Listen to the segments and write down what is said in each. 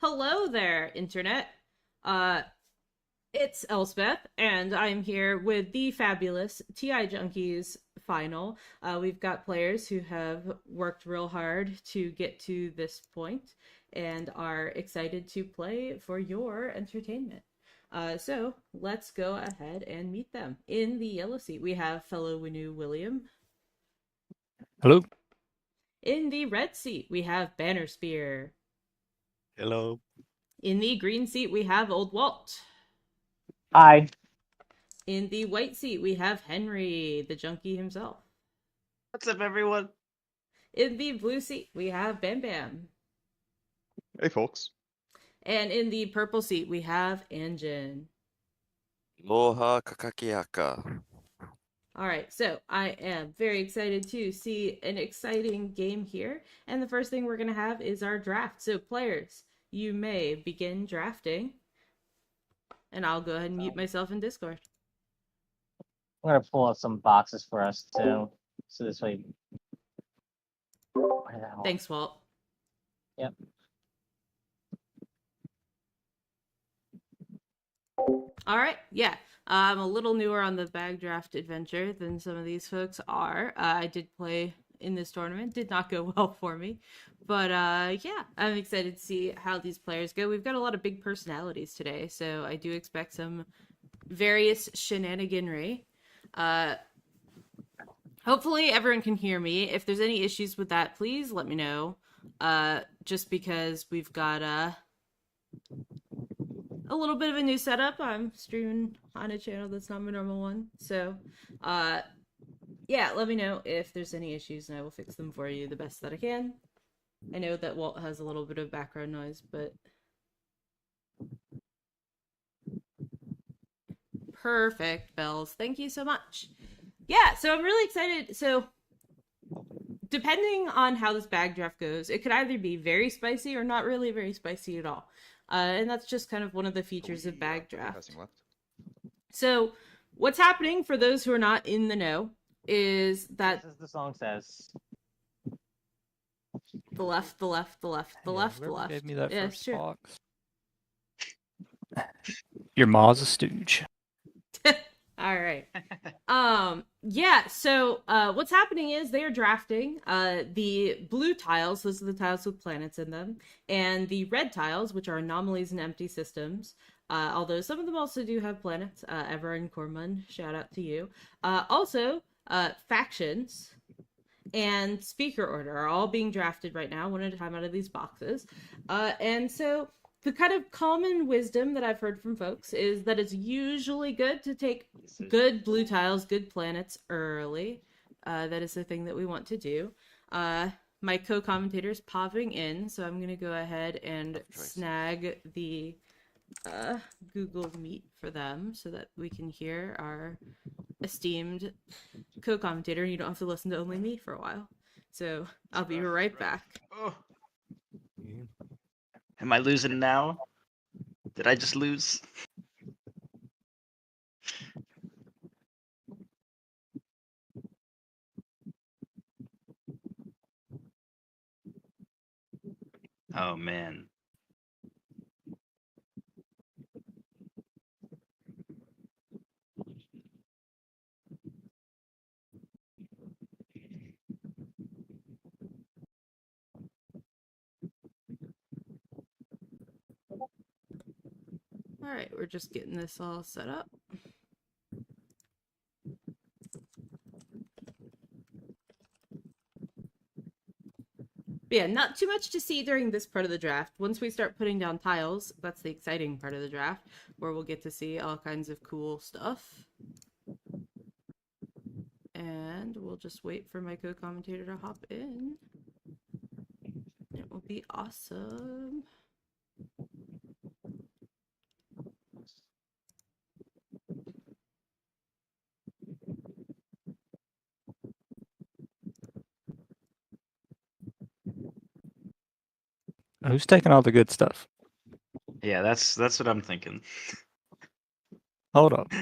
Hello there, Internet. Uh, it's Elspeth, and I'm here with the fabulous TI Junkies final. We've got players who have worked real hard to get to this point and are excited to play for your entertainment. So let's go ahead and meet them. In the yellow seat, we have fellow Winu William. Hello. In the red seat, we have Bannerspear. Hello. In the green seat, we have Old Walt. Hi. In the white seat, we have Henry, the junkie himself. What's up, everyone? In the blue seat, we have Bam Bam. Hey, folks. And in the purple seat, we have Anjin. Aloha kakakiaka. All right, so I am very excited to see an exciting game here. And the first thing we're going to have is our draft. So, players, you may begin drafting. And I'll go ahead and mute myself in Discord. I'm gonna pull out some boxes for us too, so this way. Where the hell? Thanks, Walt. Yep. All right, yeah. I'm a little newer on the bag draft adventure than some of these folks are. I did play in this tournament, did not go well for me. But yeah, I'm excited to see how these players go. We've got a lot of big personalities today, so I do expect some various shenaniganry. Hopefully everyone can hear me. If there's any issues with that, please let me know. Just because we've got a little bit of a new setup. I'm streaming on a channel that's not my normal one. So, yeah, let me know if there's any issues and I will fix them for you the best that I can. I know that Walt has a little bit of background noise, but perfect, Bells. Thank you so much. Yeah, so I'm really excited. So, depending on how this bag draft goes, it could either be very spicy or not really very spicy at all. And that's just kind of one of the features of bag draft. Passing left. So, what's happening for those who are not in the know is that Just as the song says. the left, the left, the left, the left, the whoever left. Gave me that Yeah, first sure. box. Your ma's a stooge. All right. Yeah, so what's happening is they are drafting the blue tiles, those are the tiles with planets in them, and the red tiles, which are anomalies and empty systems. Although some of them also do have planets. Ever and Corman, shout out to you. Also, factions and speaker order are all being drafted right now, one at a time out of these boxes. And so the kind of common wisdom that I've heard from folks is that it's usually good to take good blue tiles, good planets early. That is the thing that we want to do. My co-commentator is popping in, so I'm going to go ahead and snag the Google Meet for them so that we can hear our esteemed co-commentator and you don't have to listen to only me for a while. So I'll be right back. Oh. Am I losing now? Did I just lose? Oh, man. All right, we're just getting this all set up. But yeah, not too much to see during this part of the draft. Once we start putting down tiles, that's the exciting part of the draft, where we'll get to see all kinds of cool stuff. And we'll just wait for my co-commentator to hop in. It will be awesome. Who's taking all the good stuff? Yeah, that's what I'm thinking. Hold up.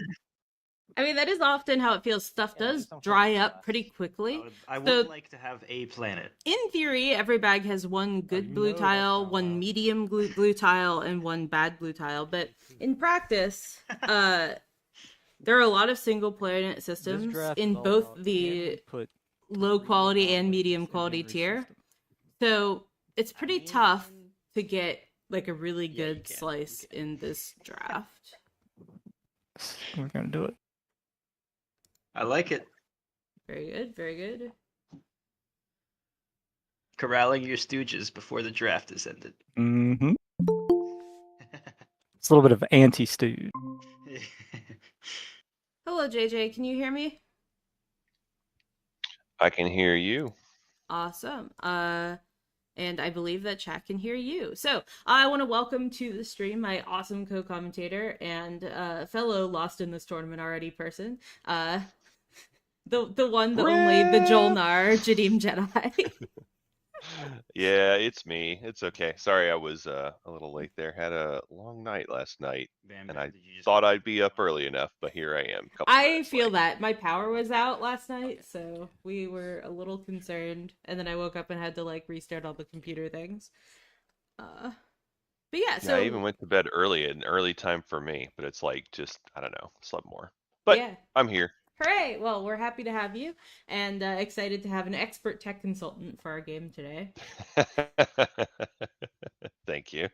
I mean, that is often how it feels. Stuff Yeah, does do some dry focus up pretty shots. quickly. I So would like to have a planet. in theory, every bag has one good you blue know that's tile, not one allowed. medium blue tile, and one bad blue tile. But in practice, there are a lot of single planet This systems draft is in all both about, can the we put low three quality and anomalies medium in quality Henry's tier. system? So it's I pretty tough mean, to get like a really Yeah, you good can, you slice can. in this draft. We're gonna do it. I like it. Very good, very good. Corralling your stooges before the draft is ended. Mm-hmm. It's a little bit of anti-stooge. Hello, JJ. Can you hear me? I can hear you. Awesome. And I believe that chat can hear you. So I want to welcome to the stream my awesome co-commentator and fellow lost in this tournament already person. The one, the only, the Jolnar Jadim Jedi. Yeah, it's me. It's okay. Sorry I was a little late there. Had a long night last night, Bam, and Bam, I did you just thought go I'd be up early enough, but here I am, a couple I minutes feel late. that my power was out last night, so we were a little concerned, and then I woke up and had to like restart all the computer things. But yeah, Yeah, I so even went to bed early, an early time for me, but it's like just, I don't know, slept more. But yeah. I'm here. Hooray! Well, we're happy to have you, and excited to have an expert tech consultant for our game today. Thank you.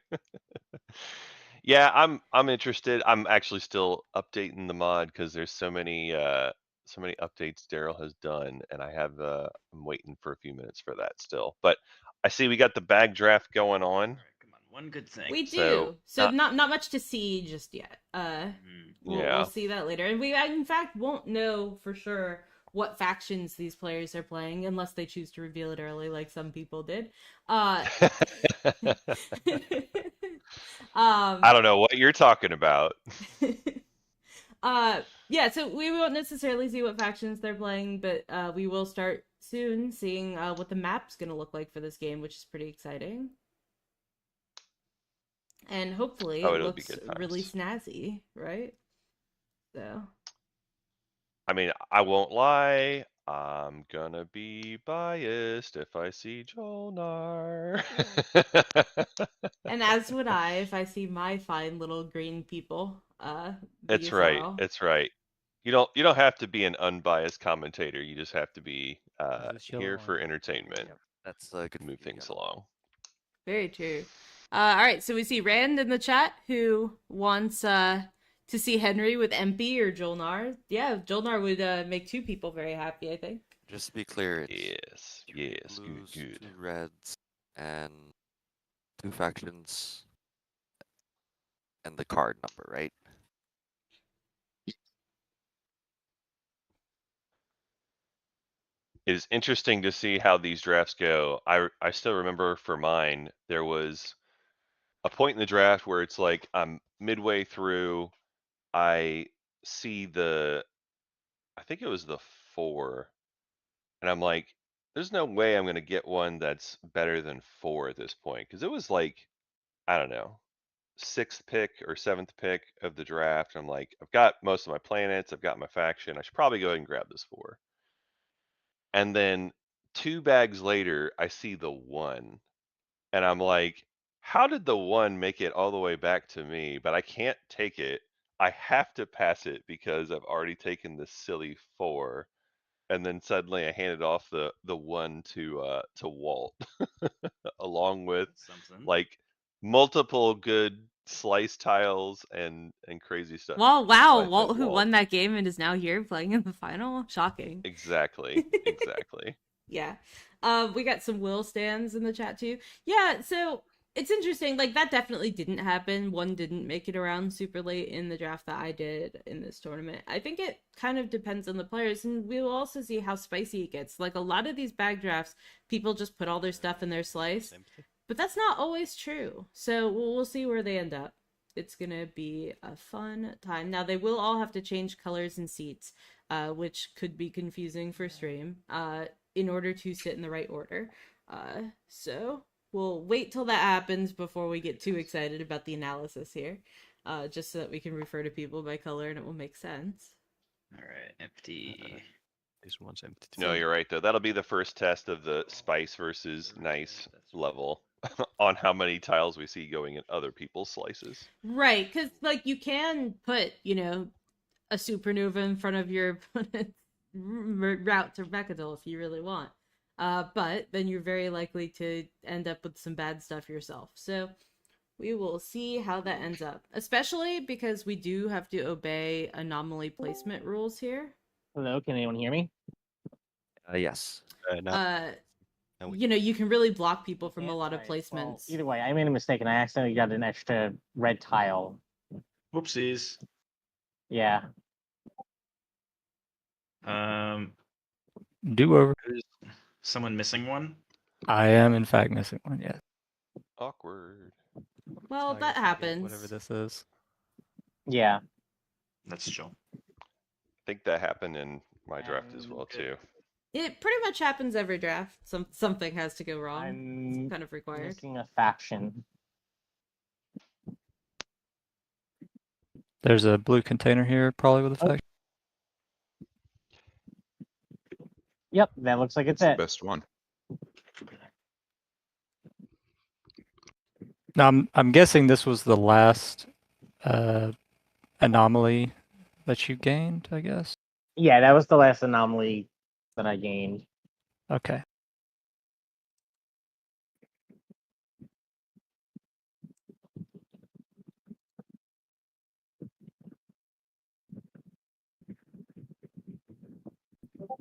Yeah, I'm interested. I'm actually still updating the mod because there's so many updates Daryl has done, and I'm waiting for a few minutes for that still. But I see we got the bag draft going on. All right, come on, one good thing. We So do. So not much to see just yet. We'll yeah. see that later, and we in fact won't know for sure what factions these players are playing unless they choose to reveal it early, like some people did. I don't know what you're talking about. Yeah, so we won't necessarily see what factions they're playing, but we will start soon seeing what the map's gonna look like for this game, which is pretty exciting. And hopefully Oh, it it'll be looks good really times. snazzy, right? So I mean, I won't lie. I'm gonna be biased if I see Jolnar. and as would I if I see my fine little green people be It's as right. well. It's right. You don't have to be an unbiased commentator. You just have to be Is this here yellow for on? entertainment. Yep. That's good. Move things along. Very true. All right, so we see Rand in the chat who wants to see Henry with MP or Jolnar. Yeah, Jolnar would make two people very happy, I think. Just to be clear, it's yes, blues, good. 2 reds, and 2 factions, and the card number, right? It is interesting to see how these drafts go. I still remember for mine there was a point in the draft where it's like I'm midway through, I see I think it was the 4, and I'm like, there's no way I'm gonna get one that's better than 4 at this point because it was like, I don't know, 6th pick or 7th pick of the draft. I'm like, I've got most of my planets, I've got my faction. I should probably go ahead and grab this 4. And then 2 bags later, I see the 1, and I'm like, how did the 1 make it all the way back to me? But I can't take it. I have to pass it because I've already taken this silly 4. And then suddenly I handed off the 1 to Walt, along with That's something. like multiple good slice tiles and crazy stuff. Well, So wow, I Walt think who won that game and is now here playing in the final. Shocking. Exactly. Yeah. We got some will stands in the chat too. Yeah, so it's interesting. Like that definitely didn't happen. One didn't make it around super late in the draft that I did in this tournament. I think it kind of depends on the players, and we will also see how spicy it gets. Like a lot of these bag drafts, people just put all their stuff in their slice, but that's not always true. So we'll see where they end up. It's gonna be a fun time. Now they will all have to change colors and seats, which could be confusing for stream. In order to sit in the right order. So we'll wait till that happens before we get too excited about the analysis here, just so that we can refer to people by color and it will make sense. All right, empty. This one's empty. No, you're right though. That'll be the first test of the spice versus nice level on how many tiles we see going in other people's slices. Right, because like you can put, a supernova in front of your opponent's route to Mechadol if you really want. But then you're very likely to end up with some bad stuff yourself. So we will see how that ends up, especially because we do have to obey anomaly placement rules here. Hello, can anyone hear me? Yes. Uh, No, we- you can really block people from Yeah, a lot of alright, well, placements. either way, I made a mistake and I accidentally got an extra red tile. Whoopsies. Yeah. Do over. Who's someone missing one? I am in fact missing one. Yes. Awkward. Well, So I that guess I get happens. Whatever this is. Yeah. That's chill. I think that happened in my draft as well Good. too. It pretty much happens every draft. Something has to go wrong. I'm It's kind of required. missing a faction. There's a blue container here, probably with a Oh. faction. Yep, that looks like it's the it. best one. Now I'm guessing this was the last anomaly that you gained, I guess. Yeah, that was the last anomaly that I gained. Okay.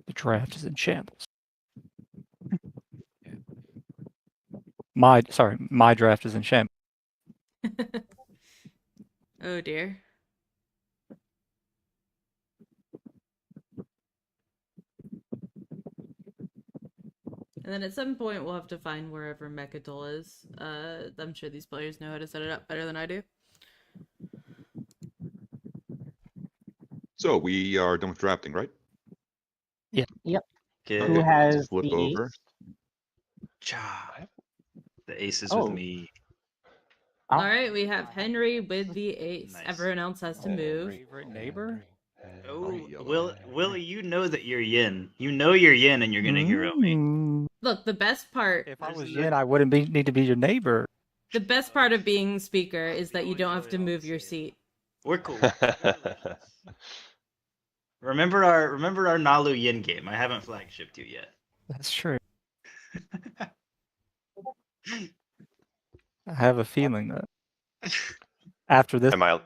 The draft is in shambles. My draft is in shambles. Oh dear. And then at some point we'll have to find wherever Mechadol is. I'm sure these players know how to set it up better than I do. So we are done with drafting, right? Good. Who has Flip the over. ace? Job. The ace is Oh. with me. Oh, All right, we have Henry with the ace. Nice. Everyone else has to move. Favorite neighbor? Oh, yellow. Willie, you know that you're yin. You know you're yin, and you're gonna hero me. Mm, Look, the best part If I There's was no- Yin, I wouldn't need to be your neighbor. of being speaker is that you don't have to move your seat. We're cool. Remember our Nalu yin game. I haven't flagshipped you yet. That's true. I have a feeling that after this, Am I?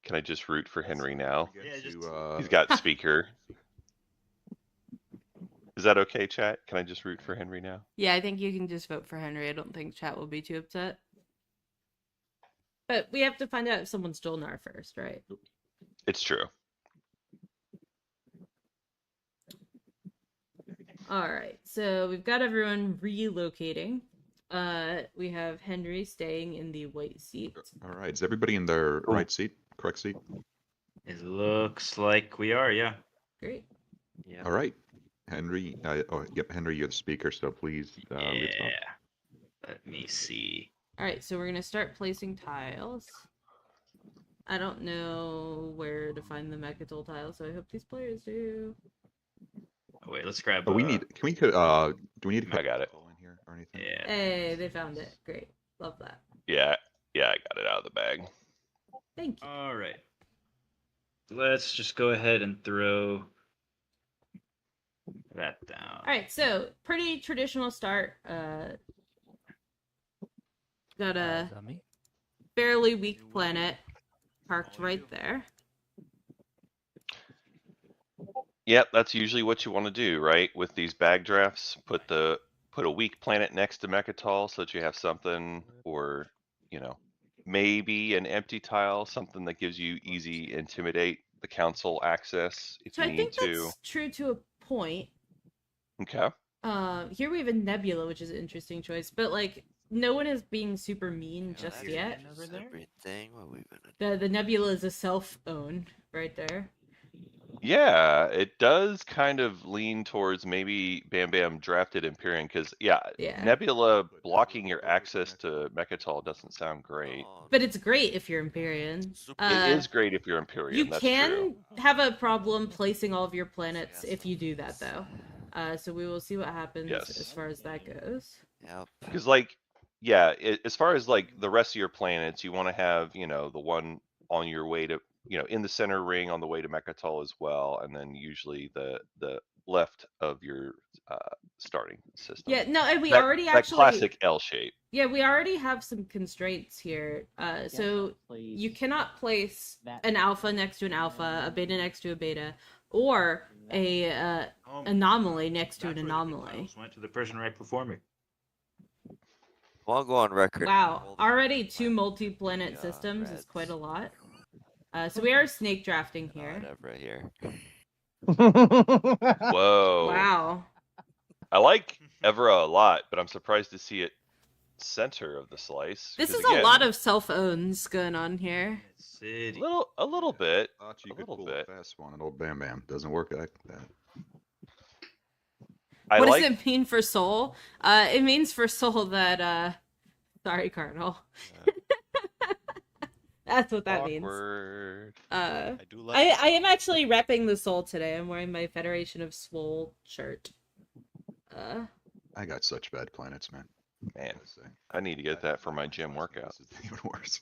Can I just root for Henry now? Yeah, just- He's got speaker. Is that okay, chat? Can I just root for Henry now? Yeah, I think you can just vote for Henry. I don't think chat will be too upset. But we have to find out if someone stole Nar first, right? It's true. All right, so we've got everyone relocating. We have Henry staying in the white seat. All right. Is everybody in their right seat? Correct seat? It looks like we are, yeah. Great. All right. Henry, yep, Henry, you're the speaker, so please lead us off. Yeah. Let me see. All right, so we're gonna start placing tiles. I don't know where to find the Mechadol tiles, so I hope these players do. Oh, wait, let's grab. Oh, do we need to I got it. in here or anything? Yeah. Hey, they found it. Great. Love that. Yeah, I got it out of the bag. Thank you. All right. Let's just go ahead and throw that down. All right, so pretty traditional start. Got a dummy. fairly weak planet parked right there. Yep, that's usually what you want to do, right? With these bag drafts, put a weak planet next to Mechatol so that you have something, or maybe an empty tile, something that gives you easy intimidate the council access if So you I need think to. that's true to a point. Okay. Here we have a nebula, which is an interesting choice, but like no one is being super mean just yet. Everything. What we gonna do? The nebula is a self-own right there. Yeah, it does kind of lean towards maybe Bam Bam drafted Empyrean because yeah, Yeah. Nebula blocking your access to Mechatol doesn't sound great. Oh, But it's great if you're Empyrean. super It is great if you're You Empyrean, that's can true. have a problem placing all of your planets if you do that, though. So we will see what happens Yes. as far as that goes. Yep. Because like, yeah, as far as like the rest of your planets, you want to have, you know, the one on your way to, you know, in the center ring on the way to Mechatol as well, and then usually the left of your starting system. Yeah, no, and we that, already that actually classic L shape. Yeah, we already have some constraints here. So please. you cannot place an alpha next to an alpha, a beta next to a beta, or a anomaly next to an That's where the anomaly. tiles went to the person right before me. Well, I'll go on record. Wow, holding already my- 2 multi-planet the, systems is Reds. quite a lot. So we are snake drafting here. Whatever here. Whoa. Wow. I like Evra a lot, but I'm surprised to see it center of the slice. This 'cause is again, a lot of self-owns going on here. City. a little bit. Thought you A could little pull bit. a fast one, and old Bam Bam doesn't work like that. I What like does it mean for Soul? It means for Soul that sorry, Cardinal. That's what that means. awkward. I do like. I am actually repping the Soul today. I'm wearing my Federation of Swole shirt. I got such bad planets, man. Man, Gotta say. I need to get that for my gym workout. This is even worse.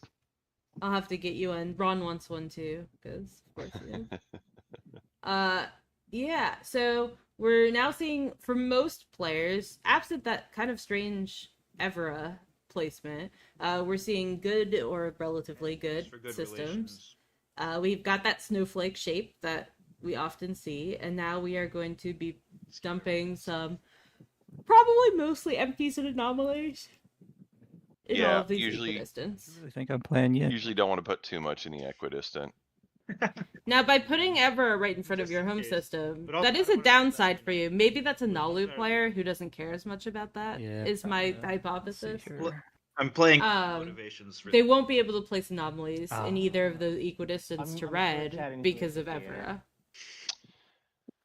I'll have to get you one. Ron wants one too, because of course he is. Yeah, so we're now seeing, for most players, absent that kind of strange Evra placement, we're seeing good or relatively good For good systems. relations. We've got that snowflake shape that we often see, and now we are going to be dumping some probably mostly empties and anomalies in all Yeah, of these usually- I equidistants. really think I'm playing yet. Usually don't want to put too much in the equidistant. Now, by putting Evra right in front of Just your in home case. system, But also, that is I a wanna say that downside for you. Maybe that's a Nalu Sorry. player who doesn't care as much about that. Yeah, Is my let's see hypothesis. here. I'm playing Um, motivations for They won't be able to place anomalies in Ah. either of the equidistants to I'm red chatting to because of it here. Evra.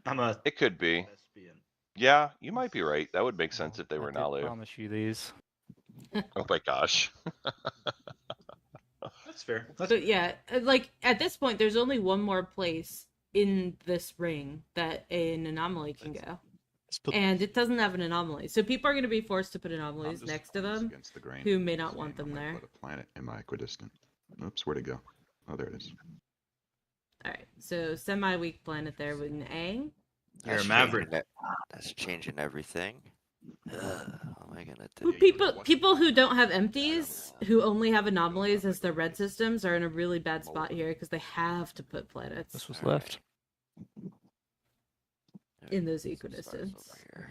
I'm a It could be. lesbian. Yeah, you might be right. That would make sense if they I were did Nalu. promise you these. Oh my gosh. That's fair. That's But yeah, like at this point, there's only one more place in this ring that an anomaly can go, Let's put- and it doesn't have an anomaly. So people are going to be forced to put I'm anomalies just- next to I'm just them. against the grain. who may not Saying want them I might there. Put a planet in my equidistant. Oops, where'd it go? Oh, there it is. All right, so semi-weak planet there with an Aang. You're a That's maverick. changing That's changing everything. What am I gonna Well, do? people who don't have empties, who only have anomalies as their red systems, are in a really bad spot here because they have to put planets This was Alright. left. in those Some stars equidistants. over here.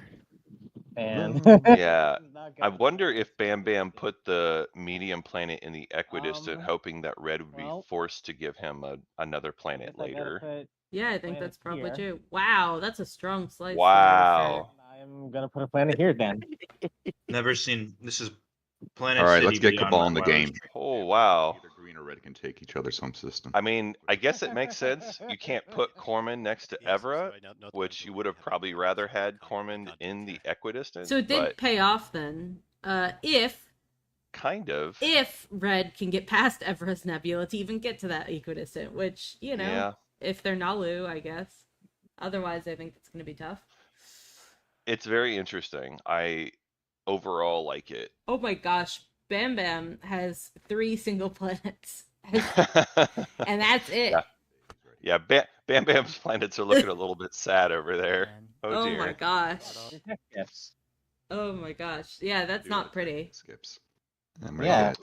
And Yeah, I wonder if Bam Bam put the medium planet in the equidistant, hoping that red would be well, forced to give him another planet later. Yeah, I think planet that's probably here. true. Wow, that's a strong slice. Wow. I'm gonna put a planet here then. Never seen. This is Planet All right, City let's get beyond Cabal my in the wildest game. dreams. Oh, wow. Either green or red can take each other's home system. I mean, I guess it makes sense. You can't put Corman next to Yes, Evra, sorry, not which you going would have to probably have rather to had contact Corman in the equidistant. So it did but pay off then. If kind of. red can get past Evra's Nebula to even get to that equidistant, which, you know, Yeah. if they're Nalu, I guess. Otherwise, I think it's going to be tough. It's very interesting. I overall like it. Oh my gosh, Bam Bam has 3 single planets. And that's it. Yeah. Yeah, Bam Bam's planets are looking a little bit sad over there. And Oh Oh dear. my gosh. Yes. Oh my gosh. Yeah, that's Do not like pretty. Skips. And we're Yeah.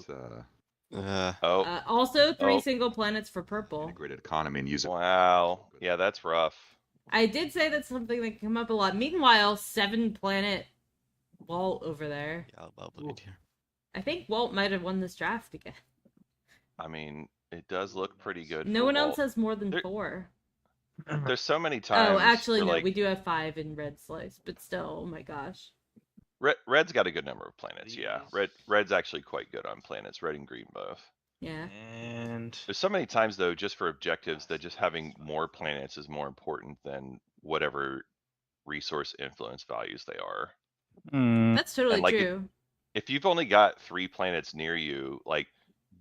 at Oh, Also, 3 Oh. single planets for purple. integrated economy and use it. wow. Yeah, that's rough. I did say that's something that can come up a lot. Meanwhile, 7 planet Walt over there. Yeah, I'll put it here. I think Walt might have won this draft again. I mean, it does look pretty good. No for one else Walt. has more than There- 4. There's so many times. Oh, actually, where, no. like, We do have 5 in red slice, but still, oh my gosh. Red's got a good number of planets. Yeah, Red's actually quite good on planets. Red and green both. Yeah. And important. There's so many times though, just for objectives, that just having more planets is more important than whatever resource influence values they are. That's totally And like true. if you've only got 3 planets near you, like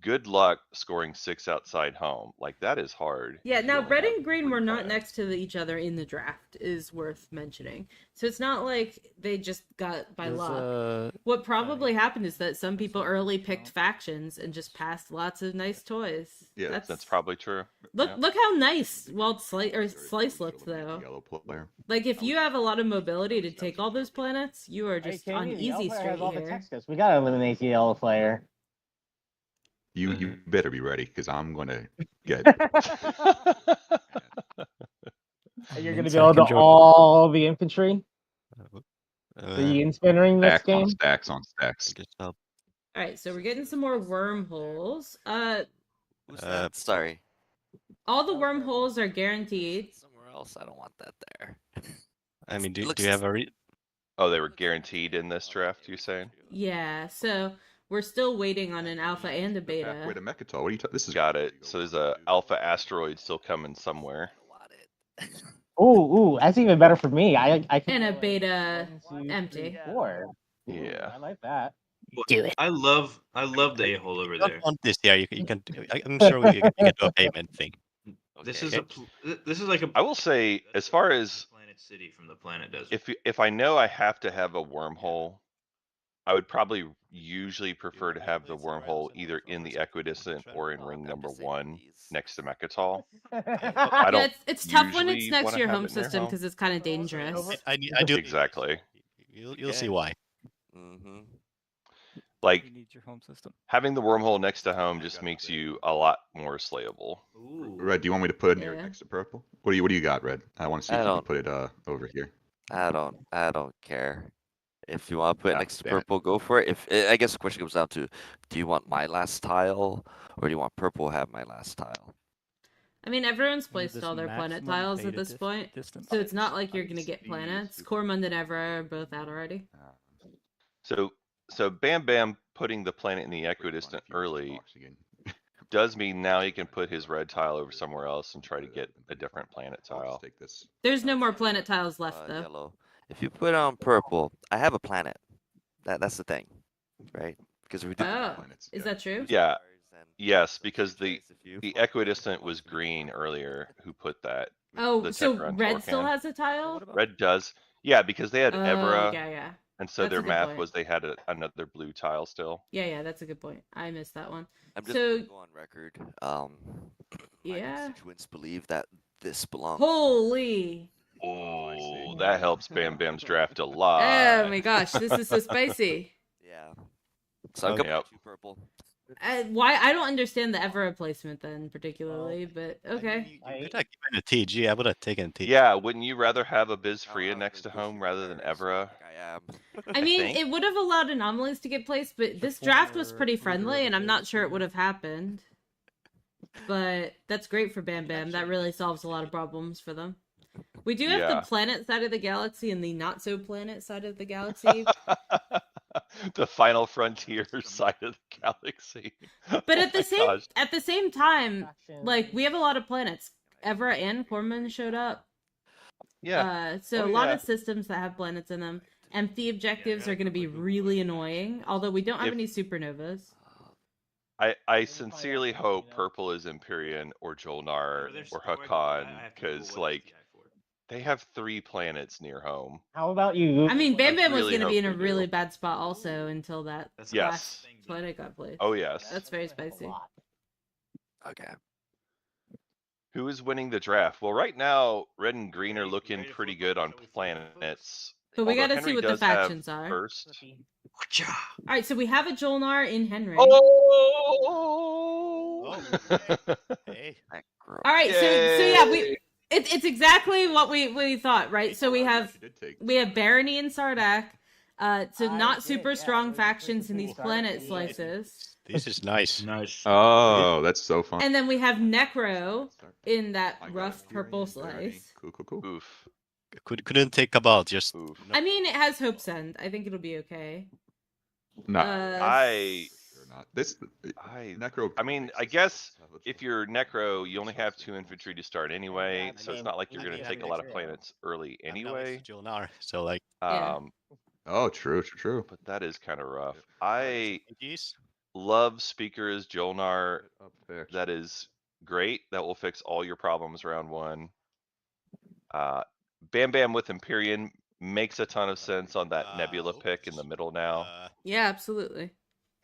good luck scoring 6 outside home. Like that is hard. Yeah, if you now only red have and green 3 were not planets. next to each other in the draft, is worth mentioning. So it's not like they just got by luck. What probably happened is that some people early picked factions and just passed lots of nice toys. Yeah, That's probably true. Look Yeah. look how nice Walt Slice looked Eliminate the though. Yellow player. Like if you have a lot of mobility to take all those planets, you are Hey, just on Jamie, the yellow easy player street has all the here. Texas. We gotta eliminate the yellow player. You better be ready because I'm gonna get. You're gonna Means be I able to can join. all the infantry. Uh, The inspinnering this Stacks on game. stacks on I stacks. guess I'll. All right, so we're getting some more wormholes. Who's that? Sorry. All the wormholes are guaranteed. Somewhere else. I don't want that there. I mean, do looks you have a Oh, they were guaranteed in this draft, you saying? Yeah, so we're still waiting on an alpha and a beta. Halfway to Mechatol. What are you? This is Got it. So there's a alpha asteroid still coming somewhere. Ooh, that's even better for me. I can And a go, like, beta 1, 2, empty. 3, 4. Ooh, Yeah. I like that. Do it. I love the a-hole over you don't there. want this? Yeah, you can. I'm sure you can do a payment thing. This Okay. is like a. I will say, as far as Planet City from the Planet Desert. if I know I have to have a wormhole, I would probably usually prefer to have the wormhole either in the equidistant or in ring number 1 next to Mechatol. I Yeah, don't it's tough when it's usually next wanna to your have home it near system home. because it's kind of dangerous. I do Exactly. You'll see why. Mm-hmm. Like You need your home system. having the wormhole next to home just makes you a lot more slayable. Ooh. Red. Do you want me to put it near Yeah. next to purple? What do you got, Red? I want to see I if you can don't- put it over here. I don't care. If you want to put it Ah, next to damn it. purple, go for it. If I guess the question comes down to, do you want my last tile, or do you want purple have my last tile? I mean, everyone's And placed this all their planet maximum tiles at beta this point, distance. so it's not like you're gonna Nice. get planets. Super. Cormund and Evra are both out already. So Bam Bam putting the planet in the equidistant early does mean now he can put his red tile over somewhere else and try to get a different planet tile. Take this. There's no more planet tiles left though. Yellow. If you put on purple, I have a planet. That's the thing, right? Because if we do. Oh, planets, is yeah. that true? Yeah. and Yes, because the choice if you- the equidistant was green earlier. Who put that? Oh, The so Tetra and red still Torcan. has a tile? Red does. Yeah, because they had Oh, Evra, yeah. and so That's a their good math point. was they had another blue tile still. Yeah, that's a good point. I missed that one. I'm just So- gonna go on record. My Yeah. constituents believe that this belongs. Holy! Oh, that helps Bam Bam's draft a lot. Oh my gosh, this is so spicy. Yeah. So I'm Okay. going to purple. Why I don't understand the Evra replacement then particularly, but okay. You could have given a TG. I would have taken TG. Yeah, wouldn't you rather have a Biz Freya next to home rather than Evra? I am. I mean, think. it would have allowed anomalies to get placed, but this draft was pretty friendly, and I'm not sure it would have happened. But that's great for Bam Bam. That really solves a lot of problems for them. We do have Yeah. the planet side of the galaxy and the not so planet side of the galaxy. The final frontier side of the galaxy. But at the Oh my gosh. same time, like we have a lot of planets. Evra and Corman showed up. Yeah. So Oh, a lot yeah. of systems that have planets in them. Empty objectives are going to be really annoying, although we don't have If- any supernovas. I sincerely hope purple is Empyrean or Jolnar or Hakan, because like they have 3 planets near home. How about you? I mean, Bam I Bam was really going to be in hope a they really do. bad spot also until that That's Yes. last planet got placed. Oh yes. That's very spicy. Okay. Who is winning the draft? Well, right now, red and green are looking pretty good on planets. But we Although got to see Henry what the does have factions are. first. All right, so we have a Jolnar in Henry. Oh! Hey. All right, so yeah, it's exactly what we thought, right? So we have Barony and Sardak, so not super strong factions in these planet slices. This is nice. Nice. Oh, that's so fun. And then we have Necro in that rough purple slice. Cool. Oof. Couldn't take about just. Oof. I mean, it has Hope's End. I think it'll be okay. No. I This I Necro. mean, I guess if you're Necro, you only have 2 infantry to start anyway, so it's not like you're going to take a lot of planets early anyway. Jolnar, so like, Yeah. Oh, true. But that is kind of rough. I Junkies, love Speaker as Jolnar. Up there. That is great. That will fix all your problems round 1. Bam Bam with Empyrean makes a ton of sense on that Nebula pick in the middle now. Yeah, absolutely.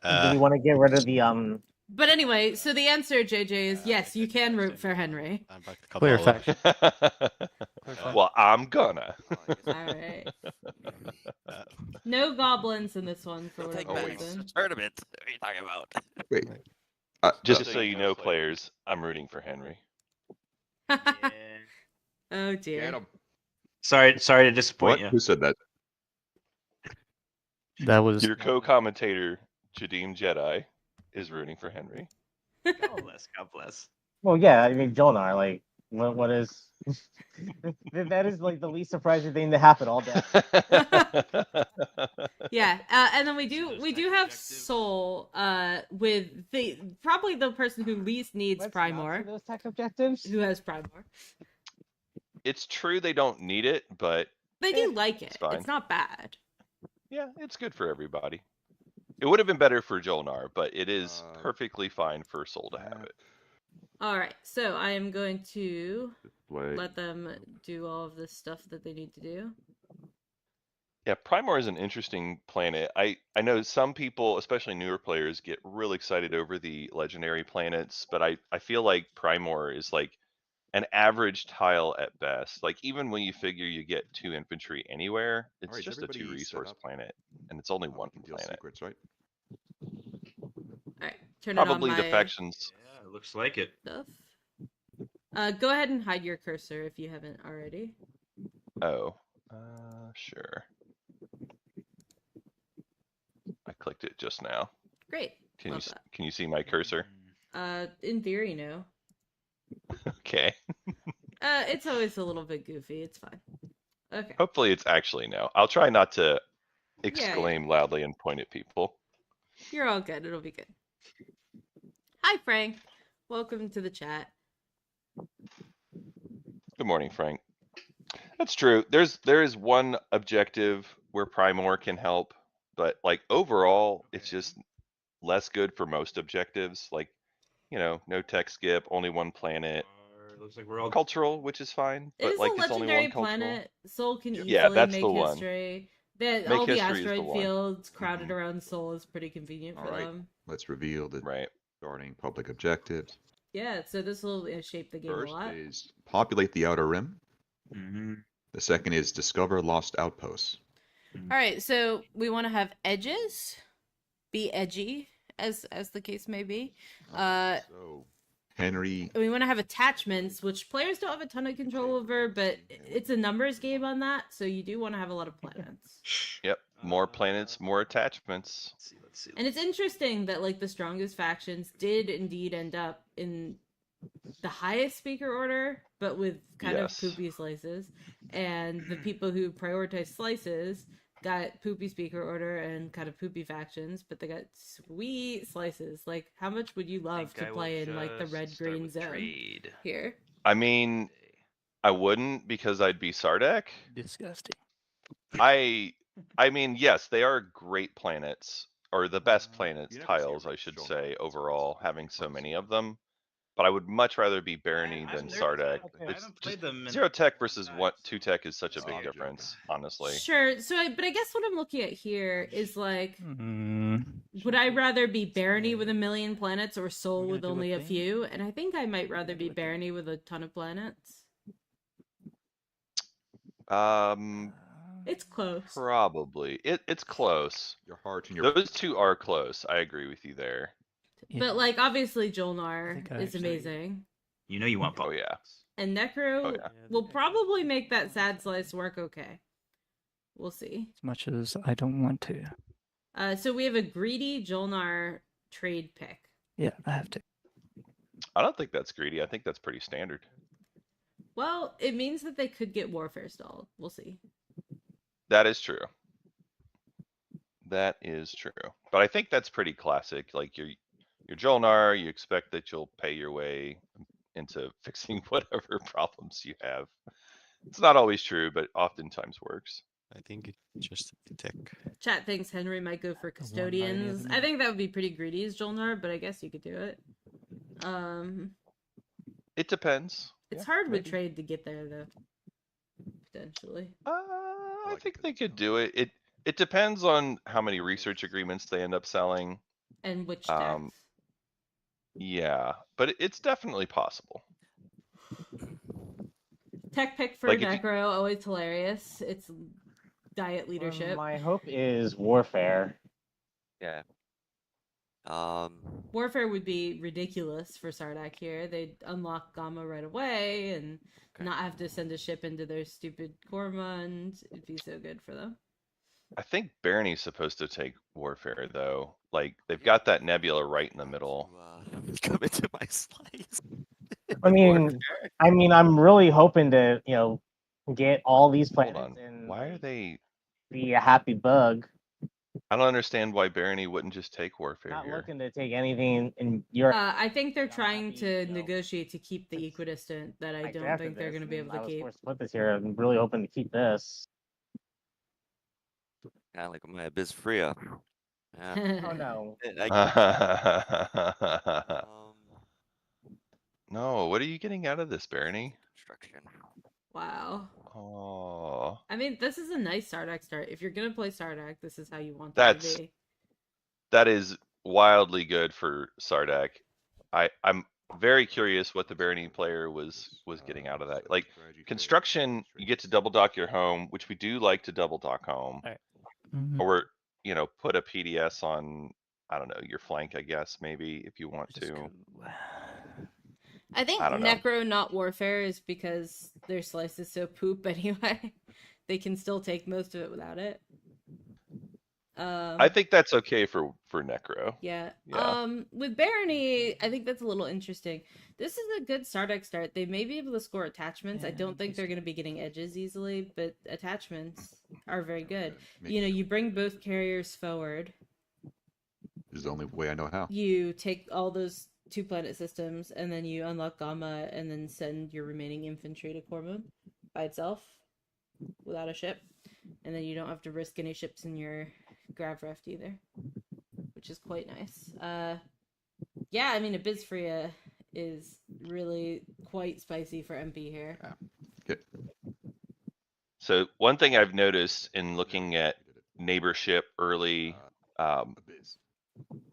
Do we want to get rid of the But anyway, so the answer, JJ, is yes, you can root for Henry. I'm back to Clear Kabbalah. faction. Well, I'm gonna. Alright. No goblins in this one for He'll take whatever back reason. the tournament. What are you talking about? Wait. Just so you know, players, I'm rooting for Henry. Yeah. Oh Get dear. him. Sorry to What? disappoint you. Who said that? That was Your co-commentator, Jadeem Jedi, is rooting for Henry. God bless. God bless. well, yeah, I mean Jolnar, like what is that is like the least surprising thing to happen all day. Yeah, and then we See do those we do tech have objectives? Soul with the probably the person who least needs Let's not see Primor, those tech objectives. who has Primor. It's true they don't need it, but They do like it. fine. It's not bad. yeah, it's good for everybody. It would have been better for Jolnar, but it is perfectly fine for Soul to have it. All right, so I am going to Display. let them do all of this stuff that they need to do. Yeah, Primor is an interesting planet. I know some people, especially newer players, get real excited over the legendary planets, but I feel like Primor is like an average tile at best. Like even when you figure you get 2 infantry anywhere, it's Alright, just a everybody 2 set resource up? planet, and it's only one We can deal planet. secrets, right? All right, turn it on Probably my defections. Yeah, it looks like it. stuff. Go ahead and hide your cursor if you haven't already. Oh, sure. I clicked it just now. Great. Can Love you that. can you see my cursor? In theory, no. Okay. It's always a little bit goofy. It's fine. Okay. Hopefully it's actually no. I'll try not to Yeah. exclaim loudly and point at people. You're all good. It'll be good. Hi, Frank. Welcome to the chat. Good morning, Frank. That's true. There is one objective where Primor can help, but like overall, it's just less good for most objectives. Like, you know, no tech skip, only one planet. Looks like we're all Cultural, which is fine, It but is like a it's only legendary one cultural. planet. Soul can Yeah, easily that's make the one. history. Make All the history is the asteroid one. fields crowded Mhm. around Soul is pretty convenient for Alright. them. Let's reveal the Right. starting public objectives. Yeah, so this will shape the game a First lot. is populate the outer rim. Mm-hmm. The second is discover lost outposts. All right, so we want to have edges, be edgy, as the case may be. So Henry. We want to have attachments, which players don't have a ton of control over, but it's a numbers game on that, so you do want to have a lot of planets. Yep. More planets, more attachments. Let's see. And it's interesting that like the strongest factions did indeed end up in the highest speaker order, but with kind Yes. of poopy slices. And the people who prioritize slices got poopy speaker order and kind of poopy factions, but they got sweet slices. Like, how much would you love to play in like the red green zone Trade. here? I mean, I wouldn't because I'd be Sardek. disgusting. I mean, yes, they are great planets, or the best planets, you never see a tiles, I red should shoulder. say, overall, having so many of them. But I would much rather be Barony than Sardek. Okay. I It's haven't just played them. in zero tech a versus long what time, 2 so- tech is such a big Oh, joking. difference, honestly. Sure. But I guess what I'm looking at here is like, Mm, would I rather be Barony with a million planets or Soul We're gonna with do a only a thing? few? And I think I might rather be do a thing. Barony with a ton of planets. It's close. Probably. It's close. Your heart and your Those two are close. I agree with you there. yeah. But like obviously I Jolnar think I is actually- amazing. You know you want. Oh, yeah. And Necro Oh, yeah. will probably make that sad slice work okay. We'll see. as much as I don't want to. So we have a greedy Jolnar trade pick. Yeah, I have to. I don't think that's greedy. I think that's pretty standard. Well, it means that they could get Warfare stalled. We'll see. That is true. That is true. But I think that's pretty classic. Like your Jolnar, you expect that you'll pay your way into fixing whatever problems you have. It's not always true, but oftentimes works. I think it's just a tick. Chat thinks Henry might go for One by custodians. the I think that would be pretty greedy as Jolnar, but I guess you could do it. It depends. It's Yeah, hard with maybe. trade to get there though. Potentially. I like think it. they could do it. It depends on how many research agreements they end up selling. And which Um, decks? Yeah, but it's definitely possible. Tech pick for like if you- Necro, always hilarious. It's diet leadership. My hope is warfare. Yeah. Warfare would be ridiculous for Sardak here. They'd unlock Gamma right away and Okay. not have to send a ship into their stupid Cormund. It'd be so good for them. I think Barney's supposed to take Warfare though. Like they've got that nebula right in the middle. Come into my slice. I mean, I'm really hoping to, get all these Hold planets on. and Why are they? be a happy bug. I don't understand why Barney wouldn't just take Warfare Not here. looking to take anything in Europe. I think they're Not trying happy, to you know. negotiate to keep the equidistant that I don't drafted think they're this, going to be and able to I was keep. forced to put this here. I'm really hoping to keep this. Kind of like my Abyss Freya. Yeah. Oh no. No, what are you getting out of this, Barney? Construction. Wow. Oh, I mean, this is a nice Sardak start. If you're going to play Sardak, this is how you want it That's- to be. that is wildly good for Sardak. I'm very curious what the Barney player was getting out of that. Like construction, you get to double dock your home, which we do like to double dock home, Mhm. or put a PDS on, I don't know, your flank, I guess, maybe if you want Just to. go- I think I don't know. Necro, not Warfare, is because their slice is so poop anyway. They can still take most of it without it. I think that's okay for Necro. Yeah. Yeah. With Barony, I think that's a little interesting. This is a good Sardak start. They may be able to score attachments. I Yeah, don't think they're basically. going to be getting edges easily, but attachments are very good. Makes You bring both carriers forward. is the only way I know how. You take all those 2-planet systems, and then you unlock Gamma, and then send your remaining infantry to Cormund by itself without a ship. And then you don't have to risk any ships in your Grav Raft either, which is quite nice. Yeah, I mean, Abyss Freya is really quite spicy for MP here. Okay. So one thing I've noticed in looking at neighborship early, Abyss.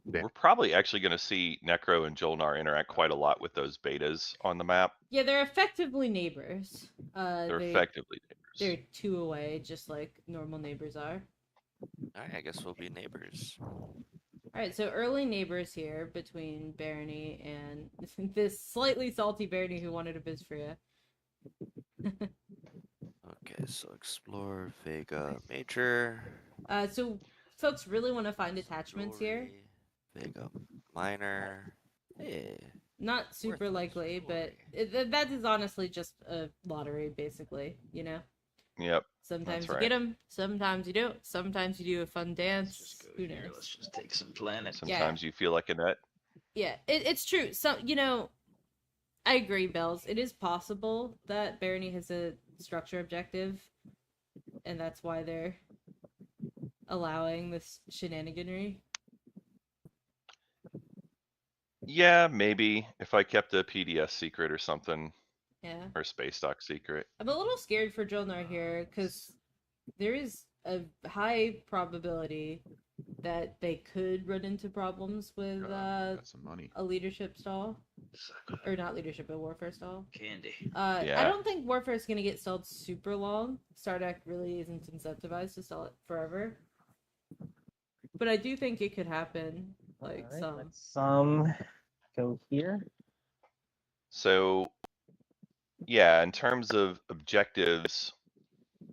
we're probably actually going to see Necro and Jolnar interact quite a lot with those betas on the map. Yeah, they're effectively neighbors. They're effectively They're neighbors. 2 away, just like normal neighbors are. Alright, I guess we'll be neighbors. Alright, so early neighbors here between Barony and this slightly salty Barony who wanted Abyss Freya. Okay, so explore Vega Major. So folks really want to find attachments here. Jewelry, Vega Minor. Hey. Not super Worthless likely, but jewelry. that is honestly just a lottery, basically, Yep. Sometimes you right. get them, sometimes you don't. Sometimes you do a fun Let's dance. just go Who here. knows? Let's just take some planets. Sometimes you feel like a nut. Yeah, it's true. So, I agree, Bells. It is possible that Barony has a structure objective, and that's why they're allowing this shenaniganry. Yeah, maybe if I kept a PDS secret or something, Yeah. or space dock secret. I'm a little scared for Jolnar here, because there is a high probability that they could run into problems with Got some money. a leadership stall. Suck Or not leadership, a warfare stall. candy. I Yeah. don't think warfare is going to get sold super long. Sardak really isn't incentivized to sell it forever. But I do think it could happen. Like, Alright, some. let's go here. So, yeah, in terms of objectives,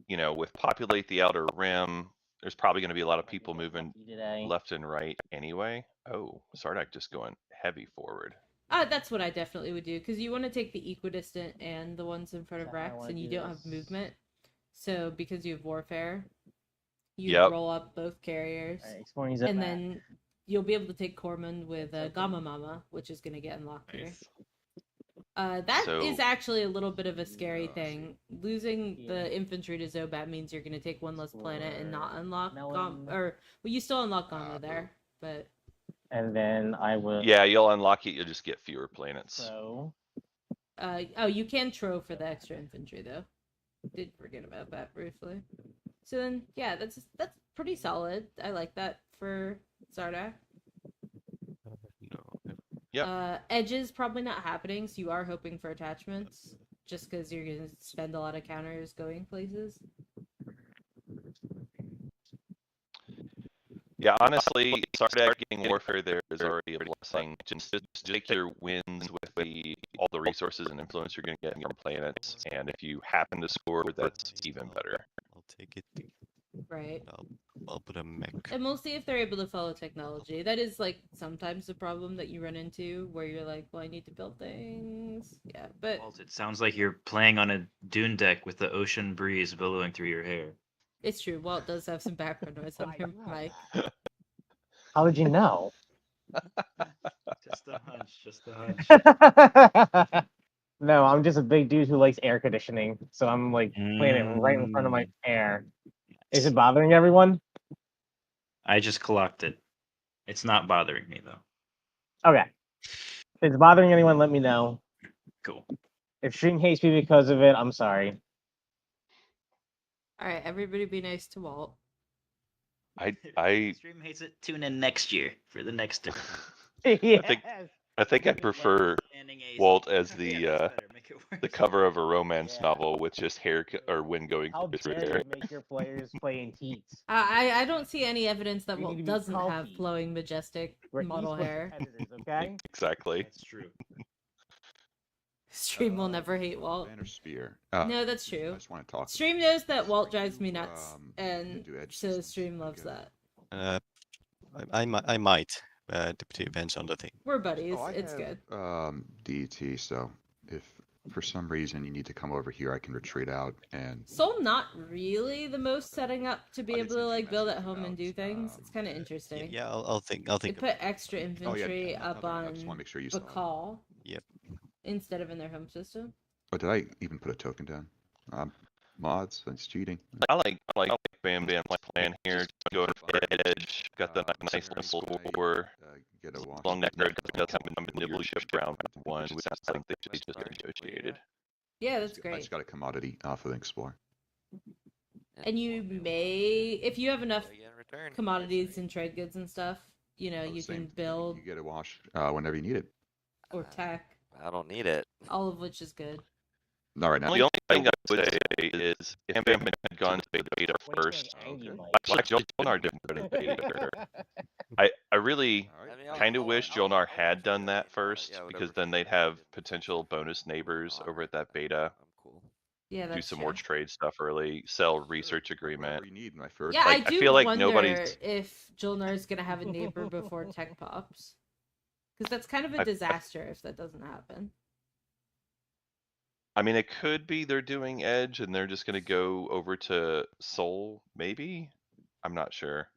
with populate the outer rim, there's probably going to be a lot of people moving today. left and right anyway. Oh, Sardak just going heavy forward. That's what I definitely would do, because you want to take the equidistant and the ones in front of So I Rex, wanna and you do don't have this. movement. So, because you have warfare, You Yep. roll up both carriers, Alright, exploring's and then you'll be able to take Cormund with Gamma Mama, which is going to get unlocked here. Nice. That is So- actually a little bit of a scary Oh, I thing. Losing Yeah. the infantry to Zobat means you're going to take one less planet and not unlock Melon. or well, you still unlock Gamma there, but and then I will. Yeah, you'll unlock it. You'll just get fewer planets. So oh, you can tro for the extra infantry though. Did forget about that briefly. So then, yeah, that's pretty solid. I like that for Zardak. No. Yep. Edges probably not happening, so you are hoping for attachments, just because you're gonna spend a lot of counters going places. Yeah, honestly, Sardak getting warfare there is already a blessing. Just take your wins with all the resources and influence you're going to get in your planets, and if you happen to score, that's even better. I'll take it. Right. I'll put a mech. And mostly if they're able to follow technology. That is like sometimes the problem that you run into where you're like, well, I need to build things. Yeah, but Walt, it sounds like you're playing on a dune deck with the ocean breeze billowing through your hair. it's true. Walt does have some background noise on your mic. how did you know? Just a hunch, just a hunch. No, I'm just a big dude who likes air conditioning, so I'm like playing it right in front of my air. Is it bothering everyone? I just clocked it. It's not bothering me though. Okay. If it's bothering anyone, let me know. Cool. If Stream hates me because of it, I'm sorry. All right, everybody be nice to Walt. I Stream hates it. Tune in next year for the next. Yes. I think I prefer Walt as the cover of a romance novel with just hair or wind going How through his dare hair. you make your players play in heat? I don't see any evidence that We Walt need to be doesn't have comfy. flowing, majestic We're model esports hair. competitors, okay? Exactly. That's true. Stream will never hate Walt. Bannerspear. No, that's I true. just want to talk. Stream knows that Walt drives me nuts, You and do edge so systems, Stream I loves guess. that. I might. Depends on the thing. We're buddies. Oh, I It's have, good. DT, so if for some reason you need to come over here, I can retreat out and. Soul not really the most setting up to be I did able to send you a like build at message home and about, do things. It's kind of yeah, interesting. Yeah, I'll think. I'll They think. put extra Oh, yeah, infantry yeah, up nothing. I on just want to make sure you saw it. Bakal. Yep. Instead of in their home system. Oh, did I even put a token down? Mods, that's cheating. I like Bam Bam's plan here. Go edge. Got the nice little score. Get a wash. Long neck nerd doesn't have a nibble ship round one, which sounds like they just negotiated. Yeah, that's I great. just got a commodity off of the Explorer. And you may, if you have enough So you get a return. commodities and trade goods and stuff, you know, Oh, the you same can thing, build You get a wash whenever you need it. or Uh, tech, I don't need it. all of which is good. Not right now. The only thing I would say is if Bam Bam had gone to beta first, like Jolnar didn't go to beta. I really I mean, I'll- kind of I'll- wish I'll- Jolnar I'll had watch done it, that you know, first, yeah, because whatever then they'd feedback have you get. potential bonus neighbors over at that beta. I'm cool. Yeah, Do that's some true. more trade stuff early, sell research agreement. Whatever you need, my first. Yeah, Like, I I do feel like wonder nobody's- if Jolnar is gonna have a neighbor before tech pops, because that's kind of a I- disaster if that doesn't happen. I mean, it could be they're doing Edge and they're just gonna go over to Soul, maybe? I'm not sure.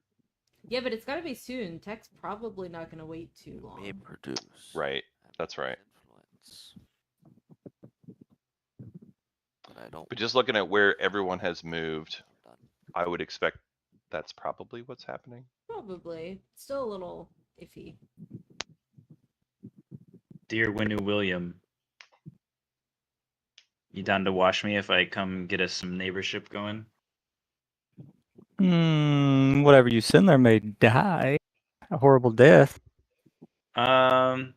Yeah, but it's gotta be soon. Tech's probably not gonna wait too long. May produce. Right, that's right. Influence. But I don't. But just looking at where everyone has moved, I'm done. I would expect that's probably what's happening. Probably. Still a little iffy. Dear Winu William, you down to wash me if I come get us some neighborship going? Whatever you send there may die a horrible death. That's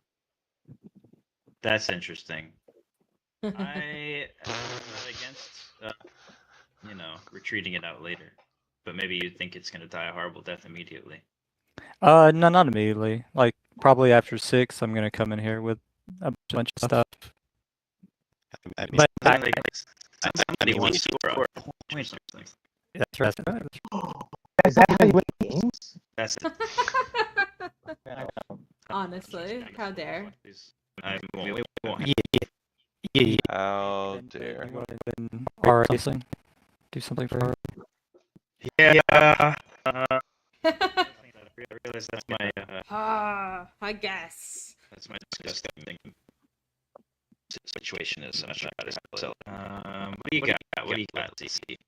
interesting. I am not against, retreating it out later. But maybe you think it's gonna die a horrible death immediately. No, not immediately. Like probably after 6, I'm gonna come in here with a bunch of stuff. I mean, But Like, somebody wants to score a point or something. that's right. Is that how you win games? That's it. Honestly, how dare. We won't Yeah. How dare. Then R racing. Do something for her. Yeah. I realize that's my I guess. that's my disgusting situation is. So I'm trying to sell. What do you got? What do you got? Let's see.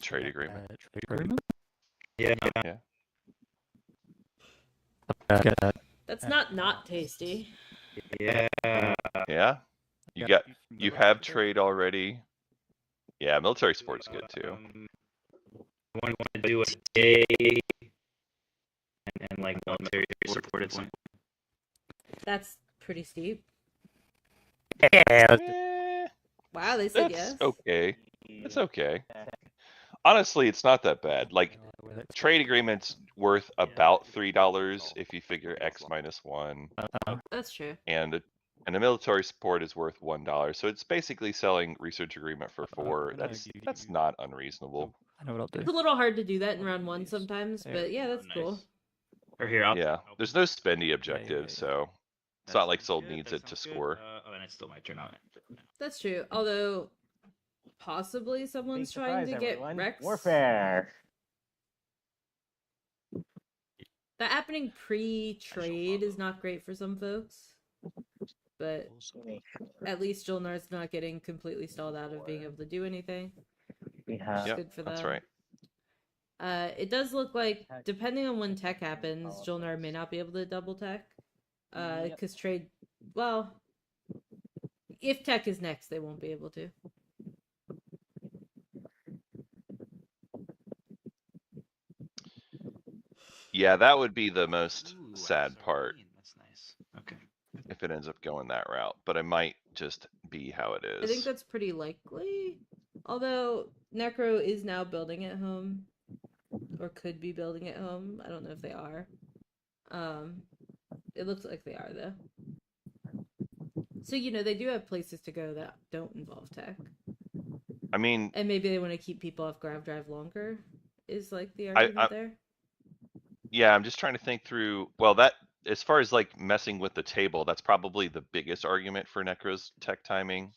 Trade agreement. Trade agreement? Yeah. That's not tasty. Yeah. Yeah. You have trade already. Yeah, military support's good too. I want to do a day and like military support at one. That's pretty steep. Yeah. Eh, Wow, they said that's yes. okay. It's okay. Honestly, it's not that bad. Like trade agreement's worth about $3 if you figure X minus 1, That's true. and a military support is worth $1. So it's basically selling research agreement for 4. That's not unreasonable. I know what I'll It's do. a little hard to do that in round 1 sometimes, but yeah, that's cool. Or here, I'll. Yeah, there's no spendy objective, so it's not like Sold needs it to score. Oh, and it's still my turn on it. That's true. Although, possibly someone's Big trying surprise, to get everyone. Rex. Warfare. That happening pre-trade is not great for some folks. But at least Jolnar's not getting completely stalled out of being able to do anything. We have. Yep, Good for that's them. right. It does look like, depending on when tech happens, Jolnar may not be able to double tech. Because trade, well, if tech is next, they won't be able to. Yeah, that would be the most sad part That's nice. Okay. if it ends up going that route, but it might just be how it is. I think that's pretty likely. Although Necro is now building at home, or could be building at home. I don't know if they are. It looks like they are though. So they do have places to go that don't involve tech, I mean, and maybe they want to keep people off Grav Drive longer. Is like the argument there. yeah, I'm just trying to think through. Well, that as far as like messing with the table, that's probably the biggest argument for Necro's tech timing.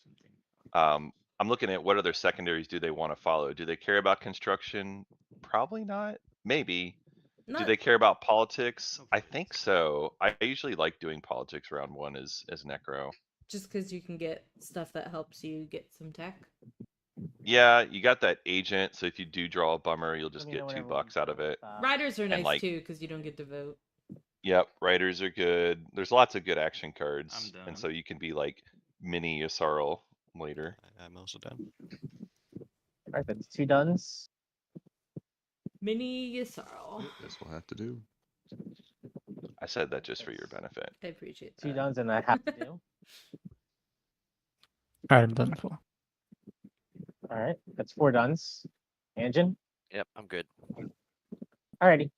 I'm looking at what other secondaries do they want to follow? Do they care about construction? Probably not. Maybe. Do they care about politics? I think so. I usually like doing politics round 1 as Necro. Just because you can get stuff that helps you get some tech. Yeah, you got that agent, so if you do draw a bummer, you'll just Let me get know $2 whenever out of it. Riders are And, nice like- too because you don't get to vote. Yep, writers are good. There's lots of good action cards, I'm done. and so you can be like mini Yasarl later. I'm also done. Alright, that's 2 duns. Mini Yasarl. Guess we'll have to do. I said that just for your benefit. I appreciate that. 2 duns and I have to do. Alright, I'm done. Cool. Alright, that's 4 duns. Anjin? Yep, I'm good. Alrighty.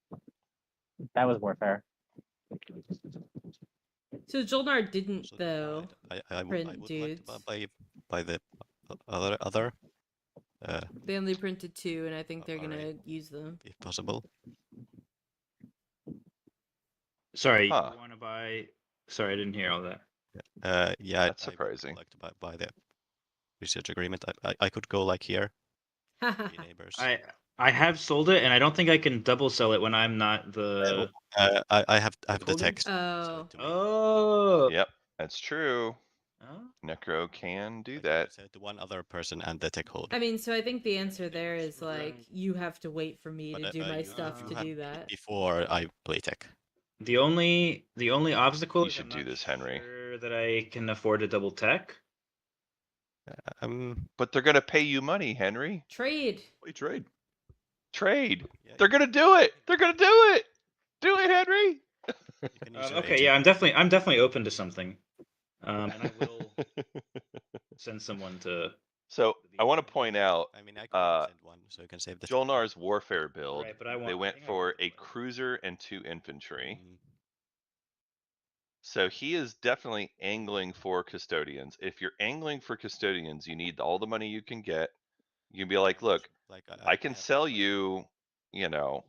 That was warfare. So Jolnar didn't So though. I print would like dudes. to buy the other They only printed 2, and I think they're gonna Alright. use them. if possible. Sorry, Huh. you want to buy? Sorry, I didn't hear all that. Yeah, That's I would surprising. like to buy the research agreement. I could go like here, be neighbors. I have sold it, and I don't think I can double sell it when I'm not the. I have the Holding? text. Oh. to me. Oh. Yep, that's true. Oh. Necro can do I that. sell it to one other person and the tech hold. I mean, so I think the answer there is like you have to wait for me But, to do my you stuff to have do it that. before I play tech. The only obstacle You is should I'm do not this, Henry. sure that I can afford to double tech. But they're gonna pay you money, Henry. Trade. Play trade. Trade. Yeah, They're gonna do it. They're gonna do it. Do it, Henry. you can use your Okay, agent. yeah, I'm definitely open to something, and I will send someone to. So I want to point out I mean, I could send one, so you can save the. Jolnar's warfare build. Right, but I They want- I went think I for want to a play. cruiser and 2 infantry. Mm, So he is definitely angling for custodians. If you're angling for custodians, you need all the money you can get. You can be like, look, like I can have sell like- you, Well,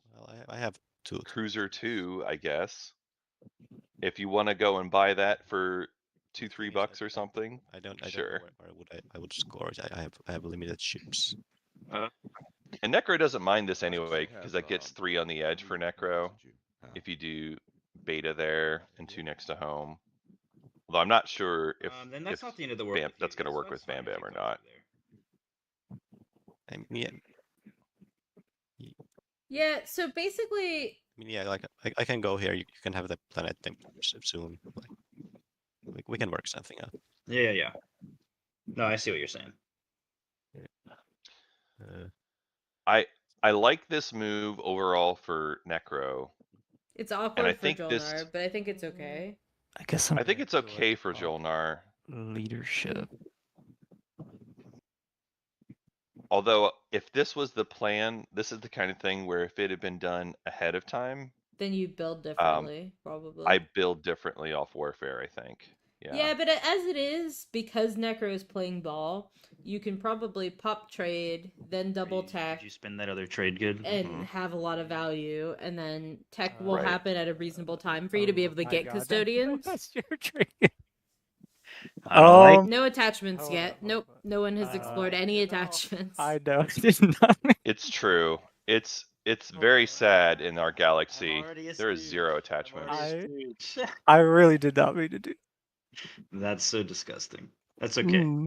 I have two. cruiser 2, I guess. If you want to go and buy that for $2-3 or something. I don't Sure. know where I would score it. I have limited ships. And Necro doesn't mind this anyway, have, because that gets 3 on the edge for Necro. If you do beta there and 2 next to home. Although I'm not sure if Then that's not the end of the world. Bam, that's going to work with fine Bam if Bam you or close not. there. I mean, Yeah, so basically, yeah, like I can go here. You can have the planet thing soon. Like, we can work something out. Yeah. No, I see what you're saying. I like this move overall for Necro. it's I awkward for think this- Jolnar, but I think it's okay. I guess I'm I think gonna it's do okay it for on Jolnar. leadership. Although, if this was the plan, this is the kind of thing where if it had been done ahead of time, Then you build differently, probably. I build differently off Warfare, I think. Yeah, but as it is, because Necro is playing ball, you can probably pop trade, then double tech, Did you spend that other trade good? and have a lot of value, and then tech will Right. happen at a reasonable time for you to be able to my get God, custodians. That's your trick. No attachments hold yet. up, Nope, no one has explored any you know, attachments. I know. Did not. It's true. It's very sad in our galaxy. There is 0 attachments. I really did not mean to do. That's so disgusting. That's okay. Mm.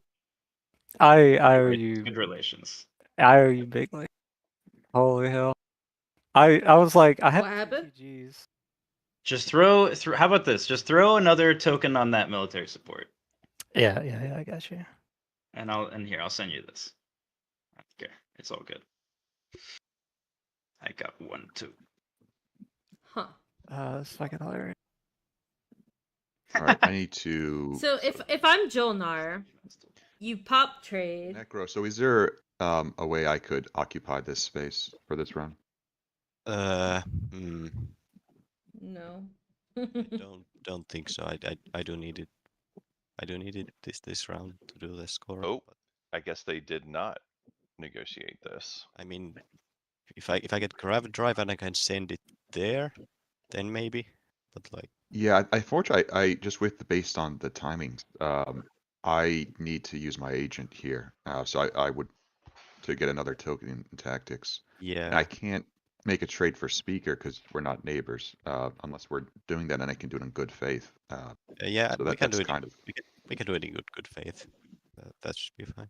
I owe Right, you. good relations. I owe you bigly. Holy hell! I was like, I have What happened? TTPGs. Just throw. How about this? Just throw another token on that military support, Yeah, I got you. and I'll send you this. Okay, it's all good. I got 1, 2. Huh. It's fucking hilarious. All right, I need to. So if I'm Jolnar, you pop trade. Necro. So is there a way I could occupy this space for this run? No. Don't think so. I do need it. I do need it this round to do the score. Oh, I guess they did not negotiate this. I mean, if I get Grav Drive and I can send it there, then maybe. But like, Yeah, unfortunately, I just based on the timings, I need to use my agent here. So I would to get another token in tactics. And yeah, I can't make a trade for speaker because we're not neighbors. Unless we're doing that, and I can do it in good faith. yeah, So we can that's do it. kind of We can do it in good faith. That should be fine.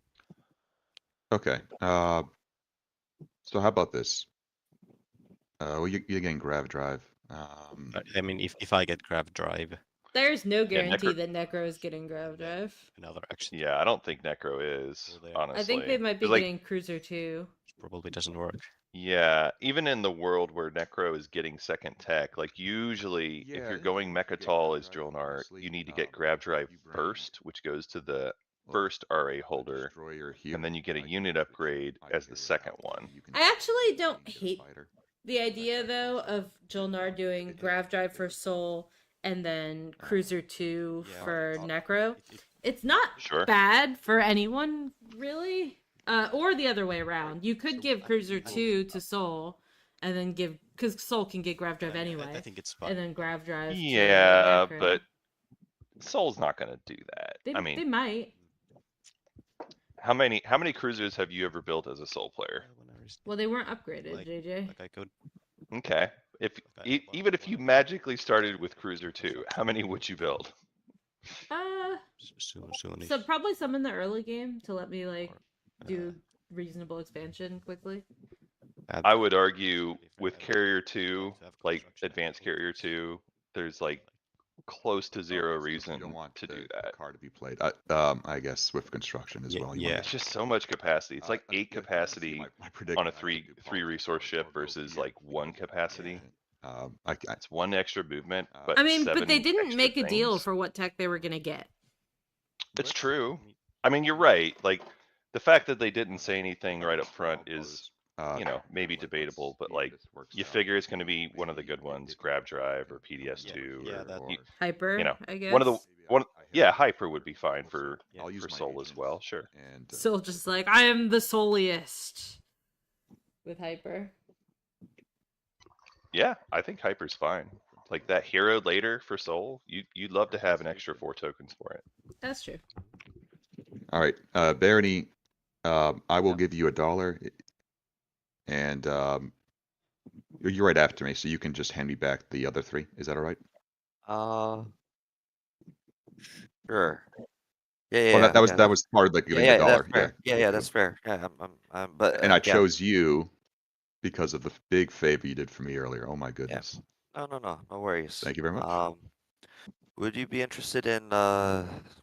okay. So how about this? Well, you're getting Grav Drive. I mean, if I get Grav Drive, There's no guarantee Necro- that Necro is getting Grav Drive. another action Yeah, I don't think Necro is, Go there. honestly. I think they might be 'Cause, like, getting Cruiser too. probably doesn't work. Yeah, even in the world where Necro is getting second tech, like usually if Yeah, you're going you get Mechatol Grav as Drive, Drillnar, honestly, you need to get but Grab Drive you bring, first, which goes to the well, first RA a holder, destroyer here, and then you get a I unit can upgrade either as the get it second out, one. you can I actually don't get a hate fighter. the idea though of Jolnar doing Grav Drive for Soul and then Cruiser 2 Yeah, for but Necro. it- It's not Sure. bad for anyone, really. Or the other way around. You could give Cruiser 2 to Soul, and then because Soul can get Grav Drive I anyway, think it's fine. and then Grav Drive. Yeah, to Necro. but Soul's not gonna do that. they I mean, they might. how many cruisers have you ever built as a Soul player? Well, they weren't upgraded, Like- JJ. Like I could. Okay. If Okay. even if you magically started with Cruiser 2, how many would you build? Soon. So probably some in the early game to let me like Or, do reasonable expansion quickly. I would argue with Carrier 2, like Advanced Carrier 2, there's like close to zero Okay, so reason you don't want to do the that. card to be played. I guess Swift Construction as Yeah, well. You yeah. want It's just so much capacity. It's like 8 yeah, capacity my on predicament, a I have to three do three politics resource or ship go versus here like 1 capacity. I It's 1 extra movement, Uh, but I mean, but they 7 didn't extra make a deal things. for what tech they were gonna get. It's true. I mean, you're right. Like the fact that they didn't say anything right up front is, you know, maybe debatable, but like you figure it's going to be one of the good ones, Grab Drive or PDS2 Yeah, or that- Hyper, you know, I guess. yeah, Hyper would be fine for I'll use for my Soul as agent, well, sure. And Still just like I am the souliest with Hyper. Yeah, I think Hyper's fine. Like that hero later for Soul, you'd love to have an extra 4 tokens for it. That's true. all right, Barony, I will give you $1. And you're right after me, so you can just hand me back the other 3. Is that all right? Sure. Yeah, Well, yeah, that was yeah. that was part of like Yeah, giving yeah, the that's dollar. fair. Yeah. Yeah, that's fair. Yeah, but And I again, chose you because of the big favor you did for me earlier. Oh my goodness. no worries. Thank you very much. Would you be interested in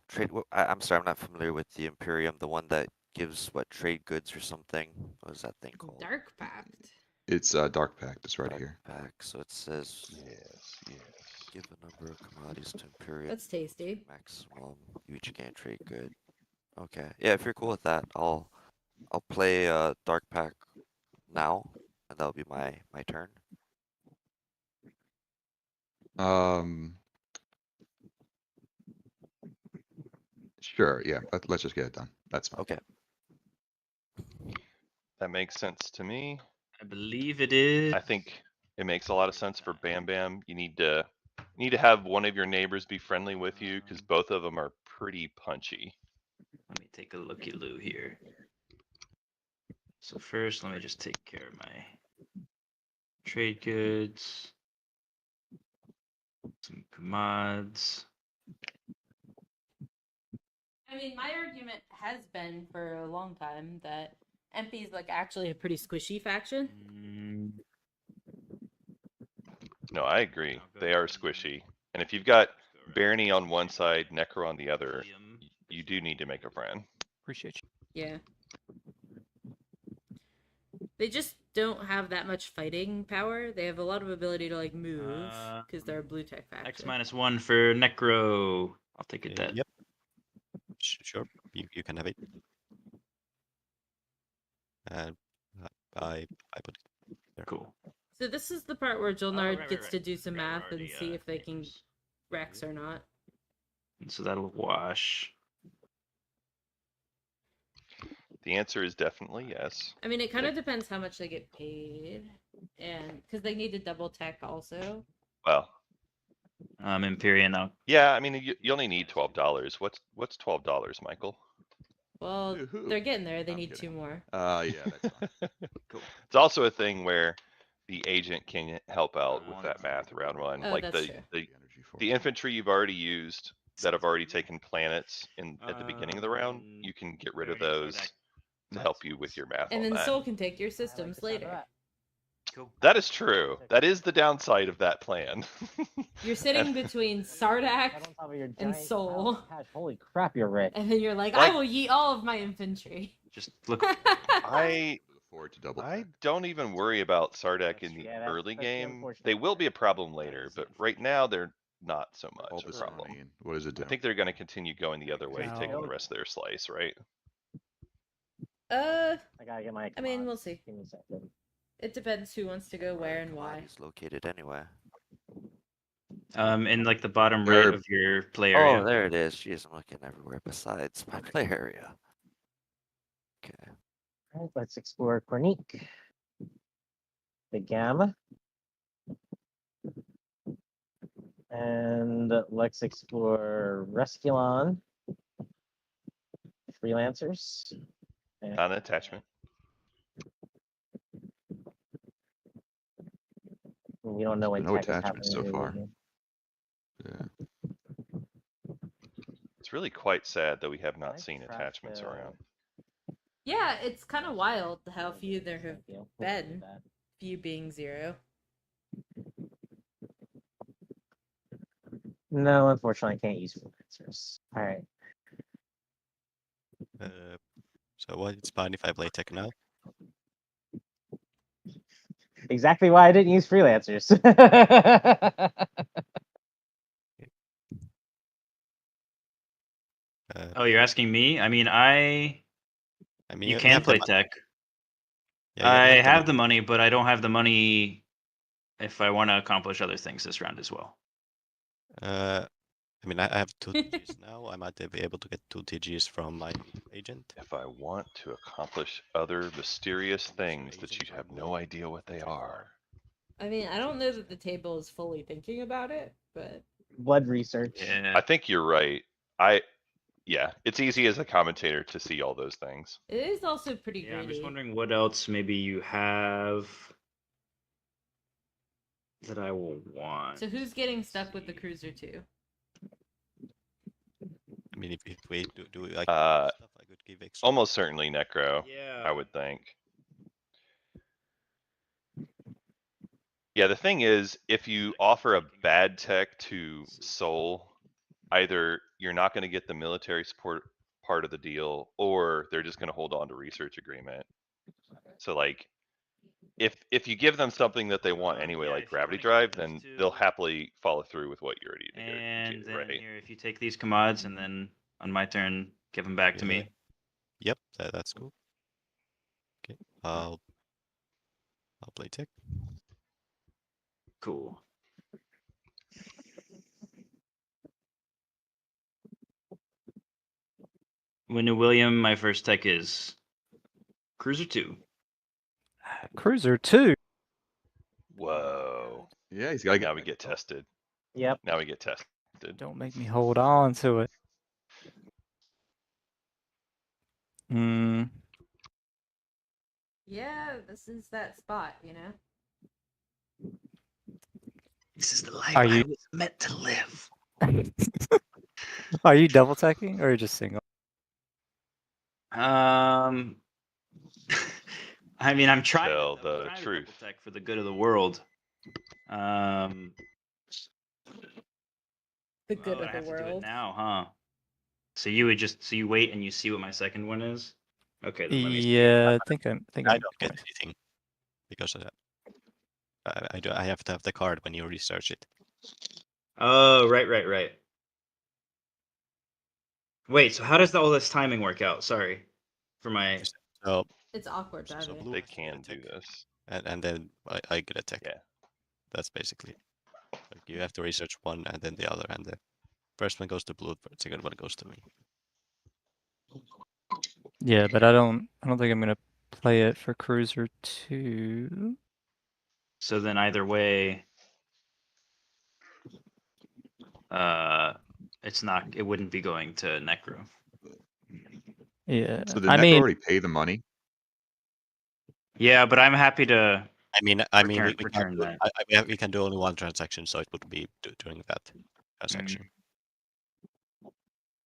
trade? I'm sorry, I'm not familiar with the Imperium, the one that gives what trade goods or something. What is that thing called? Dark Pact. It's Dark Pact. It's right Dark here. Pact. So it says Yes, yes. give a number of commodities to Imperium. That's tasty. Maximum. You each gain trade good. Okay. Yeah, if you're cool with that, I'll play Dark Pact now, and that'll be my turn. Sure. Yeah. Let's just get it done. That's fine. Okay. That makes sense to me. I believe it is. I think it makes a lot of sense for Bam Bam. You need to have one of your neighbors be friendly with you because both of them are pretty punchy. Let me take a looky-loo here. So first, let me just take care of my trade goods. Some commods. I mean, my argument has been for a long time that MP is like actually a pretty squishy faction. No, I agree. They are squishy. And if you've got Barney on one side, Necro on the other, you do need to make a friend. Appreciate you. Yeah. They just don't have that much fighting power. They have a lot of ability to like move because they're a blue tech faction. X-1 for Necro. I'll take it that. Yep. Sure. You can have it. And I put it there. Cool. So this is the part where Jolnard right, gets right. to do some Forgot we're math and already, see if they can neighbors. Rex or not. And so that'll wash. The answer is definitely yes. I mean, it kind of depends how much they get paid, and because they need to double tech also. Well, Imperium now. yeah, I mean, you only need $12. What's $12, Michael? Well, Yoo-hoo. they're getting there. They I'm need kidding. 2 more. Yeah, that's fine. Cool. It's also a thing where the agent can help out with that math round 1. Oh, Like that's true. the infantry you've already used that have already taken planets at the beginning of the round, you can get rid of those to help you with your math And on then that. Soul can take your systems later. Cool. That is true. That is the downside of that plan. You're sitting between Sardak Right on top of your and giant Soul, pile of cash. Holy crap, you're rich. and then you're like, Like- I will yeet all of my infantry. Just look. I Look forward to double. I don't even worry about Sardak in the Yeah, that's- early that's the game. unfortunate They will part. be a problem later, but right now they're not so All much a this problem. money, and what does it do? I think they're going to continue going the other way, No. taking the rest of their slice, right? I gotta get my. I mean, we'll commods. see. Give me a second. It depends who wants to go where and why. Commodities located anyway. In like the bottom There- right of your play area. Oh, there it is. Jeez, I'm looking everywhere besides my play area. Okay. Alright, let's explore Cornique. The Gamma. And let's explore Resculon. Freelancers. And Not an attachment. we don't know when No tech is attachments happening so far. really. Yeah. It's really quite sad that we have not Nice seen craft, attachments around. Yeah, it's kind of wild how few there have Thank you. been. That. Few being 0. No, unfortunately, I can't use freelancers. All right. So what? It's fine if I play tech now. Exactly why I didn't use freelancers. Oh, you're asking me? I mean, I mean, you can have the play mon- tech. Yeah, you I the have mon- the money, but I don't have the money if I want to accomplish other things this round as well. I mean, I have 2 TGs now. I might be able to get 2 TGs from my agent. If I want to accomplish other mysterious things that you have no idea what they are. I mean, I don't know that the table is fully thinking about it, but Blood research. Yeah. I think you're right. yeah, it's easy as a commentator to see all those things. It is also pretty Yeah, I'm just greedy. wondering what else maybe you have that I will want. So who's getting stuck with the Cruiser 2? I mean, if we do like Uh, stuff, I could give extra. Almost certainly Necro, Yeah. I would think. Yeah, the thing is, if you offer a bad tech to Soul, either you're not going to get the military support part of the deal, or they're just going to hold on to research agreement. So like, if you give them something that they want anyway, Yeah, like if you wanna gravity keep drive, those then two. they'll happily follow through with what you already And negotiated, then right? here, if you take these commods and then on my turn, give them back to Yeah. me. Yep, that's cool. Okay, I'll play tech. Cool. When new William, my first tech is Cruiser 2. Cruiser 2. Whoa. Yeah, he's got to Now get. we get tested. Yep. Now we get tested. Don't make me hold on to it. Hmm. Yeah, this is that spot, you know? This is the life Are I you- was meant to live. Are you double teching or just single? I mean, I'm trying Tell to, the trying to truth. double tech for the good of the world. The good I of have the to do it world. now, huh? So you would just you wait and you see what my second one is. Okay, then let me. Yeah, I think I'm. I don't get anything because of that. I have to have the card when you research it. Oh, right. Wait, so how does all this timing work out? Sorry, for my. So It's awkward So driving. blue They has to get a can do tech, this. and then I get a tech. Yeah. That's basically. Like you have to research one and then the other, and the first one goes to blue, the second one goes to me. Yeah, but I don't think I'm gonna play it for Cruiser 2. So then either way, it's not. It wouldn't be going to Necro. Yeah. So did I Necro mean, already pay the money? Yeah, but I'm happy to. I mean, we Return can't do, that. we can do only one transaction, so it would be during that transaction.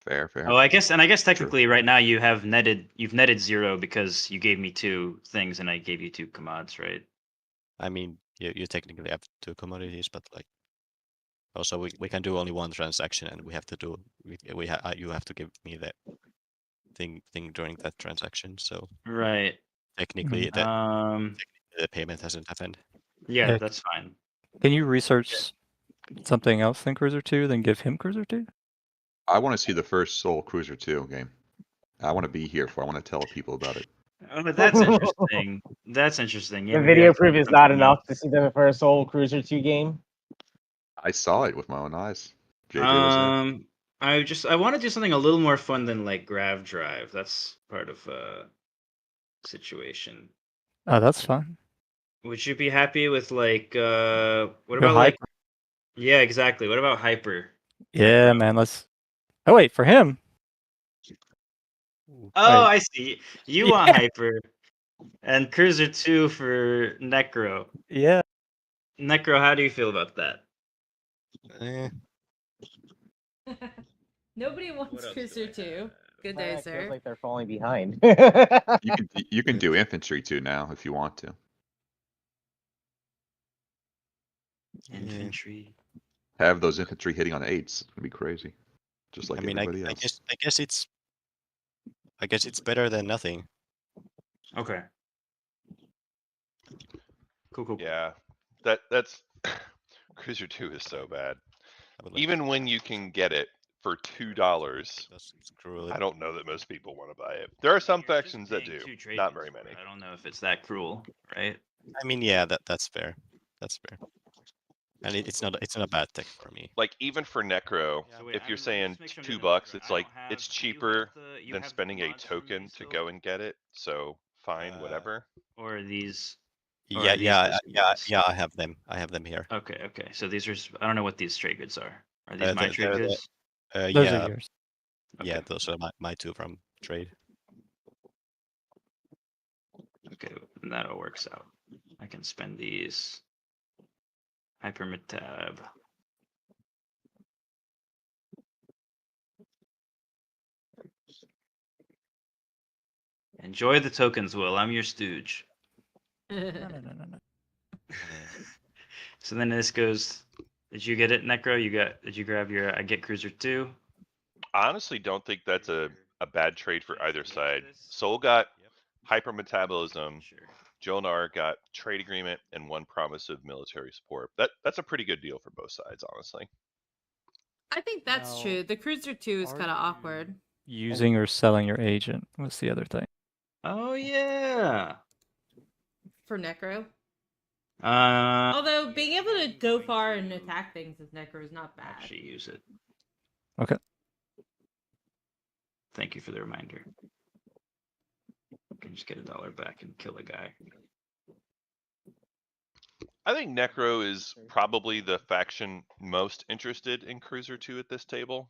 Fair. Oh, I guess technically right now you've netted 0 because you gave me 2 things and I gave you 2 commods, right? I mean, you technically have 2 commodities, but like also we can do only one transaction, and we have to do you have to give me the thing during that transaction. So Right. technically, the payment hasn't happened. Yeah, Yeah. that's fine. Can you research something else than Cruiser 2, then give him Cruiser 2? I want to see the first Soul Cruiser 2 game. I want to be here for. I want to tell people about it. Oh, but that's interesting. That's interesting. Yeah, The maybe video that's proof is something not else. enough to see the first Soul Cruiser 2 game. I saw it with my own eyes. JJ was there. I want to do something a little more fun than like Grav Drive. That's part of situation. Oh, that's fun. Would you be happy with like what Go about like Hyper. yeah, exactly. What about Hyper? Yeah, man. Let's. Oh wait, for him. Oh, Wait. I see. You want Hyper and Cruiser 2 for Necro. Yeah. Necro, how do you feel about that? Eh, Nobody What wants else Cruiser do I 2. have? Good My day, deck feels sir. like they're falling behind. You can do infantry too now if you want to. Infantry. Have those infantry hitting on 8s. It'd be crazy. Just like I mean, everybody else. I guess it's better than nothing. Okay. Cool. Yeah. That's Cruiser 2 is so bad. I would like Even when you can get it for $2, that's cruel. I don't know that most people want to buy it. There are some You're just factions that paying do, 2 trade not goods very for it. many. I don't know if it's that cruel, right? I mean, yeah, that's fair. That's fair. And it's not a bad tech for me. Like even for Necro, So wait, if you're just saying make sure I'm $2, doing this right. it's I like don't have- it's do you have cheaper you than have the spending a commods from token these to still? go and get it. So fine, whatever. Or are these? Yeah, are these just yours? I have them. I have them here. Okay. So these are. I don't know what these trade goods are. Are these my trade they're goods? Those yeah, are yours. Yeah, Okay. those are my two from trade. Okay, and that all works out. I can spend these. Hypermetab. Enjoy the tokens, Will. I'm your stooge. No. So then this goes. Did you get it, Necro? Did you grab your I get cruiser 2? I honestly don't think that's a bad trade for either side. Soul got hypermetabolism. Sure. Jolnar got trade agreement and 1 promise of military support. That's a pretty good deal for both sides, honestly. I think that's Now, true. The Cruiser 2 is are kind of you awkward. Using or selling your agent was the other thing. Oh yeah. For Necro. Uh, Although being able to go far and attack things with Necro is not bad. actually use it. Okay. Thank you for the reminder. Can just get $1 back and kill a guy. I think Necro is probably the faction most interested in Cruiser 2 at this table.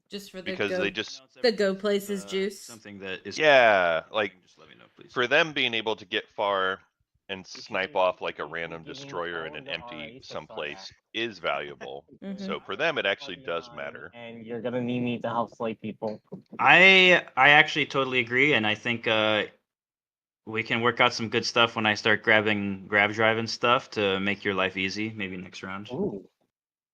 Just for the Because go, they just the go places juice. Something that is. Yeah, like Just let me know, please. for them being able to get far and snipe off like a You're random giving destroyer in all an your empty RA to someplace Sardak. is valuable. Mhm. So for them, it actually does matter. And you're gonna need me to help slay people. I actually totally agree, and I think we can work out some good stuff when I start grabbing grab drive and stuff to make your life easy. Maybe next round. Ooh,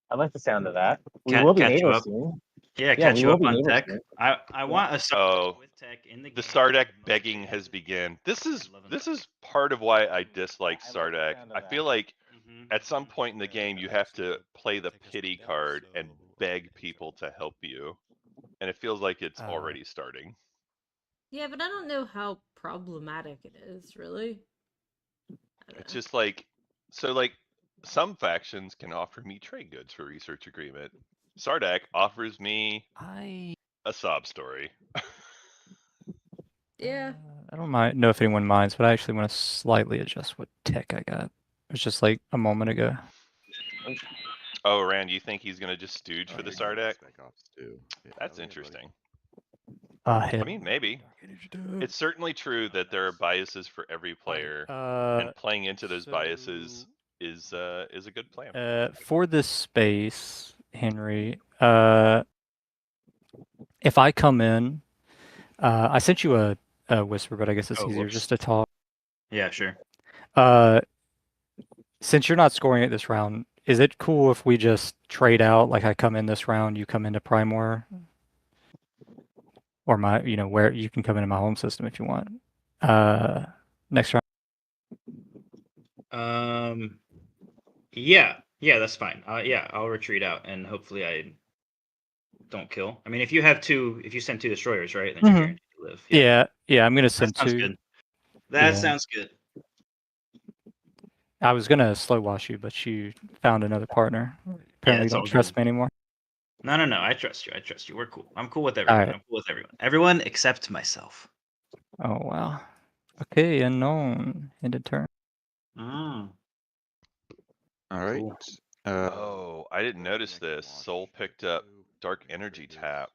I like the sound of that. We will be Catch you neighbors up. soon. Yeah, Yeah, catch we you will up be on neighbors tech. soon. I want a Oh, with tech in the the game. Sardak begging has begun. This is part of why I dislike I like the Sardak. sound of I that. feel like Mhm. at some point in the game you have to play the pity card and beg people to help you, and it feels like it's already starting. Yeah, but I don't know how problematic it is, really. It's just like, so like some factions can offer me trade goods for research agreement. Sardak offers me a sob story. Yeah. I don't know if anyone minds, but I actually want to slightly adjust what tech I got. It was just like a moment ago. Oh, Rand, you think he's gonna just stooge for the Sardak? Spec Ops 2. Yeah, That's go ahead, buddy. interesting. I I mean, maybe. It's certainly true that there are biases for every player, and playing into those biases is a good plan. For this space, Henry, if I come in, I sent you a whisper, but I guess it's easier whoops. just to talk. Yeah, sure. Since you're not scoring it this round, is it cool if we just trade out? Like I come in this round, you come into Primor, or my, where you can come into my home system if you want. Next round. Yeah, that's fine. Yeah, I'll retreat out, and hopefully I don't kill. I mean, if you send 2 destroyers, right, then you're guaranteed to live. Yeah, I'm gonna send that sounds 2. good. That Yeah. sounds good. I was gonna slow wash you, but you found another partner. Apparently, you it's don't all trust good. me anymore. No, I trust you. We're cool. I'm cool with everyone. right. I'm cool with everyone. Everyone except myself. Oh wow. Okay, unknown. Ended turn. Mm. All right. Cool. Oh, I didn't notice this. Soul picked up Dark Energy Tap.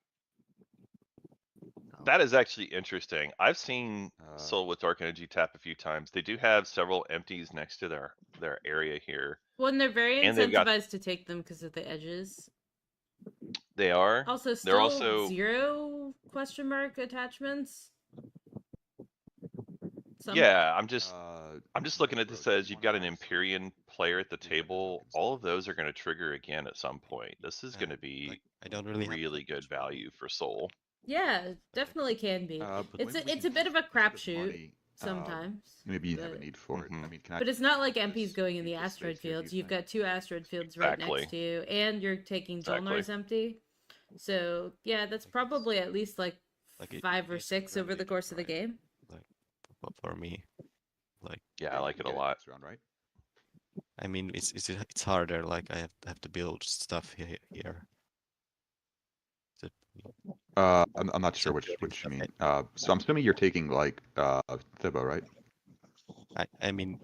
That is actually interesting. I've seen Soul with Dark Energy Tap a few times. They do have several empties next to their area here. Well, and they're very And they've got- incentivized to take them because of the edges. They are. Also, They're still also 0 question mark attachments. Yeah, I'm just looking at this as you've got an Imperium player at the table. All of those are going to trigger again at some point. This is going to be Like, I don't really really good value for Soul. Yeah, it definitely can be. It's a bit of a crapshoot sometimes. Maybe you have a need for it. I mean, But it's not like MP's going in the asteroid fields. You've got 2 asteroid fields right next to you, and you're taking Jolnar's empty. So yeah, that's probably at least like 5 or 6 over the course of the game. Like for me, like yeah, I like it a lot. Right? I mean, it's harder. Like I have to build stuff here. I'm not sure which you mean. So I'm assuming you're taking like Thibaut, right? I mean,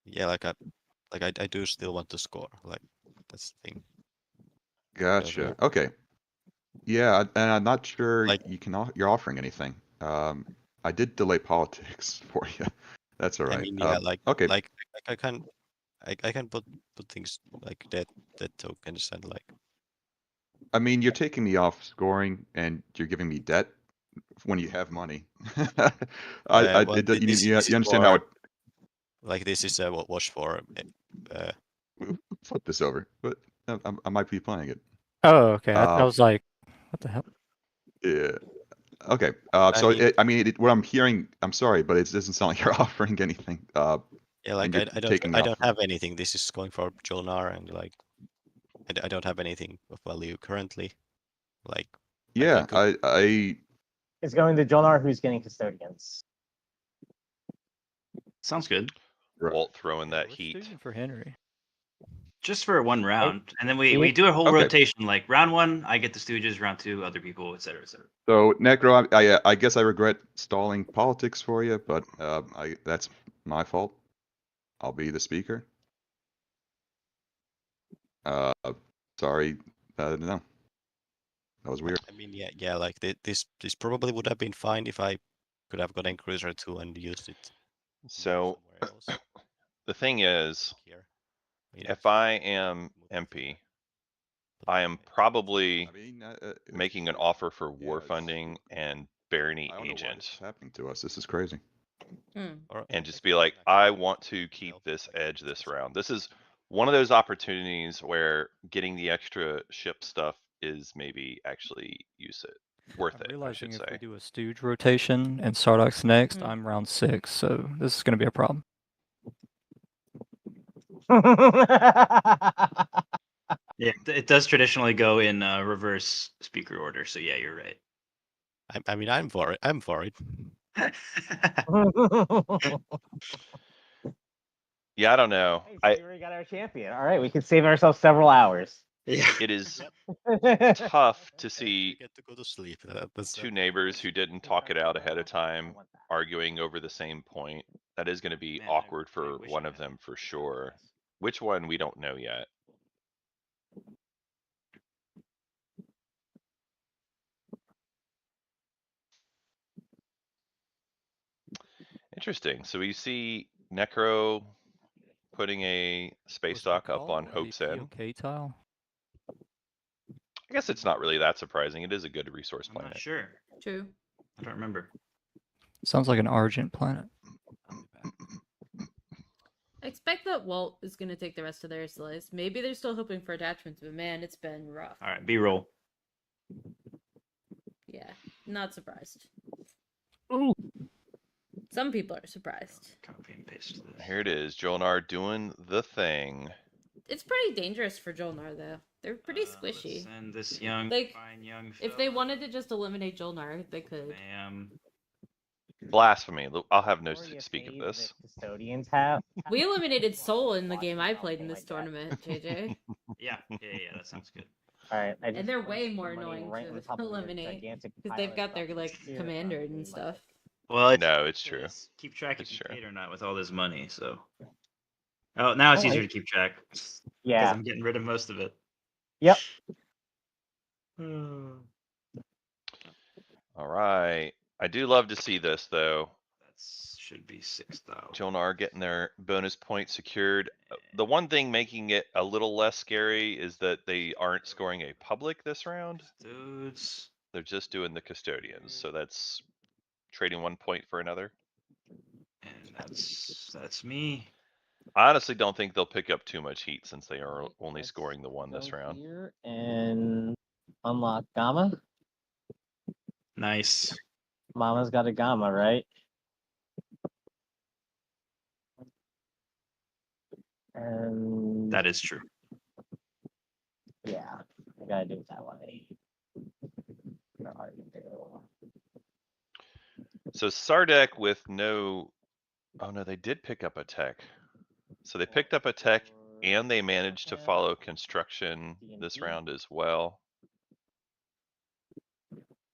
yeah, like I do still want to score. Like that's the thing. Gotcha. Okay. Yeah, and I'm not sure Like- you can. You're offering anything. I did delay politics for you. That's all right. I mean, yeah, okay. like I can put things like dead tokens and like. I mean, you're taking me off scoring, and you're giving me debt when you have money. Well, you this is understand how for, it. like this is what was for. Flip this over, but I might be playing it. Oh, okay. I Uh, was like, what the hell? yeah. Okay. I So mean- what I'm hearing, I'm sorry, but it doesn't sound like you're offering anything. Yeah, like and you're taking me I off. don't have anything. This is going for Jolnar, and like I don't have anything of value currently. Like Yeah, I It's going to Jonar, who's getting custodians. Sounds good. right. Walt throwing that We're heat. stooging for Henry. Just for one round, and then we Yeah. do a whole Okay. rotation. Like round one, I get the Stooges. Round two, other people, etc., etc. So Necro, I guess I regret stalling politics for you, but that's my fault. I'll be the speaker. Sorry, no, that was weird. I mean, yeah, like this probably would have been fine if I could have gotten Cruiser 2 and used it. So somewhere else. the thing is, Here. You know, if I am MP, I am probably I mean, making an offer for war it's- funding and Barony I don't know why this is agent, happening to us. This is crazy. and just be like, I want to keep this edge this round. This is one of those opportunities where getting the extra ship stuff is maybe actually worth I'm it, I realizing should if we say. do a Stooge rotation and Sardoc's next, Mm. I'm round 6, so this is going to be a problem. Yeah, it does traditionally go in reverse speaker order. So yeah, you're right. I mean, I'm for it. I'm for it. Yeah, I don't know. Hey, so we already got our champion. All right, we can save ourselves several hours. Yeah. It is Tough tough to You see get to go to sleep. two neighbors who didn't talk it out ahead of time arguing over the same point. That is going to be Man, I awkward for wish one I of had them for sure. Which one we don't know yet. Interesting. So we see Necro putting a space Was dock up McCall on a Hope's End. POK tile? I guess it's not really that surprising. It is a good resource I'm not planet. sure. True. I don't remember. Sounds like an Argent planet. I expect that Walt is going to take the rest of their slice. Maybe they're still hoping for attachments, but man, it's been rough. All right, B-roll. Yeah, not surprised. Ooh. Some people are surprised. Copy and paste this. Here it is. Jolnar doing the thing. It's pretty dangerous for Jolnar, though. They're pretty Let's squishy. send this young, Like, fine young. If they fella. wanted to just eliminate Jolnar, they could. Bam. Blasphemy. I'll have no Or you speak of save this. the custodians have. We eliminated Soul in the game I played in this tournament, JJ. Yeah, that sounds good. All right, I just And they're punched way the more money annoying right on to top of your eliminate, gigantic because they've pile got of their, stuff like, here commander on and my- stuff. Well, it's No, it's true. keep track if It's you true. paid or not with all this money. So. Oh, now it's Oh, easier to keep track. Because Yeah. I'm getting rid of most of it. Yep. All right. I do love to see this though. That should be 6,000. Jolnar getting their bonus point secured. The one thing making it a little less scary is that they aren't scoring a public this round. Dudes. They're just doing the custodians. So that's trading 1 point for another. And that's me. I honestly don't think they'll pick up too much heat since they are Alright, only let's scoring the one this go round. here and unlock Gamma. Nice. Mama's got a Gamma, right? And That is true. yeah, I gotta do it that way. Where are you? So Sardek with no, oh no, they did pick up a tech. So they picked up a tech and they managed to follow construction this round as well.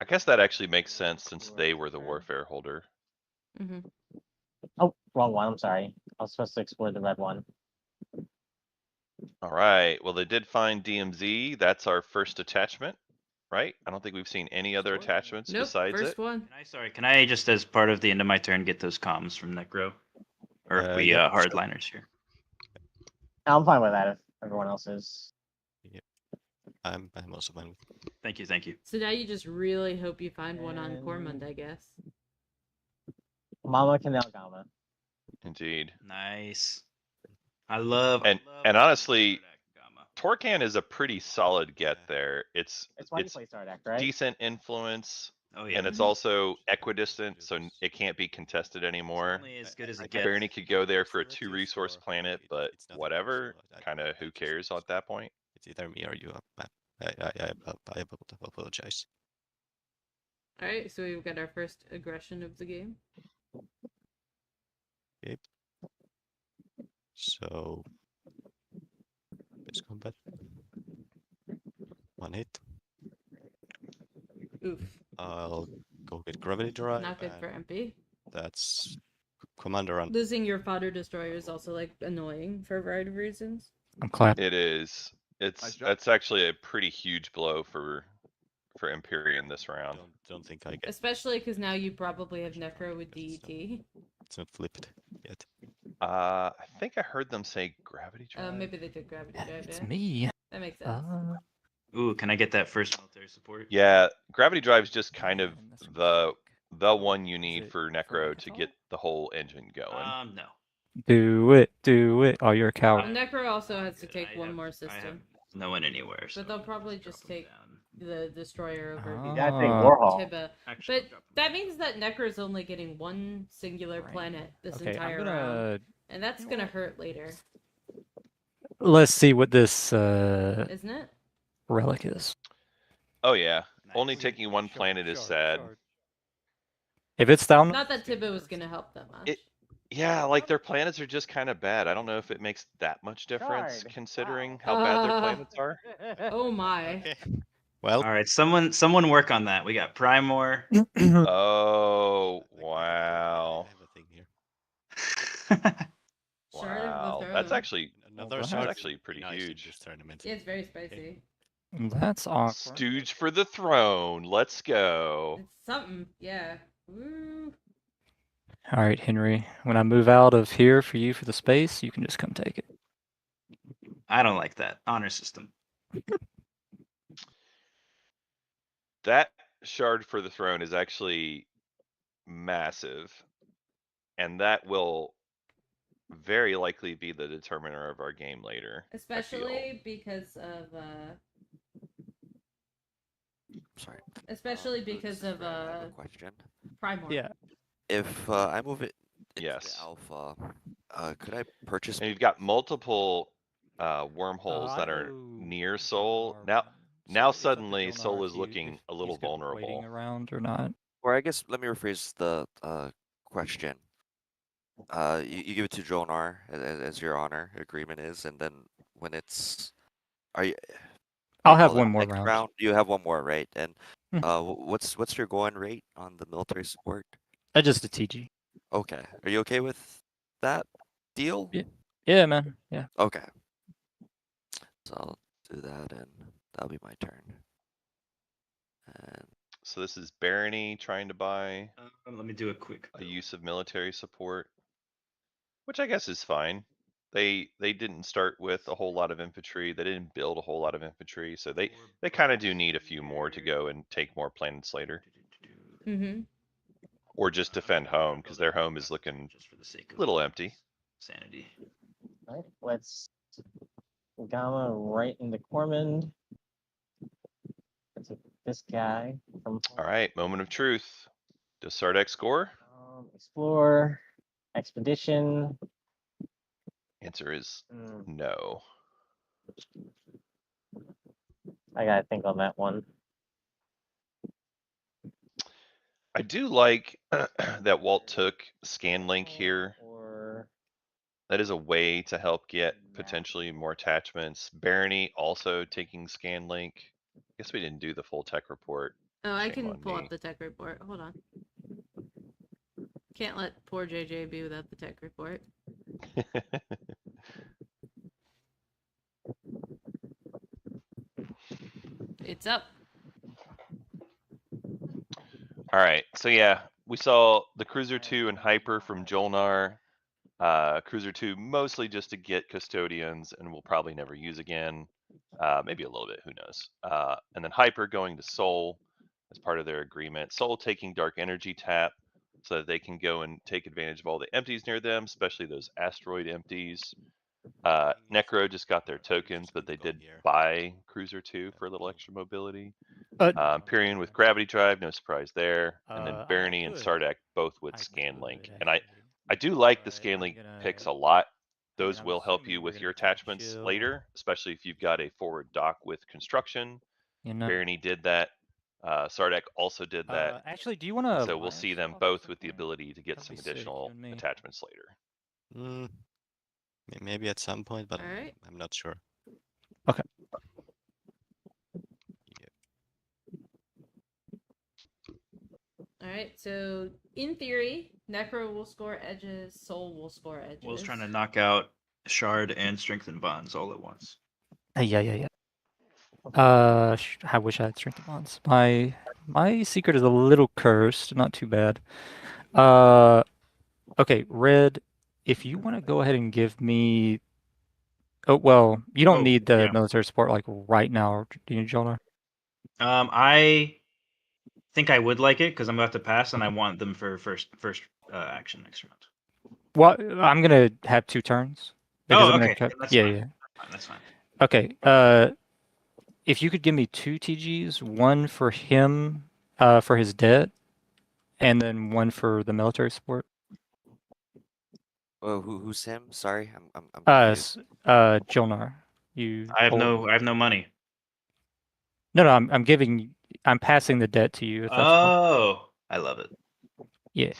I guess that actually makes sense since they were the warfare holder. Mm-hmm. Oh, wrong one. I'm sorry. I was supposed to explore the red one. All right, well, they did find DMZ. That's our first attachment right? I don't think we've seen any other Sure. attachments Nope, besides first it. one. Can I just as part of the end of my turn get those comms from Necro? Or if we Yep, sure. hardliners here. I'm fine with that if everyone else is. I'm also fine with. Thank you, thank you. So now you just really hope you find one on And- Cormund, I guess. Mama Canal Gama. Indeed. Nice. I love And honestly, Torcan is a pretty solid get Yeah. there. It's It's why you play Stardeck, right? decent influence, Oh yeah. and it's Mhm. also equidistant, so it can't be contested It's anymore. only as good as I it get- gets. Barney could go there for a It's 2-resource or planet, it- but it's not whatever. so Kind of who cares at that point? It's either me or you. I apologize. Alright, so we've got our first aggression of the game. Okay. So, base combat. 1 hit. Oof. I'll go get gravity drive. Not good for and MP. That's commander on. Losing your fodder destroyer is also like annoying for a variety of reasons. I'm clapped. It is. That's actually a pretty huge blow for Empyrean this round. Don't think I get. Especially because now you probably have Necro with DET. It's not flipped yet. I think I heard them say gravity drive. Maybe they took gravity drive. It's Yeah. me. That makes sense. Ooh, can I get that first military support? Yeah, gravity drive is just kind of Man, that's the one you Is need it for for Necro to Mechathol? get the whole engine going. No. Do it. Oh, you're a coward. Necro also has to Good. take I one have- more I have system. no one anywhere. So But they'll probably drop just them take down. the destroyer over Ah. Yeah, I think Warhol. Tiba. Actually, But that means that Necro is only getting one singular Right. planet this Okay, entire I'm round. gonna. And that's gonna hurt later, Let's see what this isn't it? relic is. Oh yeah, Nice. only taking one planet is sad. If it's down, Not that Tiba was gonna help that much. Yeah, like their planets are just kind of bad. I don't know if it makes that much difference Shard, considering wow. how bad their planets are. Oh my. Okay. Well, All right, someone work on that. We got Primor. Oh I wow, have a thing here. Shard of the wow, Throne. that's actually Another that's shard actually would be pretty nice in huge. this tournament. Yeah, it's very spicy. that's awkward. Stooge for the throne. Let's go. It's something, yeah. Woo. All right, Henry. When I move out of here for you for the space, you can just come take it. I don't like that honor system. That shard for the throne is actually massive, and that will very likely be the determiner of our game later. I feel. Especially because of Sorry. especially This because is of Fred, I have a question. Primor. Yeah. If I move it into Yes. the alpha, could I purchase? And you've got multiple wormholes I that are owe near Jonar Soul. one. Now So it's up to suddenly Jonar Soul if is you- looking if a little he's good at waiting vulnerable. around or not. Or I guess let me rephrase the question. You give it to Jonar as your honor agreement is, and then when it's, are you? I'll you have call it one more next round. You have one more, right? And Mhm. what's your going rate on the military support? Just a TG. Okay, are you okay with that deal? Yeah. Yeah, man. Yeah. Okay. So I'll do that, and that'll be my turn. And So this is Barony trying to buy Let me do a quick. a use of military support, which I guess is fine. They didn't start with a whole lot of infantry. They didn't build a whole lot of infantry, so they kind of do need a few more to go and take more planets later, Mm-hmm. or just defend home because their home is looking Just for the sake a of little empty. sanity. Right, let's Gamma right into Cormund. Let's take this guy from All right, moment of truth. Does Sardek score? Explore, Expedition. Answer is Mm, no. I gotta think on that one. I do like that Walt took Scanlink here. Or That is a way to help get potentially more attachments. Barony also taking Scanlink. Guess we didn't do the full tech report. Oh, I Shame can on pull me. up the tech report. Hold on. Can't let poor JJ be without the tech report. It's up. All right. So yeah, we saw the Cruiser 2 and Hyper from Jolnar. Cruiser 2 mostly just to get custodians, and we'll probably never use again. Maybe a little bit, who knows. And then Hyper going to Soul as part of their agreement. Soul taking Dark Energy tap so that they can go and take advantage of all the empties near them, especially those asteroid empties. Necro just got their tokens, but they did buy Cruiser 2 for a little extra mobility. Imperium with Gravity Drive, no surprise there. And then Barony and Sardak both with Scanlink. And I do like the Scanlink picks a lot. Those will help you with your attachments later, especially if you've got a forward dock with construction. Barony did that. Sardak also did that. Actually, do you want to? So we'll see them both with the ability to get some additional attachments later. Maybe at some point, but Alright. I'm not sure. Okay. Alright, so in theory, Necro will score edges, Soul will score edges. Will's trying to knock out Shard and Strengthen Bonds all at once. Yeah. I wish I had strength of bonds. My secret is a little cursed, not too bad. Okay, Red, if you want to go ahead and give me. Oh well, you don't need the military support like right now, do you, Jonah? I think I would like it because I'm about to pass, and I want them for first action next round. Well, I'm gonna have 2 turns. Oh, I'm okay. gonna That's yeah, fine. yeah. That's fine. Okay. If you could give me 2 TGs, one for him, for his debt, and then one for the military support. Oh, who's him? Sorry, I'm confused. Jonar. I have no money. No, I'm passing the debt to you. If that's Oh, I love it. Yeah.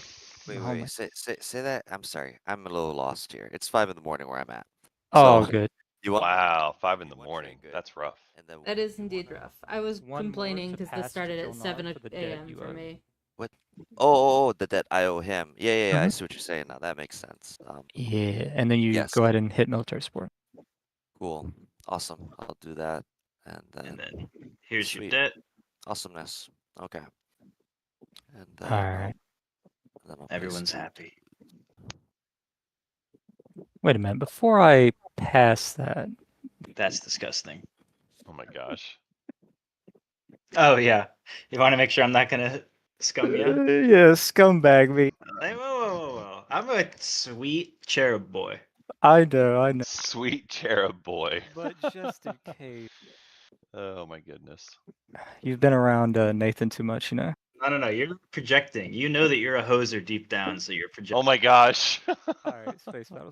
Wait. Say that. I'm sorry. I'm a little lost here. It's 5 in the morning where I'm at. Oh, good. You want? Wow, 5 in the morning. That's rough. And then That is indeed rough. I was One more complaining to because this pass started to at Jonar 7 for the debt a.m. you for owe. me. What? Oh, the debt I owe him. Yeah. I Mhm. see what you're saying now. That makes sense. Yeah, and then you Yes. go ahead and hit military support. Cool. Awesome. I'll do that. And And then here's Sweet. your debt. Awesomeness. Okay. And then, Alright. then I'll pay Everyone's Stooge. happy. Wait a minute. Before I pass that. That's disgusting. Oh my gosh. Oh yeah. You want to make sure I'm not gonna scum you? Yeah, scumbag me. Hey, whoa. I'm a sweet cherub boy. I know. Sweet cherub boy. But just in case. Oh my goodness. You've been around Nathan too much, you know. No. You're projecting. You know that you're a hoser deep down, so you're projecting. Oh my gosh. Alright, space battle.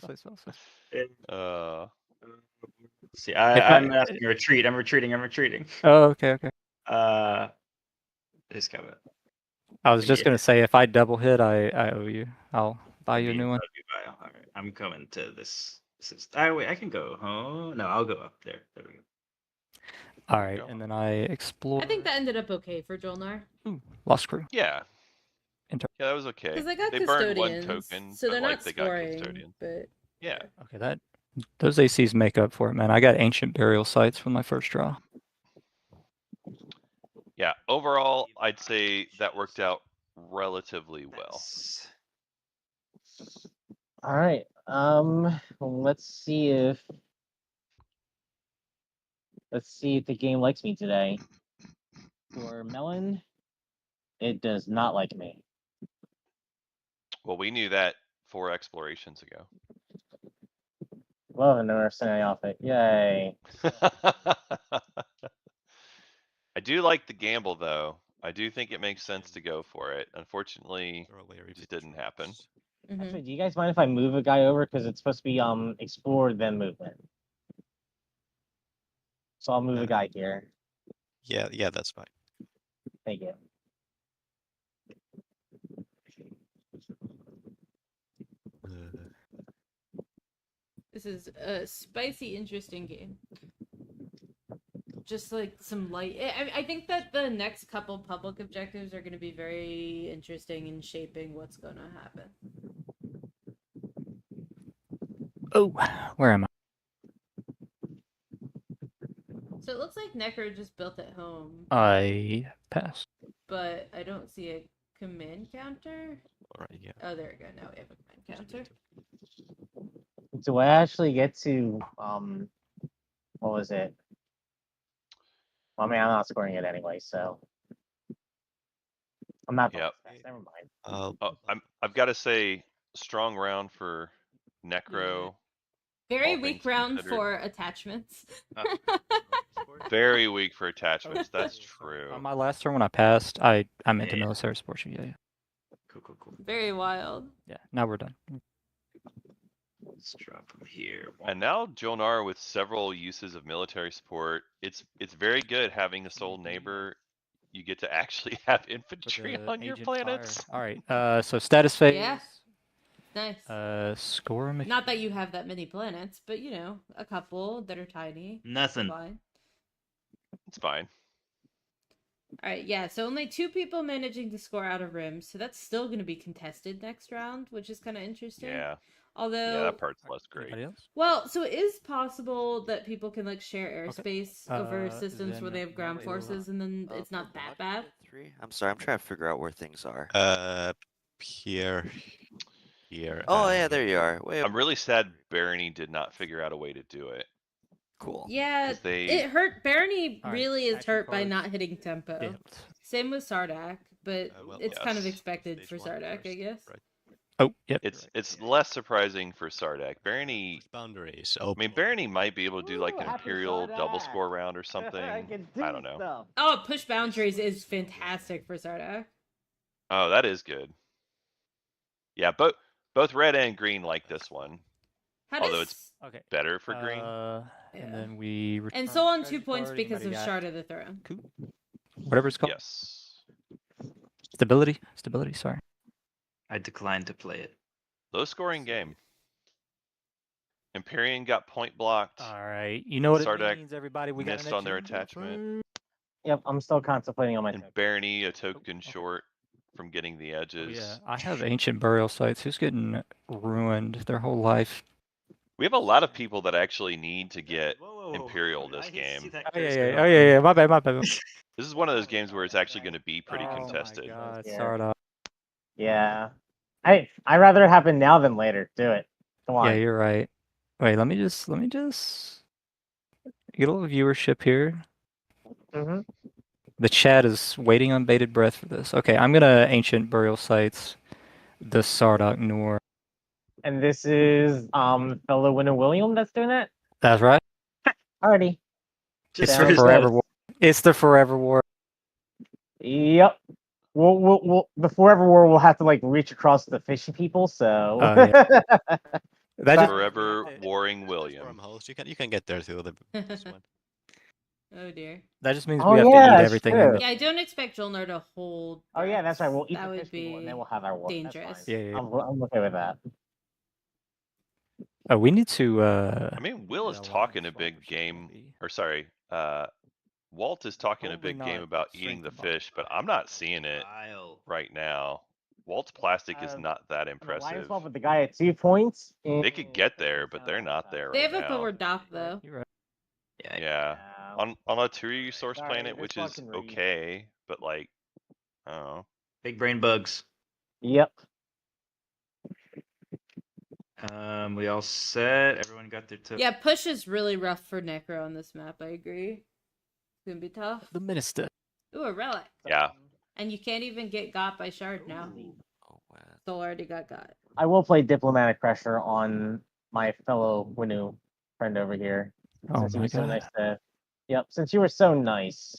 See, I'm asking a retreat. I'm retreating. Oh, okay. Just cover it. I was just gonna say, if I double hit, I owe you. I'll buy you a new one. All right, I'm coming to this. Wait, I can go. Oh no, I'll go up there. There we go. All right, and then I explore. I think that ended up okay for Jolnar. Lost crew. Yeah. Yeah, that was okay. Because they got burned one custodians, token, so but they're not they got scoring. custodian. But yeah. Okay, those ACs make up for it, man. I got ancient burial sites from my first draw. Yeah, overall, I'd say that worked out relatively well. All right. Let's see if the game likes me today. For Melon, it does not like me. Well, we knew that 4 explorations ago. Love another Sunday off it. Yay. I do like the gamble, though. I do think it makes sense to go for it. Unfortunately, it just didn't happen. Actually, do you guys mind if I move a guy over? Because it's supposed to be explore then movement. So I'll move a guy here. Yeah, that's fine. Thank you. this is a spicy, interesting game. Just like some light. I think that the next couple public objectives are going to be very interesting in shaping what's going to happen. Oh, where am I? So it looks like Necro just built at home. I passed. But I don't see a command counter. Alright, yeah. Oh, there we go. Now we have a command counter. Do I actually get to what was it? Well, I mean, I'm not scoring it anyway, so I'm not. Yep. Never mind. Oh, I've got to say, strong round for Necro. Very all weak things round considered. for attachments. Very weak for attachments. That's true. On my last turn when I passed, I meant to Yeah. military support you. Yeah. Cool. Very wild. Yeah. Now we're done. Let's drop him here. And now Jonar with several uses of military support. It's very good having a soul neighbor. You get to actually have infantry The on your agent fire. planets. All right. So status phase. Yeah. Nice. Score. Not that you have that many planets, but you know, a couple that are tiny. Nothing. Fine. It's fine. All right, yeah. So only 2 people managing to score out of rims, so that's still going to be contested next round, which is kind of interesting. Yeah. Although, Yeah, that part's less great. Anybody else? well, so it is possible that people can like share Okay. airspace over systems where then they have ground Molly, forces, and then it's not that bad. 3? I'm sorry, I'm trying to figure out where things are. Here. Oh yeah, and there you are. Way I'm really sad Barony did not figure out a way to do it. cool. Yeah, 'Cause they- it hurt. Barony All right, really is action hurt by cards not hitting tempo. Dipped. Same with Sardak, but well, it's kind of yes. expected Stage for 1 Sardak, I first, guess. right? Oh, yep. It's less surprising for Sardak. Barony, With boundaries. I mean, Barony might be able to do like an Ooh, happy Imperial double Sardak. score round or something. I can do I don't know. stuff. Oh, push boundaries is fantastic for Sardak. Oh, that is good. Yeah, both red and green like this one. How Although does... Okay. Better for green. Yeah. And then we And return so on treasure 2 points card. because of Anybody got Shard of the Throne. whatever it's called. Yes. Stability. Sorry. I declined to play it. Low scoring game. Empyrean got point blocked. All right. You know what Sardak it means, everybody. We got missed an on their agenda attachment. Yep, I'm still contemplating on my. And Barony a token short from getting the Oh, edges. yeah, I have ancient burial sites. Who's getting ruined their whole life? We have a lot of people that actually need to get Whoa, Imperial I this hate to see game. that Oh curse yeah. go. Oh yeah. My bad. This is one of those games where it's actually going to be pretty Oh contested. my God, Yeah. Sarda. Yeah, I rather it happen now than later. Do it. Come on. Yeah, you're right. Wait, let me just get a little viewership here. Mm-hmm. The chat is waiting on bated breath for this. Okay, I'm gonna ancient burial sites, the Sardak Noor. And this is fellow Winter William that's doing that. That's right. Alrighty. Just It's for the his forever notes. war. It's the forever war. Yep. We'll the Forever War will have to like reach across the fishy people. So. Oh, yeah. That just Forever warring There's William. wormholes. You can get there through this one. Oh dear. that just means Oh, we have yeah, to eat that's everything. true. Yeah, I don't expect Jolnar to hold. Oh yeah, that's right. We'll eat That the would fish people and then be we'll have our war. That's dangerous. fine. Yeah. I'm okay with that. Oh, we need to. I mean, Will is yeah, talking a Wild's big Farm should game, be- or sorry, Walt is talking a Probably big game not about eating the strength of fish, but I'm not seeing it Vile. right now. Walt's plastic is Uh, not that The Lions impressive. Swap with the guy at 2 points. They could get there, but they're not there They right have a now. forward dock though. You're right. Yeah. Yeah, on a 2-resource Sorry, planet, this which is fucking read. okay, but like, I don't know. Big brain bugs. Yep. We all set. Everyone got their tip. Yeah, push is really rough for Necro on this map. I agree. It's gonna be tough. The minister. Ooh, a relic. Yeah. And you can't even get got by Shard now. Oh, wow. Soul already got. I will play diplomatic pressure on my fellow Winu friend over here. Oh Since you my were so God. nice to. Yep, since you were so nice.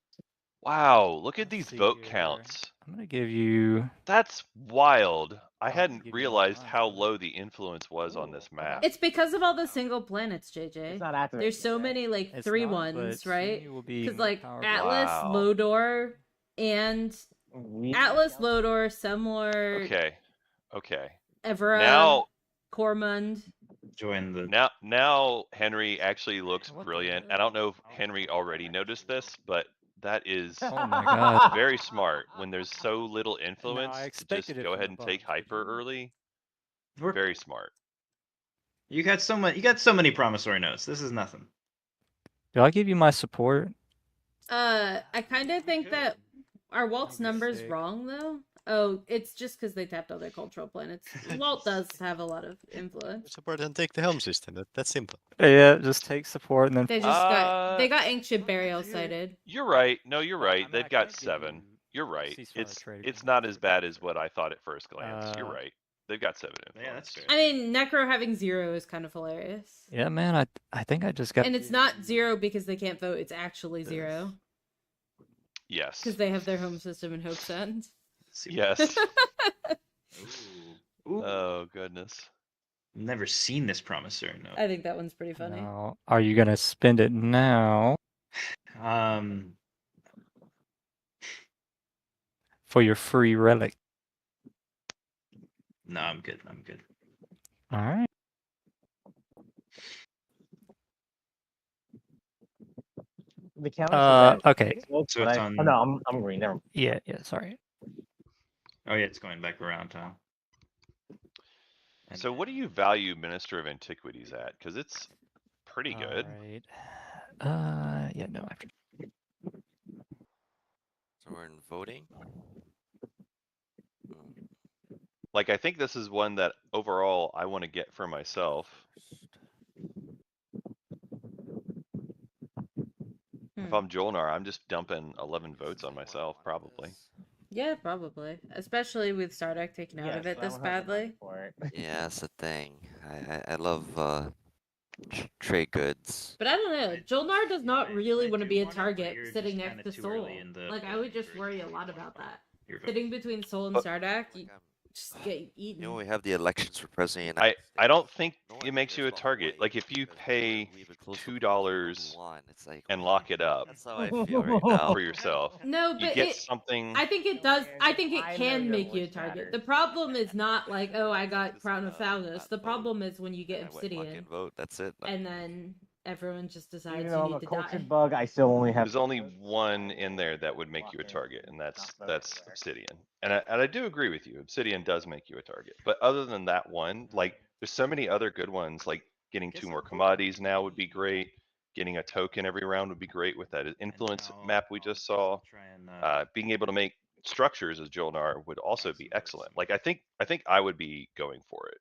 Wow, look at Let's these see vote here. counts. I'm gonna give you. That's wild. I I'll hadn't give you realized mine. how low the influence was on this map. It's because of all the single planets, It's JJ. not activated. There's so yet. many like It's 3 not, ones, but right? soon you will be Because more like powerful. Atlas, Wow. Lodor, and Atlas, Lodor, Semlor, Okay. Evera, Now Cormund. Join the. Now Henry actually looks What the brilliant. heck? I don't know if Henry already noticed this, but that is Oh my God. very smart. When there's so little influence, to just expected it go from ahead the and take Bucks, but hyper you- early. We're- Very smart. You got so much. You got so many promissory notes. This is nothing. Do I give you my support? I kind of think that our Walt's That'd be number's sick. wrong though. Oh, it's just because they tapped all their cultural planets. Walt does have a lot of influence. Support and take the helm system. That's simple. Yeah, just take support and then. They just got ancient burial sighted. You're right. No, you're Well, I right. mean, They've I got could give 7. you You're right. ceasefire trade It's agreement not as for bad that. as what I thought at first glance. You're right. They've got 7 influence. Yeah, that's fair. I mean, Necro having 0 is kind of hilarious. Yeah, man, I think I just got. And it's not 0 because they can't vote. It's actually 0 Yes. because they have their home system in Hope's End. Yes. Ooh. Ooh. Oh goodness. Never seen this promissory note. I think that one's pretty funny. Now, are you gonna spend it now for your free relic? No, I'm good. I'm good. All right. The counter. Okay. So it's on. Oh, no, I'm green. Never mind. Yeah, sorry. Oh yeah, it's going back around, huh? So what do you value Minister of Antiquities at? Because it's pretty good. All right. Yeah, no, after. So we're in voting. Like I think this is one that overall I want to get for myself. If I'm Jolnar, I'm just dumping 11 votes on myself, probably. Yeah, probably. Especially with Sardak taken out of it this badly. Yeah, that's the thing. I love trade goods. But I don't know. Jolnar does not really want to be a want it, but target you're sitting just next kinda to too Soul. early in the Like, I would just worry a lot about that. Your vote. Sitting between Soul and But- Sardak, you just get You know, eaten. we have the elections for president. I don't think No it one makes you a cares about target. white Like if you because pay we even close to $2 one, it's like and lock it up that's how I feel right now. for yourself, No, you but get it, something. I think it does. I think it I know can your make you a voice target. matters. The problem is not like, oh, I got Just, Crown of Thalos. not The vote. problem is when you get And I went Obsidian, fucking vote. That's it. and then everyone just decides Even you though I'm need a to die. cultured bug, I still only have. There's only one in there that would make you a target, and that's Obsidian. And I do agree with you. Obsidian does make you a target. But other than that one, like there's so many other good ones. Like getting 2 more commodities now would be great. Getting a token every round would be great with that influence map we just saw. Being able to make structures as Jolnar would also be excellent. Like I think I would be going for it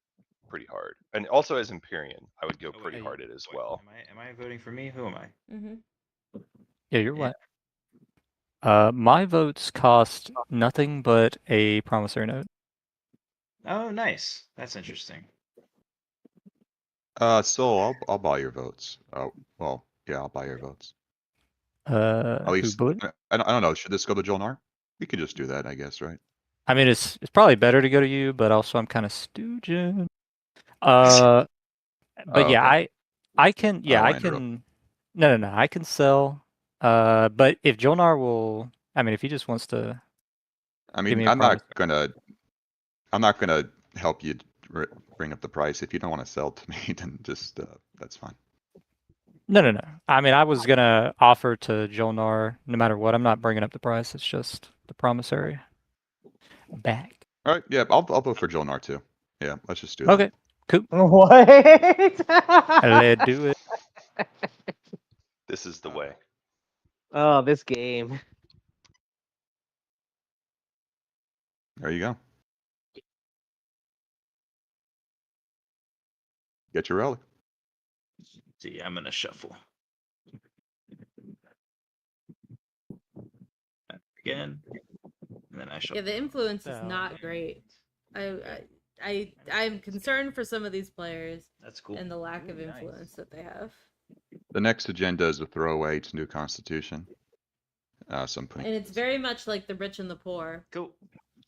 pretty hard. And also as Empyrean, I would go pretty hard at as well. Am I voting for me? Who am I? Mm-hmm. Yeah, you're Yeah. right. My votes cost nothing but a promissory note. Oh, nice. That's interesting. So I'll buy your votes. Oh, well, yeah, I'll buy your votes. At Who least, Blue? I don't know. Should this go to Jolnar? We could just do that, I guess, right? I mean, it's probably better to go to you, but also I'm kind of stooging. But yeah, okay. I can. Yeah, I I interrupt. can. No. I can sell. But if Jolnar will, I mean, if he just wants to. I Give mean, me a I'm not promise. gonna help you bring up the price. If you don't want to sell to me, then just that's fine. No. I mean, I was gonna offer to Jolnar no matter what. I'm not bringing up the price. It's just the promissory back. All right, yeah, I'll vote for Jolnar too. Yeah, let's just do that. Okay, cool. What? Let's do it. This is the way. Oh, this game. There you go. Get your relic. See, I'm gonna shuffle. Again. And then I shuffle. Yeah, the influence is So- not great. I'm concerned for some of these players That's cool. and the lack of Ooh, nice. influence that they have. The next agenda is a throwaway to new constitution. So I'm putting. And it's very much like the rich and the poor, Cool.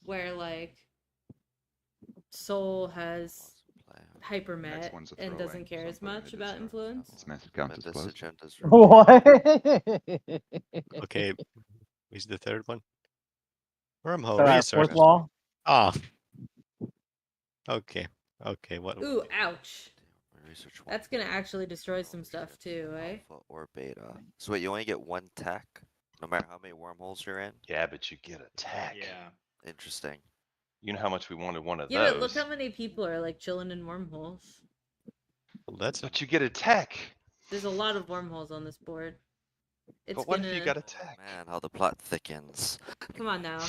where like Soul has hyper Next met one's a and throwaway, doesn't care so I'm as putting much it about as, influence. It's meant to count But as this close. agenda's What? Okay, is the third one? Wormhole So our research. fourth law. Ah. Okay. What? Ooh, ouch. Research That's gonna actually destroy some stuff too, eh? Alpha or beta. So wait, you only get 1 tech, no matter how many wormholes you're in. Yeah, but you get a tech. Yeah. Interesting. You know how much we wanted one of Yeah, those. but look how many people are like chilling in wormholes. Well, that's But you get a tech. There's a lot of wormholes on this board. It's But what gonna. if you got a tech? Man, how the plot thickens. Come on now.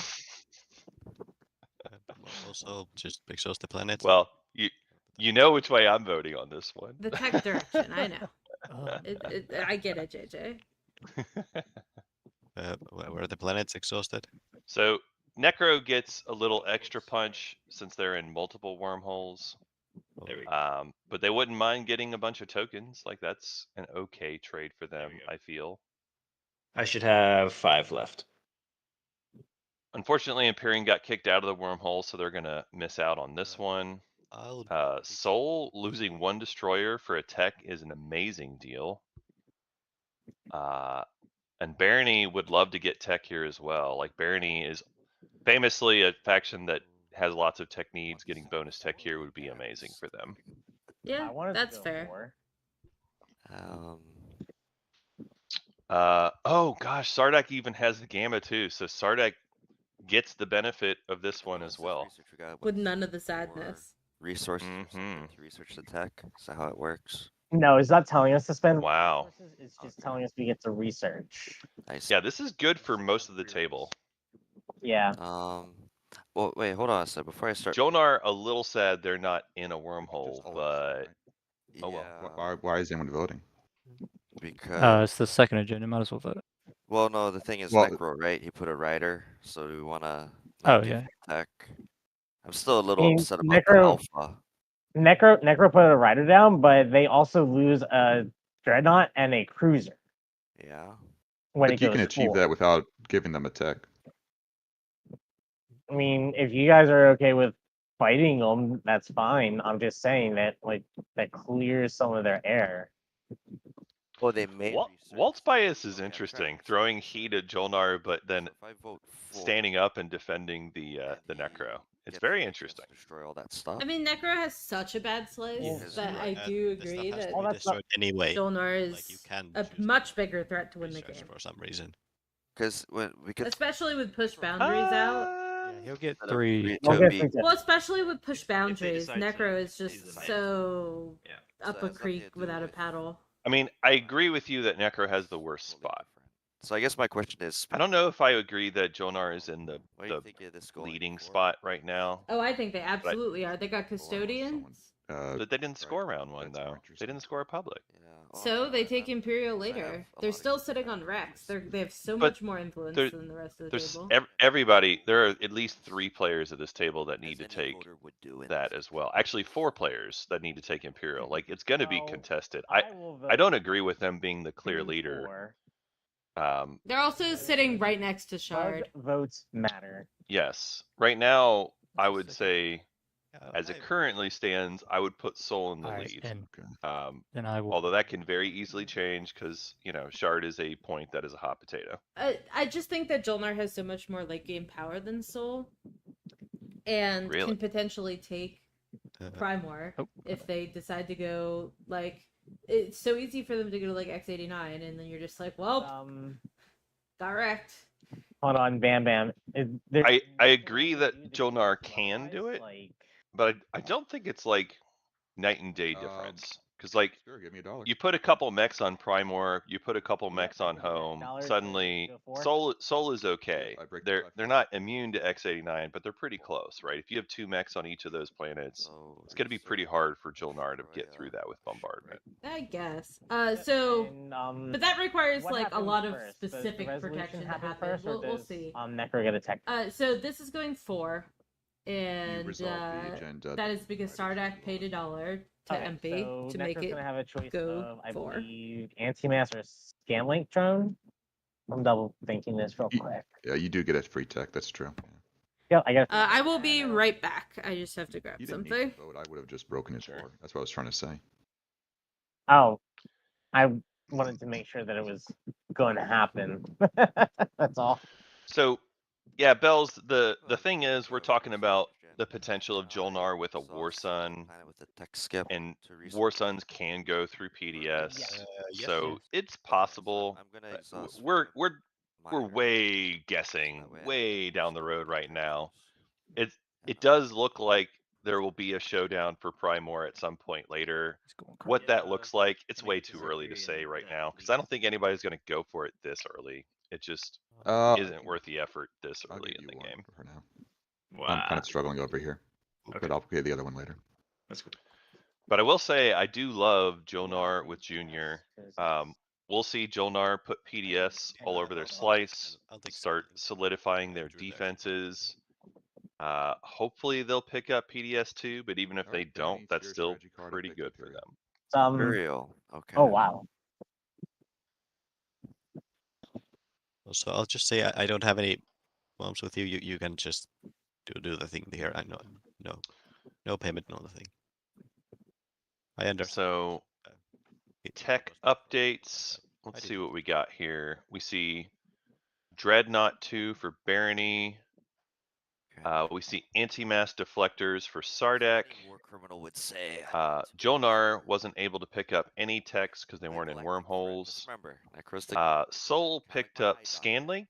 Also, just exhaust the planet. Well, you know which way I'm voting on this one. The tech direction, I know. Oh, I get it, JJ. Where are the planets exhausted? So Necro gets a little extra punch since they're in multiple wormholes. There we go. But they wouldn't mind getting a bunch of tokens. Like that's an okay trade for them, we go. I feel. I should have 5 left. Unfortunately, Imperium got kicked out of the wormhole, so they're gonna miss out on this one. I'll Soul losing 1 destroyer for a tech is an amazing deal. And Barony would love to get tech here as well. Like Barony is famously a faction that has lots of tech needs. Getting bonus tech here would be amazing for them. Yeah, I wanted to that's go fair. more. Oh gosh, Sardak even has the gamma too, so Sardak gets the benefit of this one as well. With none of the sadness. Resources or something Mhm. to research the tech. Is that how it works? No, it's not telling us to spend Wow. resources. It's just telling us we get to research. I see. Yeah, this is good for most of the table. Yeah. Well, wait, hold on a sec. Before I start. Jonar a little sad they're not in a wormhole, Just all but oh well. Yeah, Why is anyone voting? because it's the second agenda. Might as well vote it. well, no, the thing is Well- Necro, right? He put a rider, so do we wanna Oh, give yeah. him tech? I'm still a little mean, upset about Necro- the alpha. Necro put a rider down, but they also lose a dreadnought and a cruiser Yeah. when But it you goes can achieve full. that without giving them a tech. I mean, if you guys are okay with fighting them, that's fine. I'm just saying that that clears some of their air. Well, they made Walt's bias is Okay, I'm interesting. trying to- Throwing heat at Jolnar, but then So if I vote full, standing up and defending the and he Necro. It's gets very the chance to interesting. Destroy all that stuff. I mean, Necro has such a bad slice Yes, that you're I right. do The stuff agree has to that All be that stuff- destroyed anyway. Jolnar Like, you is can a choose much to bigger threat to win the research game. for some reason. Because Especially with push boundaries out. Yeah, he'll get Instead of 3. We'll to get be- some tips. Well, especially with push If they boundaries, decide to Necro is use just the knife. so Yeah. So up it a has nothing creek to do without a with- paddle. I mean, I agree with you that Necro has the worst totally spot. different. So I guess my question is, I don't know if I agree that Jolnar is in what do you think of this going leading forward? spot right now, Oh, I think they absolutely are. They got Someone, custodians. but they didn't score round one that's more though. They interesting. didn't score a public. Yeah. well, So okay, they I- take I'm- Imperial because I have later. a They're lot of still good sitting on strategies. Rex. They have so But much more influence there- than the rest of the There's table. everybody. There are at least 3 players at this table that need As to any take voter would do in that this as well. Actually, 4 players that need to take Imperial. Like it's going to be Well, contested. will I don't vote agree with them being the clear 2 leader. for- They're also sitting right next to Bug Shard. votes matter. Yes. Right now, I would Second. say, as it currently stands, I would put Soul in the Alright, lead. then, Um, I will. although that can very easily change because Shard is a point that is a hot potato. I just think that Jolnar has so much more late game power than Soul, and Really? can potentially take Primor Oh. if they decide to go like. It's so easy for them to go to like X89, and then you're just like, well, got wrecked. Hold on, Bam Bam. I agree that Jolnar can do it. But I don't think it's like night and day difference. Because like Sure, give me $1. you put a couple mechs on Primor, you put a couple mechs on home, $1 suddenly to go Soul is okay. I break the tie. They're not immune to X89, but they're pretty close, right? If you have 2 mechs on each of those planets, So it's going to be pretty research, hard for Jolnar to destroy, get through that with bombardment. I guess. So, but that requires what like a happens lot of first? Does the specific resolution protection to happen happen. first, or We'll does, see. Necro get a tech. So this is going 4, You and resolve the agenda. that is because Sardak paid $1 to Okay, empty so to Necro's make it. gonna have a choice go of, I 4. believe, anti-mass or scanlink drone. I'm double thinking this real Ye- quick. Yeah, you do get a free tech. That's true. Yeah, I guess. I will be right back. I just have to grab You didn't need something. to vote. I would have just broken his Sure. floor. That's what I was trying to say. Oh, I wanted to make sure that it was going to happen. That's all. So, yeah, Bells, the thing is, we're talking about the potential of Jolnar with a War Sun, with the tech skip, and to research. War Suns can go through PDS. Yes. Yes, So yes. it's possible. I'm gonna exhaust We're for minor, way so guessing, that way I way can down the research road right the now. tech. It does look like there will be a showdown for Primor at some point later. He's going crazy. What that looks like, it's Can I way too early to disagree say and right that now because we- I don't think anybody's going to go for it this early. It just Uh, isn't worth the effort this I'll early give in you the one game. for now. Wow. I'm kind of struggling over here, Okay. but I'll pay the other one later. That's good. But I will say I do love Jolnar with Junior. We'll see Jolnar put PDS all over their slice, I'll take start solidifying their defenses. Hopefully they'll pick up PDS too, but even if they Alright, don't, Bernie, that's your still strategy card, pretty effective good for period. them. Imperial. Okay. Oh wow. So I'll just say I don't have any problems with you. You can just do the thing here. I know no payment, no nothing. I understand. So tech updates. Let's see what we got here. We see Dreadnought 2 for Barony. We see anti-mass deflectors for Sardek. War criminal would say. Jolnar wasn't able to pick up any techs because they weren't in wormholes. Remember, necrostic. Soul picked up Scanlink,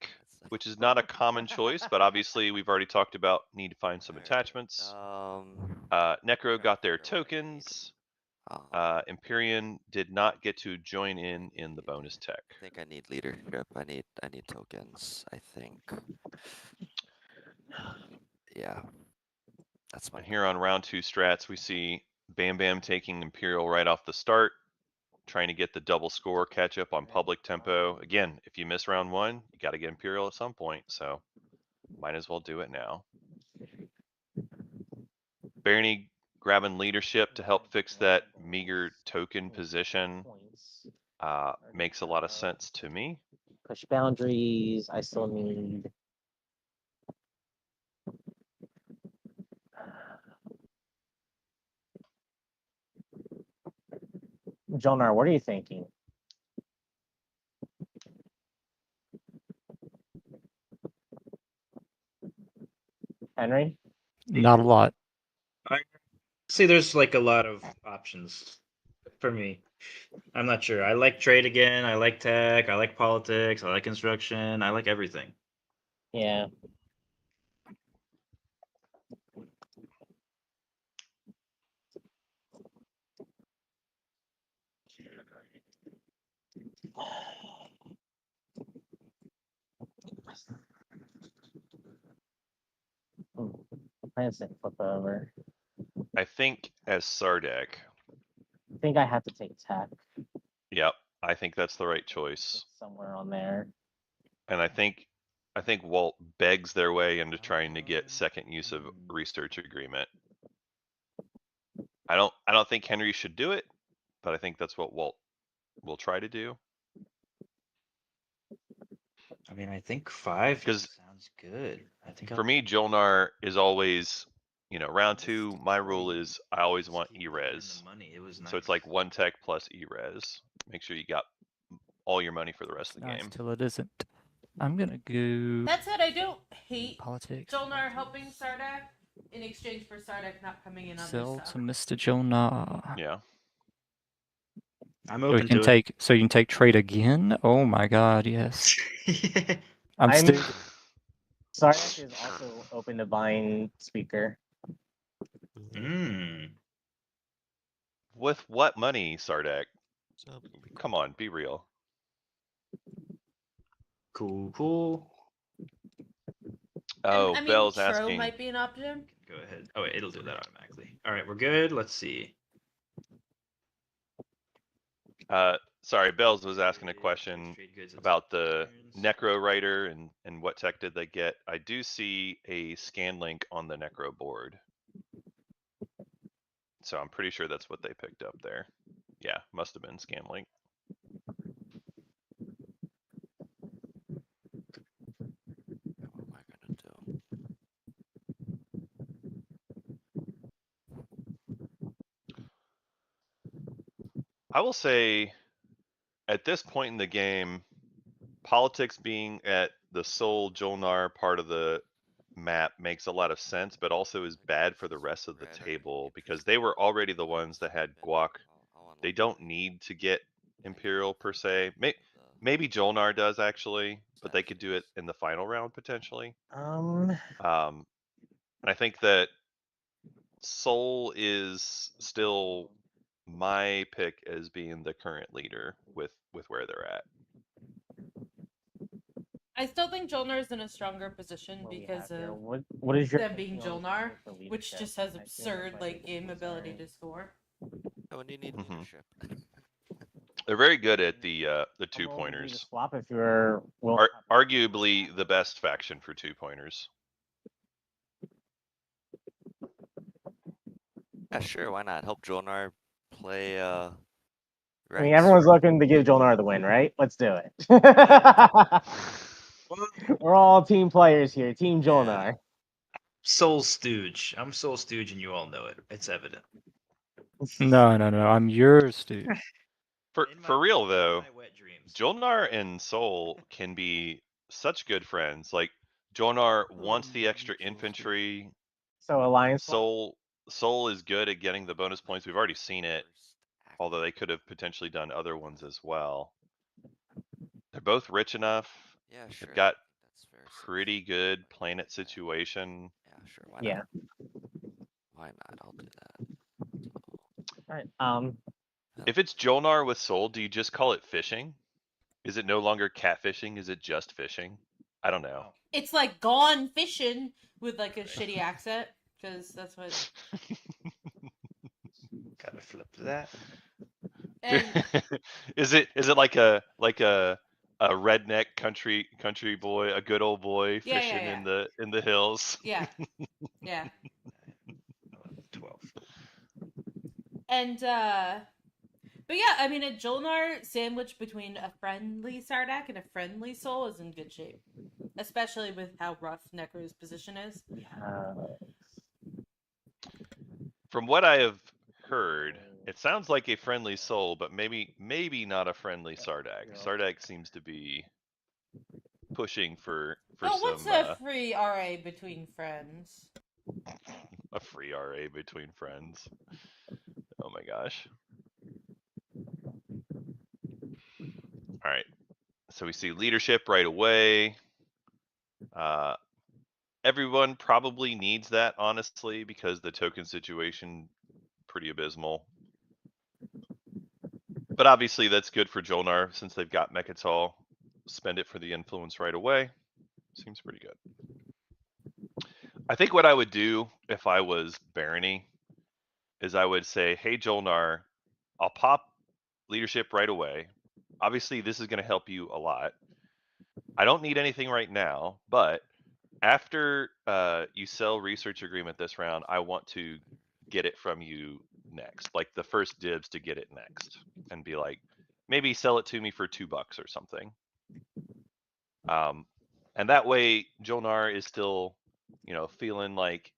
which is not a common choice, but obviously we've already talked about need to find some attachments. Necro got their tokens. Imperium did not get to join in the bonus tech. I think I need leadership. I need tokens. I think. Yeah. That's my. And here on round 2 strats, we see Bam Bam taking Imperial right off the start, trying to get the double score catch up on public tempo. Again, if you miss round 1, you got to get Imperial at some point, so might as well do it now. Barney grabbing leadership to help fix that meager token position makes a lot of sense to me. Push boundaries. I still need. Jonar, what are you thinking? Henry? Not a lot. See, there's like a lot of options for me. I'm not sure. I like trade again. I like tech. I like politics. I like construction. I like everything. Yeah. I flip over. I think as Sardek, I think I have to take tech yep, I think that's the right choice. somewhere on there. And I think Walt begs their way into trying to get second use of research agreement. I don't think Henry should do it, but I think that's what Walt will try to do. I mean, I think 5 'Cause sounds good. I think For me, Jolnar is always, round 2, my rule is I always want E-res. So it's like 1 tech plus E-res. Make sure you got all your money for the rest of the Nice game. till it isn't. I'm gonna go That said, I don't hate politics. Jolnar helping Sardek in exchange for Sardek not coming in on Sell this to Mr. Jolnar. Yeah. I'm So you open can to take so you can take trade again? Oh my god, yes. it. I'm still Sarek is also open to buying speaker. Mm. With what money, Sardek? So Come on, be real. Cool. Oh, I mean, Bell's Tro asking. might be an option. Go ahead. Oh, wait, it'll do that automatically. All right, we're good. Let's see. Sorry, Bells was asking a question about the Necro Writer and what tech did they get. I do see a scan link on the Necro board. So I'm pretty sure that's what they picked up there. Yeah, must have been scan link. What am I gonna do? I will say, at this point in the game, politics being at the sole Jolnar part of the map makes a lot of sense, but also is bad for the rest of the table because they were already the ones that had guac. They don't need to get Imperial per se. Maybe Jolnar does actually, but they could do it in the final round potentially. And I think that Soul is still my pick as being the current leader with where they're at. I still think Jolnar is in a stronger position What we because have here. of What is your them being thinking on the Jolnar, for which leadership? just has I assume that's absurd why like you're game ability concerned. to score. Oh, and you need Mhm. leadership. They're very good at the I'm 2 willing to agree to pointers. swap if you're willing. Arguably the best faction for 2 pointers. Yeah, sure. Why not? Help Jonar play I mean, ranks. everyone's looking to give Jolnar the win, right? Let's do it. We're all team players here. Team Jolnar. Soul Stooge. I'm Soul Stooge, and you all know it. It's evident. No, I'm yours, dude. For real though, my wet dreams. Jolnar and Soul can be such good friends. Like Jolnar wants the extra infantry. So Alliance. Soul is good at getting the bonus points. We've already seen it, although they could have potentially done other ones as well. They're both rich enough. Yeah, sure. They've got That's fair. pretty good planet situation. Yeah, sure. Why Yeah. not? Why not? I'll do that. All right. If it's Jolnar with Soul, do you just call it fishing? Is it no longer catfishing? Is it just fishing? I don't know. It's like gone fishing with like a shitty accent because that's what. Gotta flip that. And is it like a redneck country boy, a good old boy Yeah, fishing yeah. in the hills? yeah, yeah, 12. and but yeah, I mean, a Jolnar sandwich between a friendly Sardak and a friendly Soul is in good shape, especially with how rough Necro's position is. From what I have heard, it sounds like a friendly Soul, but maybe not a friendly Sardak. Sardak seems to be pushing for Oh, what's some a free RA between friends? a free RA between friends. Oh my gosh. All right. So we see leadership right away. Everyone probably needs that, honestly, because the token situation pretty abysmal. But obviously that's good for Jolnar since they've got Mechatol. Spend it for the influence right away. Seems pretty good. I think what I would do if I was Barony is I would say, hey Jolnar, I'll pop leadership right away. Obviously this is going to help you a lot. I don't need anything right now, but after you sell research agreement this round, I want to get it from you next, like the first dibs to get it next, and be like, maybe sell it to me for $2 or something. And that way, Jolnar is still, feeling like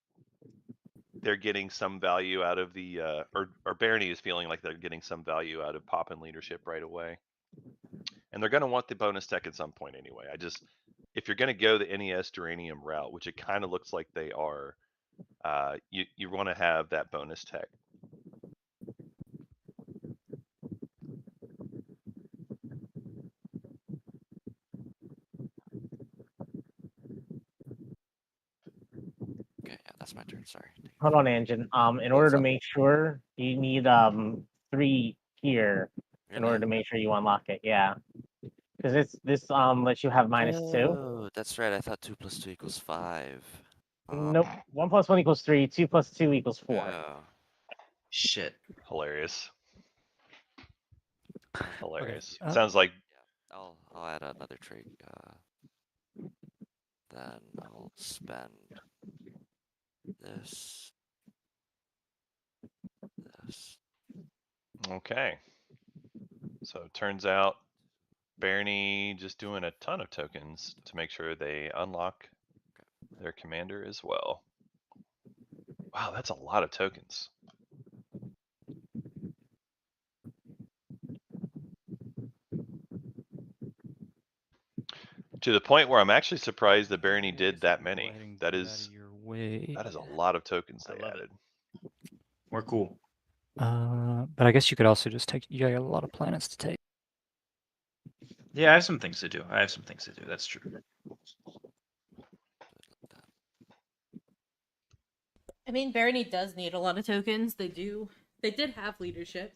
they're getting some value out of the, or Barony is feeling like they're getting some value out of popping leadership right away. And they're going to want the bonus tech at some point anyway. If you're going to go the NES Duranium route, which it kind of looks like they are, you want to have that bonus tech. Okay, yeah, that's my turn. Sorry. Hold on, Anjin. In order to make sure, you need 3 here in order to make sure you unlock it. Yeah, because this lets you have -2. Oh, that's right. I thought 2 + 2 = 5. Nope. 1 + 1 = 3. 2 + 2 = 4. Oh. Shit. Hilarious. Hilarious. Okay, Sounds like Yeah, I'll add another trait. Then I'll spend this. okay. So it turns out Barony just doing a ton of tokens to make sure they unlock their commander as well. Wow, that's a lot of tokens. To the point where I'm actually surprised that Barony did that many. That is a lot of tokens they added. We're cool. But I guess you could also just take. You got a lot of planets to take. Yeah, I have some things to do. That's true. I mean, Barony does need a lot of tokens. They did have leadership,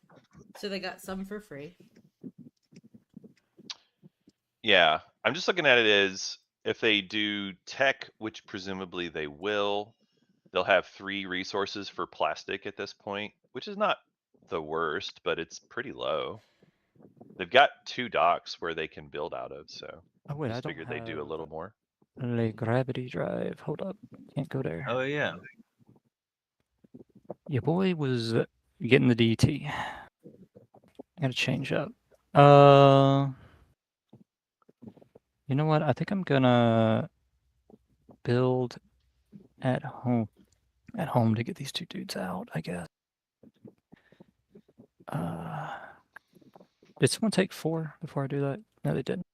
so they got some for free. Yeah, I'm just looking at it as if they do tech, which presumably they will, they'll have 3 resources for plastic at this point, which is not the worst, but it's pretty low. They've got 2 docks where they can build out of, so Oh wait, I just don't figured they'd do a have little more. a gravity drive. Hold up, can't go there. Oh yeah. Your boy was getting the DT. Gotta change up. You know what? I think I'm gonna build at home. At home to get these 2 dudes out, I guess. Did someone take 4 before I do that? No, they didn't.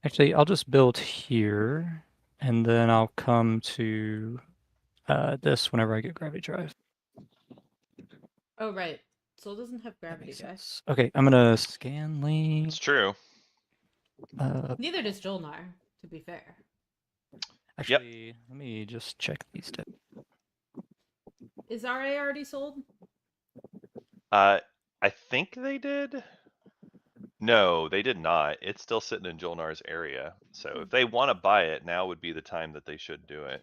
Actually, I'll just build here, and then I'll come to this whenever I get gravity drive. Oh right. Soul doesn't have That gravity makes drive. sense. Okay, I'm gonna scan link. It's true. Neither does Jolnar, to be fair. Actually, let me just check these steps. Is RA already sold? I think they did. No, they did not. It's still sitting in Jolnar's area. So if they want to buy it, now would be the time that they should do it.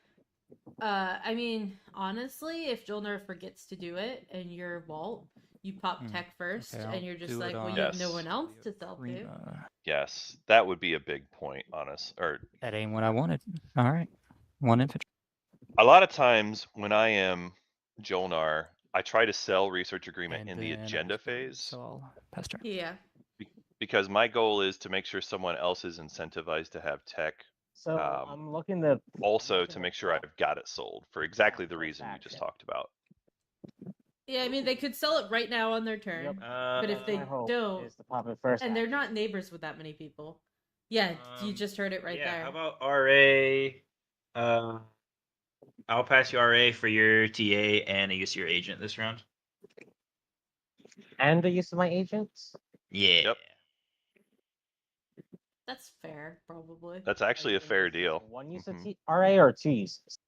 I mean, honestly, if Jolnar forgets to do it and you're Walt, you pop tech first, Okay, and I'll you're just do it like, well, on you have no Yes. one else to sell to. Prima. Yes, that would be a big point, honest. Or That ain't what I wanted. All right, 1 infantry. a lot of times when I am Jolnar, I try to sell research agreement And in the then I agenda just build, phase so I'll pass turn. Yeah. because my goal is to make sure someone else is incentivized to have tech. So I'm looking to Also to make sure I've got it sold for exactly the first reason you just action. talked about. Yeah, I mean, they could sell it right now on their turn. Yep. But if That's they my hope, don't, is to pop it first. and they're action. not neighbors with that many people. Yeah, you just heard it right yeah, there. how about RA? I'll pass you RA for your TA and a use of your agent this round. And the use of my agents. Yeah. Yep. That's fair, probably. That's actually a fair deal. 1 use of Mhm. RA or 2 uses?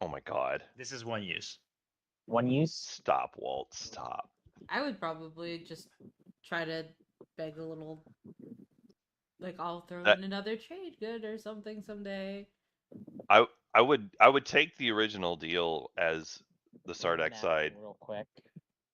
Oh my god. This is 1 use. 1 use. Stop, Walt. Stop. I would probably just try to beg a little, like, I'll throw That- in another trade good or something someday. I would take the original deal as the Sardak Now, side. real quick.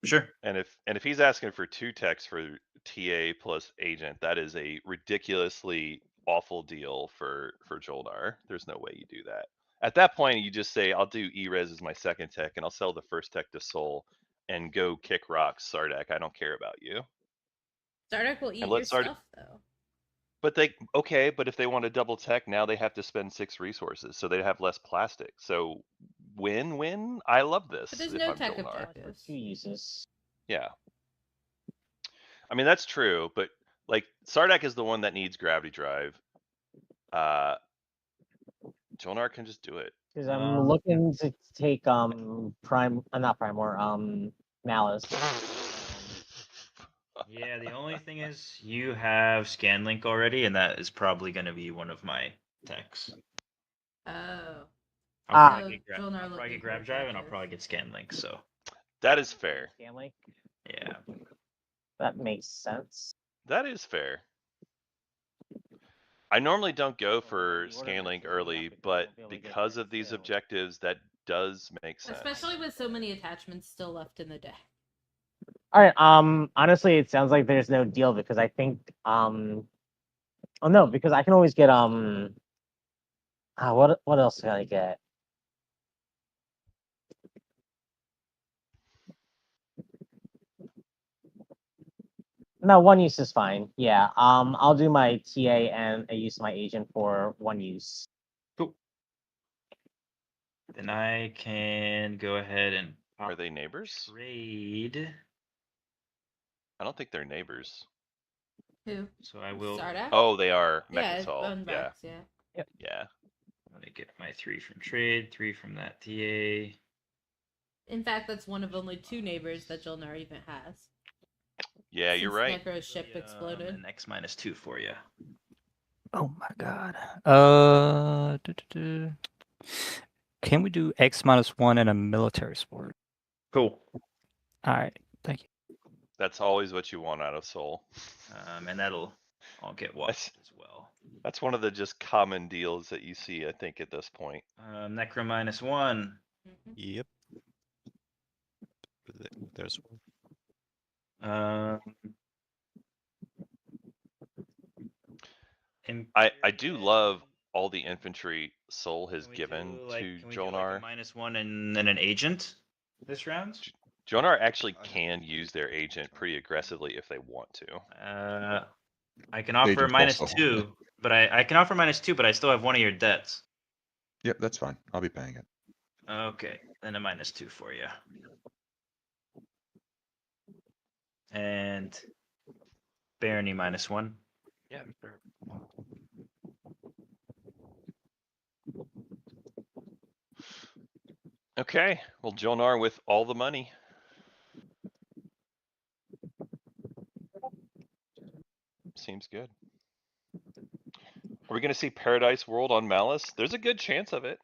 Sure. And if he's asking for 2 techs for TA plus agent, that is a ridiculously awful deal for Jolnar. There's no way you do that. At that point, you just say, I'll do E-Res as my second tech, and I'll sell the first tech to Soul and go kick rocks, Sardak. I don't care about you. Stardock will eat And your let Sard- stuff, though. But if they want to double tech, now they have to spend 6 resources, so they have less plastic. So win-win. I love this. But there's if no I'm tech Jolnar. For objectives. 2 uses. Yeah. I mean, that's true, but like Sardak is the one that needs gravity drive. Jolnar can just do it. Because I'm looking to take not Primor, Malice. Yeah, the only thing is you have Scanlink already, and that is probably going to be one of my techs. Oh. I'll So, probably get, Jolnar I'll probably looking get for Grab Drive, and I'll objectives. probably get Scanlink, so That is fair. Scanlink. yeah. That makes sense. That is fair. I normally don't go So for the order Scanlink matches early, up because but won't be able to get because there of these soon. objectives, that does make sense. Especially with so many attachments still left in the deck. All right. Honestly, it sounds like there's no deal because I think oh no, because I can always get what else can I get? No, 1 use is fine. Yeah. I'll do my TA and a use of my agent for 1 use. Cool. Then I can go ahead and pop Are they neighbors? trade. I don't think they're neighbors. Who? So I will. Stardock? Oh, they are. yeah, Mechatol. on Yeah. Rex, yeah. Yeah. I'm gonna get my 3 from trade, 3 from that TA. In fact, that's one of only 2 neighbors that Jolnar even has. Yeah, you're Since right. Necro's ship exploded. And X -2 for you. Oh my god. Can we do X-1 in a military sport? Cool. All right, thank you. That's always what you want out of Soul. And that'll I'll get Walt That's- as well. That's one of the just common deals that you see, I think, at this point. Necro -1. Yep. There's one. I do love all the infantry Soul has Can we given do, like, to can we do, like, Jolnar. a -1 and then an agent this round? Jolnar actually can use their agent pretty aggressively if they want to. I can offer Agent's also- -2, but I can offer -2, but I still have one of your debts. Yep, that's fine. I'll be paying it. Okay, then a -2 for you. And Barony -1. Yeah, sure. Okay, well, Jolnar with all the money. Seems good. Are we going to see Paradise World on Malice? There's a good chance of it.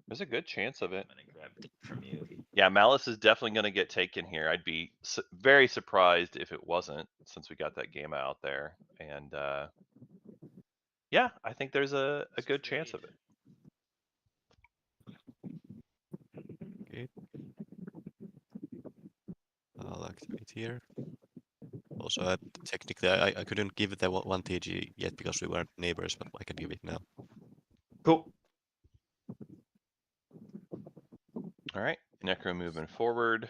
There's a good chance of it. I'm gonna grab it from you. Yeah, Malice is definitely going to get taken here. I'd be very surprised if it wasn't, since we got that game out there. And yeah, I think there's a good chance of it. Okay. I'll activate here. Also, technically, I couldn't give it that 1 TG yet because we weren't neighbors, but I can give it now. Cool. All right, Necro moving forward.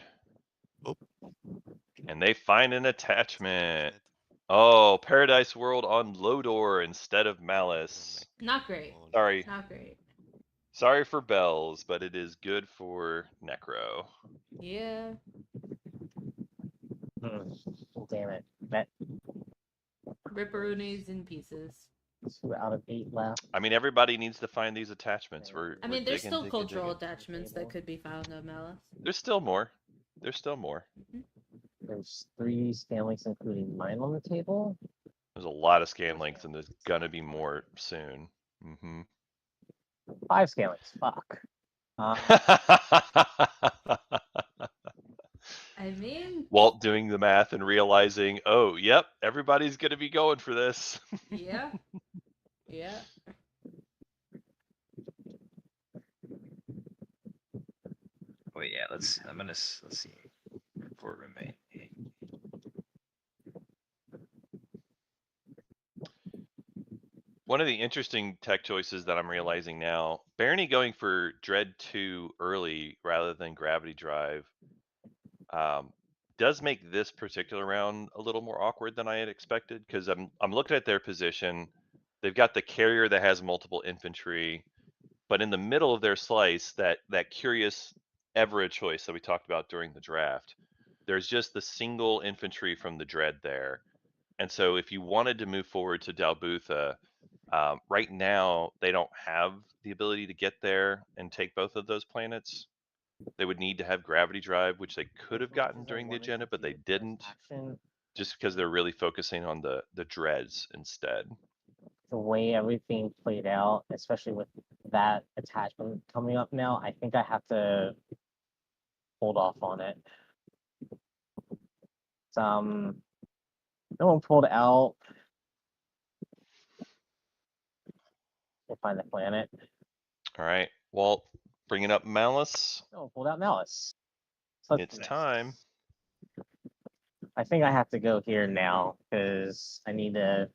Oh. And they find an attachment. Oh, Paradise World on Lodor instead of Malice. Not great. Sorry. Not great. Sorry for Bells, but it is good for Necro. Yeah. Damn it. That Ripperoonies in pieces. 2 out of 8 left. I mean, everybody needs to find these attachments. I mean, there's still digging, cultural digging. attachments that could be found on Malice. There's still more. There's still more. There's 3 Scanlinks, including mine, on the table. There's a lot of scan links, and there's gonna be more soon. 5 Scanlinks. Fuck. I mean, Walt doing the math and realizing, oh, yep, everybody's gonna be going for this. yeah. Yeah. Oh yeah, let's see. For roommate. One of the interesting tech choices that I'm realizing now, Barony going for Dread 2 early rather than Gravity Drive does make this particular round a little more awkward than I had expected, because I'm looking at their position. They've got the carrier that has multiple infantry, but in the middle of their slice, that curious Everett choice that we talked about during the draft, there's just the single infantry from the Dread there. And so if you wanted to move forward to Dalbutha, right now they don't have the ability to get there and take both of those planets. They would need to have Gravity Drive, which they could have gotten during the agenda, but they didn't, just because they're really focusing on the Dreads instead. The way everything played out, especially with that attachment coming up now, I think I have to hold off on it. No one pulled out. We'll find the planet. All right, Walt, bringing up Malice. No one pulled out Malice. So It's time. I think I have to go here now because I need to.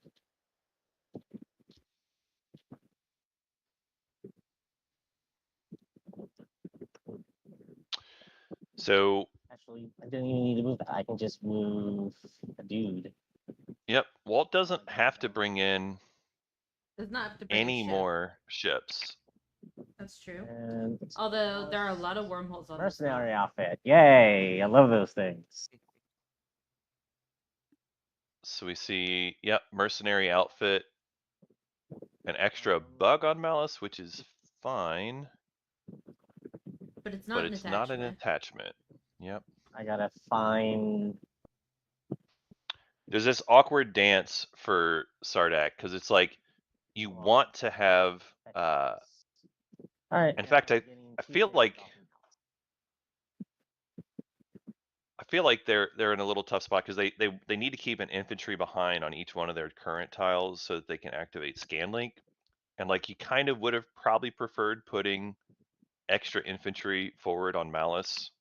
So Actually, I didn't even need to move that. I can just move a dude. yep, Walt doesn't have to bring in Does not have to bring a any ship. more ships. That's true. And Although there are a lot of wormholes on this mercenary map. outfit. Yay! I love those things. So we see, yep, mercenary outfit, an extra bug on Malice, which is fine, But it's not but an it's not an attachment. attachment. Yep. I gotta find. There's this awkward dance for Sardak, because it's like you want to have All right. in fact, I feel like I feel like they're in a little tough spot because they need to keep an infantry behind on each one of their current tiles so that they can activate Scanlink. And like you kind of would have probably preferred putting extra infantry forward on Malice.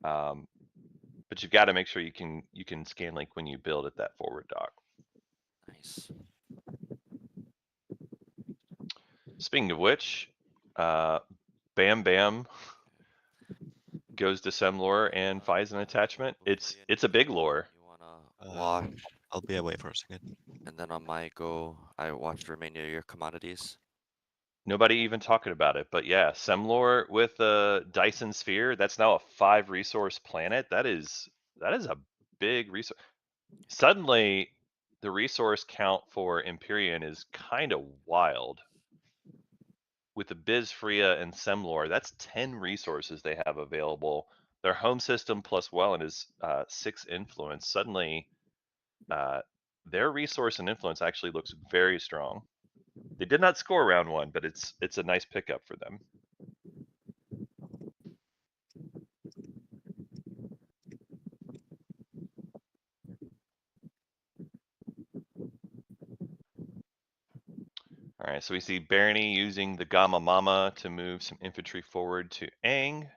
But you've got to make sure you can Scanlink when you build at that forward dock. Nice. Speaking of which, Bam Bam goes to Semlore and finds an attachment. It's a big lore. You wanna watch, I'll be away for a second. and then on my go, I watch the remainder of your commodities. Nobody even talking about it, but yeah, Semlore with the Dyson Sphere. That's now a 5 resource planet. That is a big resource. Suddenly, the resource count for Empyrean is kind of wild. With the Biz Freya and Semlore, that's 10 resources they have available. Their home system plus Welland is 6 influence. Suddenly, their resource and influence actually looks very strong. They did not score round 1, but it's a nice pickup for them. All right, so we see Barony using the Gamma Mama to move some infantry forward to Aang.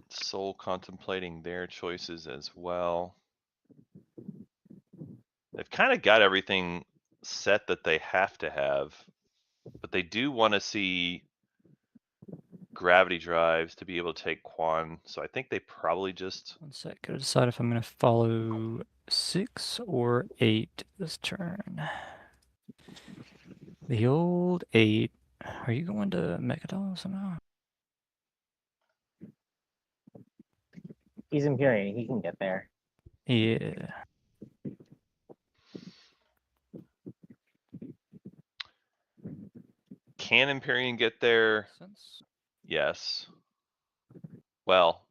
Soul contemplating their choices as well. They've kind of got everything set that they have to have, but they do want to see gravity drives to be able to take Quan. So I think they probably just... One sec, gotta decide if I'm gonna follow 6 or 8 this turn. The old 8. Are you going to Mechadol somehow? He's Imperium. He can get there. Yeah. Can Empyrean get there? Sense. Yes. Well,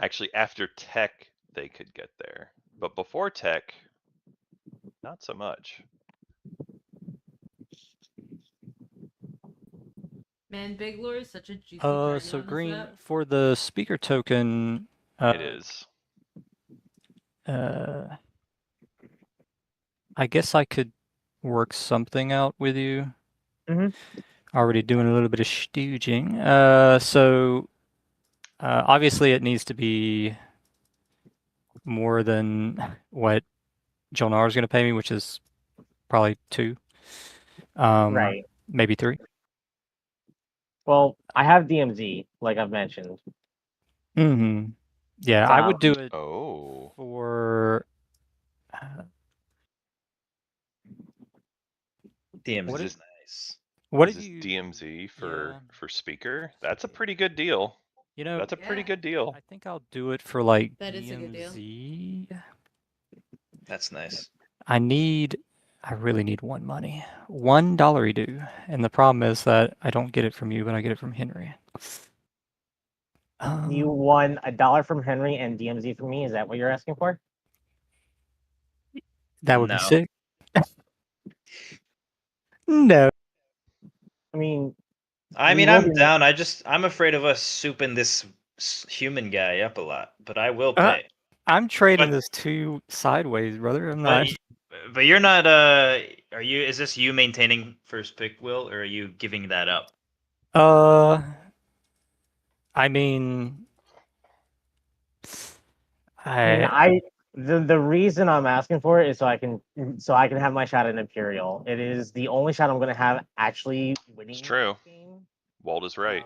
actually after Tech, they could get there. But before Tech, not so much. Man, Big Lore is such a juicy target So on this green map. for the speaker token. It is. I guess I could work something out with you. Mhm. Already doing a little bit of stooging. So obviously it needs to be more than what Jonar is going to pay me, which is probably 2. Right. Maybe 3. Well, I have DMZ, like I've mentioned. Mm-hmm. Yeah, I would do it Oh. for... DMZ What is is- nice. What Is did this you... DMZ for Yeah. for speaker? That's a pretty good deal. You know, That's a pretty Yeah. good deal. I think I'll do it for like That is a good deal. DMZ. That's nice. I really need 1 money. $1 do. And the problem is that I don't get it from you, but I get it from Henry. You won $1 from Henry and DMZ from me. Is that what you're asking for? That would be No. sick. No. I mean, I we mean, will I'm be- down. I'm afraid of us souping this human guy up a lot, but I will pay. I'm trading But- this 2 sideways, brother. I'm But, not. but you're not. Are you? Is this you maintaining first pick, Will, or are you giving that up? I mean, the reason I'm asking for it is so I can have my shot at Imperial. It is the only shot I'm going to have actually winning. It's true. This game. Walt is right.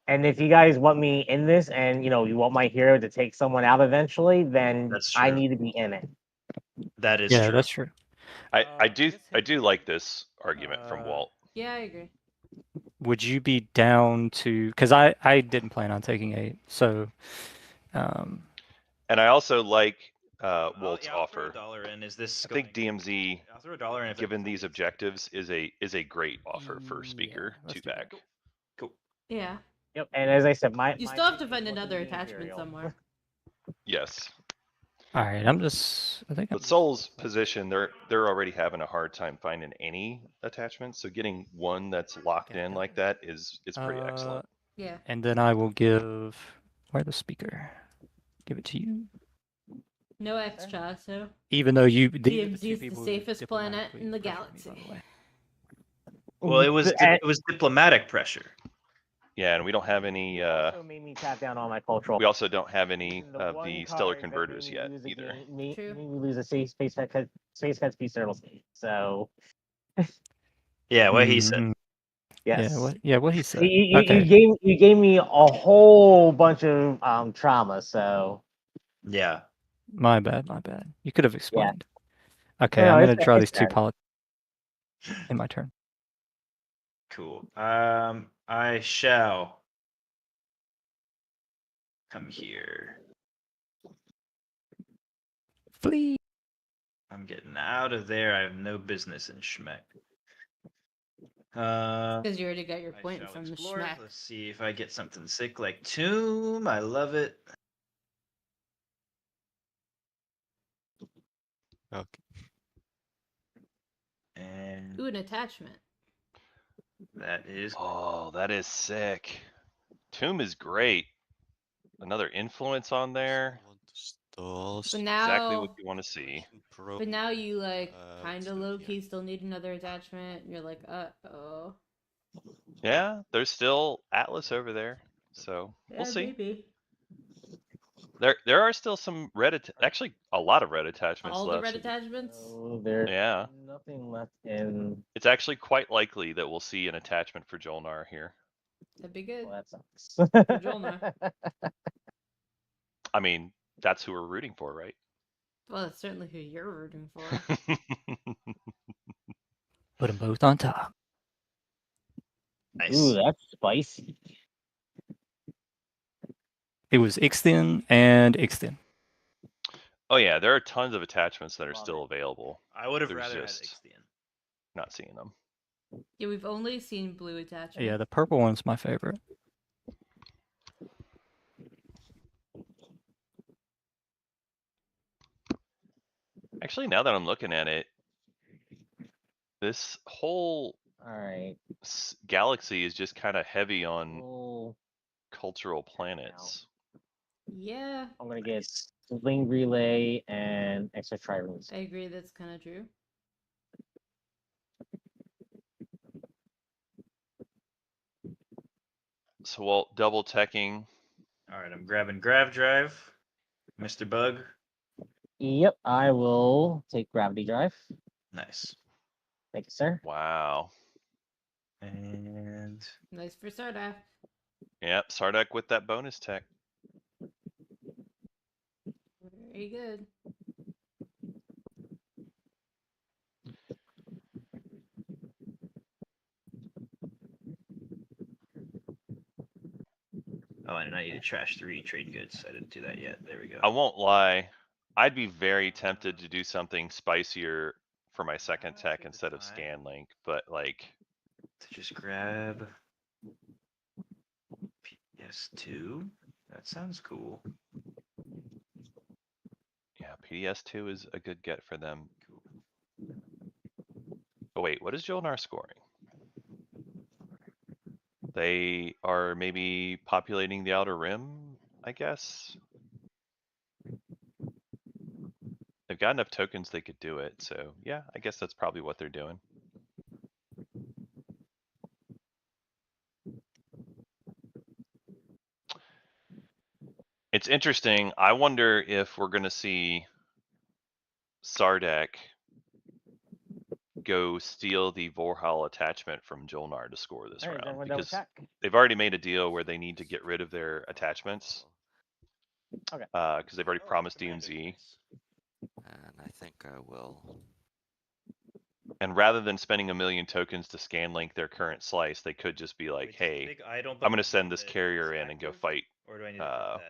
And if you guys want me in this, and you want my hero to take someone out eventually, then That's I true. need to be in it. That is yeah, true. that's true. I do like this argument from Walt. Yeah, I agree. Would you be down to? Because I didn't plan on taking 8, so. And I also like Walt's I'll throw offer. a dollar in. Is this? I think DMZ, I'll throw a dollar in. given these objectives, is a great offer for speaker let's 2 do that. back. Cool. Yeah. Yep. And as I said, You my still have to pick is find looking another the attachment Imperial. somewhere. Yes. All right, I think I'm But Soul's position, they're already having a hard time finding any attachments. So getting one that's locked in like that is pretty excellent. Yeah. And then I will give where the speaker. Give it to you. No extra, so Even though these are the two DMZ is the people who safest planet diplomatically in the pressured me, galaxy. by the way. Well, it was And it was diplomatic pressure. Yeah, and we don't have any. it also made me tap down all my cultural. We also don't have any And the of one the stellar card that converters made me yet lose a either. game, made True. me lose a space head piece turtle state. So Yeah, what he said. Mhm. yes. What he said. You Okay. gave me a whole bunch of trauma. So Yeah. My bad. You could have explained. Okay, No, I'm it's gonna draw it's these two fair. politics in my turn. Cool. I shall come here. Flee. I'm getting out of there. I have no business in Schmeck. Because you already got your I point shall from the explore. schmack. Let's see if I get something sick like Tomb. I love it. Okay. And Ooh, an attachment. that is Oh, that is sick. Tomb is great. Another influence on there. Stalls. But Exactly what now, you want to see. but now you like kind of still, low yeah. key still need another attachment. You're like, oh. Yeah, there's still Atlas over there, so we'll see. Maybe. There are still some actually a lot of red attachments All the left. red attachments. So there's Yeah, nothing left in. it's actually quite likely that we'll see an attachment for Jolnar here. That'd be good. Well, that sucks. For Jolnar. I mean, that's who we're rooting for, right? Well, that's certainly who you're rooting for. Put them both on top. nice. Ooh, that's spicy. It was Ixthin and Ixthin. Oh yeah, there are tons of attachments that are Love still it. available. I would have There's rather had just- Ixtian. Not seeing them. Yeah, we've only seen blue attachments. Yeah, the purple one's my favorite. Actually, now that I'm looking at it, this whole All right. galaxy is just kind of heavy on Well, cultural planets. Yeah, I'm gonna get Sling Relay and extra trirules. I agree. That's kind of true. So, Walt, double teching. All right, I'm grabbing Grav Drive, Mr. Bug. Yep, I will take Gravity Drive. Nice. Thank you, sir. Wow. And Nice for Sardak. Yep, Sardak with that bonus tech. Very good. oh, and I need to trash 3 trade goods. I didn't do that yet. There we go. I won't lie. I'd be very tempted to do something spicier for my second tech instead of scan link, but like To just grab PS2. That sounds cool. yeah, PDS2 is a good get for them. Oh wait, what is Jolnar scoring? They are maybe populating the outer rim, I guess. They've got enough tokens they could do it, so yeah, I guess that's probably what they're doing. It's interesting. I wonder if we're gonna see Sardak go steal the Vorhal attachment from Jolnar to score this All right, then round we're double because check. they've already made a deal where they need to get rid of their attachments. Okay. Because they've already Oh, promised Commander, DMZ. nice. And I think I will. And rather than spending 1 million tokens to scan link their current slice, they could just be like, Wait, does the hey, big idle I'm gonna button send mean this that carrier it's in and go active, fight Or do I need to hit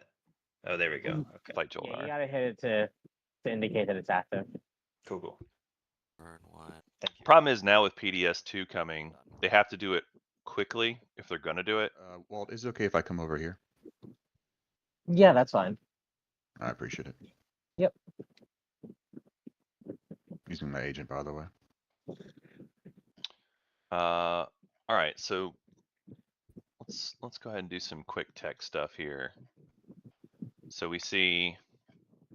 that? Oh, there we go. Okay. fight Yeah, you Jolnar. gotta hit it to indicate that it's active. Cool, cool. Turn 1. Thank you. Problem is now with PDS2 coming, they have to do it quickly if they're gonna do it. Walt, is it okay if I come over here? Yeah, that's fine. I appreciate it. Yep. Using my agent, by the way. All right, so let's go ahead and do some quick tech stuff here. So we see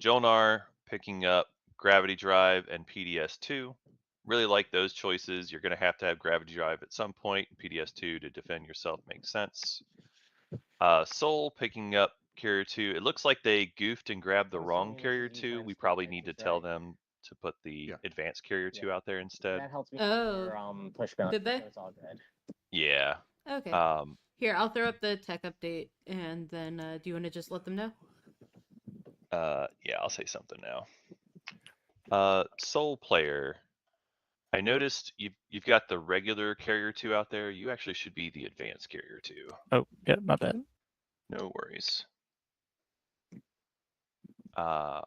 Jolnar picking up Gravity Drive and PDS2. Really like those choices. You're going to have Gravity Drive at some point. PDS2 to defend yourself makes sense. Soul picking up Carrier 2. It looks like they goofed and grabbed the wrong Carrier 2. We probably need to tell them to put the advanced Carrier 2 out there instead. That helps me Oh. for push balance, Did they? so it's all good. Yeah. Okay. Here, I'll throw up the tech update, and then do you want to just let them know? Yeah, I'll say something now. Soul Player. I noticed you've got the regular Carrier 2 out there. You actually should be the advanced Carrier 2. Oh, yeah, my bad. No worries. All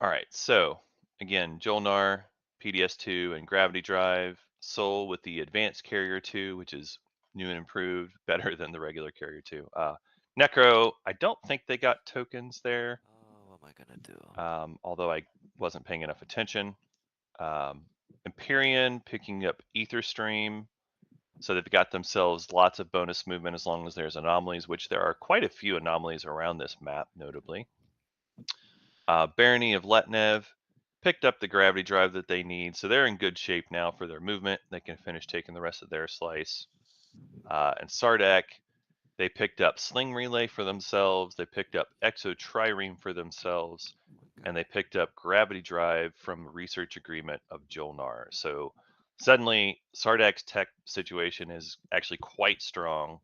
right, so again, Jolnar, PDS2, and Gravity Drive. Soul with the advanced Carrier 2, which is new and improved, better than the regular Carrier 2. Necro, I don't think they got tokens there. Oh, what am I gonna do? Although I wasn't paying enough attention. Empyrean picking up Ether Stream. So they've got themselves lots of bonus movement as long as there's anomalies, which there are quite a few anomalies around this map, notably. Barony of Letnev picked up the gravity drive that they need, so they're in good shape now for their movement. They can finish taking the rest of their slice. And Sardak, they picked up Sling Relay for themselves. They picked up Exo Trireme for themselves. And they picked up Gravity Drive from Research Agreement of Jolnar. So suddenly, Sardak's tech situation is actually quite strong.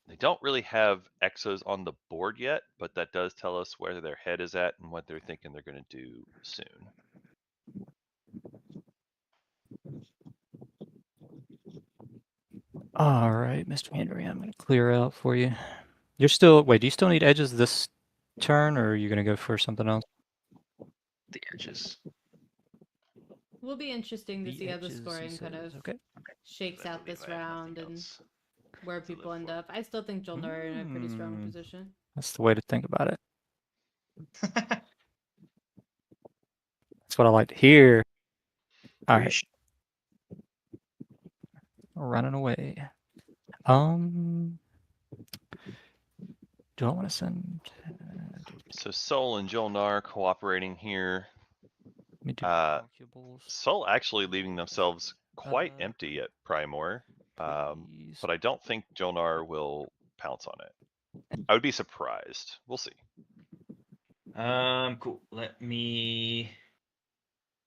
They don't really have Exos on the board yet, but that does tell us where their head is at and what they're thinking they're going to do soon. All right, Mr. Henry, I'm going to clear out for you. You're still, wait, do you still need edges this turn, or are you going to go for something else? The edges. Will be interesting to The see how the edges, he scoring kind says. of Okay. shakes I out believe this I have round nothing and else where to people live end for. up. I still think Jolnar are in a pretty strong Hmm. position. That's the way to think about it. That's what I like to hear. All right. Running away. Do I want to send? So Soul and Jolnar cooperating here. Let me do Soul actually leaving themselves quite empty at Primor. But I don't think Jolnar will pounce on it. I would be surprised. We'll see. Cool. Let me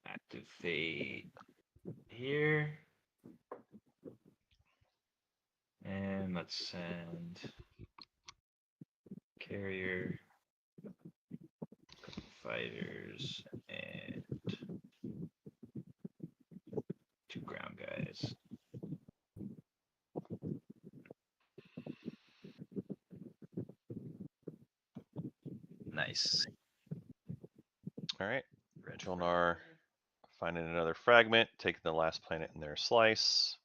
activate here. And let's send carrier, fighters, and 2 ground guys. Nice. All right. Jolnar finding another fragment, taking the last planet in their slice.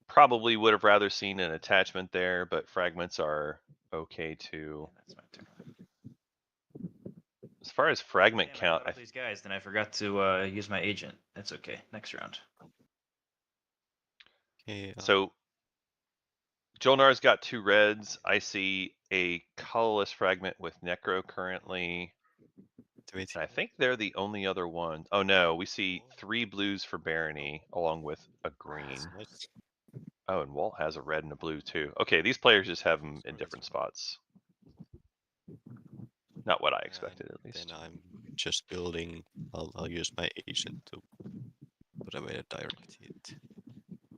Probably would have rather seen an attachment there, but fragments are okay too. That's my turn. As far as fragment Damn, count, I these guys, then I forgot to use my agent. That's okay. Next round. Okay. So Jolnar's got 2 reds. I see a colorless fragment with Necro currently. And I think they're the only other one. Oh no, we see 3 blues for Barony along with a green. Nice. Oh, and Walt has a red and a blue too. Okay, these players just have them in different spots. Not what I expected, at least. Then I'm just building. I'll use my agent to put away a direct hit.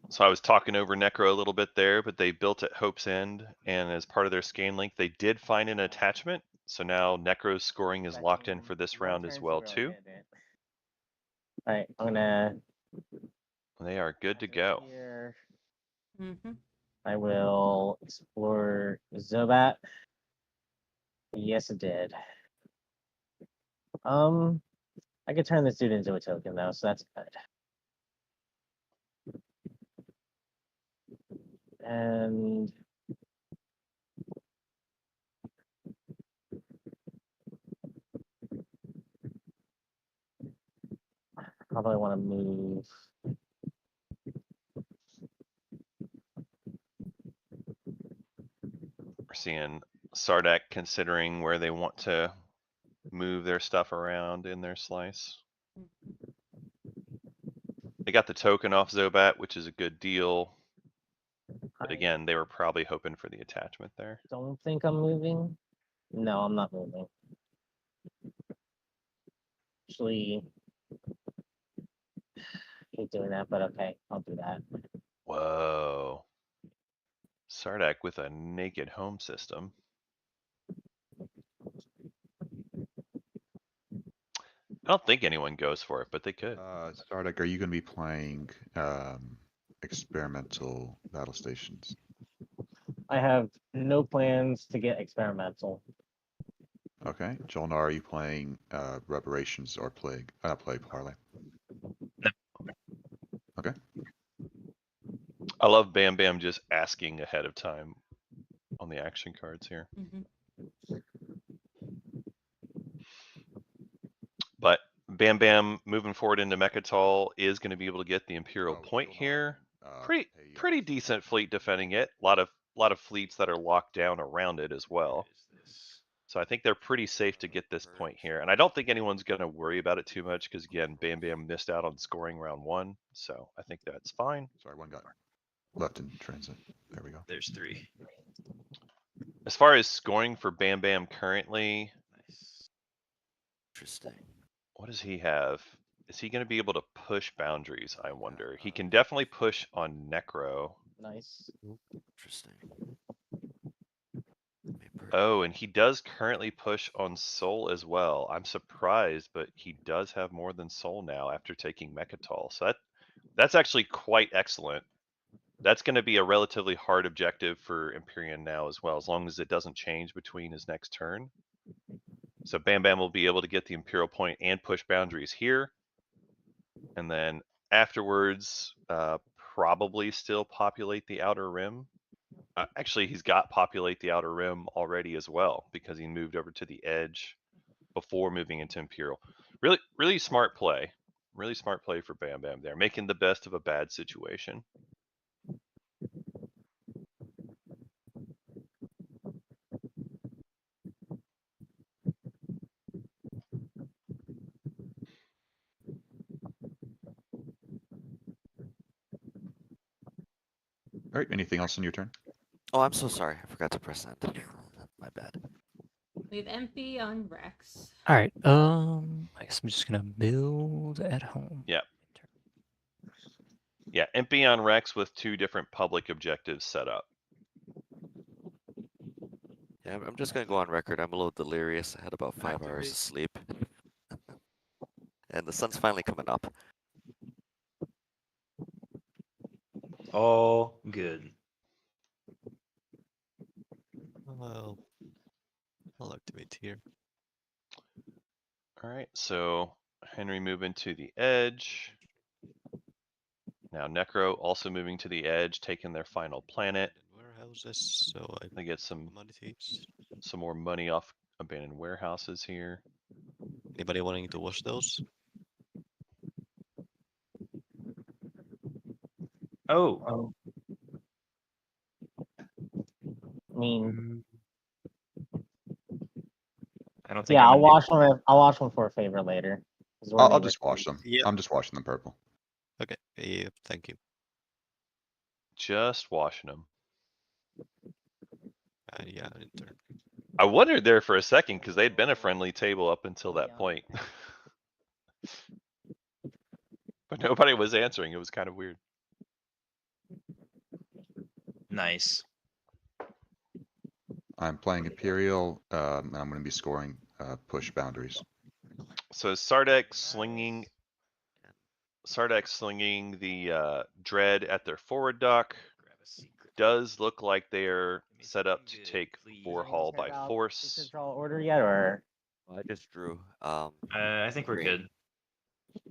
So I was talking over Necro a little bit there, but they built at Hope's End, and as part of their scan link, they did find an attachment. So now Necro's scoring is locked in for this round as well too. All right, I'm gonna. They are good to go. Here. Mm-hmm. I will explore Zobat. Yes, it did. I could turn this dude into a token though, so that's good. And how do I want to move? We're seeing Sardak considering where they want to move their stuff around in their slice. They got the token off Zobat, which is a good deal. But I again, they were probably hoping for the attachment there. don't think I'm moving. No, I'm not moving. Actually, hate doing that, but okay, I'll do that. Whoa. Sardak with a naked home system. I don't think anyone goes for it, but they could. Stardeck, are you going to be playing experimental battle stations? I have no plans to get experimental. Okay. Jolnar, are you playing reparations or plague? Plague parlay. No. Okay. I love Bam Bam just asking ahead of time on the action cards here. But Bam Bam moving forward into Mechatol is going to be able to get the Imperial point here. Pretty decent fleet defending it. A lot of fleets that are locked down around it as well. So I think they're pretty safe to get this point here. And I don't think anyone's going to worry about it too much because, again, Bam Bam missed out on scoring round 1. So I think that's fine. Sorry, one got left in transit. There we go. There's 3. As far as scoring for Bam Bam currently, Nice. Interesting. what does he have? Is he going to be able to push boundaries, I wonder? He can definitely push on Necro. Nice. Interesting. Oh, and he does currently push on Soul as well. I'm surprised, but he does have more than Soul now after taking Mechatol. So that's actually quite excellent. That's going to be a relatively hard objective for Empyrean now as well, as long as it doesn't change between his next turn. So Bam Bam will be able to get the Imperial point and push boundaries here. And then afterwards, probably still populate the Outer Rim. Actually, he's got populate the Outer Rim already as well because he moved over to the edge before moving into Imperial. Really smart play. Really smart play for Bam Bam there, making the best of a bad situation. All right. Anything else in your turn? Oh, I'm so sorry. I forgot to press that. My bad. We have MP on Rex. All right. I guess I'm just gonna build at home. Yeah. Yeah, MP on Rex with 2 different public objectives set up. Yeah, I'm just gonna go on record. I'm a little delirious. I had about 5 hours of sleep. And the sun's finally coming up. All good. Well, I'll activate here. All right, so Henry moving to the edge. Now Necro also moving to the edge, taking their final planet. Warehouses, so They get some commodities. more money off abandoned warehouses here. Anybody wanting to watch those? Oh, I mean, I don't think. yeah, I'm I'll gonna do- watch one. I'll watch one for a favor later. 'cause we're I'll gonna just watch them. Yeah. I'm just watching them purple. Okay, yeah, thank you. Just washing them. Yeah, in turn. I wondered there for a second because they'd been a friendly table up until that point. But nobody was answering. It was kind of weird. Nice. I'm playing Imperial, and I'm going to be scoring push boundaries. So Sardak slinging the Dread at their forward dock. Does look like they're set up to take Vorhall by force. Control order yet, or I just drew. I think we're Green. good.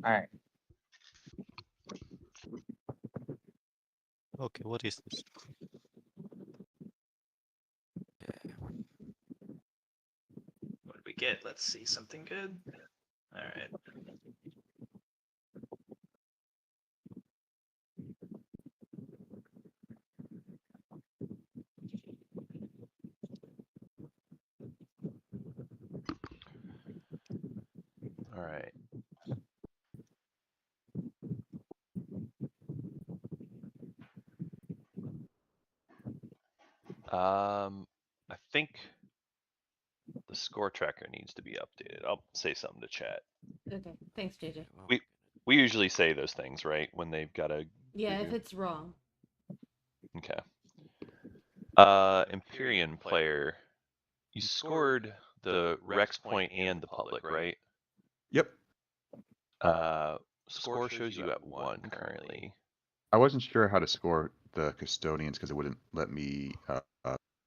all right? Okay, what is this? get? Let's see something good. All right. All right. I think the score tracker needs to be updated. I'll say something to chat. Okay, thanks, JJ. Well, We usually say those things, right? When they've got a Yeah, if redo. it's wrong. Okay. Empyrean player, you scored the Rex point and the public, right? Yep. Score shows you at 1 currently. I wasn't sure how to score the custodians because it wouldn't let me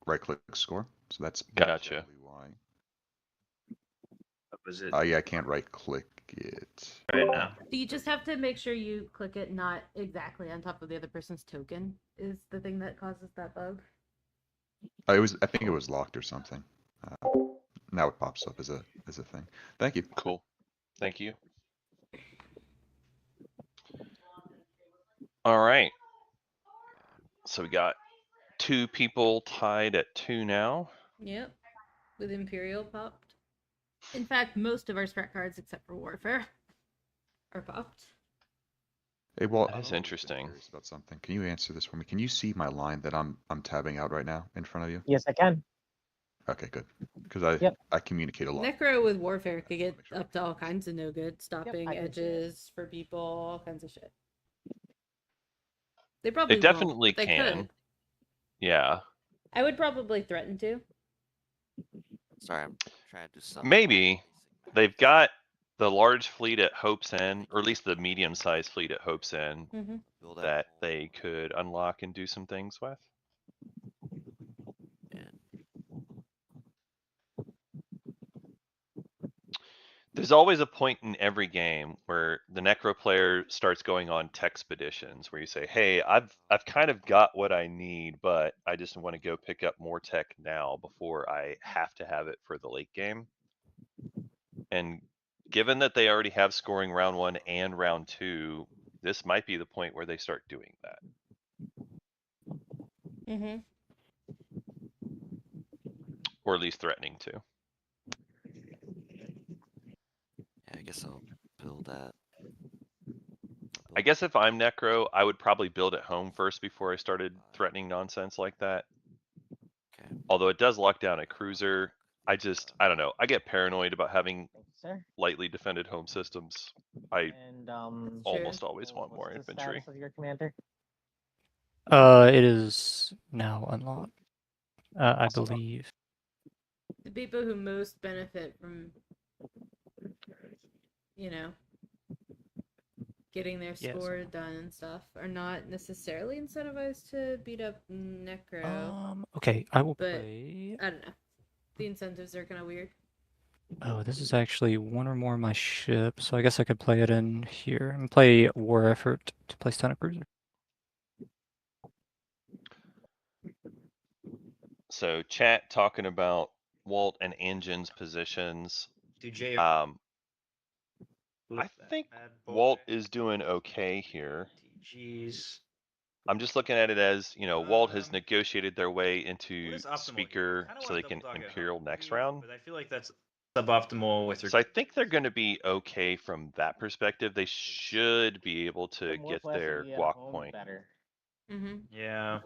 right-click score. So that's Gotcha. probably why. What was it Yeah, I can't right-click it. right now? So you just have to make sure you click it not exactly on top of the other person's token is the thing that causes that bug. I think it was locked or something. Now it pops up as a thing. Thank you. Cool. Thank you. All right. So we got 2 people tied at 2 now. Yep. With Imperial popped. In fact, most of our strat cards except for Warfare are popped. Hey, Walt, That I've is always been interesting. curious about something. Can you answer this for me? Can you see my line that I'm tabbing out right now in front of you? Yes, I can. Okay, good. Because Yep. I communicate a lot. Necro with Warfare could I get just wanna make sure. up to all kinds of no good, stopping I can see it. edges for people, all kinds of shit. They probably It definitely won't, but they can. could. Yeah. I would probably threaten to. sorry, I'm trying to do something. Maybe. They've got the large fleet at Hope's End, or at least the medium-sized fleet at Hope's End, Mm-hmm. Build at that home they could unlock and do some things with. and There's always a point in every game where the Necro player starts going on techspeditions where you say, hey, I've kind of got what I need, but I just want to go pick up more tech now before I have to have it for the late game. And given that they already have scoring round 1 and round 2, this might be the point where they start doing that. Mm-hmm. Or at least threatening to. yeah, I guess I'll build that. I guess if I'm Necro, I would probably build at home first before I started threatening nonsense like that. Okay. Although it does lock down a cruiser. I don't know. I get paranoid about having Thank you, sir. lightly defended home systems. I And almost always want what's more the infantry. status of your commander? It is now unlocked. I Awesome. believe. The people who most benefit from, you know, getting their Yes. score done and stuff are not necessarily incentivized to beat up Necro. Okay, I will But- play. I don't know. The incentives are kind of weird. Oh, this is actually one or more of my ships, so I guess I could play it in here and play War Effort to place down a cruiser. So chat talking about Walt and Anjin's positions. Do J. I Look that think bad boy. Walt is doing okay here. TGs. I'm just looking at it as, Walt has Um, negotiated their way What into is optimal here? speaker I kinda so wanna they can double dog at Imperial home next three, round. But I feel like that's suboptimal with So I think they're going to be okay from that perspective. They should be able to The get Northwest their would be at guac home point. better. Mm-hmm. Yeah.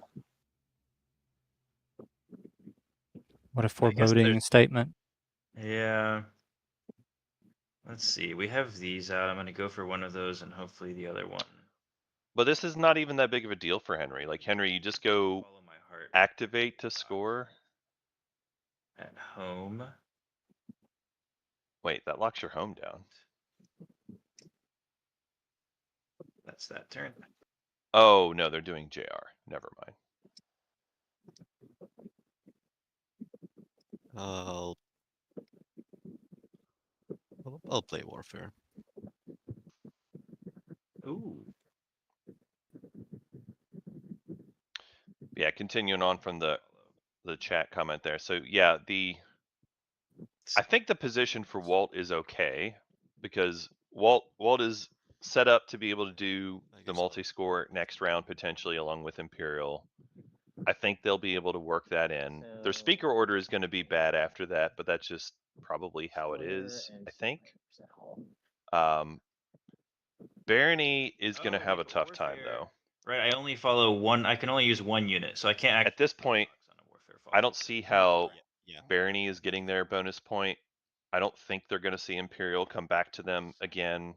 What a I guess foreboding there's- statement. Yeah. Let's see. We have these out. I'm gonna go for one of those and hopefully the other one. But this is not even that big of a deal for Henry. Like Henry, you just go Follow my heart activate to score. at home. Wait, that locks your home down. That's that turn. Oh, no, they're doing JR. Never mind. I'll play Warfare. Ooh. Yeah, continuing on from the chat comment there. So yeah, the I think the position for Walt is okay because Walt is set up to be able to do I the guess so. multi-score next round potentially along with Imperial. I think they'll be able to work that in. Their speaker order is going to be bad after that, but that's just probably how it is, I think. Barony is going to have a but tough time Warfare- though. Right, I only follow one. I can only use one unit, so I can't. At this point, on a Warfare I don't follow. see how Yeah. Barony is getting their bonus point. I don't think they're going to see Imperial come back to them again.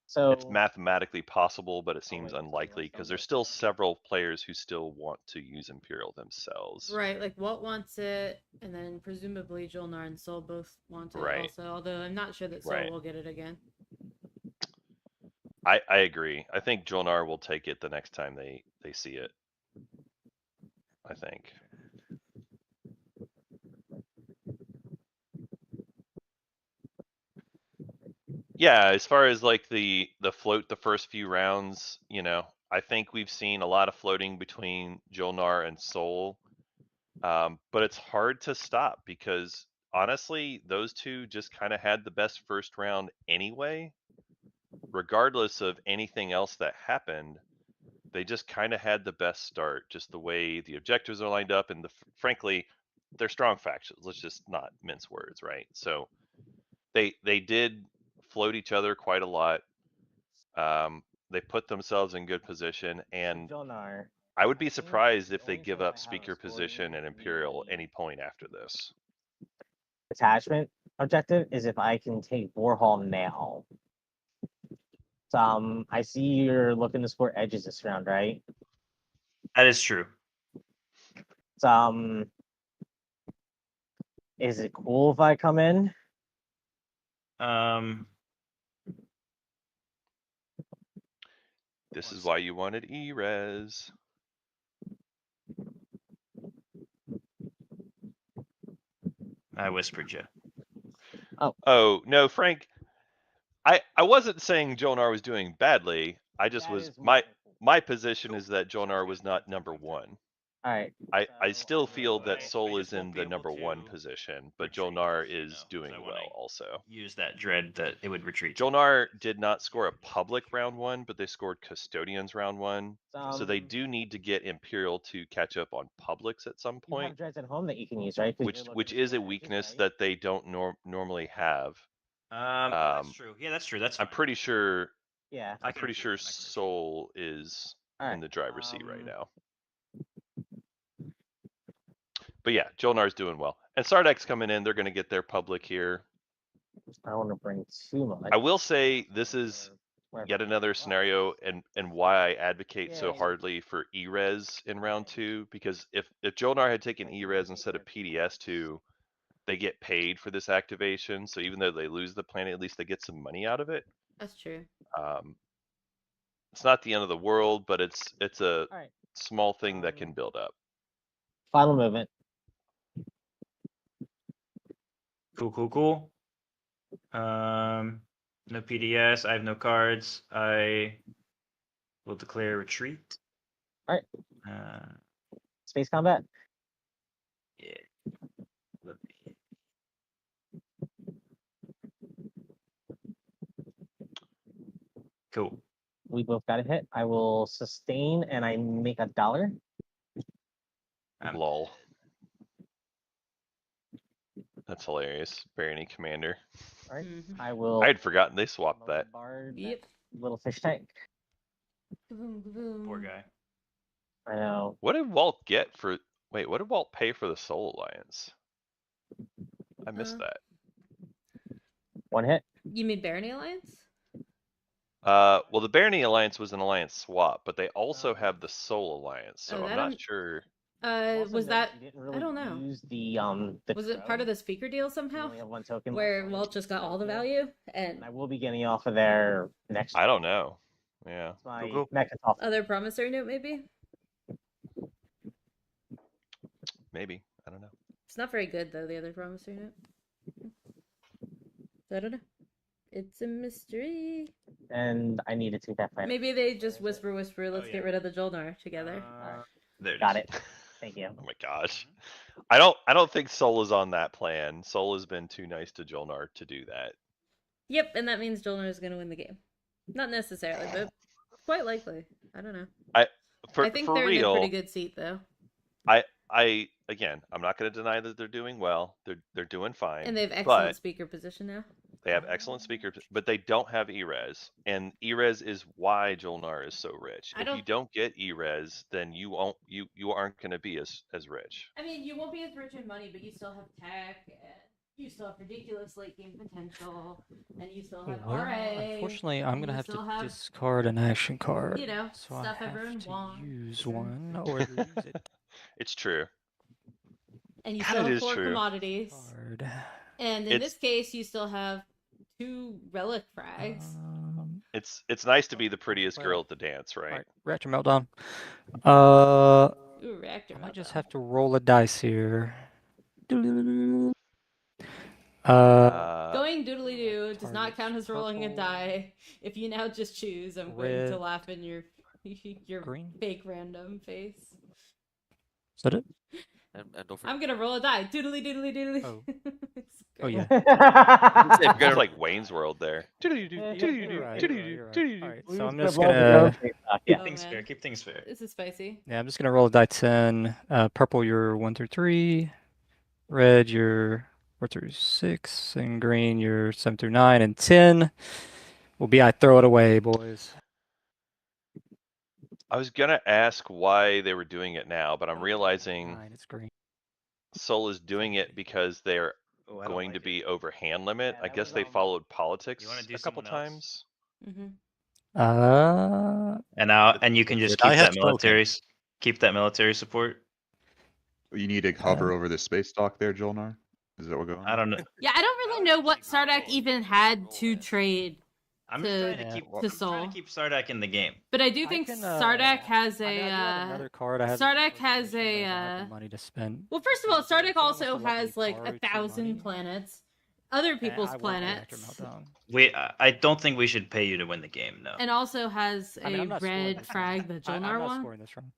So It's mathematically possible, but it seems wait, so unlikely what's because the there's still Warfare? several players who still want to use Imperial themselves. Right, like Walt wants it, and then presumably Jolnar and Soul both want it Right. also, although I'm not sure that Soul Right. will get it again. I agree. I think Jolnar will take it the next time they see it. I think. Yeah, as far as like the float the first few rounds, you know, I think we've seen a lot of floating between Jolnar and Soul. But it's hard to stop because honestly, those two just kind of had the best first round anyway. Regardless of anything else that happened, they just kind of had the best start, just the way the objectives are lined up, and frankly, they're strong factions. Let's just not mince words, right? So they did float each other quite a lot. They put themselves in good position, and Jolnar, I would be think surprised the if they only give choice I up have speaker on scoring position and would be Imperial the any point after this. Attachment objective is if I can take Warhol now. So, I see you're looking to score edges this round, right? That is true. So, is it cool if I come in? This is why you wanted E-Res. I whispered you. Oh, no, Frank. I wasn't saying Jolnar was doing badly. I just That was is wonderful. my position is that Jolnar was not number one. All right. I still feel that I Soul just is in won't be the able number one to position, but retreat, Jolnar you is know, doing so I well wanna also. Use that dread that it would retreat. Jolnar did not score a public round one, but they scored Custodians round one. So they do need to get Imperial to catch up on publics at some You have point, dreads at home that you can use, right? 'Cause you're looking which to is a score edges, weakness right? that they don't normally have. That's true. Yeah, that's true. That's I'm fine. pretty sure Yeah. I'm pretty sure Soul is All right. in the driver's seat right now. But yeah, Jolnar's doing well. And Sardak's coming in. They're going to get their public here. I don't want to bring too much. I will say this is yet another scenario and why I advocate so Yeah. hardly for E-Res in round two. Because if Jolnar had taken E-Res instead of PDS2, they get paid for this activation. So even though they lose the planet, at least they get some money out of it. That's true. It's not the end of the world, but it's a All right. small thing that can build up. Final movement. Cool. No PDS. I have no cards. I will declare retreat. All right. Space combat. Yeah. Cool. We both got a hit. I will sustain and I make $1. Lol. That's hilarious. Barony Commander. All right. Mhm. I will. I had forgotten they swapped that. Yep. Little fish tank. Boom, boom. Poor guy. I know. What did Walt get for? Wait, what did Walt pay for the Soul Alliance? I missed that. One hit. You mean Barony Alliance? Well, the Barony Alliance was an alliance swap, but they also have the Soul Alliance, so Oh, I'm that not I'm- sure. Also Was note that? you didn't I really don't know. Use the Was it part of the speaker deal You somehow? only have one token Where left. Walt just got all the value And and I will be getting off of there next. I don't know. Yeah. It's my Cool. Mechatoph. other promissory note, maybe? Maybe. I don't know. It's not very good though. The other promissory note. I don't know. It's a mystery. And I need to take that plan. Maybe they just whisper. Let's yeah. get rid of the Jolnar together. There it Got is. it. Thank you. Oh my gosh. I don't think Sol is on that plan. Sol has been too nice to Jolnar to do that. Yep, and that means Jolnar is going to win the game. Not necessarily, but quite likely. I don't know. I I think for they're in a real. pretty good seat, though. Again, I'm not going to deny that they're doing well. They're doing fine. And they have excellent but speaker position now. they have excellent speakers, but they don't have ERES, and ERES is why Jolnar is so rich. If you don't get ERES, then you aren't going to be as rich. I mean, you won't be as rich in money, but you still have tech, and you still have ridiculous late game potential, and you still have Well, RA. unfortunately, I'm and gonna you have to still have, discard an action card. you know, so stuff I have everyone to wants. use one or lose it. It's true. And you God, still it have is 4 true. commodities. Card. And in this case, you still have 2 relic frags. It's nice to be the prettiest girl at the dance, right? Alright, Reactor Meltdown. Ooh, reactor. I might just meltdown. have to roll a dice here. Going doodly doo does not count as rolling a die. If you now just choose, I'm going to red, laugh in your green. fake random face. Is that it? And don't forget. I'm gonna roll a die. Doodly doodly doodly. Oh. It's Oh great. yeah. It's like Wayne's World there. You're right. Alright, so I'm Lose just the blow of your own gonna face. Keep Oh, things man. fair. Keep things fair. This is spicy. I'm just gonna roll a die 10. Purple you're 1 through 3. Red you're 4 through 6, and green you're 7 through 9, and 10 will be I throw it away, boys. I was gonna ask why they were doing it now, but I'm realizing 9, it's green. Sol is doing it because they're Oh, I don't going like to it. be over hand limit. Yeah, I that guess was, they followed politics You wanna do a couple someone else? times. Mm-hmm. And you can just But I keep have that spoken. military support. You need to hover over the space dock there, Jolnar? Is that what we're going? I don't know. Yeah, I don't really know what Sardak even had to trade. I'm just trying to Yeah. keep. To I'm trying Sol. to keep Sardak in the game. But I do I think can, Sardak has I mean, I do have a another card. I have Sardak has I don't have a the money to spend. well, first of all, Someone Sardak wants to also let me has like borrow 2 1,000 money. planets, other And people's I want Reactor planets, Meltdown. I don't think we should pay you to win the game. No. and also has I mean, I'm a not scoring red this frag round. that I'm Jolnar not won. scoring this round.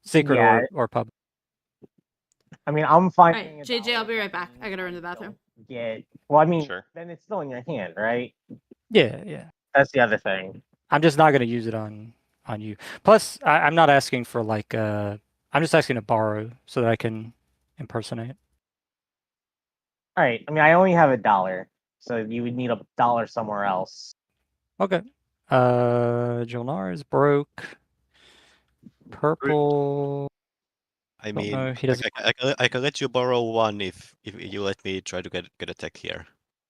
Secret Yeah. or pub. I mean, I'm finding. Alright, JJ, I'll be right back. I gotta run to the bathroom. Well, I mean, Sure. then it's still in your hand, right? Yeah. That's the other thing. I'm just not gonna use it on you. Plus, I'm not asking for like I'm just asking to borrow so that I can impersonate. All right. I mean, I only have $1, so you would need $1 somewhere else. Okay. Jolnar is broke. Purple. I Don't mean, know, he doesn't. I can let you borrow 1 if you let me try to get a tech here,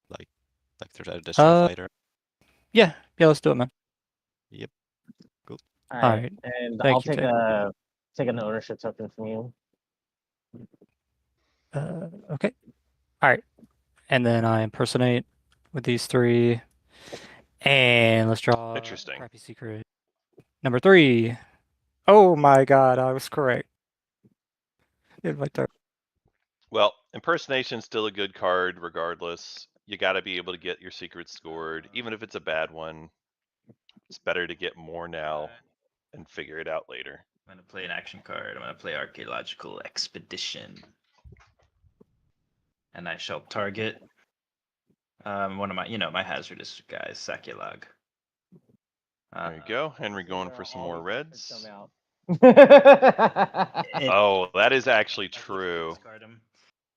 like there's a Destroy Fighter. Yeah, let's do it, man. Yep. Cool. All All right. right. And Thank I'll you, take an ownership token from you. Okay. All right. And then I impersonate with these 3. And let's draw Interesting. crappy secret. Number 3. Oh my god, I was correct. In my turn. Well, impersonation's still a good card regardless. You got to be able to get your secrets scored, even if it's a bad one. It's better to get more now and figure it out later. I'm gonna play an action card. I'm gonna play Archaeological Expedition, and I shall target one of my hazardous guys, Sakulog. There you go. Henry going for some more reds. Oh, that is actually true.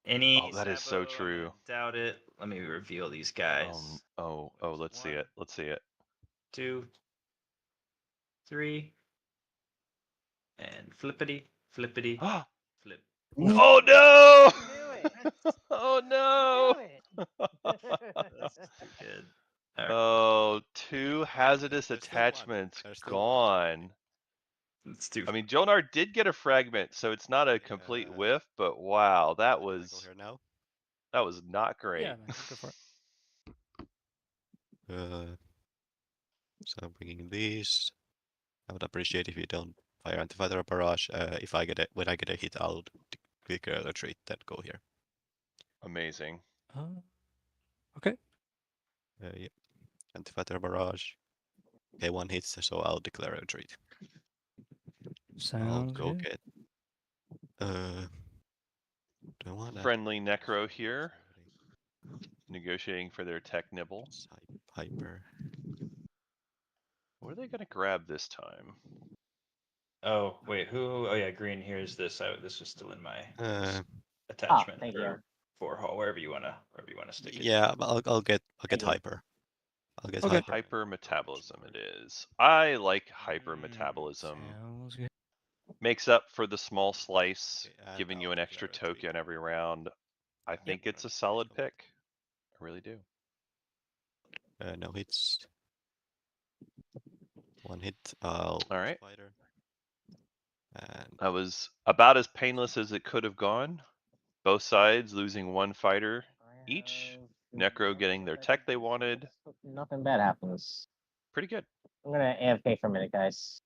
Any that is so Sabo, I true. doubt it. Let me reveal these guys. Oh, let's see it. Let's see it. 2, 3, and flippity, flip. Oh no! Oh no! That's too good. All right. Oh, 2 hazardous There's still one. attachments There's still one. gone. It's too. I mean, Jolnar did get a fragment, so it's not a complete whiff, but wow, that Go was here now. not great. Yeah, man, go for it. So I'm bringing these. I would appreciate if you don't fire anti-fighter barrage. If I get it, when I get a hit, I'll declare a retreat. Then go here. Amazing. Okay. Yep. Anti-fighter barrage. Okay, 1 hits, so I'll declare a retreat. I'll Sounds go good. get don't want that. Friendly Necro here, negotiating for their tech nibble. Hyper. What are they gonna grab this time? Oh wait, who? Oh yeah, green. Here's this. This was still in my Uh, attachment thank you. for hall. Wherever you wanna stick it. yeah, I'll get Thank you. hyper. I'll get Okay. hyper. Hyper metabolism it is. I like hyper metabolism. Sounds good. Makes up for the small slice, Okay, and giving you now an extra clarity. token every round. I think it's a solid pick. I really do. No hits. One hit. I'll All right. fighter. And That was about as painless as it could have gone. Both sides losing one fighter each. Necro getting their tech they wanted. Nothing bad happens. Pretty good. I'm gonna AFK for a minute, guys.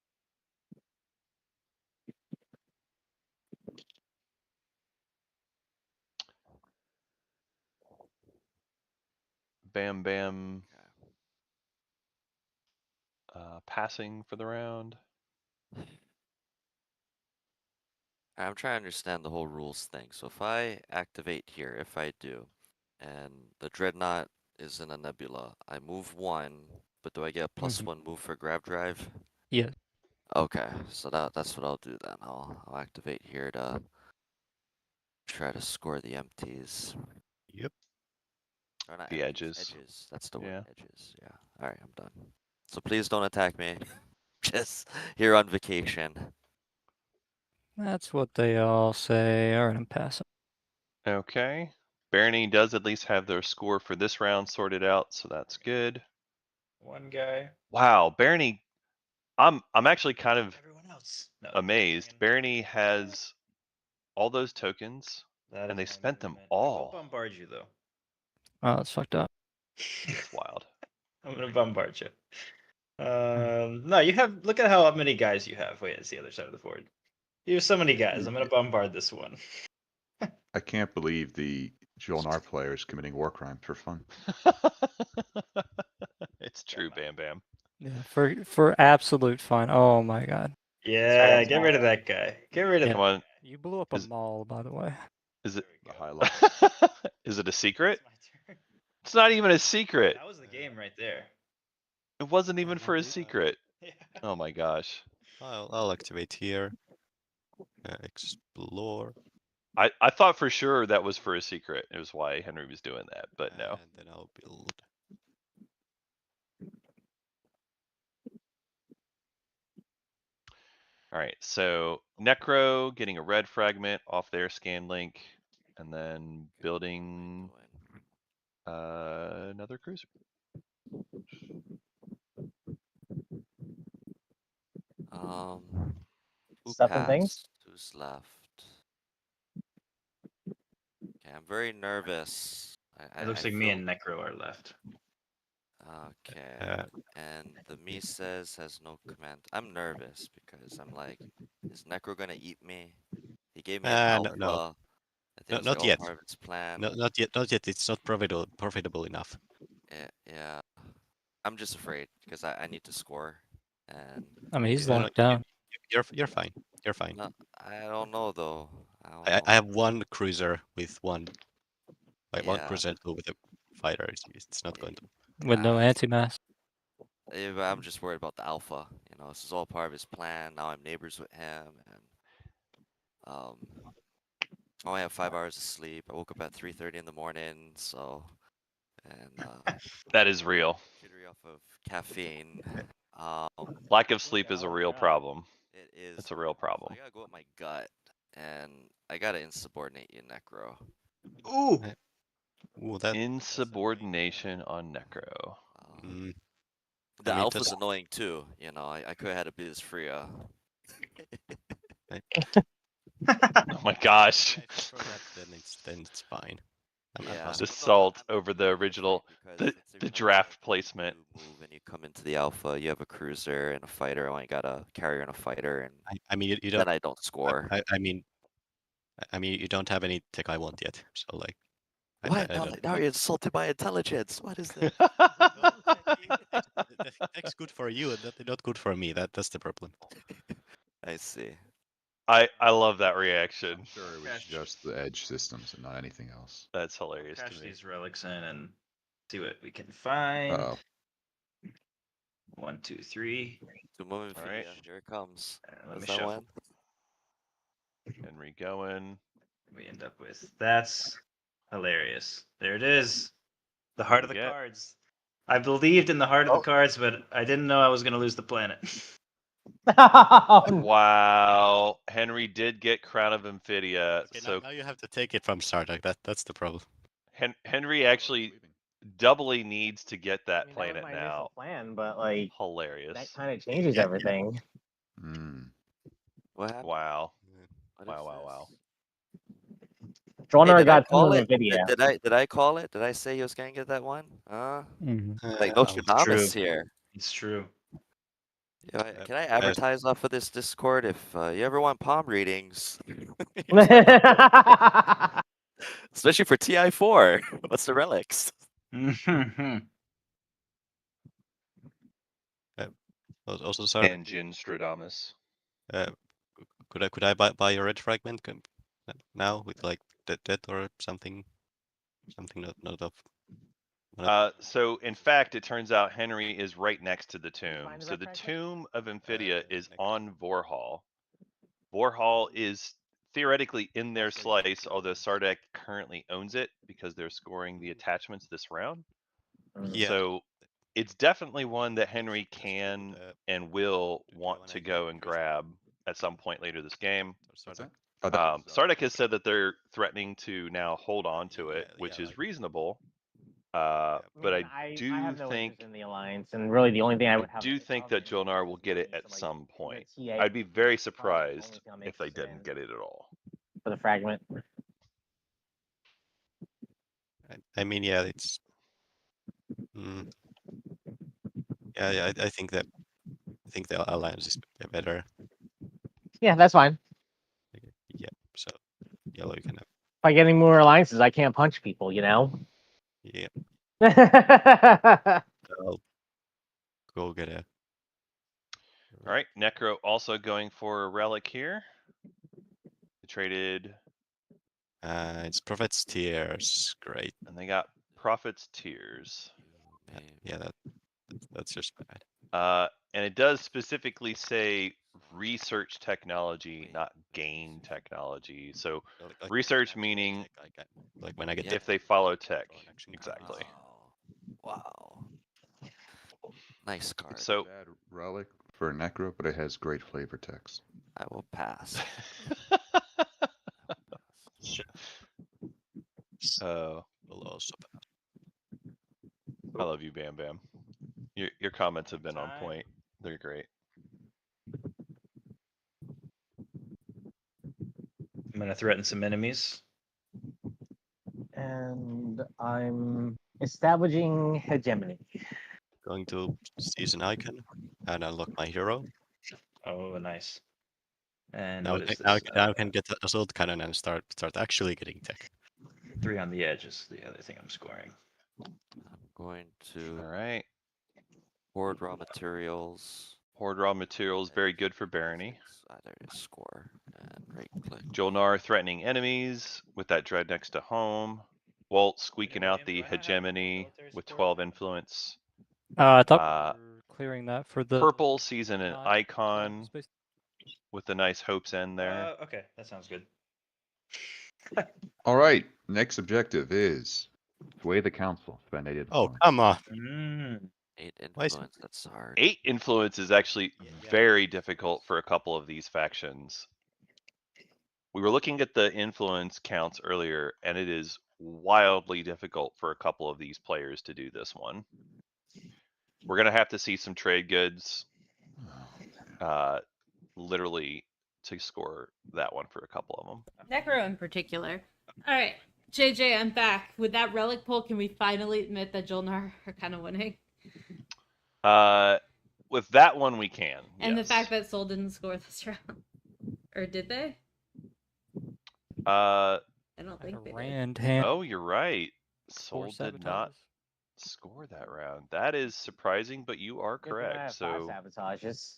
Bam Bam passing for the round. I'm trying to understand the whole rules thing. So if I activate here, if I do, and the Dreadnought is in a nebula, I move 1, but do I get a +1 move for grab drive? Yeah. Okay, so that's what I'll do then. I'll activate here to try to score the empties. Yep. Or not The empties, edges. edges. That's the Yeah. word, edges. Yeah. Alright, I'm done. So please don't attack me. Just here on vacation. That's what they all say. All right, I'm passing. Okay. Barney does at least have their score for this round sorted out, so that's good. One guy. Wow, Barney, I'm actually kind of Everyone else. No, amazed. Barney has all those tokens, that and is they my spent them movement. I will all. bombard you though. Oh, that's fucked up. That's wild. I'm gonna bombard you. No, you have. Look at how many guys you have. Wait, it's the other side of the board. You have so many guys. I'm gonna bombard this one. I can't believe the Jolnar player is committing war crimes for fun. It's true, Bam Bam. Yeah, for absolute fun. Oh my god. Yeah, get rid of that guy. Get rid of Yeah. Come on. You blew up a Is- mall, by the way. Is it The highlight. is it a secret? It's my turn. It's not even a secret. That was the game right there. It wasn't even for a Indeed. secret. Yeah. Oh my gosh. I'll activate here. Explore. I thought for sure that was for a secret. It was why Henry was doing that, but no. And then I'll build. All right, so Necro getting a red fragment off their scan link, and then building another cruiser. Who Stuff and things? passed? Who's left? Okay, I'm very nervous. It looks like me and Necro are left. Okay. And the Mises has no command. I'm nervous because I'm like, is Necro gonna eat me? He gave me an No, alpha. no. I think it was Not all yet. part of its plan. Not yet. Not yet. It's not profitable enough. Yeah. I'm just afraid because I need to score. And I mean, he's No, no, locked down. You're fine. You're fine. no, I don't know though. I have one cruiser with one. Like one Yeah. cruiser with a fighter. It's not going to. With no anti-mass. Yeah, but I'm just worried about the alpha. You know, this is all part of his plan. Now I'm neighbors with him, and I only have 5 hours of sleep. I woke up at 3:30 in the morning, so and That is real. jittery off of caffeine. Lack of sleep is a real problem. It is. It's a real problem. So I gotta go with my gut, and I gotta insubordinate you, Necro. Ooh. Ooh, that's Insubordination on Necro. Mm, The I mean, alpha's that's- annoying too. You know, I could have had a Biz Freya. Oh my gosh. if for that, then it's fine. I'm Yeah. passing. The But no, salt I'm over the really original, afraid the, because it's the every time draft you placement. move and you come into the alpha, you have a cruiser and a fighter. I only got a carrier and a fighter, and I mean, you then don't. I don't score. I mean, you don't have any tech I want yet. So like. Why? I don't- Now you're insulting my intelligence. What is this? Tech's good for you, and not good for me. That's the problem. I see. I love that reaction. Sure, it was Cash. just the edge systems and not anything else. That's hilarious Cash to me. these relics in and see what we can find. Uh-oh. 1, 2, 3. Sumo Infidia, Alright. here it comes. Let me Is that shuffle. one? Henry going. We end up with that's hilarious. There it is. The heart of the Get. cards. I believed in the heart of Oh. the cards, but I didn't know I was going to lose the planet. Wow. Henry did get Crown of Amphidia. Okay, So now you have to take it from Sardak. That's the problem. Henry actually doubly needs to get I that mean, planet that was my now. initial plan, but like that Hilarious. kind of changes Yeah. everything. Hmm. What happened? Wow. What Wow, is wow, this? wow. Dronar Hey, did I got some call of it? Nvidia. Did I call it? Did I say he was gonna get that one? Huh? Mhm. Like no True. Tradamus here. It's true. Yeah, can I advertise off of this Discord if you ever want palm readings? Especially for TI4. What's the relics? Also, Sardak, Anjin Stradamus. could I buy a red fragment now with like death or something? Something not of. So in fact, it turns out Henry is right next to the tomb. find the So red the fragment? tomb of Amphidia is next. on Vorhal. Vorhal is theoretically in their slice, although Sardak currently owns it because they're scoring the attachments this round. Yeah. So it's definitely one that Henry can and will want to go and grab at some point later this game. What's that? Oh, that was, Sardak has said that they're threatening to now hold on to it, which is reasonable. But I do have no think interest in the alliance, and really the only thing I would I have. do think that Jolnar will get it at some point. TA I'd be very the surprised only thing I'm if they interested didn't in. get it at all. For the fragment. I mean, yeah, it's. Yeah, I think that. I think the alliance is better. Yeah, that's fine. Yeah, so yellow you can have. If I get any more alliances, I can't punch people, you know? Yeah, I'll go get a. All right, Necro also going for a relic here. They traded, It's Prophet's Tears. Great. and they got Prophet's Tears. Yeah, that's just bad. And it does specifically say research technology, not gain technology. So Like research meaning like when I get if they follow tech. action Exactly. Wow. Nice card. So bad relic for Necro, but it has great flavor text. I will pass. Oh, will also I love you, Bam Bam. Your comments have been on point. They're great. I'm going to threaten some enemies. And I'm establishing hegemony. going to seize an icon and unlock my hero. Oh, nice. And Now, what is now, this? now I can get the assault cannon and start actually getting tech. 3 on the edge is the other thing I'm scoring. I'm going to All right. hoard raw materials. Hoard raw materials, very good for Barony. Either score and right click. Jolnar threatening enemies with that dread next to home. Walt squeaking out the hegemony with 12 influence. I thought we were clearing that for the Purple season an not icon space. with the nice Hope's End there. Okay, that sounds good. All right, next objective is sway the council. Spend 8 Oh, influence. come on. 8 Why is- influence, that's hard. 8 influence is actually very difficult for a couple of these factions. We were looking at the influence counts earlier, and it is wildly difficult for a couple of these players to do this one. We're going to have to see some trade goods, literally, to score that one for a couple of them. Necro in particular. All right, JJ, I'm back. With that relic pull, can we finally admit that Jolnar are kind of winning? With that one, we can. And yes. the fact that Soul didn't score this round. Or did they? I don't think they did. Rand hand. Oh, you're right. Score Soul did not score that round. That is surprising, but you are correct. So sabotages.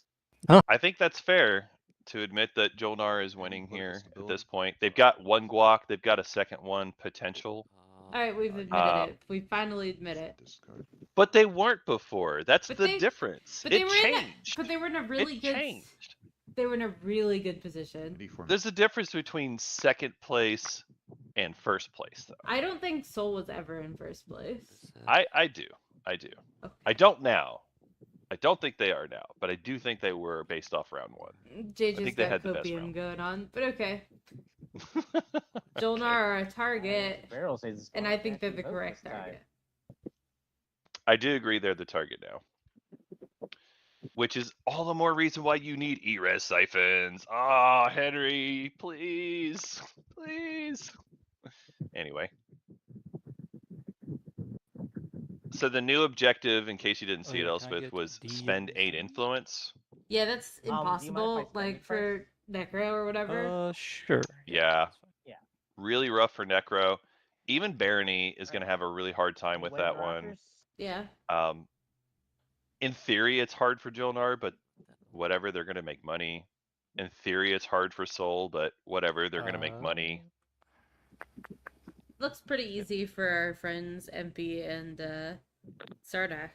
I think that's fair to admit that Jolnar is winning put here this at this ability? point. They've got one guac. They've got a second one potential. All right, we've Uh, admitted Uh, it. We finally admit it. Discard. But they weren't before. That's But the they- difference. But they It were in. changed. But they were in a really It good. changed. They were in a really good position. Ready for me. There's a difference between second place and first place, though. I don't think Soul was ever in first place. I do. I do. Okay. I don't now. I don't think they are now, but I do think they were based off round one. JJ's think they got had the best copium round. going on, but okay. Okay. Jolnar are a target, Barrel says it's and going I think they're back the to vote correct this time. target. I do agree they're the target now. Which is all the more reason why you need ERES siphons. Ah, Henry, please. Please. Anyway. So the new objective, in case you didn't see it, yeah, can I Elspeth, get was D spend and 8 C? influence. Yeah, that's Do you mind if I impossible. spend Like it for Necro or whatever. Sure. Yeah. that's fine. Really rough for Necro. Even Barony is going to have a really hard time with that one. Yeah. In theory, it's hard for Jolnar, but whatever, they're going to make money. In theory, it's hard for Soul, but whatever, they're going to make money. Looks pretty easy for our friends MP and Sardak.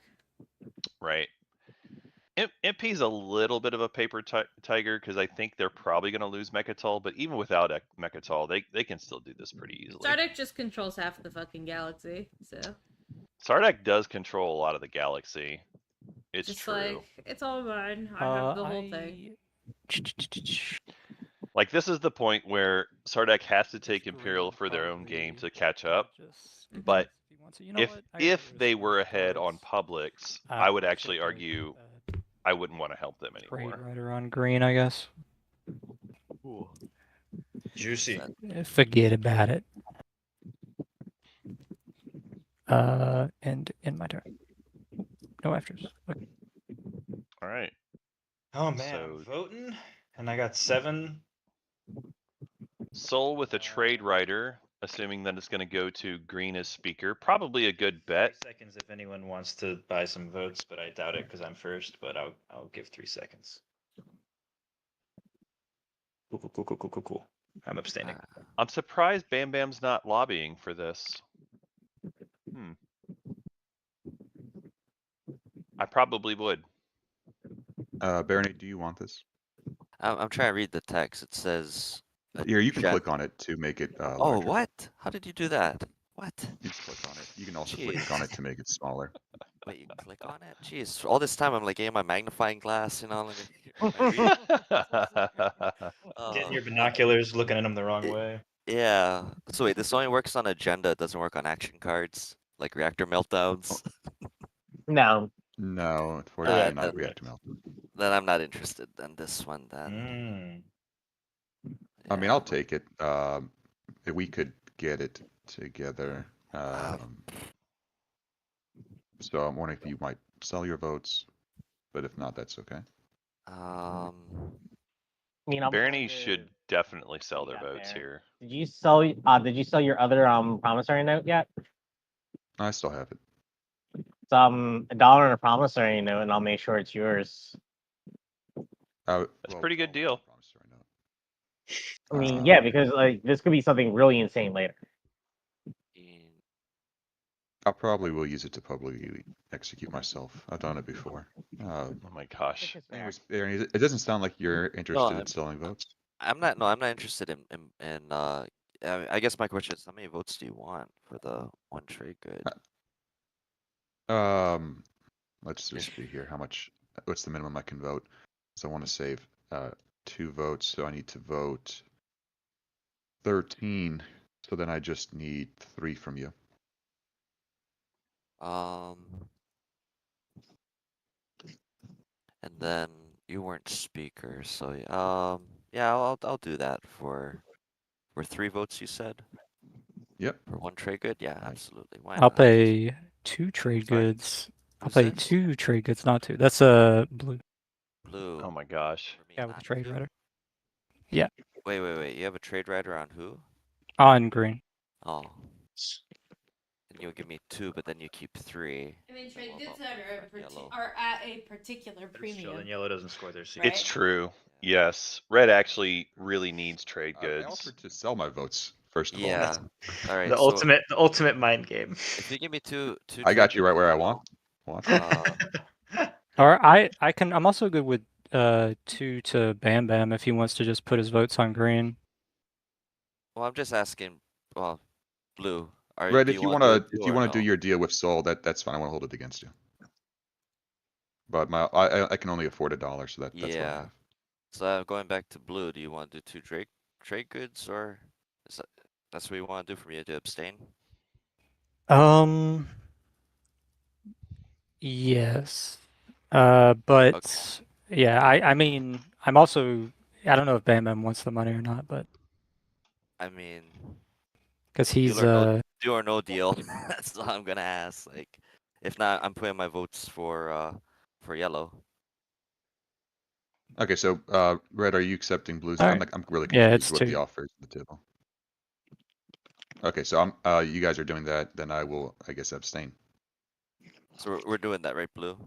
Right. MP's a little bit of a paper tiger because I think they're probably going to lose Mechatol, but even without Mechatol, they can still do this pretty easily. Sardak just controls half the fucking galaxy, so Sardak does control a lot of the galaxy. It's just true. like it's all mine. I have the whole thing. Like, this is the point where Sardak has to take Green Imperial for their own game probably to catch up. Just But if he wants it. You know if what? I gotta if go they see were these ahead on cards. Publix, I would actually argue I wouldn't want to help them Trade anymore. Rider on green, I guess. Juicy. Forget about it. And in my turn. No afters. Okay. All right. Oh man, So- I'm voting, and I got 7. Soul with a trade rider, assuming that it's going to go to green as speaker. Probably a good 3 bet. seconds if anyone wants to buy some votes, but I doubt it because I'm first. But I'll give 3 seconds. Cool. I'm abstaining. I'm surprised Bam Bam's not lobbying for this. I probably would. Barony, do you want this? I'm trying to read the text. It says. Here, you can jet- click on it to make it Oh, larger. what? How did you do that? What? You just click on it. You can also click on it to make it smaller. Wait, you click on it? Jeez, all this time I'm like getting my magnifying glass, you know. Getting your binoculars, looking at them the wrong way. Yeah. So wait, this only works on agenda. It doesn't work on action cards, like reactor meltdowns. No. No, unfortunately not then- react to melt. Then I'm not interested in this one. Then. I mean, Yeah. I'll take it. If we could get it together. So I'm wondering if you might sell your votes, but if not, that's okay. I mean, I'm Barony willing to- should definitely sell their Yeah, votes fair. here. Did you sell? Did you sell your other promissory note yet? I still have it. It's $1 and a promissory note, and I'll make sure it's yours. That's a pretty good deal. Promissory note. I mean, yeah, because like this could be something really insane later. I probably will use it to publicly execute myself. I've done it before. Oh my gosh. Anyways, Barony, it doesn't sound like you're interested in I'm- selling votes. I'm not. No, I'm not interested in. I guess my question is, how many votes do you want for the one trade good? Let's just see here. How much? What's the minimum I can vote? So I want to save 2 votes, so I need to vote 13. So then I just need 3 from you. And then you weren't speaker, so yeah, I'll do that for 3 votes. You said. Yep. For 1 trade good, yeah, absolutely. Why I'll not? pay 2 trade Sorry. goods. I'll Who's pay this? 2 trade goods, not 2. That's a blue. Blue. Oh my gosh. For me Yeah, with not the trade to. rider. Wait. You have a trade rider on who? On green. Oh. then you'll give me 2, but then you keep 3. I mean, Then trade what goods about are, red and yellow? at a particular But still, premium. then yellow doesn't score their seat. Right. It's true. Yes, red actually really needs trade I goods. offered to sell my votes first of all. Yeah. All right. The So ultimate mind game. if you give me two I trade got you goods right and where I yellow, want. Or I'm also good with 2 to Bam Bam if he wants to just put his votes on green. well, I'm just asking. Well, blue. Red, Do if you you want to do wanna it too or do no? your deal with Soul, that's fine. I won't hold it against you. But I can only afford $1, so that's what I Yeah. have. So going back to blue, do you want to do 2 trade goods, or is that's what you want to do for me to abstain? Yes. But Okay. yeah, I mean, I'm also, I don't know if Bam Bam wants the money or not, but I mean, because he's deal or no deal. That's all I'm gonna ask. Like, if not, I'm putting my votes for yellow. Okay, so Red, are you accepting Blue's? All right. I'm really Yeah, confused it's what 2. the offer is at the table. Okay, so I'm you guys are doing that, then I will, I guess, abstain. So we're doing that, right, blue?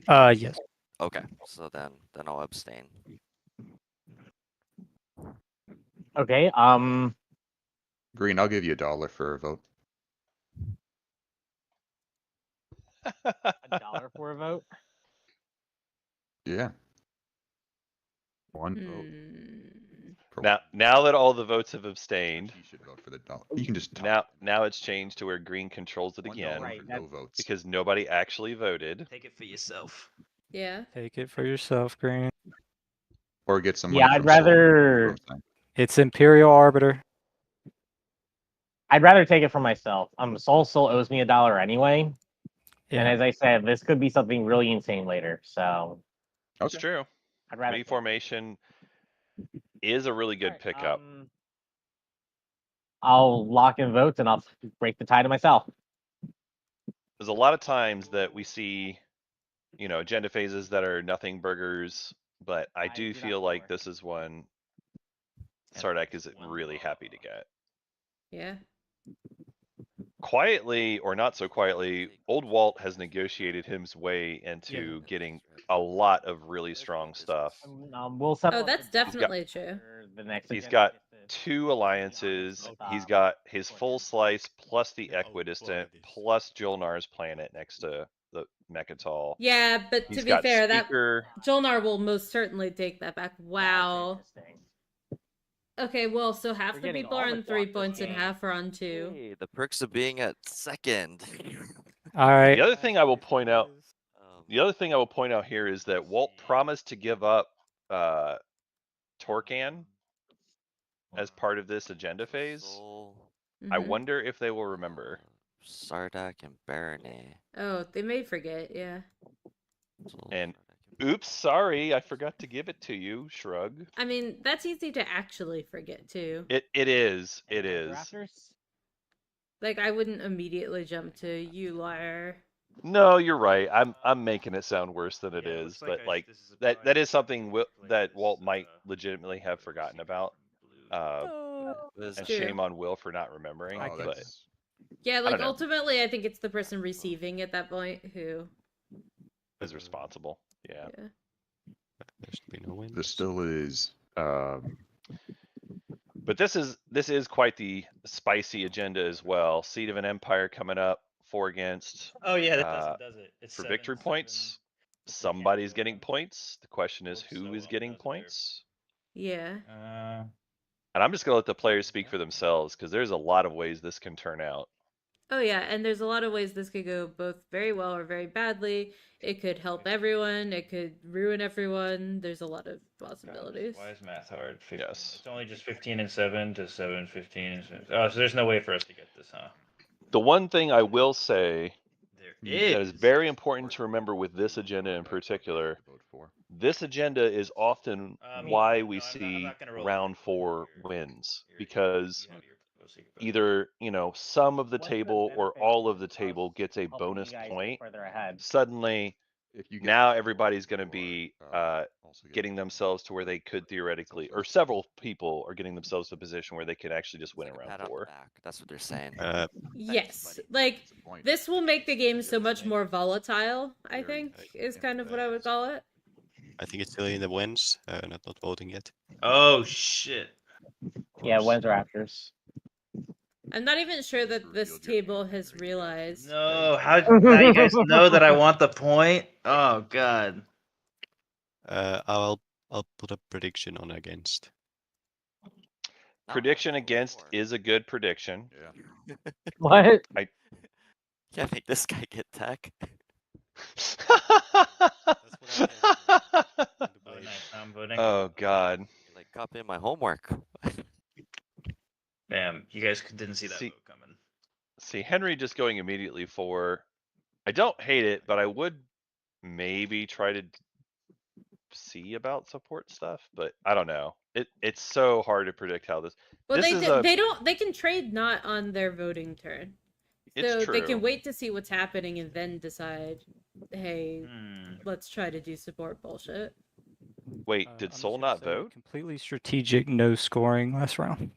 Yes. Okay. So then I'll abstain. Okay. Green, I'll give you $1 for a vote. $1 for a vote. Yeah. One vote. For Now that all the votes have abstained, you should vote for the $1. You can just talk. now it's changed to where green controls it again $1 for no votes. because nobody actually voted. Take it for yourself. Yeah. Take it for yourself, green. Or get some money Yeah, I'd from Soul. rather It's Imperial Arbiter. take it for myself. Soul still owes me $1 anyway. Yeah. And as I said, this could be something really insane later. So That's true. I'd rather Reformation is a really good pickup. I'll lock in votes and I'll break the tie to myself. There's a lot of times that we see, agenda phases that are nothing burgers, but I do feel like this is one Sardak is really happy to get. Yeah. Quietly or not so quietly, old Walt has negotiated his way into getting a lot of really strong stuff. We'll settle Oh, up that's the definitely true. for the next He's agenda got just to- 2 alliances. He's got his full slice plus the equidistant plus Jolnar's planet next to the Mechatol. Yeah, but to He's be got fair, Speaker. that Jolnar will most certainly take that back. Wow. Interesting. Okay, well, so half We're the getting people all are the on 3 guac this points and game. half are on 2. Hey, the perks of being at second. All right. The other thing I will point out, Um, here is that Walt promised to give up Torcan as part of this agenda phase. Soul, I Mhm. wonder if they will remember. Sardak and Barony. Oh, they may forget, yeah. Soul, And Sardak, and oops, sorry, I forgot to give it to you. Shrug. I mean, that's easy to actually forget, too. It is. Any It other is. drafters? Like, I wouldn't immediately jump to you, liar. No, you're right. I'm making it sound worse than it Yeah, it is, looks like but like this is a that drawing is something something that like Walt this, might legitimately have forgotten about. was And True. shame on Will for not remembering. Oh, But that's Yeah, I like, don't know. ultimately, I think it's the person receiving at that point who... is responsible. Yeah. Yeah. There's been no wins. this still is But this is quite the spicy agenda as well. Seed of an Empire coming up, 4 against. Oh yeah, that does it. It's For 7, victory 7. points. Somebody's getting points. The question is who is getting points. Yeah. And I'm just gonna let the players speak for themselves because there's a lot of ways this can turn out. Oh, yeah, and there's a lot of ways this could go both very well or very badly. It could help everyone. It could ruin everyone. There's a lot of possibilities. Why is math hard? 15. Yes. It's only just 15 and 7 to 7, 15 and 7. Oh, so there's no way for us to get this, huh? The one thing I will say There that is very important to remember with this agenda in particular, this agenda is often why we see round 4 wins, because either, some of the table or all of the table gets a bonus point. Further ahead. Suddenly If you get now the everybody's going to or, be also get getting the- themselves to where they could theoretically, or several people are getting themselves to a position where they could actually just win It's like a around pat on the 4. back. That's what they're saying. Yes, like That's the point. this will make the game so much more volatile. I Very think nice. is kind of what I would call it. I think it's still in the wins, not voting yet. Oh shit. Yeah, Close. when's Raptors? I'm not even sure that this Revealed your table hand has already. realized. No, how now you guys know that I want the point? Oh god. I'll put a prediction on against. Prediction against is a good prediction. Yeah. What? Can't make this guy get tech. Oh nice, now I'm voting. Oh god. Like copying my homework. Damn, you guys didn't see that See- vote coming. See, Henry just going immediately for. I don't hate it, but I would maybe try to see about support stuff, but I don't know. It's so hard to predict how this. Well, This is they can trade not on their voting turn, It's so they true. can wait to see what's happening and then decide. Hey, let's try to do support bullshit. Wait, I'm did just Soul gonna not say vote? Completely strategic, no scoring last round.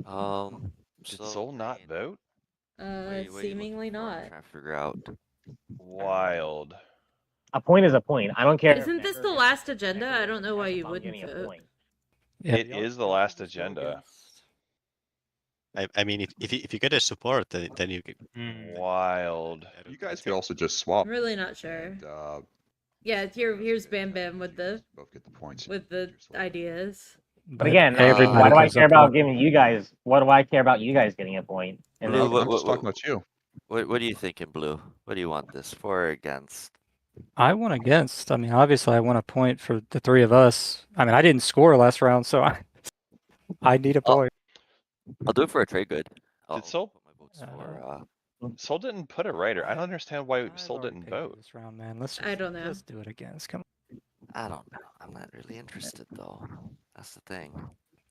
Did So Soul not Rain, vote? what are you Seemingly looking for? I'm not. trying to figure out. Wild. A point is a point. I don't care. if Isn't this Necker the gets- last if agenda? Necker I gets don't know why attacked, you I'm wouldn't getting a vote. point. Yeah, It is the last agenda. I mean, if you get a support, then you get. Wild. You guys could also just swap. I'm really not sure. And, Yeah, here's Bam Bam with the both get the points. with the ideas. But again, everybody why do I goes care up about one. giving you guys? What do I care about you guys getting a point? And Blue, then- I'm just talking about you. What are you thinking, Blue? What do you want this for or against? I won against. I mean, obviously, I won a point for the three of us. I mean, I didn't score last round, so I need a point. I'll do it for a trade good. I'll Soul- put my votes for Soul didn't put a writer. I don't understand why I've Soul already didn't paid you vote. this round, man. Let's just, I don't know. Let's do it against. Come I don't know. I'm not really interested though. That's the thing.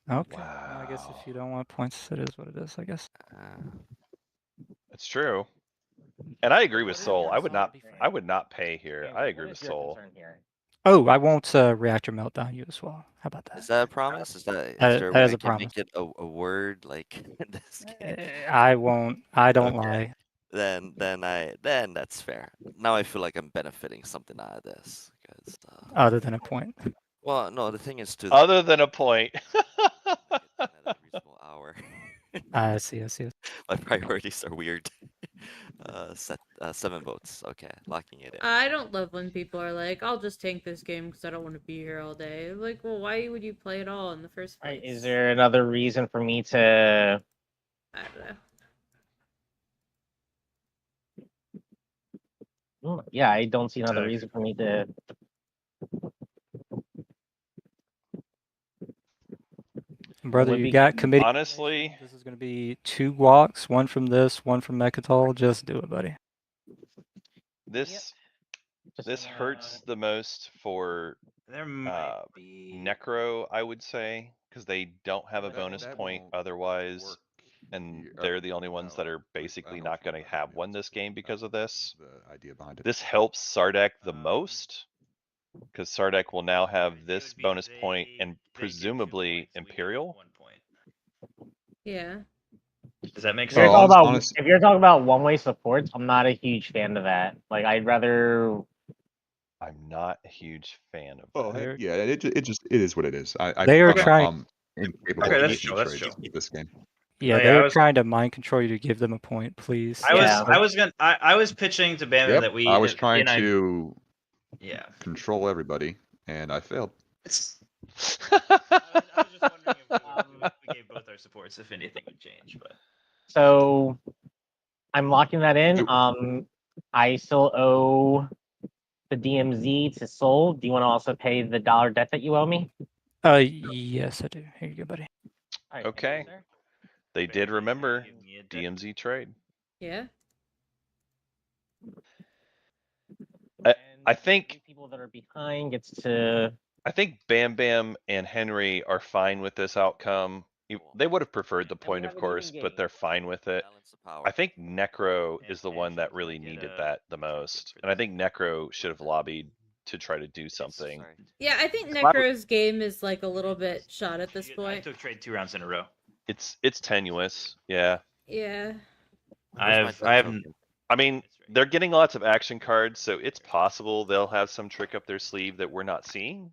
on. Okay. Well, I guess Wow. if you don't want points, it is what it is. I guess. It's true. And I agree with What is Soul. your I would not. concern? I would not pay here. Bam, I what agree with is your Soul. concern here? Oh, I won't reactor meltdown you as well. How about that? Is that a promise? Is there That a way is I a can promise. make it a word like in this game? I won't. I don't Okay. lie. Then that's fair. Now I feel like I'm benefiting something out of this. 'Cause, Other than a point. well, no, the thing is to Other than a point. another reasonable hour. I see. My priorities are weird. Set 7 votes. Okay, locking it in. I don't love when people are like, "I'll just tank this game because I don't want to be here all day." Like, well, why would you play it all in the first place? Right, is there another reason for me to? I don't know. Yeah, I don't see another reason for me to. Brother, Would you be- got committee. Honestly, This is going to be 2 walks, one from this, one from Mechatol. Just do it, buddy. this Just, this hurts the most for There might be Necro, I would say, because they don't have a That- bonus that point won't otherwise, work and here. they're the only ones that Well, are I basically don't know not if you going to know have that won this game because of this. The idea behind it. This helps Sardek the most, because Sardek will now have this bonus point and presumably Imperial. 1 point. Yeah. Does that make if you're sense? talking about honest- if you're talking about one-way supports, I'm not a huge fan of that. Like, I'd rather. I'm not a huge fan of Well, that. They're- yeah, it is what it is. I They are feel trying- incapable Okay, of that's making chill, that's trades chill. this game. Yeah, Oh, yeah, they I were was- trying to mind control you to give them a point, please. I was pitching to Bam Yep, that we. I was trying and I- to Yeah. control everybody, and I failed. I was just wondering if we gave both our supports, if anything would change, but. So, I'm locking that in. Do- I still owe the DMZ to Soul. Do you want to also pay the dollar debt that you owe me? Yes, I do. Here you go, buddy. All right, Okay. thank you, sir. They did remember Give me a debt. DMZ trade. Yeah. I And think- the people that are behind gets to. I think Bam Bam and Henry are fine with this outcome. They would have preferred the we point, have of an even course, but game. they're fine with it. Balance of power. I think Necro And is the one that really get needed a- that the most, and I think Necro should have lobbied to try to do something. Sorry. Yeah, I think Why would- Necro's game is like a little bit shot at this I point. took trade 2 rounds in a row. It's tenuous, yeah. Yeah. I Where's my have third token? I mean, they're getting lots of action cards, so it's possible they'll have some trick up their sleeve that we're not seeing.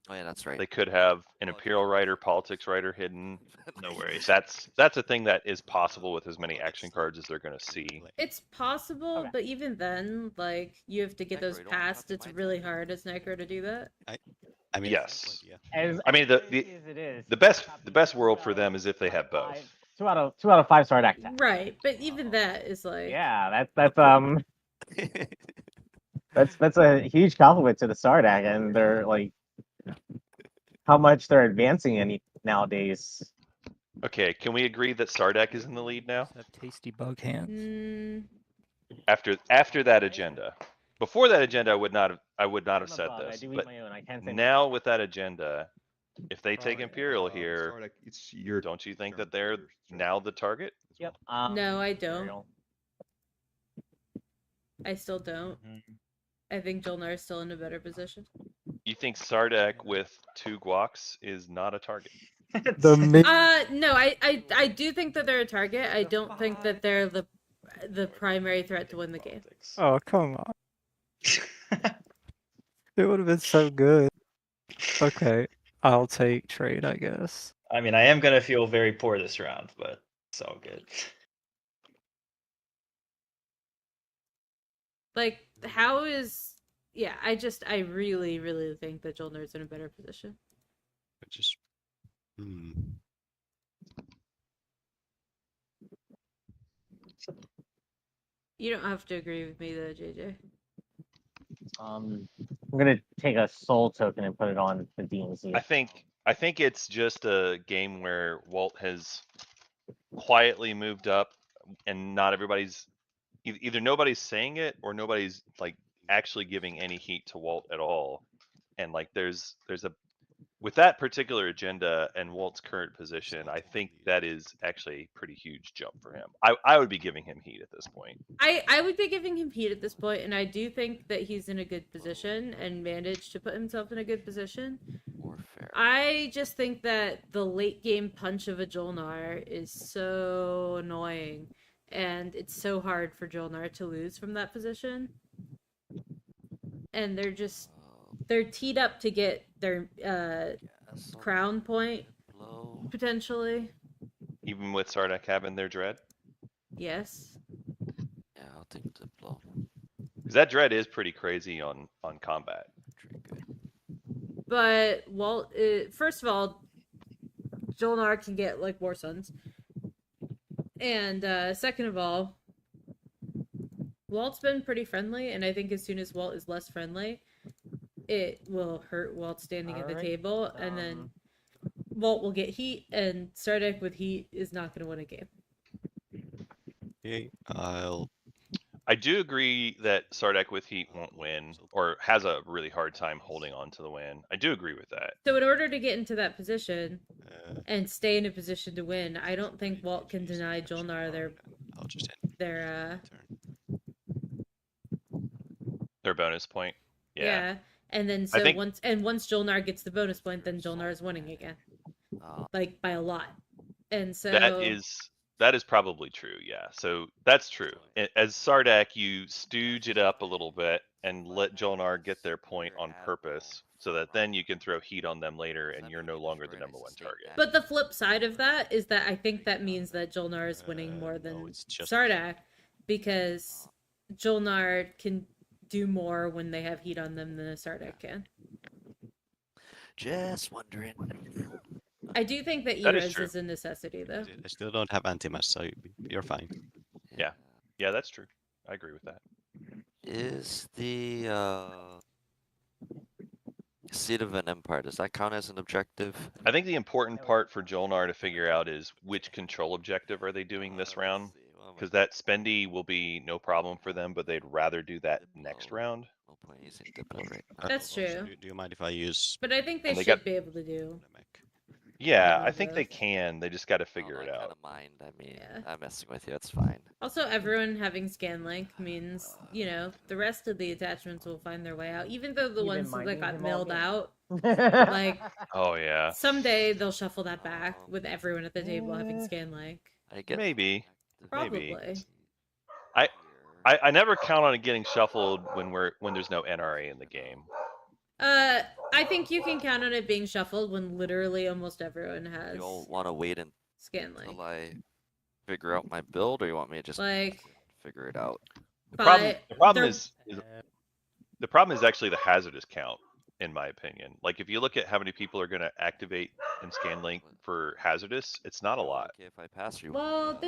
Oh yeah, that's right. They could have an Apologies. Imperial Writer, Politics Writer hidden. No worries. That's a thing that is possible with as many action cards as they're going to see. It's possible, Okay. but even then, like, you have to get Necro, those you don't wanna passed. copy It's my really token? hard as Necro to do that. I mean, Yes. yeah. As, I mean, as the crazy as it is, the best copy world two for out them of is if they have both. 2 out of 5 Sardak decks. Right, but even that is like, Yeah, that's a huge compliment to the Sardak, and they're like how much they're advancing any nowadays. Okay, can we agree that Sardak is in the lead now? Have tasty bug hands. After that agenda. Before that agenda, I would not have I'm said above, I this. do eat But my own, I can't say now with that agenda, if they take Alright, Imperial here, Sardak, it's your don't you think turn that they're for your now the target? as Yep. well. No, I don't. Imperial. I still don't. I think Jolnar is still in a better position. You think Sardak with 2 guacs is not a target? The mid No, I do think that they're a target. I don't think that they're the primary threat to win the game. Oh, come on. It would have been so good. Okay, I'll take trade, I guess. I mean, I am gonna feel very poor this round, but it's all good. Like, how is... Yeah, I really, really think that Jolnar's in a better position. Which is. You don't have to agree with me though, JJ. I'm gonna take a soul token and put it on the DMZ. I think it's just a game where Walt has quietly moved up and not everybody's either nobody's saying it or nobody's like actually giving any heat to Walt at all. And like there's a with that particular agenda and Walt's current position, I think that is actually a pretty huge jump for him. I would be giving him heat at this point. I would be giving him heat at this point, and I do think that he's in a good position and managed to put himself in a good position. Warfare. I just think that the late game punch of a Jolnar is so annoying, and it's so hard for Jolnar to lose from that position. And they're teed up to get their crown point Blow. potentially. Even with Sardak having their dread. Yes. Yeah, I'll take the blow. Because that dread is pretty crazy on combat. Pretty good. But Walt, first of all, Jolnar can get like War Suns, and second of all, Walt's been pretty friendly, and I think as soon as Walt is less friendly, it will hurt Walt standing at the Alright, table, and then Walt will get heat, and Sardak with heat is not going to win a game. Okay, I do agree that Sardak with heat won't win or has a really hard time holding on to the win. I do agree with that. So in order to get into that position uh, and stay in a position to win, I don't think Walt can deny Jolnar I'll just their Their bonus point. yeah. And then so think- once Jolnar gets the bonus point, then Jolnar is winning again, like by a lot. And so That is probably true, yeah. So that's true. As Sardak, you stooge it up a little bit and let Jolnar get their point on purpose so that then you can throw heat on them later and you're no longer the number 1 target. But the flip side of that is that I think that means that Jolnar is winning more than Sardak, because Jolnar can do more when they have heat on them than a Sardak can. Just wondering. I do think that That is Eros true. is a necessity, though. I still don't have anti-mass, so you're fine. Yeah. Yeah, that's true. I agree with that. Is the Seat of an Empire, does that count as an objective? I think the important part for Jolnar to figure out is which control objective are they doing this round? Because that spendy will be no problem for them, but they'd rather do that next round. No point using Diplo right That's Also, true. Do you mind if I use But I think they And they should got- be able to do. the mech? Yeah, One I of think they both. can. They just got to I don't figure know, it I out. kind of mind. I mean, Yeah. I'm messing with you. It's fine. Also, everyone having scan link means, you know, the rest of the attachments will find their way out, even though the You've been ones that minding got him all milled game. out, like Oh yeah, someday they'll shuffle that back Um, with everyone at the table having eh. scan link. I get maybe. Probably. activity I- here. I never count on it getting shuffled when there's no NRA in the game. I think you can count on it being shuffled when literally almost everyone has You all want to wait scan link. until I figure out my build, or you want me to just Like, figure it out? The problem they're- is the problem is actually the hazardous count, in my opinion. Like if you look at how many people are going to activate and scan link for hazardous, it's not a lot. Okay, if I pass you. Well,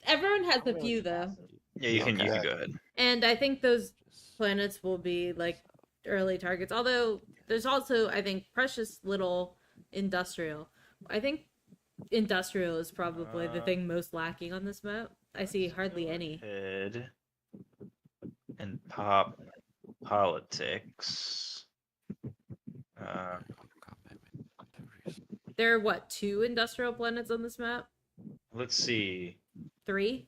everyone has a few though, Yeah, you can Okay. go ahead. and I think those Just- planets will be like early targets. Although there's also, I think, precious little industrial. I think industrial is probably the thing most lacking on this map. I see hardly any. Head and pop politics. There are what, 2 industrial planets on this map? Let's see. 3?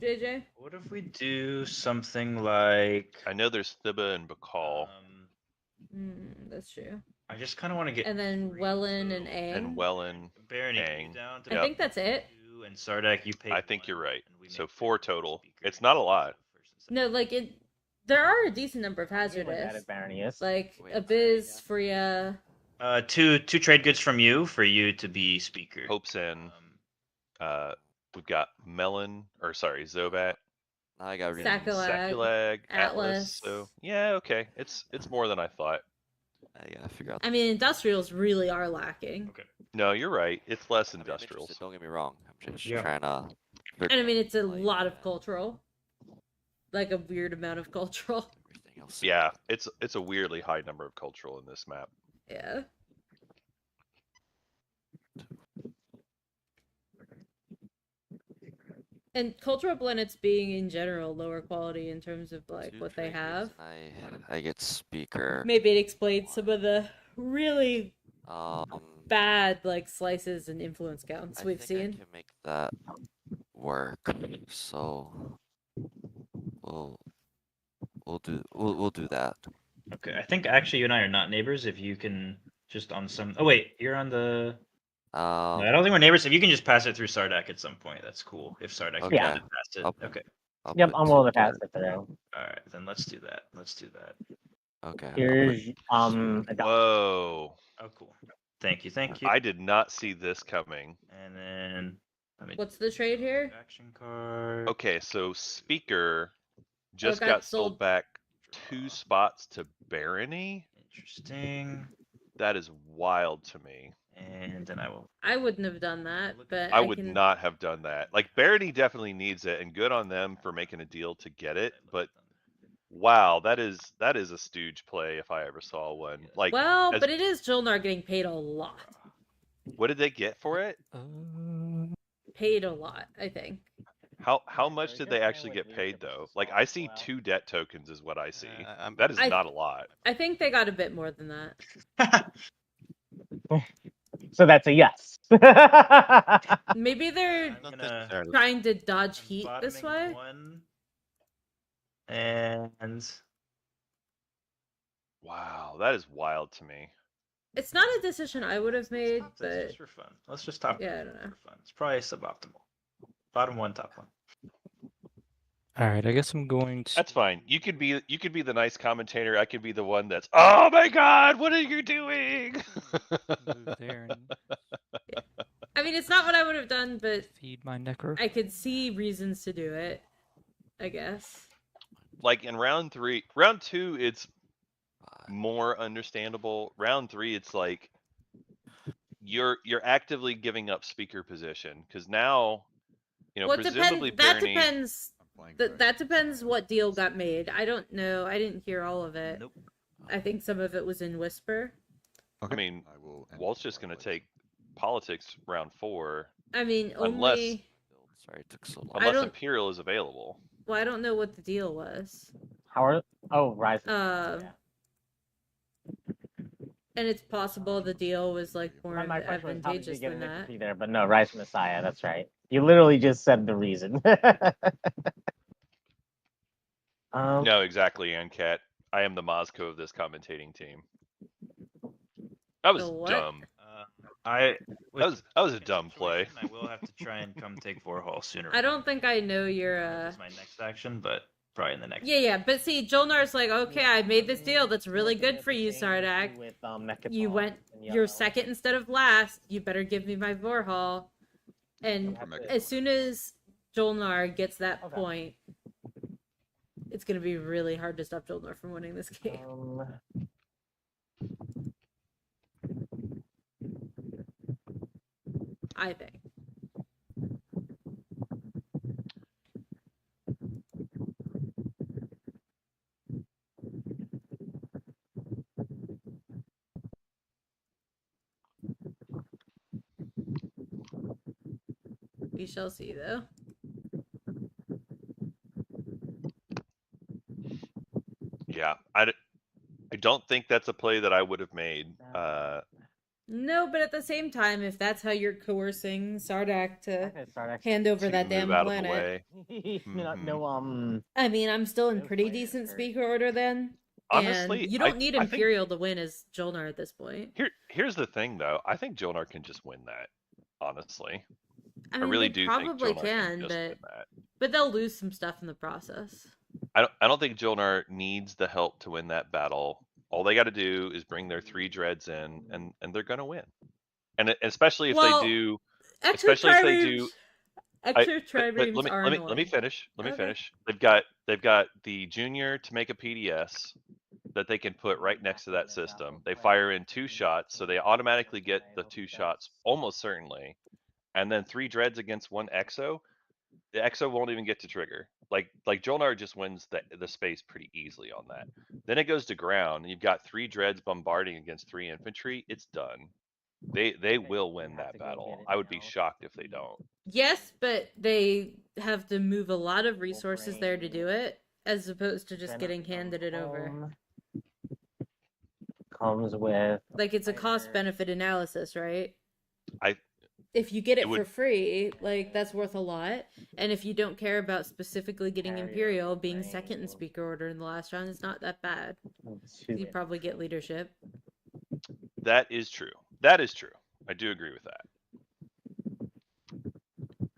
JJ? What if we do something like? I know there's Thibba and Bakal That's true. I just kind of want to get. And then three Wellen total. and Aang. and Wellen. Barony, Aang. you down to I Yep. think that's it. two, and Sardak, you pay. I think you're right. and we So make 4 three total. speakers. It's not a lot. No, like there are a decent number of That hazardous. is Baronius. Like Wait, Abyss, Freya. Two trade goods from you for you to be speaker. Hope's in. Um, We've got Zobat, Now I got to Saccolag, Saculag, Atlas. Atlas. So yeah, okay. It's more than I thought. I gotta figure out. I mean, industrials really are lacking. okay. No, you're right. It's less I mean, I'm industrials. interested, don't get me wrong. I'm just Yeah. trying to. And I mean, it's a like, lot of cultural. Like a weird amount of cultural. Everything else. Yeah, it's a weirdly high number of cultural in this map. Yeah. And cultural planets being in general lower quality in terms of like Two what they trade have. goods, I get speaker. Maybe it explains some of the really Um, bad like slices and influence counts I we've think I seen. can make that work. So we'll do that. Okay, I think actually you and I are not neighbors. If you can just on some. Oh wait, you're on the. No, I don't think we're neighbors. If you can just pass it through Sardak at some point, that's cool. If Sardak Okay. can just pass it. I'll- Okay. I'll Yep, put I'm two willing to pass down. it through. All right, then let's do that. Let's do that. Okay. I'll put Here's a Whoa! Oh, cool. Thank you. Thank you. I did not see this coming. And then let me. What's the trade here? Action card. Okay, so Speaker just got got sold. sold back 2 spots to Barony. Interesting. That is wild to me. And then I will. I wouldn't have done that, but I would can... not have done that. Like Barony definitely needs it, and good on them for making a deal to get it. But wow, that is a Stooge play if I ever saw one. Like, Well, as- but it is Jolnar getting paid a lot. what did they get for it? Paid a lot, I think. How much Sorry, did just they playing actually with get paid leadership though? is Like small I as see well. 2 debt tokens is what I see. I'm- That is I- not a lot. I think they got a bit more than that. So that's a yes. Maybe they're I'm Not gonna- necessarily. trying to dodge I'm heat this bottoming way. One. And Wow, that is wild to me. It's not a decision I would have made, top this but just for fun. Let's just top. yeah, I it don't know. For fun. It's probably suboptimal. Bottom one, top one. All right, I guess I'm going to. That's fine. You could be the nice commentator. I could be the one that's, oh my god, what are you doing? Move there and I mean, it's not what I would have done, but feed my necro. I could see reasons to do it, I guess. Like in round 2, it's more understandable. Round 3, it's like you're actively giving up speaker position because now, Well, it presumably depends. That Barony. depends. That depends what deal got made. I don't know. I didn't hear all of it. Nope. I think some of it was in Whisper. I mean, I will end Walt's just gonna Twilight. take politics round 4 I mean, Unless- only. Sorry, it took so long. unless don't- Imperial is available. Well, I don't know what the deal was. How are? Oh, Rise. Uh, And it's possible the deal was like more My question was, how did you advantageous get than an that. infantry there? But no, Rise Messiah. That's right. You literally just said the reason. No, exactly, Ancat. I am the Moscow of this commentating team. That was The what? dumb. That That was a dumb play. I will have to try and come take Vorhal sooner. I don't think I know your It's my next action, but probably in the next. Yeah, but see, Jolnar's like, okay, I made this deal that's really good for you, With, Sardak. Mechaton You went, and you're yellow. second instead of last. You better give me my Vorhal. And as soon as Jolnar gets that point, it's gonna be really hard to stop Jolnar from winning this game. I think. We shall see, though. Yeah, I don't think that's a play that I would have made. No, but at the same time, if that's how you're coercing Sardak to hand over To that move damn out of the planet. way. I mean, I'm still in pretty decent speaker order then. Honestly, and you don't I need think- Imperial to win as Jolnar at this point. Here's the thing, though. I think Jolnar can just win that. Honestly, I mean, really they do probably think Jolnar can, just win that. but they'll lose some stuff in the process. I don't think Jolnar needs the help to win that battle. All they got to do is bring their 3 dreads in, and they're gonna win. And especially if they do, especially if they do. Extra But triremes are let me annoying. finish. Let me Okay. finish. They've got the junior to make a PDS that they can put right next to that system. They fire in 2 shots, so they automatically get the 2 shots almost certainly, and then 3 dreads against 1 exo. The exo won't even get to trigger. Like Jolnar just wins the space pretty easily on that. Then it goes to ground, and you've got 3 dreads bombarding against 3 infantry. It's done. They will win that battle. I would be shocked if they don't. Yes, but they have to move a lot of resources there to do it, as opposed to just getting handed it over. Comes with Like, it's a cost-benefit analysis, right? I If you get it It would- for free, like, that's worth a lot. And if you don't care about specifically getting Imperial, being second in speaker order in the last round is not that bad. You probably get leadership. That is true. That is true. I do agree with that.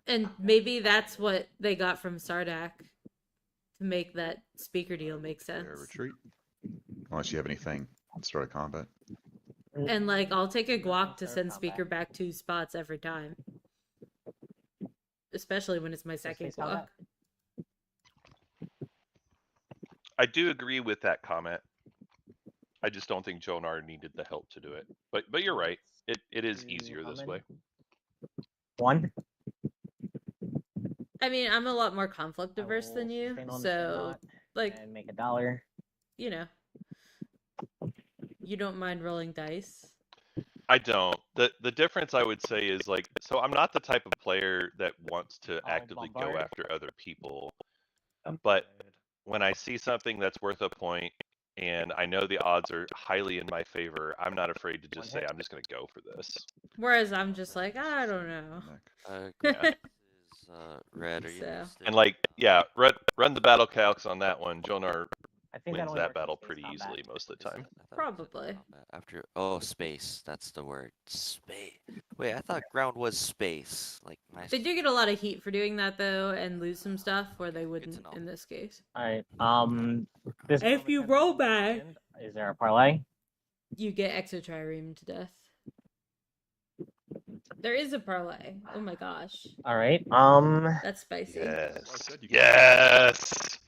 And maybe that's what they got from Sardak to make that speaker deal make sense. Retreat. Unless you have anything. Start a combat. And, like, I'll take a guac to send speaker back 2 spots every time. Especially when it's my second guac. I do agree with that comment. I just don't think Jolnar needed the help to do it. But you're right. It is easier this way. 1. I mean, I'm a lot more conflict averse than you, so, like, and make $1. you know, you don't mind rolling dice. I don't. The difference I would say is like, so I'm not the type of player that wants to actively go bombard. after other people. But when I see something that's worth a point and I know the odds are highly in my favor, I'm not afraid to just say, I'm just going to go for this. Whereas I'm just like, I don't know. Yeah. Is red? Are you So. And like, yeah, run the battle calcs on that one. Jolnar I think wins only that works in battle space pretty combat. easily most of the time. Probably. After space. That's the word. Space. Wait, I thought ground was space. Like my. They do get a lot of heat for doing that, though, and lose some stuff where they wouldn't in this case. Alright. This If you roll back, is there a parlay? you get exotrireme to death. There is a parlay. Oh my gosh. Alright. That's spicy. Yes. Yes.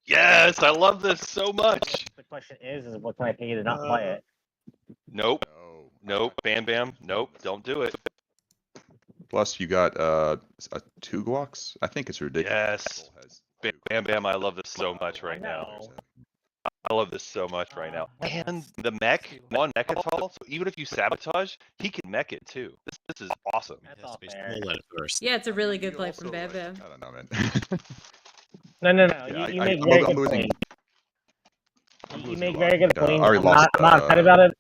Yes. I love this so much. The question is what can I pay you to not play it? Nope. Nope. Bam bam. Nope. Don't do it. Plus, you got 2 guacs. I think it's ridiculous. Yes. Bam bam. I love this so much right now. I love this so much right now. And the mech on Mechatol, so even if you sabotage, he can mech it too. This is awesome. It has to be small at first. Yeah, it's a really good play from Bam Bam. I don't know, man. No. Yeah, You I- make I'm very lo- I'm good losing- points. I'm You losing make a lot. very good I points. already I'm lost, not upset about it.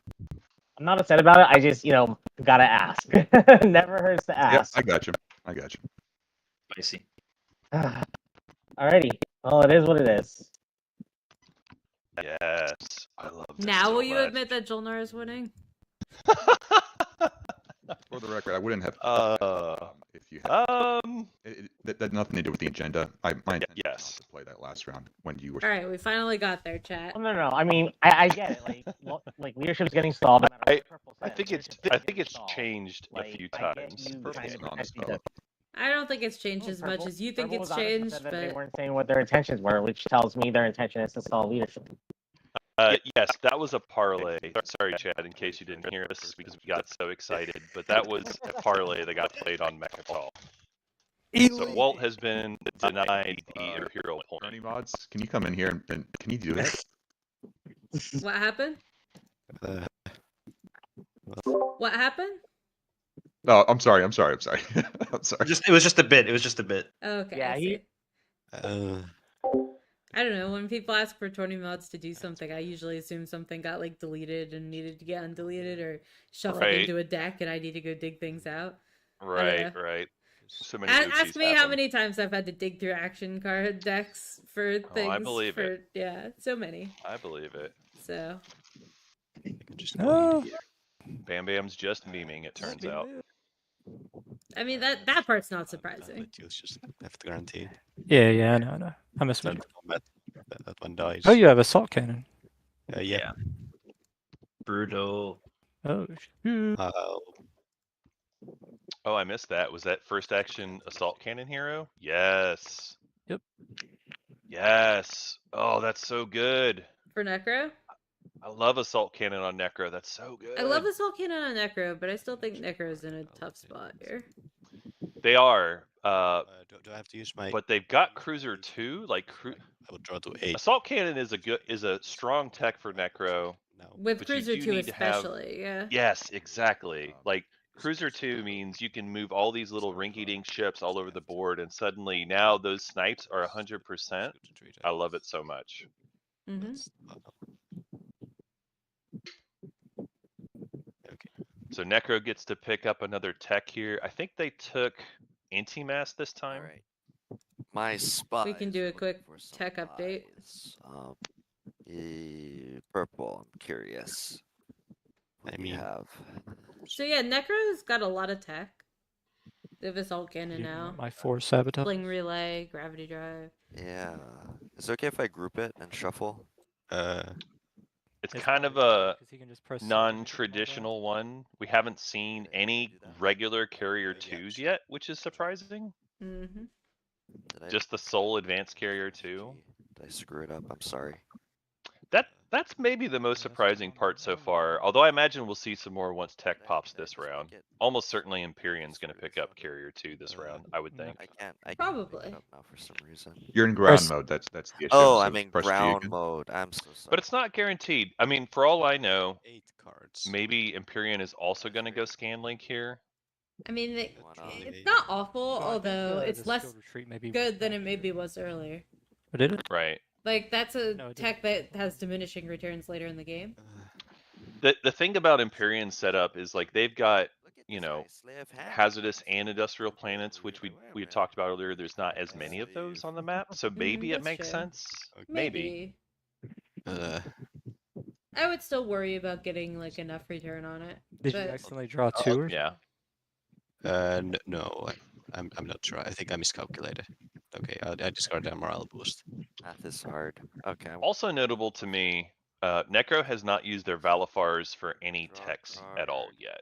I'm not upset about it. I just, gotta ask. Never hurts to Yeah, ask. I got you. I got you. Spicy. Alrighty. Well, it is what it is. Yes, I love this Now so will you much. admit that Jolnar is winning? For the record, I wouldn't have if you had. That had nothing to do with the agenda. My intention was not to play that last round when you were. All right, we finally got there, chat. Well, no. I mean, I get it. Like leadership's getting stalled. No matter what Purple I says, think leadership's it's getting stalled. changed a few I get times. you Purple's trying an to honest protect fellow. I don't think it's changed as much as you think Purple it's was honest and changed, said that they but weren't saying what their intentions were, which tells me their intention is to stall leadership. Yes, that was a parlay. Sorry, Chad, in case you didn't hear us because we got so excited. But that was a parlay that got played on Mechatol. So Walt has been denied the Imperial point. Ernie mods, can you come in here and can you do that? what happened? What happened? No, I'm sorry. I'm sorry. I'm sorry. It was just a bit. It was just a bit. Okay, Yeah, I see. Uh, I don't know. When people ask for Tony mods to do something, I usually assume something got like deleted and needed to get undeleted or shuffled Right. into a deck, and I need to go dig things out. Right, right. So many Ask oopsies me how happen. many times I've had to dig through action card decks for things. I believe it. Yeah, so many. I believe it. So. Oh. Bam Bam's just memeing, it turns out. I mean that part's not surprising. Just left guaranteed. Yeah, I know. I mess with you. That one dies. Oh, you have assault cannon. Yeah. Brutal. Oh, shoot. Oh, I missed that. Was that first action assault cannon hero? Yes. Yep. Yes. Oh, that's so good. For Necro? I love assault cannon on Necro. That's so good. I love assault cannon on Necro, but I still think Necro's in a tough spot here. They are. Do I have to use my? But they've got Cruiser 2. Like I will draw to 8. assault cannon is a strong tech for Necro. With but you Cruiser do 2 need to have- especially, yeah. Yes, exactly. Like Cruiser 2 means you can move all these little rinky-dink ships all over the board, and suddenly now those snipes are 100%. I love it so much. Mm-hmm. Okay. So Necro gets to pick up another tech here. I think they took Anti-Mass this time. All right. My spot. We can do a quick tech update. Purple. I'm curious. What do you have? So yeah, Necro's got a lot of tech. They have assault cannon You now. want my force sabotage. Fling relay, gravity drive. Yeah. Is it okay if I group it and shuffle? It's kind of a 'cause he can just press non-traditional one. We haven't seen any regular carrier 2s yet, which is surprising. Mm-hmm. Just the sole advanced carrier 2. Did I screw it up? I'm sorry. That's maybe the most surprising part so far. Although I imagine we'll see some more once tech pops this round. Almost certainly Empyrean's going to pick up carrier 2 this round, I would think. I can't pick Probably. it up now for some reason. You're in ground mode. That's the issue. Oh, so I'm in press G ground again. mode. I'm so sorry. But it's not guaranteed. I mean, for all I know, 8 cards. maybe Empyrean is also going to go Scanlink here. I mean, Wow. it's not awful, Well, I think, although the it's less skill retreat maybe good than it maybe was earlier. What did it? Right. Like, that's a No, it tech that has diminishing returns later in the game. The thing about Empyrean's setup is like they've got, Look at you this know, guy, Slay of Hand. hazardous and industrial planets, which we had talked about earlier. There's not as many of those on the map, so maybe it that's makes true. sense. Maybe. I would still worry about getting like enough return on it. Did you but- accidentally draw 2 or Yeah. No, I'm not sure. I think I miscalculated. Okay, I discarded a morale boost. Math is hard. Okay. Also notable to me, Necro has not used their Valifars for any Draw a techs at all card. yet.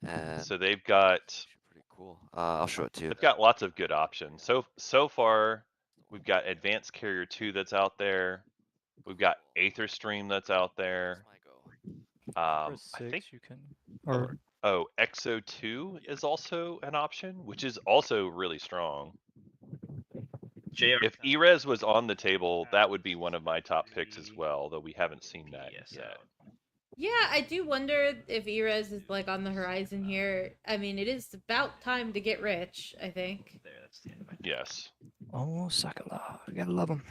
And So they've got pretty cool. I'll show it to you. they've got lots of good options. So far, we've got Advanced Carrier 2 that's out there. We've got Aether Stream that's out there. press 6, I think you can or Exo 2 is also an option, which is also really strong. JR. If Erez was on the table, that would be one of my top picks as well, though we haven't seen that yet. Yeah, I do wonder if Erez is like on the horizon here. I mean, it is about time to get rich, I think. There, that's the end of my Yes. oh, Sakala. I gotta love him.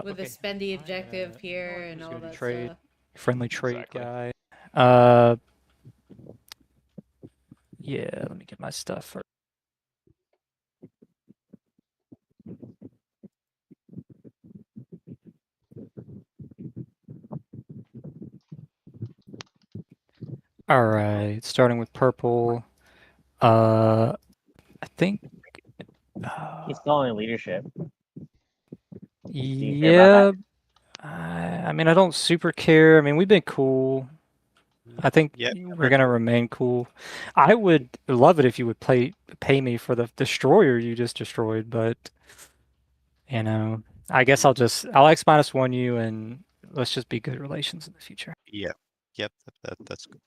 With a spendy objective here and all that trade. stuff. Friendly trade Exactly. guy. Yeah, let me get my stuff first. All right, starting with purple. I think. He's still in leadership. you care Yeah. about I mean, I don't super care. I mean, we've been cool. I think Yeah, we're gonna remain cool. I would love it if you would pay me for the destroyer you just destroyed, but you know, I guess I'll X -1 you and let's just be good relations in the future. Yeah. Yep. That's good.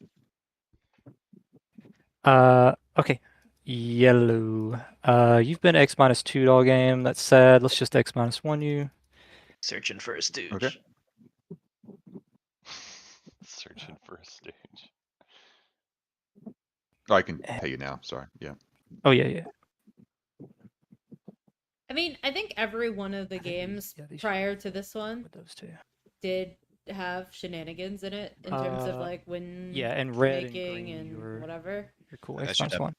Okay. Yellow. You've been X -2 all game. That's sad. Let's just X -1 you. Searching for a Stooge. Okay. Searching for a Stooge. Oh, I can pay you now. Sorry. Yeah. Oh yeah. I mean, I think every one of the I think games these prior to this one with those two. did have shenanigans in it in terms of like Yeah, and red and making green, and whatever. You're cool. I X should have- -1.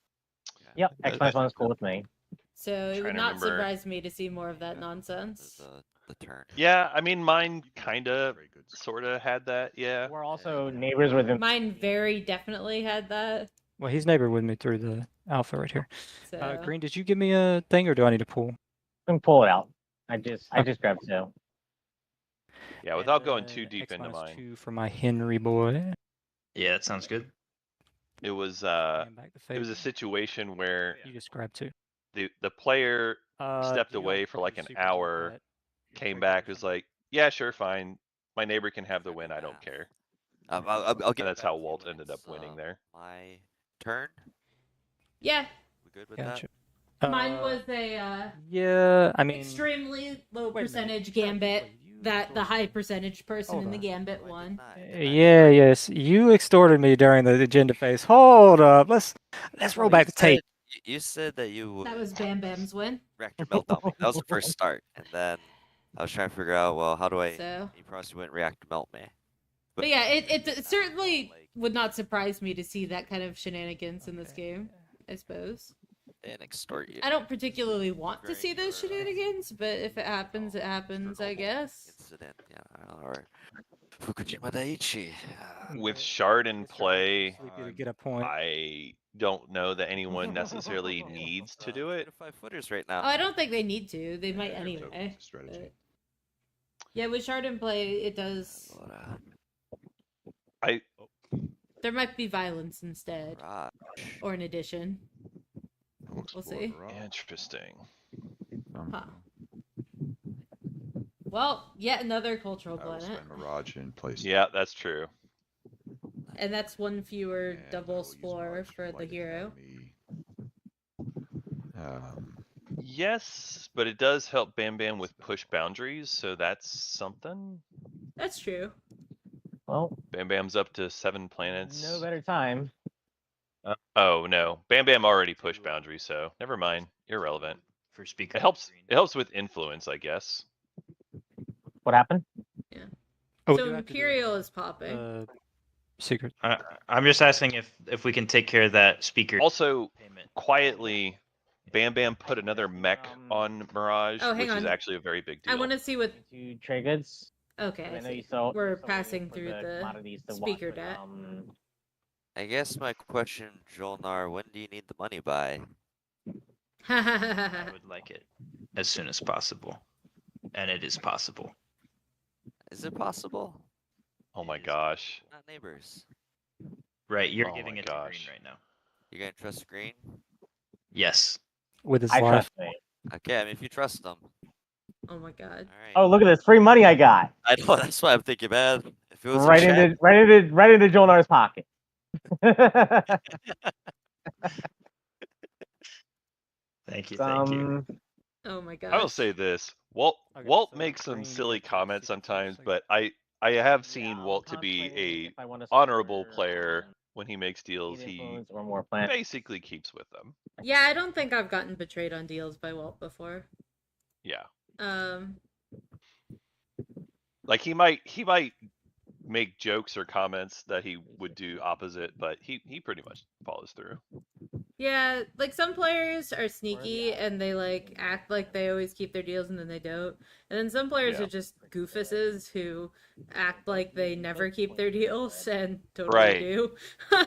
Yep, I- X -1 is cool with me. So it Trying would to not remember. surprise me to see more of that nonsense. The turn. Yeah, I mean, mine kind of, Very good. sort of had that. Yeah. We're also neighbors with him. Mine very definitely had that. Well, he's neighbor with me through the alpha right here. So Green, did you give me a thing or do I need to pull? I can pull it out. I just Okay. grabbed 2. Yeah, without going And too deep X into mine. -2 for my Henry boy. Yeah, that sounds good. It was Bring back the it was a favor. situation where You just grabbed 2. the player stepped Do you away want- for do like you an super want hour, that? Your came trigger back, or was something? like, yeah, sure, fine. My neighbor can have the win. I don't care. I'll get And that's back how to you Walt when ended up it's, winning there. My turn. yeah, We good with Gotcha. mine was a Yeah, I mean, extremely low wait a minute. percentage Sorry, gambit wait, you that the extorted high me. percentage person Hold in the on. gambit that? won. Yeah, yes, you extorted me during the agenda phase. Hold up, let's roll back the tape. You said that you would That was Bam Bam's win. reactor meltdown me. That was the first start, and then I was trying to figure out, well, how do I? So, You probably wouldn't reactor melt me. but yeah, it certainly would not surprise me to see that kind of shenanigans in this Okay. game. I suppose. And extort you. I don't particularly want to see those shenanigans, but if it happens, it Oh, happens, I normal guess. Incident. Yeah. Alright. Fukujima Daiichi. With Shard in play, Sleepy to get a point. I don't know that anyone necessarily needs to do it. 5-footers right now. Oh, I don't think they need to. They might Yeah, anyway. it's a strategy. but- Yeah, with Shard in play, it does. There might be violence instead, Right. or in addition. Looks We'll for see. Mirage. Interesting. Huh. Well, yet another cultural I will planet, spend Mirage in place. Yeah, that's true. and that's one fewer and I will double use spore Mirage for the Light hero. Academy. Yes, but it does help Bam Bam with push boundaries, so that's something. That's true. Well, Bam Bam's up to 7 planets. no better time. Oh no, Bam Bam already pushed boundaries, so never mind. Irrelevant. For speaker. It helps. It helps with influence, I guess. What happened? Oh, we So do have to do, Imperial is popping. secret. I'm just asking if we can take care of that speaker Also, payment. quietly, Bam Bam put another mech on Mirage, Oh, hang which is on. actually a very big deal. I want to see what. 2 trade goods. Okay, I I know see. you saw. We're you're still waiting passing for through the commodities to speaker watch, but, debt. I guess my question, Jolnar, when do you need the money by? I would like it as soon as possible, and it is possible. Is it possible? Oh my gosh. Not neighbors. Right, you're Oh giving my it to Green gosh. right now. You gonna trust Green? Yes. With his I life. trust me. Okay, I mean, if you trust them. Oh my god. Alright. Oh, look at this free money I got. I know, that's why I'm thinking, man. If it was Right a chat, into Jolnar's pocket. Thank you. Thank you. Oh my god. I will say this: Walt Okay, Walt so makes some Green, you silly got the comments secret sometimes, secret but I have seen Yeah, Walt I'm to be contemplating a if I want to honorable sponsor, player when he makes deals. Seed He Influence or more planets. basically keeps with them. Yeah, I don't think I've gotten betrayed on deals by Walt before. Yeah, like he might make jokes or comments that he would do opposite, but he pretty much follows through. Yeah, like some players are sneaky and they like act like they always keep their deals and then they don't. And then some players Yeah. are just goofuses who act like they never keep their deals and totally Right. do.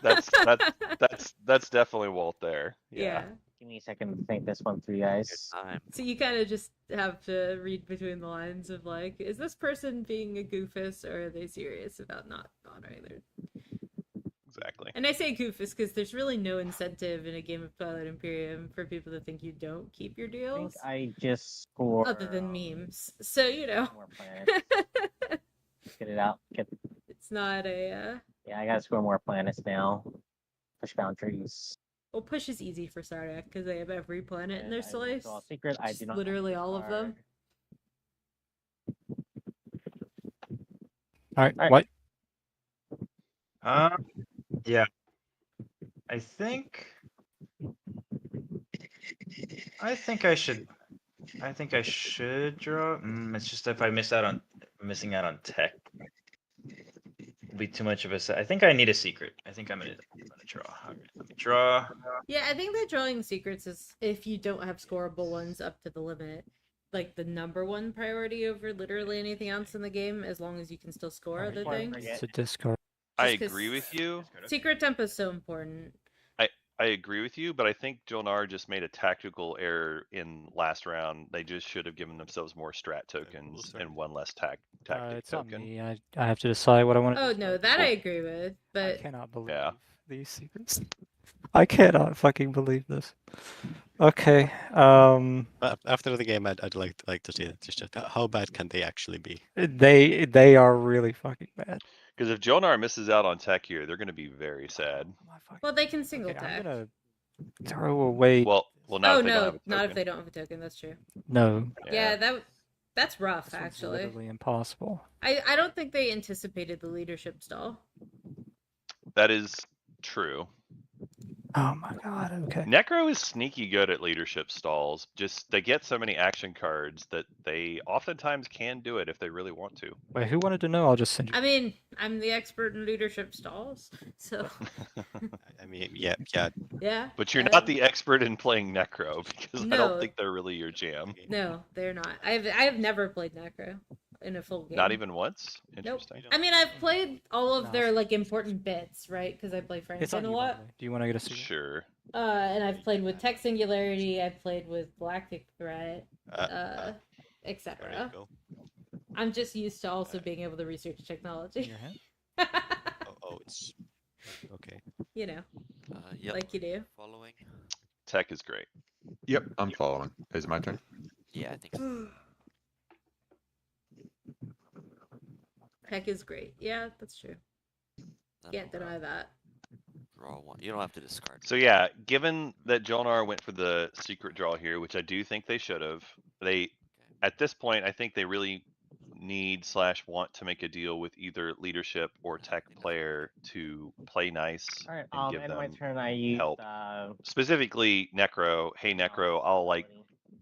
That's definitely Walt there. yeah. Yeah. Give me a second to think this one through, guys. Time. So you kind of just have to read between the lines of like, is this person being a goofus or are they serious about not honoring their? Exactly. And I say goofus because there's really no incentive in a game of Twilight Imperium for people to think you don't keep your I think deals, I just scored. other than memes. So you know, More planets. Get it out. it's not a. Yeah, I gotta score more planets now. Push boundaries. Well, push is easy for Sardak because they have every planet in And their I will slice. draw a secret. I Just do not literally all of them. All right. All right. What? Yeah. I think I should. I think I should draw. It's just if I missing out on tech, it'll be too much of a set. I think I need a secret. I think I'm gonna draw. Okay, let me draw. Yeah, I think that drawing secrets is if you don't have scoreable ones up to the limit, like the number one priority over literally anything else in the game, as long as you can still score Alright, other before I things. forget- It's a discard. I Just 'cause agree with you. Secret tempo is so important. I agree with you, but I think Jolnar just made a tactical error in last round. They just should have given themselves more strat tokens start. and one less tactic It's on token. me. I have to decide what I want to Oh do. no, that I agree with. I But cannot believe Yeah. these secrets. I cannot fucking believe this. Okay. After the game, I'd like to see just how bad can they actually be? They are really fucking bad. Because if Jolnar misses out on tech here, they're going to be very sad. My fucking- well, they can single Okay, I'm tech. gonna throw away. Well, not Oh if they don't no, have a not if token. they don't have a token. That's true. No, Yeah, that's rough this one's actually. literally impossible. I don't think they anticipated the leadership stall. That is true. Oh my god. Okay. Necro is sneaky good at leadership stalls. Just they get so many action cards that they oftentimes can do it if they really want to. Wait, who wanted to know? I'll just send you. I mean, I'm the expert in leadership stalls, so I mean, yeah. yeah. But you're not the expert in playing Necro because I No. don't think they're really your jam. No, they're not. I have never played Necro in a full game. Not even once? Interesting. I mean, I've played all of No. their like important bits, right? Because I play It's Franklin on a you, by lot. the way. Do you want to get a secret? Sure. And I've played with Tech Singularity. I've played with Galactic Threat, There you etc. go. I'm just used to also being able to research In technology. your hand? Oh, it's okay. You know, Yep. like you do. Following. Tech is great. Yep, I'm following. Is it my turn? Yeah, I think so. Tech is great. Yeah, that's true. Then Can't I'll deny that. draw one. You don't have to discard. So yeah, given that Jolnar went for the secret draw here, which I do think they should have, at this point I think they really need / want to make a deal with either leadership or tech player to play nice Alright, and give end of my them turn. I used help. Specifically Necro. Hey Necro, I'll like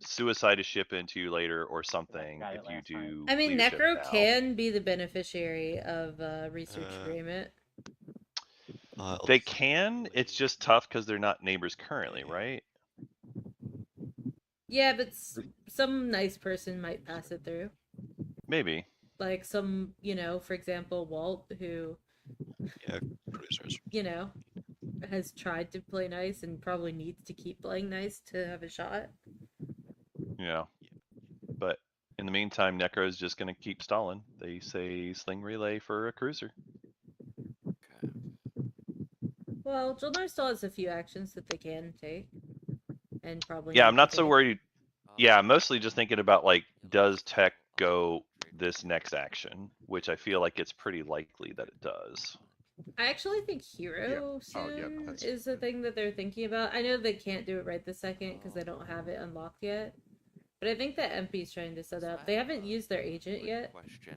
suicide a ship into you later or something got it if you last time. do. I mean, leadership Necro now. can be the beneficiary of research agreement. They can. It's just tough because they're not neighbors currently, right? Yeah, but some nice person might pass it through. Maybe. Like some, for example, Walt, who, Yeah, producers. has tried to play nice and probably needs to keep playing nice to have a shot. Yeah. But in the meantime, Necro is just going to keep stalling. They say sling relay for a cruiser. Okay. Well, Jolnar still has a few actions that they can take. And probably. Yeah, need I'm to not so take. worried. Yeah, I'm mostly just thinking about like, does tech go this next action? Which I feel like it's pretty likely that it does. I actually think Hero soon that's- is the thing that they're thinking about. I know they can't do it right this second because they don't have it unlocked yet. But I think that MP's trying to set So up. I They have haven't a used their agent quick yet. Question: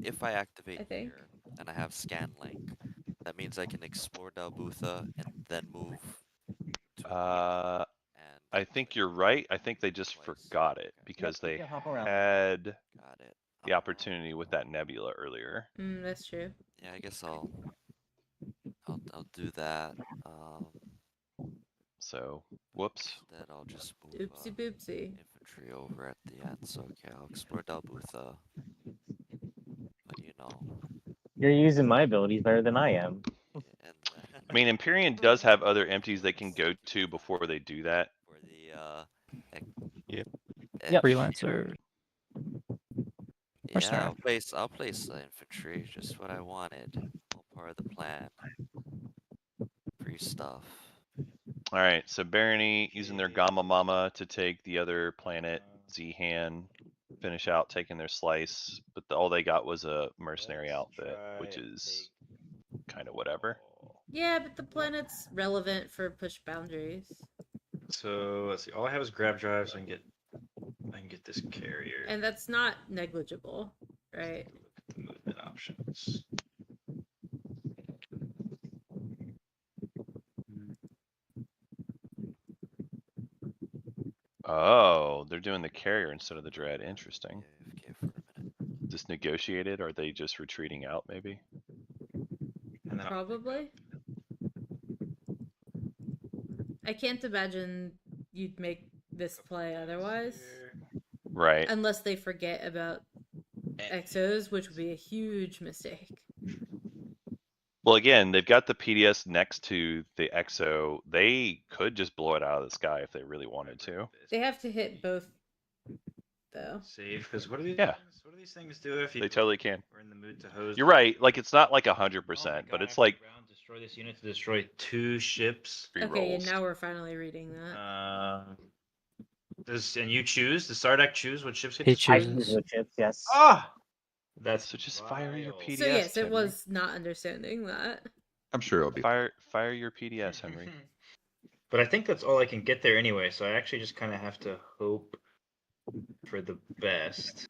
if I activate I think. here and I have scan link, that means I can explore Dalbutha and then move to and I think you're right. I think they just Twice. forgot it Okay. because Yep, they yeah, hop around. had got it. the opportunity with that nebula earlier. That's true. Yeah, I guess I'll do that. So, whoops. Instead, I'll just move Oopsie boopsie. infantry over at the end. So, okay, I'll explore Dalbutha. But you know. You're using my abilities better than I am. And then I mean, Empyrean does have other empties they can go to before they do that. for the Yep. Yep. Freelancer. Yeah, Mercenary. I'll place infantry, just what I wanted. All part of the plan. Free stuff. All right, so Barony using their Gamma Mama to take the other planet, Zihan, finish out taking their slice, but all they got was a mercenary outfit, which is kind of whatever. Yeah, but the planet's relevant for push boundaries. So let's see. All I have is grab drive, so I can get this carrier. And that's not negligible, right? Look at the movement options. Oh, they're doing the carrier instead of the dread. Interesting. AFK for a minute. Is this negotiated? Or are they just retreating out, maybe? And then I'll pick Probably. I can't imagine you'd make this play otherwise. here. Right. Unless they forget about exos, which would be a huge mistake. Well, again, they've got the PDS next to the EXO. They could just blow it out of the sky if they really wanted to. They have to hit both, though. Save, because what are these? Yeah. Things? What do these things do if you? They totally can. We're in the mood to hose. You're right. Like, it's not like 100%, Oh my but God, it's after like round, destroy this unit to destroy 2 ships. 3 Okay, rolls. and now we're finally reading that. And you choose? Does Sardak choose what ships get He destroyed? I chooses. use wood chips, yes. Ah! That's So just fire your wild. PDS. So yes, it Henry. was not understanding that. I'm sure it'll be. Fire your PDS, Henry. But I think that's all I can get there anyway, so I actually just kind of have to hope for the best.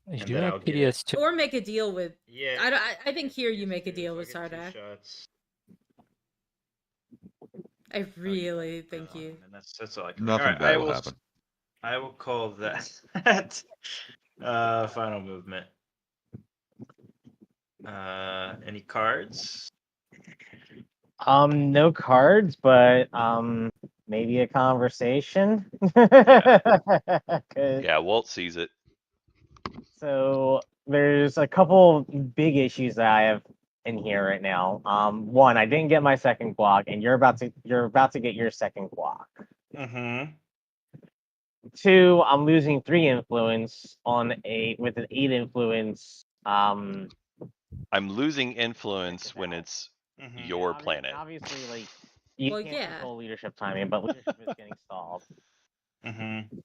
You And do then have I'll get- PDS too. Or make a deal with. Yeah. I think here you make a If deal I with get 2 Sardak. shots, I really think you. and that's all I can. Nothing Alright, bad will happen. I will call that final movement. Any cards? No cards, but maybe a conversation. Yeah, Walt sees it. So there's a couple big issues that I have in here right now. One, I didn't get my second block, and you're about to get your second block. Mm-hmm. 2, I'm losing 3 influence with an 8 influence. I'm losing influence when it's your planet. Obviously, like you Well, can't yeah. control leadership timing, but leadership is getting stalled. Mm-hmm.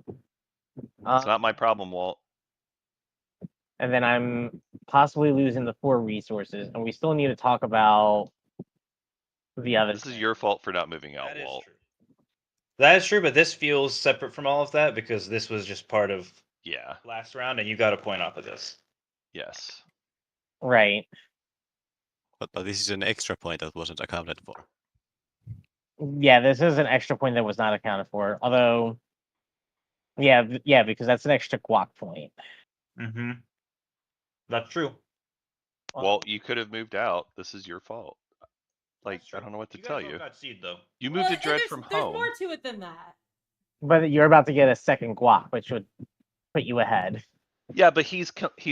It's not my problem, Walt. And then I'm possibly losing the 4 resources, and we still need to talk about the other. This is your fault for not moving out, That is Walt. true. That is true, but this feels separate from all of that because this was just part of Yeah. last round, and you got a point off of this. Yes. Right. But this is an extra point that wasn't accounted for. Yeah, this is an extra point that was not accounted for. Although, yeah, because that's an extra guac point. Mm-hmm. That's true. Walt, you could have moved out. This is your fault. Like, That's I true. don't know what to You guys tell both you. got seed though. You moved to Dread there's, from there's home. more to it than that. But you're about to get a second guac, which would put you ahead. Yeah, but he's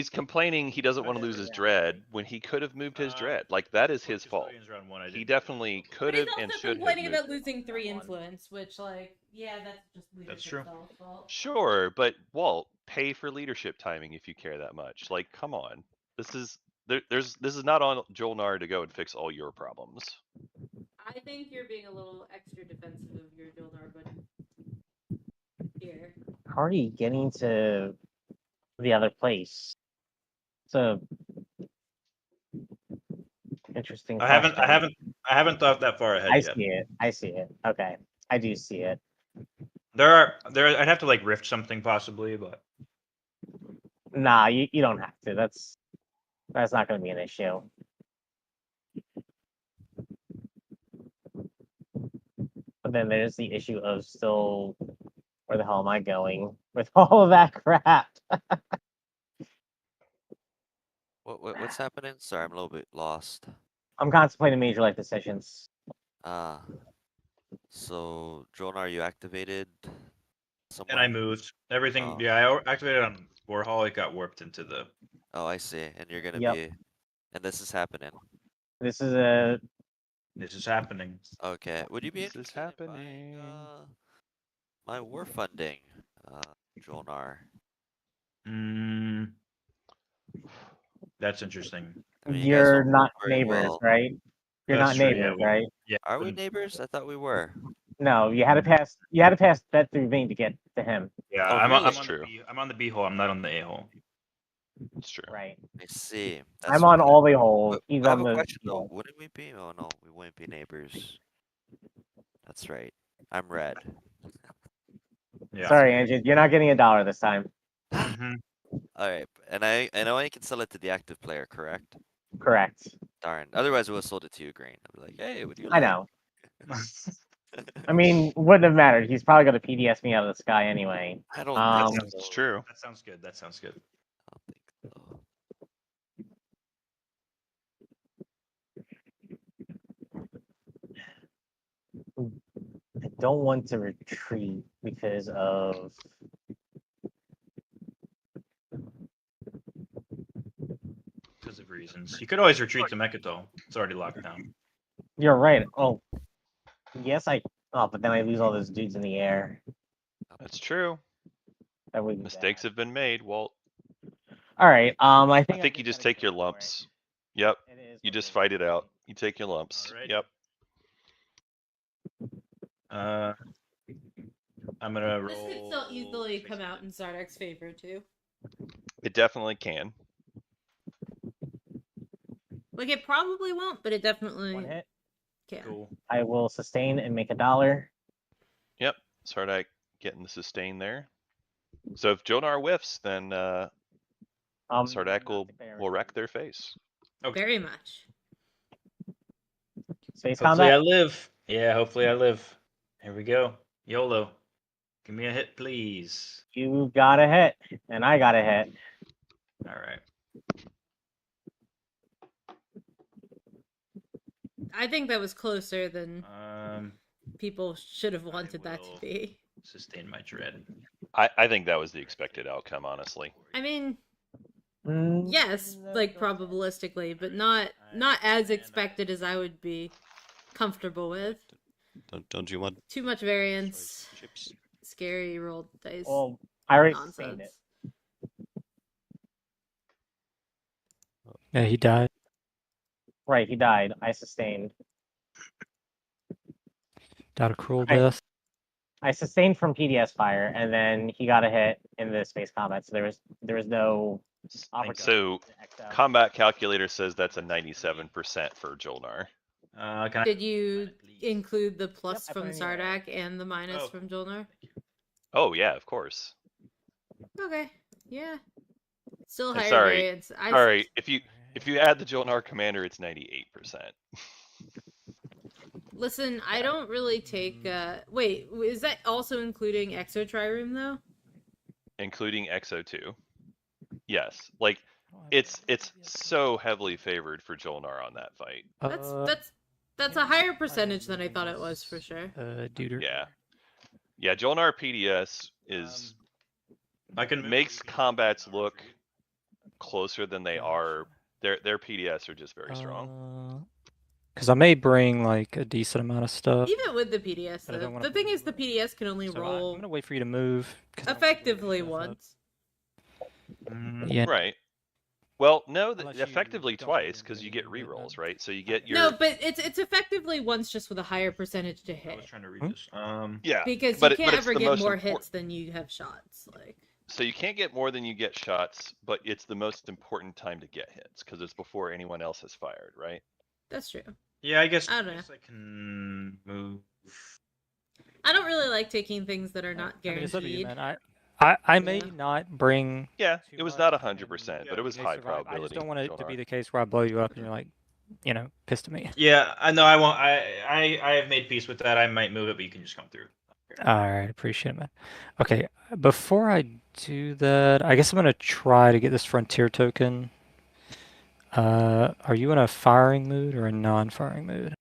complaining he doesn't want to lose Whatever. his dread when he could have moved his dread. Like, that is his fault. Custodians round 1, I He didn't definitely do could But he's have and also should have complaining moved. about losing 3 Round 1. influence, which, like, yeah, that's just leadership true. fault. Sure, but Walt, pay for leadership timing if you care that much. Like, come on. This is not on Joel Nard to go and fix all your problems. I think you're being a little extra defensive of your Jolnar, but here. How are you getting to the other place? So interesting. I haven't question. thought that far ahead I yet. see it. I see it. Okay, I do see it. There I'd have to like rift something possibly, but Nah, you don't have to. That's not going to be an issue. But then there's the issue of still, where the hell am I going with all of that crap? What's happening? Sorry, I'm a little bit lost. I'm contemplating major life decisions. So, Jonar, you activated somewhere? And I moved everything. Oh. Yeah, I activated on Warhol. It got warped into the. Oh, I see. And you're gonna Yep. be, and this is happening. This is a This is happening. Okay. Would you be This is interested in buying my war funding, Jonar? Mm, that's interesting. I mean, you guys you're don't not very neighbors, well. right? You're That's not true, neighbors, yeah, right? Yeah. Are we neighbors? I thought we were. No, you had to pass. You had to pass that through Vane to get to him. Yeah, Oh, I'm really? on That's the true. I'm on the B hole. I'm not on the A hole. It's true. Right. I see. I'm That's on why. all the holes. But He's I have on a the question though. hole. Wouldn't we be? Oh no, we wouldn't be neighbors. That's right. I'm red. Yeah. Sorry, Angie. You're not getting $1 this time. Mhm. All right, and I know I can sell it to the active player, correct? Correct. Darn. Otherwise, I would have sold it to you, Green. I'd be like, hey, would you I like? know. I mean, wouldn't have mattered. He's probably going to PDS me out of the sky anyway. I don't Um, think It's so. true. That sounds good. That sounds good. I don't think so. I don't want to retreat because of. Because of reasons. You could always retreat to Mekito. It's already locked down. You're right. Oh, yes, I. Oh, but then I lose all those dudes in the air. That's true. That would be Mistakes bad. have been made, Walt. All right. I think I think you just take your lumps. Yep. You just fight it out. You take your lumps. Alright. Yep. I'm gonna roll. This could still easily Space come out Marine. in Sardak's favor too. It definitely can. Like it probably won't, but it definitely One hit. can. Cool. I will sustain and make $1. Yep. Sardak getting the sustain there. So if Jonar whiffs, then Sardak will wreck their face. Very much. Space Hopefully combat. I live. Yeah, hopefully I live. Here we go. YOLO. Give me a hit, please. You got a hit, and I got a hit. All right. I think that was closer than people should have I wanted that to will- be. Sustain my dread. I think that was the expected outcome, honestly. I mean, Mm, yes, like probabilistically, but not as expected as I would be comfortable with. Don't you want Too much variance. chips? Scary rolled dice. Well, I already sustained Nonsense. it. Yeah, he died. Right, he died. I sustained. Died a cruel I- death. I sustained from PDS fire, and then he got a hit in the space combat. So there was no opportunity. So to XL. combat calculator says that's a 97% for Jolnar. Can I Did you please? include the plus I put from it in your- Sardak and the minus Oh. from Jolnar? Oh yeah, of course. Okay, yeah. Still And higher sorry, variance. Sorry, if you add the Jolnar commander, it's 98%. Listen, I don't really take. Wait, is that also including Exo Trireme though? Including Exo 2. Yes. Like it's so heavily favored for Jolnar on that fight. That's a higher percentage than I thought it was for sure. Deuter. Yeah. Yeah, Jolnar PDS is I can makes combats look closer than they are. Their PDS are just very strong. Because I may bring like a decent amount of stuff. Even with the PDS, But I don't though, wanna the thing is the PDS can only So I'm roll gonna wait for you to move. 'Cause I don't wanna blow your effectively stuff up. once. Yeah. Right. Well, no, Unless you effectively don't twice really because you need get to do rerolls, that. right? So you get your No, but it's effectively once just with a higher percentage to I was hit. trying to read Hmm? this. yeah, Because but you it- but can't it's ever the get most more import- hits than you have shots. Like So you can't get more than you get shots, but it's the most important time to get hits because it's before anyone else has fired, right? that's true. Yeah, I guess I don't know. I can move. I don't really like taking things that are not I mean, it's up to you, guaranteed. man. I may Yeah. not bring. Yeah, too it was much, not and 100%, but yeah, it was you may high survive. I probability. just don't want it to Jolnar. be the case where I blow you up and you're like, pissed at me. Yeah, I know. I won't. I have made peace with that. I might move it, but you can just come through. All right, appreciate it, man. Okay, before I do that, I guess I'm gonna try to get this frontier token. Are you in a firing mood or a non-firing mood?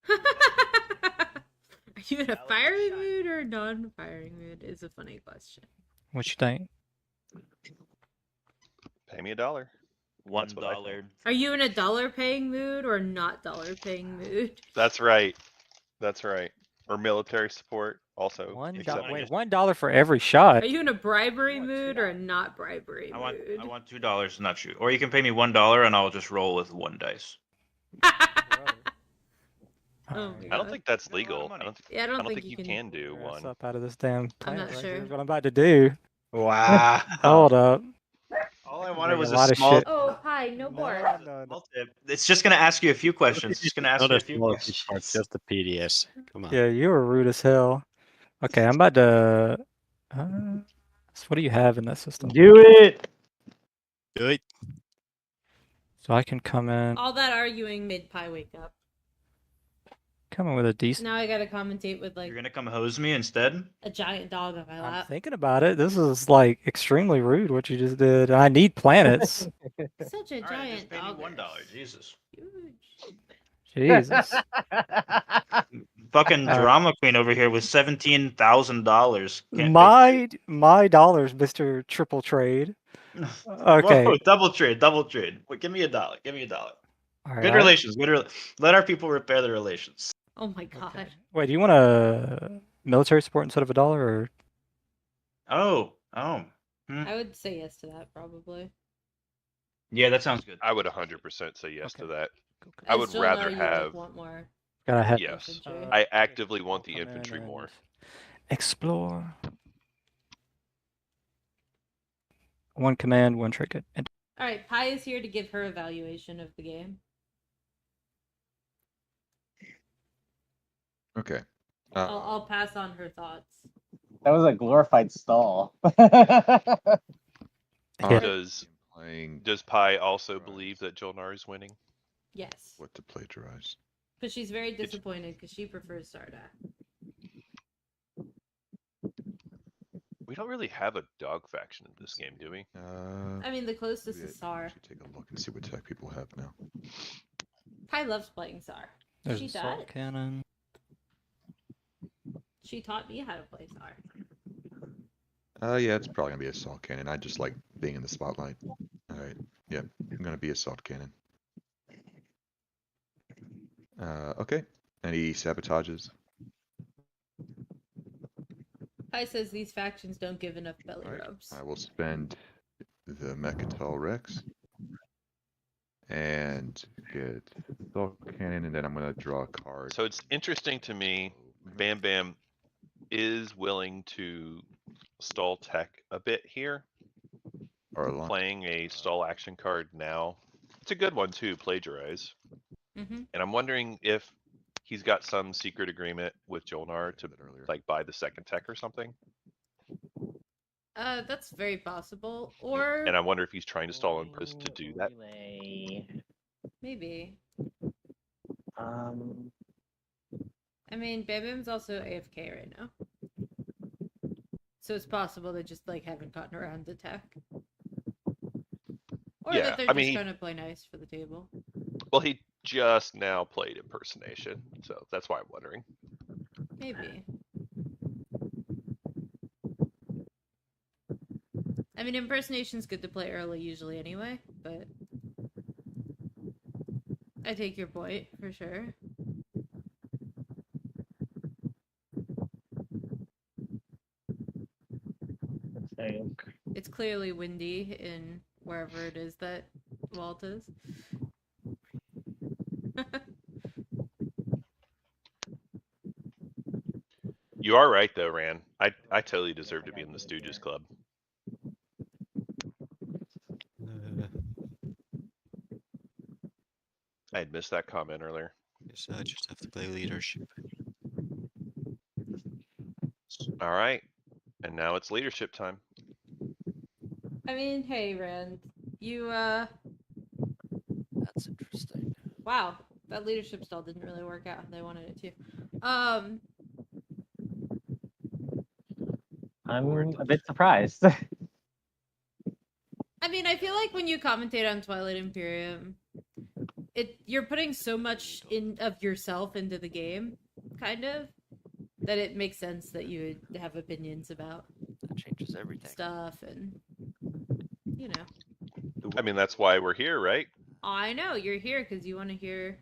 Are you in a firing mood or non-firing mood? Is a funny question. What you think? Pay me $1. $1. what I think. Are you in a dollar-paying mood or not dollar-paying mood? That's right. That's right. Or military support also. $1. acceptable. Wait, $1 for every shot. Are you in a bribery mood or a not bribery I want mood? $2 to not shoot. Or you can pay me $1 and I'll just roll with 1 dice. Oh my Alright. I don't God. think that's Got a lot of legal. money. Yeah, I don't think you you can do Your ass one. up out of this damn I'm planet not right sure. here is what I'm about to do. Wow. Hold up. All I wanted was a lot a of small shit. Oh, hi, no bark. small tip. It's just gonna ask you a few questions. It's just gonna ask Not you a a few small questions. part, just the PDS. Come on. Yeah, you were rude as hell. Okay, I'm about to. So what do you have in that system? Do it. Do it. So I can come in, All that arguing made Pi wake up. come in with a decent. Now I gotta commentate with like You're gonna come hose me instead? a giant dog on my I'm lap. thinking about it. This is like extremely rude what you just did. I need planets. Such a All right, giant just pay me dog. $1. Jesus. Huge. Jesus. Fucking drama queen over here with $17,000. My dollars, Mr. Triple Trade. Okay. Whoa, double trade. Wait, give me $1. Give me $1. All right, Good relations. Let our people repair the relations. Oh my God. Okay. Wait, do you want a military support instead of $1 or? Oh. I would say yes to that probably. Yeah, that sounds good. I would 100% say yes to Okay. that. Cool, cool. I As would Jill rather know, you, like, have- want more. Gotta have. Yes. infantry. I actively want the Come in infantry more. and Explore. One command, one trinket. And All right, Pi is here to give her evaluation of the game. Okay. I'll pass on her thoughts. That was a glorified stall. Yeah. Does Pi also believe that Jolnar is winning? Yes, What to plagiarize? because she's very disappointed because she prefers Sarda. We don't really have a dog faction in this game, do we? I mean, the closest maybe is I Sar. should take a look and see what tech people have now. Pi loves playing Sar. there's She a salt does. cannon. She taught me how to play Sar. Yeah, it's probably gonna be assault cannon. I just like being in the spotlight. All right. Yep. I'm gonna be assault cannon. Okay. Any sabotages? Pi says these factions don't give enough belly Alright, rubs. I will spend the Mechatol Rex and get assault cannon, and then I'm gonna draw a card. So it's interesting to me, Bam Bam is willing to stall tech a bit here, Or a launch. playing a stall action card now. It's a good one too, plagiarize. Mm-hmm. And I'm wondering if he's got some secret agreement with Jolnar to like buy the second tech or something. That's very possible. Or And I wonder if he's trying to stall on purpose to do that. Relay. maybe. Um, I mean, Bam Bam's also AFK right now. So it's possible they just like haven't gotten around to tech. Or Yeah, that they're I just mean, trying to play nice for the table. Well, he just now played impersonation, so that's why I'm wondering. Maybe. I mean, impersonation's good to play early usually anyway, but I take your point for sure. let's think. It's clearly windy in wherever it is that Walt is. You are right though, Ran. I totally deserve to be in the Stooges Club. I had missed that comment earlier. Yes, I just have to play leadership. All right, and now it's leadership time. I mean, hey, Rand, you, That's interesting. wow, that leadership stall didn't really work out how they wanted it to. I'm a bit surprised. I mean, I feel like when you commentate on Twilight Imperium, you're putting so much of yourself into the game, kind of. that it makes sense that you would have opinions about That changes everything. stuff and, you know. I mean, that's why we're here, right? I know you're here because you want to hear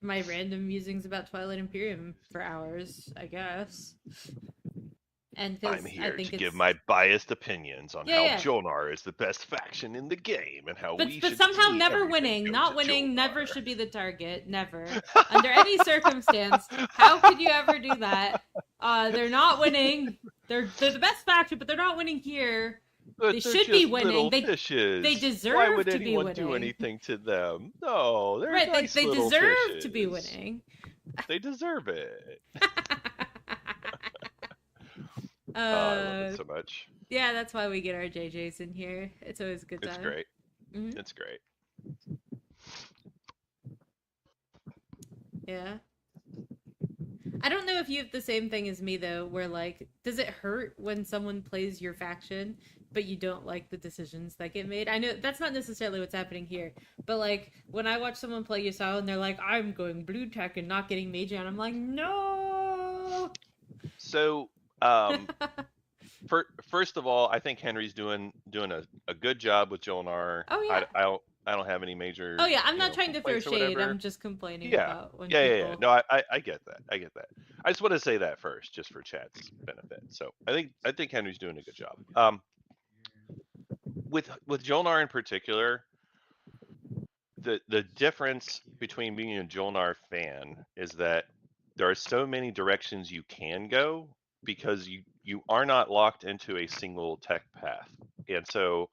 my random musings about Twilight Imperium for hours, I guess. And because I'm I here think to it's give my biased opinions on Yeah, how yeah. Jonar is the best faction in the game and how but we but should somehow see never everything winning, go not to winning, never Jonar. should be the target. Never, under any circumstance. How could you ever do that? They're not winning. They're the best faction, but they're not winning here. But They they're should be just winning. little They fishes. deserve Why would to be anyone do winning. anything to them? No, they're Right? nice They little deserve fishes. to be winning. They deserve it. uh, I love it so much. yeah, that's why we get our JJs in here. It's always a good time. It's great. Mhm. It's great. Yeah. I don't know if you have the same thing as me though, where like, does it hurt when someone plays your faction, but you don't like the decisions that get made? I know that's not necessarily what's happening here, but like when I watch someone play Yasuo and they're like, I'm going blue tech and not getting mage on, I'm like, no. So, first of all, I think Henry's doing a good job with Jolinar. Oh, yeah. I don't have any major. Oh yeah, I'm not trying to throw complaints or shade. whatever. I'm just complaining Yeah. about when Yeah. people. No, I get that. I get that. I just want to say that first, just for chat's benefit. So I think Henry's doing a good job. With Jolinar in particular, the difference between being a Jolinar fan is that there are so many directions you can go because you are not locked into a single tech path. And so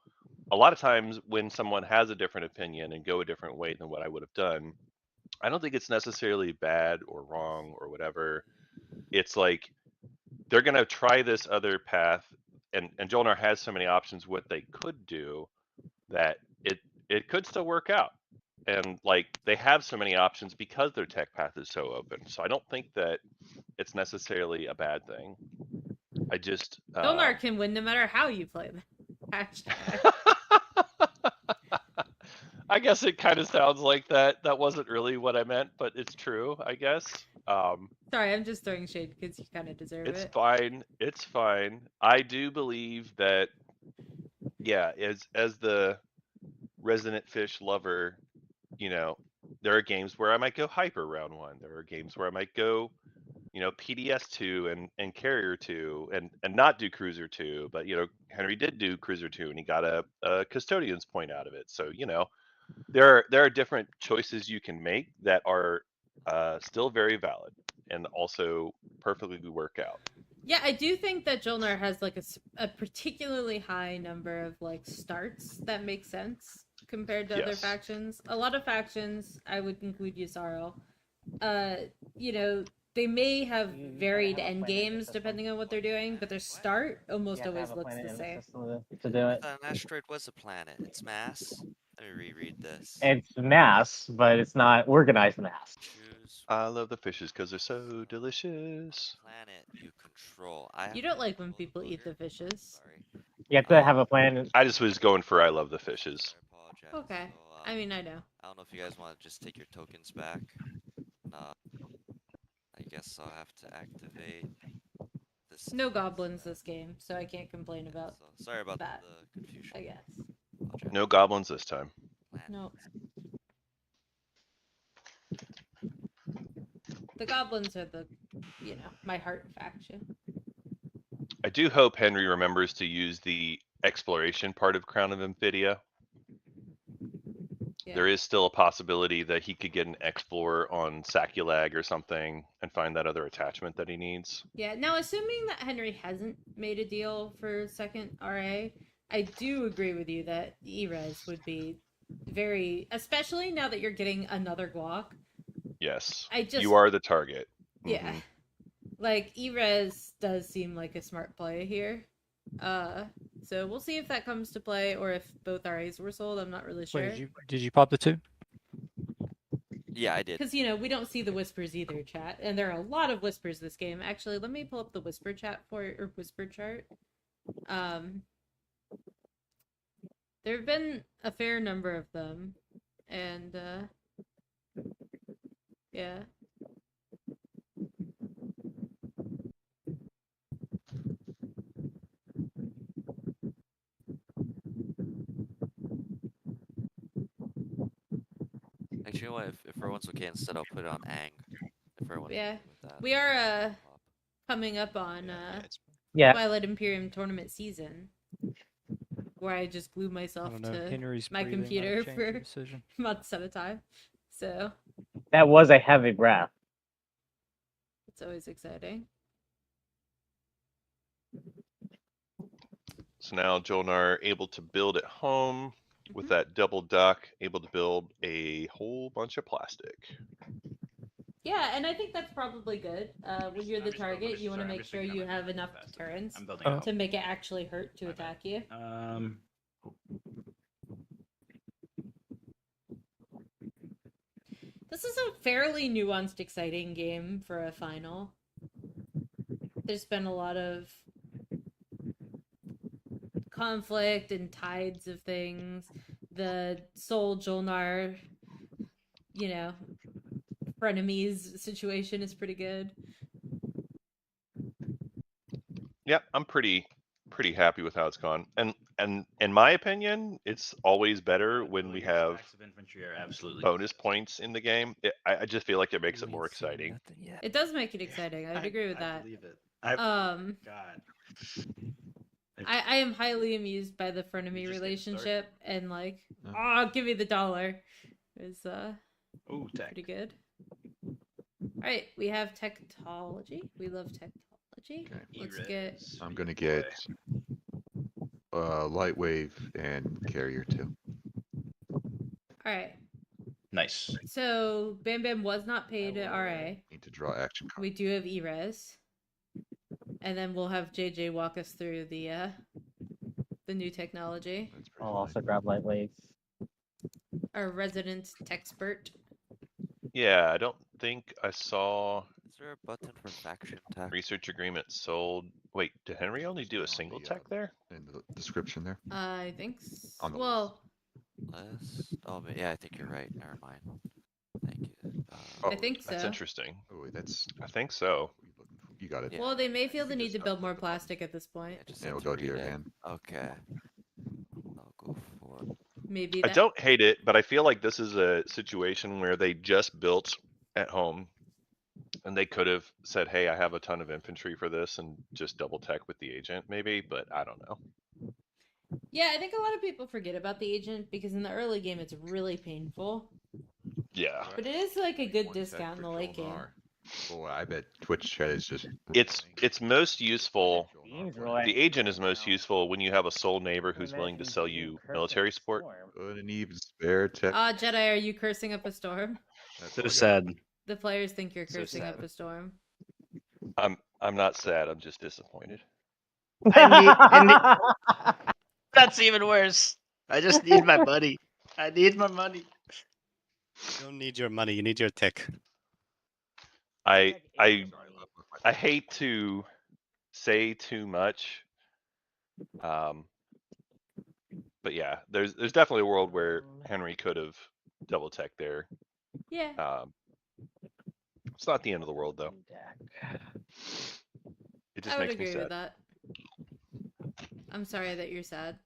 a lot of times when someone has a different opinion and go a different way than what I would have done, I don't think it's necessarily bad or wrong or whatever. It's like they're going to try this other path, and Jolinar has so many options what they could do that it could still work out. And like they have so many options because their tech path is so open. So I don't think that it's necessarily a bad thing. I just Donar can win no matter how you play them. Hashtag. I guess it kind of sounds like that. That wasn't really what I meant, but it's true, I guess. Sorry, I'm just throwing shade because you kind of deserve It's it. fine. It's fine. I do believe that, yeah, as the resident fish lover, you know, there are games where I might go hyper round one. There are games where I might go, PDS 2 and carrier 2 and not do cruiser 2. But Henry did do cruiser 2 and he got a custodian's point out of it. So there are different choices you can make that are still very valid and also perfectly work out. Yeah, I do think that Jolnar has like a particularly high number of like starts that make sense compared to other Yes. factions. A lot of factions, I would include Yusaril, they may have You varied gotta have a end plan in the games system. depending on what they're doing, but their start almost You have to always have a looks planet the in the same. system to do it. An asteroid was a planet. It's mass. Let me reread this. It's mass, but it's not organized mass. Choose I love the fishes because they're so delicious. planet you control. I have You don't to like when pull the people eat the booger. fishes. Sorry. You have to have a plan. I just was going for I love the fishes. I apologize. Okay. So, I mean, I know. I don't know if you guys want to just take your tokens back. I guess I'll have to activate this. No goblins this game, so I can't complain about So, sorry about that, the confusion. I guess. Apologize. No goblins this time. Planet. No. The goblins are my heart faction. I do hope Henry remembers to use the exploration part of Crown of Amphidia. Yeah. There is still a possibility that he could get an Explorer on Saculag or something and find that other attachment that he needs. Yeah, now assuming that Henry hasn't made a deal for second RA, I do agree with you that Erez would be very, especially now that you're getting another Guac. Yes. I just- You are the target. Yeah. Mhm. Like, Erez does seem like a smart play here. So we'll see if that comes to play or if both RAs were sold. I'm not really sure. Wait, did you pop the 2? Yeah, I did. Because, we don't see the whispers either, chat. And there are a lot of whispers this game. Actually, let me pull up the whisper chat or whisper chart. There have been a fair number of them. And, yeah. Actually, you know what? If everyone's okay, instead I'll put it on Ang. If everyone's Yeah. okay with that. We are Pop. coming up on it's Yeah. Twilight Imperium tournament season, where I just glue I myself don't know. to Henry's my breathing might have computer changed your for decision. months at a time. So That was a heavy breath. it's always exciting. So now Joel and I are able to build at home with Mhm. that double duck, able to build a whole bunch of plastic. Yeah, and I think that's probably good. When you're the target, you want to make sure you have enough deterrence I'm building Oh. out. to make it actually hurt to My bad. attack you. This is a fairly nuanced, exciting game for a final. There's been a lot of conflict and tides of things. The Soul Jolnar, frenemies situation is pretty good. Yep, I'm pretty happy with how it's gone. And in my opinion, it's always better when we have Stacks of infantry are absolutely bonus points in the game. I just feel like it makes it You more ain't seen exciting. nothing yet. It does make it exciting. I would agree with I that. believe it. Um, God. I am highly amused by the frenemy just getting relationship, and like, Yeah. oh, give me the dollar, is Ooh, tech. pretty good. All right, we have technology. We love technology. Okay. Let's get. E-res, I'm gonna redeploy. get light wave and carrier too. All right. Nice. So Bam Bam was not paid at RA. Need to draw action We card. do have E-res, and then we'll have JJ walk us through the new technology. That's pretty I'll fine. also grab light waves. Our resident techspert. Yeah, I don't think I saw Is there a button for faction tech? research agreement sold. Wait, did Henry only do a On single the, tech there? In the description there. I think. On the Well, List? Oh, yeah, I think you're right. Never mind. Thank you. I think so. That's interesting. Oh, wait, that's I think so. what you looking for. You got it. Yeah. Well, they may feel You the need just to gotta build more click the button. plastic at this point. I just Yeah, had we'll to go to read your it. hand. Okay. I'll go for Maybe I that. don't hate it, but I feel like this is a situation where they just built at home and they could have said, hey, I have a ton of infantry for this and just double tech with the agent maybe, but I don't know. Yeah, I think a lot of people forget about the agent because in the early game it's really painful. Yeah. But it is like a good One tech discount in for the late game. Jolnar. Boy, I bet Twitch chat is just. It's most useful. Beans Jolnar roll The agent is most useful when you have a soul neighbor who's willing to Imagine sell being you cursed military with support. storm. Good and even spare tech. Jedi, are you cursing up a storm? That's So all I got. sad. The players think you're So cursing sad. up a storm. I'm not sad, I'm just disappointed. That's even worse. I just need my money. I need my money. You don't need your money, you need your tech. I Sorry, left with my I tech. hate to say too much. But yeah, there's definitely a world where Henry could have double tech there. Yeah. It's not the end of the world though. It just I would makes me agree sad. with that. I'm sorry that you're sad.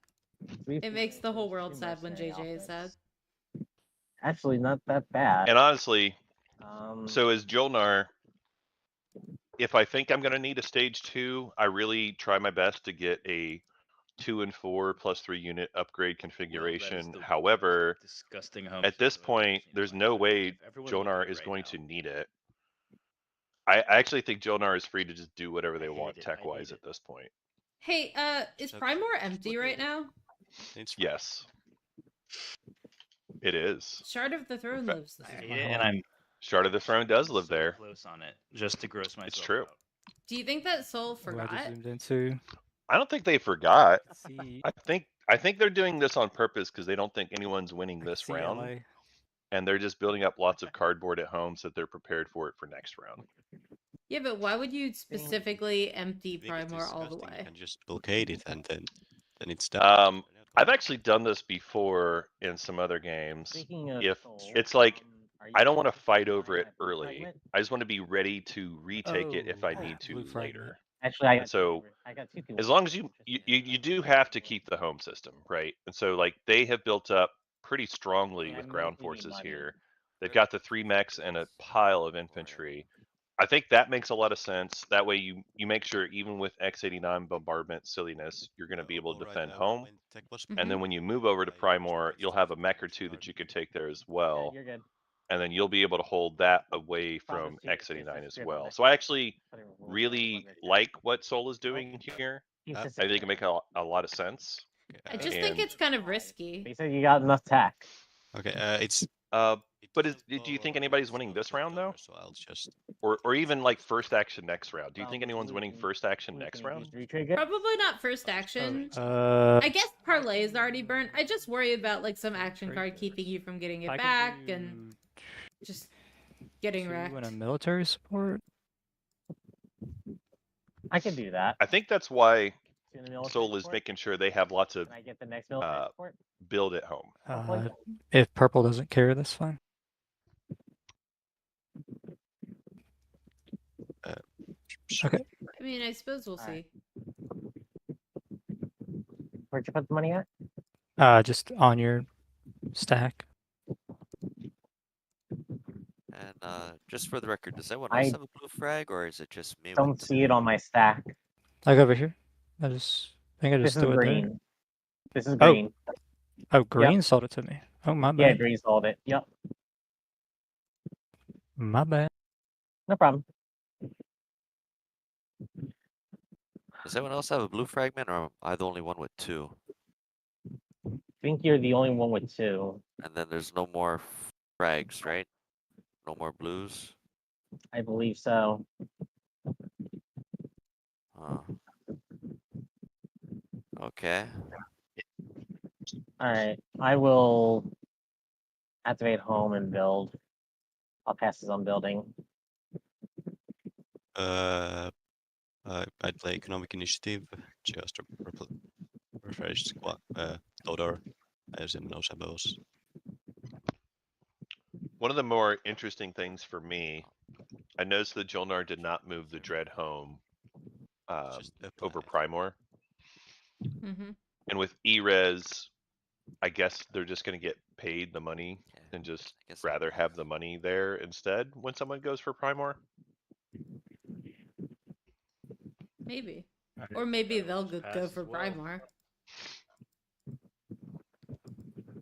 It makes the whole world sad when JJ is sad. Actually, not that bad. And honestly, Um, so as Jolnar, if I think I'm gonna need a stage 2, I really try my best to get a 2 and 4 plus 3 unit upgrade configuration. However, Disgusting home at this system point, evolution. there's Like, no if way everyone looked at Jolnar it is right going now, to need it. I actually think Jolnar is free to just do whatever I they hate want it, I tech wise hate at this point. Hey, is So- Primor empty right now? It's Yes. It is. Shard of the Throne fa- lives I there. hate it, and I'm Shard of the Throne does live so there. close on it, just to gross myself true. out. Do you think that Soul Who I just forgot? zoomed into. I don't think they forgot. See, I think they're doing this on purpose because they don't think anyone's winning I can this see round, LA. and they're just building up lots of cardboard at home so that they're prepared for it for next round. Yeah, but why would you specifically empty If it's Primor all the disgusting, way? You can just blockade it and then it's done. I've actually done this before in some other games. speaking of If soul, it's like are I you don't want to interested fight in over buying it my blue early. fragment? I just want to be ready to retake it if I Oh, need to blue fragment. later. Actually, I got So, I got two people. As long as you interested in do have to keep the home system, right? And so like they have built up pretty strongly Yeah, with I ground mostly need forces money. here. They've got the 3 mechs and a pile of infantry. I think that makes a lot of sense. That way you make sure even with X-89 bombardment silliness, you're going to be able to defend home. And then when you move over to Primor, you'll have a mech or 2 that you could take there as well. You're good. And then you'll be able to hold that away from X-89 as well. So I actually really like what Sol is doing here. I think it make a lot of sense. I just think it's kind of risky. He said you got enough tack. Okay, it's. But do you think anybody's winning this round though? So I'll just. Or even like first action next round? Do you think anyone's winning first action next round? Probably not first action. Uh, I guess parlay is already burnt. I just worry about like some action card keeping you from getting it I back can and just getting do wrecked. and a military support. I can do that. I think that's why Do the military Sol is support. making sure they have lots of Can I get the next military support? build at home. If purple doesn't care, that's fine. Okay. I mean, I suppose we'll All see. Where'd you put the money at? Just on your stack. And just for the record, does anyone else have a blue frag, or is it just me? Don't see it on my stack. Like over here. I think I just This is threw it there. green. This is green. Oh, green sold it to me. Oh, my Yeah, bad. green sold it. Yep. My bad. No problem. Does anyone else have a blue fragment, or am I the only one with 2? I think you're the only one with 2. And then there's no more frags, right? No more blues. I believe so. Okay. Alright. I will activate home and build. I'll pass this on building. I'd play economic initiative, just to refresh squad, loader, as in no sabos. One of the more interesting things for me, I noticed that Jolnar did not move the Dread home over Primor. Mm-hmm. And with E-Res, I guess they're just going to get paid the money and just rather have the money there instead when someone goes for Primor. Maybe. Or maybe they'll go for Primar.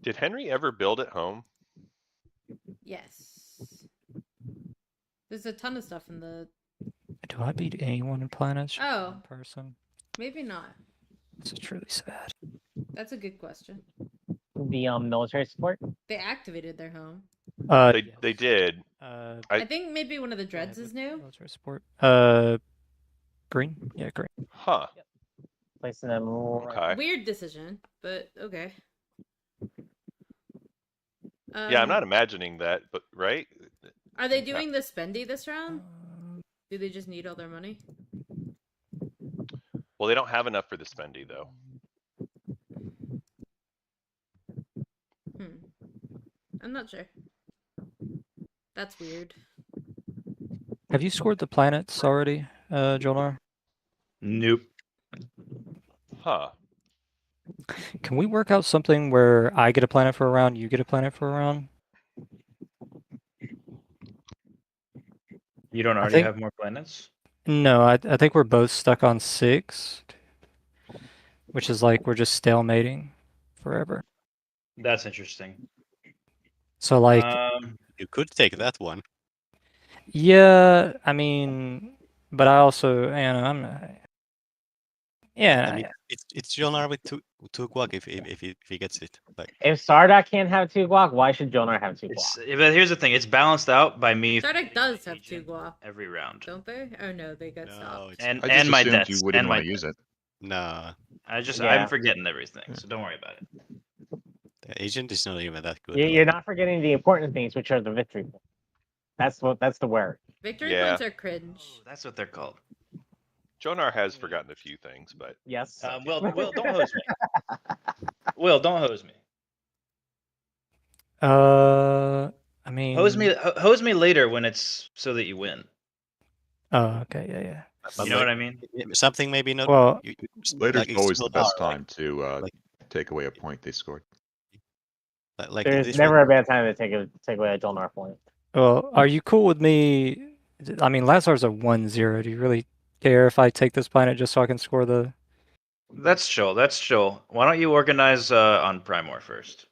Did Henry ever build at home? Yes. There's a ton of stuff in the... Do I beat anyone in planets? Oh. In person? Maybe not. This is truly sad. That's a good question. The military support? They activated their home. They did. I think maybe one of the dreads is new. Military support. Green? Yeah, green. Huh. Placing them Okay. Weird decision, but okay. Yeah, I'm not imagining that, but right? Are they doing the spendy this round? Do they just need all their money? Well, they don't have enough for the spendy though. I'm not sure. That's weird. Have you scored the planets already, Jolnar? Nope. Huh. Can we work out something where I get a planet for a round, you get a planet for a round? You don't already think- have more planets? No, I think we're both stuck on 6, which is like we're just stalemating forever. That's interesting. So like, You could take that one. yeah, I mean, but I also, you know, I'm not. Yeah, I mean, it's Jolnar with two guac if he gets it. Like, If Sardak can't have 2 guac, why should Jonar have 2 guac? But here's the thing: it's balanced out by me. Sardak does have 2 guac, every round. don't they? Oh no, they got stopped. it's And I just my assumed deaths. you wouldn't and my want to use it. nah, I'm forgetting everything, so don't worry about it. the agent is not even that good. You're not forgetting the important things, which are the victory points. That's the word. Victory Yeah. points are cringe. That's what they're called. Jonar has forgotten a few things, but Yes. Will, don't hose me. Will, don't hose me. I mean, Hose me later when it's so that you win. Oh, okay, yeah. But You know what I mean? Something maybe not. Well, Later's like, always the explode best our, time to like- take away a point they scored. Like There's this never a bad time to take away a Jolnar point. Well, are you cool with me? I mean, Lazar's a 1-0. Do you really care if I take this planet just so I can score the? That's chill. That's chill. Why don't you organize on Primor first?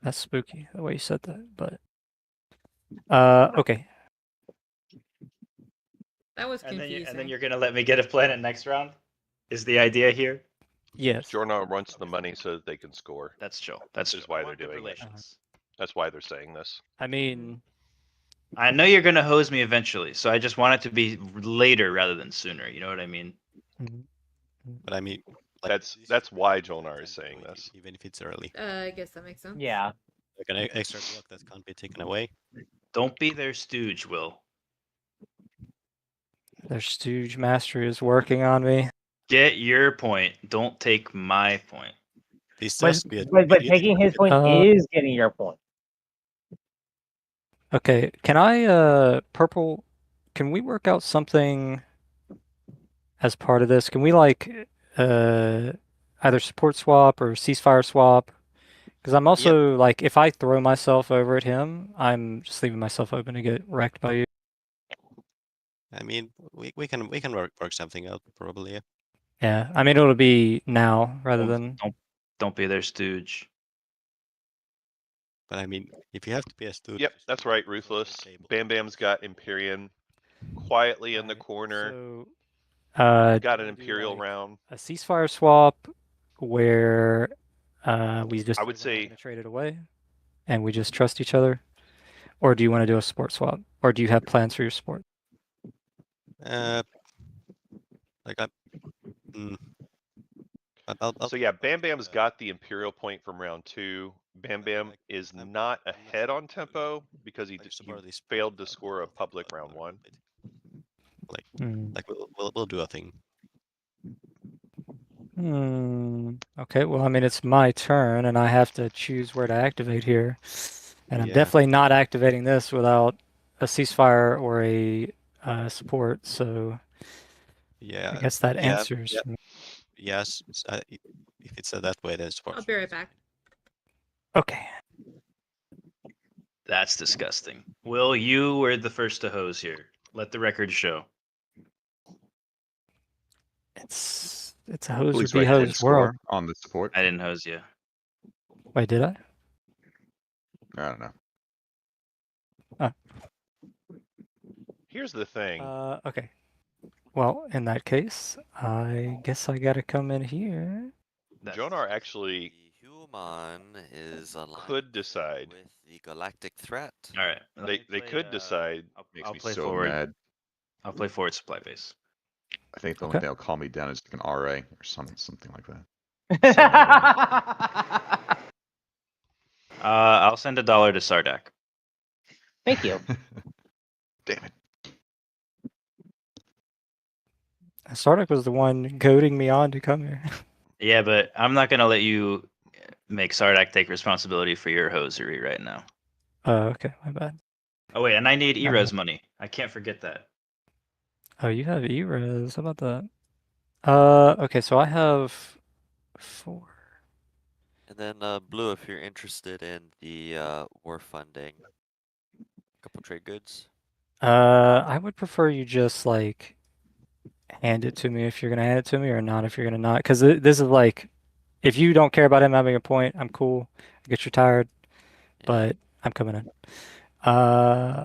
That's spooky the way you said that, but okay. That was And confusing. then you're gonna let me get a planet next round? Is the idea here? Yes. Jornar wants the money so that they can score. That's chill. That's Is chill. why I they're want good doing it. relations. That's why they're saying this. I mean, I know you're gonna hose me eventually, so I just want it to be later rather than sooner. You know what I mean? But I mean, That's why Jolnar is saying this. even if it's early, I guess that makes sense. Yeah. like an extra block that can't be taken away. Don't be their stooge, Will. their Stooge Master is working on me. Get your point. Don't take my point. This But, just be a but taking his point is getting your point. Okay, can I purple? Can we work out something as part of this? Can we like either support swap or ceasefire swap? Because I'm also like, if I throw myself over at him, I'm just leaving myself open to get wrecked by you. I mean, we can work something out probably. Yeah. Yeah, I mean it'll be now rather than. Don't be their stooge. But I mean, if you have to be a student. Yep, that's right, Ruthless. Bam Bam's got Imperium quietly in the Alright, corner. So, Got do an we do, Imperial like, round. a ceasefire swap where we just I would say we're not say- gonna trade it away and we just trust each other, or do you want to do a support swap, or do you have plans for your support? Like I'll So yeah, Bam Bam's got the Imperial point from round 2. Bam Bam is not ahead on tempo because he failed to score a public round 1. Like we'll do a thing. Okay, well, I mean, it's my turn, and I have to choose where to activate here. And I'm Yeah. definitely not activating this without a ceasefire or a support, so Yeah. I guess that yeah, answers. yeah. Yes. If it's that way, then support. I'll be right back. Okay. That's disgusting. Will, you were the first to hose here. Let the record show. It's a hose or Please be wait, did hosed score world. on the support. I didn't hose you. Wait, did I? I don't know. Here's the thing. Okay. Well, in that case, I guess I gotta come in here. Jonar actually The human is aligned could decide. with the galactic threat. All right. They could decide. Makes I'll me play so forward. mad. I'll play forward supply base. I think the only Okay. thing they'll call me down is like an RA or something like that. I'll send $1 to Sardak. Thank you. Damn it. Sardak was the one goading me on to come here. Yeah, but I'm not gonna let you make Sardak take responsibility for your hosiery right now. Okay, my bad. Oh wait, and I need Uh-huh. ERES money. I can't forget that. Oh, you have E-res. How about that? Okay, so I have 4. And then blue, if you're interested in the war funding, couple trade goods. I would prefer you just like hand it to me if you're gonna hand it to me, or not if you're gonna not. Because this is like, if you don't care about him having a point, I'm cool. I get you're tired, but I'm coming in.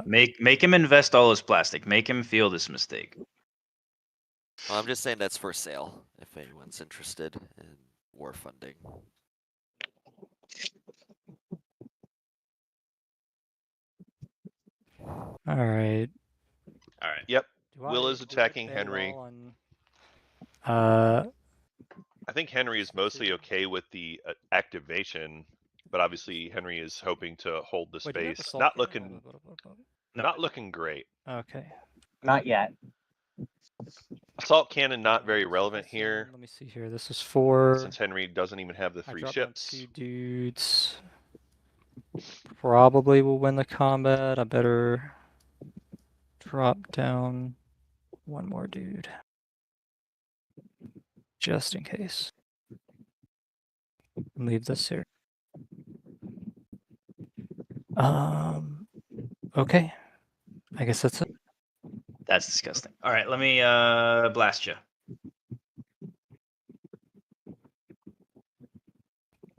Make him invest all his plastic. Make him feel this mistake. Well, I'm just saying that's for sale if anyone's interested in war funding. All right. All right. Yep. Do I Will is do I attacking bail Henry. on- I think Henry is mostly okay with the activation, but obviously Henry is hoping to hold the wait, do we have space. assault Not cannon? looking great. Okay. Not yet. Assault cannon not very relevant here Let me see here. This is 4. since Henry doesn't even have the I 3 dropped down ships. 2 dudes. Probably will win the combat. I better drop down 1 more dude. Just in case. Leave this here. Okay. I guess that's it. That's disgusting. All right, let me blast you.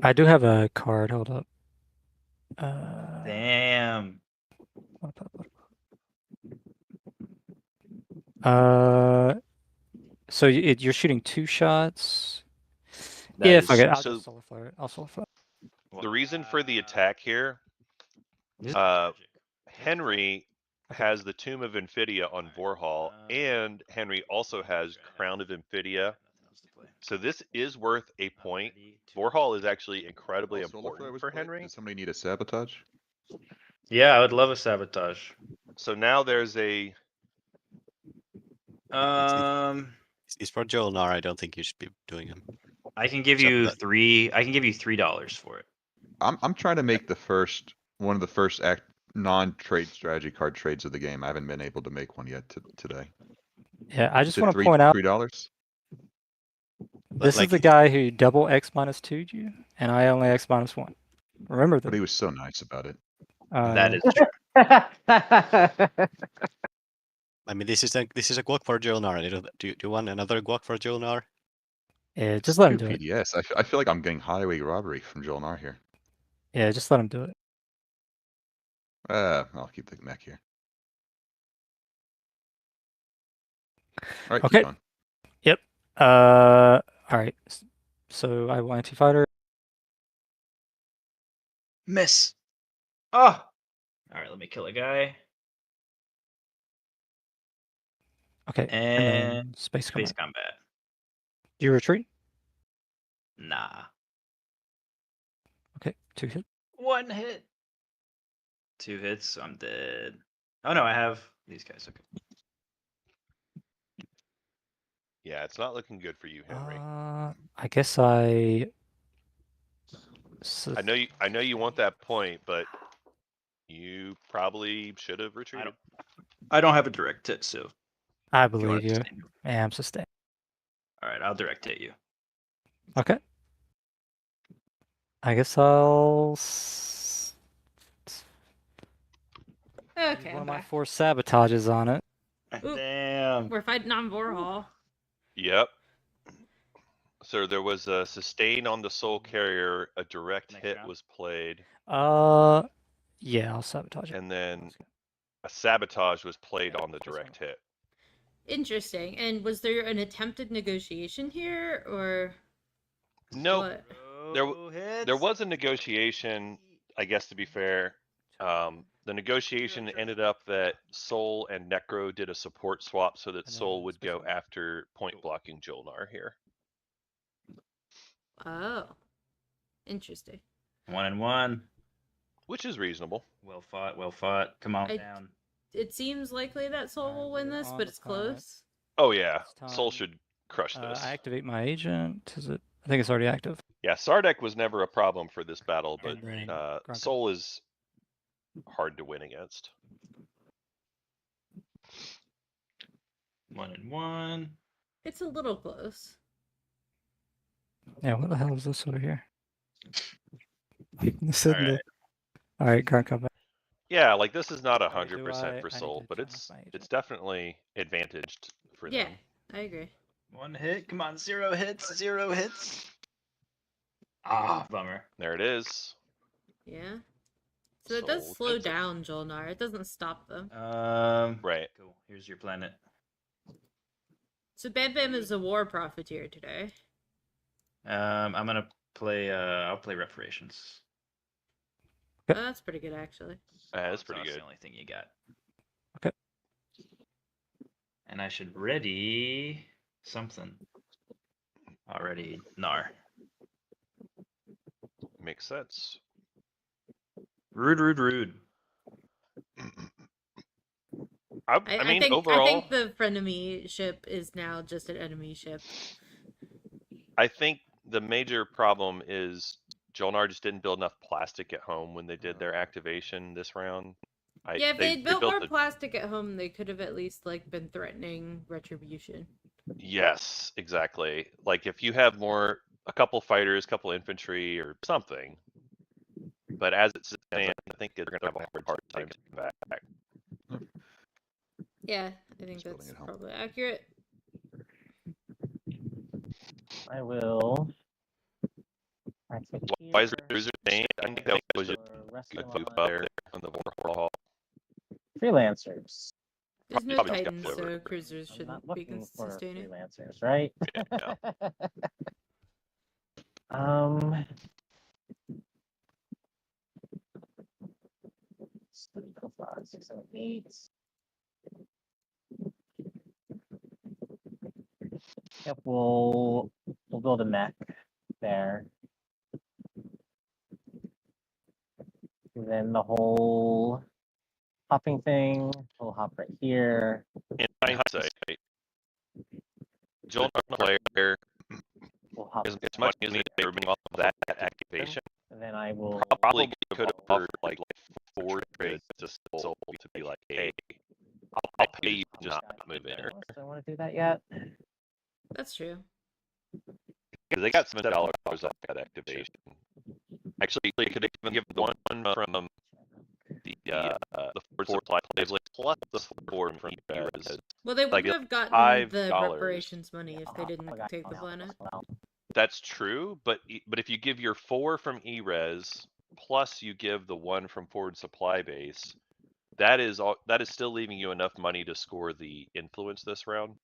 I do have a card. Hold up. Damn. So you're shooting 2 shots. That Yeah, is- fuck it. I'll so- just solar flare it. I'll solar flare. The reason for the attack here, This is uh, tragic. Henry has the Tomb of Infidia on Vorhal, and Henry also has Crown of Infidia. So this is worth a point. Vorhal is actually incredibly Oh, solar flare important was for played? Henry. Does somebody need a sabotage? Yeah, I would love a sabotage. So now there's a It's for Jolnar. I don't think you should be doing him. I can give Except you that- three. I can give you $3 for it. I'm trying to make one of the first non-trade strategy card trades of the game. I haven't been able to make one yet today. Yeah, I just Is it want to point out $3? this is like- the guy who double X minus 2'd you, and I only X minus 1. Remember But that. he was so nice about it. That is true. I mean, this is a guac for Jolnar. Do you want another guac for Jolnar? Yeah, just let him do it. Stupid, yes. I feel like I'm getting highway robbery from Jolnar here. Yeah, just let him do it. I'll keep the mech here. All right, Okay. keep going. Yep. All right. So I will anti-fighter. Miss. Oh. All right, let me kill a guy. Okay. And then And space Space combat. combat. Do you retreat? Nah. Okay. 2 hit. 1 hit. 2 hits, so I'm dead. Oh no, I have these guys. Okay. yeah, it's not looking good for you, Henry. I guess I I know you want that point, but you probably should have retreated. I don't have a direct hit, so I if you want believe to you. sustain. Yeah, I'm sustained. All right, I'll direct hit you. Okay. I guess I'll Okay, use one I'm of my back. 4 sabotages on it. Oop. Damn. We're fighting on Vorhal. Yep. So there was a sustain on the Soul Carrier, a direct Next hit round. was played, Yeah, I'll sabotage it. and then a sabotage was played on the direct hit. Interesting. And was there an attempted negotiation here, or No, what? there was a negotiation, I guess, to be fair. The negotiation ended up that Soul and Necro did a support swap so that And then Soul would space go combat. after point blocking Jolnar here. Oh, interesting. 1 and 1. Which is reasonable. Well fought. Well fought. Come on down. It seems likely that Soul Alright, will win we're this, on but the it's planet. close. Oh yeah, It's Soul time. should crush this. I activate my agent. Is it? I think it's already active. Yeah, Sardek was never a problem for this battle, but And then Grunka. Soul is hard to win against. 1 and 1. It's a little close. Yeah, what the hell is this over here? Alright. All right, Grunt combat. Yeah, like this is not do 100% I for need Soul, to but turn off it's my agent. it's definitely advantaged for Yeah, them. I agree. 1 hit. Come on. 0 hits. 0 hits. Ah, bummer. There it is. Yeah. So it does Soul slow gets it. down Jolnar. It doesn't stop them. Right. Cool. Here's your planet. So Bam Bam is a war profiteer today. I'm gonna play. I'll play reparations. Oh, that's pretty good, actually. That's So pretty that's good. the only thing you got. Okay. And I should ready something. Already Nar. Makes sense. Rude. I mean, overall, I think the frenemy ship is now just an enemy ship. I think the major problem is Jolnar just didn't build enough plastic at home when they did their activation this round. Yeah, if they'd built more the- plastic at home, they could have at least like been threatening retribution. Yes, exactly. Like if you have more a couple fighters, couple infantry, or something. But as it stands, I think they're going to have a hard time coming back. Yeah, I think Just building that's at home. probably accurate. I will. Activate Why is here. Cruiser saying? I think that was just For a restaurant. flip up there on the hall. Freelancers. There's no Probably just got Titans, flipped. so cruisers I'm not shouldn't be looking for sustaining. freelancers, right? Yeah. Um. 3, 4, 5, 6, 7, 8. Yep, we'll build a mech there. And then the whole hopping thing, we'll hop right here. In hindsight, Joel player, We'll hop as much as they were being off of that activation, and then I will probably could have offered like 4 trades to Soul to be like, hey, I'll pay you to just not move in. Do I want to do that yet? That's true. Because they got $7 off that activation. Actually, they could even give the one from the Ford supply plays like plus the 4 from ERES. Well, they Like, would have gotten $5. the reparations money if they didn't take the planet. That's true, but if you give your 4 from ERES plus you give the 1 from Ford supply base, that is still leaving you enough money to score the influence this round.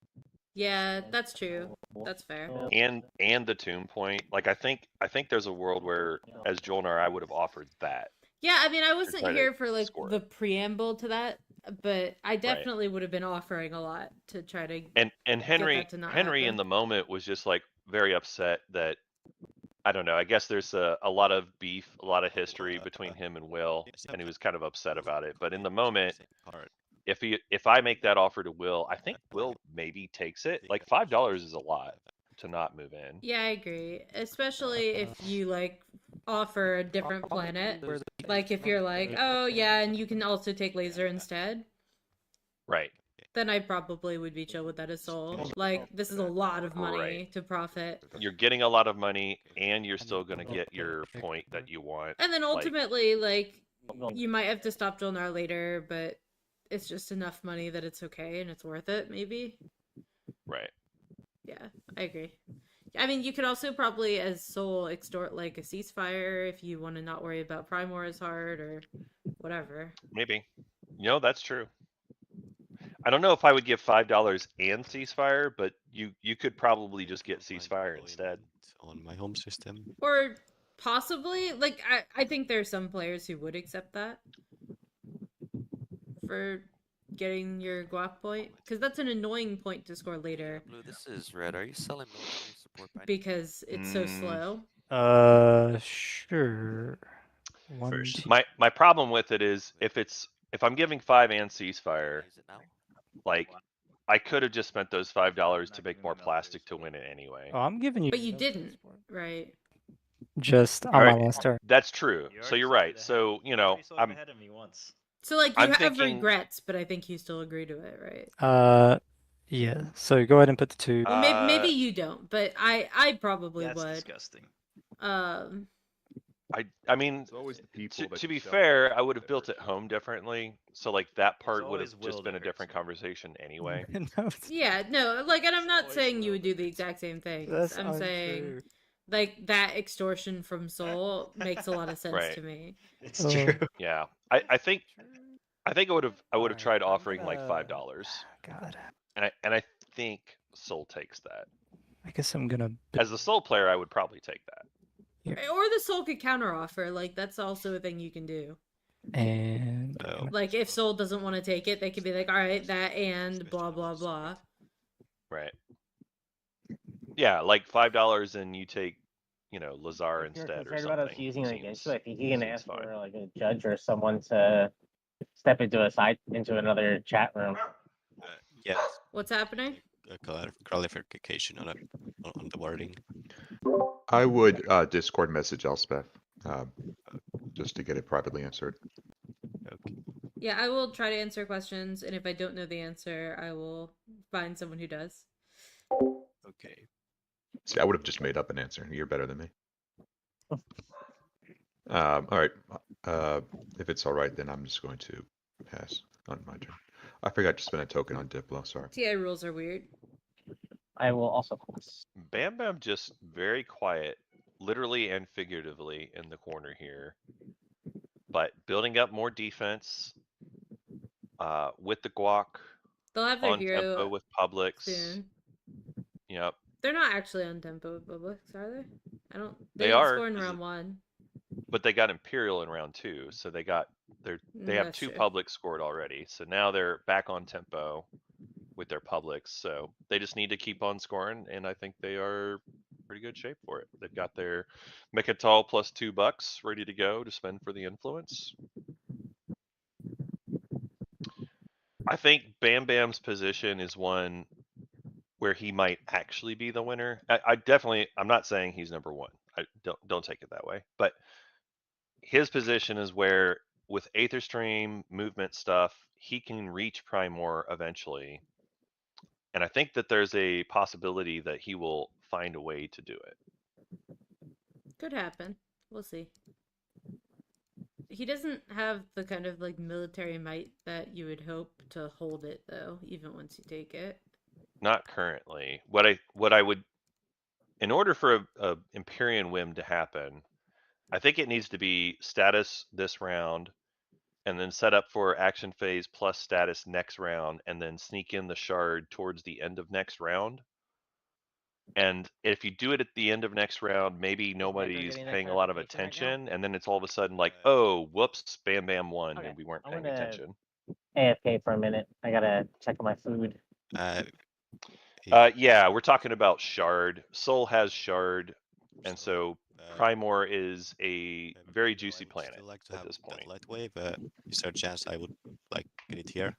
Yeah, that's true. That's fair. And the tune point. Like I think there's a world where as Joel and I would have offered that. Yeah, I mean, I wasn't try to here for like score the preamble to that, but I definitely would have been offering a lot to try to. And Henry that to not in happen. the moment was just like very upset that I don't know. I guess there's a lot of beef, a lot of history between him and Will, and he was kind of upset about it. But in the moment, if I make that offer to Will, I think Will maybe takes it. Like $5 is a lot to not move in. Yeah, I agree. Especially if you like offer a different planet. Like if you're like, oh yeah, and you can also take laser instead. Right. Then I probably would be chill with that as Soul. Like this is a lot of money to profit. You're getting a lot of money, and you're still gonna get your point that you want. And then ultimately, like you might have to stop Jolnar later, but it's just enough money that it's okay and it's worth it, maybe. Right. Yeah, I agree. I mean, you could also probably, as Soul, extort like a ceasefire if you want to not worry about Primor as hard or whatever. Maybe. That's true. I don't know if I would give $5 and ceasefire, but you could probably just get ceasefire instead. On my home system. Or possibly, like, I think there's some players who would accept that for getting your guac point, because that's an annoying point to score later. Blue, this is red. Are you selling military support by because it's so slow? Sure. First. My problem with it is if I'm giving 5 and ceasefire, Use it now? like I could have just spent those $5 to make more plastic to win it anyway. Oh, I'm giving you. But you didn't, right? Just on Alright. my last turn. That's true. So you're right. So I'm ahead of me once. So like you I'm have thinking- regrets, but I think you still agree to it, right? Yeah. So go ahead and put the 2. Well, maybe you don't, but I probably That's would. disgusting. I mean, It's always the people that to you be sell fair, I to would have built it home differently. So like that part would always have Will just been a that hurts different me. conversation anyway. No, it's- Yeah, no, like, and I'm not always saying you will would do that the hurts exact same thing. That's I'm saying untrue. like that extortion from Soul makes a lot of sense Right. to me. It's Oh. true. Yeah. I think I would have Alright, tried I'm offering like gonna- $5. God. And I think Soul takes that. I guess I'm gonna. As a Soul player, I would probably take that. Or the Soul could counteroffer, like that's also a thing you can do. And. Oh. Like if Soul doesn't want to take it, they could be like, all right, that and blah blah blah. Right. Yeah, like $5 and you take, Lazar If you're instead or concerned about us something. using it against you, I think you can seems ask fine. for like a judge or someone to step into another chat room. Yes. What's happening? A clarification on the wording. I would Discord message Elspeth just to get it privately answered. Okay. Yeah, I will try to answer questions, and if I don't know the answer, I will find someone who does. Okay. See, I would have just made up an answer. You're better than me. All right. If it's all right, then I'm just going to pass on my turn. I forgot to spend a token on Diplo. Sorry. TI rules are weird. I will also pass. Bam Bam just very quiet, literally and figuratively in the corner here, but building up more defense with the guac They'll have their on tempo hero with Publix. soon. Yep, They're not actually on tempo with Publix, are they? I don't. They didn't are, score in 'cause round 1. but they got Imperial in round 2, so they have That's 2 true. Publix scored already. So now they're back on tempo with their Publix. So they just need to keep on scoring, and I think they are pretty good shape for it. They've got their Mechatol plus $2 ready to go to spend for the influence. I think Bam Bam's position is one where he might actually be the winner. I'm not saying he's number 1. I don't take it that way. But his position is where with Aether Stream movement stuff, he can reach Primor eventually. And I think that there's a possibility that he will find a way to do it. Could happen. We'll see. He doesn't have the kind of like military might that you would hope to hold it though, even once you take it. Not currently. What I would, in order for a Empyrean whim to happen, I think it needs to be status this round, and then set up for action phase plus status next round, and then sneak in the shard towards the end of next round. And if you do it at the end of next round, maybe nobody's getting that paying a lot of clarification right now? attention, and then it's all of a sudden like, oh, whoops, Bam Bam won, Okay, and we weren't I'm paying gonna- attention. AFK for a minute. I gotta check on my food. Yeah, we're talking about shard. Soul has shard, and so Primor is a very juicy planet Still like to at have this point. that light wave. Is there a chance I would like get it here?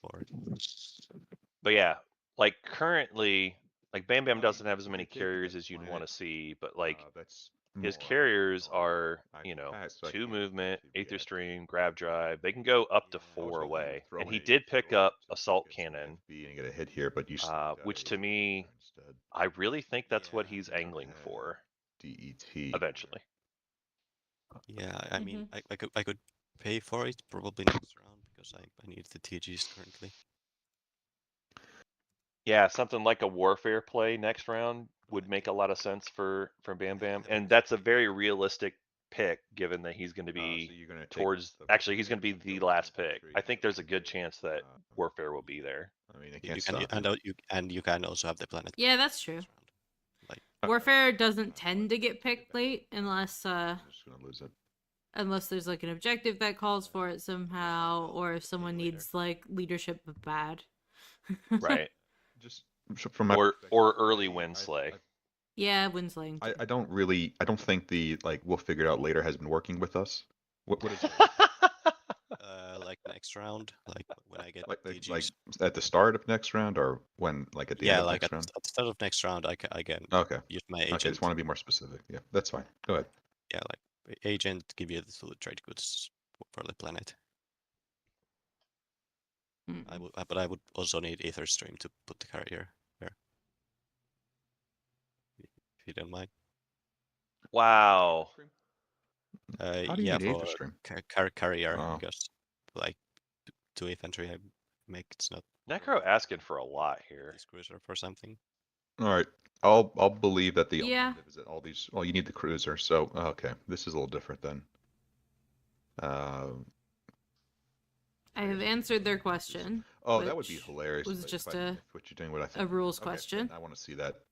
Or But yeah, like currently, like Bam Bam doesn't have as many carriers as you'd want to see, but like That's his more carriers normal. are, I you know, passed, so I 2 can't movement, actually Aether react. Stream, Grab Drive. They can go up to Yeah. 4 I was hoping you would away, throw and he in a did pick Euro up to Assault get some Cannon, FB and get a hit here, but you which to used me, Reaper instead. I really think that's what Yeah, he's I angling had for DET. eventually. Yeah, I mean, Mhm. I could pay for it probably next round because I need the TGs currently. Yeah, something like a warfare play next round would make a lot of sense for Bam Bam, and that's a very realistic pick given that he's going to So be you're gonna take towards. the Actually, he's going to be next the token last for pick. free, I think there's a good free. chance that warfare will be there. I mean, I You can't can stop it. and you can also have the planet. Yeah, that's true. next round. Like Warfare doesn't tend to get picked late unless I'm just gonna lose it. unless there's like an objective that calls for it somehow, or if someone later. needs like leadership bad. Right. Just from my Or perspective, early I- win I- slay. Yeah, Winslaying. I don't think the like we'll figure it out later has been working with us. What is it? like next round, like when I get like TGs. at the start of next round or when like at the end Yeah, of like next round? at the start of next round, I can Okay. use my Okay, agent. just want to be more specific. Yeah, that's fine. Go ahead. Yeah, like agent give you the trade goods for the planet. But I would also need Aether Stream to put the carrier there. If you don't mind. Wow. How do you yeah, need for Aether Stream? carrier Oh. because like 2 infantry I make it's not Necro asking for a lot here. this cruiser for something. All right. I'll believe that the Yeah. alternative is that all these. Well, you need the cruiser. So okay, this is a little different then. I have answered their question. Oh, that would be which hilarious. was if just I- a- if what you're doing, what I think. rules Okay, question. I want to see that.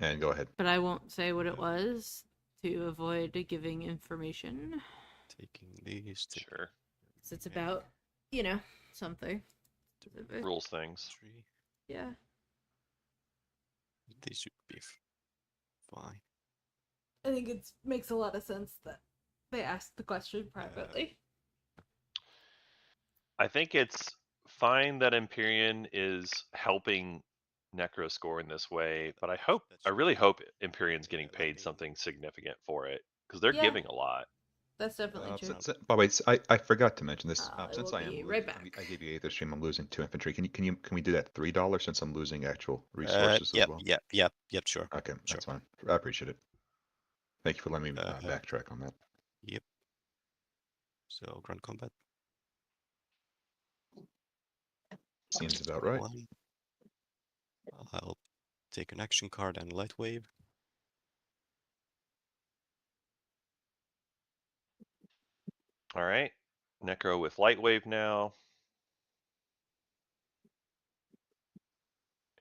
And go ahead. But I won't say what it was to avoid giving information. Taking these. Sure. Because it's about, something. specific. Rules things. 3. Yeah. These should be fine. I think it makes a lot of sense that they asked the question privately. I think it's fine that Empyrean is helping Necro score in this way, but I really hope Empyrean's getting paid something significant for it because they're Yeah. giving a lot. That's definitely true. By the way, I forgot to mention this. I Since will I am be losing, right back. I gave you Aether Stream. I'm losing 2 infantry. Can we do that $3 since I'm losing actual resources as well? Yep, sure. Okay, Sure. that's fine. I appreciate it. Thank you for letting me backtrack on that. Yep. So ground combat. Seems about right. I'll take an action card and light wave. All right. Necro with light wave now.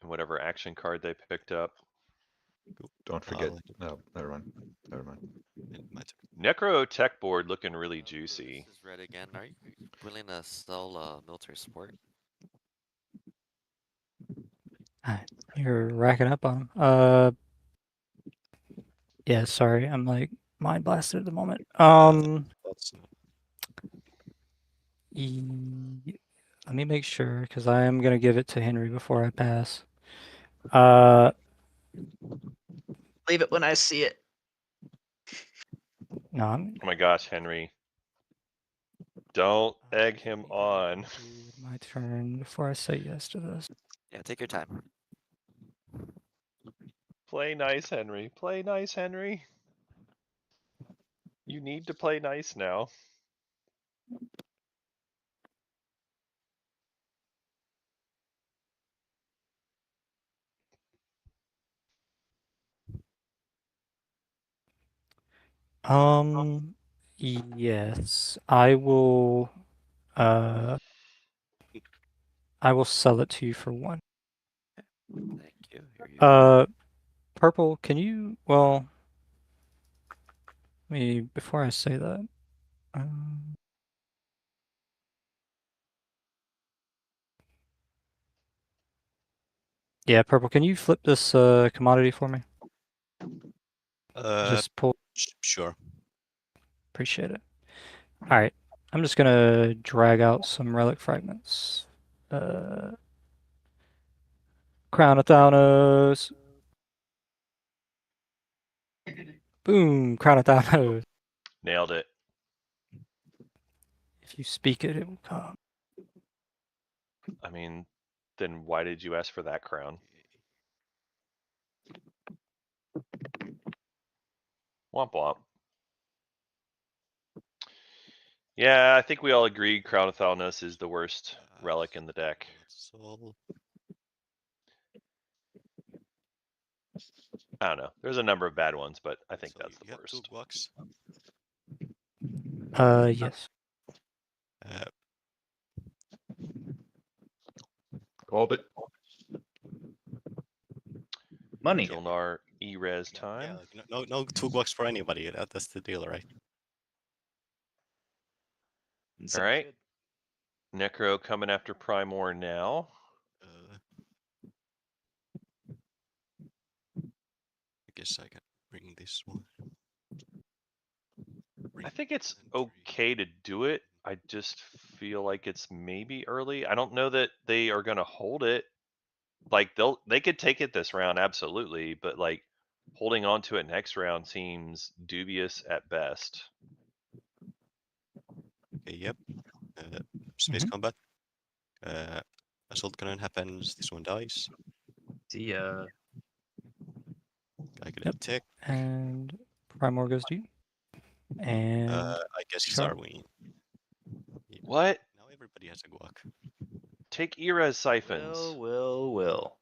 And whatever action card they picked up. Don't forget. No, never mind. Never mind. Necro tech board looking really juicy. This is red again. Are you willing to sell military support? You're racking up on them. Yeah, sorry, I'm like mind blasted at the moment. Let me make sure because I am gonna give it to Henry before I pass. Leave it when I see it. No, Oh my gosh, Henry. Don't egg him on. My turn before I say yes to this. Yeah, take your time. Play nice, Henry. Play nice, Henry. You need to play nice now. Yes, I will. I will sell it to you for 1. Thank you. Here you go. Purple, can you? Well, before I say that. Yeah, purple. Can you flip this commodity for me? Just pull. Sure. Appreciate it. All right, I'm just gonna drag out some relic fragments. Crown of Thanos. Boom, Crown of Thanos. Nailed it. If you speak it, it will come. I mean, then why did you ask for that crown? Womp womp. Yeah, I think we all agree Crown of Thalnos is the worst relic in the deck. I don't know. There's a number of bad ones, but I think that's the worst. Yes. Called it. Money. Jolnar E-Res time. Yeah, no $2 for anybody. That's the deal, right? All right. Necro coming after Primor now. I guess I can bring this one. I think it's okay to do it. I just feel like it's maybe early. I don't know that they are going to hold it. Like they could take it this round, absolutely, but like holding on to it next round seems dubious at best. Okay, yep. Space combat. Assault cannon happens. This one dies. See ya. I get a tick. And Primor goes to you. And I guess it's Sure. Arween. What? Now everybody has a guac. Take E-Res siphons. Will.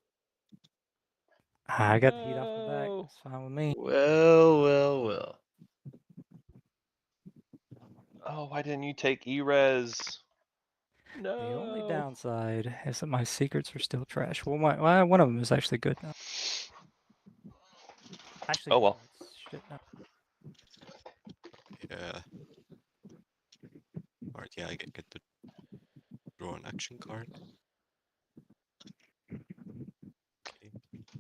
I got the heat off the back. It's fine with me. Will. Oh, why didn't you take E-Res? No. The only downside is that my secrets are still trash. Well, one of them is actually good now. Actually, oh well. No, it's shit now. Yeah. Alright, yeah, I get to draw an action card. Okay.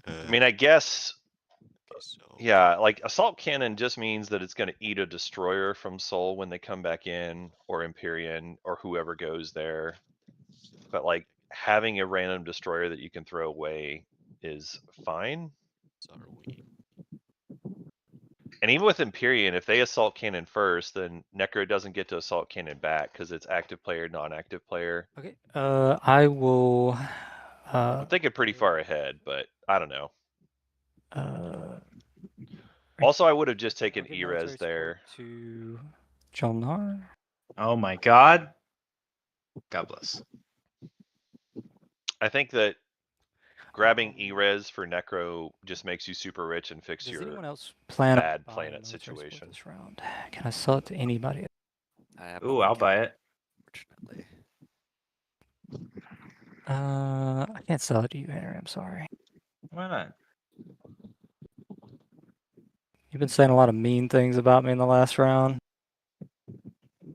I mean, I guess. So Yeah, like assault cannon just means that it's going to eat a destroyer from Soul when they come back in, or Empyrean, or whoever goes there. But like having a random destroyer that you can throw away is fine. Are we? And even with Empyrean, if they assault cannon first, then Necro doesn't get to assault cannon back because it's active player, non-active player. Okay. I will. I'm thinking pretty far ahead, but I don't know. Right. Also, I would have just taken I'll give military E-Res support there. to Jolnar. Oh my god. God bless. I think that grabbing E-Res for Necro just makes you super rich and fix Does your anyone else plan bad on buying planet military support situation. this round? Can I sell it to anybody? I have Ooh, I'll buy it. Unfortunately. I can't sell it to you, Henry. I'm sorry. Why not? You've been saying a lot of mean things about me in the last round.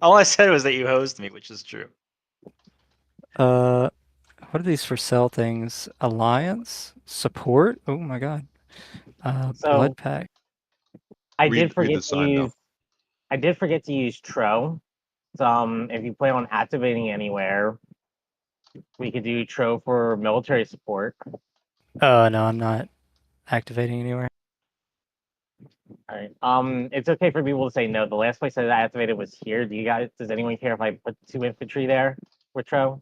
All I said was that you hosed me, which is true. What are these for sale things? Alliance? Support? Oh my god. So Blood pack. I Read- did read forget the to sign, though. use. I did forget to use Tro. So, if you plan on activating anywhere, we could do Tro for military support. No, I'm not activating anywhere. All right. It's okay for people to say no. The last place that I activated was here. Does anyone care if I put 2 infantry there for Tro?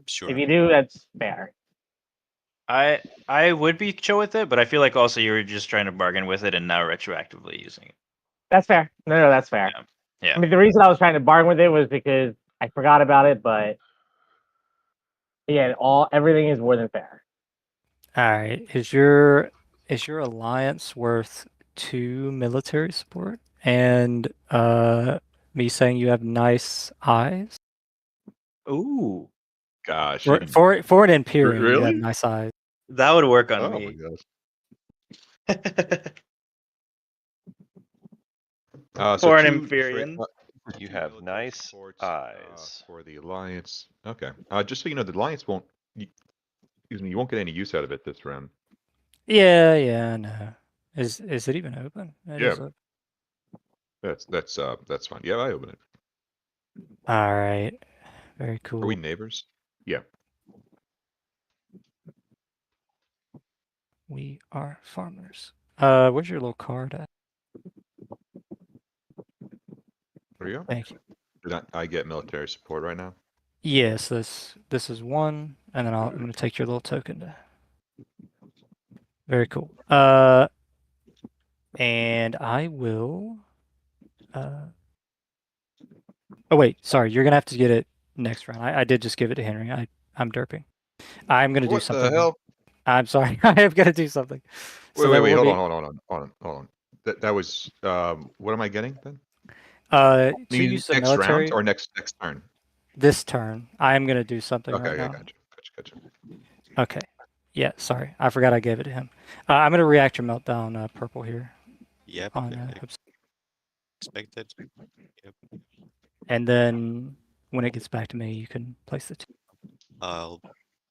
Sure. If you do, that's fair. I would be chill with it, but I feel like also you were just trying to bargain with it and now retroactively using it. That's fair. No, that's fair. Yeah. I mean, the reason I was trying to bargain with it was because I forgot about it, but yeah, everything is more than fair. All right. Is your alliance worth 2 military support? And me saying you have nice eyes? Ooh, Gosh. For an Imperium, you have Really? nice eyes. that would work on Oh my me. gosh. So For an 2 Empyrean. You have military nice supports, eyes. for the Alliance. Okay. Just so you know, the Alliance won't. Excuse me. You won't get any use out of it this round. Yeah, no. Is it even open? It Yeah. is open. That's fine. Yeah, I open it. All right. Very Are we cool. neighbors? Yeah. We are farmers. Where's your little card at? There you go. Thank you. Did I get military support right now? Yes, this is 1, and then I'm gonna take your little token. Very cool. And I will. Oh wait, sorry. You're gonna have to get it next round. I did just give it to Henry. I'm derping. I'm gonna do What something. the hell? I'm sorry. I am gonna do something. So Wait. that will Hold be, on. That was what am I getting then? to Mean use the next round military or next turn? this turn. I am gonna do something right Okay, now. gotcha. Okay. Yeah, sorry. I forgot I gave it to him. I'm gonna reactor meltdown purple here. Yep. On Expected. Yep. and then when it gets back to me, you can place the 2. I'll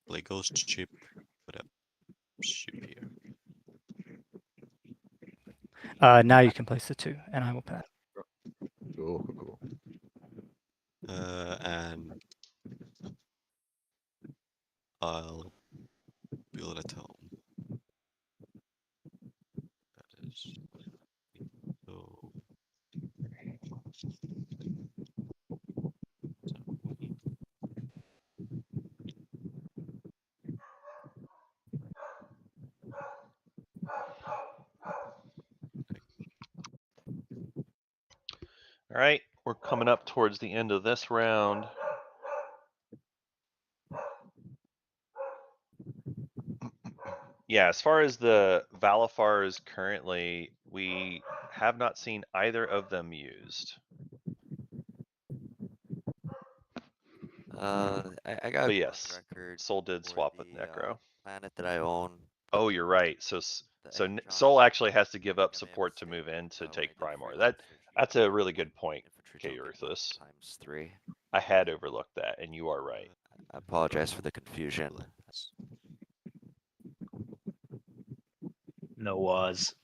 play ghost ship. Put a ship here. Now you can place the 2, and I will pass. Cool. And I'll build at home. That is so. All right, we're coming up towards the end of this round. Yeah, as far as the Valifars currently, we have not seen either of them used. I got But a yes, record Soul did for swap with the Necro. planet that I own. Oh, you're right. So The Angel Soul Junkies. actually has to give up I made a support to mistake, move in to when I take did Primor. freelance searching. That's a really good point, Infantry K. junkie Ruthless. ×3. I had overlooked that, and you are right. I apologize for the confusion. No was.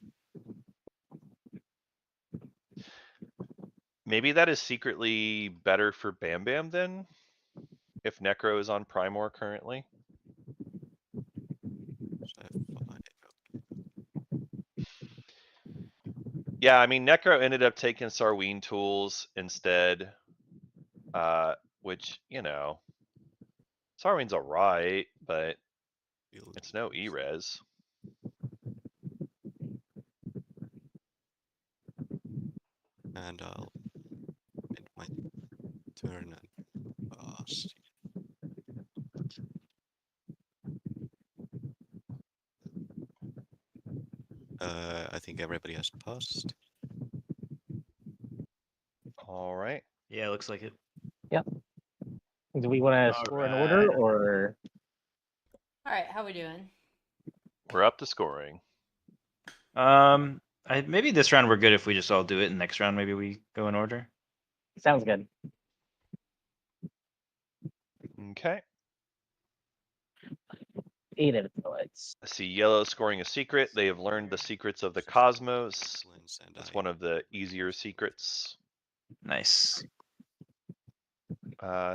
Maybe that is secretly better for Bam Bam then? If Necro is on Primor currently? Yeah, I mean, Necro ended up taking Sarween tools instead, which, you know, Sarween's alright, but it's no E-res. And I'll end my turn and pass. I think everybody has passed. Alright. Yeah, looks like it. Do we want to score in order Alright. or? All right, how we doing? We're up to scoring. Maybe this round we're good if we just all do it, and next round maybe we go in order. Sounds good. Okay. 8 of the points. I see yellow scoring a secret. They have learned the secrets of the cosmos. That's one of the easier secrets. Nice.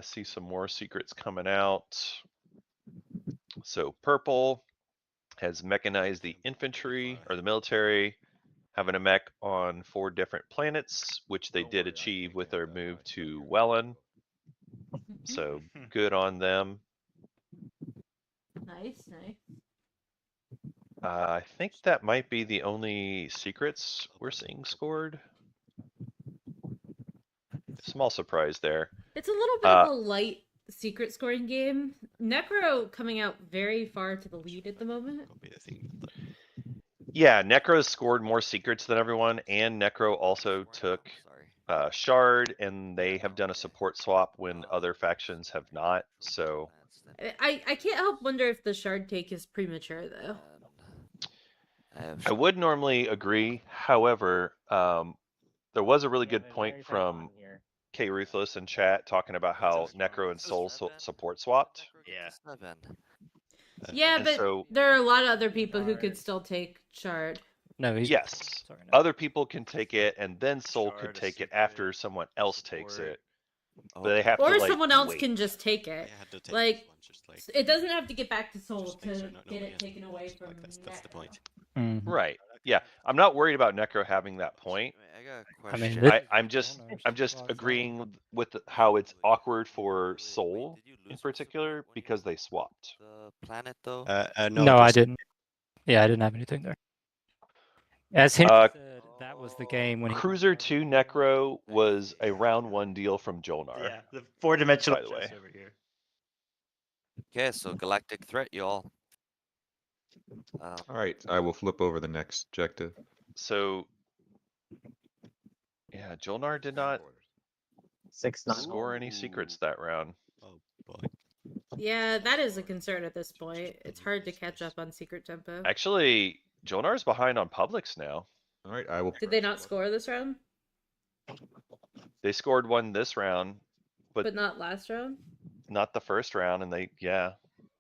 See some more secrets coming out. So purple has mechanized the infantry or the military, having a mech on 4 different planets, which they did achieve with their move to Welland. So good on them. Nice. I think that might be the only secrets we're seeing scored. Small surprise there. It's a little bit of a light secret scoring game. Necro coming out very far to the lead at the moment. Yeah, Necro scored more secrets than everyone, and Necro also took Shard, and they have done a support swap when other factions have not. So I can't help wonder if the shard take is premature though. I would normally agree. However, there was a really good point from K Ruthless in chat talking about how Necro and Soul support swapped. Yeah. Yeah, And but so- there are a lot of other people who could still take shard. No, he's Yes, sorry, no. other people can take it, and then Soul could Shard, a take it secret, after someone else takes support. it. But they have to Or like someone else wait. can just take it. They had to take Like, this one, just like it doesn't have to get back to Soul just make to sure get nobody it has taken away like, from that's the Necro. point. Mhm. Right. Yeah, I'm not worried about Necro having that point. I got a I mean, question. this- I'm just agreeing with how it's awkward for Soul Did you in lose particular support when you because they swapped. the planet though? No, I just- didn't. Yeah, I didn't have anything there. As Henry said, that was the game when he Cruiser 2 Necro was a round 1 deal from Jolnar. Yeah, the 4-dimensional By the way. chess over here. Okay, so galactic threat, y'all. All right, I will flip over the next objective. So yeah, Jolnar did not 6-9. score any secrets that round. Oh boy. Yeah, that is a concern at this point. It's hard to catch up on secret tempo. Actually, Jolnar's behind on Publix now. All right, I will. Did they not score this round? They scored one this round, But not last round? not the first round, and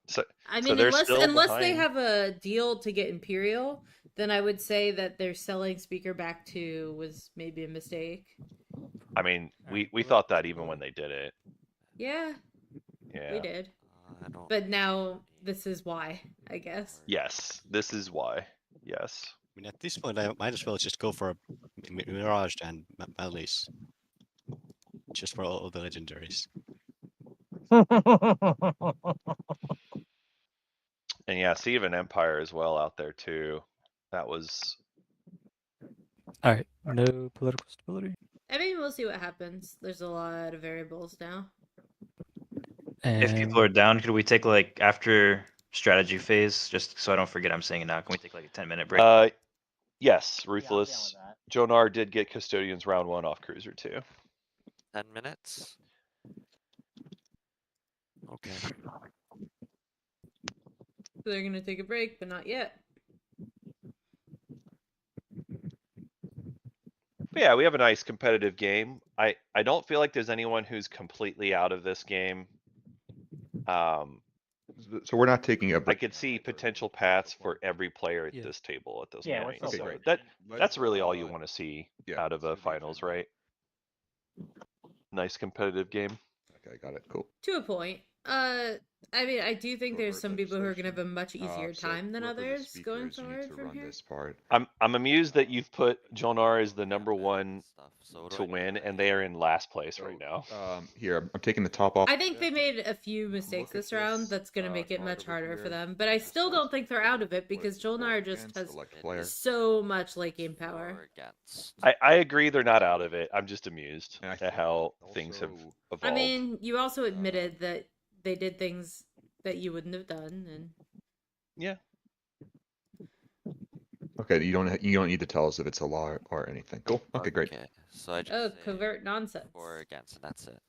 so I So mean, they're unless still they behind. have a deal to get Imperial, then I would say that their selling speaker back to was maybe a mistake. I mean, we Alright, thought that even when they did it. Yeah, Yeah. we did. I don't. But now this is why, I guess. Yes, this is why. Yes. I mean, at this point, I might as well just go for a Mirage and Malice. Just for all the legendaries. And yeah, see even Empire as well out there too. That was All right, no political stability. I mean, we'll see what happens. There's a lot of variables now. And If people are down, could we take like after strategy phase, just so I don't forget I'm saying it now? Can we take like a 10-minute break? yes, Yeah, I'm down Ruthless. with that. Jonar did get Custodians round 1 off Cruiser 2. 10 minutes. Okay. So they're gonna take a break, but not yet. But yeah, we have a nice competitive game. I don't feel like there's anyone who's completely out of this game. So we're not taking a I break. could see potential paths for every player at Yeah. this table at this Yeah, we're point. still So breaking. that's really all you want to see Yeah, out of a finals, right? Nice competitive game. Okay, got it. Cool. To a point. I mean, I do think there's covert some people who are going to have a legislation. much easier So time than whoever the others speaker going is, you need forward to from run here. this part. I'm amused that you've put Jolnar as the number one Stuff. So what do to I do win, with and it? they are in last place So, right now. Here, I'm taking the top off. I think they made a few mistakes Look at this round this, that's going to make it card much over harder for here. them, but I This still does don't think they're out of it put because for Jolnar just against, has select It player. is so much late game power. for against. I agree they're not out of it. I'm just amused And I at think how things have also- evolved. I mean, you also admitted that they did things that you wouldn't have done, and yeah. Okay, you don't need to tell us if it's a law or anything. Cool. Okay, great. Okay, so I just oh, say covert nonsense. for or against, and that's it.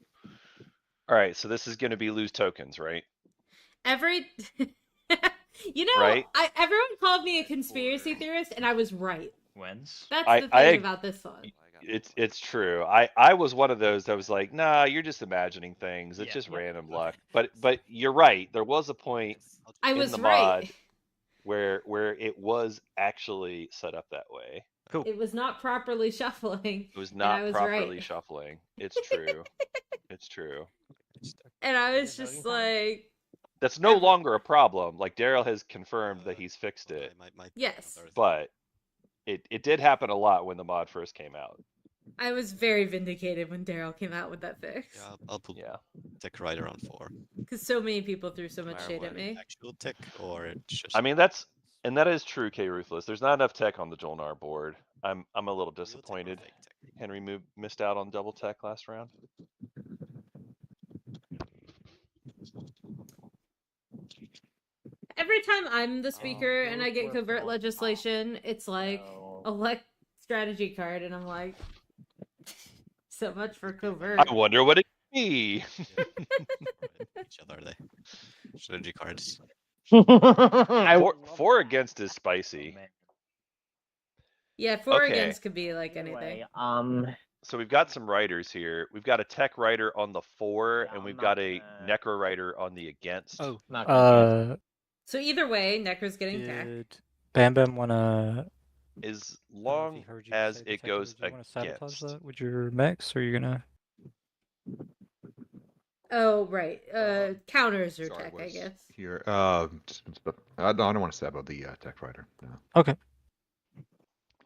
All right, so this is going to be lose tokens, right? Every, you know, Right? everyone called me a conspiracy theorist, and I was right. Wins. That's I- the I thing ag- about this one. It's true. I was one of those that was like, nah, you're just imagining things. It's Yeah. just Yeah. random luck. But you're right. There was a point I in was the right. mod where it was actually set up that way. Cool. It was not properly shuffling. It was I not was properly right. shuffling. It's true. It's true. And I was Is it just voting time? like, That's no Every- longer a problem. Like Daryl has confirmed that he's fixed it. Yes. But it did happen a lot when the mod first came out. I was very vindicated when Daryl came out with that fix. Yeah, I'll put Yeah. tech right around 4. Because so many people threw so much Matter shade at what. me. Actual tech, or it's just. I mean that is true, K Ruthless. There's not enough tech on the Jolnar board. I'm a little real tech or disappointed. fake tech? Henry missed out on double tech last round. Every time I'm the speaker and I get we're covert full. legislation, it's like So- elect strategy card, and I'm like, so much for covert. I wonder what it could be. Which other are they? Strategy cards. Four against is spicy. Yeah, four Okay. against could be like anything. Anyway, So we've got some writers here. We've got a tech writer on the 4, Yeah, and I'm we've not got a gonna- necro writer on the against. Oh, not gonna So either way, Necro's getting tacked. did Bam Bam wanna? As I don't know if long he heard you as say the it tech goes words, do you wanna sabotage against. that with your mechs, or are you gonna? Oh, right. Counters or Sorry, tech, I was guess. Here, I don't want to stab out the tech writer. No. Okay.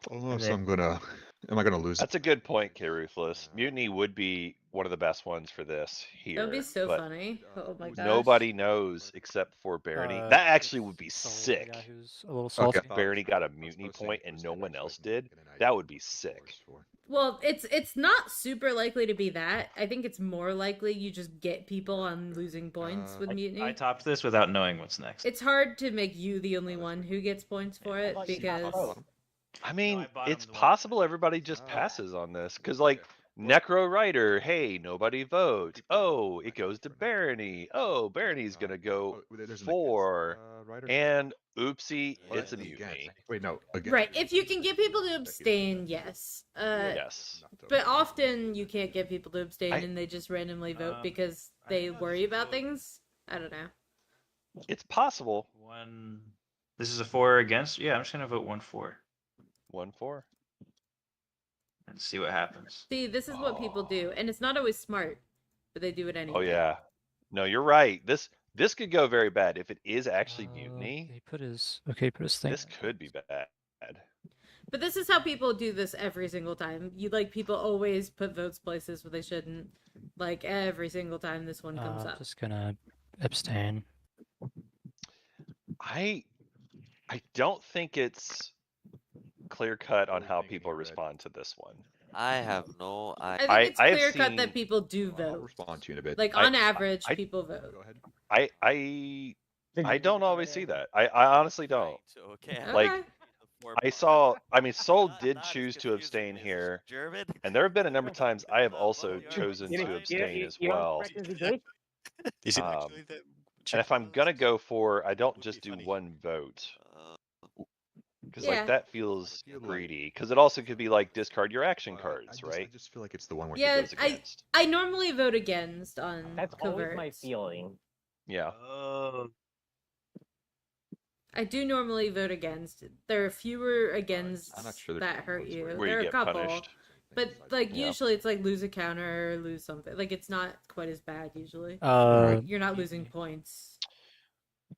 Oh, so am I gonna lose? That's a good point, K Ruthless. Mutiny would be one of the best ones for this here. That would be so but funny. Oh my gosh. nobody knows except for Barony. That actually would be Soul, the sick. guy who's a little salty. If Barony got a mutiny point and no one else did, that would be sick. Well, it's not super likely to be that. I think it's more likely you just get people on losing points with Mutiny. I topped this without knowing what's next. It's hard to make you the only one who gets points for it thought you because topped I mean, I bottomed it's the one. possible everybody just passes on this because, like, Necro Rider, hey, nobody votes. Oh, it goes to Barony. Oh, Barony's gonna go there's an 4, writer. and oopsie, Or it's a against. mutiny. Wait, no. Against. right. If you can get people to abstain, yes. Yes. But often you can't get people to abstain I- and they just randomly vote Um, because I they think I'll worry just about vote. things. I don't know. It's possible. One. This is a 4 against. Yeah, I'm just gonna vote 1-4 1-4. and see what happens. See, this is what people do, and it's not always smart, but they do it anyway. Oh yeah. No, you're right. This could go very bad if it is actually mutiny. He put his put his thing. This could be bad. But this is how people do this every single time. People always put votes places where they shouldn't. Like every single time this one comes up. Just gonna abstain. I don't think it's clear cut on how people respond to this one. I have no I idea. think it's I have clear cut seen- that people do I'll vote. respond to you in a bit. Like I- on average, I- people vote. Go ahead. I don't always see that. I honestly don't. Okay. Like, Okay. Soul did choose to abstain here, German. and there have been a number of times I have also chosen to abstain as well. Is it Um, actually the? And if I'm gonna go for, I don't just do funny. one vote. Because Yeah. like that feels feel like- greedy. Because it also could be like discard your action I cards, right? just feel like it's the one where Yeah, he goes against. I normally vote against on That's always my coverts. feeling. Yeah. Oh. I do normally vote against. There are fewer against I'm not sure there's that any hurt ones you. where Where There you are a get couple. punished. But like Yeah. usually it's like lose a counter or lose something. Like it's not quite as bad usually. Uh, You're not losing points.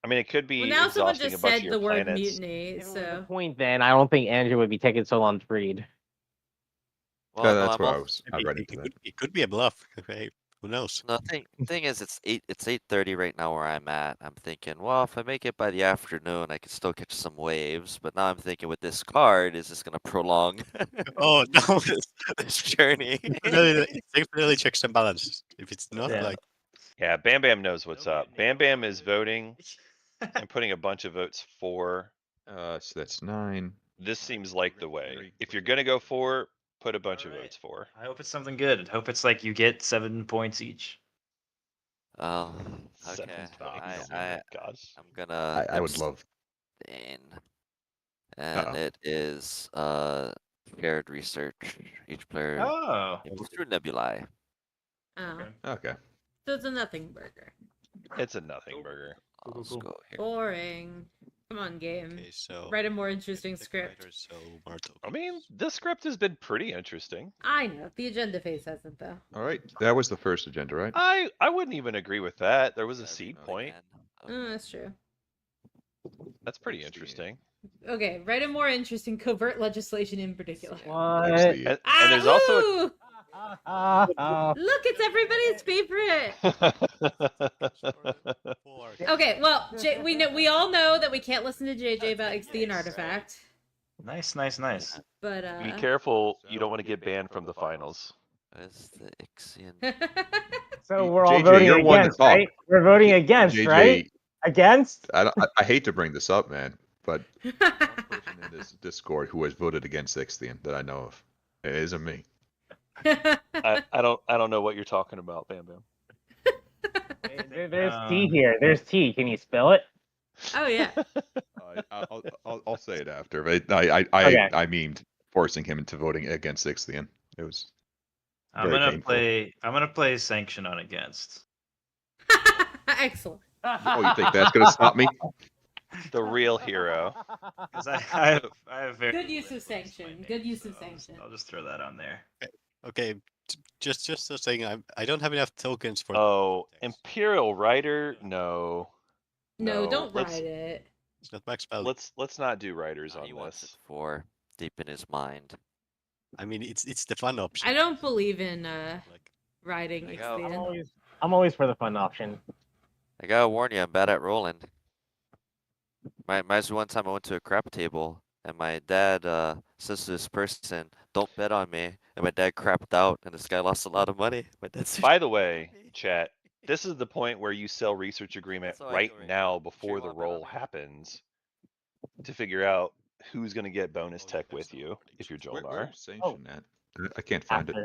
I mean, it could be Well, now someone exhausting just a bunch of said your the word planets. mutiny, If it was a so point, then I don't think Andrew would be taking so long to read. Well, no, That's I'm what also. I read into that. It could be a bluff. Okay, who knows? No, thing is, it's 8:30 right now where I'm at. I'm thinking, well, if I make it by the afternoon, I can still catch some waves. But now I'm thinking, with this card, is this gonna prolong Oh no! this journey? It's definitely checks and balances. If it's not Yeah. like Yeah, Bam Bam knows what's up. Bam Bam is voting and putting a bunch of votes for. So that's 9. This seems like the way. If you're gonna go for, put a bunch of Alright. votes for. I hope it's something good. I hope it's like you get 7 points each. Oh, 7 okay. points. I Gosh. I'm gonna I would love. abstain. And Uh-oh. it is shared research. Each player Oh. moves through nebulae. oh. Okay. Okay. So it's a nothing burger. It's a nothing burger. Let's go here. Boring. Come on, game. okay, so Write a more interesting the script. writer, so Marto. I mean, this script has been pretty interesting. I know. The agenda phase hasn't, though. All right. That was the first agenda, right? I wouldn't even agree with that. There was a Gotta seed read point. again. Oh, that's true. That's pretty What's the- interesting. Okay, write a more interesting covert legislation in particular. What What? is the- And there's also ooh! Look, it's everybody's favorite. Okay, well, we all know that we can't listen to JJ about Ixion Artifact, Nice, nice, nice. but Be careful, you don't want to get banned from the finals. Where's the Ixion? So we're all JJ, voting you're one to against, talk. right? We're voting against, JJ, right? Against? I hate to bring this up, man, but one person in this Discord who has voted against Ixion that I know of. It isn't me. I don't know what you're talking about, Bam Bam. There's T here. There's T. Can you spell it? Oh yeah. I'll say it after. But I Okay. memed forcing him into voting against Ixion. It was. I'm Very gonna painful. play sanction on against. Excellent. Oh, you think that's gonna stop me? The real hero. Because I have very Good use little of influence in my sanction. name, Good use so of sanction. I'll just throw that on there. Okay, just a saying, I don't have enough tokens for. Oh, the text. Imperial Rider? No. No, No, don't let's- write it. It's not max value. Let's not do writers He on wants it this. for deep in his mind. I mean, it's the fun option. I don't believe in Like, writing There you go. Ixion. I'm always for the fun option. I gotta warn you, I'm bad at rolling. Reminds me one time I went to a crap table and my dad says to this person, "Don't bet on me." And my dad crapped out, and this guy lost a lot of money. My dad's By the way, chat, this is the point where you sell research agreement That's all I right do right now now. before Sure, the wanna bet on roll me? happens to figure out who's going to get bonus tech with you if you're Where Jolnar. was sanction at? I can't find it.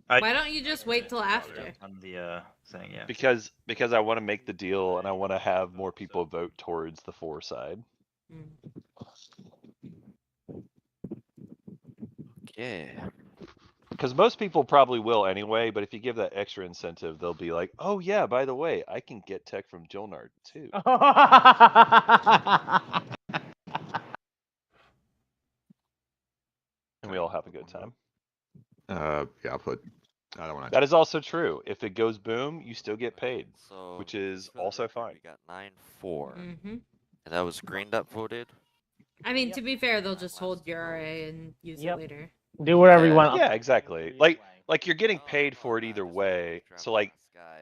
After. Why don't you just wait till after? On the thing, yeah. Because I want to make the deal and I want to have more people vote towards the 4 side. Okay. Because most people probably will anyway, but if you give that extra incentive, they'll be like, "Oh yeah, by the way, I can get tech from Jolnar too." And we all have a good time. Yeah, I'll put. I don't want to. That is also true. If it goes boom, you still get paid, So which is for the also record, fine. We got 9-4, Mm-hmm. and that was green that voted. I mean, to be fair, they'll just hold your RA and use Yep. it later. Do whatever you Yeah. want. Yeah, exactly. Like you're getting paid for it either way. So like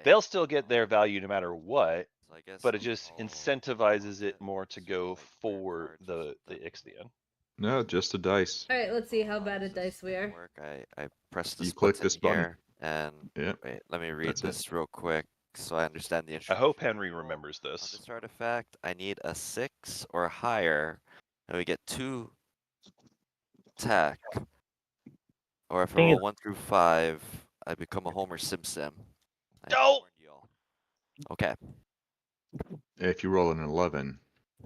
they'll still get their value no matter what, So I guess but it I'll just follow incentivizes it that. more to So, go like, rare for cards the that- Ixion. No, just a dice. All right, let's see how bad a Does this dice we are. work? I press this You click button this button. here, and Yeah. wait, let me read That's it. this real quick so I understand the I instructions. hope Henry remembers On this. this artifact, I need a 6 or higher, and we get 2 tech. Or if I Thing roll is- 1 through 5, I become a Homer Simpson. I No! warned y'all. Okay. If you roll an 11,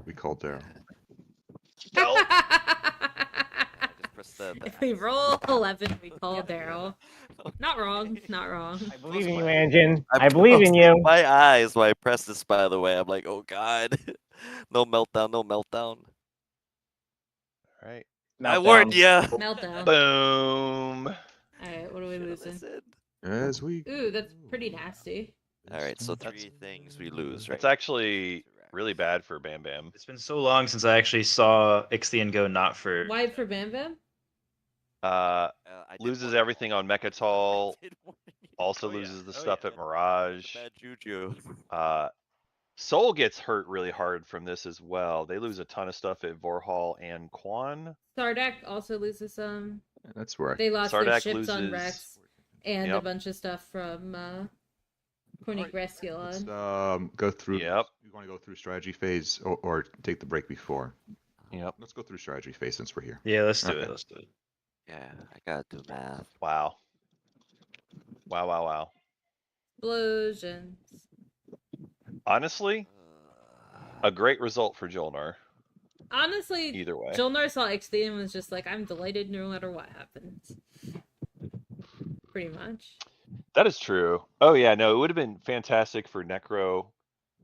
we call Daryl. No! I just pressed the If we roll 11, we call Yep. Daryl. Not wrong. Not wrong. I believe in you, Anjin. I I believe in closed you. My eyes when I pressed this, by the way. I'm like, oh god. No meltdown, no meltdown. All right. I warned ya! Meltdown. Boom. All right, what are we Should've losing? listened. As we. Ooh, that's pretty nasty. Alright, so That's- 3 things we lose, right? It's actually really bad for Bam Bam. It's been so long since I actually saw Ixion go not for. Why for Bam Bam? I did Loses one everything on Mechatol. I did one. Also Oh, yeah. loses the Oh, stuff yeah. at Mirage. Bad juju. Soul gets hurt really hard from this as well. They lose a ton of stuff at Vorhal and Quan. Sardak also loses some. That's where They lost their Sardak ships on loses- Rex and a Yep. bunch of stuff from Cornic let's Resculon. go through. Yep. You want to go through strategy phase or take the break before? Yep. Let's go through strategy phase since we're here. Yeah, let's do Okay. it. Let's do it. Yeah, I gotta do math. Wow. Wow. Explosions. Honestly, a great result for Jolnar. Honestly, Either way. Jolnar saw XD and was just like, I'm delighted no matter what happens. Pretty much. That is true. Oh yeah, no, it would have been fantastic for Necro.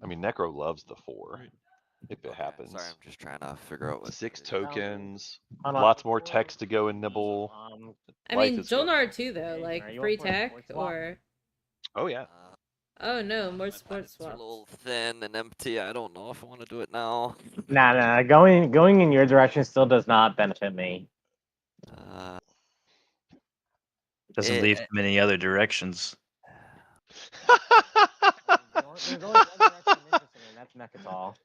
I mean, Necro loves the 4. If it Okay, happens. Sorry, I'm just trying to figure out what 6 it is. tokens. Hold on. Lots more text to go and nibble. I Life mean, is good. Jolnar too, though. Hey, Like, are you free up for a tech sports swap? or. Oh yeah. Oh no, more My sports pockets are a swaps. little thin and empty. I don't know if I want to do it now. Nah. Going in your direction still does not benefit me. Doesn't Eh, leave many other directions. There's only one direction I'm interested in, that's Mechatol.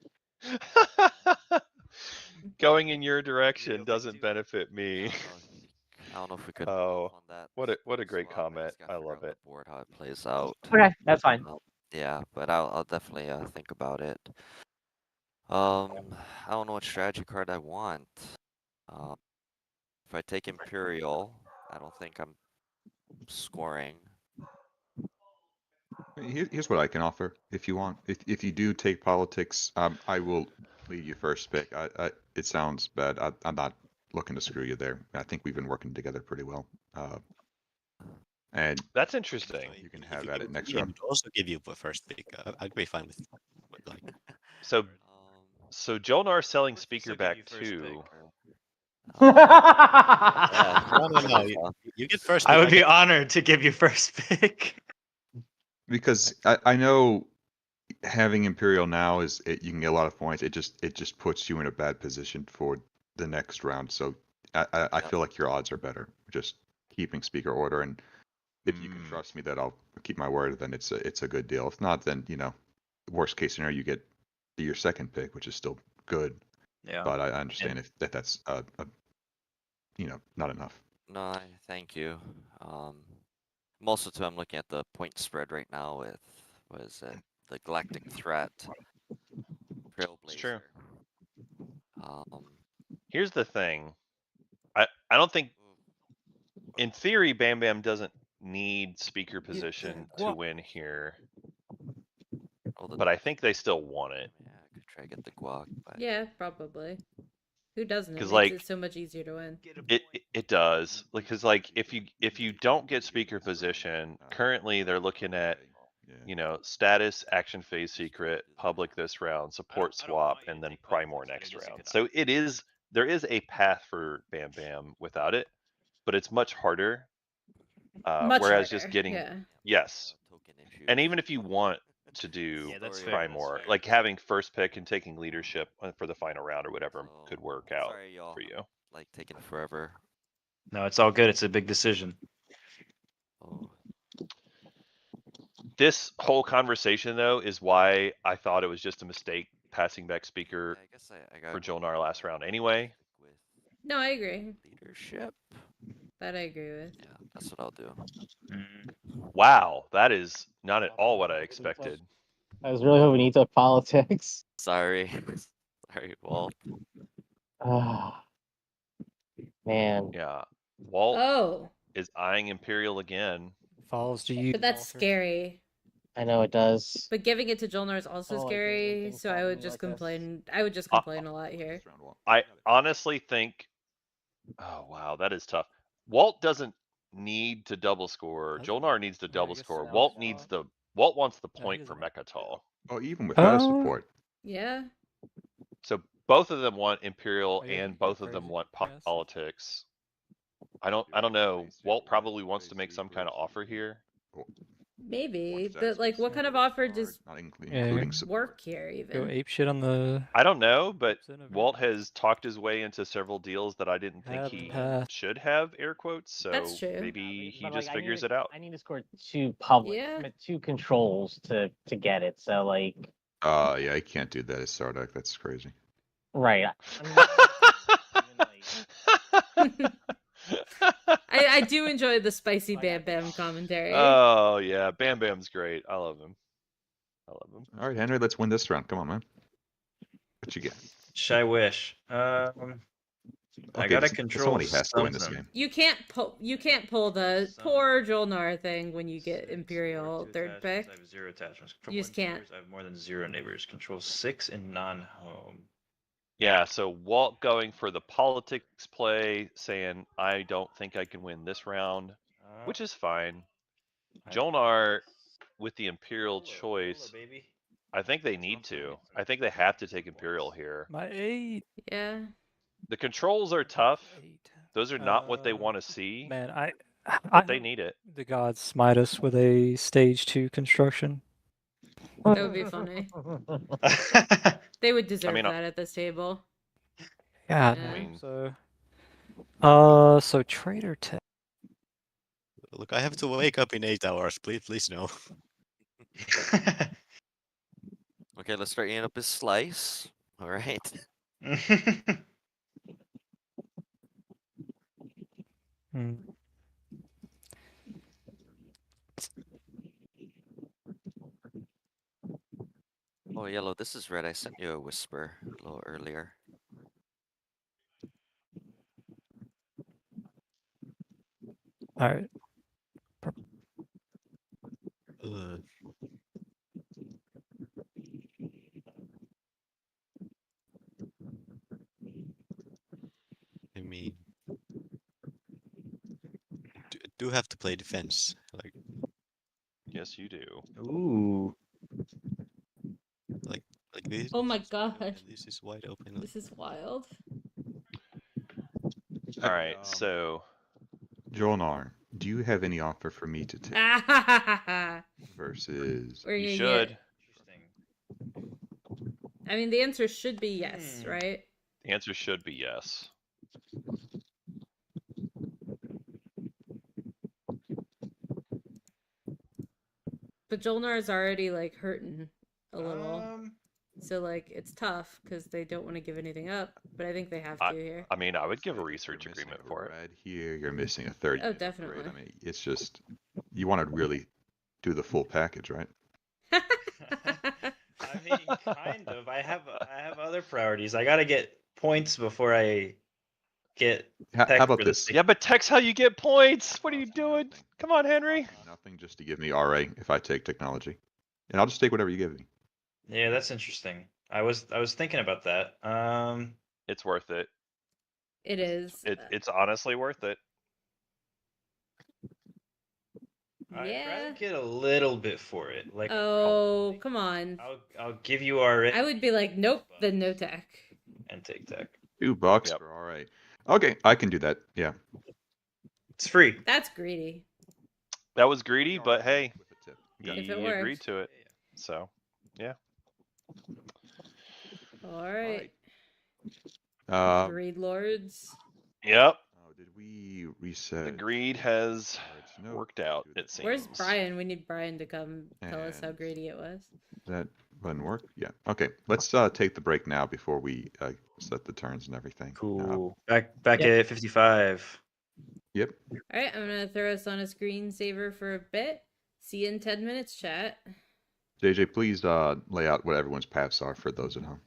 Going in your direction doesn't benefit me. I don't know if we could. Oh, on that what a great swap. I comment. just gotta I figure love out the it. board how it plays out. Okay, that's fine. Yeah, but I'll definitely think about it. I don't know what strategy card I want. If I take Imperial, I don't think I'm scoring. Here's what I can offer if you want. If you do take politics, I will lead you first pick. It sounds bad. I'm not looking to screw you there. I think we've been working together pretty well. And That's interesting. you can If have you at give it next me, I round. would also give you a first pick. I'd be fine with like. So Jolnar selling speaker still give back you first too. Yeah. No. You get first. I pick, would be get- honored to give you first pick. Because I know having Imperial now you can get a lot of points. It just puts you in a bad position for the next round. So I feel like your odds are better just keeping speaker order. And if you can trust me that I'll keep my word, then it's a good deal. If not, then worst case scenario you get your second pick, which is still good. Yeah. But I understand if that's not enough. No, thank you. Most of the time, I'm looking at the point spread right now with what is it? The Galactic Threat. Trailblazer. It's true. Um, Here's the thing. I don't think, in theory, Bam Bam doesn't need speaker position to win here, but I think they still want it. Yeah, I could try to get the guac. But... Yeah, probably. Who doesn't? It 'Cause, makes like, it so much easier to win. It does, because like if you don't get speaker position, currently they're looking at status, action phase secret, public this round, support swap, and then Primor next round. So there is a path for Bam Bam without it, but it's much harder. Much Whereas harder, just getting yeah. yes, token issues. and even if you want to do Yeah, that's fair, Primor, that's fair. like having first pick and taking leadership for the final round or whatever So, could work out sorry, y'all. for you. Like taking forever. No, it's all good. It's a big decision. Oh, This whole conversation, though, is why I thought it was just a mistake passing back yeah, speaker I guess I got for Jolnar last round anyway. with No, I agree. leadership. That I agree with. Yeah, that's what I'll do. Wow, that is not at all what I expected. I was really hoping he took politics. Sorry, sorry, Walt. Man. Yeah, Walt Oh, is eyeing Imperial again. Falls to you. but that's Walter. scary. I know it does. But giving it to Jolnar is also Oh, like, scary, things so I follow would me just like this. complain. I would just complain a lot here. I honestly think, oh wow, that is tough. Walt doesn't need to double score. Jolnar needs to double guess score. so. Walt wants the he point doesn't for have- Mechatol. Oh, even without a Oh. support. Yeah. So both of them want Imperial Oh, yeah, and you both can of them praise want it, yes. politics. I don't know. Walt probably wants to make some kind of offer here. Maybe, What's but like, what kind of offer does not Yeah. including support. work here Go even? ape shit on the. I don't know, but Percent of Walt everything. has talked his way into several deals that I didn't think Have the he path. should have, air quotes. That's So true. maybe he But, just like, figures it out. I need to score 2 public, Yeah. 2 controls to get it. So like, Yeah, I can't do that as Sardak. That's crazy. right. I do enjoy the spicy Bam Bam commentary. Oh yeah, Bam Bam's great. I love him. I love him. All right, Henry, let's win this round. Come on, man. What you get? I wish. I Okay, gotta just- control somebody has to win this something. game. You can't pull the Some- poor Jolnar thing when you get 6, Imperial or 2 third attachments. pick. I have 0 attachments. Control You 1 just can't. neighbors. I have more than 0 neighbors. Control 6 in non-home. Yeah, so Walt going for the politics play, saying I don't think I can win this round, which is fine. Jolnar with the Imperial choice, baby. I think they need to. I think they have to take Imperial here. My 8. Yeah. The controls are tough. 8. Those are not what they want to see, Man, I but they hope need it. the gods smite us with a stage 2 construction. That would be funny. They would deserve mean, that at this table. God, Yeah. I mean, so Trader Tech. Look, I have to wake up in 8 hours. Please no. Okay, let's start eating up his slice. All right. Hmm. Oh, Yellow, this is red. I sent you a whisper a little earlier. All right. I mean, do have to play defense. Like yes, you do. Ooh. like this. Oh my this is wide open, god. this is wide open. Like, This is wild. All right, so Jolnar, do you have any offer for me to take We're versus? gonna you get- should. I mean, the answer should be yes, right? The answer should be yes. But Jolnar is already like hurting a little. So like it's tough because they don't want to give anything up, but I think they have to here. I mean, I would give a You're research missing agreement a for it. red here. You're missing a third. Oh, unit upgrade. definitely. I mean, it's just you want to really do the full package, right? I mean, kind of. I have other priorities. I gotta get points before I get. How tech about for the this? sake- Yeah, but tech's how you get points. What are you doing? Come on, Henry. Nothing, just to give me RA if I take technology, and I'll just take whatever you give me. Yeah, that's interesting. I was thinking about that. It's worth it. It is. It's honestly worth it. I'd Yeah. rather get a little bit for it. Like, Oh, come on. I'll give you RA. I would be like, nope, then no tech. And take tech. $2 Yep. for RA. Okay, I can do that. Yeah. It's free. That's greedy. That was greedy, but hey, With a tip. he Okay. If it agreed worked. to it. So, yeah. All right. Uh, Greed lords. Yep. oh, did we reset? The greed has No, worked out, do that. it seems. Where's Brian? We need Brian to come tell us how And- greedy it was. That wouldn't work. Yeah. Okay. Let's take the break now before we set the turns and everything. Cool. Back Yep. at 55. Yep. All right, I'm gonna throw us on a screensaver for a bit. See you in 10 minutes, chat. JJ, please lay out what everyone's paths are for those at home.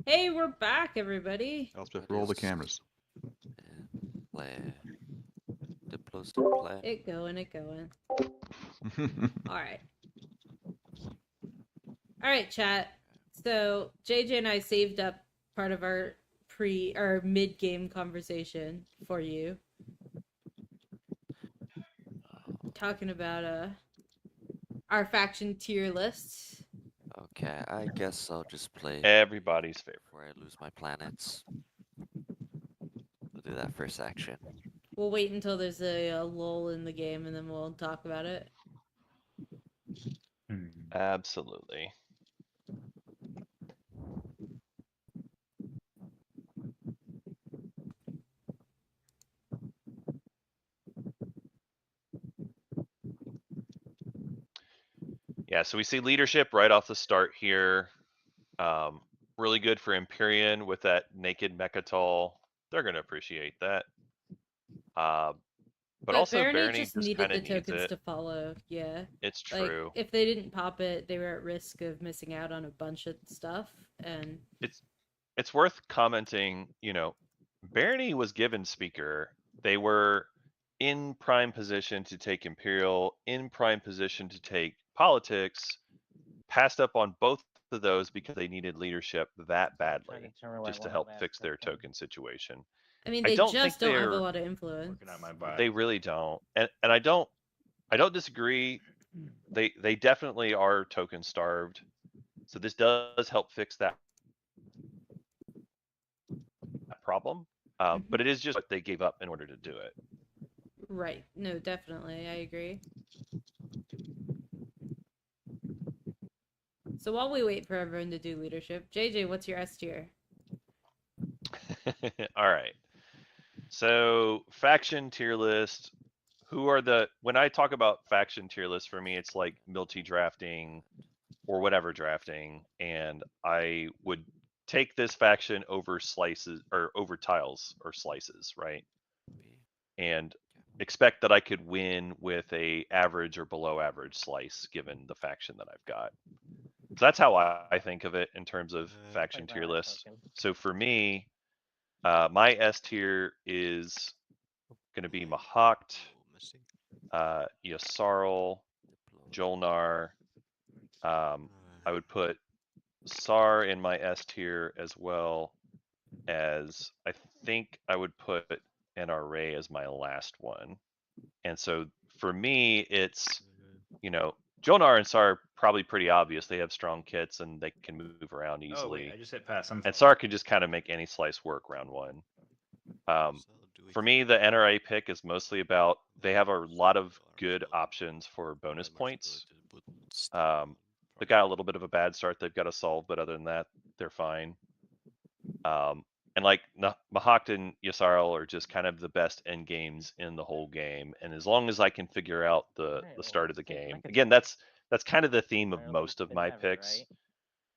Hey, we're back, everybody. Elspeth, That roll the is- cameras. Play. Diplos to play. It going. All right. All right, chat. So JJ and I saved up part of our mid-game conversation for you, talking about our faction tier lists. Okay, I guess I'll just play Everybody's favorite. before I lose my planets. We'll do that first action. We'll wait until there's a lull in the game, and then we'll talk about it. Absolutely. Yeah, so we see leadership right off the start here. Really good for Empyrean with that naked Mechatol. They're going to appreciate that. But also Barony Barony just just needed kind the of needs tokens it. to follow. Yeah, It's like true. if they didn't pop it, they were at risk of missing out on a bunch of stuff. And It's worth commenting, Barony was given Speaker. They were in prime position to take Imperial, in prime position to take Politics, passed up on both of those because they needed leadership that badly just to help fix their token situation. I mean, I they don't just think don't have a they're- lot of influence. Working out my butt. They really don't. And I don't disagree. They definitely are token starved. So this does help fix that problem. But it is just what they gave up in order to do it. Right. No, definitely. I agree. So while we wait for everyone to do leadership, JJ, what's your S tier? All right. So faction tier list. When I talk about faction tier list, for me, it's like multi drafting or whatever drafting. And I would take this faction over slices or over tiles or slices, right? And expect that I could win with a average or below average slice given the faction that I've got. So that's how I think of it in terms of faction tier lists. So for me, my S tier is going to be Mahakt, Yasarl, Jolnar. I would put Sar in my S tier as well as I think I would put NRA as my last one. And so for me, it's, Jolnar and Sar are probably pretty obvious. They have strong kits and they can move around Oh easily. wait, I just hit pass. And Sar can just kind of make any slice work round one. For me, the NRA pick is mostly about they have a lot of good options for bonus points. They got a little bit of a bad start they've got to solve, but other than that, they're fine. And like Mahakt and Yasarl are just kind of the best end games in the whole game. And as long as I can figure out the start of the game, again, that's kind of the theme of most of my picks.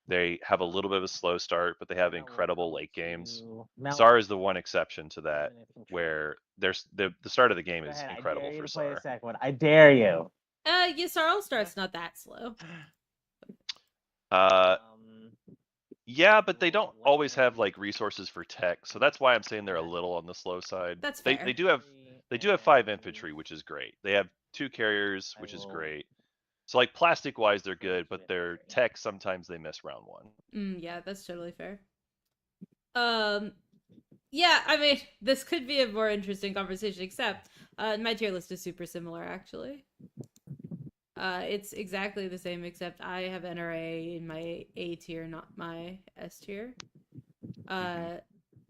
They have a little bit of a slow start, but they have incredible late games. Sar is the one exception to that, where there's the start of the game is incredible for Sar. I dare you. Yasarl start's not that slow. Yeah, but they don't always have like resources for tech, so that's why I'm saying they're a little on the slow side. That's fair. They do have 5 infantry, which is great. They have 2 carriers, which is great. So like plastic wise, they're good, but their tech sometimes they miss round 1. Yeah, that's totally fair. Yeah, I mean, this could be a more interesting conversation, except my tier list is super similar, actually. It's exactly the same, except I have NRA in my A tier, not my S tier.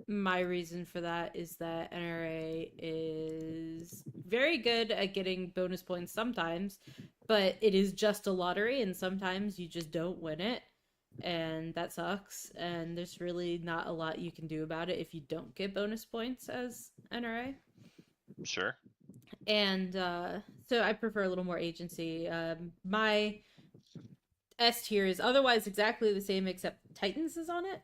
My reason for that is that NRA is very good at getting bonus points sometimes, but it is just a lottery, and sometimes you just don't win it, and that sucks, and there's really not a lot you can do about it if you don't get bonus points as NRA. Sure. And so I prefer a little more agency. My S tier is otherwise exactly the same, except Titans is on it.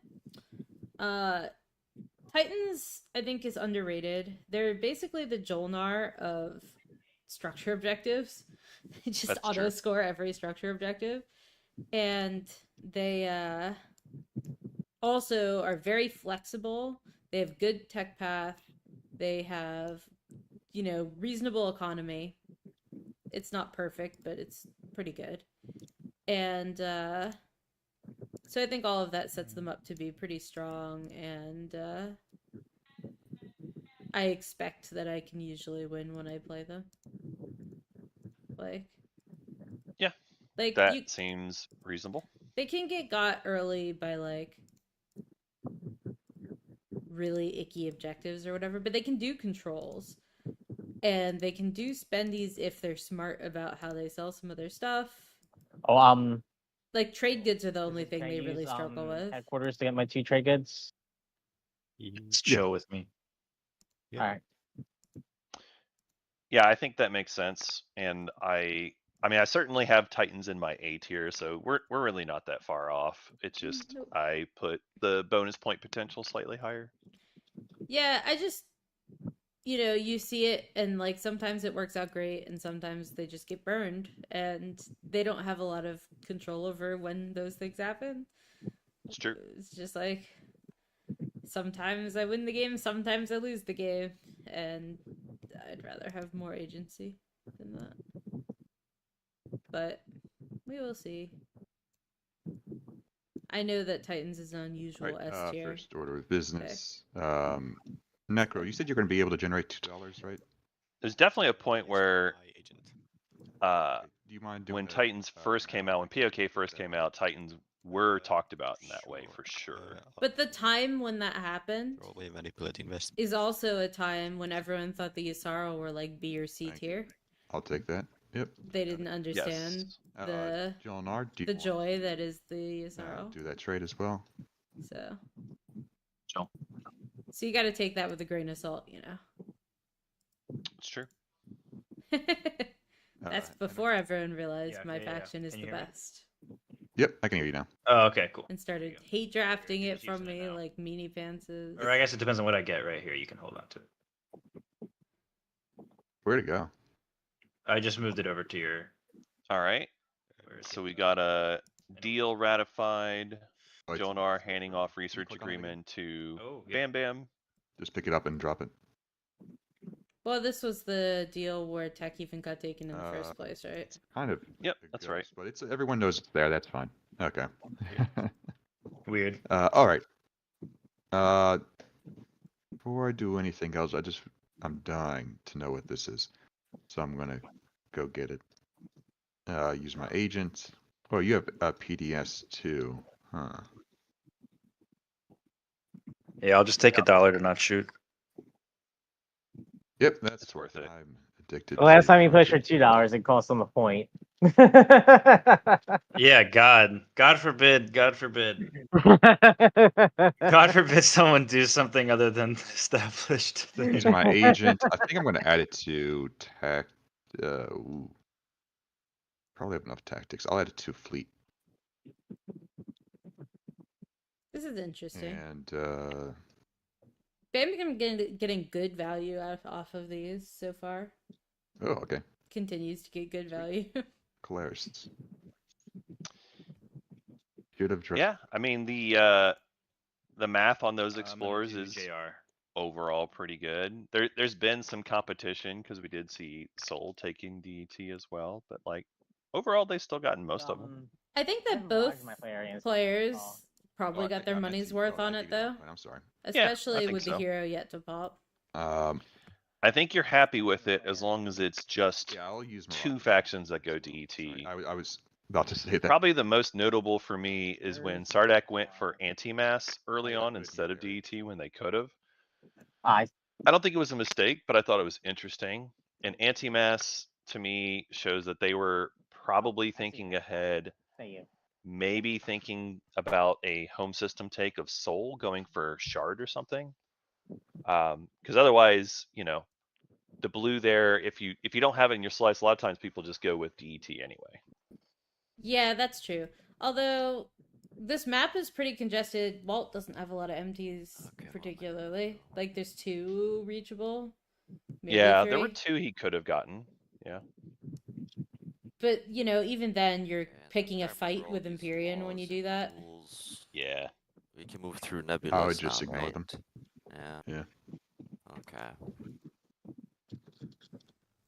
Titans, I think, is underrated. They're basically the Jolnar of structure objectives. They just auto score every structure objective. And they also are very flexible. They have good tech path. They have, reasonable economy. It's not perfect, but it's pretty good. And so I think all of that sets them up to be pretty strong, and I expect that I can usually win when I play them. Like, Yeah, like that seems reasonable. they can get got early by like really icky objectives or whatever, but they can do controls. And they can do spendies if they're smart about how they sell some of their stuff. Oh, like trade goods are the only can thing I they really use, struggle with. Headquarters to get my 2 trade goods. It's chill with me. Yeah. All right. Yeah, I think that makes sense. And I mean, I certainly have Titans in my A tier, so we're really not that far off. It's just Nope. I put the bonus point potential slightly higher. Yeah, I just you see it, and like sometimes it works out great and sometimes they just get burned, and they don't have a lot of control over when those things happen. It's true. It's just like sometimes I win the game, sometimes I lose the game, and I'd rather have more agency than that. But we will see. I know that Titans is an unusual Right, S tier. first order of business. Necro, you said you're going to be able to generate $2, right? There's definitely a point where My agent. Do you mind doing when a, Titans first came out, when POK first that? came out, Titans were talked about in that way for sure. But the time when that happened Probably manipulate investment. is also a time when everyone thought the Yasaro were like B or C Thank you. tier. I'll take that. Yep. They didn't understand Yes. the John R, do you the want joy that is the to, Yasaro. do that trade as well? So Chill. So you got to take that with a grain of salt, It's true. That's and- before everyone realized Yeah, my yeah, yeah. faction is Can the you hear me? best Yep, I can hear you now. Oh, okay, cool. and started There you go. hate drafting You're it just from using it me now. like meanie pantses. Or I guess it depends on what I get right here. You can hold on to it. Where'd it go? I just moved it over to your. All right. where is So it? we got a deal ratified. Oh, it's Joan in R this folder. handing off Can you research click on it again? agreement to Oh, yeah. Bam Bam. Just pick it up and drop it. Well, this was the deal where tech even got taken in the first place, right? It's kind of. Yep, a that's right. ghost, But it's everyone knows it's there. That's fine. Okay. Weird. All right. Before I do anything else, I'm dying to know what this is, so I'm gonna go get it. Use my agent. Oh, you have a PDS too, huh? Yeah, I'll just take $1 to not shoot. Yep, that's It's worth it. I'm addicted. The last to time you pushed for garbage. $2, it cost them a point. Yeah, God forbid, God forbid, God forbid someone do something other than established. Use my agent. I think I'm gonna add it to tact. Ooh. Probably have enough tactics. I'll add it to fleet. This is interesting. And Bam getting good value off of these so far. oh, okay. Continues to get good value. Colarists. Should have dropped. Yeah, I mean the math on those I'm gonna explorers do is JR. overall pretty good. There's been some competition because we did see Soul taking DET as well, but like overall they still gotten most of them. I think I that haven't both logged my player against players all. probably Oh, I got think their I meant money's to- worth oh, I on gave it you the wrong though. point, I'm sorry. Especially think with the so. hero yet to pop. I think you're happy with it as long as it's just Yeah, I'll use two Morocco. factions that go Sorry, DET. I was about to say that. Probably the most notable for me is when Sardak went for anti-mass early I got on good instead of here. DET when they could have. I I don't think it was a mistake, but I thought it was interesting. And anti-mass to me shows that they were probably thinking ahead, say you. maybe thinking about a home system take of Soul going for Shard or something. Because otherwise, the blue there, if you don't have it in your slice, a lot of times people just go with DET anyway. Yeah, that's true. Although this map is pretty congested. Walt doesn't have a lot of MTs Okay, particularly. Like there's 2 reachable. Maybe Yeah, 3. there were 2 he could have gotten. Yeah. But even then you're And picking a time fight for all with these Empyrean when you laws do and that. rules. Yeah. We can move through nebulas I would just now, ignore right? them. Yeah. Yeah. Okay.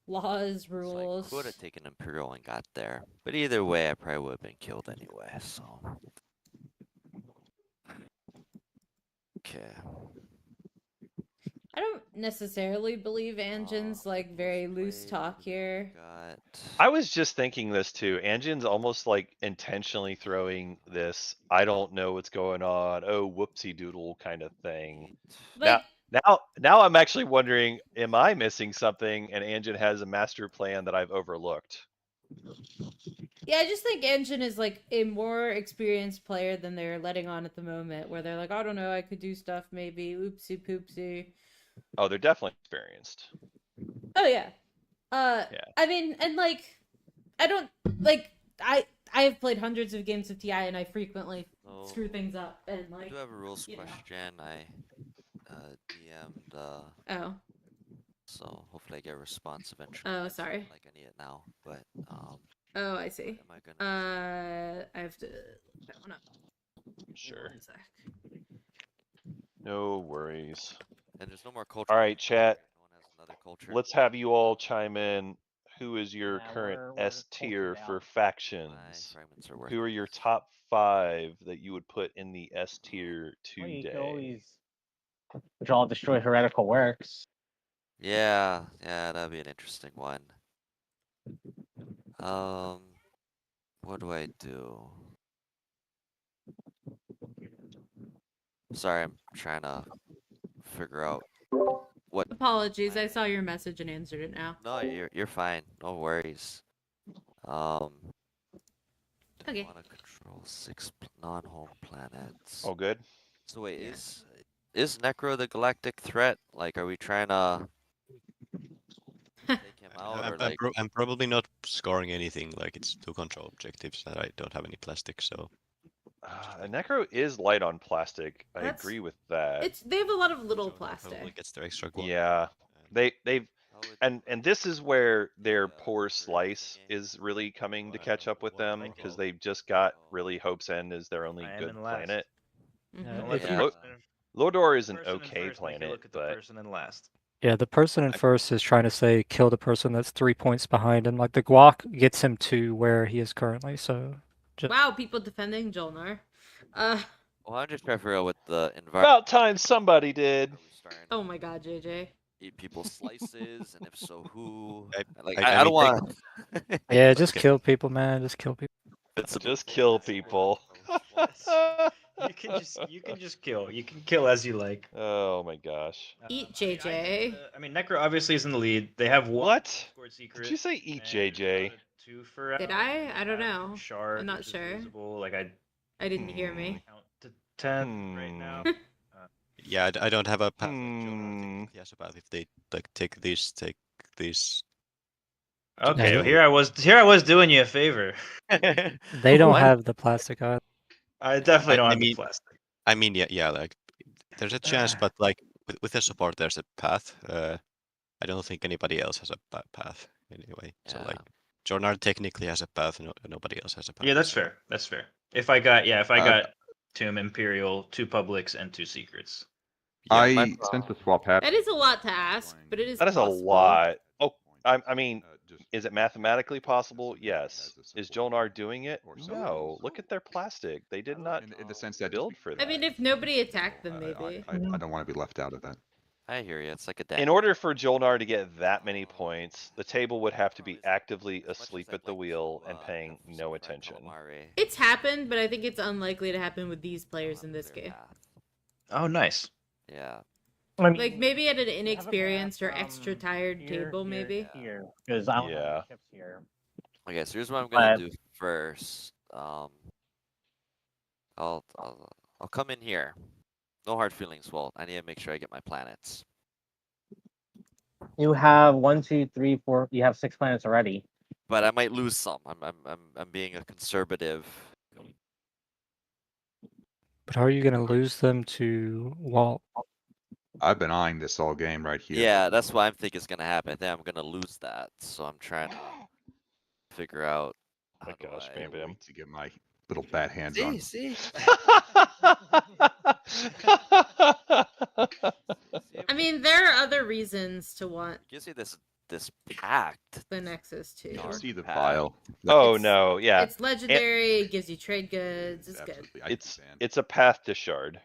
Laws, So I rules. could have taken Imperial and got there, but either way, I probably would have been killed anyway. So. Okay. I don't necessarily believe Anjin's like very loose talk here. Got. I was just thinking this too. Anjin's almost like intentionally throwing this I don't know what's going on, oh whoopsie doodle kind of thing. Like, Now I'm actually wondering, am I missing something and Anjin has a master plan that I've overlooked? yeah, I just think Anjin is like a more experienced player than they're letting on at the moment, where they're like, I don't know, I could do stuff maybe, oopsie poopsie. Oh, they're definitely experienced. Oh yeah. Yeah. I mean, and like, I don't like I have played hundreds of games of TI and I frequently So, screw things up and I like. do have a rules you know. question. I DM'd. Oh. So hopefully I get a response eventually. Oh, It's not sorry. like I need it now, but Oh, I see. am I gonna? I have to look that one up. Sure. 1 sec. No worries. And there's no more culture. All right, chat. No one has another culture. Let's have you all chime in. Who is your Yeah, current we're S tier cultured for out. My factions? fragments are worth. Who are your top 5 that you would put in the S tier Well, you today? can always draw destroy heretical works. Yeah, that'd be an interesting one. What do I do? Sorry, I'm trying to figure out what. Apologies, I saw your message and answered it now. No, you're fine. No worries. Do Okay. want to control 6 non-home planets? Oh, good. So wait, Yeah. is Necro the galactic threat? Like, are we trying to take him out, or like? I'm probably not scoring anything. Like it's 2 control objectives that I don't have any plastic, so. Necro is light on plastic. I That's- agree with that. They have a lot of little so that probably plastic. gets their extra glow. Yeah, they've How would- and this is where their Yeah, poor very slice interesting game. is really coming to Well, catch up with what them like because it? they've just got really Hope's End as their only I am good in last. planet. Mhm. Don't let if the you- person- Lodor is an person in okay first make you planet, look at the but person in last. Yeah, the person in I- first is trying to say kill the person that's 3 points behind him. Like the guac gets him to where he is currently. So just Wow, people defending Jolnar. Well, I'm just trying to figure out what the environment. about time somebody did. Are we starting Oh to my god, JJ. eat people's slices, and if so, who? I I don't mean, want. yeah, just Okay. kill people, man. Just kill people. Just kill people. You can just kill. You can kill as you like. Oh my gosh. Eat I JJ. mean, Necro obviously is in the lead. They have one What? scored secret. Did you say eat and JJ? 2 for Did out. I? I don't They have know. Shard, I'm not which is sure. visible. Like I I didn't hear me. count to 10 right now. Yeah, I don't have a path. Like Hmm. he has a path. If they like take this. Okay, Yeah. well, here I was doing you a favor. They don't What? have the plastic either. I definitely I don't have mean- the plastic. I mean, yeah, like there's a chance, but like with the support, there's a path. I don't think anybody else has a path anyway. So Yeah. like, Jornar technically has a path, nobody else has a path. Yeah, that's so- fair. That's fair. If I got Uh, got Tomb Imperial, 2 publics, and 2 secrets. Yeah, my Since the swap happened. That is a lot to ask, but it is That is a possible. lot. Oh, I mean, just is it mathematically possible? as Yes. a Is support Jolnar doing it? or something. No. Look at their plastic. They did not in the sense that build for that. I mean, if nobody attacked them, I, maybe. I, I don't want to be left out of that. I hear you. It's like a dad. In order for Jolnar to get that many points, the table would have to be actively As much as asleep I'd at the like wheel to, and paying have some no fried attention. calamari, It's happened, but I think it's unlikely to happen with these I players don't in have a this clear game. path. Oh, nice. Yeah. I mean, Like maybe at an you have a inexperienced or path, extra tired here, table, here, maybe. Here, because I don't have Yeah. any chips here. Okay, so here's what I'm gonna But- do first. I'll come in here. No hard feelings, Walt. I need to make sure I get my planets. You have 1, 2, 3, 4. You have 6 planets already. But I might lose some. I'm being a conservative. But how are you gonna lose them to Walt? I've been eyeing this all game right here. Yeah, that's what I'm thinking is gonna happen. I think I'm gonna lose that. So I'm trying to figure out My how do gosh, I... Bam Bam. Wait to get my little bat hands on. See? reasons to want It gives you this packed. the Nexus too. You should Dark see the pack. vial. Oh It's- no, yeah. It's legendary. It gives you trade goods. It's good. Absolutely. I It's understand. it's a path to shard.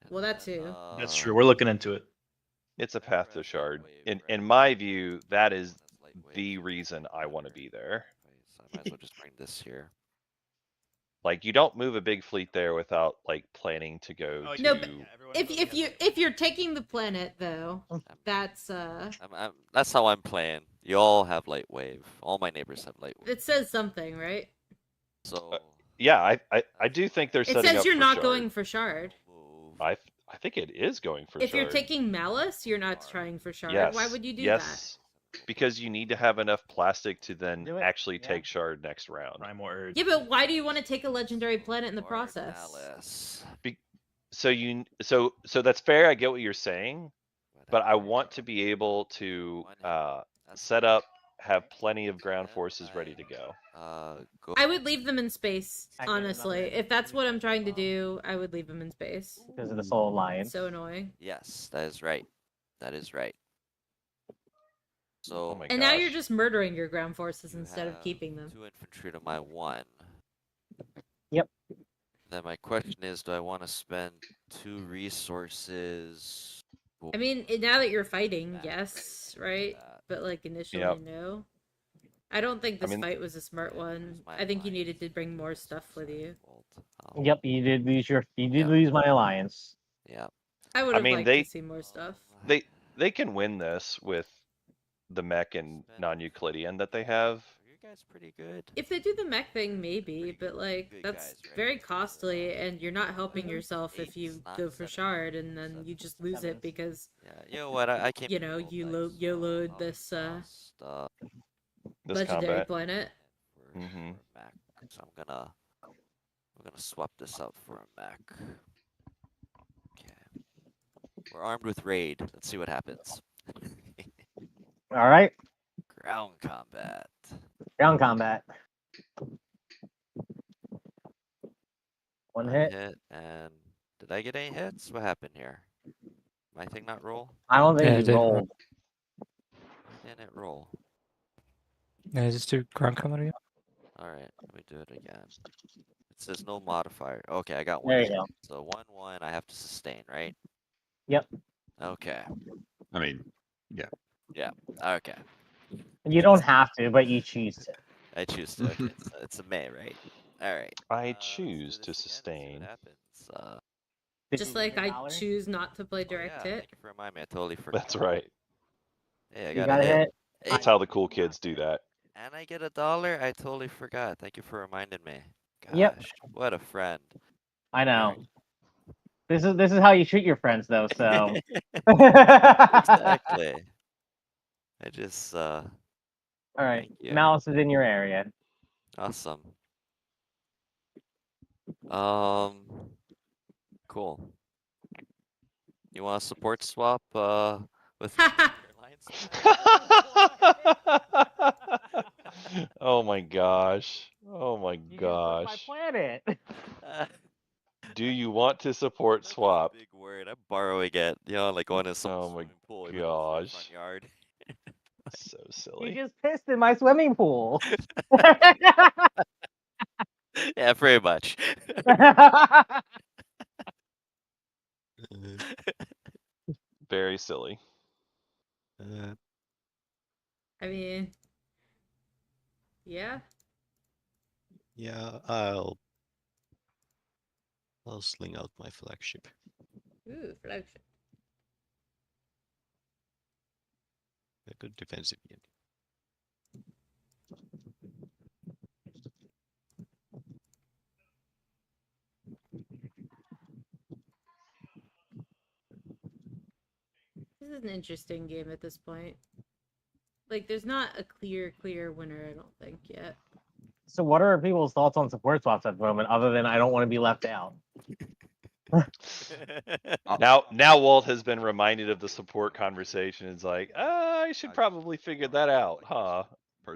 And Well, that then, too. That's true. We're looking into it. It's a Never path read to light shard. wave, In right? my view, that is That's light wave. the reason I want to be there. So I might as well just bring this here. Like you don't move a big fleet there without like planning to go Oh, to. No, but if you're taking the planet though, that's That's how I'm playing. You all have light wave. All my neighbors have light wave. it says something, right? So Yeah, I do think they're It setting says up you're for not shard. going for shard. move. I think it is going for If shard. you're taking malice, you're not Shard. trying for shard. yes, Why would you do yes, because you need to have enough plastic to then Do it, actually yeah. take shard next round. Primal urge. that? Yeah, but why do you want to take a legendary planet in the Or process? Malice. So that's fair. I get what you're saying, but I want to be able to set up, have plenty of ground forces ready to go. Go. I would leave them in space, I get honestly. another- If that's what I'm trying to do, I would leave them in space. Because of the Soul Alliance. It's so annoying. Yes, that is right. That is right. So Oh my And now you're gosh. just murdering your ground forces you instead of have keeping them. 2 infantry to my 1. Yep. Then my question is, do I want to spend 2 resources? I mean, now that you're fighting, Back. yes, right? That. But like initially, Yep. no. I don't think I this mean- fight was a smart one. my I think you alliance. needed to bring more stuff with you. Yep, you did lose Yeah. lose my alliance. Yeah. I would I have mean, liked they- to see more stuff. They can win this with the mech and non-Euclidean that they have. Are you guys pretty good? If they do the mech thing, maybe, but like Good that's guys, right? very costly, and you're not helping yourself if you Eight's not go for 7, shard and then 7, you just lose it 7s. because Yeah. You know what? I can't. you know you YOLO'd this This legendary combat. planet. Mhm. Mac. So I'm gonna swap this out for a Mac. Okay. We're armed with raid. Let's see what happens. All right, Ground combat. ground combat. One hit. And did I get any hits? What happened here? My thing not roll? I don't think Yeah, it you didn't roll. rolled. Why didn't it roll? Yeah, just do ground combat again. Alright, let me do it again. It says no modifier. Okay, I got one. There you hit. go. So 1-1, I have to sustain, right? Yep. Okay. I mean, Okay. You don't have to, but you choose to. I choose to. Okay, it's a May, right? Alright. I let's do choose this to again, see sustain. what happens. Did Just you like get a I dollar? choose not to play Oh, direct yeah, hit. thank you for reminding me. I totally forgot. That's right. Hey, I You got, got a hit. hit. Hey, That's how the cool kids do that. and I get $1. I totally forgot. Thank you for reminding me. Gosh, Yep. what a friend. I know. This is how you treat your friends, though. So. Exactly. I just All right, Thank you. Malice is in your area. awesome. Cool. You want a support swap with Alliance? Oh my gosh. Oh my You just took my gosh. planet. Do you want to support That's a swap? big word. I'm borrowing it. You know, like going to some Oh my swimming pool with a full gosh. front yard. So You silly. just pissed in my swimming pool. Yeah, pretty much. Very silly. I mean, yeah. Yeah, I'll sling out my flagship. Ooh, flagship. A good defensive unit. This is an interesting game at this point. Like, there's not a clear winner, I don't think, yet. So, what are people's thoughts on support swaps at the moment, other than I don't want to be left out? Now Walt has been reminded of the support conversation. It's like, I should probably figure that out, huh?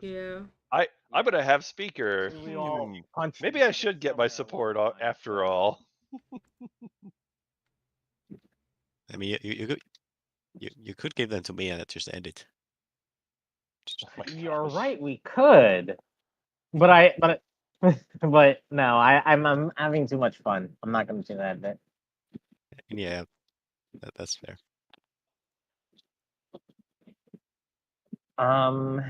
Yeah. I'm gonna have speaker. We all punch Maybe I should get my support after all. I mean, You could give them to me and just end it. Oh my You're gosh. right, we could. But but no, I'm having too much fun. I'm not gonna do that bit. Yeah, that's fair. Um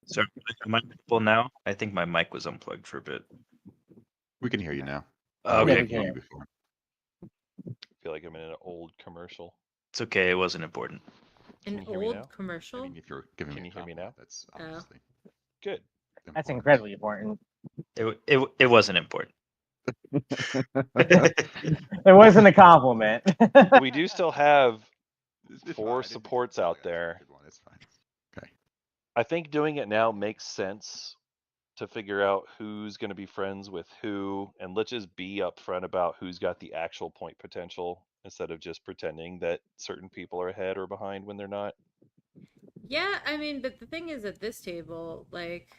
So am I audible now? I think my mic was unplugged for a bit. We can hear you now. Oh, We Yeah, okay, didn't hear cool. you before. I feel like I'm in an old commercial. it's okay. It wasn't important. Can An you hear me old now? I commercial. mean, if you're giving Can me you hear me compliment, now? that's Oh. obviously Good. That's important. incredibly important. It wasn't important. It wasn't a compliment. We do still have It's 4 fine. It- supports oh, out yeah, it's a there. good one. It's fine. Okay. I think doing it now makes sense to figure out who's going to be friends with who, and let's just be upfront about who's got the actual point potential instead of just pretending that certain people are ahead or behind when they're not. Yeah, I mean, but the thing is, at this table, like,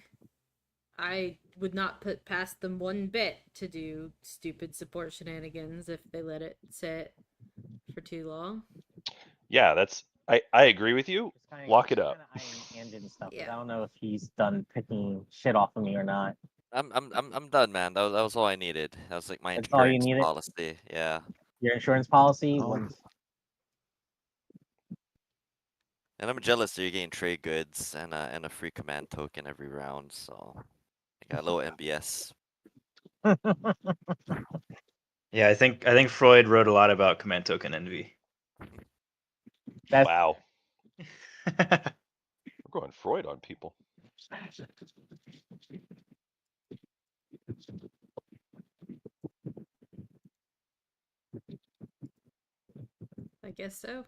I would not put past them one bit to do stupid support shenanigans if they let it sit for too long. Yeah, that's I agree with you. Lock it up. Eyeing Anjin stuff. 'Cause Yeah. I don't know if he's done picking shit off of me or not. I'm done, man. That was all I needed. That was like my That's all you insurance needed? policy. Yeah. Your insurance policy? Oh. And I'm jealous that you're getting trade goods and a free command token every round. So I got a little MBS. Yeah, I think Freud wrote a lot about command token envy. That's Wow. We're going Freud on people. I guess so.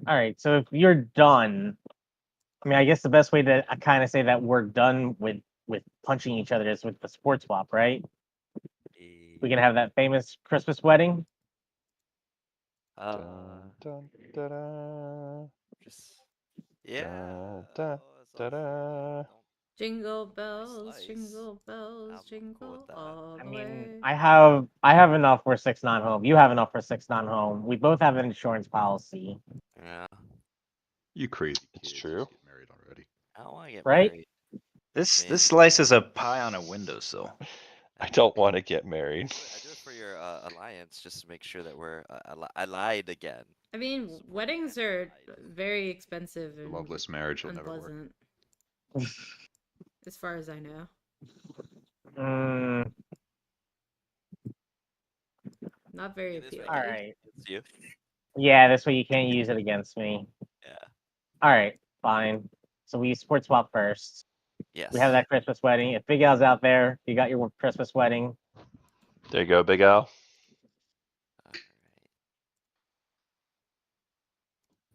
all right. So if you're done, I mean, I guess the best way to kind of say that we're done with punching each other is with the sport swap, right? We can have that famous Christmas wedding. Dun, dun, da, da, Just yeah. da, da, Oh, that's all da. free. Jingle bells, slice. jingle bells, I'm cool jingle with that. all I the mean, way. I have enough for 6 non-home. You have enough for 6 non-home. We both have an insurance policy, Yeah. You crazy It's kids. true. Just get married already. I don't want to get right? married. This Man. this slices a pie on a windowsill. I don't want to get married. I do it for your alliance just to make sure that we're allied again. I mean, Support weddings and are allied. very expensive The and loveless marriage will never work. unpleasant, as far as I know. Mm, Not very Yeah, this way appealing. all right. It's you. Yeah, this way you can't use it against me. Yeah. All right, fine. So we sport swap first. Yes. We have that Christmas wedding. If Big Al's out there, you got your Christmas wedding. There you go, Big Al. Alright.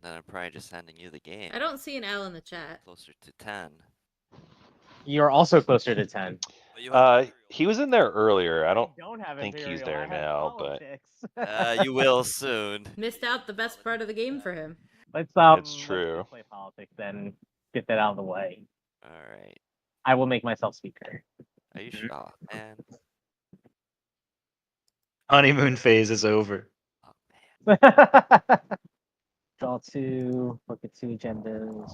Then I'm probably just sending you the game. I don't see an L in the chat. Closer to 10. You're also closer to 10. But you have Imperial. He was in there earlier. I don't have think he's Imperial. there I have now, but politics. You will soon. Missed out the best part of the game for him. Let's It's let's true. just play politics then. Get that out of the way. Alright. I will make myself speaker. Are you sure? Oh, man. Honeymoon phase is over. Oh, man. Draw 2. Look at 2 agendas.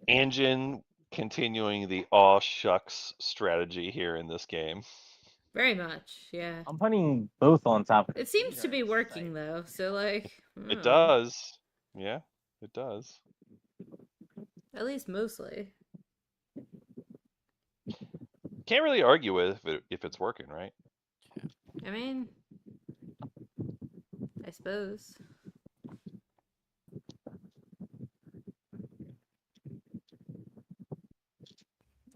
Anjin continuing the aw shucks strategy here in this game. Very much, yeah. I'm putting both on top. It seems to be working though, so like, It does. Yeah, it does. at least mostly. Can't really argue with if it's working, right? I mean, I suppose.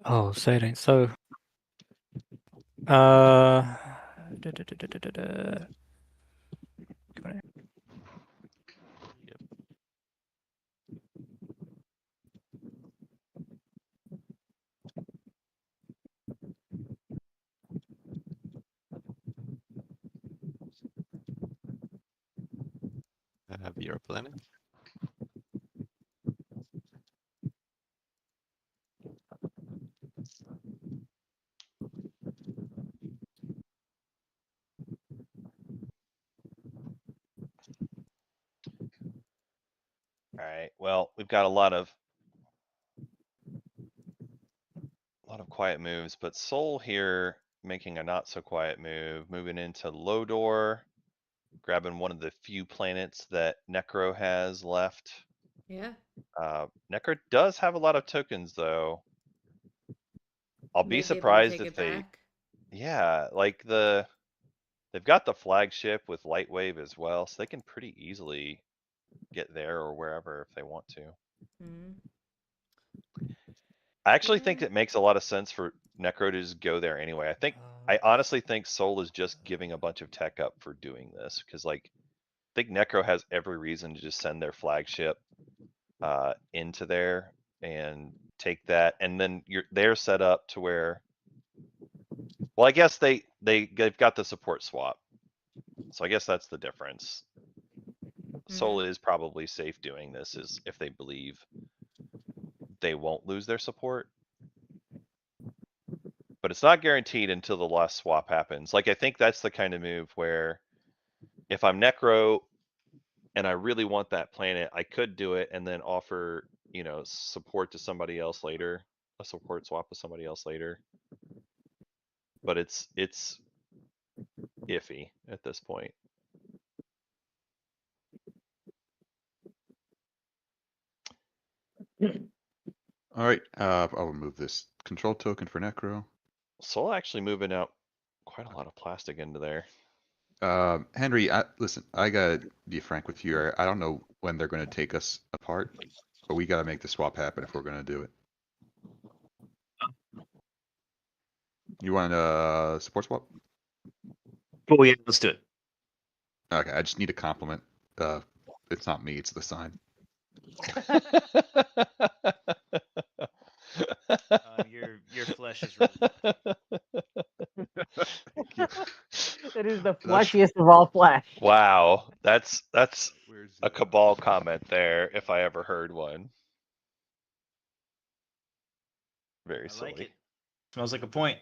Oh, say it ain't so. Da, da, da, da, da, da, da. Come on. have your planet. All right. Well, we've got a lot of quiet moves, but Soul here making a not so quiet move, moving into Lodor, grabbing one of the few planets that Necro has left. Yeah. Necro does have a lot of tokens though. I'll be Maybe able to surprised take if it they, back. yeah, like they've got the flagship with Lightwave as well, so they can pretty easily get there or wherever if they want to. Mhm. I actually think Yeah. it makes a lot of sense for Necro to just go there anyway. I honestly think Soul is just giving a bunch of tech up for doing this because, like, I think Necro has every reason to just send their flagship into there and take that, and then they're set up to where, well, I guess they've got the support swap, so I guess that's the difference. Soul is probably safe doing this is if they believe they won't lose their support. But it's not guaranteed until the last swap happens. Like, I think that's the kind of move where if I'm Necro and I really want that planet, I could do it and then offer, support to somebody else later, a support swap with somebody else later. But it's iffy at this point. All right, I'll remove this control token for Necro. Soul actually moving out quite a lot of plastic into there. Henry, listen, I gotta be frank with you. I don't know when they're gonna take us apart, but we gotta make the swap happen if we're gonna do it. You want a support swap? Oh yeah, let's do it. Okay, I just need a compliment. It's not me, it's the sign. Your flesh is really Thank you. It is the That's- fleshiest of all flesh. Wow, that's Where's a Cabal comment there, if I ever heard one. Very I silly. like it. Smells like a point.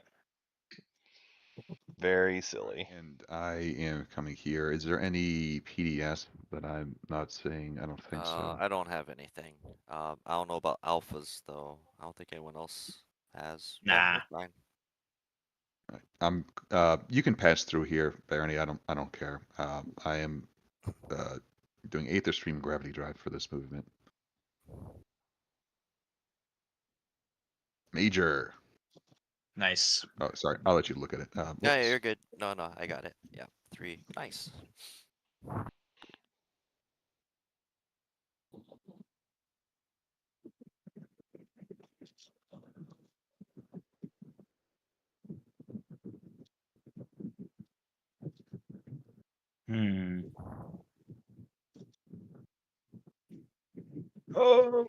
Very silly. And I am coming here. Is there any PDS that I'm not seeing? I don't think so. I don't have anything. I don't know about alphas though. I don't think anyone else has. Yeah, Nah. that's fine. I'm. You can pass through here, Barony. I don't care. I am doing Aether Stream Gravity Drive for this movement. Major. Nice. Oh, sorry. I'll let you look at it. Yeah, Whoops. yeah, you're good. No, I got it. Yeah, 3. Nice. Oh.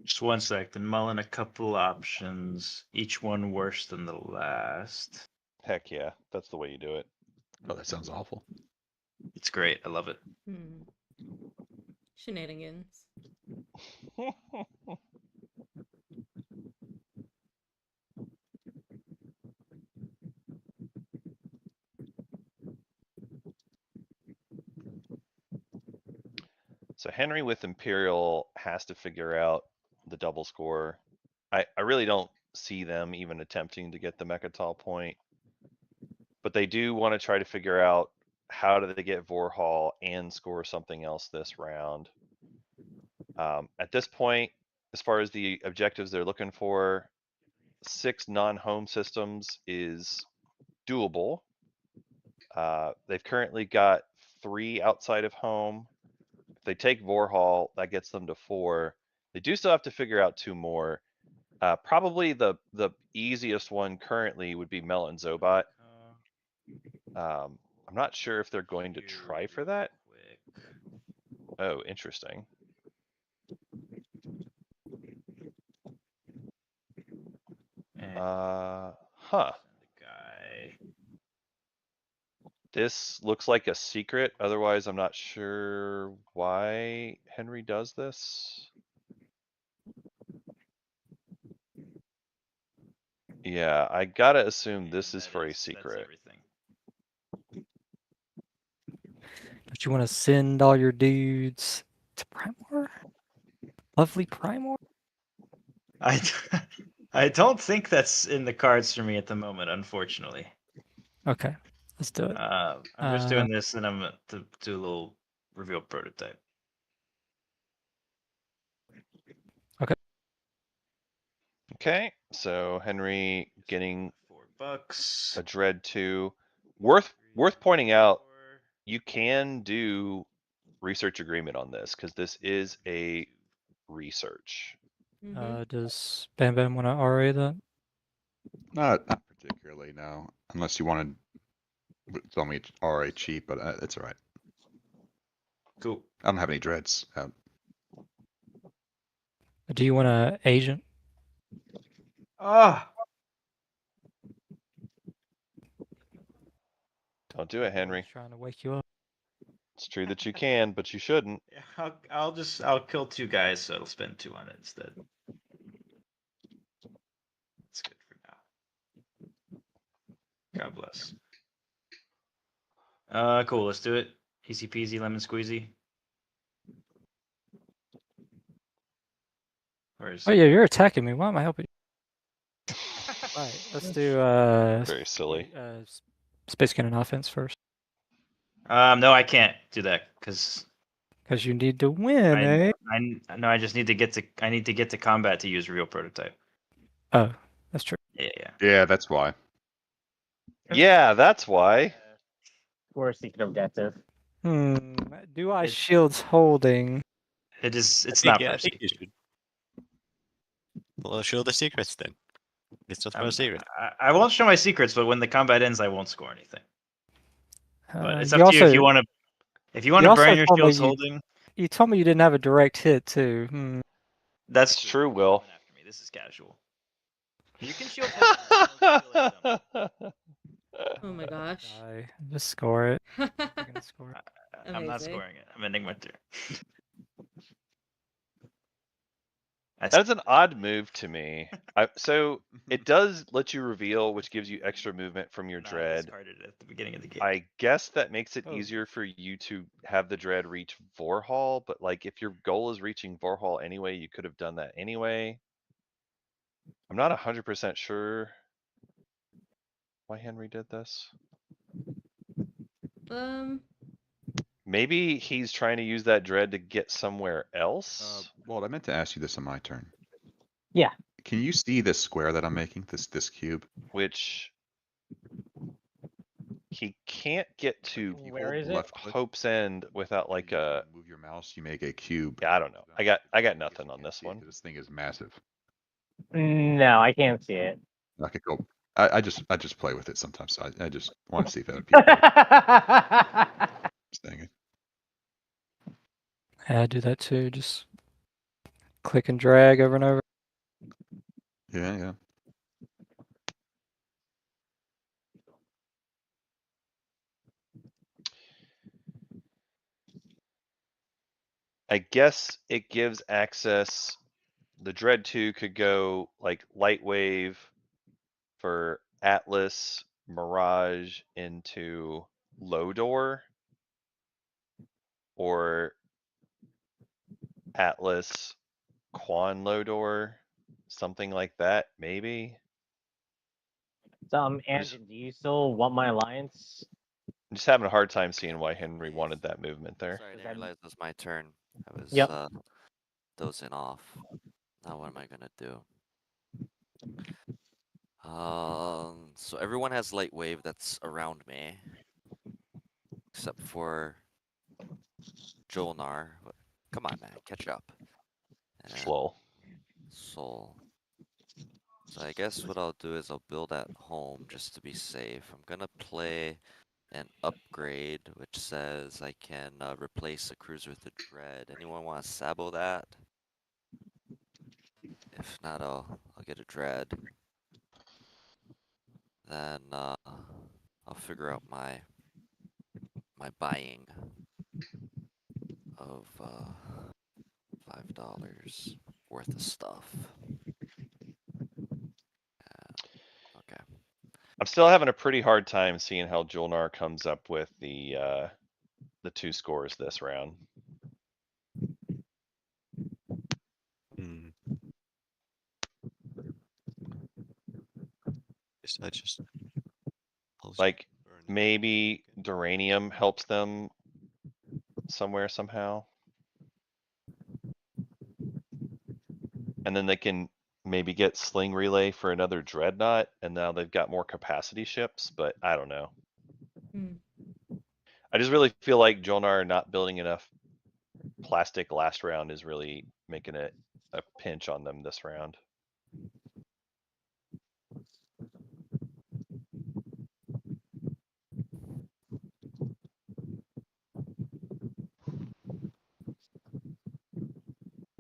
Just one sec. Then mulling a couple options, each one worse than the last. Heck yeah, that's the way you do it. Oh, that sounds awful. It's great. I love it. Shenanigans. So Henry with Imperial has to figure out the double score. I really don't see them even attempting to get the Mechatol point, but they do want to try to figure out how do they get Vorhal and score something else this round. At this point, as far as the objectives they're looking for, 6 non-home systems is doable. They've currently got 3 outside of home. If they take Vorhal, that gets them to 4. They do still have to figure out 2 more. Probably the easiest one currently would be Mel and Zobot. I'm not sure if they're going to try for that. Oh, interesting. And Huh. the guy. This looks like a secret, otherwise I'm not sure why Henry does this. Yeah, I gotta assume this is That for a that's secret. everything. Don't you want to send all your dudes to Primor? Lovely Primor? I I don't think that's in the cards for me at the moment, unfortunately. Okay, let's do it. I'm just doing this, and I'm to do a little reveal prototype. Okay, so Henry getting $4. a Dread 2. Worth pointing out, you can do research agreement on this, because this is a research. Does Bam Bam want to RA that? Not particularly, no. Unless you wanted to tell me it's RA cheap, but it's alright. Cool. I don't have any dreads out. Do you want to agent? Ah, Don't do it, Henry. He's trying to wake you up. It's true that you can, but you shouldn't. I'll kill 2 guys, so it'll spend 2 on it instead. That's good for now. God bless. Cool. Let's do it. Easy peasy, lemon squeezy. Where's Oh yeah, you're attacking me. Why am I helping you? Right, let's do Very silly. Space Cannon offense first. No, I can't do that because Because you need to win, eh? I just need to get to combat to use real prototype. Oh, that's true. Yeah. Yeah, that's why. Yeah, that's why. Or a secret objective. Do I It- shields holding? It is. It's I not think, for I think you should. Well, show the secrets then. It's not for a secret. I won't show my secrets, but when the combat ends, I won't score anything. But it's you up to you also, if you want to. If you want you to also burn your told me shields you- holding, You told me you didn't have a direct hit too. that's It's true, Will. Coming after me. This is casual. You can shield hold. Oh my gosh. Just score it. You're gonna score it. I'm not Amazing. scoring it. I'm ending my turn. That's an odd move to me. So it does let you reveal, which gives you extra movement from your I dread. discarded it at the beginning of the game. I guess that makes it Oh. easier for you to have the dread reach Vorhal, but like if your goal is reaching Vorhal anyway, you could have done that anyway. I'm not 100% sure why Henry did this. Maybe he's trying to use that dread to get somewhere else. Walt, I meant to ask you this on my turn. Yeah. Can you see this square that I'm making? This cube? Which he can't get to Where is it? Left click, Hope's End without like you a. move your mouse, you make a cube. Yeah, I don't know. I got nothing on this one. This thing is massive. No, I can't see it. Okay, cool. I just play with it sometimes. So I just want to see if other people saying it. Yeah, I do that too. Just click and drag over and over. Yeah. I guess it gives access. The Dread 2 could go like Light Wave for Atlas, Mirage into Lodor, or Atlas, Quan Lodor, something like that, maybe. Anjin, do you still want my alliance? I'm just having a hard time seeing why Henry wanted that movement there. Sorry, I didn't realize it was my turn. I was Yep. dozing off. Now what am I gonna do? So everyone has light wave that's around me, except for Jolnar. Come on, man, catch up. And Slow. Soul. So I guess what I'll do is I'll build at home just to be safe. I'm gonna play an upgrade which says I can replace a cruiser with a dread. Anyone want to sabo that? If not, I'll get a dread. Then I'll figure out my my buying of $5 worth of stuff. Okay. I'm still having a pretty hard time seeing how Julnar comes up with the 2 scores this round. Hmm. Is that just Like maybe Duranium helps them somewhere somehow. And then they can maybe get Sling Relay for another Dreadnought, and now they've got more capacity ships, but I don't know. Hmm. I just really feel like Julnar not building enough plastic last round is really making it a pinch on them this round.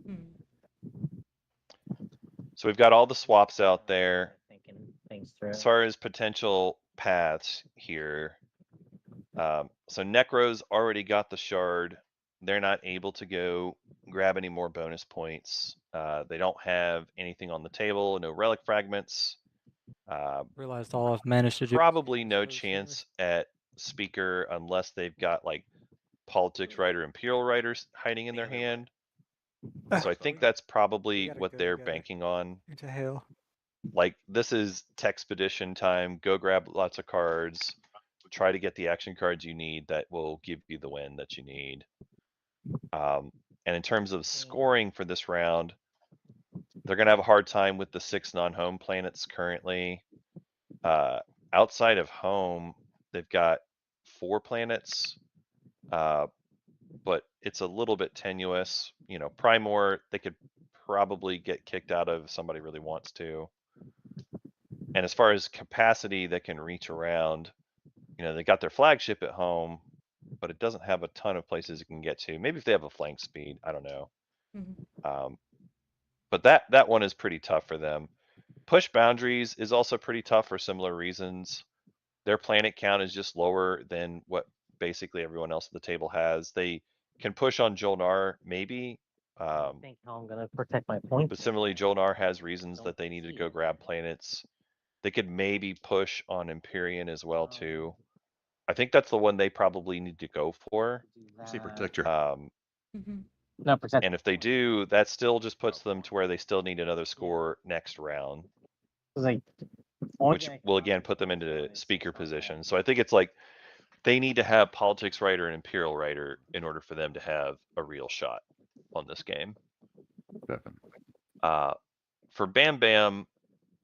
Hmm. So we've got all the swaps out there. Thinking things through. As far as potential paths here, so Necro's already got the shard. They're not able to go grab any more bonus points. They don't have anything on the table, no relic fragments. Realized all I've managed to do. Probably no chance at speaker unless they've got like politics writer, imperial writers hiding in their hand. So I think that's probably what they're banking on. Into hell. Like this is Texpedition time. Go grab lots of cards. Try to get the action cards you need that will give you the win that you need. And in terms of scoring for this round, they're going to have a hard time with the 6 non-home planets currently. Outside of home, they've got 4 planets, but it's a little bit tenuous. You know, Primor, they could probably get kicked out of if somebody really wants to. And as far as capacity that can reach around, you know, they got their flagship at home, but it doesn't have a ton of places it can get to. Maybe if they have a flank speed, I don't know. Mhm. But that one is pretty tough for them. Push boundaries is also pretty tough for similar reasons. Their planet count is just lower than what basically everyone else at the table has. They can push on Julnar, maybe. I think how I'm gonna protect my points. But similarly, Julnar has reasons that they need to go grab planets. They could maybe push on Empyrean as well too. I think that's the one they probably need to go for. See protector. Mhm. Not protect. And if they do, that still just puts them to where they still need another score next round, Like, which will again put them into speaker position. So I think it's like they need to have politics writer and imperial writer in order for them to have a real shot on this game. Definitely. For Bam Bam,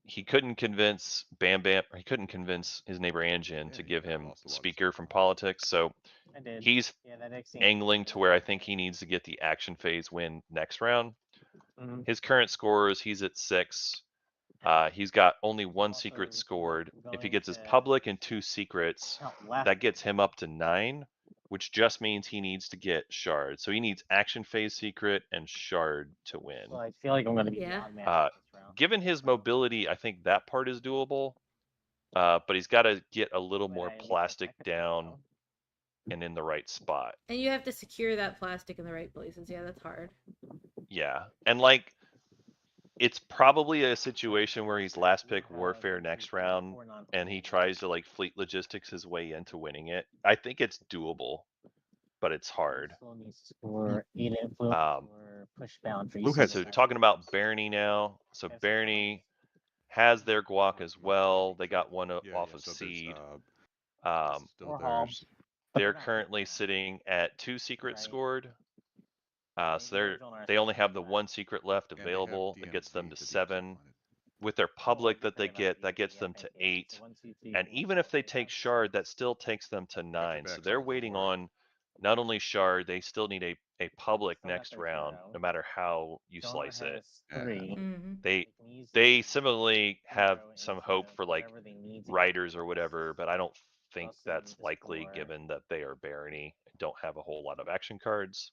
he couldn't convince he couldn't convince his neighbor Anjin to give him speaker from politics. So he's angling to where I think he needs to get the action phase win next round. His current scores, he's at 6. He's got only 1 secret scored. If he gets his public and 2 secrets, that gets him up to 9, which just means he needs to get shard. So he needs action phase secret and shard to win. So I feel like I'm gonna be the odd man out this round. Given his mobility, I think that part is doable. But he's got to get a little more plastic down and in the right spot. And you have to secure that plastic in the right places. Yeah, that's hard. Yeah. And like, it's probably a situation where he's last pick warfare next round and he tries to like fleet logistics his way into winning it. I think it's doable, but it's hard. Push boundaries. So talking about Barony now. So Barony has their guac as well. They got one off of seed. Still theirs. They're currently sitting at 2 secrets scored. So they only have the 1 secret left available. That gets them to 7. With their public that they get, that gets them to 8. And even if they take shard, that still takes them to 9. So they're waiting on not only shard, they still need a public next round, no matter how you slice it. They similarly have some hope for like riders or whatever, but I don't think that's likely given that they are Barony and don't have a whole lot of action cards.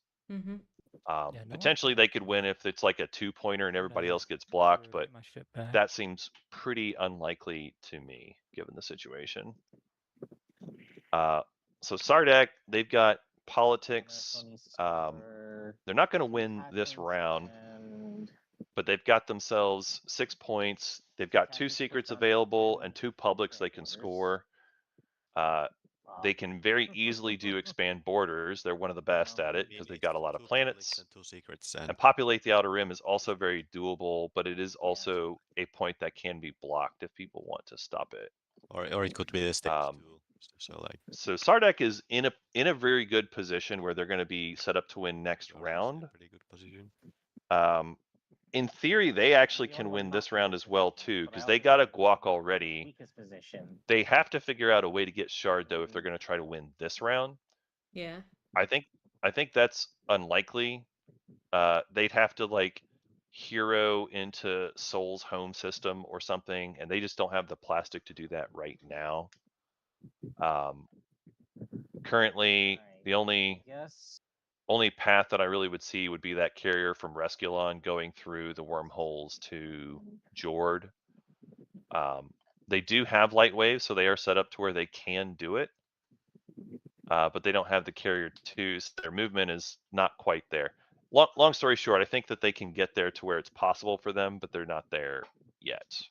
Potentially they could win if it's like a 2-pointer and everybody else gets blocked, but that seems pretty unlikely to me given the situation. So Sardak, they've got And I politics. still need to They're score not going to win this attachments round, and but they've got themselves 6 points. They've got 2 attachments for secrets Sardak available and and 2 publics they can headquarters. score. They can very easily do expand borders. They're one of the best at it because they've got a lot of planets. And 2 secrets, And populate the outer rim is also very doable, but it is also a point that can be blocked if people want to stop it. or it could be the stage Um, 2. So like So Sardak is in a very good position where they're going to be set up to win next yours is in a round. pretty good position. In theory, they actually can win this round as well too, because they got a guac already. weakest position. They have to figure out a way to get shard though if they're going to try to win this round. Yeah. I think that's unlikely. They'd have to like hero into Soul's home system or something, and they just don't have the plastic to do that right now. Currently, Alright, the only Yes. path that I really would see would be that carrier from Resculon going through the wormholes to Jord. They do have light waves, so they are set up to where they can do it. But they don't have the carrier too, so their movement is not quite there. Long story short, I think that they can get there to where it's possible for them, but they're not there yet.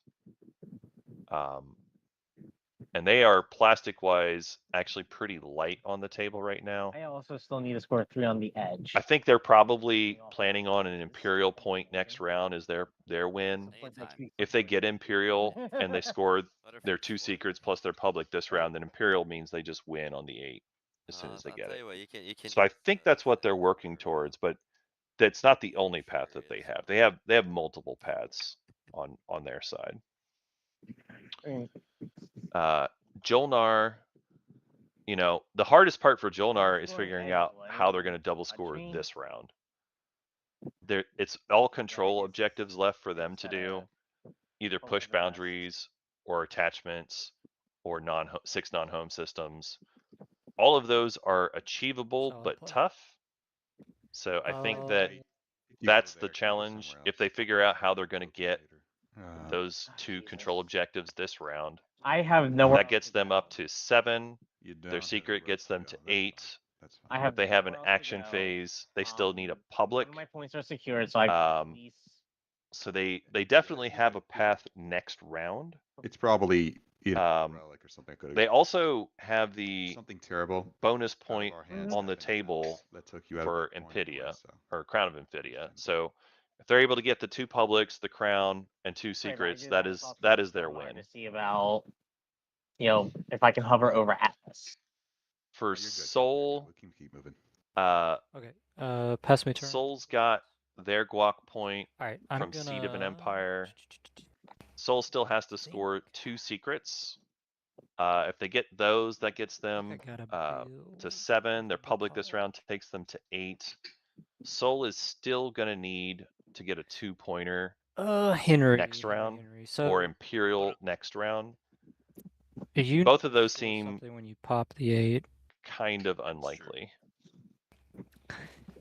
And they are plastic-wise actually pretty light on the table right now. I also still need to score 3 on the edge. I think they're probably planning on an Imperial point next round as their win. If they get Imperial and they score their 2 secrets plus their public this round, then Imperial means they just win on the 8 as soon as they I'll get tell it. you what, you can So I use, think that's what they're working towards, but that's not the only path that they have. They have multiple paths on their side. Jolnar, you know, the hardest part for Jolnar is figuring out how they're going to double score this round. It's all control objectives left for them to do, either push boundaries or attachments or 6 non-home systems. All of those are achievable Solid but play. tough. So I think that If you that's go the there, go challenge. somewhere If else. they figure out how they're going to get Uh, those 2 control objectives this round, I have nowhere. that gets them up to 7. you don't Their have secret anywhere gets else them go. to That's 8. fine. That's I fine. have If they have an nowhere else to action go. phase, they still need a None public. of my points are secured, so I can at least. So they definitely have a path next round. It's probably either Um, relic or something. Could They also have the something terrible bonus out of point our hands on the happened table that took you out for of that point Infidia anyway, so. or Crown of Infidia. So if they're able to get the 2 publics, the crown, and 2 Right, but I secrets, did that have is thoughts that for is their Jolnar win. To see about, if I can hover over Atlas. For No, you're good, you're good, Soul, we can keep moving. Okay. Pass me turn. Soul's got their guac point All right. I'm from gonna. Seed of an Empire. Soul still has to score 2 secrets. If they get those, that gets them to 7. Their public this round takes them to 8. Soul is still gonna need to get a 2-pointer Henry. next round Henry. So or Imperial next round. you Both of those score seem something when you pop the 8, kind of unlikely.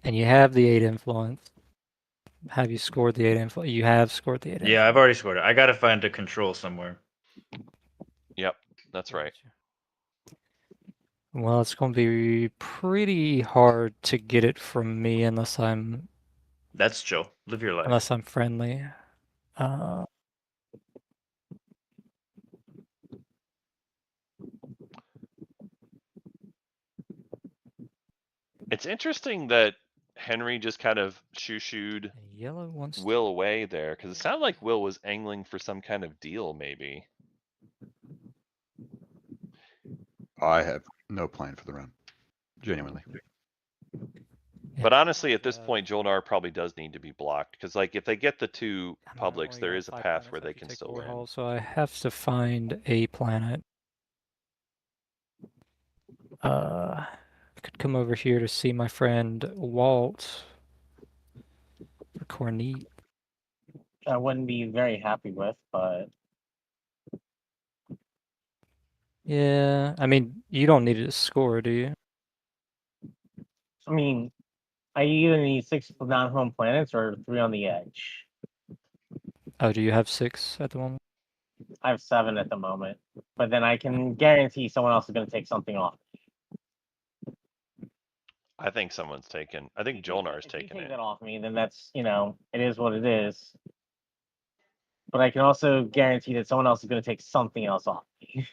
and you have the 8 influence. Have you scored the 8 influence? You have scored the 8 influence. Yeah, I've already scored it. I gotta find a control somewhere. Yep, that's right. Well, it's going to be pretty hard to get it from me unless I'm That's chill. Live your life. friendly. It's interesting that Henry just kind of shoo-shooed Yellow wants Will away there, because it sounded like Will was angling for some kind of deal, maybe. I have no plan for the round. Genuinely. But honestly, at this point, Jolnar probably does need to be blocked, because like if they get the 2 I publics, only there got is a 5 path planets where they after can take still 4 win. hulls, so I have to find a planet. I could come over here to see my friend Walt for Corneet. I wouldn't be very happy with, but Yeah, I mean, you don't need to score, do you? I mean, I either need 6 non-home planets or 3 on the edge. Oh, do you have 6 at the moment? I have 7 at the moment, but then I can guarantee someone else is going to take something off. I think someone's taken. I think Jolnar's If you taken take it. that off me, then that's it is what it is. But I can also guarantee that someone else is going to take something else off me.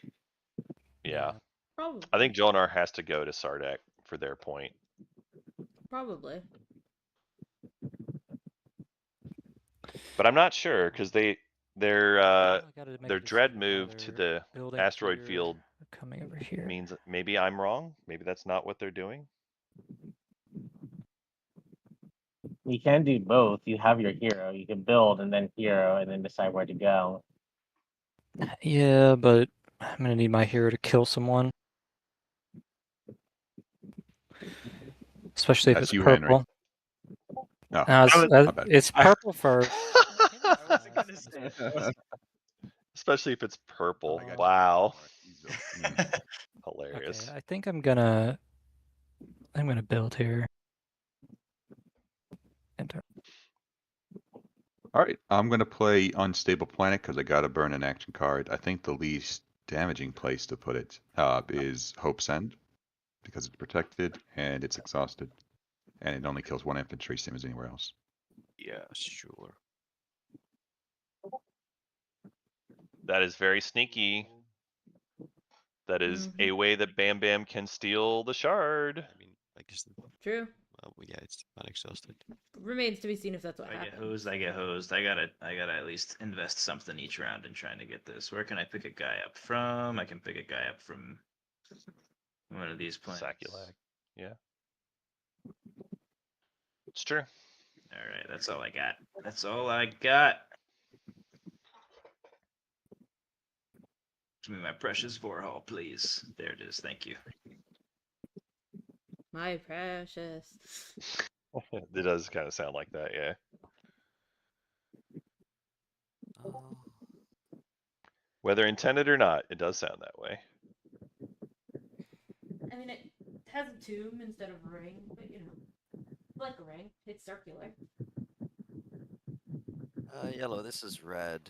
Yeah. Probably. I think Jolnar has to go to Sardek for their point. Probably. But I'm not sure because their gotta make a dread decision move to whether the building asteroid here field or coming over here. means that maybe I'm wrong. Maybe that's not what they're doing. You can do both. You have your hero. You can build and then hero and then decide where to go. Yeah, but I'm gonna need my hero to kill someone. Especially if That's it's you, Henry. purple. No, was- my bad. It's purple first. I wasn't gonna say it. I wasn't- Especially if it's purple. I got you. Wow. Mm. Hilarious. Okay, I think I'm gonna build here. Enter. All right, I'm gonna play Unstable Planet because I gotta burn an action card. I think the least damaging place to put it is Hope's End because it's protected and it's exhausted, and it only kills one infantry, same as anywhere else. Yeah, sure. That is very sneaky. That is a way that Bam Bam can steal the shard. I mean, I guess. True. Well, yeah, it's unexhausted. Remains to be seen if that's what If I get happens. hosed, I get hosed. I gotta at least invest something each round in trying to get this. Where can I pick a guy up from? I can pick a guy up from one of these planets. Saculag. Yeah. It's true. All right, that's all I got. That's all I got. Give me my precious Vorhal, please. There it is. Thank you. My precious. It does kind of sound like that, yeah. Oh, Whether intended or not, it does sound that way. I mean, it has a tomb instead of a ring, but like a ring. It's circular. Yellow, this is red.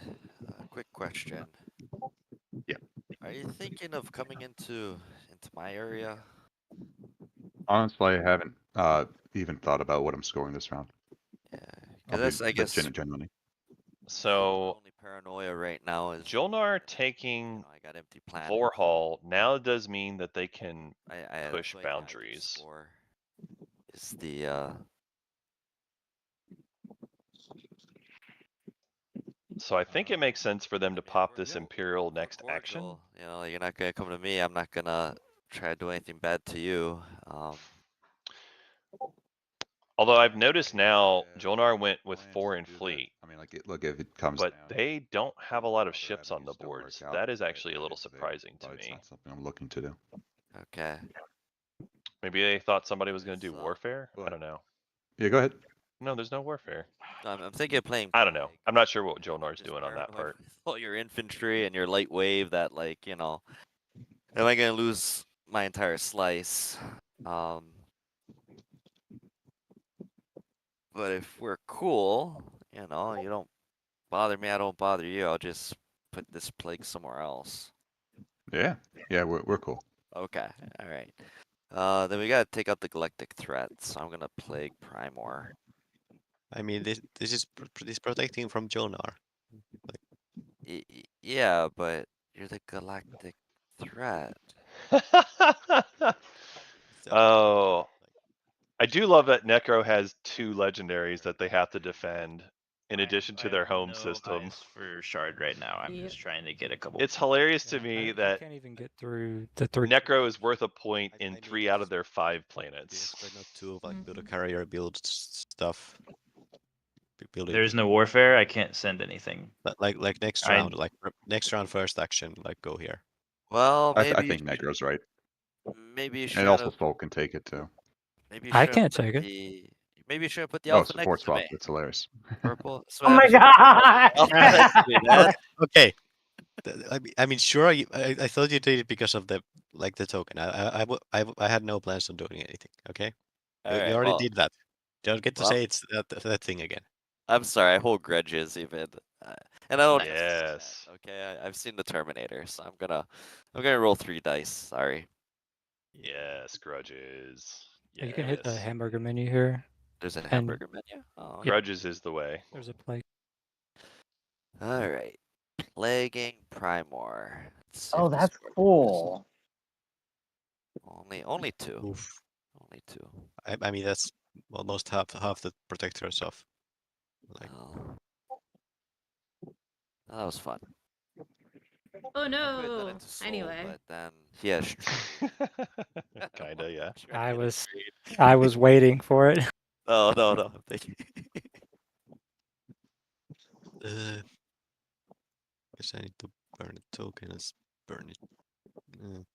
Quick question. Yeah. Are you thinking of coming into my area? Honestly, I haven't even thought about what I'm scoring this round. Yeah, I'll because that's be I guess genuinely. my So only paranoia right now is Jolnar you taking know, I got empty planets. Vorhal now does mean that they can I push feel like my ideal boundaries. score is the So I think it makes sense for them to pop this Imperial we're next action. cordial. You know, you're not gonna come to me. I'm not gonna try to do anything bad to you. Although I've noticed now, Jolnar went with 4 in fleet, I mean, like, look, if it comes but down, they don't have a lot of other ships on the avenues don't work boards. out, That is that actually a little is there, surprising to but it's me. not something I'm looking to do. Okay. Maybe they thought somebody was going to do So- warfare? I What? don't know. Yeah, go ahead. No, there's no warfare. No, I'm thinking of playing. I don't know. Plague. I'm not sure what I'm Jolnar's just doing on that paranoid part. with all your infantry and your light wave that, like, am I gonna lose my entire slice? But if we're cool, you don't bother me, I don't bother you. I'll just put this plague somewhere else. Yeah, yeah, we're cool. Okay, all right. Then we gotta take out the galactic threat. So I'm gonna plague Primor. I mean, this is protecting from Jolnar. Yeah, but you're the galactic threat. Oh, I do love that Necro has 2 legendaries that they have to defend in addition to I their have home no system. eyes for shard right now. I'm Yep. just trying to get a couple. It's hilarious to Yeah, me you that can't even get through the 3. Necro is worth a point I in mean, 3 out of just- their 5 This planets. but not two of like build a Mhm. carrier, build stuff. Build it. There's no warfare. I can't send anything. Like next I- round, next round first action, like go here. Well, I maybe you think Negro's right, maybe you should and also have. Soul can take it too. Maybe you I should can't put take it. Maybe you should put the Oh, alpha support next to swap. me. That's hilarious. Purple. Oh my Swam, god! alpha next to me, man. Okay. I mean, sure. I thought you did it because of the token. I had no plans on doing anything. Okay. You Alright, already well, did that. Don't get to well, say it's that thing again. I'm sorry. I hold grudges even, and I don't. Yes. Okay, I've seen the Terminator, so I'm gonna roll 3 dice. Sorry. Yes, grudges. You can hit the Yes. hamburger menu here. There's a And- hamburger menu. Oh, Yep. Grudges is the way. There's a plate. all right. Plaguing Primor. Let's see Oh, if this that's works. cool. Only two. Oof. Only two. I mean, that's almost half the protectors off. Like, Oh. Oh, that was fun. Oh I put that no. into Soul, Anyway. but then he has Kinda, yeah. I was waiting for it. Oh no, no. Thank you. guess I need to burn a token. Let's burn it.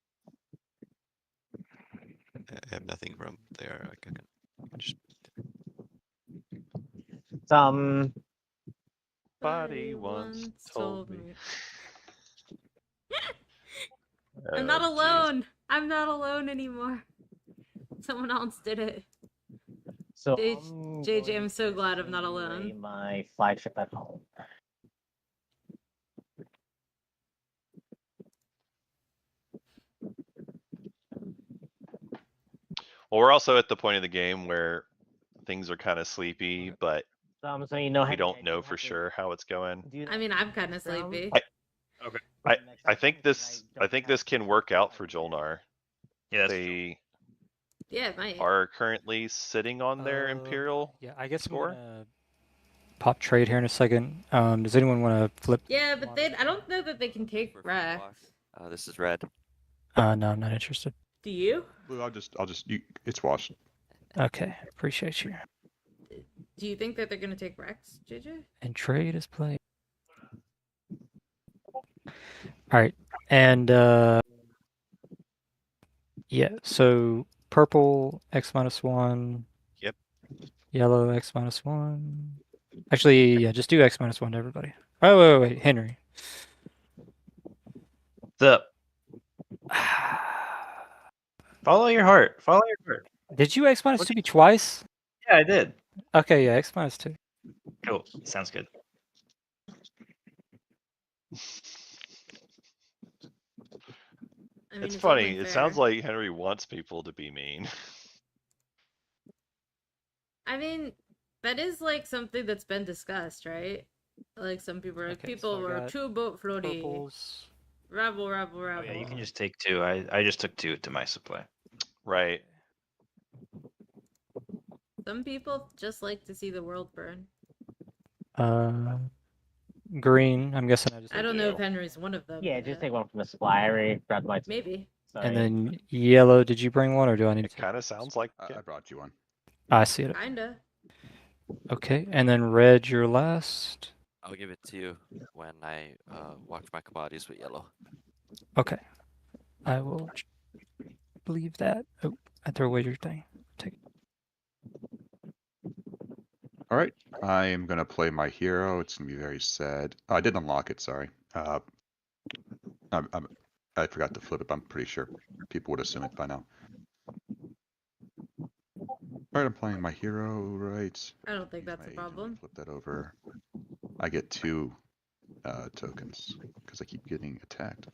I have nothing from there. I can just. Body once told me. I'm not Oh, jeez. alone. I'm not alone anymore. Someone else did it. So JJ, I'm so glad I'm not alone. My flagship at home. Well, we're also at the point of the game where things are kind of sleepy, but So you know, we don't know for sure how it's going. I mean, I'm kind of sleepy. I think this can work out for Jolnar. Yeah, that's They Yeah, it might. are currently sitting on their Imperial Yeah, I guess score. I'm gonna pop trade here in a second. Does anyone want to flip? Yeah, but they I don't know that they can take For Rex. Walk. This is red. No, I'm not interested. Do you? Blue, it's washed. Okay, appreciate you. Do you think that they're gonna take Rex, JJ? And trade is played. All right, and yeah, so purple X-1. Yep. Yellow X-1. Actually, yeah, just do X-1 to everybody. Oh, wait, Henry. What's up? Follow your heart. Follow your heart. Did you X-2 me twice? Yeah, I did. Okay, yeah, X-2. Cool. Sounds good. I mean, It's funny. only It fair. sounds like Henry wants people to be mean. I mean, that is like something that's been discussed, right? Like some people are like, Okay, people so I were got too boat floaty. Purples. Rabble. Oh, yeah, you can just take two. I just took two to my supply. Right. Some people just like to see the world burn. Green. I'm guessing I just. I don't know do. if Henry's one of them. Yeah, but just take one from the supply. I already grabbed my two. maybe. So, And yeah. then yellow. Did you bring one, or do I need It to? kind of sounds like I it. brought you one. I see it. Kinda. Okay, and then red. Your last. I'll give it to you when I watch my commodities with yellow. Okay, I will believe that. Oh, I throw away your thing. Take it. All right, I am gonna play my hero. It's gonna be very sad. Oh, I did unlock it. Sorry. I forgot to flip it. But I'm pretty sure people would assume it by now. All right, I'm playing my hero. Right. I don't think Use that's my a agent, problem. Flip that over. I get two tokens because I keep getting attacked.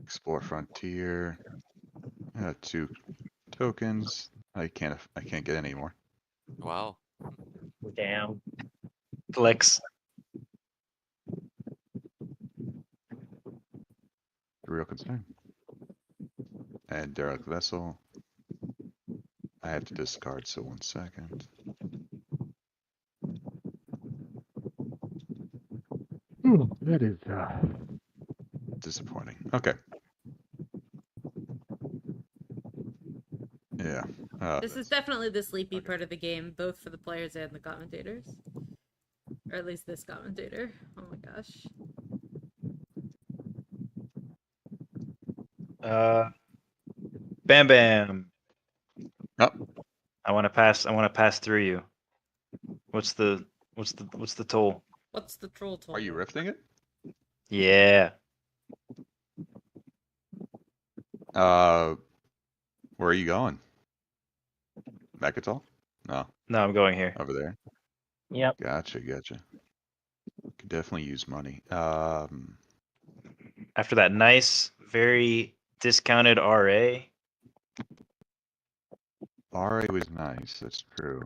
Explore Frontier. 2 tokens. I can't get any more. Wow. Damn. Flex. A real concern. And Derek Vessel. I have to discard, so 1 second. Ooh, that is disappointing. Okay. Yeah. This is definitely the sleepy part of the game, both for the players and the commentators. Or at least this commentator. Oh my gosh. Bam Bam. Oh. I want to pass through you. What's the toll? What's the troll toll? Are you rifting it? Yeah. Where are you going? Mechatol? No, No, I'm going here. over there. Yep. Gotcha. Could definitely use money. After that nice, very discounted RA. RA was nice. That's true.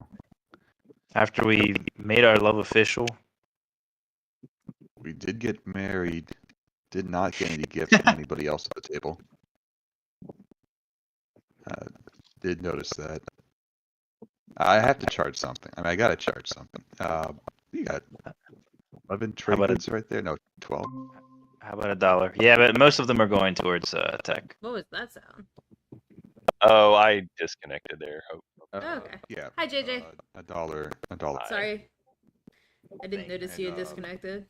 After we made our love official. We did get married. Did not get any gifts from anybody else at the table. Did notice that. I have to charge something. I mean, I gotta charge something. You got 11 trade about a- goods right there. No, 12. How about $1? Yeah, but most of them are going towards tech. What was that sound? Oh, I disconnected there. Okay. Yeah. Hi, JJ. $1. Sorry. I didn't Thank you, notice you had dog. disconnected.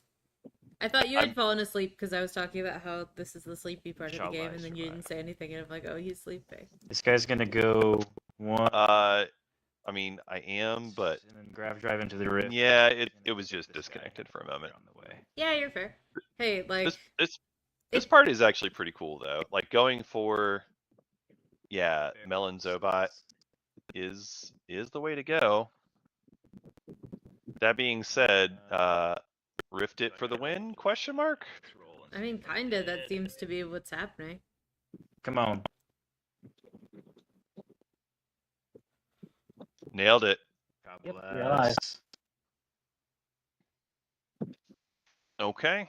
I thought you had fallen asleep because I was talking about how this is the sleepy part of the game, and then you didn't say anything, and I'm like, oh, he's sleeping. This guy's gonna go one. I mean, I am, but And then grab drive into the rift. yeah, it was just disconnected for a moment. On the way. Yeah, you're fair. Hey, like, This part is actually pretty cool though. Like going for, yeah, Melon Zobot is the way to go. That being said, Rift it for the win? Question mark. I mean, kinda. That seems to be what's happening. Come on. Nailed it. God Yep, bless. you're alive. Okay.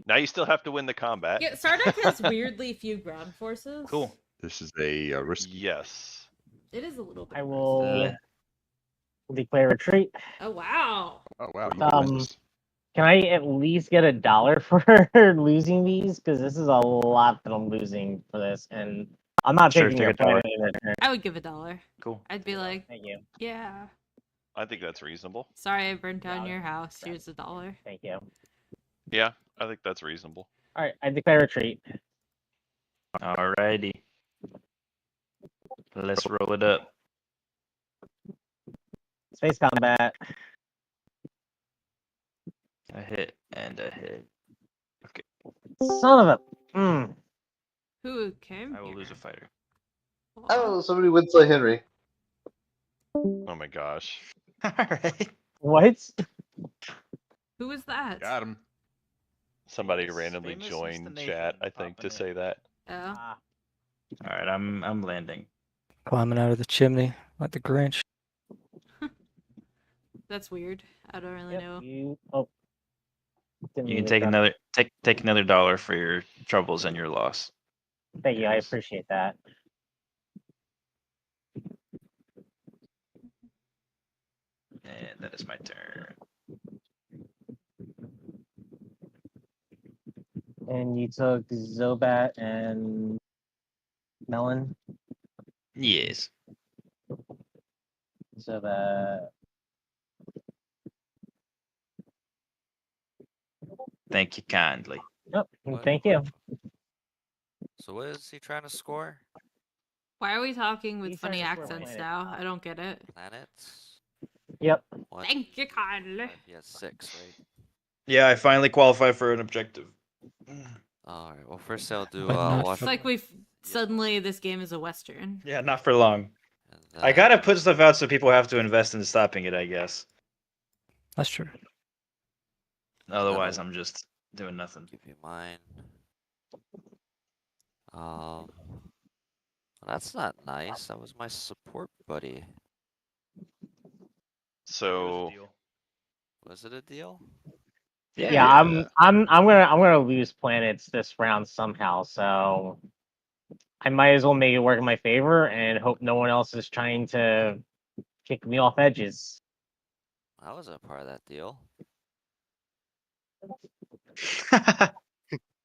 Now you still have to win the combat. Yeah, Sardak has weirdly few ground forces. Cool. This is a risk. Yes. It is a little bit. I will Yeah. declare retreat. Oh wow. Oh wow, you can win this. Can I at least get $1 for losing these? Because this is a lot that I'm losing for this, and I'm not Sure, taking take your a dollar. planet in return. I would give $1. Cool. I'd be like, Thank you. yeah. I think that's reasonable. Sorry, I burnt down Got it. your house. Here's $1. Thank you. Yeah, I think that's reasonable. All right, I declare retreat. Alrighty. Let's roll it up. Space combat. A hit and a hit. Son of a. Who came I will here? lose a fighter. Oh, somebody would say Henry. Oh my gosh. Alright. What? Who was that? Got him. Somebody It's randomly famous joined Mr. chat, Nathan I think, to popping say in. that. Oh, Ah, Alright, I'm landing. Climbing out of the chimney like the Grinch. that's weird. I don't really yep, know. you. Oh. Didn't You mean can to take cut. another take another $1 for your troubles and your loss. Thank you. I Yes. appreciate that. And that is my turn. And you took Zobat and Melon. Yes. Zobat. Thank you kindly. Yep. What- Thank you. So what is he trying to score? Why are we talking with He's trying funny to score accents planet. now? I don't get it. Planets? Yep. What? Thank you kindly. He has 6, right? Yeah, I finally qualify for an objective. Alright, well first I'll do But not watch. It's like we've suddenly this game is a western. Yeah, not for long. and I then- gotta put stuff out so people have to invest in stopping it, I guess. That's true. Otherwise, I'm just doing nothing. Give you mine. That's not nice. That was my support buddy. So, Was it a deal? Yeah, I'm gonna lose planets this round somehow, so I might as well make it work in my favor and hope no one else is trying to kick me off edges. I wasn't a part of that deal.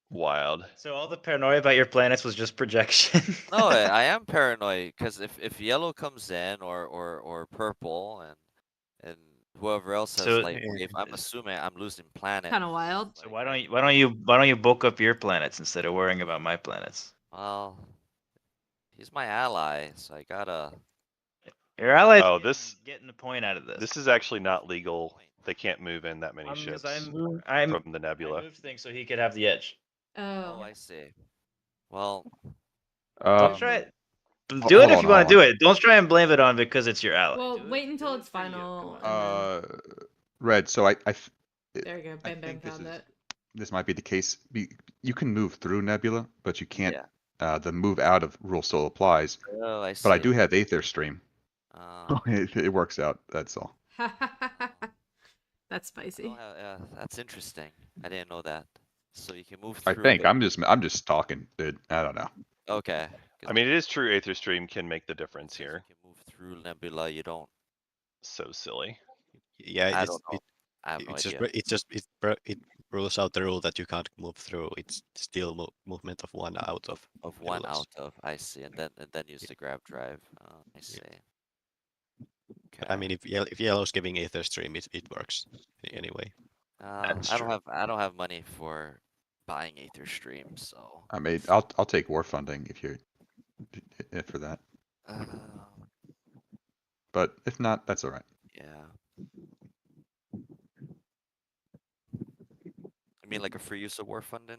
wild. So all the paranoia about your planets was just projection. No, I am paranoid because if yellow comes in or purple and whoever else has So- light wave, I'm assuming I'm losing planets. Kind of wild. So why don't you bulk up your planets instead of worrying about my planets? Well, he's my ally, so I gotta. Your allies Oh, this getting the point out of this. this is actually not legal. They can't move in that many 'Cause ships I'm from the I nebula. moved things so he could have the edge. Oh, Oh. I see. Well, Don't try it. hold Do it if on, you want hold to do on. it. Don't try and blame it on because it's your ally. Well, Do it- wait until do it it's for you, final. come on. and then- Red. So There we go. I Bam Bam think found it. this might be the case. You can move through Nebula, but you can't. Yeah. The move out of rule still applies. Oh, I But I see. do have Aether Stream. Uh, It works out. That's all. That's spicy. yeah, that's interesting. I didn't know that. So you can move I through. think but- I'm just talking, dude. I don't know. Okay. I mean, it is true. Aether Stream can make the difference says here. You can move through Nebula. You don't. So silly. Yeah, I it's don't know. I have no it's idea. it rules out the rule that you can't move through. It's still movement of one out of one Nebulas. out of. I see, and then use the grab drive. I see. But I mean, if yellow's giving Aether Stream, it works anyway. That's I true. don't have money for buying Aether Stream, so. I mean, I'll take war funding if you're for that. Uh, But if not, that's all right. yeah. I mean, like a free use of war funding.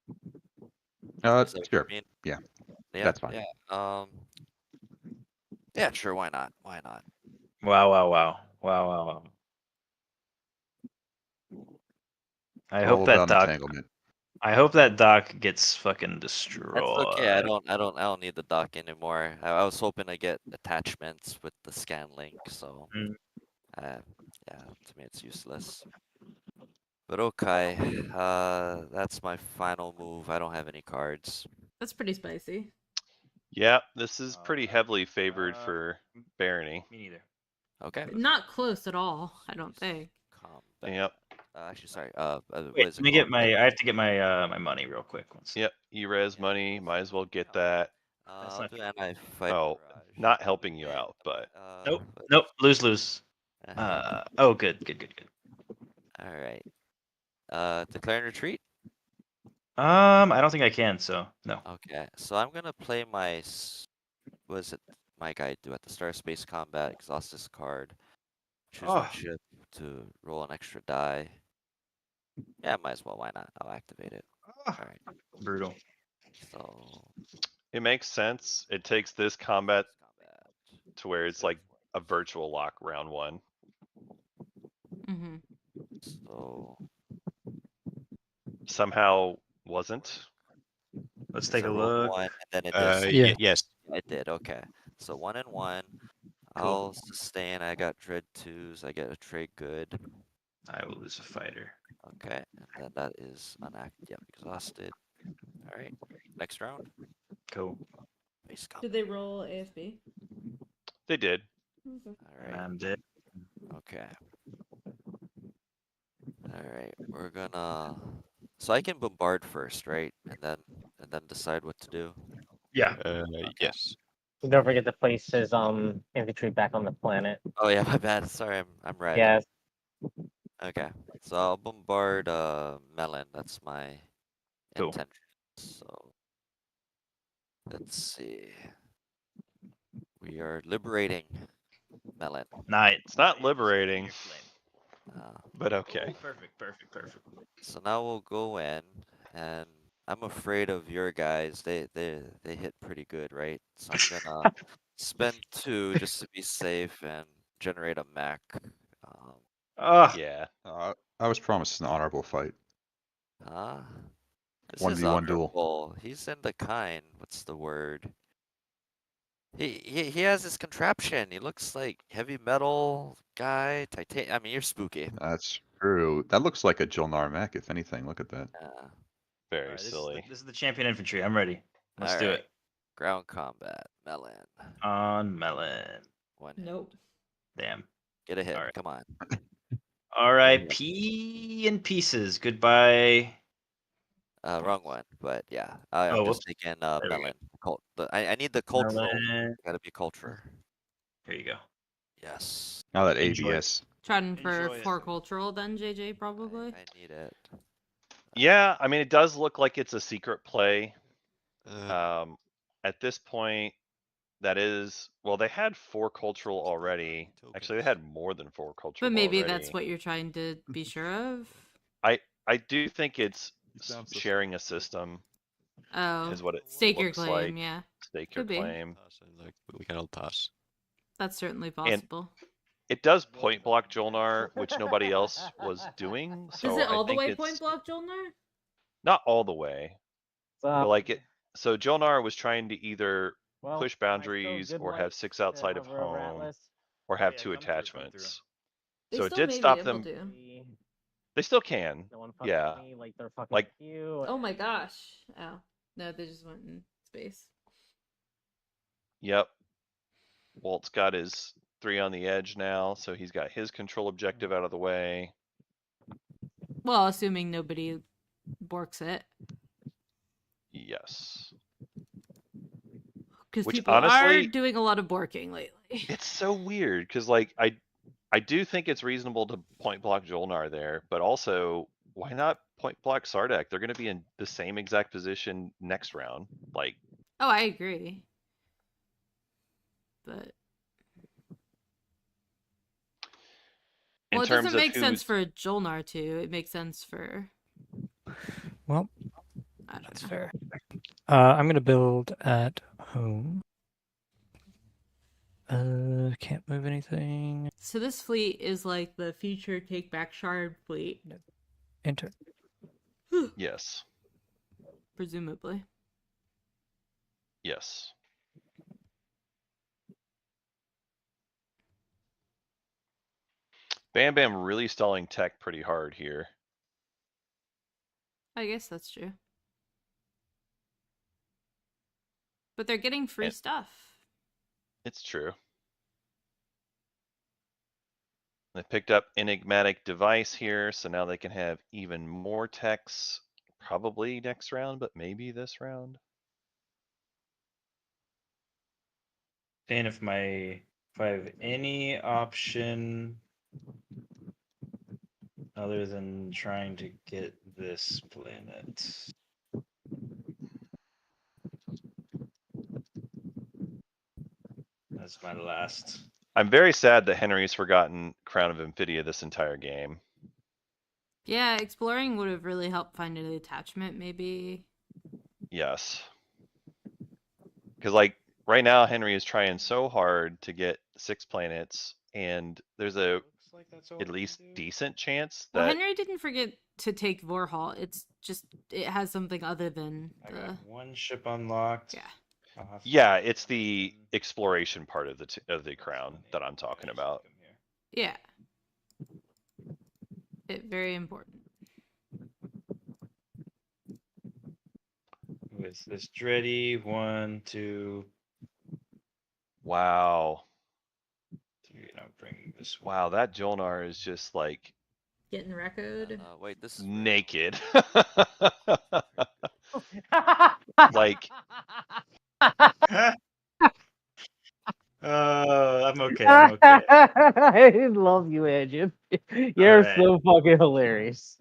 Is that what you Sure. mean? Yeah. Yeah, That's fine. Yeah. Yeah, sure. Why not? Why not? Wow. I All hope that about doc. entanglement. I hope that doc gets fucking destroyed. That's okay. I don't need the dock anymore. I was hoping to get attachments with the scan link, so Mm. yeah, to me it's useless. But okay, that's my final move. I don't have any cards. That's pretty spicy. Yeah, this is pretty heavily favored for Barony. Me neither. Okay. Not close at all, I don't think. Combat. Yep. Actually, sorry. Wait, what is let me it get called? my. I have to get my my money real quick. Yep. E-res money. Might as well get that. That's I'll not do anti-fight Oh, barrage. not helping you out, but Nope. Lose. Oh, good. All right. Declare and retreat. I don't think I can. So no. Okay, so I'm gonna play my. What is it? My guy do at the start of space combat. Exhaust this card. Choose one Oh. ship to roll an extra die. Yeah, might as well. Why not? I'll activate it. All right. Brutal. So. it makes sense. It takes this combat to where it's like a virtual lock round one. Mm-hmm. So. Somehow wasn't. Let's take a roll look. one, and then it does. Yeah. Yes. It did. Okay. So 1 and 1. Cool. I'll sustain. I got dread 2s. I get a trade good. I will lose a fighter. Okay, and then that is unactive. Yep, exhausted. All right. Next round. Cool. Base combat. Did they roll AFB? They did. Okay. All right. I'm dead. Okay. All right. We're gonna. So I can bombard first, right? And then decide what to do. Yeah. Yes. Don't forget to place his infantry back on the planet. Oh yeah, my bad. Sorry, I'm red. Yes. Okay. So I'll bombard Melon. That's my Cool. intention. So let's see. We are liberating Melon. Night. It's not liberating, Uh, but okay. Perfect. so now we'll go in, and I'm afraid of your guys. They hit pretty good, right? So I'm gonna spend 2 just to be safe and generate a mech. Yeah. I was promised an honorable fight. Huh? This 1v1 duel. honorable. He's in the kind. What's the word? He has this contraption. He looks like heavy metal guy. Titan. I mean, you're spooky. That's true. That looks like a Jolnar mech, if anything. Look at that. Very Alright, silly. This is the champion infantry. I'm ready. Let's do Alright. it. Ground combat. Melon. On Melon. One hit. Nope. Damn. Get a hit. Alright. Come on. R.I.P. in pieces. Goodbye. Wrong one. But yeah, I'm Oh, just whoops. taking we go. Melon. I need the cultural. Melon. Gotta be culture. Here you go. Yes. Now that Enjoy. ABS. Trying for Enjoy it. 4 cultural then, JJ, probably. I need it. Yeah, I mean, it does look like it's a secret play. Uh, At this point, that is, well, they had 4 cultural already. Actually, they had more than 4 cultural But maybe already. that's what you're trying to be sure of. I do think it's sharing a system Oh, is what it stake your looks claim, like. yeah. Stake your Could be. claim. pass and, like we can all pass. That's certainly possible. It does point block Jolnar, which nobody else was doing. So Does it all I the think way it's point block Jolnar? not all the way, but So, like it. So Jolnar was trying to either well, push am I still boundaries good or light have 6 to outside of hover over home Atlas? or have Yeah, 2 come through, come through. attachments. They So it still did may be stop able them. to. They still can. No one fucks Yeah. with me like they're fucking Like- with you. Oh my gosh. Oh. No, they just went in space. Yep. Walt's got his 3 on the edge now, so he's got his control objective out of the way. Well, assuming nobody borks it. Yes. Because Which people are honestly- doing a lot of borking lately. It's so weird because like I do think it's reasonable to point block Jolnar there, but also why not point block Sardak? They're going to be in the same exact position next round. Like Oh, I agree. But in well, it terms doesn't of make sense who's for Jolnar to. It makes sense for Well, I don't that's know. fair. I'm gonna build at home. Can't move anything. So this fleet is like the future take back shard fleet, Enter. yes, presumably. yes. Bam Bam really stalling tech pretty hard here. I guess that's true. But they're getting free And- stuff. It's true. They picked up enigmatic device here, so now they can have even more techs. Probably next round, but maybe this round. And if I have any option other than trying to get this planet. That's my last. I'm very sad that Henry's forgotten Crown of Amphidia this entire game. Yeah, exploring would have really helped find an attachment, maybe. Yes. Because, like, right now, Henry is trying so hard to get 6 planets, and there's a Looks like that's all at I least can do. decent chance Well, that Henry didn't forget to take Vorhal. It's just it has something other than I the got one ship unlocked. yeah. I'll have to yeah, get it's the one. exploration part of the crown that I'm talking about. Come here. Yeah. Very important. With this Dreddy, 1, 2, Wow, 3, and I'll bring this one. wow, that Jolnar is just like Getting record. Wait, this is weird. naked. Like I'm okay. I'm okay. I love you, Anjin. You're Alright. so fucking hilarious.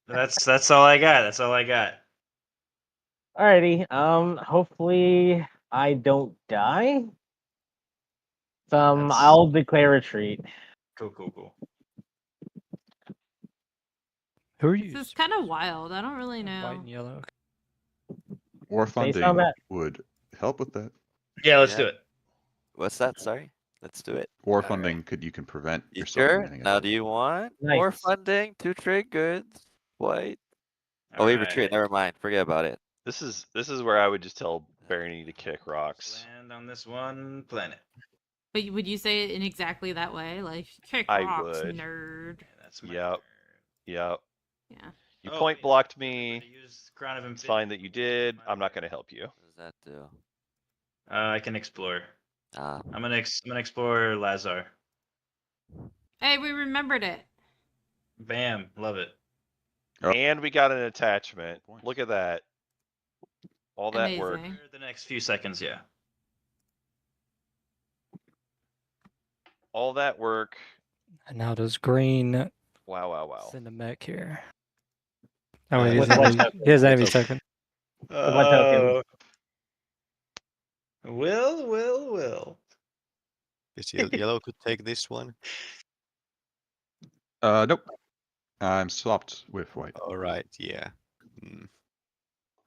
That's all I got. That's all I got. Alrighty. Hopefully I don't die. That's- I'll declare retreat. Cool. Who are you? This is kind of wild. I don't really White know. and yellow. War Based on funding that. would help with that. Yeah, let's Yeah. do it. What's that? Sorry. Let's do it. War Alright. funding you can prevent You yourself from sure? getting Now, attacked. do you want more Nice. funding? 2 trade goods. White. Oh, we retreat. Never mind. Forget about it. this is where I would just tell Barney to kick rocks. Land on this one planet. But would you say it in exactly that way? Like, kick I rocks, would. nerd. Yeah, that's my Yep. turn. Yep. Yeah. You Oh, point wait, blocked I forgot me. to use Crown of It's Amphidia. fine that you did. I'm not going to help you. What does that do? I can explore. Ah, I'm gonna explore Lazar. Hey, we remembered it. Bam, love it. Oh. And we got an attachment. Points. Look at that. All that work. Amazing. For the next few seconds, yeah. All that work. And now does green Wow. send a mech here? Oh, wait, he With doesn't what have token? he doesn't have any With token. token. what token? Will. This yellow could take this one. Nope. I'm swapped with white. All right. Yeah.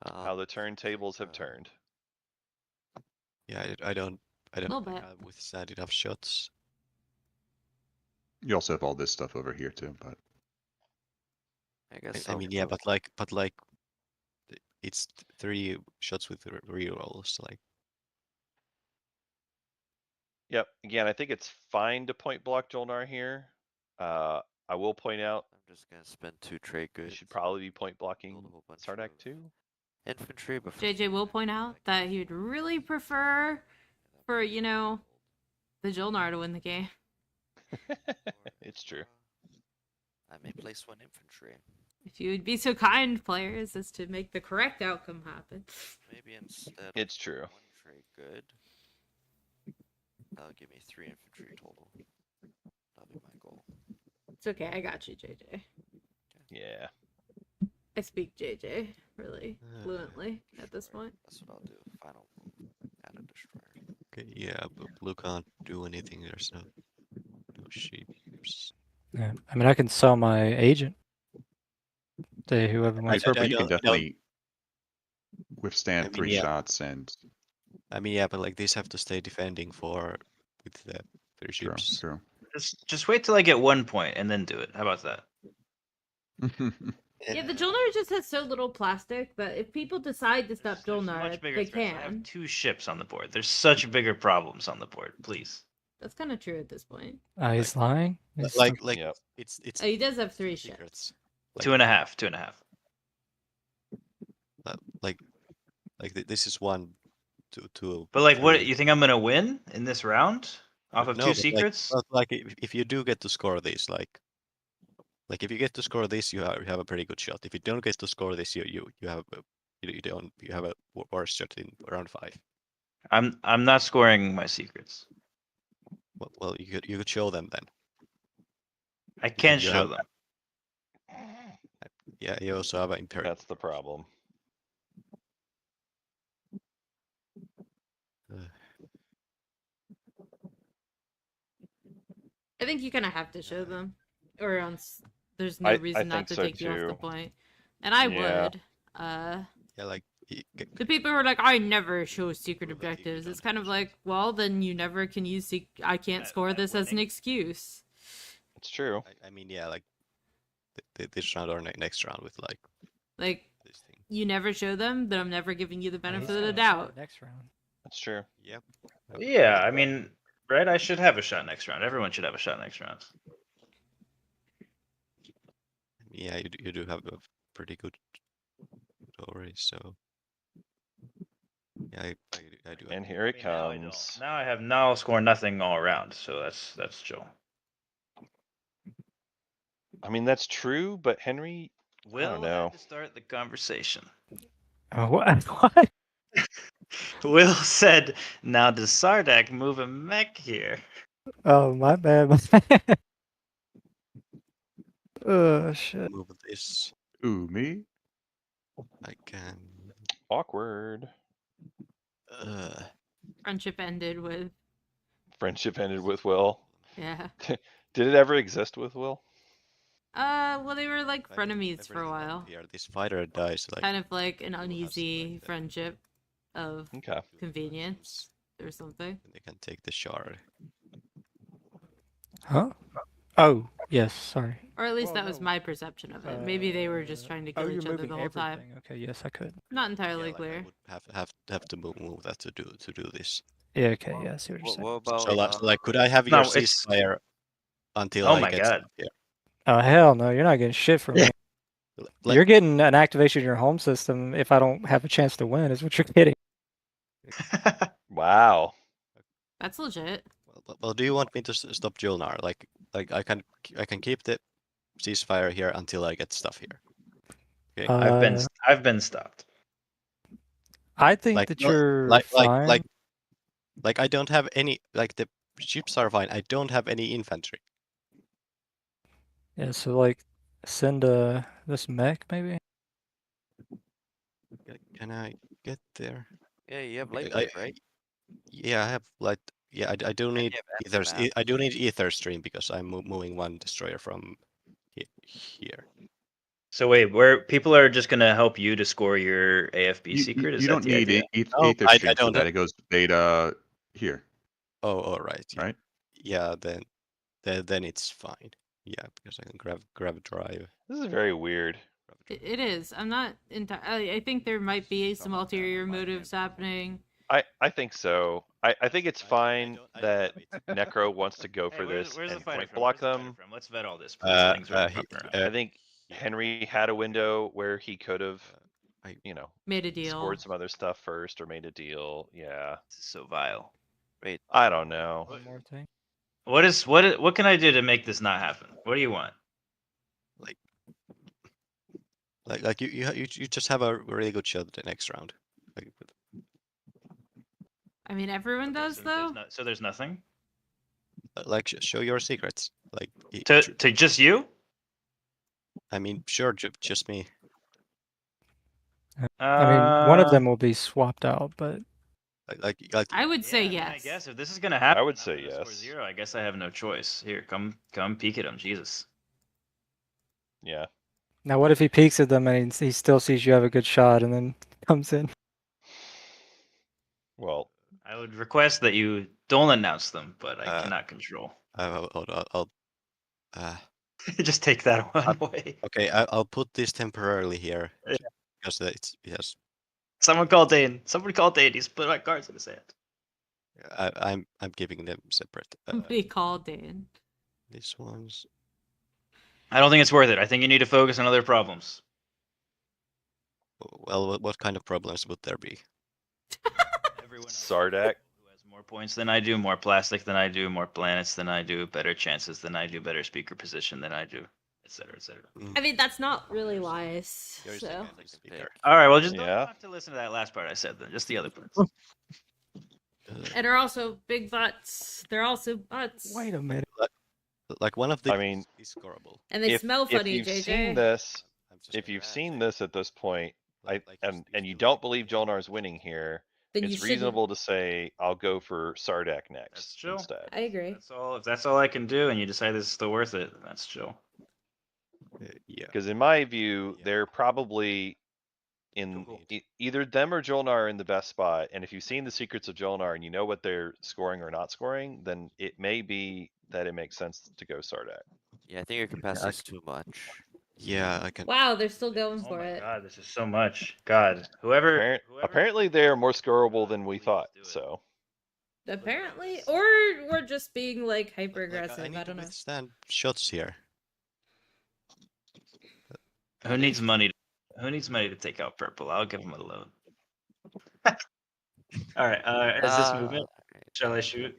How the turntables have turned. Yeah. I don't Little think bit. I withstand enough shots. You also have all this stuff over here too, but I guess I I'll mean, yeah, go- but it's 3 shots with rerolls. Like, Yep. Again, I think it's fine to point block Jolnar here. I will point out I'm just gonna spend 2 trade you goods. should probably be point blocking build a whole bunch Sardak of too. infantry before. JJ will point out that he would really prefer for, you know, the Jolnar to win the game. It's true. I may place 1 infantry. If you would be so kind, players, as to make the correct outcome happen. Maybe instead. It's true. 1 trade good. That'll give me 3 infantry total. That'll be my goal. It's okay, I got you, JJ. Yeah. I speak JJ really fluently at this point. That's what I'll do. Final move. Add a destroyer. okay, yeah, but blue can't do anything. There's no ships. Yeah. I mean, I can sell my agent to whoever wants. Purple, I you can don't- definitely withstand I mean, 3 yeah. shots and I mean, yeah, but like these have to stay defending with the 3 true, ships. true. Just wait till I get 1 point and then do it. How about that? Yeah, the Jolnar just has so little plastic that if people decide to stop There's Jolnar, much bigger they threats. I have can. 2 ships on the board. There's such bigger problems on the board. Please. That's kind of true at this point. He's lying. He's Like Yep. it's He does have 3 ships. secrets. 2.5. 2.5. Like this is 1 to. But like, what you think I'm gonna win in this round off of No, 2 but secrets? Like if you do get to score this, like if you get to score this, you have a pretty good shot. If you don't get to score this, you have a worse shot in round 5. I'm not scoring my secrets. Well, you could show them then. I can't you show have- them. Yeah, you also have an Imperium. That's the problem. I think you kind of have to show them, or else there's no I reason not think to so take you off the too. point. And I Yeah. would. Yeah, like The people who are like, I never show secret objectives. It's kind of like, well, then you never can use. I can't score this as an excuse. It's true. I mean, yeah, like this round or next round with like Like, this thing. you never show them, then I'm never giving you the he's benefit of the gonna doubt. next round. That's true. Yep. Yeah, I mean, right? I should have a shot next round. Everyone should have a shot next round. Yeah, you do have a pretty good story, so yeah, I do. And here it I mean, now I don't. comes. Now I'll score nothing all around. So that's chill. I mean, that's true, but Henry, Will know. had to start the conversation. Oh, what? What? Will said, "Now does Sardak move a mech here?" Oh, my bad. My bad. Oh shit. Move this. Ooh, me? I can. awkward. Friendship ended with, Friendship ended with Will. yeah. Did it ever exist with Will? Well, they were like Everything- frenemies for a everything up while. Here, this fighter dies like Kind of like an have something uneasy like that. friendship of Okay. convenience or something. and they can take the shard. Huh? Oh, yes. Sorry. Or at least Well, that was no. my perception of it. Maybe they were just trying to kill you're each other moving the whole time. everything. Okay, yes, I could. Not Yeah, entirely like, I clear. would have to move that to do this. Yeah, okay, yeah, I see what you're What, saying. what about So like, could I have your No, it's- ceasefire until Oh I my get God. stuff here? Oh, hell no, you're not getting shit from me. Like, You're getting an activation in your home system if I don't have a chance to win, is what you're getting. Wow. That's legit. well, do you want me to stop Jolnar? Like I can keep the ceasefire here until I get stuff here. Okay. I've been stopped. I think Like, that no, you're like fine. I don't have any, like the ships are fine. I don't have any infantry. Yeah, so like send this mech maybe. Can I get there? Yeah, you have I- light I- blade, right? Yeah, I have like, yeah, I do need you have ethers. anti-map. I do need ether stream because I'm moving 1 destroyer from here. So wait, where people are just gonna help you to score your AFB secret? Is You that don't the need idea? No, ether I stream for don't that. have- It goes beta here, Oh, all right. Yeah. right? Yeah, then then it's fine. Yeah, because I can grab a drive. This is very weird. It is. I'm not. I think there might be some ulterior motives happening. I think so. I think it's fine I don't that have it. Necro wants to go Hey, for this where's the and fighter point from? block Where's the fighter them. from? Let's vet all this, please. Things are He, popping around. I think Henry had a window where he could have, you know, Made a deal. scored some other stuff first or made a deal. Yeah. This is so vile. Wait, I don't know. One more thing. What can I do to make this not happen? What do you want? like you just have a really good shot at the next round. Like, I mean, everyone does so though. so there's nothing like show your secrets. Like to just you. I mean, sure, just me. I mean, one of them will be swapped out, but Like I would say I mean, yes. I guess if this is gonna happen, I would I'm say gonna score yes. 0. I guess I have no choice. Here, come peek at him, Jesus. Yeah. now what if he peeks at them and he still sees you have a good shot and then comes in? Well, I would request that you don't announce them, but I cannot control. I'll Just take that one away. okay. I'll put this temporarily here Yeah. because it's yes. Someone call Dane. Somebody call Dane. He's put my cards in his hand. I'm giving them separate. Somebody call Dan. These ones. I don't think it's worth it. I think you need to focus on other problems. Well, what kind of problems would there be? Everyone else Sardak. who has more points than I do, more plastic than I do, more planets than I do, better chances than I do, better speaker position than I do, etc., etc. I mean, that's not really wise. You're So. second in speaker. All right, well, just don't Yeah. have to listen to that last part I said then. Just the other parts. And are also big butts. They're also butts. Wait a minute. Like one of the I mean, is scoreable. And they smell funny, if you've JJ. seen this, I'm just if saying you've that. seen this at this point, Like and just you do don't it. believe Jolnar's winning here, Then you it's shouldn't. reasonable to say I'll go for Sardak That's next chill. instead. I agree. That's all. If that's all I can do, and you decide this is still worth it, that's chill. Yeah. Because in my view, Yeah. they're probably in Cool. either them or Jolnar are in the best spot. And if you've seen the secrets of Jolnar and you know what they're scoring or not scoring, then it may be that it makes sense to go Sardak. yeah, I think your capacity is too much. Yeah, I can. Wow, they're still going Oh for my it. god, this is so much. God, whoever Apparently they are more scoreable than we thought. So Apparently, or we're just being like hyper aggressive. I need I to don't know. withstand shots here. who needs money. Who needs money to take out purple? I'll give him a loan. All right. Is this movement? Shall I shoot?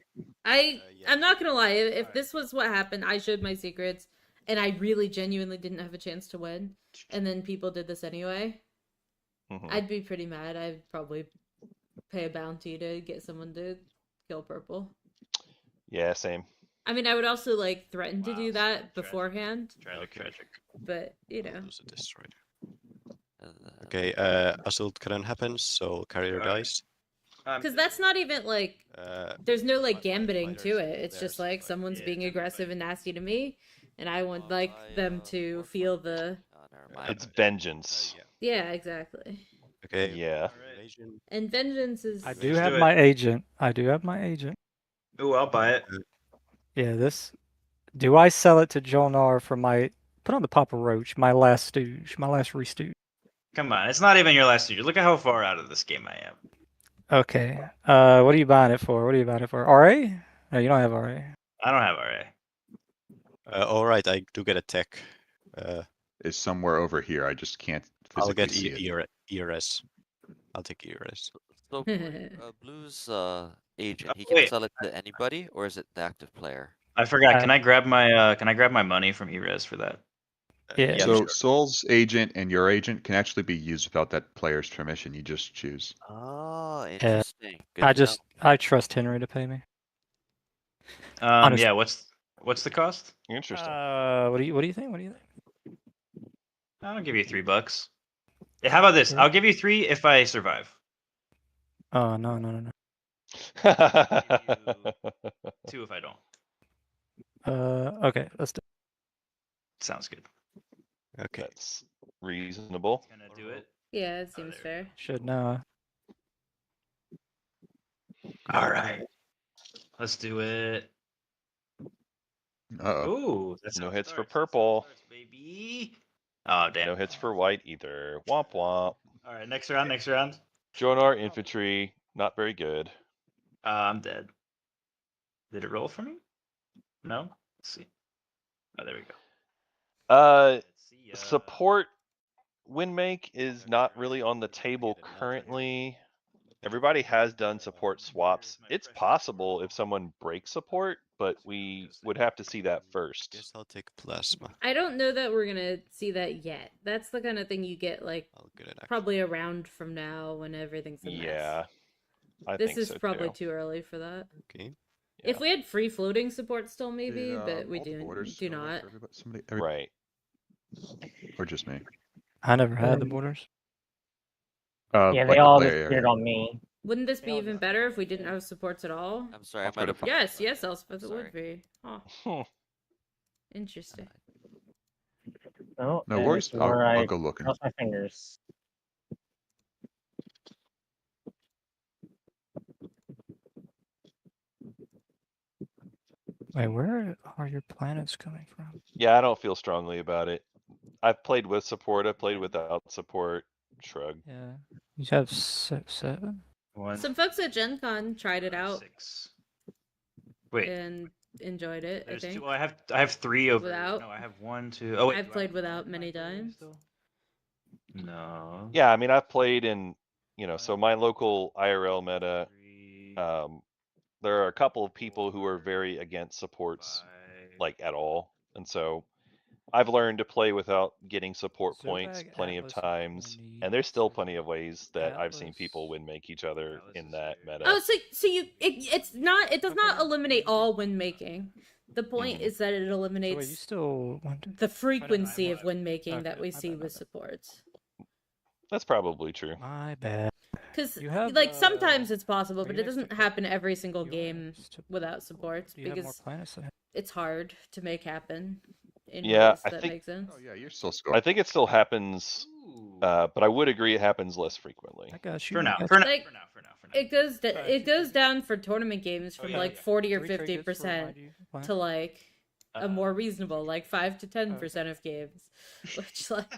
Yeah. I'm not gonna lie. If Alright. this was what happened, I showed my secrets, and I really genuinely didn't have a chance to win, and then people did this anyway. mhm. I'd be pretty mad. I'd probably pay a bounty to get someone to kill purple. Yeah, same. I mean, I would also like threaten to Wow, do so that tragic. beforehand, Tragic. but you know. Lose a destroyer. And then- Okay, assault cannon happens, so carry your Alright. dice. Because that's not even like there's no like gambiting to fighters, it. It's just there's like someone's Yeah, being aggressive and nasty to me, and I would Oh, like I, them to more feel fun. the Oh, never mind. It's vengeance. Yeah. yeah, exactly. Okay. Yeah. Invasion. And vengeance is I do Let's have do it. my agent. I do have my agent. Ooh, I'll buy it. Yeah, this. Do I sell it to Jolnar for my. Put on the Papa Roach, my last Stooge, my last Restooge. Come on, it's not even your last year. Look at how far out of this game I am. Okay. What are you buying it for? What are you buying it for? RA? No, you don't have RA. I don't have RA. All right, I do get a tech. Is somewhere over here. I just can't I'll physically get see it. ERS. I'll take ERS. So Blue's agent, he Oh, can wait. sell it to anybody, or is it the active player? I forgot. Can I grab my money from Erez for that? Yeah. So sure. Soul's agent and your agent can actually be used without that player's permission. You just choose. Oh, interesting. Good I to know. just I trust Henry to pay me. Yeah. What's the cost? Interesting. What do you think? What do you think? I'll give you $3. Yeah, how about this? Yeah. I'll give you 3 if I survive. Oh no. 2 if I don't. Okay, let's do. Sounds good. Okay. That's reasonable. Gonna do it. yeah, it seems there we fair. Should know. All right. Let's do it. Uh-oh. Ooh, that's No how it hits for starts, that's how it purple. starts, baby. Oh damn. No hits for white either. Womp womp. All right, next round. Next round. Jonar infantry, not very good. I'm dead. Did it roll for me? No. Let's see. Oh, there we go. Uh, See ya. support Windmake is not really on the table currently. Everybody has done support swaps. It's possible if someone breaks support, but we would have to see that first. Guess I'll take plasma. I don't know that we're gonna see that yet. That's the kind of thing you get like I'll get it actually. probably a round from now when everything's a mess. Yeah, I This think is so probably too. too early for that. Okay. If we had free floating support still, maybe, Did, but we all the borders do go away not. for everybody? Right. Or just me? I never had the borders. Yeah, Like they the all player disappeared area. on me. Wouldn't this be even better if we didn't have supports at all? I'm sorry, I'll I put might it have. Yes, yes, Elspeth, it Sorry. would be. Oh, Hmm. interesting. Oh, No and worries. this is where I'll I go looking. cross my fingers. Wait, where are your planets coming from? Yeah, I don't feel strongly about it. I've played with support. I've played without support. Shrug. Yeah. You have 7? One, Some folks at Gen Con tried it out 6. Wait, and enjoyed it, I there's think. two. I have 3 over. Without? No, I have 1, 2. Oh wait, I've do I played have without 5 many microwaves times. still? No. Yeah, I mean, I've played in, so my local IRL meta, 3, there are a couple of people who are very against supports, 5. like at all. And so I've learned to play without getting support points Zobag, plenty of Atlas, times. 20, And there's still plenty of ways that I've seen Atlas. people win make each other Atlas in is that here. meta. Oh, so it's not, it does not Okay. eliminate all win making. The point Mhm. is that it So wait, you eliminates still want to... the frequency I of have- win making that Okay, we my see bad, my with bad. supports. That's probably true. My bad. Because You have, like sometimes it's possible, are but you it next to doesn't Purple? happen every single You are game next to without Purple. supports Do you have more because planets than him? it's hard to make happen in Yeah, ways I that think- make sense. Oh yeah, you're still scoring. I think it still happens, Ooh. but I would agree it happens less frequently. I got you. For now, I got for you. now, Like, for now. It goes down for tournament games Oh, from yeah, like yeah. 40 or 3 trinkets for 50% remind you of to like a more Uh, reasonable, like 5 to 10% of games, which like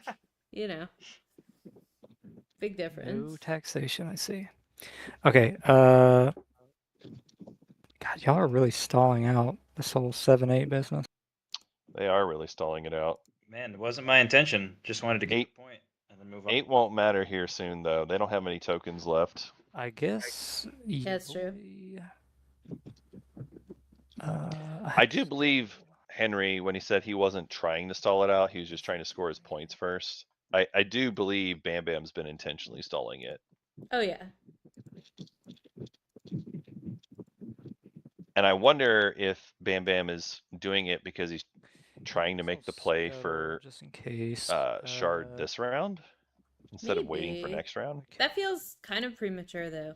big difference. No taxation, I see. Okay, God, y'all are really stalling out this whole 7-8 business. They are really stalling it out. Man, it wasn't my intention. Just wanted to get 8 the point and then move on. 8 won't matter here soon, though. They don't have many tokens left. I guess. That's true. I do believe Henry, when he said he wasn't trying to stall it out, he was just trying to score his points first. I do believe Bam Bam's been intentionally stalling it. Oh yeah. And I wonder if Bam Bam is doing it because he's trying to make the play for just in case. Shard this round instead of waiting for Maybe. next round. That feels kind of premature though.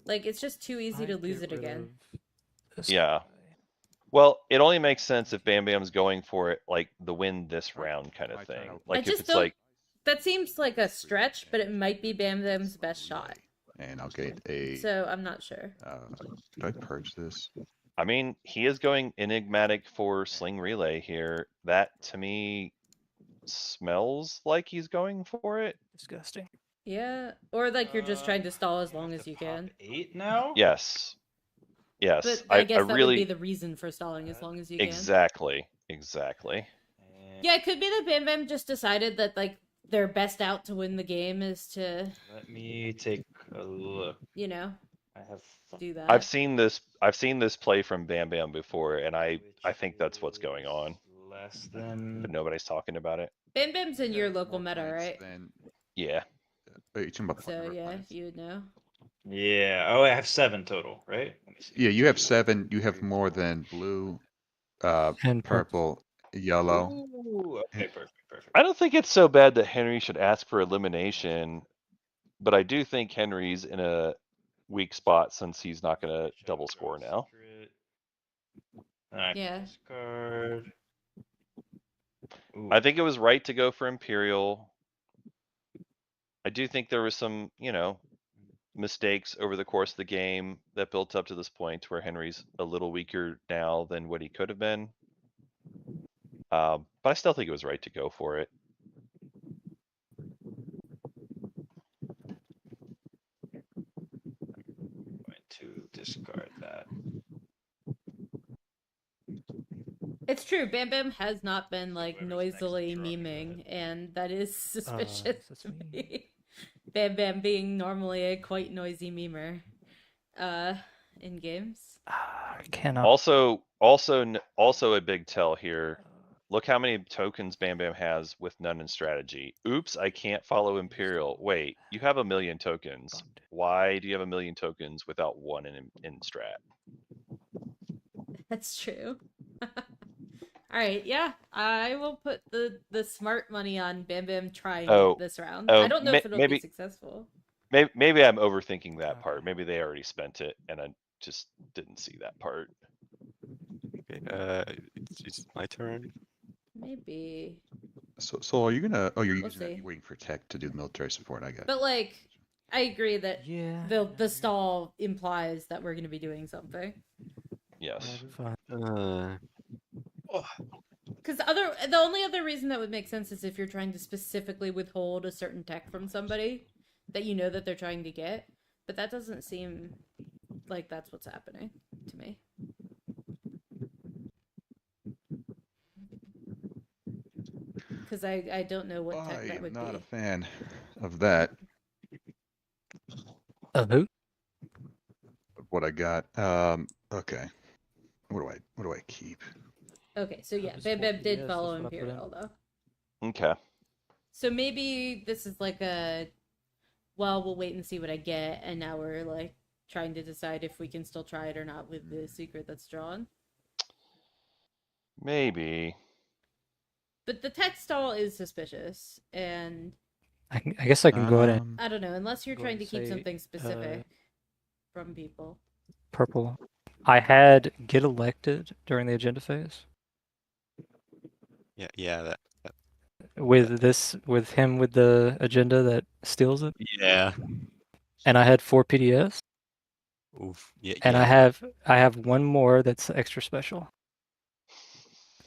Like it's just too easy to lose it again. Yeah. Well, it only makes sense if Bam Bam's going for it, like the win this round kind of I thing. don't- Like I if just it's don't- like, That seems like a stretch, but it might be Bam Bam's best shot. And I'll get a. So I'm not sure. Did I purge this? I mean, he is going enigmatic for Sling Relay here. That to me smells like he's going for it. Disgusting. Yeah, or like you're just trying to stall as long have as to you pop can. 8 now? Yes. Yes. But I guess that would really be the reason for stalling as long as you can. exactly. Yeah, it could be that Bam Bam just decided that like their best out to win the game is to, Let me take a look. I have do that. I've seen this play from Bam Bam before, and I think that's what's going on. Less than. But nobody's talking about it. Bam Bam's in your Yeah, local more meta, points right? than- Yeah. You're talking about the So number of yeah, planets. you would know. Yeah. Oh, I have 7 total, right? Let me see. Yeah, you have 7. You have more than blue, And purple, yellow. Ooh, okay, perfect. I don't think it's so bad that Henry should ask for elimination, but I do think Henry's in a weak spot since he's not going to double score now. Yeah. Discard. Ooh. I think it was right to go for Imperial. I do think there was some, mistakes over the course of the game that built up to this point where Henry's a little weaker now than what he could have been. But I still think it was right to go for it. Going to discard that. It's true. Bam Bam has not been like Whoever's next noisily drawing memeing, and that is suspicious that's to me. me. Bam Bam being normally a quite noisy memer, in games. I cannot. Also a big tell here. Look how many tokens Bam Bam has with none in strategy. Oops, I can't follow Imperial. Wait, you have 1 million tokens. Why do you have 1 million tokens without one in strat? That's true. All right, yeah, I will put the smart money on Bam Bam trying Oh, it this round. I don't know if it'll be maybe successful. maybe I'm overthinking that part. Okay. Maybe they already spent it and I just didn't see that part. Okay, it's my turn. Maybe, So are you gonna? Oh, you're We'll using that. see. You're waiting for tech to do the military support. I got. but you. like, I agree that Yeah. the stall implies that we're going to be doing something. Yes. Fine. Because the only other reason that would make sense is if you're trying to specifically withhold a certain tech from somebody that you know that they're trying to get, but that doesn't seem like that's what's happening to me. Because I don't know what tech I that am would not a be. fan of that. Of who? Of what I got. Okay. What do I keep? Okay, so yeah, Purpose Bam for Bam did PDS, follow that's what I put in. Imperial though. Okay. So maybe this is like well, we'll wait and see what I get, and now we're like trying to decide if we can still try it or not with the secret that's drawn. Maybe. But the tech stall is suspicious, and I guess I can go ahead and I don't know, unless you're Go trying ahead to and keep say, something specific from people. purple. I had get elected during the agenda phase Yeah, that. with him with the agenda that steals it, Yeah. and I had 4 PDS, Oof. Yeah. and Yeah. I have one more that's extra special.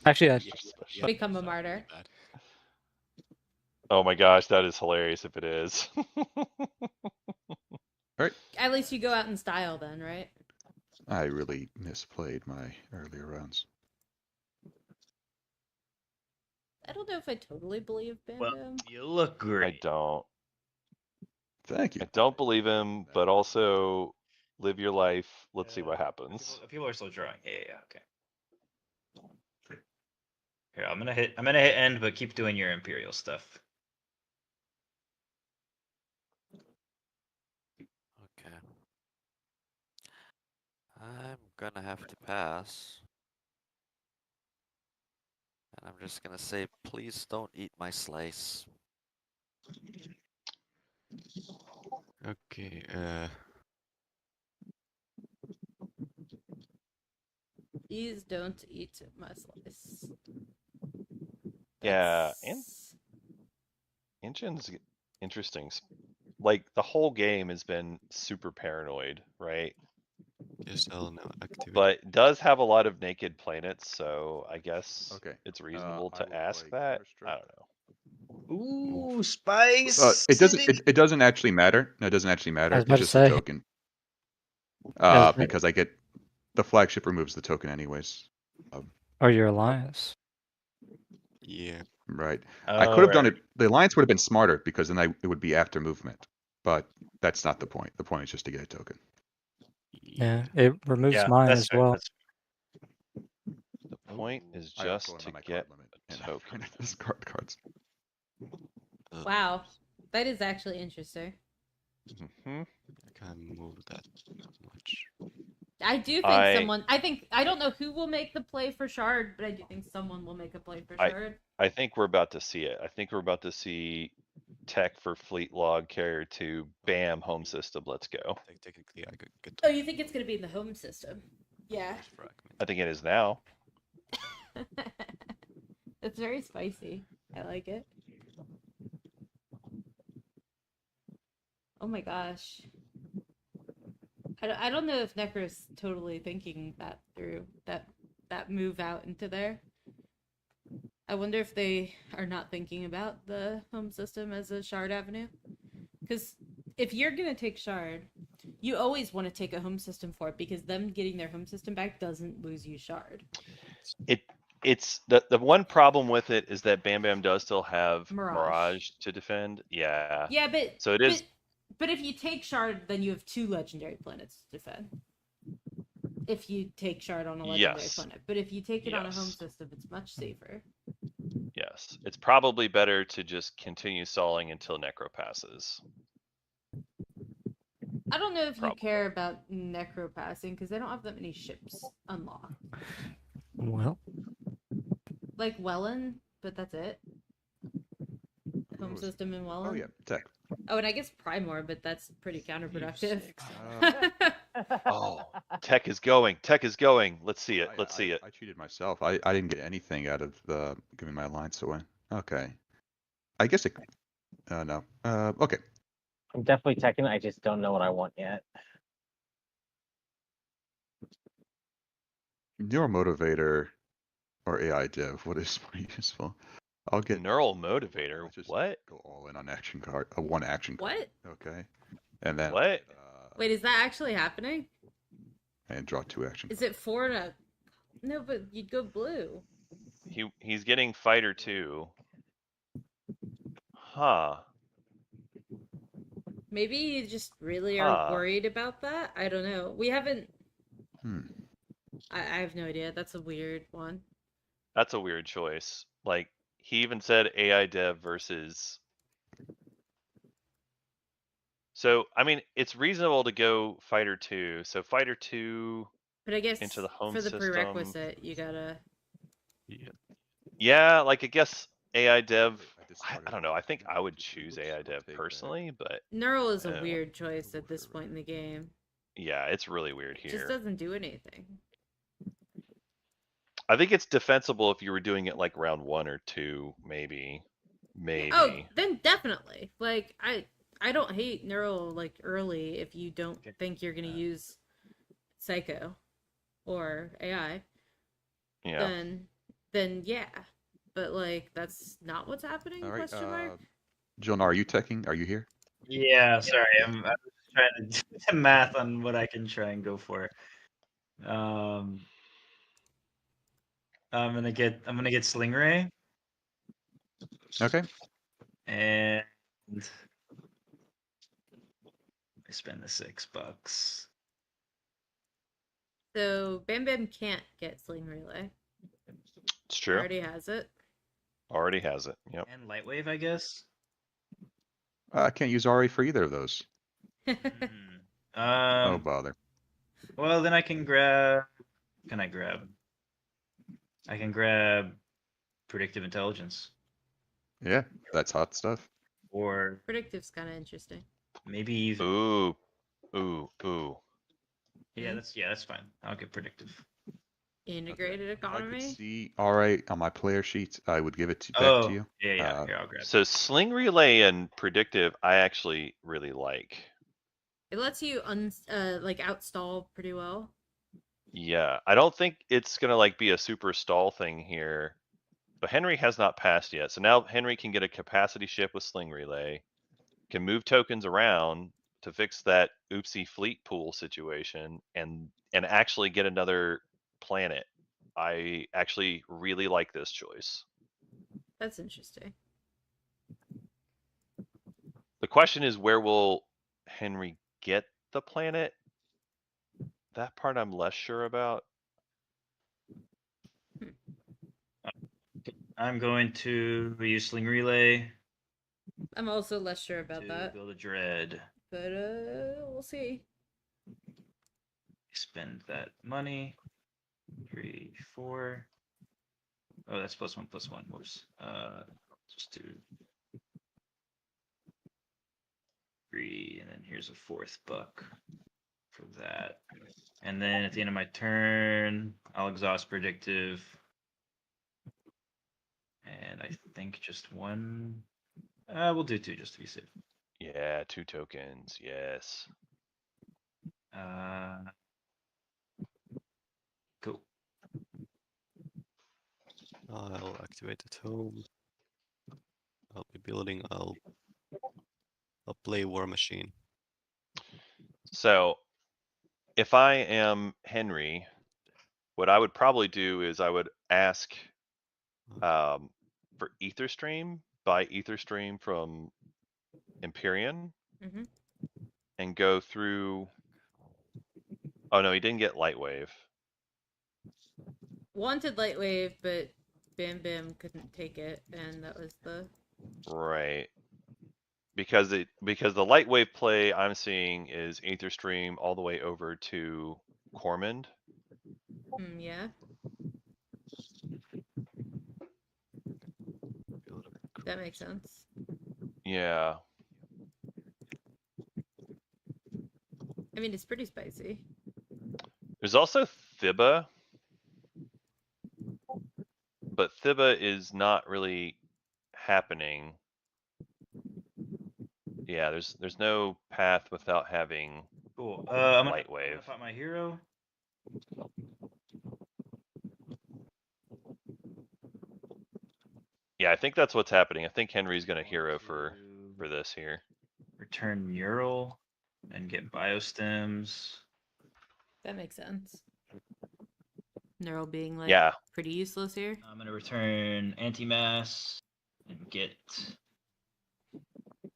Actually, I, Extra special. Become a martyr. Oh my gosh, that is hilarious if it is. At least you go out in style then, right? I really misplayed my earlier rounds. I don't know if I totally believe Bam Well, Bam. you look I great. don't. Thank you. I don't believe him, but also live your life. Let's see what happens. People are still drawing. Yeah, okay. Here, I'm gonna hit end, but keep doing your Imperial stuff. Okay. I'm gonna have to pass. And I'm just gonna say, please don't eat my slice. Okay. Please don't eat my slice. Yeah, and That's- Anjin's interesting. Like the whole game has been super paranoid, right? DSL no activity. But does have a lot of naked planets, so I guess Okay. it's reasonable I to will ask play that. Counter-Strike. I don't know. Ooh, Spice! It doesn't. City! It doesn't actually matter. No, it doesn't actually I matter. was It's about to just a say. token. Yeah, but- Because I get the flagship removes the token anyways. or your alliance. Yeah. Right. Oh, I could have done right. it. The alliance would have been smarter because then it would be after movement. But that's not the point. The point is just to get a token. Yeah, it removes Yeah, mine that's as fair. well. That's The point is I also just am to on my get card limit, a and I'm trying token. to discard cards. Wow, that is actually interesting. Hmm. I can't move that much. I do think I don't know who will make the play for Shard, but I do think someone will make a play for Shard. I think we're about to see it. I think we're about to see tech for Fleet Log Carrier 2. Bam, home system. Let's go. Technically, I could get. Oh, you think it's gonna be in the home system? Yeah. Fragment. I think it is now. It's very spicy. I like it. Oh my gosh. I don't know if Necro's totally thinking that through, that move out into there. I wonder if they are not thinking about the home system as a shard avenue. Because if you're going to take shard, you always want to take a home system for it, because them getting their home system back doesn't lose you shard. It's the one problem with it is that Bam Bam does still have Mirage. Mirage to defend. Yeah. Yeah, but So it is. But if you take shard, then you have 2 legendary planets to defend. If you take shard on a legendary Yes. planet, but if you take it on a home Yes. system, it's much safer. Yes. It's probably better to just continue stalling until Necro passes. I don't know if Probably. you care about Necro passing, because they don't have that many ships unlocked. Well, Like Welland, but that's it. Home was- system in Welland. Oh yeah, tech. Oh, and I guess Primor, but that's pretty counterproductive. Oh, Tech is going. Tech is going. Let's see it. I- Let's see it. I cheated myself. I didn't get anything out of the giving my alliance away. Okay. I guess it. No. Okay. I'm definitely teching. I just don't know what I want yet. Neuromotivator or AI dev. What is more useful? I'll get Neural motivator. let's just What? Go all in on action card. One action card. What? Okay. And then What? Wait, is that actually happening? and draw 2 action. Is it 4 and a... No, but you'd go blue. He's getting fighter 2. Huh. Maybe you just really Huh. are worried about that? I don't know. We haven't... Hmm. I have no idea. That's a weird one. That's a weird choice. Like he even said AI dev versus. So I mean, it's reasonable to go fighter 2. So fighter 2 But I guess into the home for the system. prerequisite, you gotta... Yeah, like I guess AI dev. I discarded don't know. I think I would Just choose Google AI it, dev take that. personally, but Neural is a Oh. weird choice at this point in the game. yeah, it's really weird It just here. doesn't do anything. I think it's defensible if you were doing it like round 1 or 2, maybe. Maybe. Oh, then definitely. Like, I don't hate Neural, like, early if you don't think you're gonna use Psycho or AI. Yeah. Then yeah. But, like, that's not what's happening, All right. question mark? Jonah, are you teching? Are you here? Yeah, sorry, I'm just trying to do the math on what I can try and go for. I'm gonna get Sling Ray Okay. and I spend the $6. So, Bam Bam can't get Sling Relay. It's true. Already has it. Already has it. Yep. And Lightwave, I guess. I can't use RA for either of those. Hmm. No bother. Well, then I can grab. Can I grab? I can grab Predictive Intelligence, Yeah, that's hot stuff. or Predictive's kind of interesting. maybe even. Ooh. Ooh. Yeah, that's fine. I'll get Predictive. Integrated If I could economy? see RA on my player sheet, I would give it back Oh, to you. yeah. Here, I'll grab. So Sling Relay and Predictive, I actually really like. It lets you like outstall pretty well. Yeah, I don't think it's gonna like be a super stall thing here, but Henry has not passed yet. So now Henry can get a capacity ship with Sling Relay, can move tokens around to fix that oopsie fleet pool situation, and actually get another planet. I actually really like this choice. That's interesting. The question is, where will Henry get the planet? That part I'm less sure about. I'm going to use Sling Relay I'm also less sure about to that. build a Dread. But we'll see. Spend that money. 3, 4. Oh, that's +1, +1. Whoops. Just do 3, and then here's a $4th buck for that. And then at the end of my turn, I'll exhaust Predictive. And I think just 1. We'll do 2 just to be safe. Yeah, 2 tokens. Yes. Cool. I'll activate at home. I'll be building. I'll play War Machine. So, if I am Henry, what I would probably do is I would ask for Etherstream, buy Etherstream from Empyrean, Mm-hmm. and go through. Oh no, he didn't get Lightwave. Wanted Lightwave, but Bam Bam couldn't take it, and that was the... Right. Because the Lightwave play I'm seeing is Etherstream all the way over to Cormand. yeah. That makes sense. Yeah. I mean, it's pretty spicy. There's also Thibba. But Thibba is not really happening. Yeah, there's no path without having Cool. I'm gonna Lightwave. pop my hero. Yeah, I think that's what's happening. I think Henry's gonna hero for this here. Return mural and get biostems. That makes sense. Neural being like Yeah. pretty useless here. I'm gonna return anti-mass and get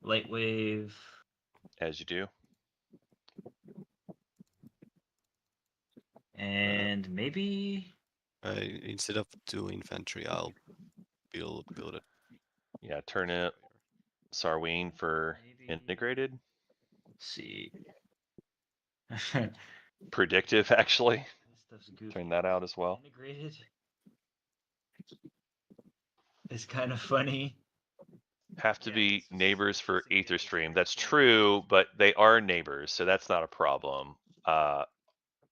Lightwave. As you do. And maybe Instead of 2 infantry, I'll build it. Yeah, turn it Sarween for integrated. Let's see. Predictive, actually. This stuff's goofy. Turn that out as well. Integrated. It's kind of funny. Have to be neighbors for Etherstream. That's true, but they are neighbors, so that's not a problem.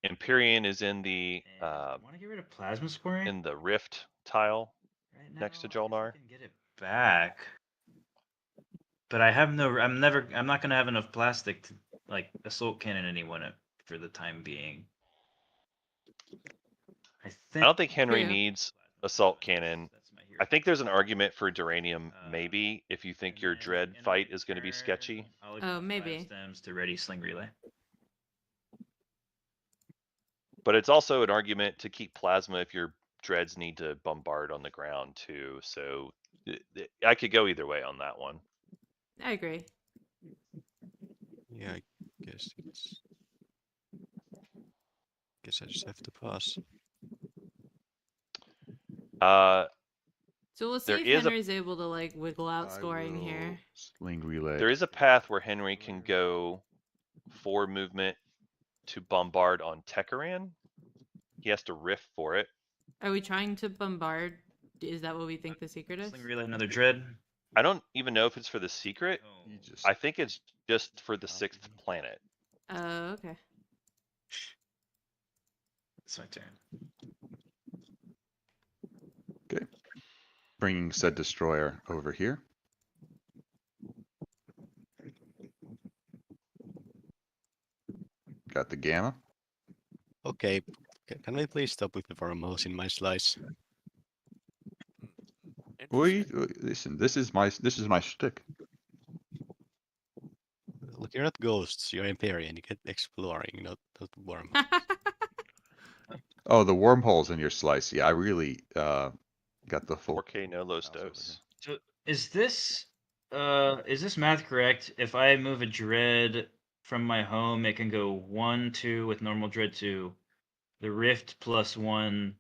Empyrean is in the I want to get rid of plasma scoring in the Rift tile right now. next to I guess I Jolnar. can get it back, but I have no. I'm not gonna have enough plastic to like assault cannon anyone for the time being. I I don't think Henry True. needs assault cannon. That's my hero. I think there's an argument for Duranium, maybe, if you think And your then Dread in fight is going to be return, sketchy. I'll Oh, drop maybe. biostems to ready sling relay. But it's also an argument to keep Plasma if your Dreads need to bombard on the ground too. So I could go either way on that one. I agree. Yeah, I guess I just have to pass. So we'll see There if is a- Henry's able to like wiggle out I scoring will here. Sling relay. There is a path where Henry can go forward movement to bombard on Tekaran. He has to riff for it. Are we trying to bombard? Is that what we think the secret is? Sling relay another dread. I don't even know if it's for the secret. Oh, You just I think it's just for the 6th planet. Oh, okay. it's my turn. okay. Bringing said destroyer over here. Got the gamma. Okay, can we please stop with the wormholes in my slice? Listen, this is my shtick. Look, you're not ghosts, you're Empyrean. You get exploring, not wormholes. Oh, the wormholes in your slice. Yeah, I really got the full 4K no Los house over Dos. So is this math correct? If I move a dread from my home, it can go 1-2 with normal dread to the rift +1,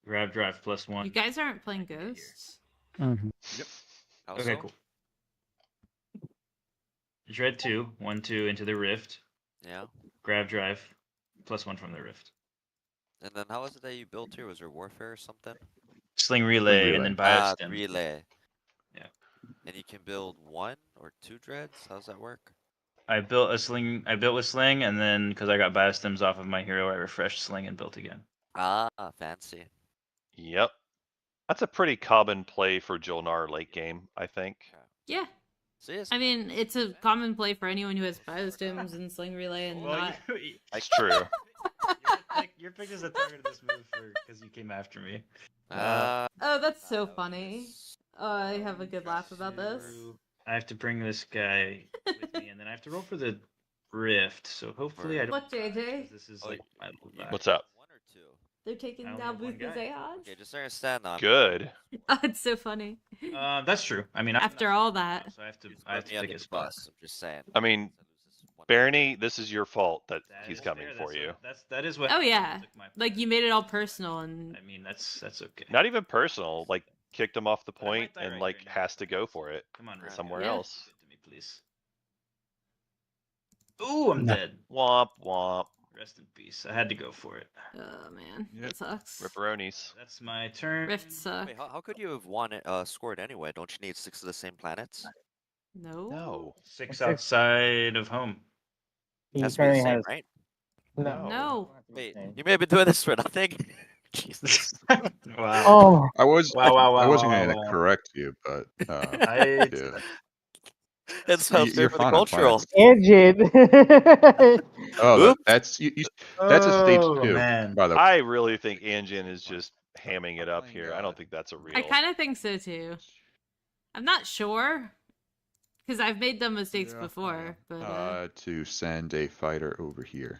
grab drive +1. You guys aren't playing ghosts? How Okay, so? cool. Dread 2, 1-2 into the rift. Yeah. Grab drive +1 from the rift. And then how was it that you built here? Was there warfare or something? Sling relay, relay. and then Ah, biostem. relay. Yeah. And you can build 1 or 2 dreads? How does that work? I built with sling, and then because I got biostems off of my hero, I refreshed sling and built again. Ah, fancy. Yep. That's a pretty common play for Jolnar late game, I think. Yeah. See, it's I mean, it's a common play for anyone who has biostems and sling relay and not. It's true. You're picked as the target of this move because you came after me. Uh, Oh, that's so that funny. was- I have a good laugh about this. I have to bring this guy with me, and then I have to roll for the rift. So hopefully I don't. Look, die, JJ. 'cause this is Oh, like my little you guy. What's up? One or two? They're I taking only down have one Booth's guy. Aeons. Okay, just understand now. Good. Oh, it's so funny. That's true. I mean, I'm After not all smart that. now, so I have to Put me pick under a the spot. bus. I'm just saying. I mean, Barney, this is your fault that That he's is coming fair, for you. That is what. Oh yeah. took my Like you made it all personal and I mean, that's okay. Not even personal. Like kicked him off the But I might point die and right like here now, has to go so for it Come on, Rift. somewhere Yeah. else. Good to me, please. Ooh, I'm No. dead. Womp womp. Rest in peace. I had to go for it. oh man, Yep. that sucks. Ripperonis. That's my turn. Rifts suck. Wait, how could you have won it, scored anyway? Don't you need 6 of the same planets? No. No. 6 outside of home. He Has to be the currently same, has right? no. No. Wait, you may have been doing this for nothing. Jesus. Wow. Oh, I was Wow. I wasn't wow, going to wow. correct you, but I yeah. It's fair You're for the fine on cultural. planets. Anjin. Oh, Oops. that's that's a stage Oh 2, man. by the way. I really think Anjin is just hamming it up here. I don't think that's a real. I kind of think so too. I'm not sure because I've made them mistakes Yeah, before, but to send a fighter over here.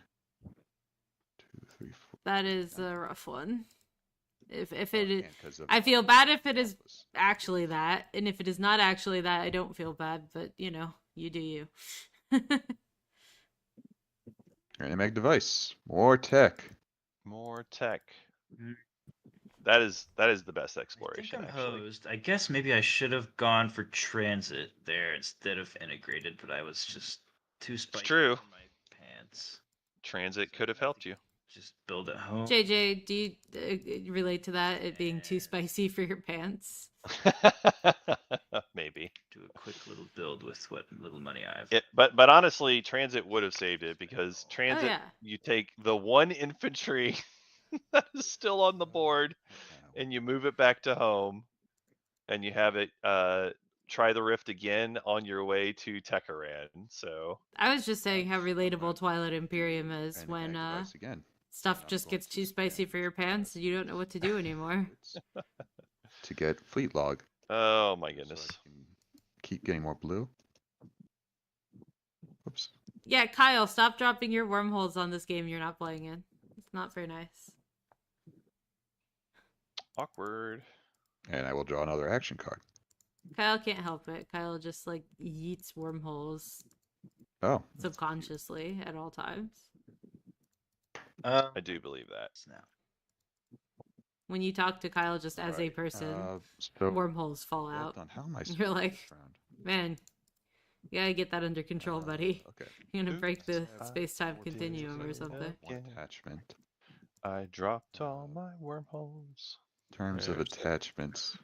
2, 3, 4. that is a rough one. If Oh, it is, can't 'cause of I feel bad if it is alphas. actually that, and if it is not actually that, I don't feel bad. But you know, you do you. Mag device. More tech. More tech. Mhm. That is the best I exploration think I'm actually. hosed. I guess maybe I should have gone for transit there instead of integrated, but I was just too spicy true. for my pants. Transit could have helped you. Just build at home. JJ, do you relate to that? It being too spicy for your pants? Maybe. Do a quick little build with what little money I have. But honestly, transit would have saved it because transit yeah. you take the one infantry that is still on the board and you move it back to home and you have it try the rift again on your way to Tecaran. So I was just saying how relatable Twilight Imperium is And when mag device again. stuff And I'm just going gets to too spicy spend for your pants and you don't know what to do anymore. to get fleet log. oh my So goodness. I can keep getting more blue. Whoops. Yeah, Kyle, stop dropping your wormholes on this game you're not playing in. It's not very nice. Awkward. And I will draw another action card. Kyle can't help it. Kyle just like yeets wormholes Oh. subconsciously at all times. I do believe that. Now. When you talk to Kyle just as a Alright, person, so wormholes fall well out. done. How am I You're like, this round? man, you gotta get that under control, buddy. Okay. You're gonna break the Oops. space-time I did continuum or it something. One again. attachment. I dropped all my wormholes. In terms of There's- attachments.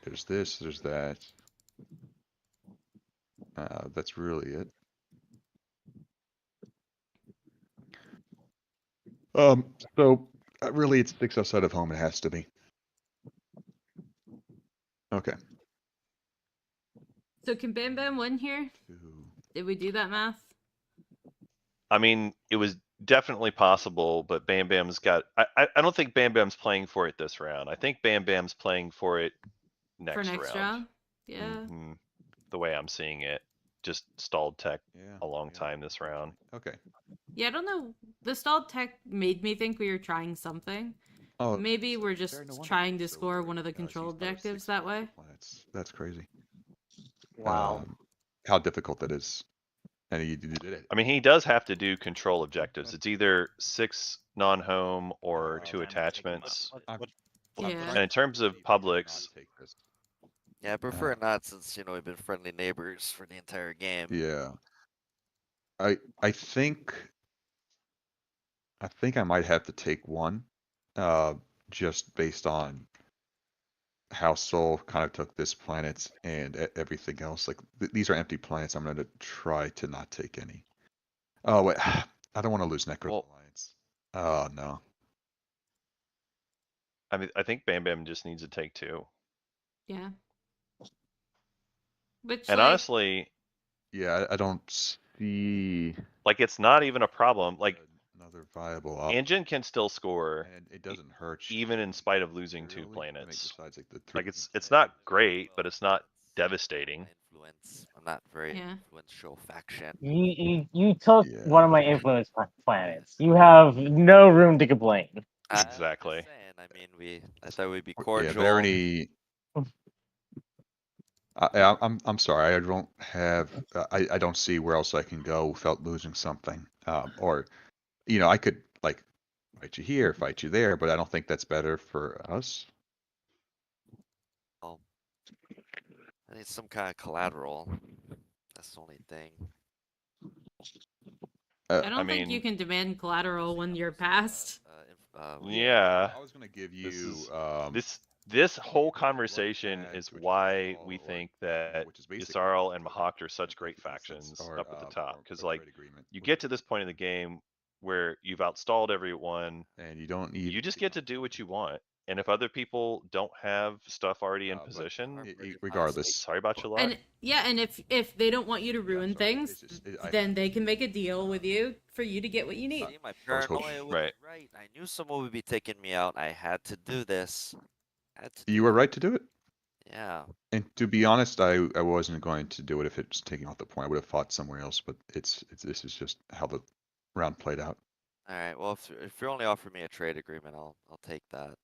There's this, there's that. That's really it. So really it's 6 outside of home, it has to be. Okay. So can Bam Bam win here? Did we do that math? I mean, it was definitely possible, but Bam Bam's got. I don't think Bam Bam's playing for it this round. I think Bam Bam's playing for it next For next round? Yeah. Mhm. The way I'm seeing it, just stalled tech Yeah. a long yeah. time this round. Okay. Yeah, I don't know. The stalled tech made me think we were trying something. Oh, Maybe we're fair, just no wonder trying he's to so score worried. one of the He's control thought of objectives 6 that way. planets. That's crazy. wow. How difficult that is. And you did it. I mean, he does have to do control objectives. It's either 6 non-home or 2 Time to take him attachments. Yeah. And in terms of publics, Yeah, I prefer not since, you know, we've been friendly neighbors for the entire game. Yeah. I think I might have to take one. Just based on how Sol kind of took this planet and everything else. Like these are empty planets. I'm gonna try to not take any. Oh wait, I don't want to lose Necro Well- Alliance. Oh no. I mean, I think Bam Bam just needs to take 2. Yeah. Which, And like, honestly, Yeah, I don't see. Like it's not even a problem. Like another viable option. Anjin can still score, And it doesn't hurt you even in spite of losing 2 materially. I mean, planets. besides, like, the Like 3 it's not great, but it's not devastating. My influence. I'm not very Yeah. influential faction. You took Yeah. one of my influence planets. You have no room to complain. I'm just Exactly. saying, I mean, I thought we'd be Yeah, cordial. very. I'm sorry. I don't have. I don't see where else I can go without losing something. Or, I could like fight you here, fight you there, but I don't think that's better for us. Well, I need some kind of collateral. That's the only thing. I don't I think you mean, can demand collateral when you're past. Yeah. I was gonna give This you. is this whole conversation is why we think that Yssaril and Mahakt are such great factions up at the top. Because like you get to this point in the game where you've outstalled everyone, and you don't need. you just get to do what you want. And if other people don't have stuff already in position, regardless. sorry about your luck. And yeah, and if they don't want you to ruin things, then they can make a deal with you for you to get what you need. See, my paranoia was Right. right. I knew someone would be taking me out. I had to do this. You were right to do it. Yeah. And to be honest, I wasn't going to do it if it's taking off the point. I would have fought somewhere else, but it's this is just how the round played out. All right. Well, if you only offer me a trade agreement, I'll take that.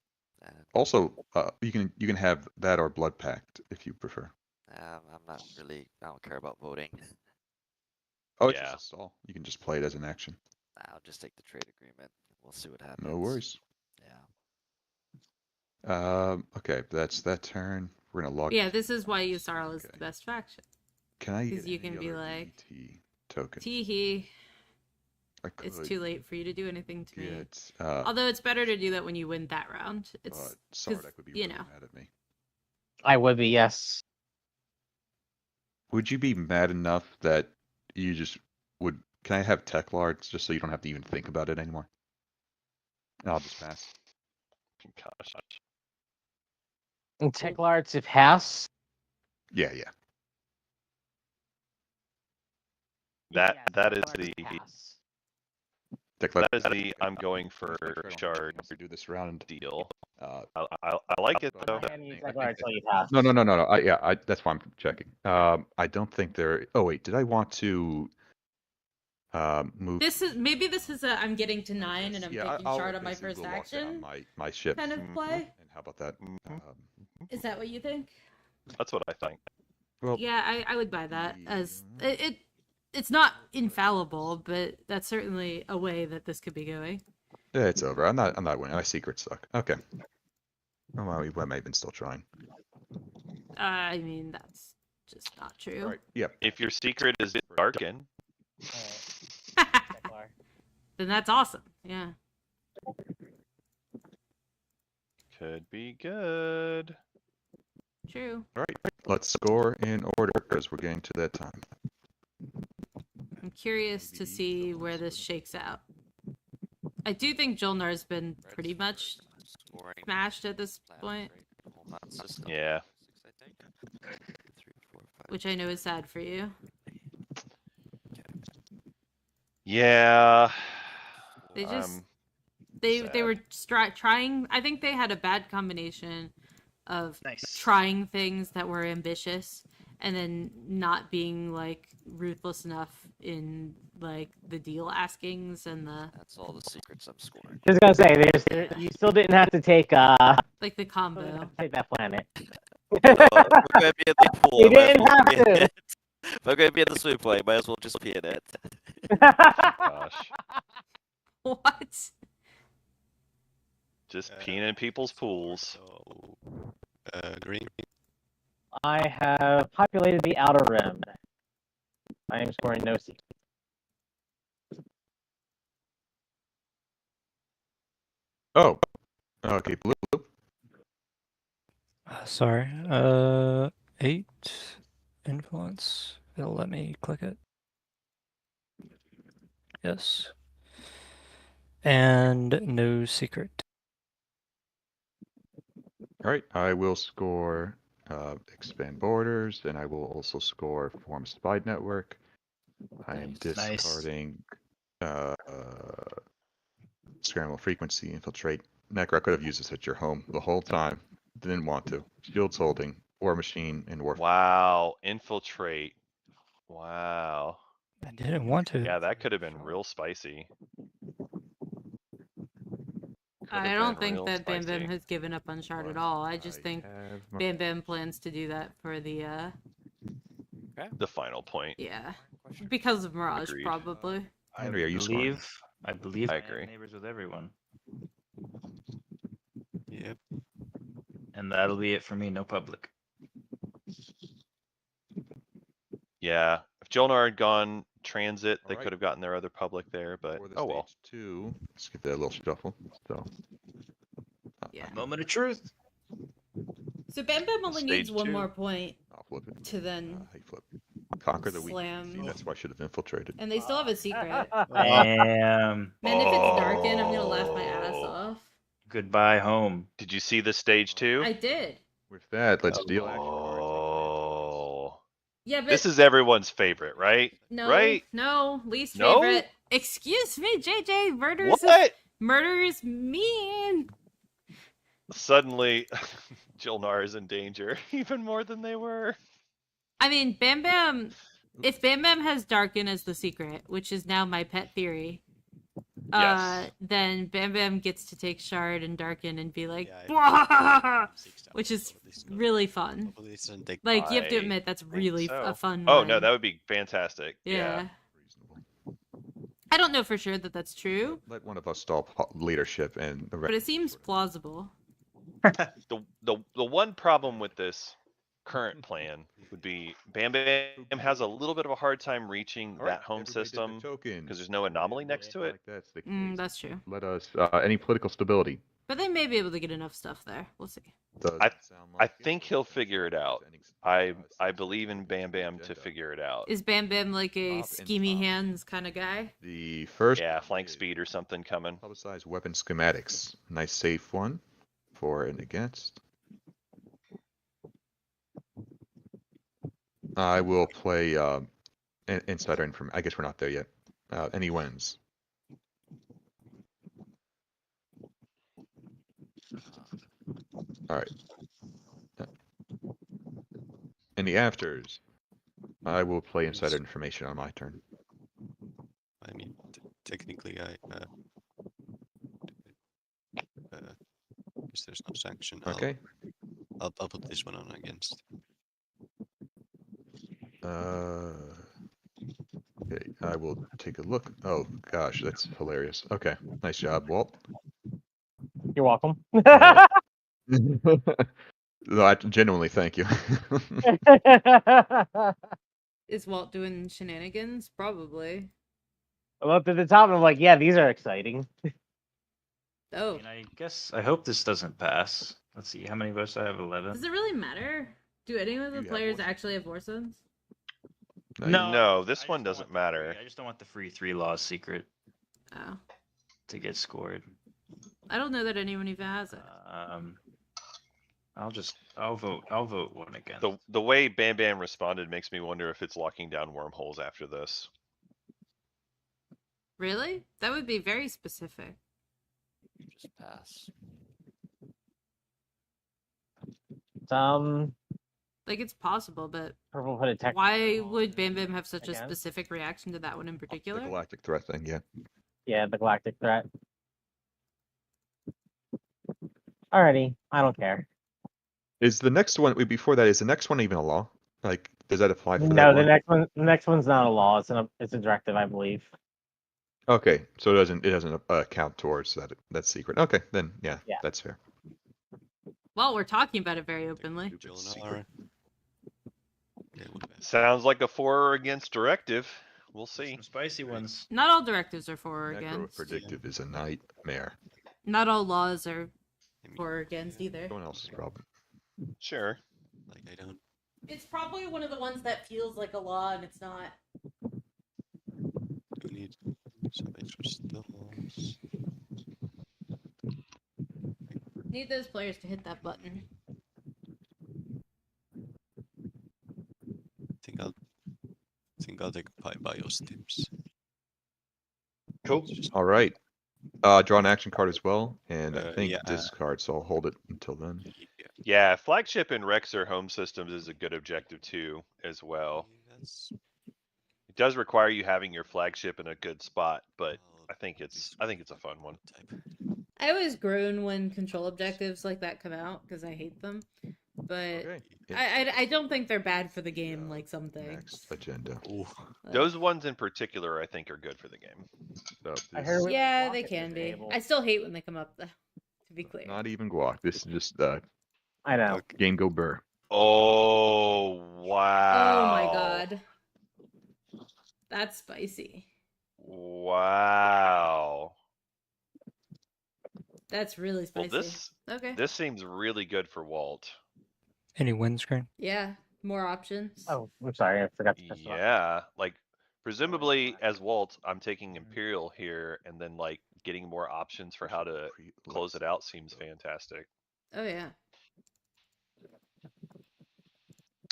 And, Also, you can have that or Blood Pact if you prefer. I'm not really. I don't care about voting. Oh, it's Yeah. just a stall. You can just play it as an action. I'll just take the trade agreement. We'll see what happens. No worries. Yeah. Okay, that's that turn. We're gonna log. Yeah, this is why Yssaril is the best faction. Can I? Because Get you any can be other like, DT token? teehee, I it's could too late for you to do anything to me. get. Although it's better to do that when you win that round. It's Sardak would be you really know. mad at me. I would be, yes. Would you be mad enough that you just would? Can I have tech lards just so you don't have to even think about it anymore? And I'll just pass. Gosh. And Techlar to pass. Yeah, yeah. That Yes, that is Techlar to the pass. Techlar, that is the I'm going for shard to do this round. deal. I like it I'm though. not gonna use Techlar until you pass. No. That's why I'm checking. I don't think there. Oh wait, did I want to move? This is a I'm getting to 9 and I'm taking I'll shard on my basically first go lock in action on my ship. kind of play. And how about that? Is that what you think? That's what I think. Well, yeah, I would buy that as it's not infallible, but that's certainly a way that this could be going. yeah, it's over. I'm not winning. My secrets suck. Okay. Well, we might even still trying. I mean, that's just not true. All right. Yep. If your secret is darken, Techlar. Then that's awesome. Yeah. could be good. True. All right. Let's score in order because we're getting to that time. I'm curious to see where this shakes out. I do think Jolnar's been pretty much smashed at this point, Yeah. which I know is sad for you. Yeah. They just I'm they sad. were trying. I think they had a bad combination of Nice. trying things that were ambitious and then not being like ruthless enough in like the deal askings and the That's all the secrets I'm scoring. Just gonna say, you still didn't have to take like the combo. take that planet. So, if we're gonna be in the pool, You I might as didn't well have be in to. it. If I'm gonna be in the swimming pool, I might as well just be in it. Gosh. What? Just peeing in people's pools. So, green. I have populated the outer rim. I am scoring no secret. Oh. Okay. Blue. Sorry. 8 influence. It'll let me click it. Yes. And no secret. All right. I will score expand borders, and I will also score form a spy network. I am Nice. discarding scramble frequency, infiltrate. Necro, I could have used this at your home the whole time. Didn't want to. Shields holding, War Machine, and War. Wow, infiltrate. Wow. I didn't want to. Yeah, that could have been real spicy. Could I have don't been think real that Bam Bam spicy. has given up on Shard at But all. I just I think have my- Bam Bam plans to do that for the The final point. yeah. Because of Mirage, Agreed. probably. Henry, are you scoring? I believe I I have agree. neighbors with everyone. Yep. And that'll be it for me, no public. Yeah, if Jolnar had gone transit, they Alright. could have gotten their other public there, but For the oh well. stage 2, let's give that a little shuffle. So, Yeah. Moment of truth. So Bam Bam only needs Stage one two. more point I'll flip it. to then How you flip? Conquer the weak. slam. See, that's why I should have infiltrated. And they still have a secret. Damn. Man, if it's darkened, I'm gonna laugh my ass off. Goodbye home. Did you see the stage 2? I did. With that, let's deal action cards. Oh. Yeah, but This is everyone's favorite, right? no, right? no, least No? favorite. Excuse me, JJ. What? Murder is mean. Suddenly, Jolnar is in danger, even more than they were. I mean, Bam Bam. If Bam Bam has Darken as the secret, which is now my pet theory, Yes. then Bam Bam gets to take Shard and Darken and be like, Yeah, "Bwah!" Which is Hopefully it's not- really fun. hopefully it doesn't take Like, you have to I admit, that's think really so. a fun Oh one. no, that would be fantastic. Yeah. Reasonable. I don't know for sure that that's true, Let one of us stall leadership and the but it seems plausible. The one problem with this current plan would be Bam Bam has a little bit of a hard time reaching that home system because there's no anomaly next to it. Like that's the case. That's true. Let us any political stability. But they may be able to get enough stuff there. We'll see. Does I- sound I like it? think he'll figure it out. Presenting I believe in Bam Bam to agenda. figure it out. Is Bam Bam like a Top and schemy top. hands kind of guy? The first Yeah, flank is speed or something coming. Publicized weapon schematics. Nice safe one. For and against. I will play insider information. I guess we're not there yet. Any wins? All right. In the afters, I will play insider information on my turn. I mean, technically, guess there's no sanction. Okay. I'll put this one on against. Okay, I will take a look. Oh gosh, that's hilarious. Okay, nice job, Walt. You're welcome. No, I genuinely thank you. Is Walt doing shenanigans? Probably. I looked at the top and I'm like, yeah, these are exciting. Oh. And I guess I hope this doesn't pass. Let's see, how many votes do I have? 11. Does it really matter? Do any of the You have players Warzone. actually have Warzones? No, I this just one don't doesn't want the free- matter. I just don't want the free 3 laws secret Oh. to get scored. I don't know that anyone even has it. I'll vote one again. The way Bam Bam responded makes me wonder if it's locking down wormholes after this. Really? That would be very specific. Just pass. Like, it's possible, but Purple hooded tech. why would Bam Bam have such a Again? specific reaction to that one in The particular? galactic threat thing, yeah. Yeah, the galactic threat. Alrighty, I don't care. Is the next one before that? Is the next one even a law? Like, does that apply for No, that one? the next one's not a law. It's a directive, I believe. Okay, so it doesn't count towards that secret. Okay, then yeah, Yeah. that's fair. Well, we're talking about it very openly. Jolnar. Yeah, would pass. Sounds like a for or against directive. We'll see. Some spicy ones. Not all directives are for or Necro against. predictive is a nightmare. Not all laws are I mean, for or against either. Everyone else's problem. Sure. like I don't. It's probably one of the ones that feels like a law and it's not. Do need some extra stalls. Need those players to hit that button. I think think I'll take biostims. Cool. All right. Draw an action card as well, and I think yeah, discard, so I'll hold it until then. Yeah, flagship in Rexer home systems is a good objective too, as well. That's It does require you having your flagship in a good spot, but well, I think it's a fun one. type. I always groan when control objectives like that come out because I hate them. But Okay. I don't think they're bad for the game like some things. Next agenda. Ooh. Those ones in particular, I think, are good for the game. So I this- heard we Yeah, block they it can be. disabled. I still hate when they come up, though. To be clear. Not even guac. This is just I know. game go burr. Oh wow! Oh my god, that's spicy. Wow. That's really Well, spicy. Okay. this seems really good for Walt. Any windscreen? Yeah, more options. Oh, I'm sorry. I forgot to press the button. Yeah, like presumably as Walt, I'm taking Imperial here, and then like getting more options for how to close it out seems fantastic. Oh yeah.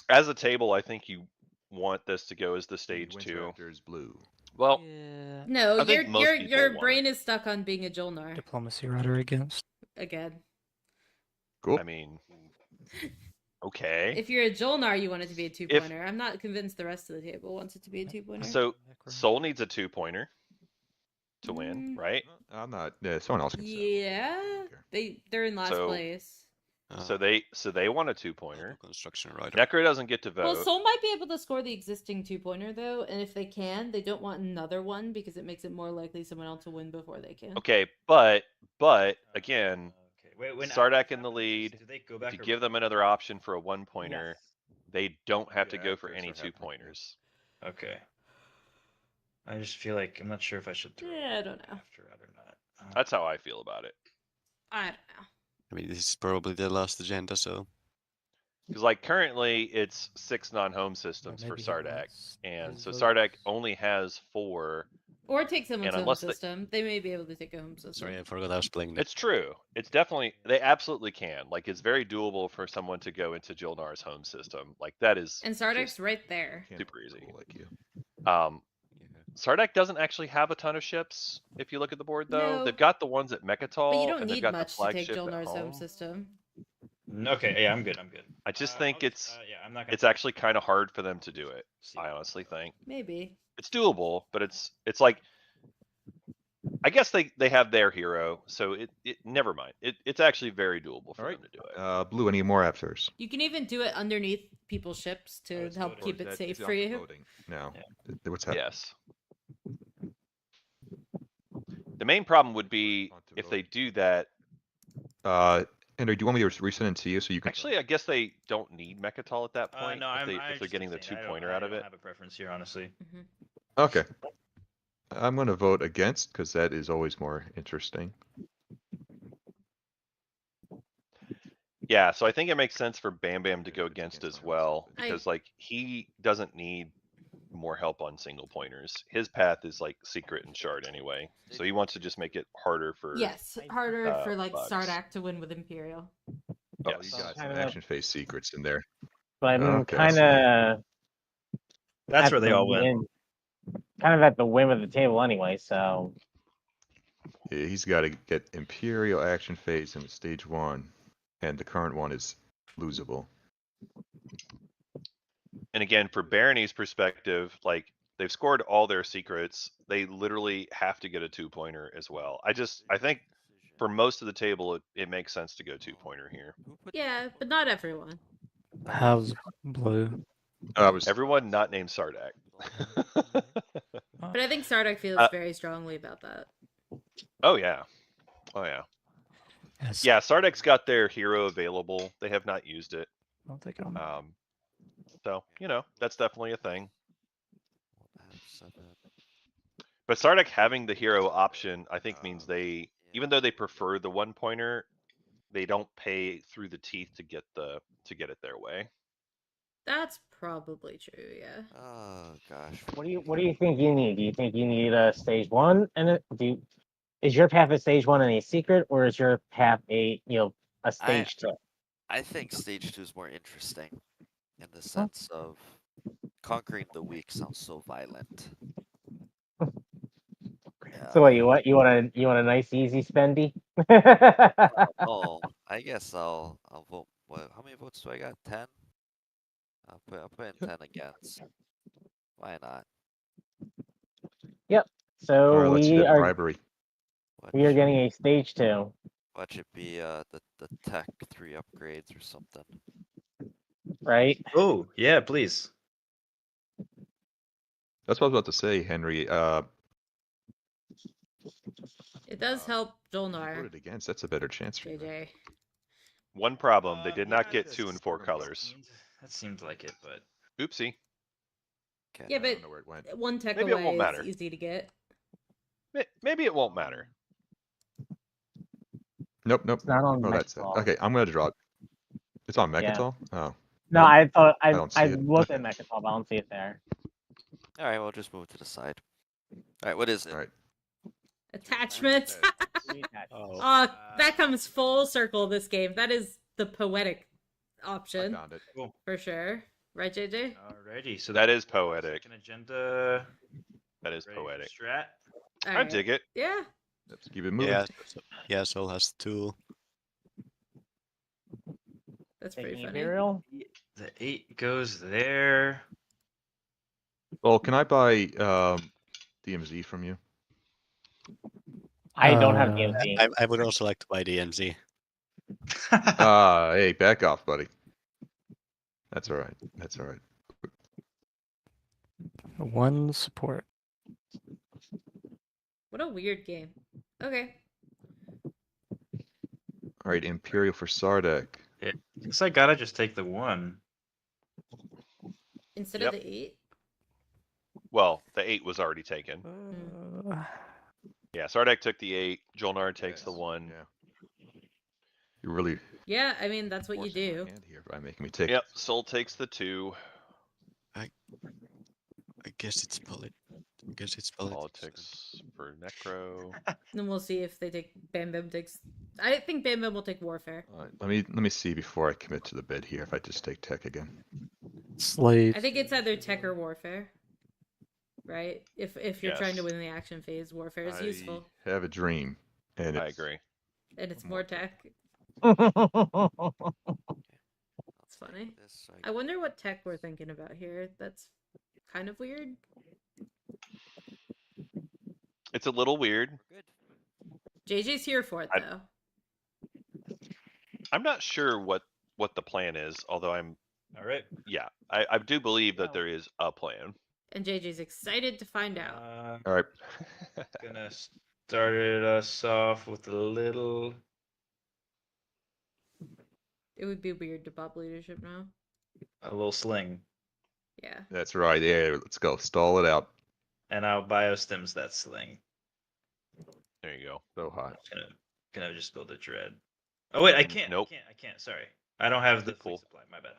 As a table, I think you want this to go as the stage 2. Is blue. Well, Yeah. No, I think most your people want brain is stuck on being a Jolnar Diplomacy rudder against. again. Cool. I mean, okay. If you're a Jolnar, you want it to be a 2-pointer. I'm not convinced the rest of the table wants it to be a 2-pointer. So Soul needs a 2-pointer to win, right? I'm not. Someone else can. Yeah, they're in last So- place. So they want a 2-pointer. Construction rider. Necro doesn't get to vote. Well, Soul might be able to score the existing 2-pointer though, and if they can, they don't want another one because it makes it more likely someone else will win before they can. Okay, but again, Okay. Wait, when Sardak in the lead. Do they go If back you or- give them another option for a 1-pointer, Yes. they don't have to Yeah, go for those any are happening. 2-pointers. Okay. I just feel like I'm not sure if I should throw Yeah, I don't know. after it or not. That's how I feel about it. I don't know. I mean, this is probably the last agenda, so Because like currently it's 6 non-home systems for maybe he Sardak, wants and his so vote. Sardak only has 4. Or take someone's And home unless they- system. They may be able to take a home system. sorry, I forgot I was playing. It's true. It's definitely they absolutely can. Like it's very doable for someone to go into Jilnar's home system. Like that is And Sardak's just right there. Can't super easy. roll like you. Sardak doesn't actually have a ton of ships. If you look at the board, though, No. they've got the ones at Mechatol, But you don't and they've need got much the to take flagship at Jolnar's home home. system. Okay, yeah, I'm good. I'm good. I just think I'll it's yeah, I'm not gonna it's actually kind of hard for them to do it. see. I honestly think Maybe. it's doable, but it's like I guess they have their hero, so it never mind. It's actually very doable for All right. them to do it. Blue. Any more afters? You can even do it underneath people's ships to it's help voting. keep it safe for you. Voting now. Yeah. What's happening? Yes. The main problem would be On to if they voting. do that. Henry, do you want me to resend it to you so you can? Actually, I guess they don't need Mechatol at that point No, if they're getting the 2-pointer out of I it. don't have a preference here, honestly. Okay. I'm going to vote against because that is always more interesting. Yeah, so I think it makes sense for Bam Bam to go against as well I- because like he doesn't need more help on single pointers. His path is like secret and shard anyway, so he wants to just make it harder for. Yes, harder for like bugs. Sardak to win with Imperial. Oh, you Yes. got some Kinda- action phase secrets in there. But I'm Okay. kind of. That's where they all win. Kind of at the whim of the table anyway, so. Yeah, he's got to get Imperial action phase in stage 1, and the current one is losable. And again, for Barony's perspective, like they've scored all their secrets, they literally have to get a 2-pointer as well. I think for most of the table, it makes sense to go 2-pointer here. Yeah, but not everyone. How's blue? I was Everyone not named Sardak. But I think Sardak feels very strongly about that. Oh yeah. Oh yeah. Yes. Yeah, Sardak's got their hero available. They have not used it. I'll take it on. So, that's definitely a thing. But Sardak having the hero option, I think means they, even though they prefer the 1-pointer, they don't pay through the teeth to get it their way. That's probably true, yeah. Oh gosh. What do you think you need? Do you think you need a stage 1 and is your path a stage 1 and a secret, or is your path a stage 2? I think stage 2 is more interesting in the sense of Conquering the weak sounds so violent. So what? Yeah. You want a nice easy spendy? Oh, I guess I'll vote. What? How many votes do I got? 10. I'll put in 10 against. Why not? Yep. All So right, let's see that bribery. we are Watch, getting a stage 2. watch it be the tech 3 upgrades or something. Right? Oh, yeah, please. That's what I was about to say, Henry. It does help Jolnar, Voted against. That's a better chance for you. JJ. One problem, they did not Yeah, get that's 2 and 4 what colors. seemed- That seemed like it, but Oopsie. Okay. Yeah, I but don't know where it went. one tech Maybe it away won't is matter. easy to get. Maybe it won't matter. Nope, nope. It's not on Oh, that's it. Mechatol. Okay, I'm gonna draw it. It's on Yeah. Mechatol? Oh. No, Nope, I thought I don't see it. looked at Okay. Mechatol, but I don't see it there. All right, we'll just move to the side. All right, what is it? All right. Attachments. Oh, Oh, that comes full circle this game. That is the poetic I option found it. cool. for sure. Right, JJ? Alrighty, so That is poetic. Second agenda. That is ready for poetic. Strat. All I right. dig it. Yeah. Let's keep it moving. yeah. Yeah, Soul has 2. That's pretty Taking funny. Imperial. The 8 goes there. Well, can I buy DMZ from you? I don't have Uh, DMZ. I would also like to buy DMZ. Hey, back off, buddy. That's all right. That's all right. 1 support. What a weird game. Okay. All right, Imperial for Sardek. Guess I gotta just take the 1. Instead Yep. of the 8. Well, the 8 was already taken. Uh, Yeah, Sardek took the 8. Jolnar takes the Yes, 1. Yeah. You really Yeah, I mean, that's what you forcing my do. hand here by making me take. Yep, Soul takes the 2. I guess it's politics. I guess it's Politics for Necro. Then we'll see if they take Bam Bam takes. I think Bam Bam will take Warfare. All right, let me see before I commit to the bid here. If I just take tech again. Slate. I think it's either Tech or Warfare. Right? If you're trying to Yes. win the action phase, Warfare is useful. I have a dream, and I it's, agree. And it's more tech. It's funny. This, I wonder what tech we're thinking about here. That's kind of weird. It's a little weird. We're good. JJ's here for it I- though. I'm not sure what the plan is, although Alright. I do believe that there is a plan. And JJ's excited to find out. all right. Gonna start us off with a little. It would be weird to pop leadership now. A little sling. Yeah. That's right. Yeah, let's go. Stall it out. And I'll biostims that sling. There you go. So I'm hot. just gonna just build a dread. Oh wait, I can't. Nope. I can't. Sorry, I don't have the Cool. fleet supply. My bad.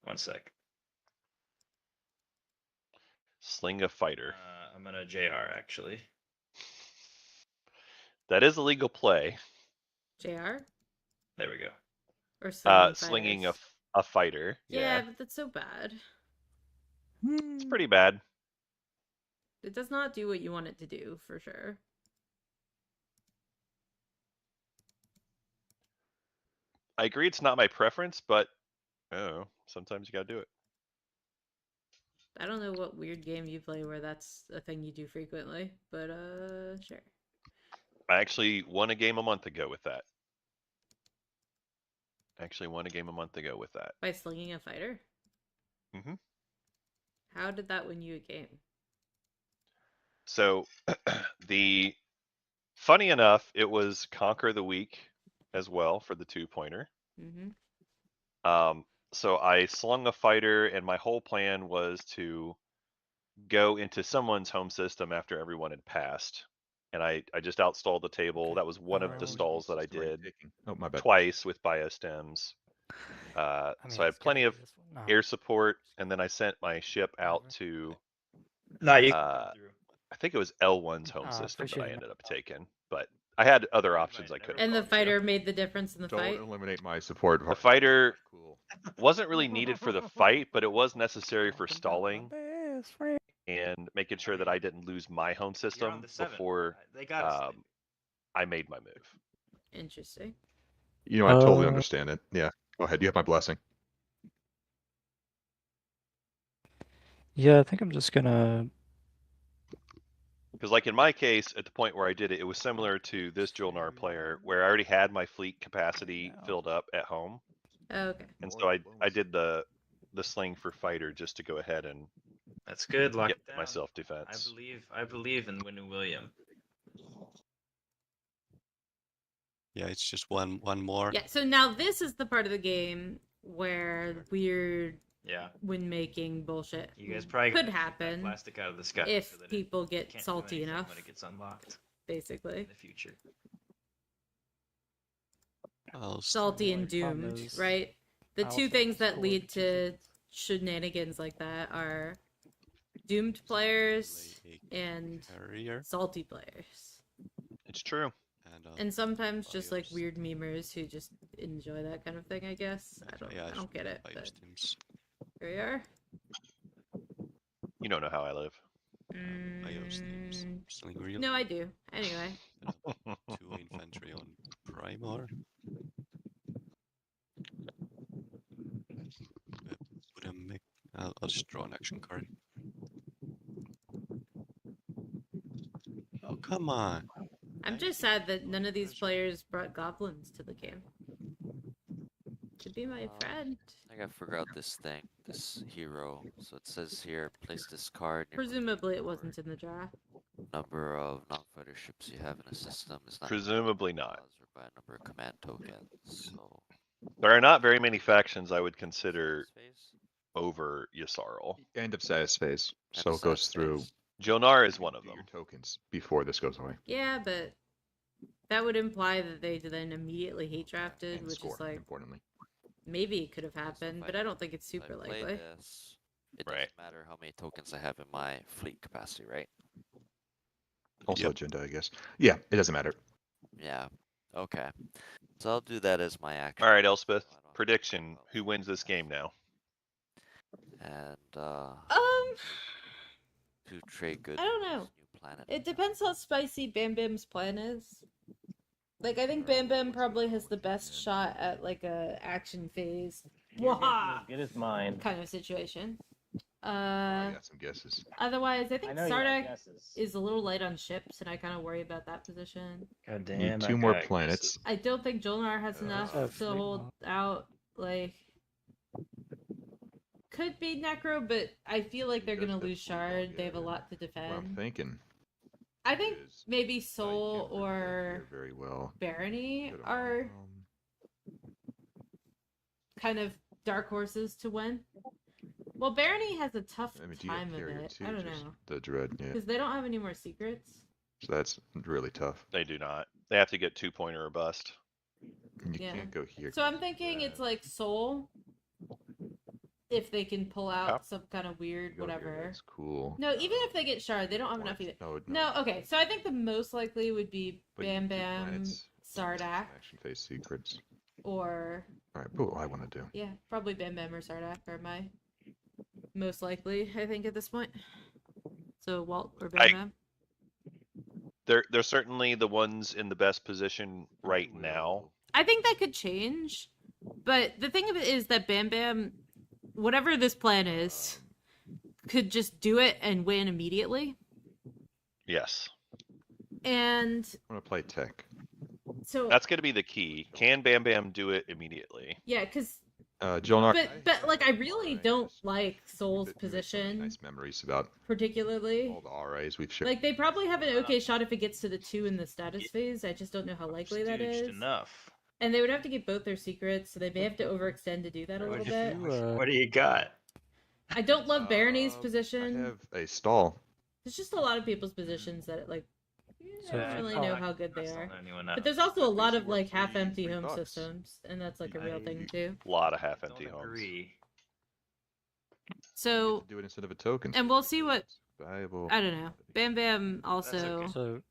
1 sec. Sling a fighter. I'm gonna JR actually. That is a legal play. JR? There we go. Or slinging Slinging fighters? a fighter. Yeah, but that's so bad. It's pretty bad. It does not do what you want it to do, for sure. I agree it's not my preference, but oh, sometimes you gotta do it. I don't know what weird game you play where that's a thing you do frequently, but sure. I actually won a game a month ago with that. Actually won a game a month ago with that. By slinging a fighter? Mm-hmm. How did that win you a game? So funny enough, it was Conquer the Weak as well for the 2-pointer. Mm-hmm. So I slung a fighter, and my whole plan was to go into someone's home system after everyone had passed. And I just outstalled the table. That was one of the stalls that I did Oh, my bad. twice with biostems. So I have plenty of air support, and then I sent my ship out to Nah, you. I think it was L1's home system that appreciate I it. ended up taking, but I had other options I could have And the gone to. fighter made the difference in the Don't fight. eliminate my support. The fighter Cool. wasn't really needed for the fight, but it was necessary for stalling and making sure that I didn't lose my home You're on system the 7. before They got I made my move. Interesting. You know, I totally understand it. Yeah. Go ahead. You have my blessing. Yeah, I think I'm just gonna. Because, like in my case, at the point where I did it, it was similar to this Julnar player, where I already had my fleet capacity filled up at home, Okay. and so I did the sling for fighter just to go ahead and That's good. Lock get it down. myself defense. I believe in Winnie William. Yeah, it's just one more. Yeah, so now this is the part of the game where weird Yeah. when making bullshit You guys probably could gotta get that happen plastic out of the sky if so that it people get can't do salty anything enough, when it gets unlocked basically. in the future. I'll Salty and like doomed, promise. right? The I two also things that scored lead 250. to shenanigans like that are doomed players play a and carrier salty players. It's true. And sometimes just like Buyers. weird memers who just enjoy that kind of thing, I guess. I don't get it, Buyers but teams. here we are. You don't know how I live. Buyers teams. Mm, Sling real. no, I do. Anyway. 2 infantry on Primar. I'll just draw an action card. Oh, come on. I'm just sad that none of these players brought goblins to the game. To be my friend. I think I forgot this thing, this hero. So it says here, place this card. in your Presumably it inventory. wasn't in the draft. Number of non-fighter ships you have in a system is not Presumably not. or by a number of command tokens. So There are not very many factions I would consider space. over Yssaril. End of status phase. And So a it goes status through. phase. Jonar is one of Do your them. tokens before this goes away. Yeah, but that would imply that they then immediately hate drafted, And which score, is like importantly. maybe it could have So happened, if but I don't think it's if super I play likely. this, it Right. doesn't matter how many tokens I have in my fleet capacity, right? Also Yep. agenda, I guess. Yeah, it doesn't matter. Yeah. Okay. So I'll do that as my action. All right, Elspeth. So I don't have to Prediction: worry about who wins this game now? And to trade goods. I don't on know. this new planet. It depends how spicy Bam Bam's plan is. Like I think Bam Bam probably has the best shot at like a action phase Your guess is Waha! as good as mine. kind of situation. I got some guesses. Otherwise I I think know you got Sardak guesses. is a little light on ships, and I kind of worry about that position. God damn. Need I 2 more got planets. guesses. I don't think Jolnar has enough a to fleet hold mod. out. Like, could be Necro, but I feel like they're Because gonna the lose fleet mod, Shard. They have a yeah. lot to What I'm defend. thinking I think is maybe I Soul can't predict or here very well. Barony Good are um, kind of dark horses to win. Well, Barony has a tough I mean, do you have time of carrier it. too? I don't Just know. the dread, yeah. Because they don't have any more secrets. So that's really tough. They do not. They have to get 2-pointer or bust. And you Yeah. can't go here. So I'm thinking it's like Soul. If they can pull out Yep. some kind of weird whatever. That's cool. No, even if they get Shard, they don't have enough either. No, okay. So I think the most likely would be But you Bam have 2 Bam, planets, Sardak, Action phase secrets. or Alright, but what I want to do. yeah, probably Bam Bam or Sardak are my most likely. I think at this point. So Walt or Bam Bam. They're certainly the ones in the best position right now. I think that could change, but the thing of it is that Bam Bam, whatever this plan is, could just do it and win immediately. Yes. And I'm gonna play tech. so That's going to be the key. Can Bam Bam do it immediately? yeah, because Jonar. but like I really don't like Soul's We have so many position Nice memories about particularly. all the RAs we've shared. Like they probably have an okay shot if it gets to the 2 in the status phase. I just don't know how likely that Stooged is. enough. And they would have to get both their secrets, so they may have to overextend to do that a little bit. What do you got? I don't love Barony's I position. have a stall. There's just a lot of people's positions that like I So don't if you really call- know how good they That's not are. anyone But else. there's also a lot of Worth like half-empty $3 home bucks. systems, and that's like a real thing I- too. A lot of Don't half-empty homes. agree. You So get to do it instead of a token. and we'll see what Valuable. I don't know. Bam Bam That's also okay. So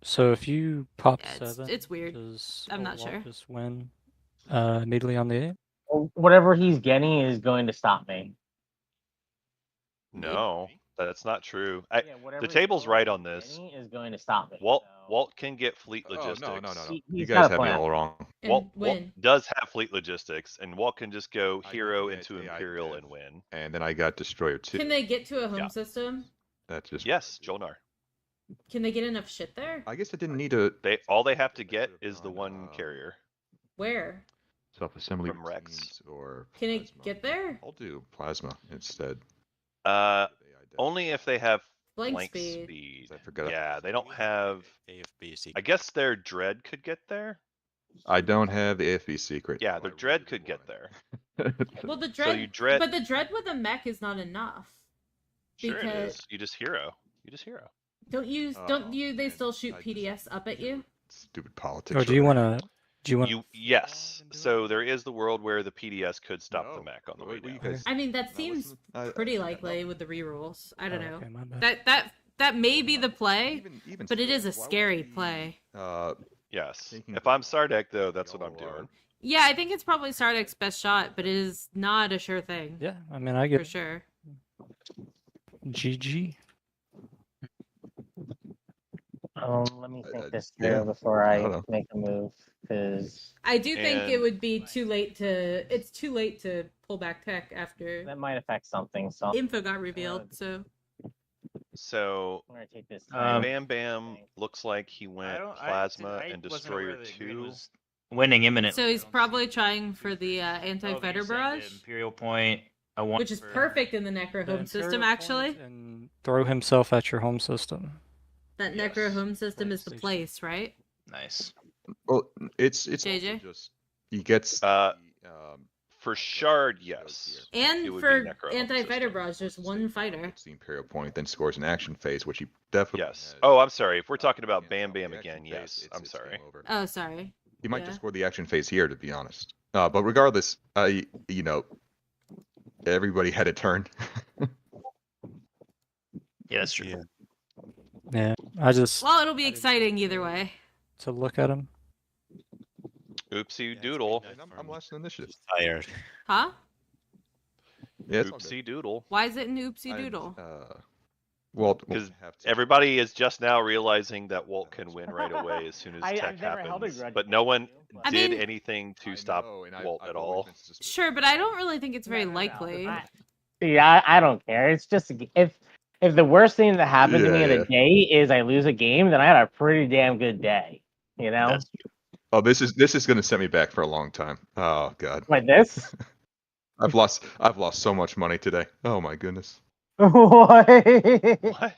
So if you pop Yeah, 7, it's weird. does I'm not Walt sure. just win immediately on the 8? Whatever he's getting is going to stop me. No, that's not true. Yeah, whatever The table's yellow right he's on this. getting is going to stop me. Walt so- Walt can get fleet Oh, logistics. no. He- You he's guys got a have me plan. all wrong. And Walt win. does have fleet logistics, and Walt can just go I know hero he had into AI Imperial dev. and win. And then I got Destroyer 2. Can they get to a home Yeah. system? That's just Yes, Jolnar. Can they get enough shit there? I guess I didn't need a All they have to get could've is the gone, one carrier. Where? self-assembly From Rex. routines or Can it plasma. get there? I'll do plasma instead. Uh, AI dev. only if they have Blank blank speed. speed. I forgot. Yeah, they don't have. AFB secret. I guess their dread could get there. I don't have the AFV secret. Yeah, but their I dread really could get want there. it. Well, the So dread, you dread- but the dread with a mech is not enough. Sure it Because- is. You just hero. Don't you? Oh, They man, still shoot I just- PDS up at you? Stupid politics. Or do you right? want to? Yes. So there is the world where the PDS could stop the No. mech on the Wait, way what you down. guys- I mean, that Now seems listen, I pretty got likely nothing. with the rerules. I don't know. Okay, my bad. That may be the play, Even but it still, is a why would scary we, play. Yes. Taking If I'm Sardek, though, that's what I'm yellow doing. Yeah, I think it's probably Sardek's best shot, but it is not a sure thing. Yeah, I mean, I For get sure. GG. Let me think I- this yeah, through before I I don't know. make a move, because I do think it And- would be too late to. It's too late to pull back tech after that might affect something. So info got revealed. So So I'm gonna take this. Bam Bam looks like he I went don't. Plasma I and wasn't aware Destroyer that Green 2. was winning imminently. so he's I don't probably see- trying for the Oh, but anti-fighter you're saying the barrage, Imperial point. I want which is perfect in the Necro The home system. Imperial Actually, point and throw himself at your home system. that Yes. Necro home system is the PlayStation. place, right? Nice. Well, it's JJ? also just he gets Uh, the, For Shard, goes yes. here. And It would be for Necro home anti-fighter system. barrage, there's one fighter. Gets the Imperial point, then scores an action phase, which he definitely Yes. has. Oh, I'm sorry. If we're talking about Can't Bam stop Bam the action again, phase, yes. it's- I'm it's sorry. game over. Oh, sorry. He might yeah. just score the action phase here, to be honest. But regardless, you know, everybody had a turn. Yeah, that's true. Yeah. Yeah, I just Well, it'll be exciting either way. to look at him. Oopsie it's doodle. midnight I'm, for I'm me. less than initiative. Just tired. Huh? Yeah, it's all good. Oopsie doodle. Why is it an oopsie I didn't, doodle? Walt, Because have to- Everybody is just now realizing that Walt can win right away as soon as I've tech never held a happens. grudge But no one against you, but- I did mean- anything I to stop know, and Walt I've at always all. been suspicious. Sure, but I don't really think it's very No. likely. See, I don't care. It's just if the worst thing that happened to me in Yeah. a day is I lose a game, then I had a pretty damn good day. You know, That's Oh, this is going to set me back for a long time. Oh God, like this. I've lost so much money today. Oh my goodness, What? What?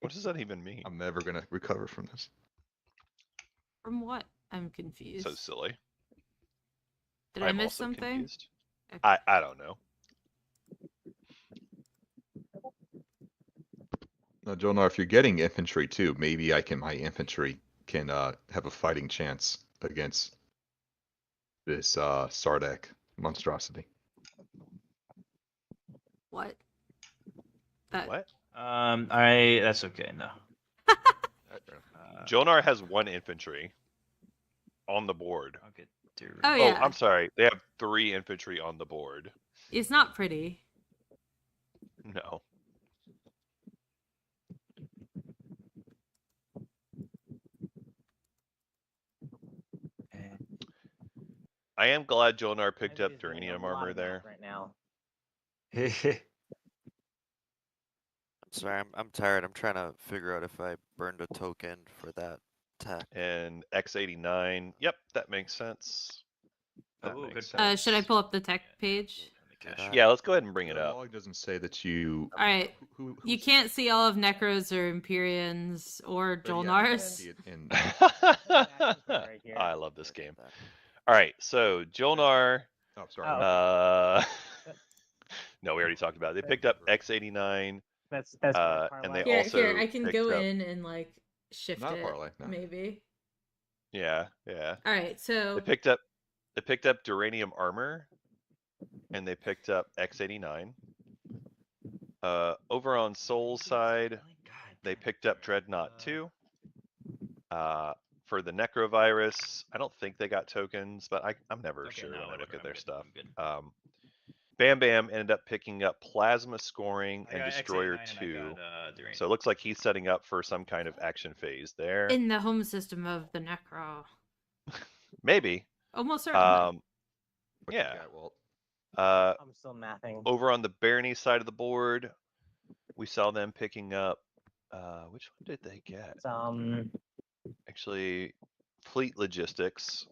What does that even mean? I'm never going to recover from this. From what? I'm confused. So silly. Did I I'm miss also something? confused. Okay. I don't know. Now, Jolnar, if you're getting infantry too, maybe my infantry can have a fighting chance against this Sardek monstrosity. What? That What? That's okay. No. Jonar has one infantry on the board. I'll get to. Oh, yeah. I'm sorry. They have 3 infantry on the board. It's not pretty. No. I am glad Jonar picked up Duranium armor there. right now. Sorry, I'm tired. I'm trying to figure out if I burned a token for that tech. And X89. Yep, that makes sense. That Ooh, makes good sense. Should I pull up the tech page? Yeah, let's go ahead and bring it The up. log doesn't say that you. All right. Who You can't see all of Necros or Empyreans or Jolnars. Right here. I love this game. All right, so Jolnar. Oh, sorry. No, we already talked about it. They picked up X89. That's and they Here, also here, I can picked go up- in and like shift Not a it, parlay, no. maybe. Yeah. All right, so They picked up Duranium armor, and they picked up X89. Over on Soul's side, they picked up Dreadnought 2. For the necrovirus, I don't think they got tokens, but I'm never Okay, sure no, when I whatever, look at their I'm good, stuff. I'm good. Bam Bam ended up picking up Plasma Scoring I and got Destroyer X89 and 2. I got Deranged. So it looks like he's setting up for some kind of action phase there. In the home system of the Necro. Maybe. Almost certainly. What you Yeah. got, Walt? I'm still mathing. Over on the Barony side of the board, we saw them picking up. Which one did they get? Actually, Fleet Logistics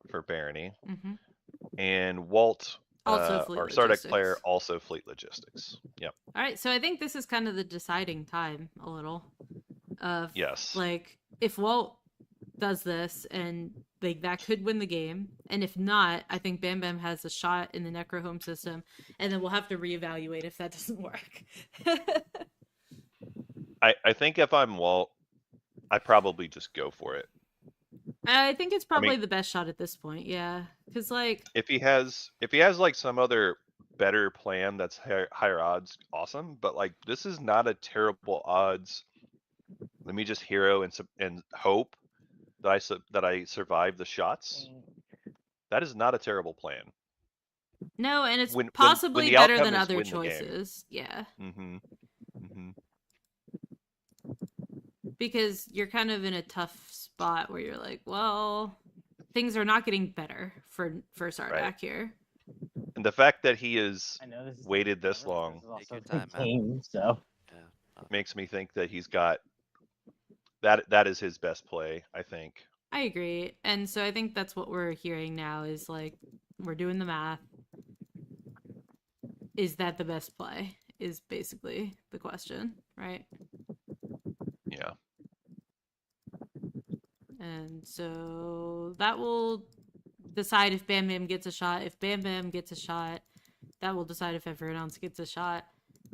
for Barony, Mhm. and Walt, Also Fleet our Sardec player, Logistics. also Fleet Logistics. Yep. All right, so I think this is kind of the deciding time a little of Yes. like if Walt does this and like that could win the game, and if not, I think Bam Bam has a shot in the Necro home system, and then we'll have to reevaluate if that doesn't work. I think if I'm Walt, I probably just go for it. I think it's probably the best shot at this point, yeah, because like if he has like some other better plan that's higher odds, awesome. But like this is not a terrible odds. Let me just hero and hope that I survive the shots. That is not a terrible plan. no, and it's When possibly the better outcome than is other win the game. choices, yeah. Mm-hmm. Mm-hmm. Because you're kind of in a tough spot where you're like, well, things are not getting better for Sardak Right. here. And the fact that he has I know this is waited this long Take your time, man. game, so makes me think that he's got that is his best play, I think. I agree. And so I think that's what we're hearing now is like we're doing the math. Is that the best play? Is basically the question, right? Yeah. And so that will decide if Bam Bam gets a shot. If Bam Bam gets a shot, that will decide if everyone else gets a shot.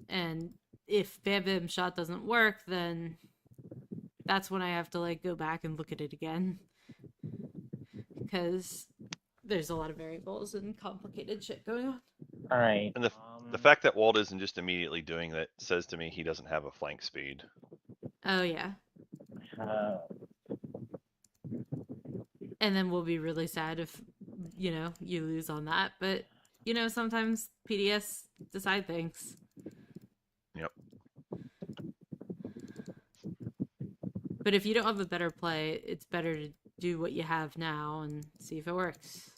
And if Bam Bam's shot doesn't work, then that's when I have to like go back and look at it again. Because there's a lot of variables and complicated shit going on. all right. And the fact that Walt isn't just immediately doing that says to me he doesn't have a flank speed. Oh yeah. And then we'll be really sad if, you know, you lose on that. But, you know, sometimes PDS decide things. Yep. But if you don't have a better play, it's better to do what you have now and see if it works.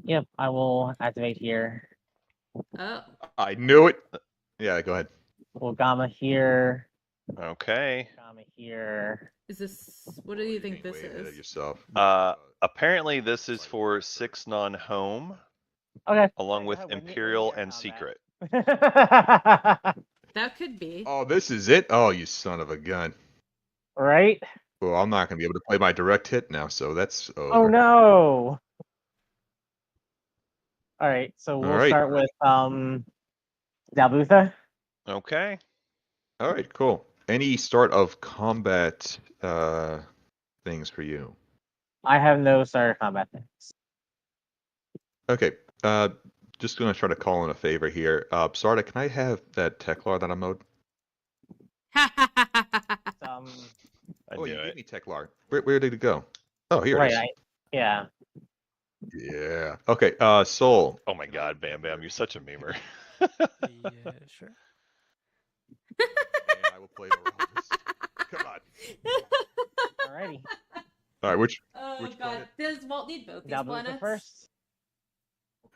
Yep, I will activate here. Oh. I knew it. Yeah, go ahead. We'll Gamma here. Okay. Gamma here. Is this, what do you think this Way ahead of is? yourself. Apparently this is for 6 non-home. Okay. Along Go with ahead, win me Imperial your and combat. Secret. That could be. Oh, this is it? Oh, you son of a gun. Right? Well, I'm not going to be able to play my direct hit now, so that's over. Oh no. All right, so we'll right. start with Dalbutha. Okay. All right, cool. Any start of combat things for you? I have no starter combat things. Okay. Just going to try to call in a favor here. Sarda, can I have that Teklar that I mowed? I Oh, knew you it. gave me Teklar. Where did it go? Oh, here Right, it is. yeah. Yeah. Okay. Soul. Oh my God, Bam Bam, you're such a memer. Yeah, sure. And I will play the roles. Come on. Alrighty. All right. Which God, planet? does Walt need both these Dalbutha planets? first.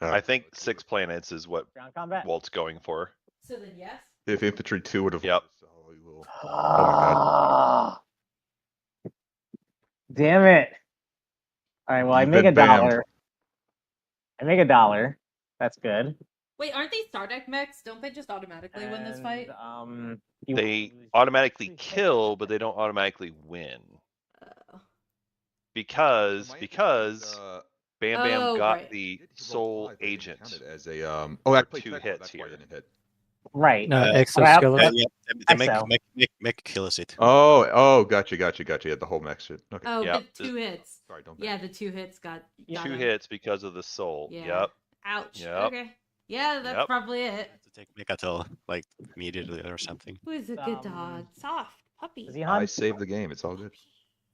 I think 6 planets is what Ground combat. Walt's going for. So then yes? If infantry 2 would have. Yep. Oh my God. Damn it. All right, well, I You've make been $1. I make $1. That's good. Wait, aren't these Sardek mechs? Don't they just automatically win this fight? They automatically kill, but they don't automatically win. Because Bam Bam got right. the soul agent. As a I played 2 Teklar, hits that's why I here. didn't hit. Right. No, Well, exoskeleton. The Exo. mech kills it. Oh, gotcha. Yeah, the whole mech shit. Okay. Oh, Yep. the 2 hits. Sorry, don't. Yeah, the 2 hits got 2 him. hits because of the soul. Yeah. Yep. Ouch. Yep. Okay. Yeah, that's Yep. probably it. To take Mechatol like immediately or something. Who's a good dog? Soft Puppy. Is he I on? saved the game. It's all good.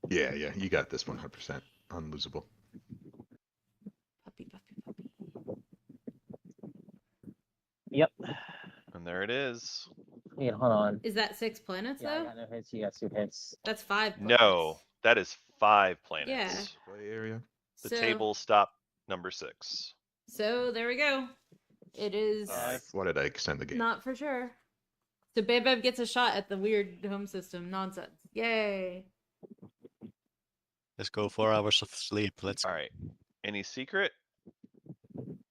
Yeah, you got this 100%. Unlosable. Puppy, puppy, puppy. Yep. And there it is. Yeah, hold on. Is that 6 planets Yeah, I though? got no hits. You got 2 hits. That's 5 planets. No, that is 5 planets. Yeah. Play area. The So, table stopped number 6. So there we go. It is Why did I extend the game? not for sure. So Bam Bam gets a shot at the weird home system nonsense. Yay. Let's go 4 hours of sleep. Let's All right. Any secret?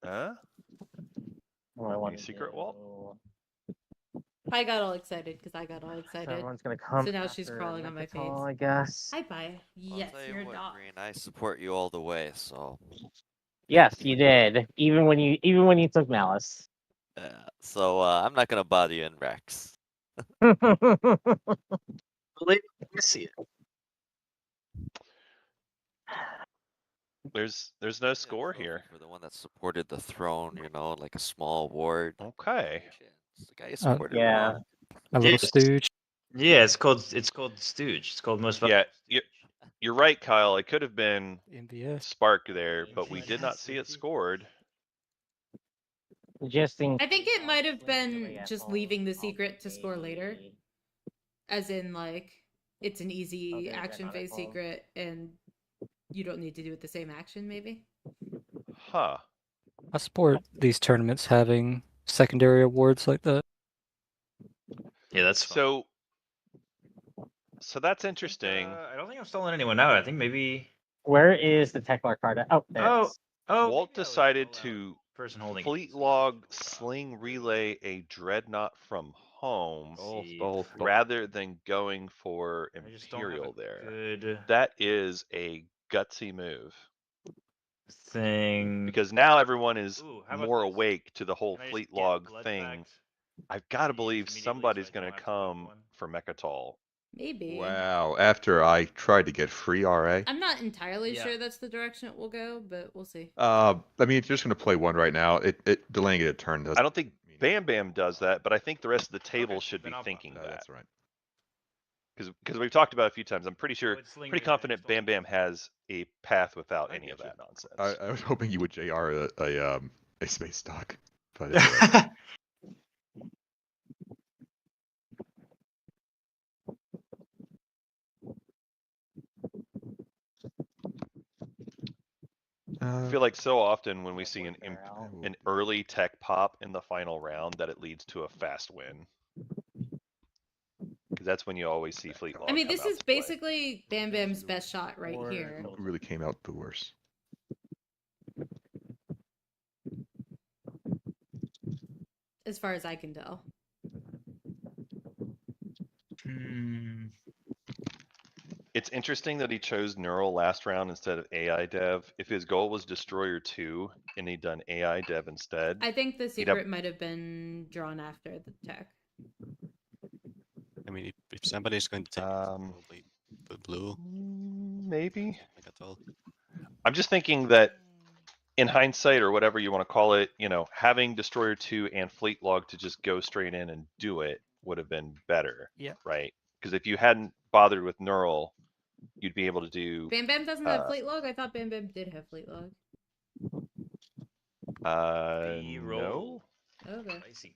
Huh? What do I want Any to secret, do? Walt? I got all excited because I got all So excited. everyone's gonna come. So now she's after crawling on my Mechatol, face. I guess. Hi, Pi. Well, Yes, I'll tell you're you a what, dog. Green, I support you all the way. So, Yes, you did. Even when you took Malice. I'm not gonna bother you in Rex. Let me see it. There's no Maybe a score trophy here. for the one that supported the throne. You know, like a small award. Okay. It's the guy you supported. Yeah. well. A little Yes. stooge. Yeah, it's called Stooge. It's called most. Yeah, you're right, Kyle. It could have been MVS. Spark there, but we did not see it scored. Just in I think it might have case, been really, at just all, leaving the I'll secret to score later. be- As in, like, it's an easy Oh, there's action that phase article. secret, and you don't need to do it the same action, maybe? Huh. I support these tournaments having secondary awards like that. Yeah, that's fun. So that's interesting. I don't think I'm stalling anyone out. I think maybe. Where is the Teklar card? Oh, there it Oh, is. oh. Walt maybe I would decided stall out to person holding fleet log sling relay a dreadnought from home rather than going for I just don't have Imperial a there. good That is a gutsy move thing. because now everyone is Ooh, how about more this? awake to the whole Can I just fleet get log blood thing. pact I've got to these believe immediately somebody's so I going don't to have to move come one? for Mechatol. Maybe. Wow. After I tried to get free RA. I'm not entirely Yeah. sure that's the direction it will go, but we'll see. I mean, if you're just gonna play one right now, it delaying it a turn doesn't. I don't think Bam Bam does that, but I think the rest of the table Okay, should be then I'll- thinking that. That's right. Because we've talked about it a few times. I'm pretty I sure, would sling pretty relay confident next to Bam Bam has a path without I any of get you. that nonsense. I was hoping you would JR a space dock, but it's all right. I feel like so often when we see an Barrel. early tech pop in the final round that it leads to a fast win. Because that's when you always see fleet log I mean, come this out is to play. basically Bam Bam's best shot right here. It really came out the worst. As far as I can tell. It's interesting that he chose Neural last round instead of AI Dev. If his goal was Destroyer 2 and he'd done AI Dev instead, I think the He'd secret might have been drawn after the tech. I mean, if somebody's going to take it, it's probably the blue. maybe. Like at all. I'm just thinking that in hindsight or whatever you want to call it, having Destroyer 2 and Fleet Log to just go straight in and do it would have been better. Yeah. Right? Because if you hadn't bothered with Neural, you'd be able to do Bam Bam doesn't have Fleet Log? I thought Bam Bam did have Fleet Log. no. Okay. Spicy.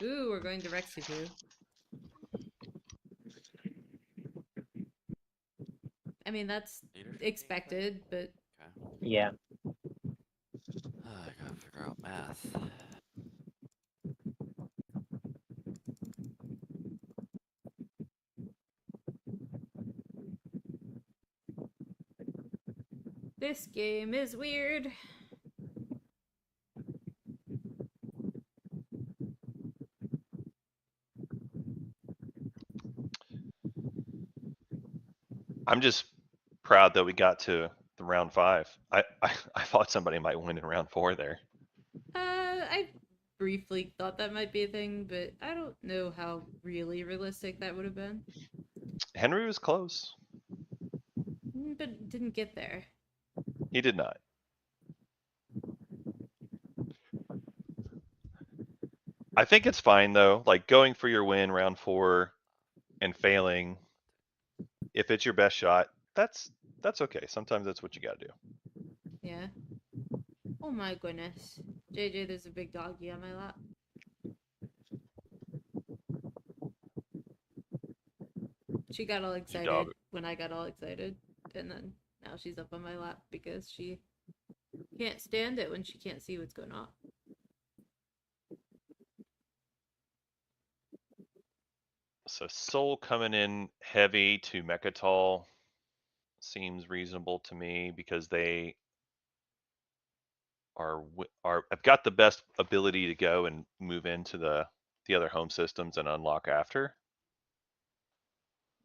Ooh, we're going to Rexifu. I mean, that's expected, but... Yeah. I gotta figure out math. This game is weird. I'm just proud that we got to the round 5. I thought somebody might win in round 4 there. I briefly thought that might be a thing, but I don't know how really realistic that would have been. Henry was close. But didn't get there. He did not. I think it's fine though. Like going for your win round 4 and failing. If it's your best shot, that's okay. Sometimes that's what you gotta do. Yeah. Oh my goodness. JJ, there's a big doggy on my lap. She got all Your excited dog. when I got all excited. And then now she's up on my lap because she can't stand it when she can't see what's going on. So Soul coming in heavy to Mechatol seems reasonable to me because they are have got the best ability to go and move into the other home systems and unlock after.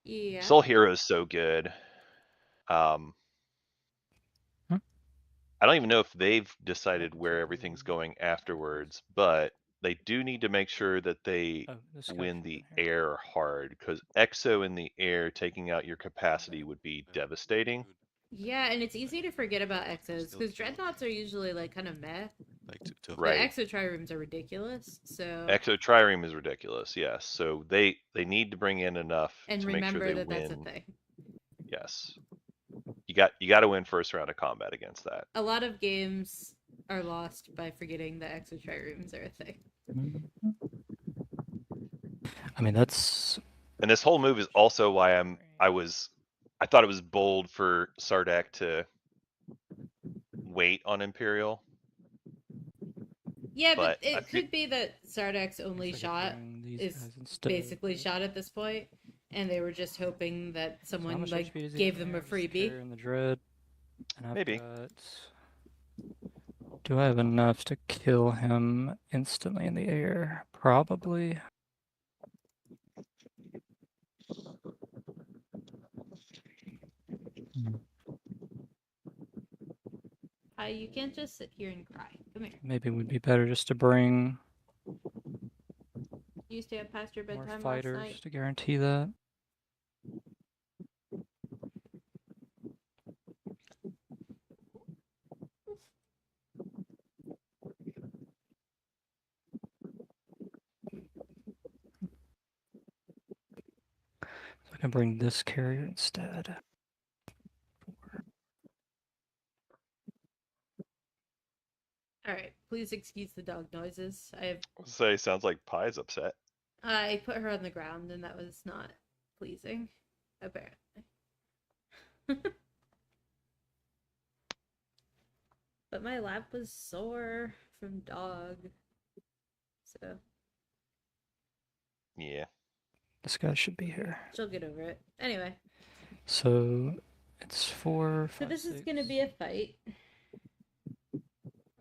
Yeah. Soul Hero is so good. I don't even know if they've decided where everything's going afterwards, but they do need to make sure that they win the air hard, because Exo in the air taking out your capacity would be devastating. Yeah, and it's easy to forget about Exos because Dreadnoughts are usually like kind of meh. Like to Right. The Exo Triremes are ridiculous, so. Exo Trireme is ridiculous, yes. So they need to bring in enough And to make sure remember they that win. that's a thing. Yes. You got to win first round of combat against that. A lot of games are lost by forgetting the Exo Triremes are a thing. I mean, that's And this whole move is also why I thought it was bold for Sardak to wait on Imperial. Yeah, but I it could be that Sardak's only shot is basically shot at this point, and they were just hoping that someone like gave them a freebie. In the dread, and I've Maybe. Do I have enough to kill him instantly in the air? Probably. You can't just sit here and cry. Come here. Maybe it would be better just to bring You stay up past your more bedtime last fighters night. to guarantee that. So I can bring this carrier instead. Alright, please excuse the dog noises. Say, sounds like Pie's upset. I put her on the ground and that was not pleasing, apparently. But my lap was sore from dog. So. Yeah. This guy should be here. She'll get over it. Anyway. So it's 4, 5, So this is gonna be a fight.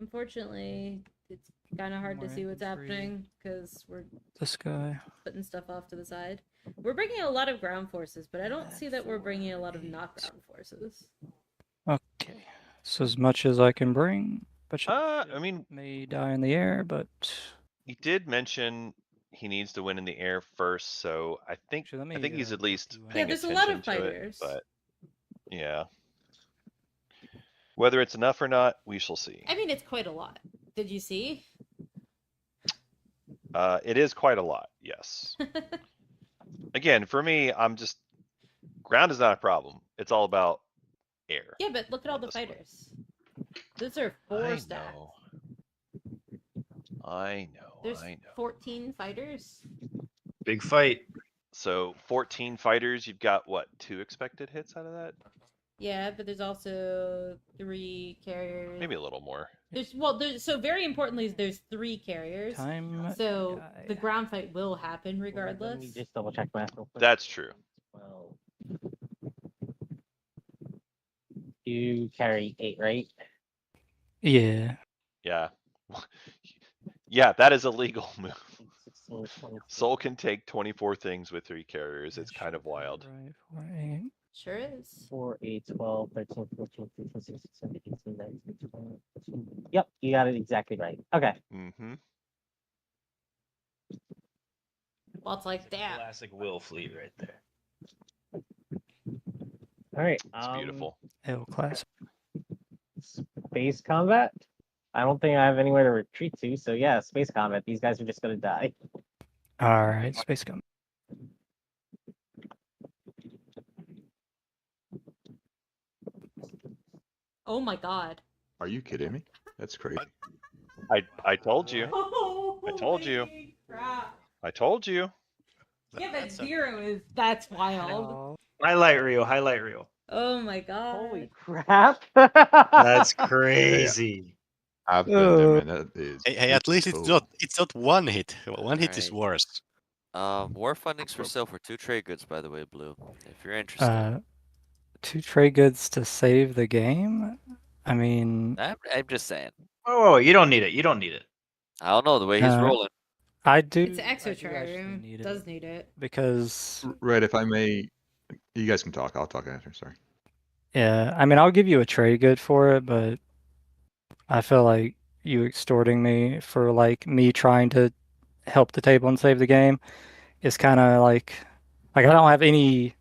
Unfortunately, it's kind of hard to see what's happening because we're this guy putting stuff off to the side. We're bringing a lot of ground forces, but I don't see that we're bringing a lot of knockdown forces. Okay, so as much as I can bring, but I mean, may die in the air, but he did mention he needs to win in the air first, so I think he's at least paying there's a attention lot of to fighters. it. But yeah, whether it's enough or not, we shall see. I mean, it's quite a lot. Did you see? It is quite a lot. Yes. Again, for me, I'm just ground is not a problem. It's all about air. Yeah, but look at all the fighters. Those are 4 stacks. I know. There's 14 fighters. Big fight. So 14 fighters, you've got what, 2 expected hits out of that? Yeah, but there's also 3 carriers. Maybe a little more. So very importantly, there's 3 carriers. So the ground fight will happen regardless. Let me just double check math real quick. That's true. Well, you carry 8, right? yeah. Yeah. Yeah, that is a legal move. 16, 20, Soul can take 24 things with 3 carriers. It's kind of wild. Right, Sure is. 4, 8, 12, 13, 14, 15, 16, 17, 18, 19, 20, 22. Yep, you got it exactly right. Okay. Mm-hmm. Walt's like, damn. Classic Will fleet right there. All right. It's beautiful. L class. Space combat? I don't think I have anywhere to retreat to, so yeah, space combat. These guys are just gonna die. All right, space gun. Oh my god. Are you kidding me? That's crazy. I told you. I told you. Crap. I told you. Yeah, but That's a- 0 is that's wild. Oh, Highlight reel, highlight reel. Oh my god. Holy crap! That's crazy. I've been there, man. That is. Hey, at least it's brutal. not one hit. One hit is Alright. worse. War funding's for sale for 2 trade goods, by the way, Blue. If you're interested. 2 trade goods to save the game? I mean, I'm just saying. Oh, you don't need it. You don't need it. I don't know the way he's rolling. I do. It's an I exo do actually trial. need it Does need it. because Red, if I may, you guys can talk. I'll talk after. Sorry. yeah, I mean, I'll give you a trade good for it, but I feel like you extorting me for like me trying to help the table and save the game is kind of like I don't have any.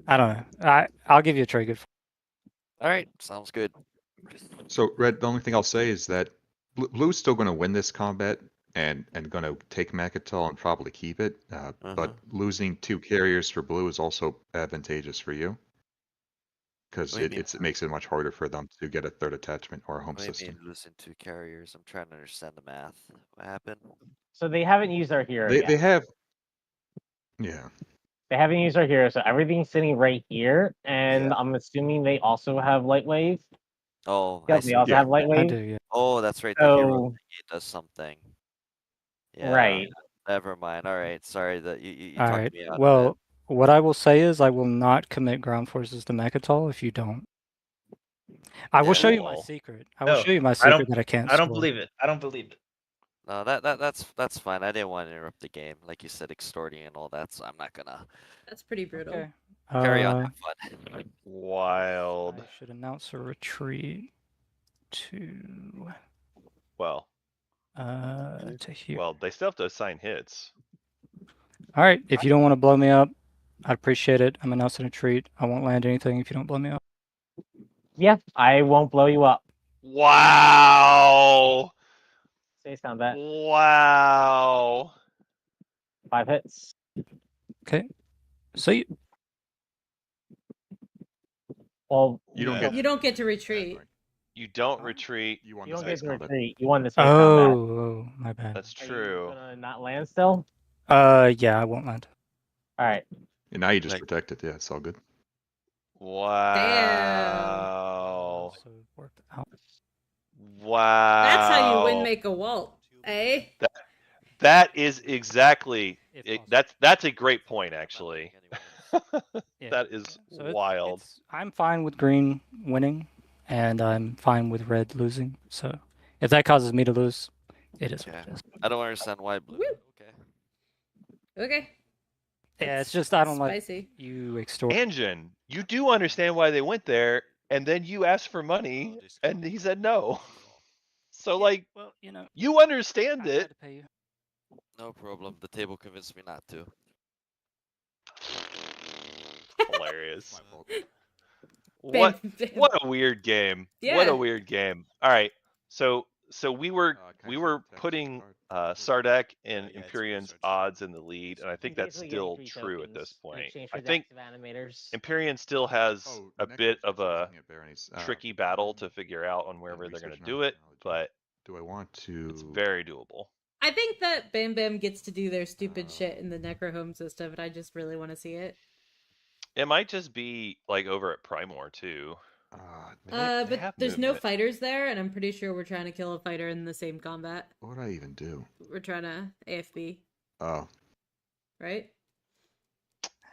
I don't know. I'll give you a trade good. Alright, sounds good. So, Red, the only thing I'll say is that Blue's still going to win this combat and going to take Makatal and probably keep it. But losing 2 carriers for Blue is also advantageous for you. Because What do you mean? it makes it much harder for them to get a 3rd attachment or a home What do you system. mean losing 2 carriers? I'm trying to understand the math. What happened? So they haven't used our hero They yet. have. Yeah. They haven't used our hero, so everything's sitting right here, and Yeah. I'm assuming they also have light wave. Oh, Yeah, I they see. also Yeah. have light I wave. do. Yeah. Oh, that's right. The hero So thingy does something. Yeah. right. Never mind. All right. Sorry that you All talked right. me out of it. Well, what I will say is I will not commit ground forces to Makatal if you don't. I will Yeah. show you my Cool. secret. I will No, show you my I secret don't. that I can't I don't store. believe it. I don't believe it. No, that's fine. I didn't want to interrupt the game, like you said, extorting and all that. So I'm not gonna That's pretty brutal. Okay. carry on. Have fun. Wild. I should announce a retreat to Well, to here. well, they still have to assign hits. All right. If you don't want to blow me up, I'd appreciate it. I'm announcing a retreat. I won't land anything if you don't blow me up. Yeah, I won't blow you up. Wow. Say combat. Wow. 5 hits. Okay. See you. Well, You don't No. get. You don't get to retreat. You don't retreat. You won you the don't get space to combat. retreat. You won the space combat. Oh, my bad. That's Are you true. gonna not land still? Yeah, I won't land. All right. And now you just Like- protect it. Yeah, it's all good. Wow. Also worked out. Wow. That's how you win make a Walt, eh? That is exactly. If It, possible. that's a great point, actually. Yeah. That is So it's- wild. I'm fine with green winning, and I'm fine with red losing. So if that causes me to lose, it is what Yeah. it is. I don't understand why blue. Woo. Okay. Okay. Yeah, it's just I don't like Spicy. you extort. Anjin, you do understand why they went there, and then you asked for money, and he said no. So, like, Well, you know, you understand I it. had to pay you. No problem. The table convinced me not to. Hilarious. My fault. What Bam, bam. what a weird game. What Yeah. a weird game. All right. So we were Can I we see were the text putting card? Sardak and Yeah, it's Empyrean's research. odds in the lead, and I think He's that's basically getting still 3 true at this tokens in point. exchange I for think active animators. Empyrean still has Oh, a next bit week's of a losing at Barony's. tricky battle to figure out on wherever they're going to research do it, knowledge. but Do I want to? it's very doable. I think that Bam Bam gets to do their stupid shit in the Necro Home system, and I just really want to see it. It might just be like over at Primor too. They But have there's no movement. fighters there, and I'm pretty sure we're trying to kill a fighter in the same combat. What would I even do? We're trying to AFB, Oh, right?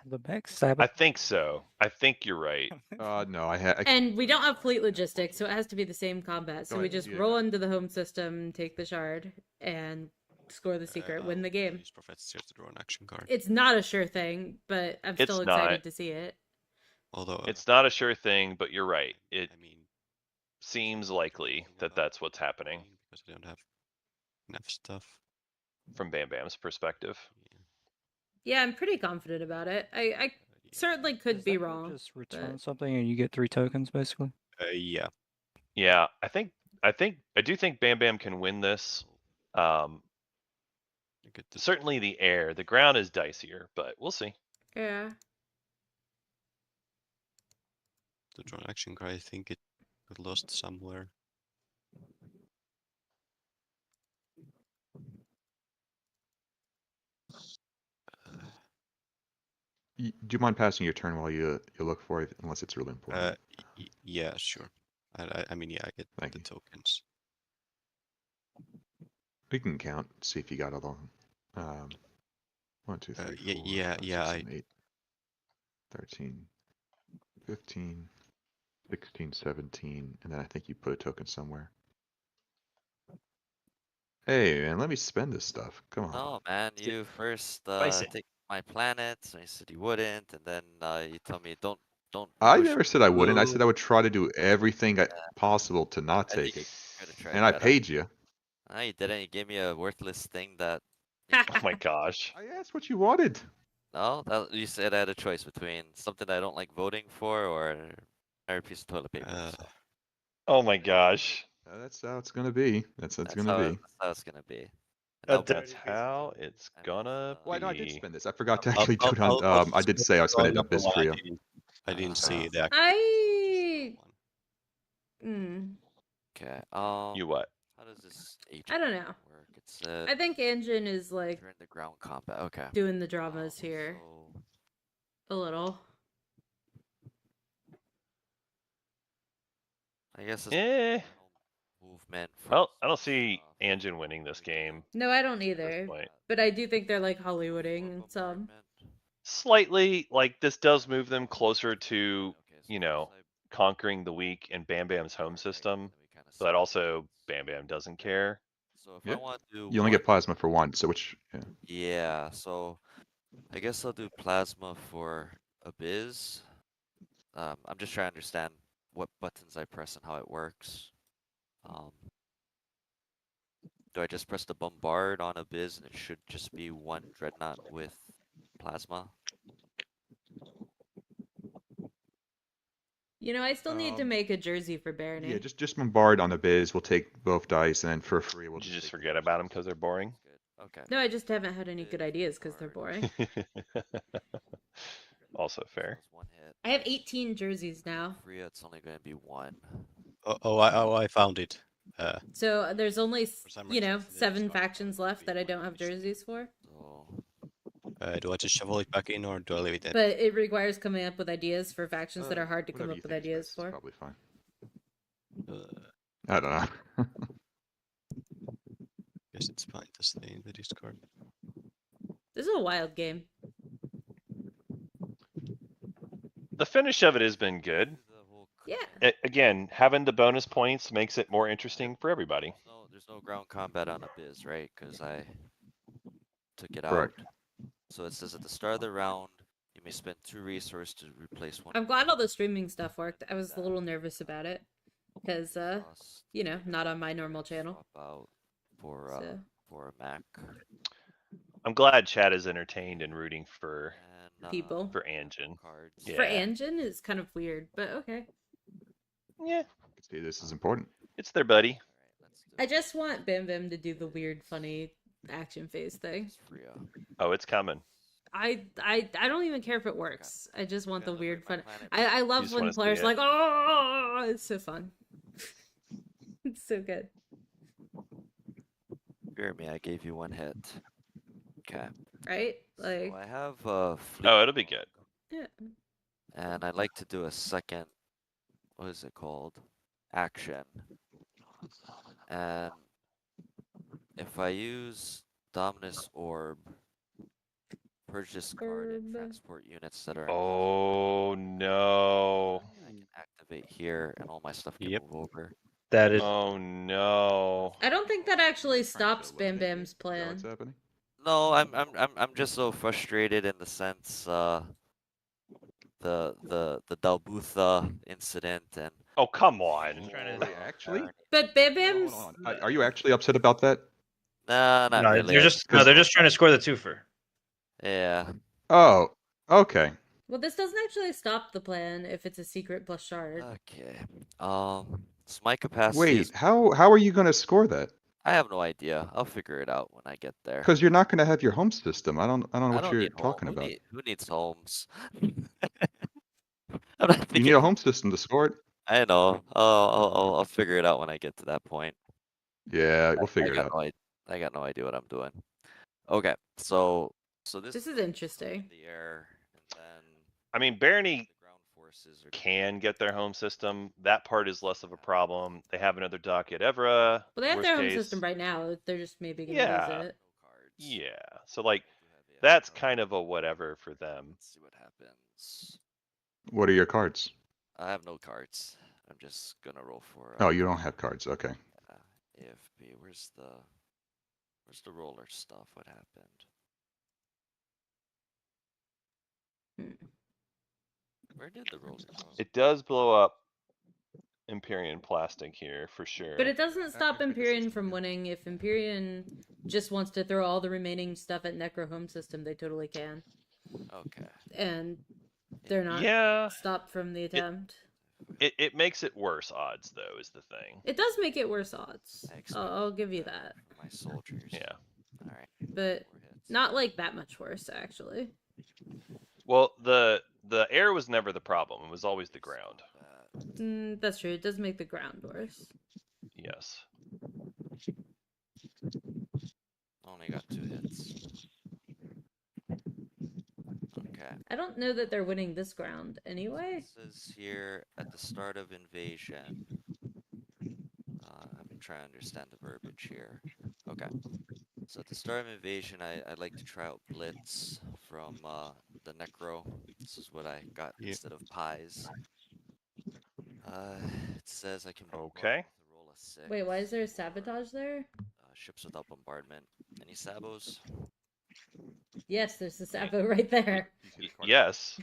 The back I sabot. think so. I think you're right. no, I had. And we don't have fleet logistics, so it has to be the same combat. So Go we ahead, just yeah. roll into the home system, take the shard, and score the secret, win the game. Use Prophet's Tear to draw an action card. It's not a sure thing, but I'm It's still excited not. to see it. Although It's not a sure thing, but you're right. It I mean, seems likely that that's what's happening because I don't have enough stuff. from Bam Bam's perspective. Yeah, I'm pretty confident about it. I certainly could Does be that mean wrong. Just return but- something and you get 3 tokens, basically. Yeah. Yeah, I do think Bam Bam can win this. You get the Certainly the air. The ground is dicier, but we'll see. Yeah. draw an action card. I think it got lost somewhere. Do you mind passing your turn while you look for it, unless it's really important? Yeah, sure. I mean, yeah, I get Thank the you. tokens. We can count, see if you got it all. 1, 2, 3, 4, Yeah, 5, yeah, 6, 7, 8, 13, 15, 16, 17, and then I think you put a token somewhere. Hey, man, let me spend this stuff. Come on. No, man, you first Spicy. take my planets, and you said you wouldn't, and then you tell me don't I push never said I wouldn't. I said I blue, would try to do everything possible to not and take you it. try And I to paid you. No, you didn't. You gave me a worthless thing that. Oh my gosh. I asked what you wanted. No, you said I had a choice between something I don't like voting for or another piece of toilet paper. So Oh my gosh. That's how it's gonna be. That's that's gonna be. how it's gonna be. A That's how it's I miss, gonna Well, no, I did be. spend this. I forgot to actually do it on. I did say I spent it on I Bizfrio. didn't see the actual I. one. Okay. You what? How does this agent I don't know. work? It's I think Anjin is like during the ground combat. Okay. doing the dramas here So a little. I guess it's Eh. movement. Well, I don't see Anjin winning this game. No, I don't At this either. point. But I do think they're like Hollywooding and some. Slightly, like this does move them closer to, conquering the weak in Bam Bam's home system. But also, Bam Bam doesn't care. So if I Yep. want to do You only get plasma for one, so which? Yeah. Yeah, so I guess I'll do plasma for Abyss. I'm just trying to understand what buttons I press and how it works. Do I just press the bombard on Abyss and it should just be one dreadnought with plasma? I still need to make a jersey for Barony. Yeah, just bombard on the biz. We'll take both dice, and then for free we'll Did you just forget about them because they're boring? Okay. No, I just haven't had any good ideas because they're boring. Also fair. I have 18 jerseys now. Freya, it's only going to be one. I found it. So there's only, some reason it didn't 7 start factions left that I don't have jerseys for. do I just shovel it back in or do I leave it there? But it requires coming up with ideas for factions that are hard to come whatever up you with think is ideas best is for. probably fine. I don't know. Guess it's fine to stay in the Discord. This is a wild game. The finish of it has been good. Yeah. Again, having the bonus points makes it more interesting for everybody. No, there's no ground combat on Abyss, right? Because I took it Correct. out. So it says at the start of the round, you may spend 2 resources to replace one. I'm glad all the streaming stuff worked. I was a little nervous about it. Because, not on my normal channel. For a Mac. I'm glad Chad is entertained and rooting for People. for Anjin. For Anjin is kind of weird, but okay. Yeah. See, this is important. It's their buddy. I just want Bam Bam to do the weird, funny action phase thing. Oh, it's coming. I don't even care if it works. I just want the weird fun. I love just when wanna see players it. are like, oh, it's so fun. It's so good. Hear me, I gave you 1 hit. Okay. Right? Like. So I have fleet. Oh, it'll be good. Yeah. And I'd like to do a second, what is it called? Action. And if I use Dominus Orb, purge this card and transport units that are. Oh no. I can activate here and all my stuff can move over. That is. Oh no. I don't think that actually stops Bam Bam's Is that plan. what's happening? No, I'm just so frustrated in the sense the Dalbutha incident and. Oh come on. Actually? But Bam Hold Bam's. on. Are you actually upset about that? Nah, not No, really. they're just trying to score the twofer. Yeah. Oh, okay. Well, this doesn't actually stop the plan if it's a secret plus shard. Okay. So my capacity. Wait, is... how are you going to score that? I have no idea. I'll figure it out when I get there. Because you're not going to have your home system. I don't know what you're need talking home. about. Who needs homes? You need a home system to score it. I know. I'll figure it out when I get to that point. Yeah, we'll figure it got out. I got no idea what I'm doing. Okay, so this This is up in interesting. the air, and then I mean, Barony the ground forces are can get their home system. That part is less of a problem. They have another dock at Evra. Well, they have Worst their home case, system right now. They're just maybe gonna Yeah. lose it. no cards. Yeah. So like I do have that's Aggro. kind of a whatever for them. Let's see what happens. What are your cards? I have no cards. I'm just gonna roll for. Oh, you don't have cards. Okay. AFB. Where's the roller stuff? What happened? Hmm. Where did the roller go? It does blow up Empyrean plastic here for sure. But it doesn't stop pick a Empyrean system, from yeah. winning. If Empyrean just wants to throw all the remaining stuff at Necro Home System, they totally can. Okay. And they're not Yeah. stopped from the attempt. It makes it worse odds though, is the thing. It does make it worse odds. I expect I'll give you that. for my soldiers. Yeah. All right. But 4 hits. not like that much worse, actually. Well, the air was never the problem. It was always the ground. That's true. It does make the ground worse. Yes. Only got 2 hits. Okay. I don't know that they're winning this ground anyway. It says here at the start of invasion. I've been trying to understand the verbiage here. Okay. So at the start of invasion, I'd like to try out Blitz from the Necro. This is what I got Yeah. instead of pies. It says I can bombard Okay. with a roll of 6. Wait, why is there a sabotage there? Ships without bombardment. Any sabos? Yes, there's the sabo right there. Yes.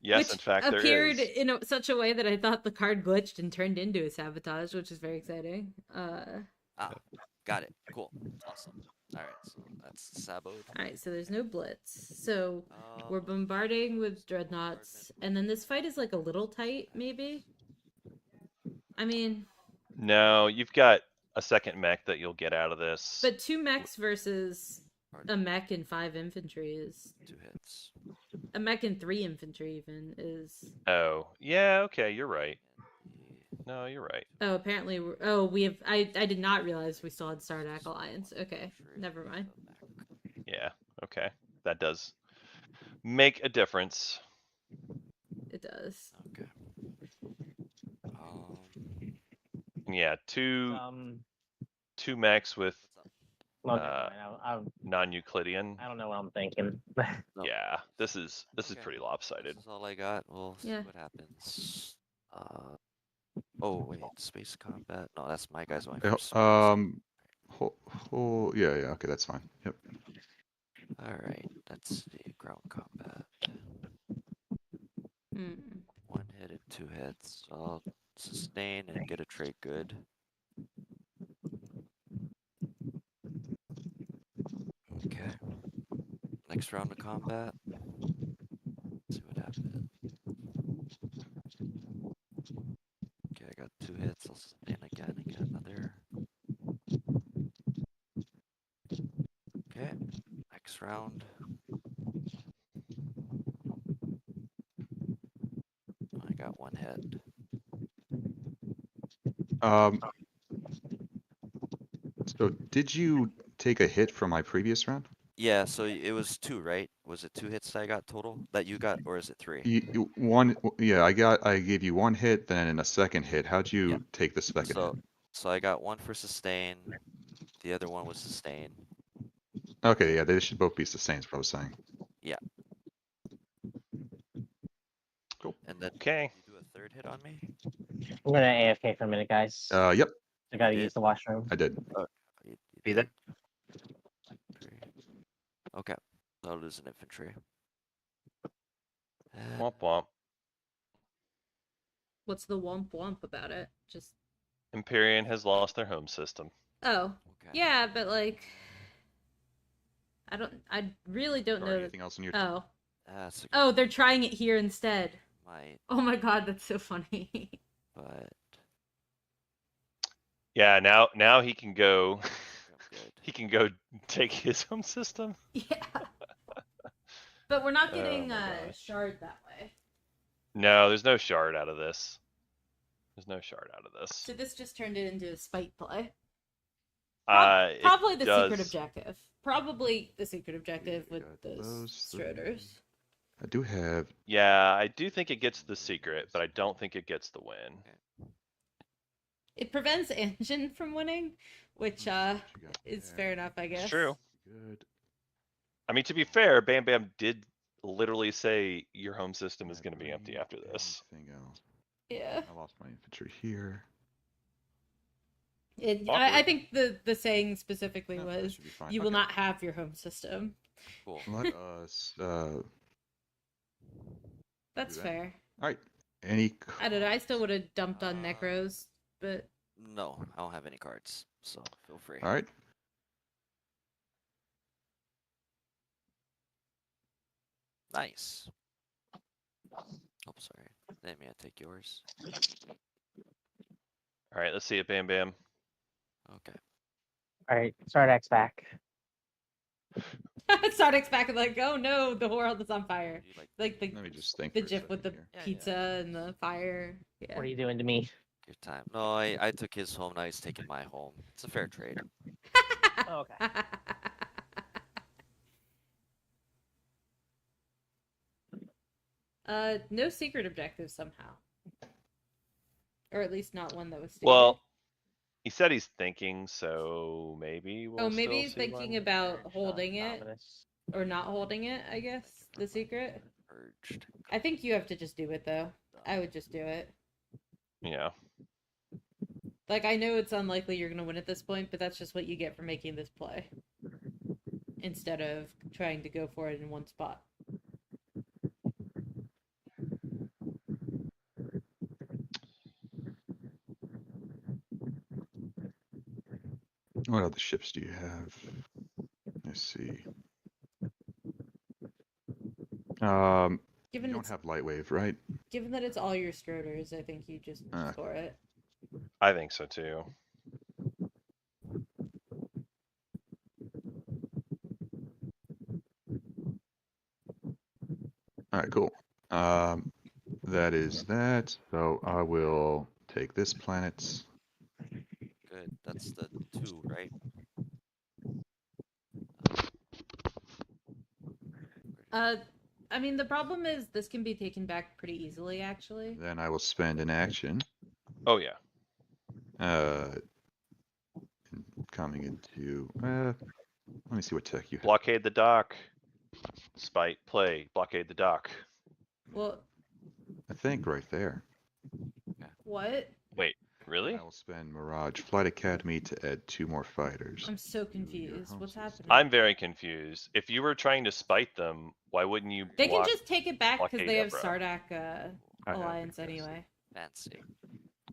Yes, Which in fact there appeared is. in such a way that I thought the card glitched and turned into a sabotage, which is very exciting. Got it. Cool. Awesome. All right, so that's saboed. Alright, so there's no blitz. So we're bombarding with dreadnoughts, and then this fight is like a little tight, maybe? I mean... No, you've got a second mech that you'll get out of this. But 2 mechs versus a mech and 5 infantry is... 2 hits. A mech and 3 infantry even is... Oh, yeah, okay, you're right. No, you're right. Oh, apparently... Oh, we have... I did not realize we still had Sardak Alliance. Okay, never mind. Yeah, okay. That does make a difference. It does. Okay. Yeah, two Um, mechs with well, never mind. non-Euclidean. I don't know what I'm thinking. No. Yeah, this is Okay. pretty lopsided. This is all I got. We'll Yeah. see what happens. Oh wait, space combat. No, that's my guys going for space. Yeah, okay, that's fine. Yep. All right, that's the ground combat. Hmm. 1 hit and 2 hits. I'll sustain and get a trait good. Okay. Next round of combat. Let's see what happens. Okay, I got 2 hits. I'll sustain again and get another. Okay. Next round. I got 1 hit. So did you take a hit from my previous round? Yeah, so it was 2, right? Was it 2 hits that I got total that you got, or is it 3? Yeah, I gave you 1 hit, then a second hit. How'd you take the second hit? So I got 1 for sustain. The other one was sustain. Okay, yeah, they should both be sustained, is what I was saying. Yeah. Cool. And then Okay. you do a 3rd hit on me? I'm gonna AFK for a minute, guys. Yep, I gotta did? use the washroom. I did. You Be there. 3. Okay. I'll lose an infantry. Womp womp. What's the womp womp about it? Just... Empyrean has lost their home system. Oh. Okay. Yeah, but like... I really don't Sorry, know... anything else in your Oh. That's Oh, they're trying it here instead. might, Oh my god, that's so funny. but Yeah, now he can go I'm good. he can go take his home system. Yeah. But we're not Oh getting my gosh. shard that way. No, there's no shard out of this. There's no shard out of this. So this just turned it into a spite play. It Probably the secret does- objective. Probably the secret objective We with got those those three. Stroders. I do have. Yeah, I do think it gets the secret, but I don't think it gets the win. It prevents Anjin from winning, which What you got is there? fair enough, I guess. It's true. Good. I mean, to be fair, Bam Bam did literally say your home system is Can't going to be empty bring after this. anything else. Yeah. I lost my infantry here. I Awkward. think the saying specifically No, that was, should be fine. you will Okay. not have your home system. Cool. Let us. That's that. fair. All right. Any. I don't know. I still would have dumped on Necros, but No, I don't have any cards, so feel free. All right. Nice. Oh, sorry. Let me take yours. All right, let's see it, Bam Bam. Okay. All right, Sardak's back. Sardak's back and like, oh no, the world is on fire. You like Like the Let me just think. the for a gif with the second here. Yeah, pizza and the fire. Yeah. What are you doing to me? your time? No, I took his home. Now he's taking my home. It's a fair trade. Oh, okay. No secret objective somehow, or at least not one that was stated. Well, he said he's thinking, so maybe we'll. oh, maybe still he's see thinking one. about Sean holding it Dominus. or not holding it. I guess the secret. Urged. I think you have to just do it though. I would just do it. Yeah. Like, I know it's unlikely you're gonna win at this point, but that's just what you get for making this play. Instead of trying to go for it in one spot. What other ships do you have? Let's see. You Given don't it's have light wave, right? given that it's all your Stroders, I think you just Okay. score it. I think so too. All right, cool. That is that. So I will take this planet. Good. That's the 2, right? I mean, the problem is this can be taken back pretty easily, actually. Then I will spend an action. Oh yeah. Coming into. Let me see what tech you have. Blockade the dock. Spite play. Blockade the dock. Well, I think right there. what? Wait, really? I will spend Mirage Flight Academy to add 2 more fighters. I'm so your confused. home What's system. happening? I'm very confused. If you were trying to spite them, why wouldn't you? They can block- just take it back because blockade they have Ebra? Sardak I have Alliance the capacity. anyway. Fancy.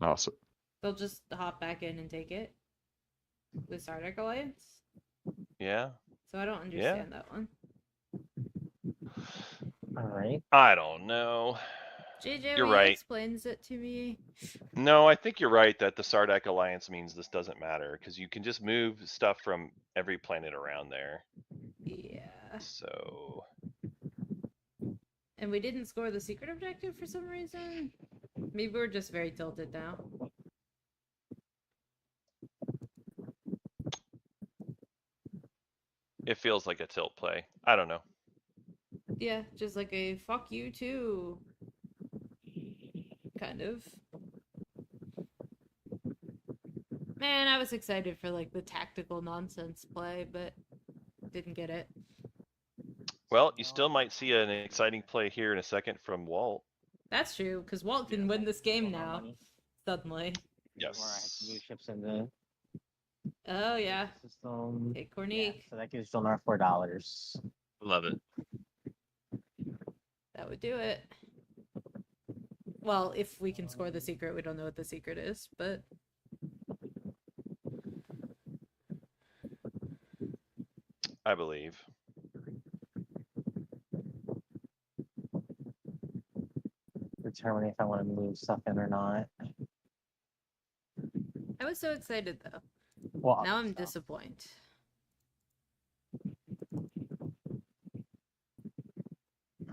Awesome. They'll just hop back in and take it with Sardak Alliance. Yeah. So I don't understand that one. All right. I don't know. JJ, You're will you right. explains it to me. No, I think you're right that the Sardak Alliance means this doesn't matter because you can just move stuff from every planet around there. Yeah. So And we didn't score the secret objective for some reason. Maybe we're just very tilted now. it feels like a tilt play. I don't know. Yeah, just like a fuck you too. Kind of. Man, I was excited for like the tactical nonsense play, but didn't get it. Well, you still might see an exciting play here in a second from Walt. That's true, because Walt can win this game Still no now. money. Suddenly. Yes. Or I have to move ships in the Oh yeah. system. Hey, Yeah, Cornique. so that gives Jolnar $4. Love it. That would do it. Well, if we can score the secret, we don't know what the secret is, but I believe. Determining if I want to move stuff in or not. I was so excited though. Well, Now I'm stuff. disappointed.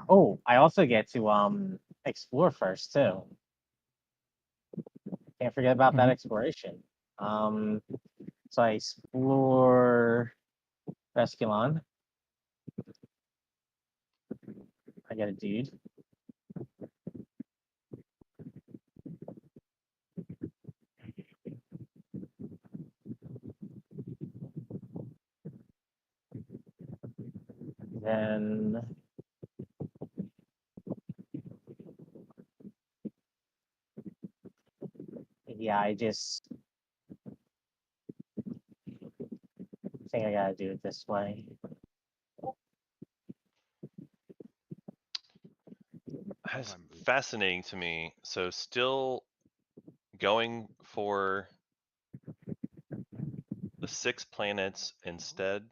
Oh, I also get to explore first too. Can't forget about that Mhm. exploration. So I explore Resculon. I get a dude. Then yeah, I just think I gotta do it this way. That's fascinating to me. So still going for the 6 planets instead.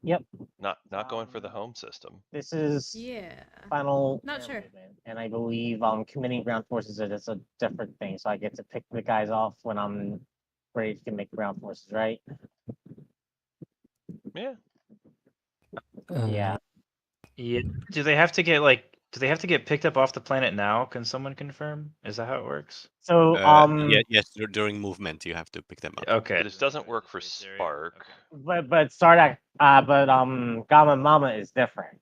Yep. Not going for the home system. This is Yeah. final Not air sure. movement, and I believe committing ground forces is a different thing. So I get to pick the guys off when I'm ready to commit ground forces, right? Yeah. Yeah. Yeah. Do they have to get like? Do they have to get picked up off the planet now? Can someone confirm? Is that how it works? So yes, during movement you have to pick them up. Okay. This doesn't work for Spark. but Sardak Gamma Mama is different.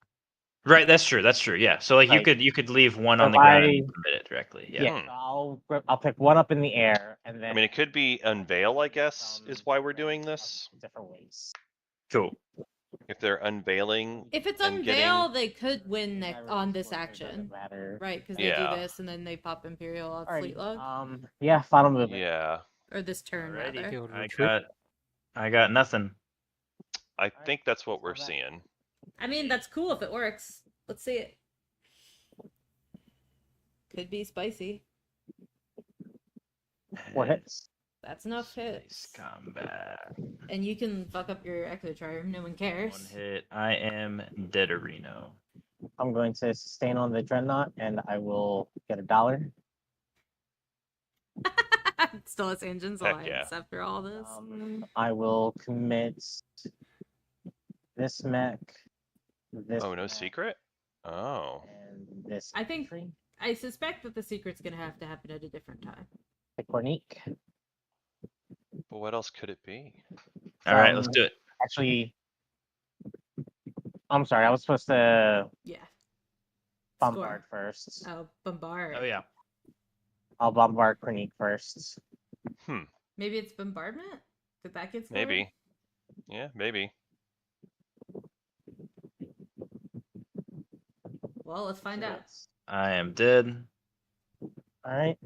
Right. That's true. That's true. Yeah. So like Like, you could leave one so on the if ground I- and commit it directly. Yeah. Yeah. So I'll pick one up in the air, and then I mean, it could be unveil, I guess, is why we're doing this. different ways. Cool. If they're unveiling If it's and unveil, getting, they could win on this action, Matter. right? Because they Yeah. do this and then they pop Imperial off Alrighty, fleet log, yeah, final movement. yeah, or this turn Alrighty. rather. I got nothing. I think that's what we're Well, that- seeing. I mean, that's cool if it works. Let's see it. Could be spicy. 4 hits. That's enough Nice hits. combat. And you can fuck up your Ectotrireme, no one cares. 1 hit. I am Deaderino. I'm going to sustain on the Dreadnought, and I will get $1. Still has Engines Heck Alliance after all this. I will commit this mech, this. Oh, no mech, secret? Oh. And this. I think- infantry. I suspect that the secret's gonna have to happen at a different time. The Cornique. But what else could it be? All right, let's do it. Actually, I'm sorry. I was supposed to Yeah. bombard first. Oh, bombard. Oh yeah. I'll bombard Cornique first. Maybe it's bombardment? Did that get scored? Maybe. Yeah, maybe. Well, let's find out. I am dead. All right.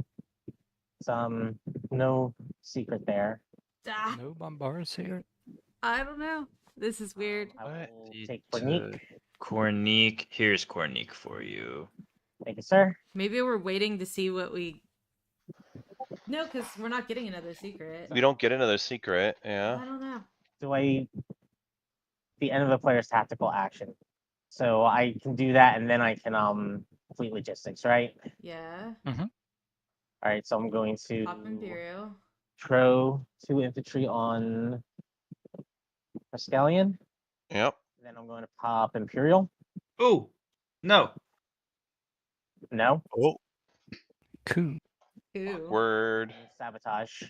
So, no secret there. Ah, No bombards here. I don't know. This is weird. I What? will take Cornique. Cornique. Here's Cornique for you. Thank you, sir. Maybe we're waiting to see what we. No, because we're not getting another secret. We don't get another secret, I yeah. don't know. Do I? The end of the player's tactical action. So I can do that, and then I can fleet logistics, right? Yeah. All right. So I'm going to Pop Imperial. throw 2 infantry on Rascallion. Yep. Then I'm going to pop Imperial. Ooh. No. No. Oh, Cool. Ooh. Word. Sabotage.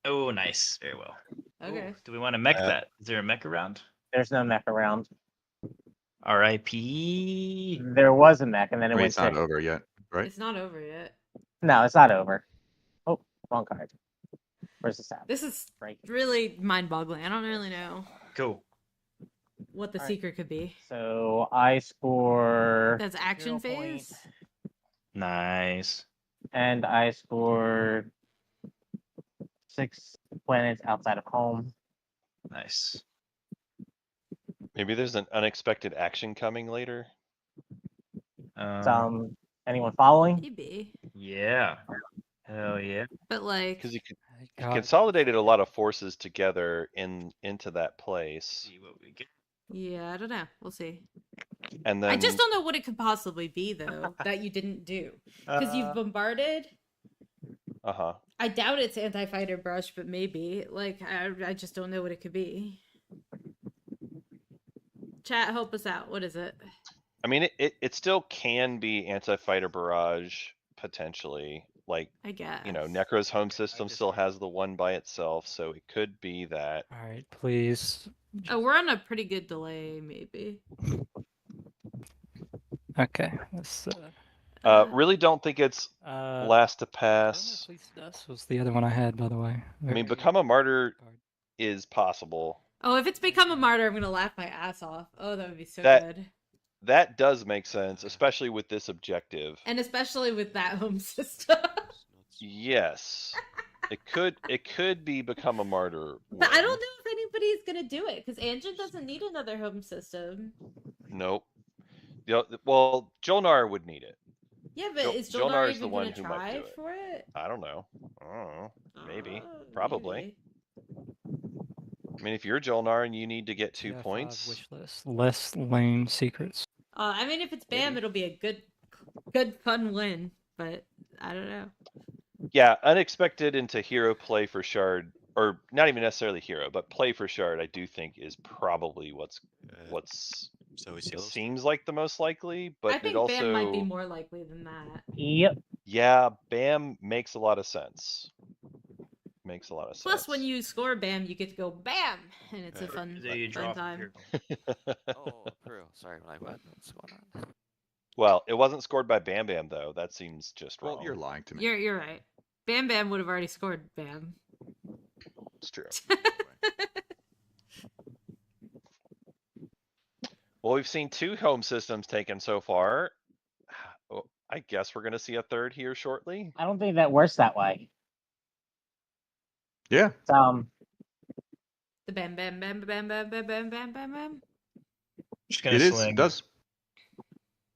Oh, nice. Very well. Okay. Ooh, do we want to mech Uh, that? Is there a mech around? There's no mech around. R.I.P. There was a mech, and then it I mean, went it's not to. over yet, right? It's not over yet. No, it's not over. Oh, wrong card. Where's the sabotage? This is Right. really mind-boggling. I don't really know Cool. what the All right. secret could be. So I score. That's action Imperial point, phase. Nice. and I scored 6 planets outside of home. Nice. Maybe there's an unexpected action coming later. Anyone following? Maybe, Yeah. Hell yeah. but like, Because you God. consolidated a lot of forces together into that place. See what we get. yeah, I don't know. We'll see. And then I just don't know what it could possibly be though that you didn't do because you've bombarded. uh-huh. I doubt it's anti-fighter brush, but maybe. Like, I just don't know what it could be. Chat, help us out. What is it? I mean it still can be anti-fighter barrage, potentially. Like, I guess. Necro's home system still has the one by itself, so it could be that. All right, please. Oh, we're on a pretty good delay, maybe. Okay. Let's. Really don't think it's last to pass. This was the other one I had, by the way. I mean, become a martyr is possible. Oh, if it's become a martyr, I'm gonna laugh my ass off. Oh, that would be so That- good. That does make sense, especially with this objective. And especially with that home system. Yes. It could be become a martyr. But I win. don't know if anybody's gonna do it, because Anjin doesn't need another home system. Nope. Well, Jolnar would need it. Yeah, but Jo- is Jolnar Jolnar is the even one gonna who might try do it. for it? I don't know. Maybe. Uh, Probably. maybe. I mean, if you're Jolnar and you need to get 2 TI5 points, Wish list. Less lane secrets. I mean, if it's Bam, Maybe. it'll be a good, fun win. But I don't know. yeah, unexpected into hero play for shard, or not even necessarily hero, but play for shard, I do think is probably what's So is it Yellowstone. seems like the most likely, but I think it also Bam might be more likely than that. Yep. yeah, Bam makes a lot of sense. Makes a lot of sense. Plus, when you score Bam, you get to go Bam, and it's a fun, There you fun drop time. here. Oh, Pearl. Sorry, what's going on? Well, it wasn't scored by Bam Bam though. That seems just wrong. Well, you're lying to me. You're right. Bam Bam would have already scored Bam. It's true. Well, we've seen 2 home systems taken so far. Oh, I guess we're gonna see a third here shortly. I don't think that works that way. Yeah. The Bam Bam Bam Bam Bam Bam Bam Bam Bam Bam. Just gonna It is. swing. It does.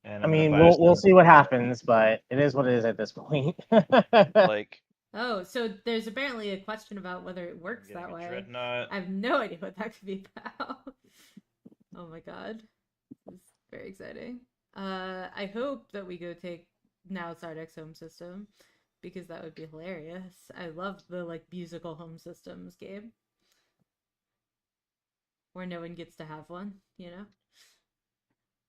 And I I'm mean, gonna buy a we'll stone. see what happens, but it is what it is at this point. Like, Oh, so there's apparently a question about whether it works Getting that a way. Dreadnought. I have no idea what that could be about. Oh my god. This is very exciting. I hope that we go take now Sardek's home system, because that would be hilarious. I love the musical home systems game. Where no one gets to have one,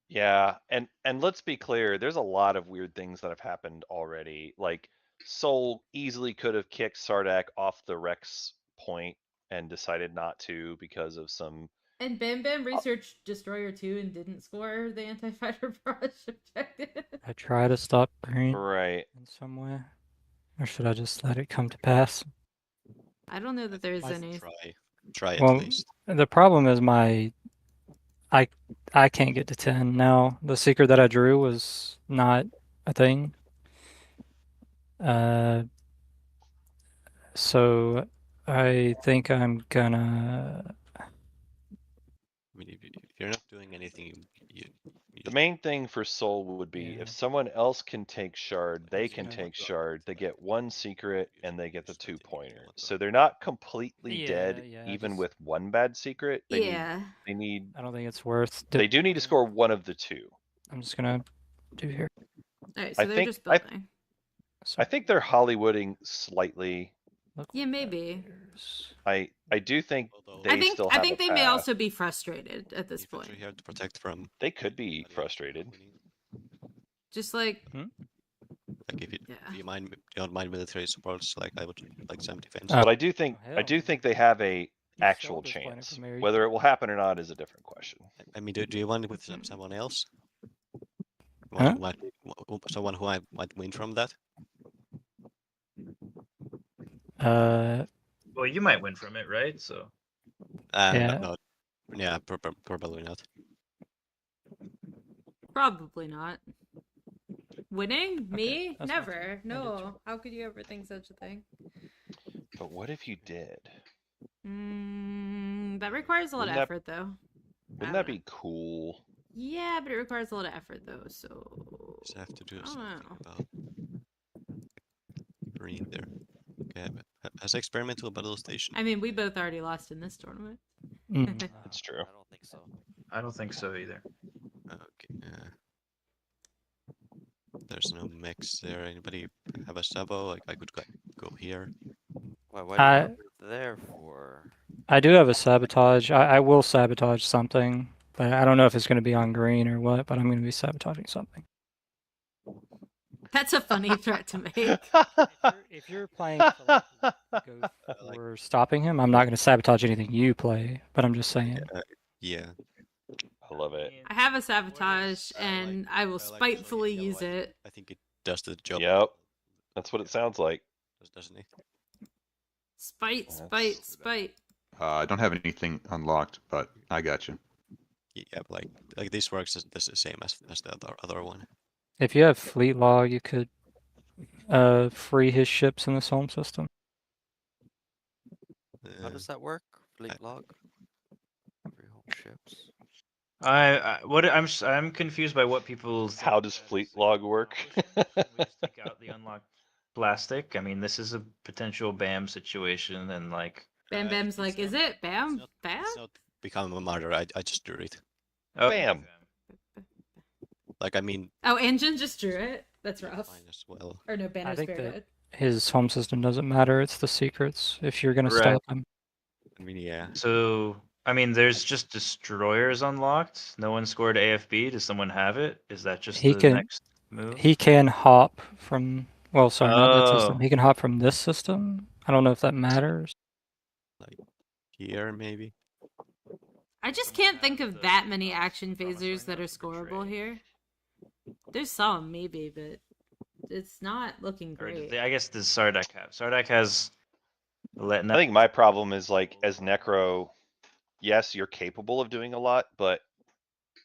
yeah, and let's be clear, there's a lot of weird things that have happened already. Like, Soul easily could have kicked Sardak off the Rex point and decided not to because of some. And Bam Bam researched Destroyer 2 and didn't score the anti-fighter barrage objective. I try to stop green Right. in some way. Or should I just let it come to pass? I don't know that there is any. Try at Well, least. the problem is I can't get to 10 now. The secret that I drew was not a thing. So I think I'm gonna. I mean, if you're not doing anything, The main thing for Soul would be Yeah. if someone else can take Shard, they Because, can you know, take Shard, they get 1 secret, and they get the Just take 2-pointer. one So they're not completely Yeah, dead, yeah, even just- with 1 bad secret. They Yeah. need. I don't think it's worth. They do need to score 1 of the 2. I'm just gonna do here. Alright, so I they're think- just building. So I think they're Hollywooding slightly. look Yeah, what maybe. matters. I do think Although they I think still I have think a they may path. also be frustrated at this point. infantry here to protect from. They could be frustrated. Just like Like if you, Yeah. if you don't mind military supports, like I would like some defense. Oh. But I do think hell. they have a You actual sold this planet chance. for Mary Whether it will happen or not is a different question. I mean, do you want it with Mhm. someone else? Huh? Someone who might win from that? Well, you might win from it, right? So Yeah. No, yeah, probably not. probably not. Winning? Me? that's fine. Never. I did No. How could you ever think such a thing? But what if you did? That requires a lot of Wouldn't that- effort, though. Wouldn't that be cool? Yeah, but it requires a lot of effort, though. So Just have to do I don't something know. about green there. Okay, has experimental battle station. I mean, we both already lost in this tournament. Mm. It's true. I don't think so. I don't think so either. Okay. There's no mix there. Anybody have a sabo? Like I could go here. Why do you want it there for? I do have a sabotage. I will sabotage something, but I don't know if it's going to be on green or what. But I'm going to be sabotaging something. That's a funny threat to make. If you're playing to go for stopping him, I'm not going to sabotage anything you play, but I'm just saying. Yeah. I love it. I have a sabotage, and I will spitefully use it. I think it does the job. Yep. That's what it sounds like. Doesn't it? Spite, That's- spite, spite. I don't have anything unlocked, but I got you. Yeah, like this works the same as the other one. If you have fleet log, you could free his ships in this home system. How does that work? Fleet log? Free home ships. I'm confused by what people. How does fleet log work? Should we just take out the unlocked plastic? I mean, this is a potential BAM situation, and like. Bam Bam's like, is it Bam? Bam? It's not become a martyr. I just drew it. Oh, Bam. Like I mean. Oh, Anjin just drew it. That's rough. Mine as well. Or no, I think Bannerspear that did. his home system doesn't matter. It's the secrets. If you're going to Right. stop him. I mean, yeah. So, I mean, there's just destroyers unlocked. No one scored AFB. Does someone have it? Is that just He the can- next move? He can hop from. Well, sorry, not that system. Oh. He can hop from this system. I don't know if that matters. Like here maybe. I just can't think of that many action phasers that are scoreable here. There's some, maybe, but it's not looking Or great. I guess does Sardak have? Sardak has letting I think my problem is like as Necro, yes, you're capable of doing a lot, but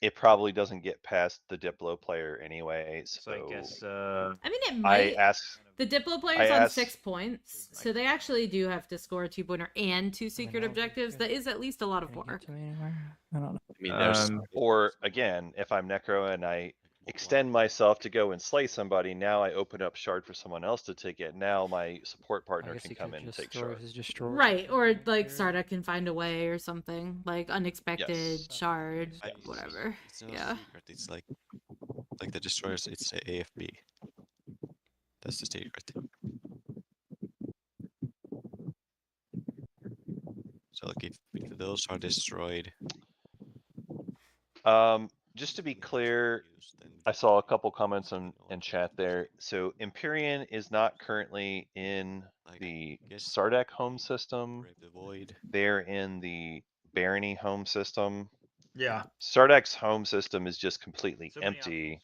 it probably doesn't get past the Diplo player anyway. So I guess I mean, it I might. ask. The Diplo player's I on asked- 6 points, so they actually do have to score a 2-pointer and 2 secret objectives. That is at least a lot of Can you get work. to me anywhere? I don't know. I mean, there's Or again, if I'm Necro and I extend myself to go and slay somebody, now I open up shard for someone else to take it. Now my support I partner guess can he come could in and just take throw shard. his destroyer. Right, or like there. Sarda can find a way or something, like unexpected Yes. shard, I- whatever. It's not Yeah. a secret. It's like the destroyers. It's a AFB. That's the secret. So like if those are destroyed, Just to be clear, then I saw a couple comments in chat there. So Empyrean is not currently in Like, the guess- Sardak home system. Brave the Void. They're in the Barony home system. Yeah. Sardak's home system is just completely So many empty.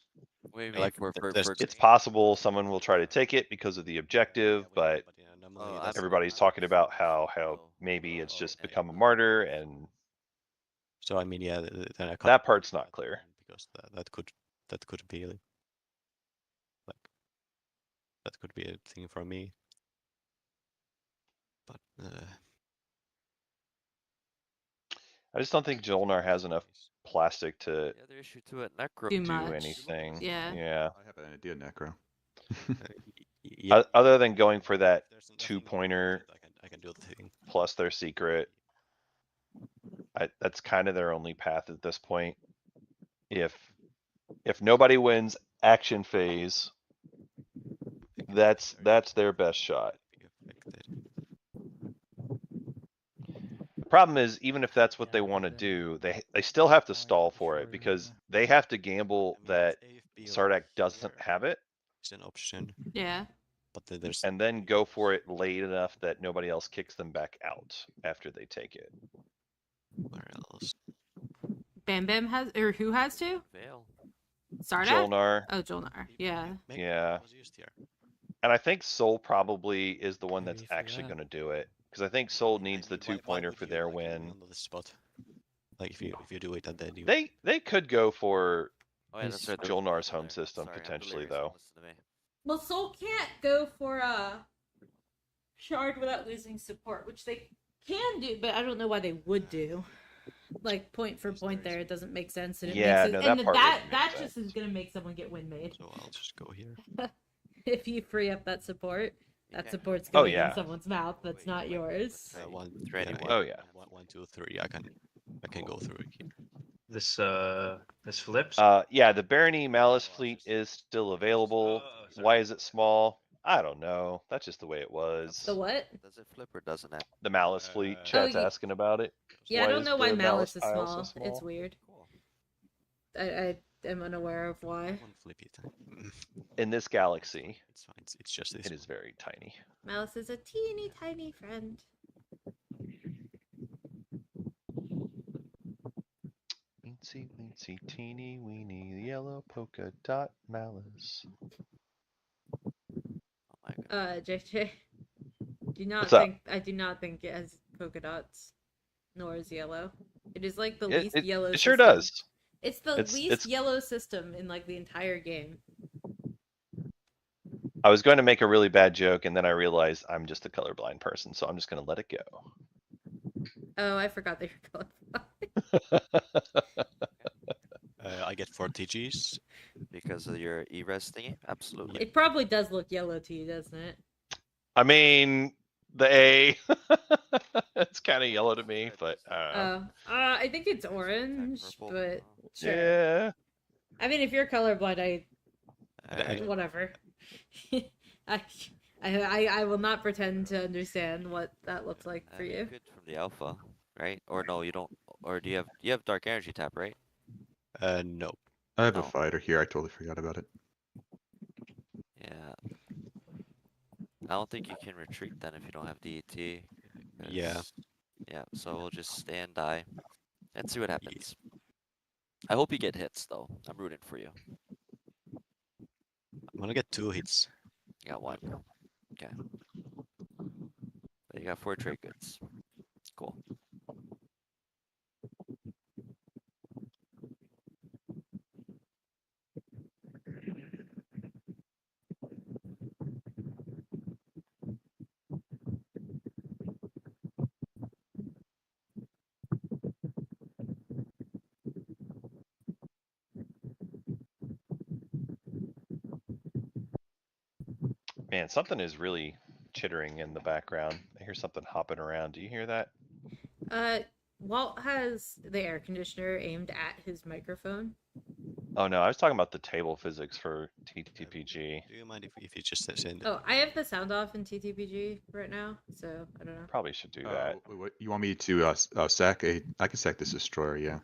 Wait, Like, for there's- It's possible someone will try to take it because of the objective, but yeah, normally Oh, that's- everybody's talking about how maybe it's just become a martyr, and So I mean, yeah, then I can't that part's not clear. because that could be like that could be a thing for me. But I just don't think Jolnar has enough plastic to The other issue to it, Necro. Do do much. anything. Yeah. Yeah. I have an idea, Necro. yeah, Other than going for that there's nothing 2-pointer that I can do the thing. plus their secret, that's kind of their only path at this point. If nobody wins action phase, that's their best shot. Be affected. The problem is, even if that's what they want to do, they still have to stall for it because they have to gamble I mean, that it's AFB Sardak over doesn't here. have it, It's an option, Yeah. but then there's and then go for it late enough that nobody else kicks them back out after they take it. where else? Bam Bam has, or who has to? Veil. Sarda? Jolnar, Oh, Jolnar. Yeah. Maybe Yeah. it was used here. and I think Soul probably is the one Maybe that's for actually that. going to do it because I think Soul I needs the mean, why 2-pointer would for you, their like, win. on the spot? Like if you do it and then you They could go for Oh, yeah, that's He's- right. there was Jolnar's people home there. system Sorry, I'm potentially, delirious, don't though. listen to me. Well, Soul can't go for a shard without losing support, which they can do, but I don't know why they would do. Like point for point there, it doesn't make sense, and it Yeah, makes it, no, and that part that wouldn't make that just sense. is gonna make someone get win made. so I'll just go here. If you free up that support, that Yeah. support's Oh, gonna be yeah. in someone's mouth. That's not yours. Right. One, Try yeah, anyone. Oh, yeah. One, 2, 3. I can go through it here. This flips. Yeah, the Barony Malice fleet is still available. Oh, sorry. Why is it small? I don't know. That's just the way it was. The what? Does it flip or doesn't it? The Malice fleet. Oh, Chat's ye- asking about it. Yeah, I Why don't is know why the Malice is tile small. so It's small? weird. Cool. I am unaware of why. Come on, flip it. In this galaxy, It's fine. It's just this. it is very tiny. Mouse is a teeny tiny friend. Weensy, weensy, teeny, weeny, yellow polka dot malice. Oh my god. JJ, What's up? I do not think it has polka dots, nor is yellow. It is like the It- least it- yellow. It sure system. does. It's the It's- least it's- yellow system in like the entire game. I was going to make a really bad joke, and then I realized I'm just a colorblind person, so I'm just going to let it go. Oh, I forgot they were colorblind. I get 4 TGs. Because of your E-res thingy? Absolutely. It probably does look yellow to you, doesn't it? I mean, the A, it's kind of yellow to me, but I think it's orange, purple. but sure. yeah. I mean, if you're colorblind, I- whatever. I will not pretend to understand what that looks like for You're you. good from the alpha, right? Or no, you don't. Or do you have dark energy tap, right? no. I have a No. fighter here. I totally forgot about it. Yeah. I don't think you can retreat then if you don't have DET. Yeah. 'cause- Yeah, so we'll just stay and die and see what happens. I hope you get hits though. I'm rooting for you. I'm gonna get 2 hits. You got 1. Okay. But you got 4 trade goods. Cool. Man, something is really chittering in the background. I hear something hopping around. Do you hear that? Walt has the air conditioner aimed at his microphone. Oh no, I was talking about the table physics for TTPG. Do you mind if you just send Oh, I have the sound off in TTPG right now, so I don't know. Probably should do that. You want me to sack a? I can sack this destroyer. Yeah.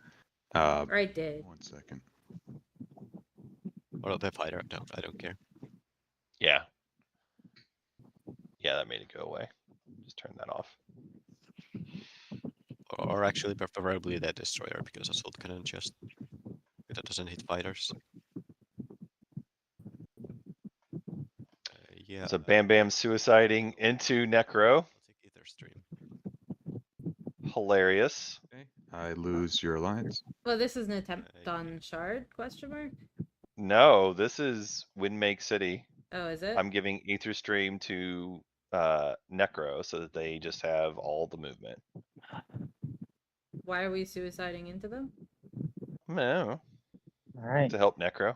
Or I did. 1 second. or the fighter? No, I don't care. Yeah. Yeah, that made it go away. Just turn that off. Or actually, preferably the destroyer because assault cannon just that doesn't hit fighters. Yeah. So Bam Bam suiciding into Necro. I'll take either stream. Hilarious. Okay. I lose your alliance. Well, this is an attempt on Shard? Question mark. No, this is Windmake City. Oh, is it? I'm giving Ether Stream to Necro so that they just have all the movement. Why are we suiciding into them? No, All right. to help Necro.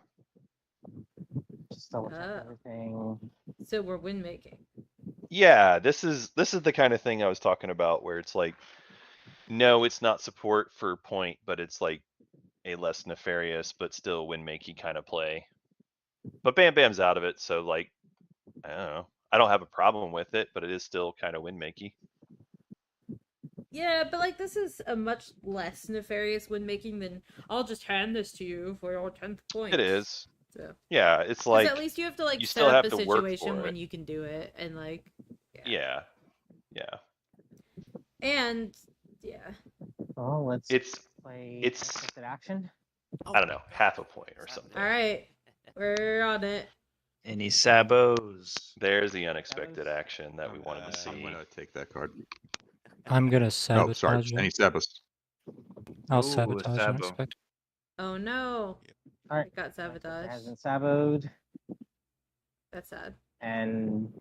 Just double check Oh. everything. So we're win making. Yeah, this is the kind of thing I was talking about where it's like, no, it's not support for point, but it's like a less nefarious but still win makey kind of play. But Bam Bam's out of it, so like, I don't know. I don't have a problem with it, but it is still kind of win makey. Yeah, but like this is a much less nefarious win making than I'll just hand this to you for your 10th point. It is. So Yeah, it's 'cause like at least you have to like you set still up have a to work situation for when it. you can do it and like Yeah. and yeah. Oh, let's It's play it's- unexpected action. I don't know, half a point or something. All right. We're on it. Any sabos? There's the unexpected action that we wanted to I'm see. gonna take that card. I'm gonna Oh, sabotage sorry. you. Any Sabos? I'll Ooh, a sabotage sabo. unexpected. Oh no. All right. It got It sabotaged. has been saboed, That's sad. and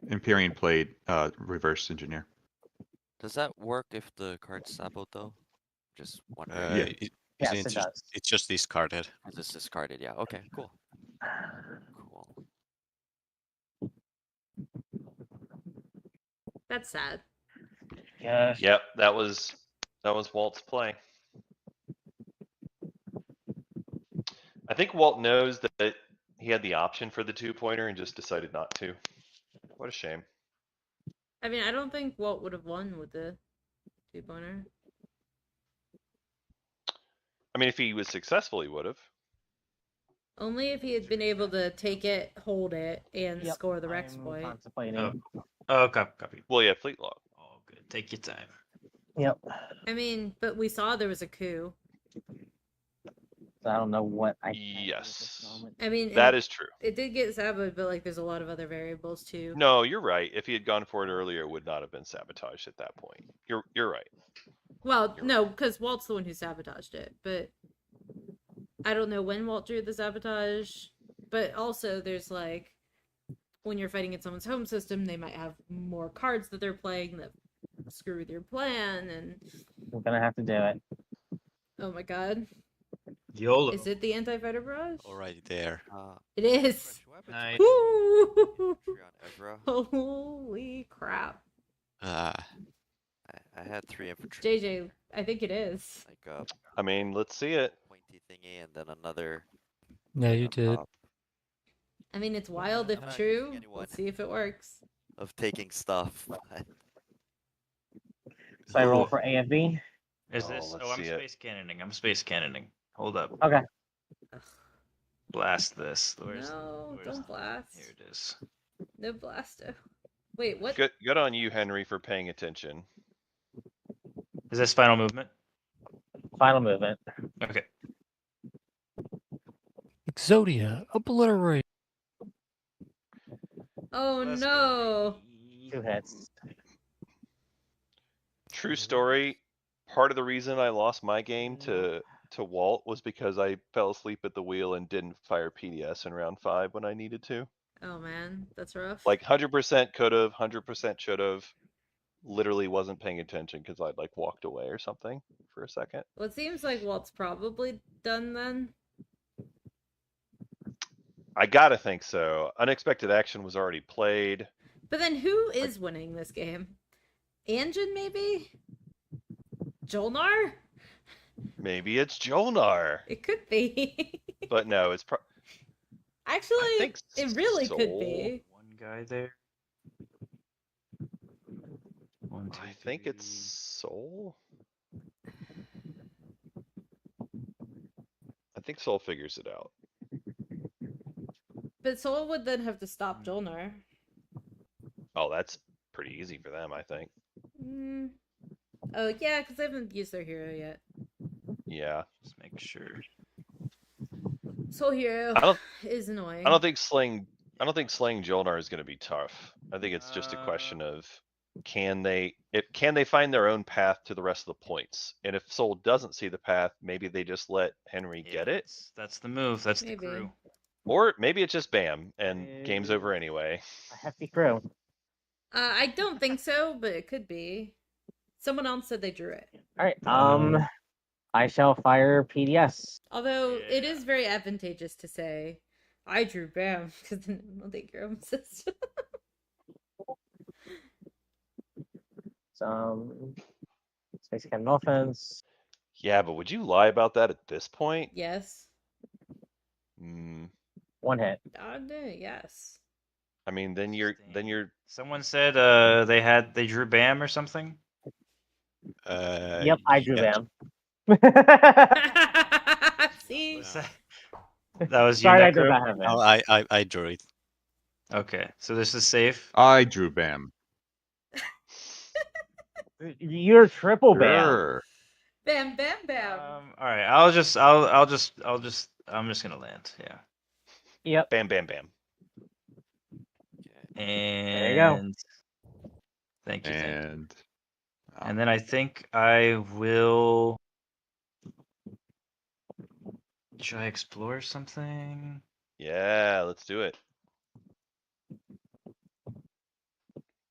Imperium played reverse engineer. Does that work if the card's saboed though? Just wondering. Yeah. yes, it's it does. It's just discarded. Is this discarded? Yeah. Okay. Cool. Cool. That's sad. Yeah. Yep, that was Walt's play. I think Walt knows that he had the option for the 2-pointer and just decided not to. What a shame. I mean, I don't think Walt would have won with the 2-pointer. I mean, if he was successful, he would have. Only if he had been able to take it, hold it, and Yep, score the Rex I'm point. contemplating. Oh, copy. Well, yeah, fleet log. Oh, good. Take your time. Yep. I mean, but we saw there was a coup. So I don't know what I can do at Yes. this moment. I mean, That is true. it did get sabotaged, but like, there's a lot of other variables too. No, you're right. If he had gone for it earlier, it would not have been sabotaged at that point. You're right. Well, no, because Walt's the one who sabotaged it, but I don't know when Walt drew the sabotage. But also, there's like, when you're fighting in someone's home system, they might have more cards that they're playing that screw with your plan, and I'm gonna have to do it. oh my god. YOLO. Is it the anti-fighter barrage? Alrighty there. It is. Fresh weapons. Nice. Woo! Entry on Evra. Holy crap. Ah, I had 3 infantry. JJ, I think it is. Like a I mean, let's see it. pointy thingy and then another. Yeah, you on did. top I mean, it's wild if I'm not true. using anyone. Let's see if it works. Of taking stuff. So I roll Ooh. for AFB. Is Oh, this? let's Oh, I'm see it. space cannoning. I'm space cannoning. Hold up. Okay. Blast this. No, don't blast. Here it is. No blasto. Wait, what? Good on you, Henry, for paying attention. Is this final movement? Final movement. Okay. Exodia, obliterate. Oh Let's no. go. 2 hits. True story. Part of the reason I lost my game to Walt was because I fell asleep at the wheel and didn't fire PDS in round 5 when I needed to. Oh man, that's rough. Like 100% could have, 100% should have. Literally wasn't paying attention because I'd like walked away or something for a second. Well, it seems like Walt's probably done then. I gotta think so. Unexpected action was already played. But then who is winning this game? Anjin, maybe? Jolnar? Maybe it's Jolnar, It could be. but no, it's Actually, think it really could Soul. be. One guy there. One, two, I think it's three. Soul. I think Soul figures it out. But Soul would then have to stop Jolnar. Oh, that's pretty easy for them, I think. Mm. Oh, yeah, because they haven't used their hero yet. Yeah. Just make sure. Soul hero I don't is annoying. I don't think slaying Jolnar is gonna be tough. I think it's just a question of can they find their own path to the rest of the points? And if Soul doesn't see the path, maybe they just let Henry get it. That's the move. That's Maybe. the crew. Or maybe it's just bam and game's over anyway. A hefty crew. I don't think so, but it could be. Someone else said they drew it. All right. I shall fire PDS. Although it Yeah. is very advantageous to say, I drew Bam, because then they'll take your own assist. Space cannon offense. Yeah, but would you lie about that at this point? Yes. Mm, 1 hit. Yes. I mean, then you're Someone said they drew Bam or something. Yep, I drew yeah. them. See? Was that was you, Sorry, I did Necro? not have No, that. I drew it. Okay, so this is safe. I drew Bam. You're triple bam. Sure. Bam, bam, bam. All right, I'm just gonna land. Yeah. Yep. bam, bam, bam. And you go. Thank you. And And then I think I will. Should I explore something? Yeah, let's do it.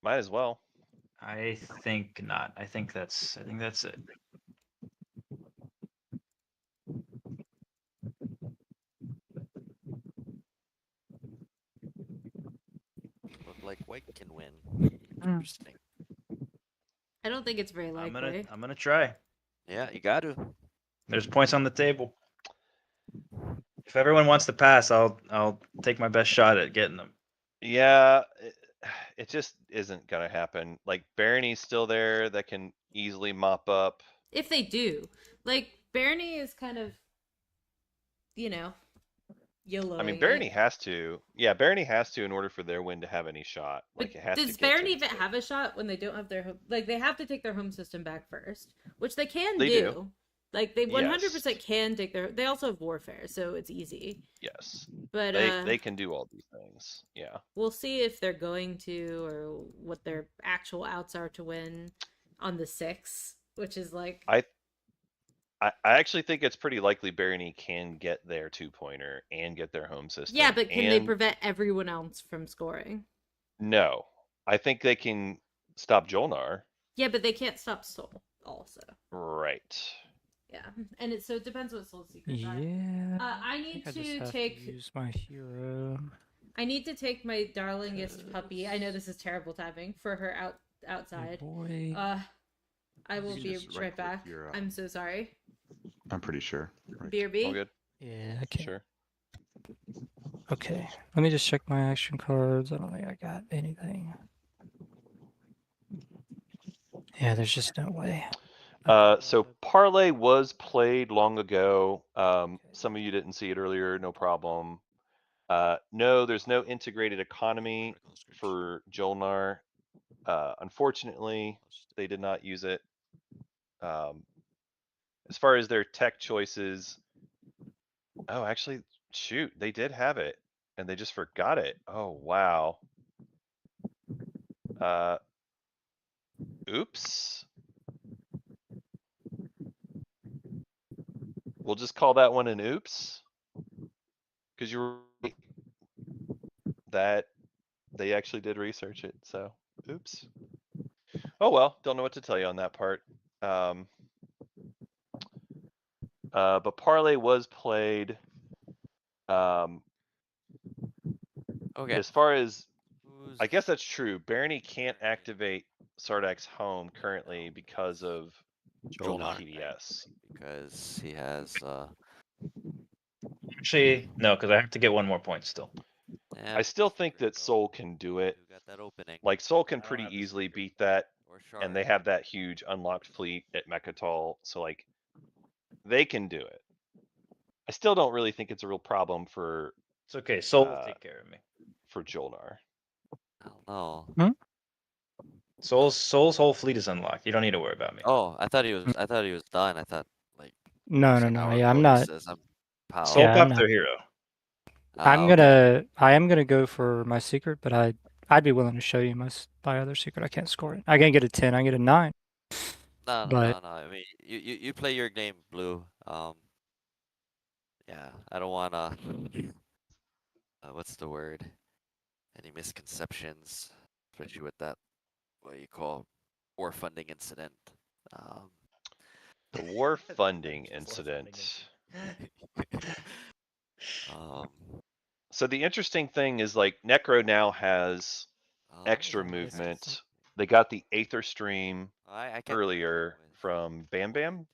Might as well. I think not. I think that's it. Look like White can win. Mm. Interesting. I don't think it's very likely. I'm gonna try. Yeah, you got to. There's points on the table. If everyone wants to pass, I'll take my best shot at getting them. Yeah, it just isn't gonna happen. Like Barony's still there that can easily mop up. If they do. Like, Barney is kind of, you know, YOLOing I mean, it. Barney has to. Yeah, Barney has to in order for their win to have any shot. Like, it has to Does get Baron to even its have a shot when they don't have their home? Like, they have to take their home system back first, which they can They do. Like, they 100% Yes. can take their. They also have warfare, so it's easy. Yes. But They can do all these things. Yeah. we'll see if they're going to or what their actual outs are to win on the 6th, which is like I actually think it's pretty likely Barony can get their 2-pointer and get their home system. yeah, but can they and prevent everyone else from scoring? No, I think they can stop Jolnar. Yeah, but they can't stop Soul also. Right. Yeah, and so it depends what Soul Secrets are. Yeah. I need I just to have take. to use my hero. I need to take my darlingest puppy. I know this is terrible timing for her outside. Boy. I will You be just right right-click back. your, I'm so sorry. I'm pretty sure. Right. BRB. All good. Yeah, I can. Sure. Okay, let me just check my action cards. I don't think I got anything. Yeah, there's just no way. So Parlay was played long ago. Some of you didn't see it earlier, no problem. No, there's no integrated economy for Jolnar. Unfortunately, they did not use it. As far as their tech choices, oh, actually, shoot, they did have it, and they just forgot it. Oh, wow. Oops. We'll just call that one an oops. Because you're right that they actually did research it, so oops. Oh well, don't know what to tell you on that part. But Parlay was played. Okay. As far as, I guess that's true. Barony can't activate Sardak's home currently because of Jolnar. PDS. Because he has Actually, no, because I have to get one more point still. I still think that Soul can do it. Who got that opening? Like Soul can I don't pretty have the easily secret. beat that, Or Shard. and they have that huge unlocked fleet at Mechatol, so like they can do it. I still don't really think it's a real problem for It's okay. Soul will take care of me. for Jolnar. I don't know. Soul's whole fleet is unlocked. You don't need to worry about me. Oh, I thought he was. I thought he was done. I thought like. No, it's no, an no. hour Yeah, I'm ago he not. says I'm pal. Soul Yeah, I'm popped not. their hero. Okay. I am gonna go for my secret, but I'd be willing to show you my other secret. I can't score it. I can't get a 10. I get a 9. No, But no. I mean, you play your game, Blue. Yeah, I don't wanna. What's the word? Any misconceptions, especially with that what you call war funding incident. The war funding incident. So the interesting thing is like Necro now has extra movement. They got the Aether Stream I can't earlier from Bam Bam.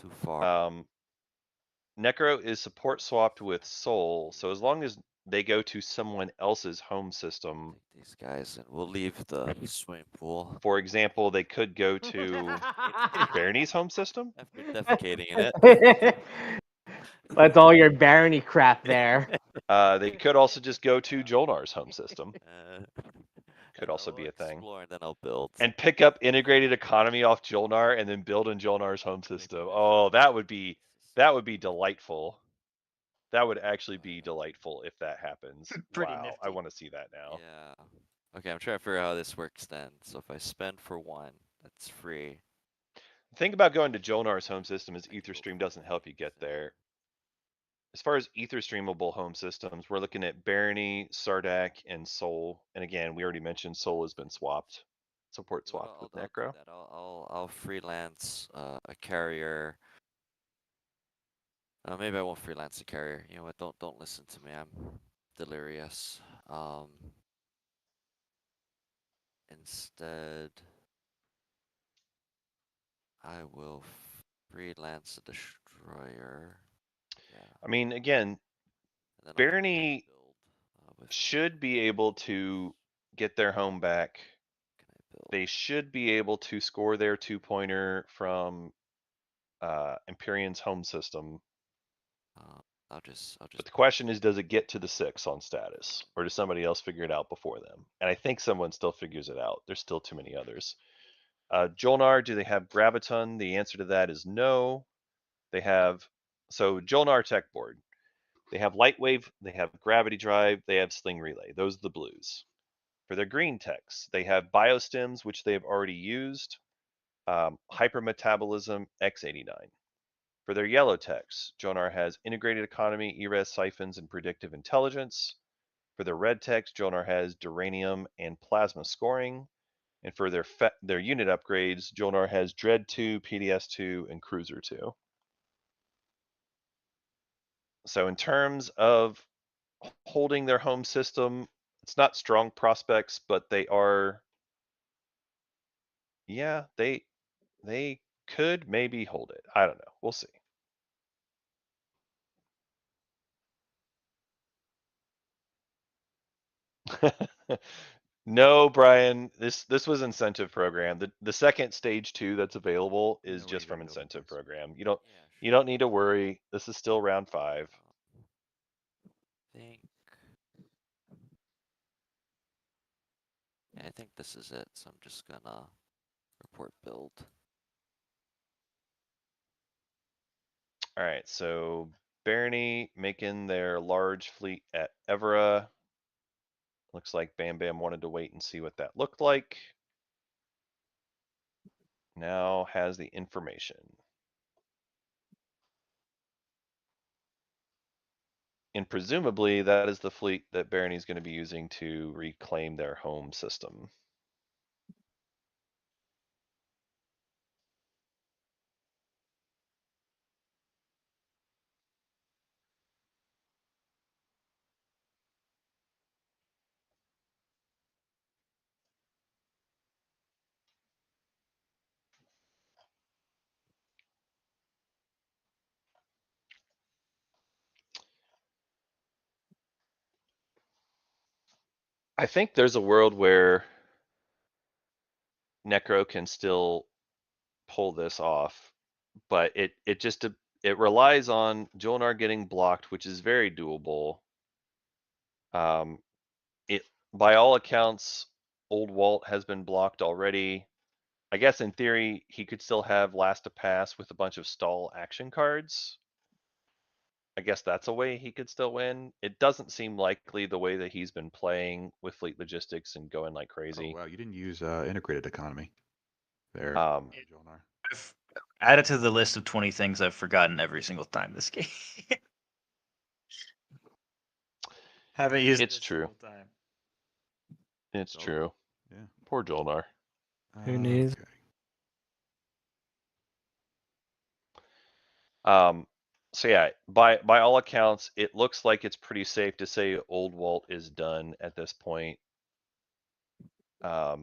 Too far. Necro is support swapped with Soul, so as long as they go to someone else's home system, these guys, and we'll leave the swimming pool. for example, they could go to Barony's home system. After defecating in it. That's all your barony crap there. They could also just go to Jolnar's home system. Could also be a thing. Explore and then I'll build. And pick up integrated economy off Jolnar and then build in Jolnar's home system. Oh, that would be delightful. That would actually be delightful if that happens. Pretty wow, nifty. I want to see that now. Yeah. Okay, I'm trying to figure out how this works then. So if I spend for 1, that's free. The thing about going to Jolnar's home system is Etherstream doesn't help you get there. As far as Ether streamable home systems, we're looking at Barony, Sardak, and Soul. And again, we already mentioned Soul has been swapped. Support swapped with Necro. I'll freelance a carrier. Maybe I won't freelance a carrier. You know what? Don't listen to me. I'm delirious. Instead, I will freelance a destroyer. Yeah. I mean, again, Barony should be able to get their home back. They should be able to score their 2-pointer from Empyrean's home system. I'll just. But the question is, does it get to the 6 on status, or does somebody else figure it out before them? And I think someone still figures it out. There's still too many others. Jolnar, do they have Graviton? The answer to that is no. They have, so Jolnar Tech Board. They have Lightwave, they have Gravity Drive, they have Sling Relay. Those are the blues. For their green techs, they have Biostims, which they have already used, Hypermetabolism X89. For their yellow techs, Jonar has Integrated Economy, ERES Siphons, and Predictive Intelligence. For their red techs, Jonar has Duranium and Plasma Scoring. And for their unit upgrades, Jonar has Dread 2, PDS 2, and Cruiser 2. So in terms of holding their home system, it's not strong prospects, but they are, yeah, they could maybe hold it. I don't know. We'll see. No, Brian, this was incentive program. The second stage 2 that's available is just from incentive program. You don't need to worry. This is still round 5. I think this is it, so I'm just gonna report build. All right, so Barony making their large fleet at Evera. Looks like Bam Bam wanted to wait and see what that looked like. Now has the information. And presumably that is the fleet that Barony is going to be using to reclaim their home system. I think there's a world where Necro can still pull this off, but it relies on Jolnar getting blocked, which is very doable. It by all accounts, old Walt has been blocked already. I guess in theory he could still have last to pass with a bunch of stall action cards. I guess that's a way he could still win. It doesn't seem likely the way that he's been playing with fleet logistics and going like crazy. Oh wow, you didn't use integrated economy there, Jolnar. I've added to the list of 20 things I've forgotten every single time this game. Haven't used It's it true. the whole time. It's So, true. yeah. Poor Jolnar. Who needs? Okay. So yeah, by all accounts, it looks like it's pretty safe to say old Walt is done at this point. I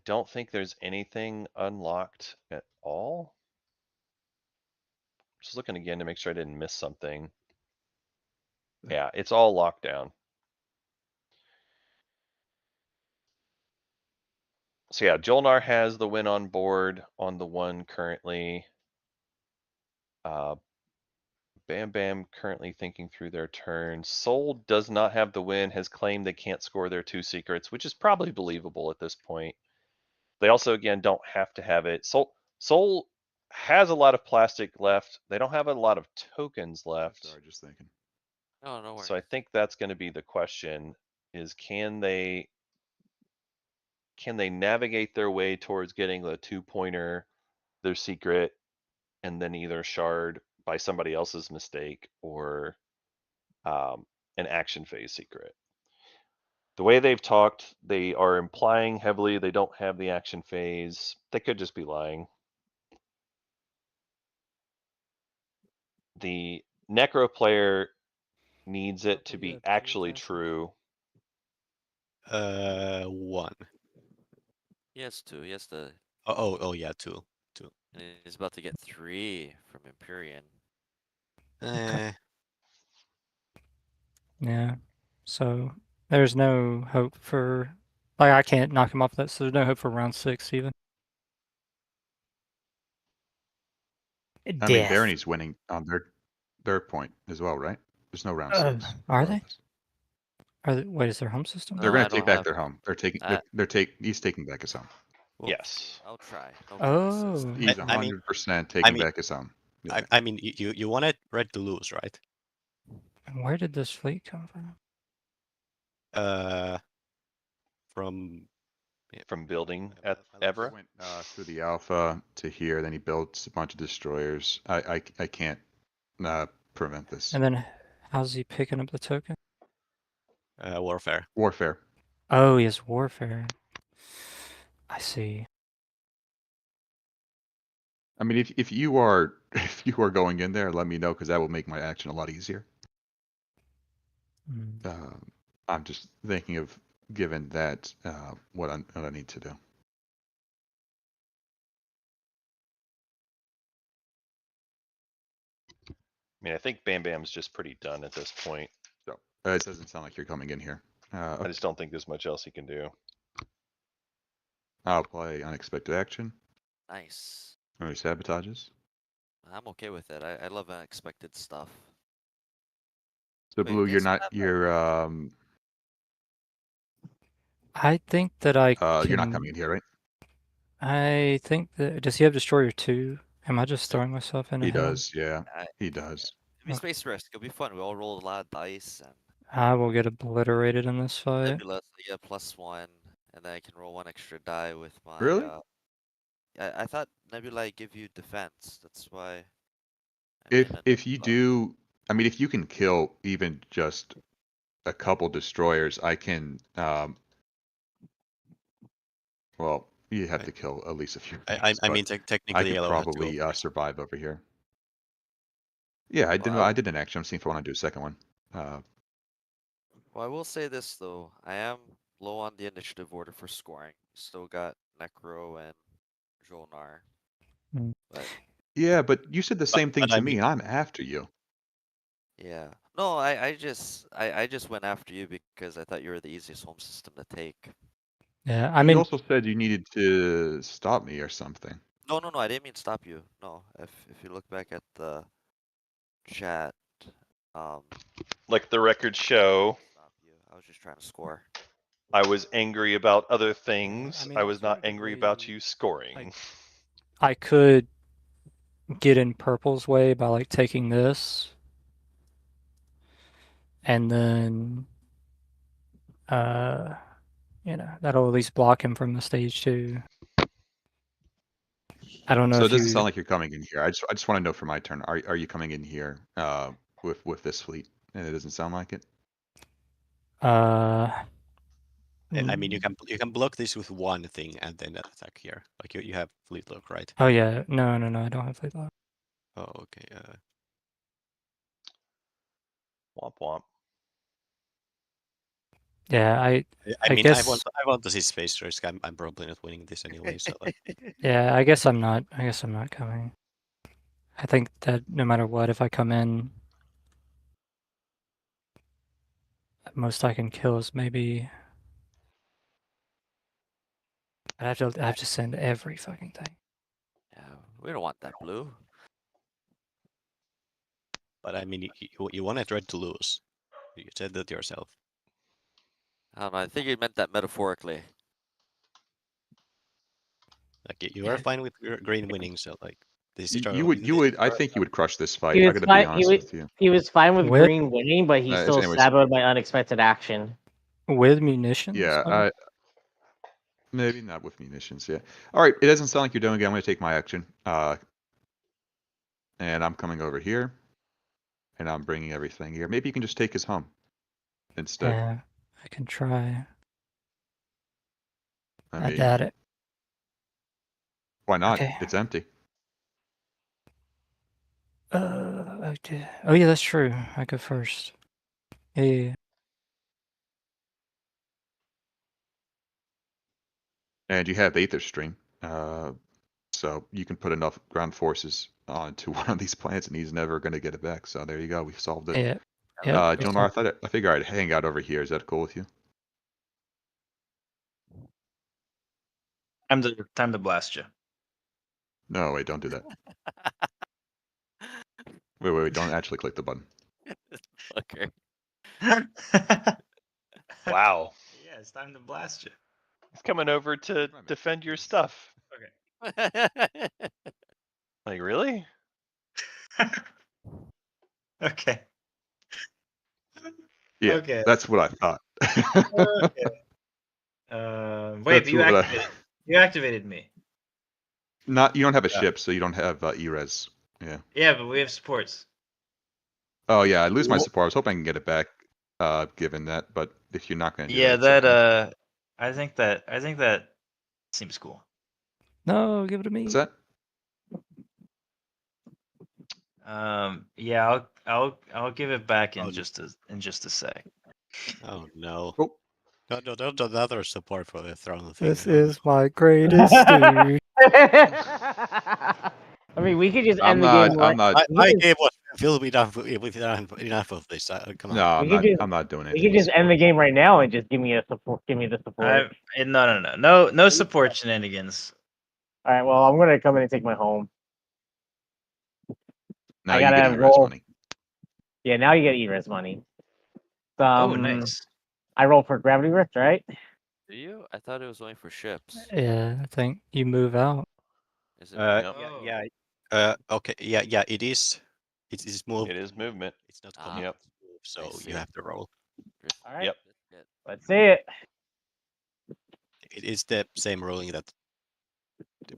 don't think there's anything unlocked at all. Just looking again to make sure I didn't miss something. Yeah, it's all locked down. So yeah, Jolnar has the win on board on the 1 currently. Bam Bam currently thinking through their turn. Soul does not have the win, has claimed they can't score their 2 secrets, which is probably believable at this point. They also, again, don't have to have it. Soul has a lot of plastic left. They don't have a lot of tokens left. Sorry, just thinking. Oh, no worries. So I think that's going to be the question: is can they navigate their way towards getting the 2-pointer, their secret, and then either shard by somebody else's mistake or an action phase secret? The way they've talked, they are implying heavily they don't have the action phase. They could just be lying. The Necro player needs it to be actually true. 1. He has 2. He has the. Oh yeah, 2. And he's about to get 3 from Empyrean. Yeah. So there's no hope for, like, I can't knock him off that, so there's no hope for round 6 even. I mean, Death. Barony's winning on their point as well, right? There's no round 6. Are above they? us. Wait, is their home system? They're No, I gonna take don't back have- their home. They're taking. I- He's taking back his home. We'll Yes. see. I'll try. No promises. Oh. He's I mean- 100% taking mean- back his home. Yeah. I mean, you wanted red to lose, right? Where did this fleet come from? From From building I at love Evra. Went through the Alpha to here, then he built a bunch of destroyers. I can't prevent this. And then how's he picking up the token? warfare. Warfare. Oh, he has warfare. I see. I mean, if you are going in there, let me know because that will make my action a lot easier. Hmm. I'm just thinking of given that what I need to do. I mean, I think Bam Bam's just pretty done at this point. So it doesn't sound like you're coming in here. I just don't think there's much else he can do. I'll play unexpected action. Nice. Or sabotages. I'm okay with it. I love unexpected stuff. So Wait, Blue, you're this not map- I think that I you're not can- coming in here, right? I think that does he have Destroyer 2? Am I just throwing myself in? He does, yeah. He does. It'll be space risk. It'll be fun. We all roll a lot of dice and I will get obliterated in this fight. Nebula, so you get +1, and then I can roll 1 extra die with my. Really? I thought Nebula give you defense. That's why. If you do, I mean, if you can kill even just a couple destroyers, I can. Well, you have to kill at least a few. I things, mean, but technically, I could yellow had to go probably first. survive over here. Yeah, I did. Wow. I did an action. I'm seeing if I want to do a second one. Well, I will say this though. I am low on the initiative order for scoring. Still got Necro and Jolnar. Mm. But Yeah, but you said the same thing but I to me, mean- and I'm after you. yeah. No, I just went after you because I thought you were the easiest home system to take. Yeah, I You mean, also said you needed to stop me or something. No, I didn't mean stop you. No, if you look back at the chat, Like the records show, stop you. I was just trying to score. I was angry about other things. mean, I was not angry about alternatively, you scoring. like- I could get in Purple's way by like taking this, and then, that'll at least block him from the stage 2. I don't know So it if doesn't you. sound like you're coming in here. I just want to know for my turn. Are you coming in here with this fleet? And it doesn't sound like it. I mean, you can block this with one thing and then attack here. Like you have fleet lock, right? Oh yeah, no, I don't have fleet lock. Oh, okay. Womp womp. Yeah, I mean, guess- I want to see space risk. I'm probably not winning this anyway. So like, yeah, I guess I'm not coming. I think that no matter what, if I come in, at most I can kill is maybe. I have to send every fucking thing. Yeah, we don't want that blue. but I mean, you wanted red to lose. You said that yourself. I don't know. I think you meant that metaphorically. Like you are fine with green winning, so like this is You would. I think you would crush this fight. I He gotta was be fine. honest with you. He was fine with With- green winning, but he still anyways. sabotaged by unexpected action. With munitions? Yeah, maybe not with munitions. Yeah. All right. It doesn't sound like you're doing it. I'm gonna take my action. And I'm coming over here, and I'm bringing everything here. Maybe you can just take his home instead. Yeah, I can try. I mean, doubt it. why not? Okay. It's empty. Okay. Oh yeah, that's true. I go first. Yeah. And you have Aether Stream. So you can put enough ground forces onto one of these planets, and he's never going to get it back. So there you go. We've solved it. Yeah. Yeah. Jolnar, I figure I'd hang out over here. Is that cool with you? Time to blast you. No, wait, don't do that. Wait, don't actually click the button. Okay. Wow. Yeah, it's time to blast you. He's coming over to defend your stuff. Like, really? Okay. Yeah, Okay. that's what I thought. Okay. Wait, That's but you what I- activated. You activated me. You don't have a ship, so you don't have E-res. Yeah. Yeah, but we have supports. Oh yeah, I lose my support. I was hoping I can get it back, given that. But if you're not going to do Yeah, that, it's okay. I think that seems cool. No, give it to me. What's that? Yeah, I'll give it back in Oh, just a sec. Oh no. Oh. No, another support for the throne thing. This is my greatest Stooge. I mean, we could just I'm end the not. game. I'm not. My game will be enough of this. Come on. No, I'm We could not. just- I'm not doing We anything. could just end the game right now and just give me a support. Give me the support. No support shenanigans. All right. Well, I'm gonna come in and take my home. Now I you gotta get E-res roll. money. Yeah, now you get E-res money. Oh, nice. I roll for gravity rift, right? Do you? I thought it was only for ships. Yeah, I think you move out. Is it? Yep. Okay. Yeah. It is. It is movement. It is movement. It's not Ah, continuous Yep. move, so see. you have to roll. All right. Yep. Let's see it. It is the same ruling that.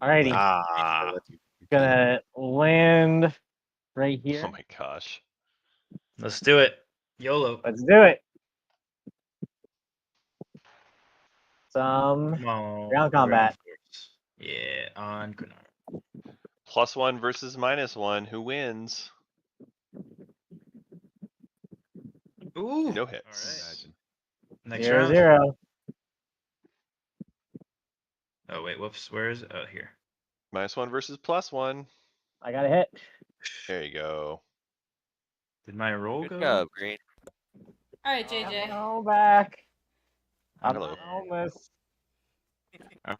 Alrighty. Ah. Gonna land right here. Oh my gosh. Let's do it. YOLO. Let's do it. Some Come on. ground combat. Yeah, on Kunar. +1 versus -1. Who wins? Ooh. No hits. Alright. Next 0-0. round. Oh wait, whoops. Where is it? Oh, here. -1 versus +1. I got a hit. There you go. Did my roll Good go? job, Green. All right, JJ. Go back. I'm Hello. homeless. All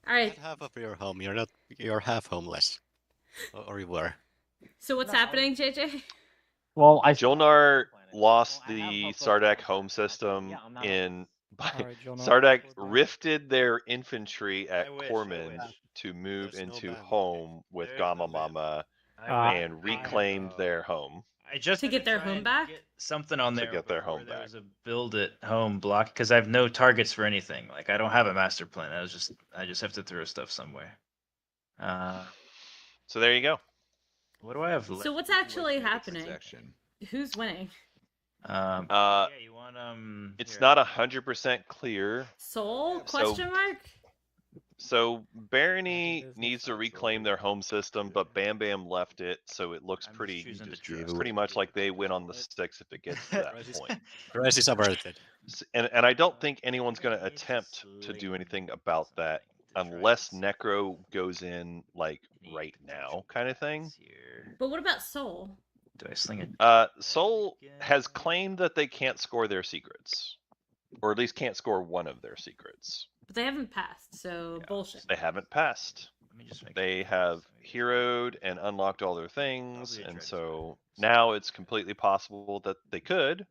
right. Not half of your home. You're not. You're half homeless. Or you were. So what's happening, JJ? Well, Jolnar lost Well, I have the hope of Sardak that. home system Yeah, I'm not in. Alright, Jolnar, Sardak forward back. rifted their infantry at I wish, I Corman wish. to move There's no into ban. home with There's Gamma no ban. Mama I and reclaimed their home. I just To had get their try home and back? get something on To there get their before home there back. was a build it home block because I have no targets for anything. Like I don't have a master plan. I just have to throw stuff somewhere. So there you go. What do I have left? So what's Would you like actually to make a happening? transaction? Who's winning? Yeah, you want It's here. not 100% clear. Soul? So- Question mark? So Barony business needs to outside. reclaim their home system, but Bam Bam left it, so it looks I'm just pretty choosing to just trust. gave away. pretty much like they win on the 6 if it gets to that point. Price is averted. And I don't think anyone's going to attempt to do anything about that unless Necro goes in like right now kind of thing. But what about Soul? Do I sling it? Soul has claimed that they can't score their secrets, or at least can't score one of their secrets. But they haven't passed, so Yeah. bullshit. They haven't passed. Let me just make They have heroed and unlocked all their things, Probably a and dread so spell. now it's completely possible that they could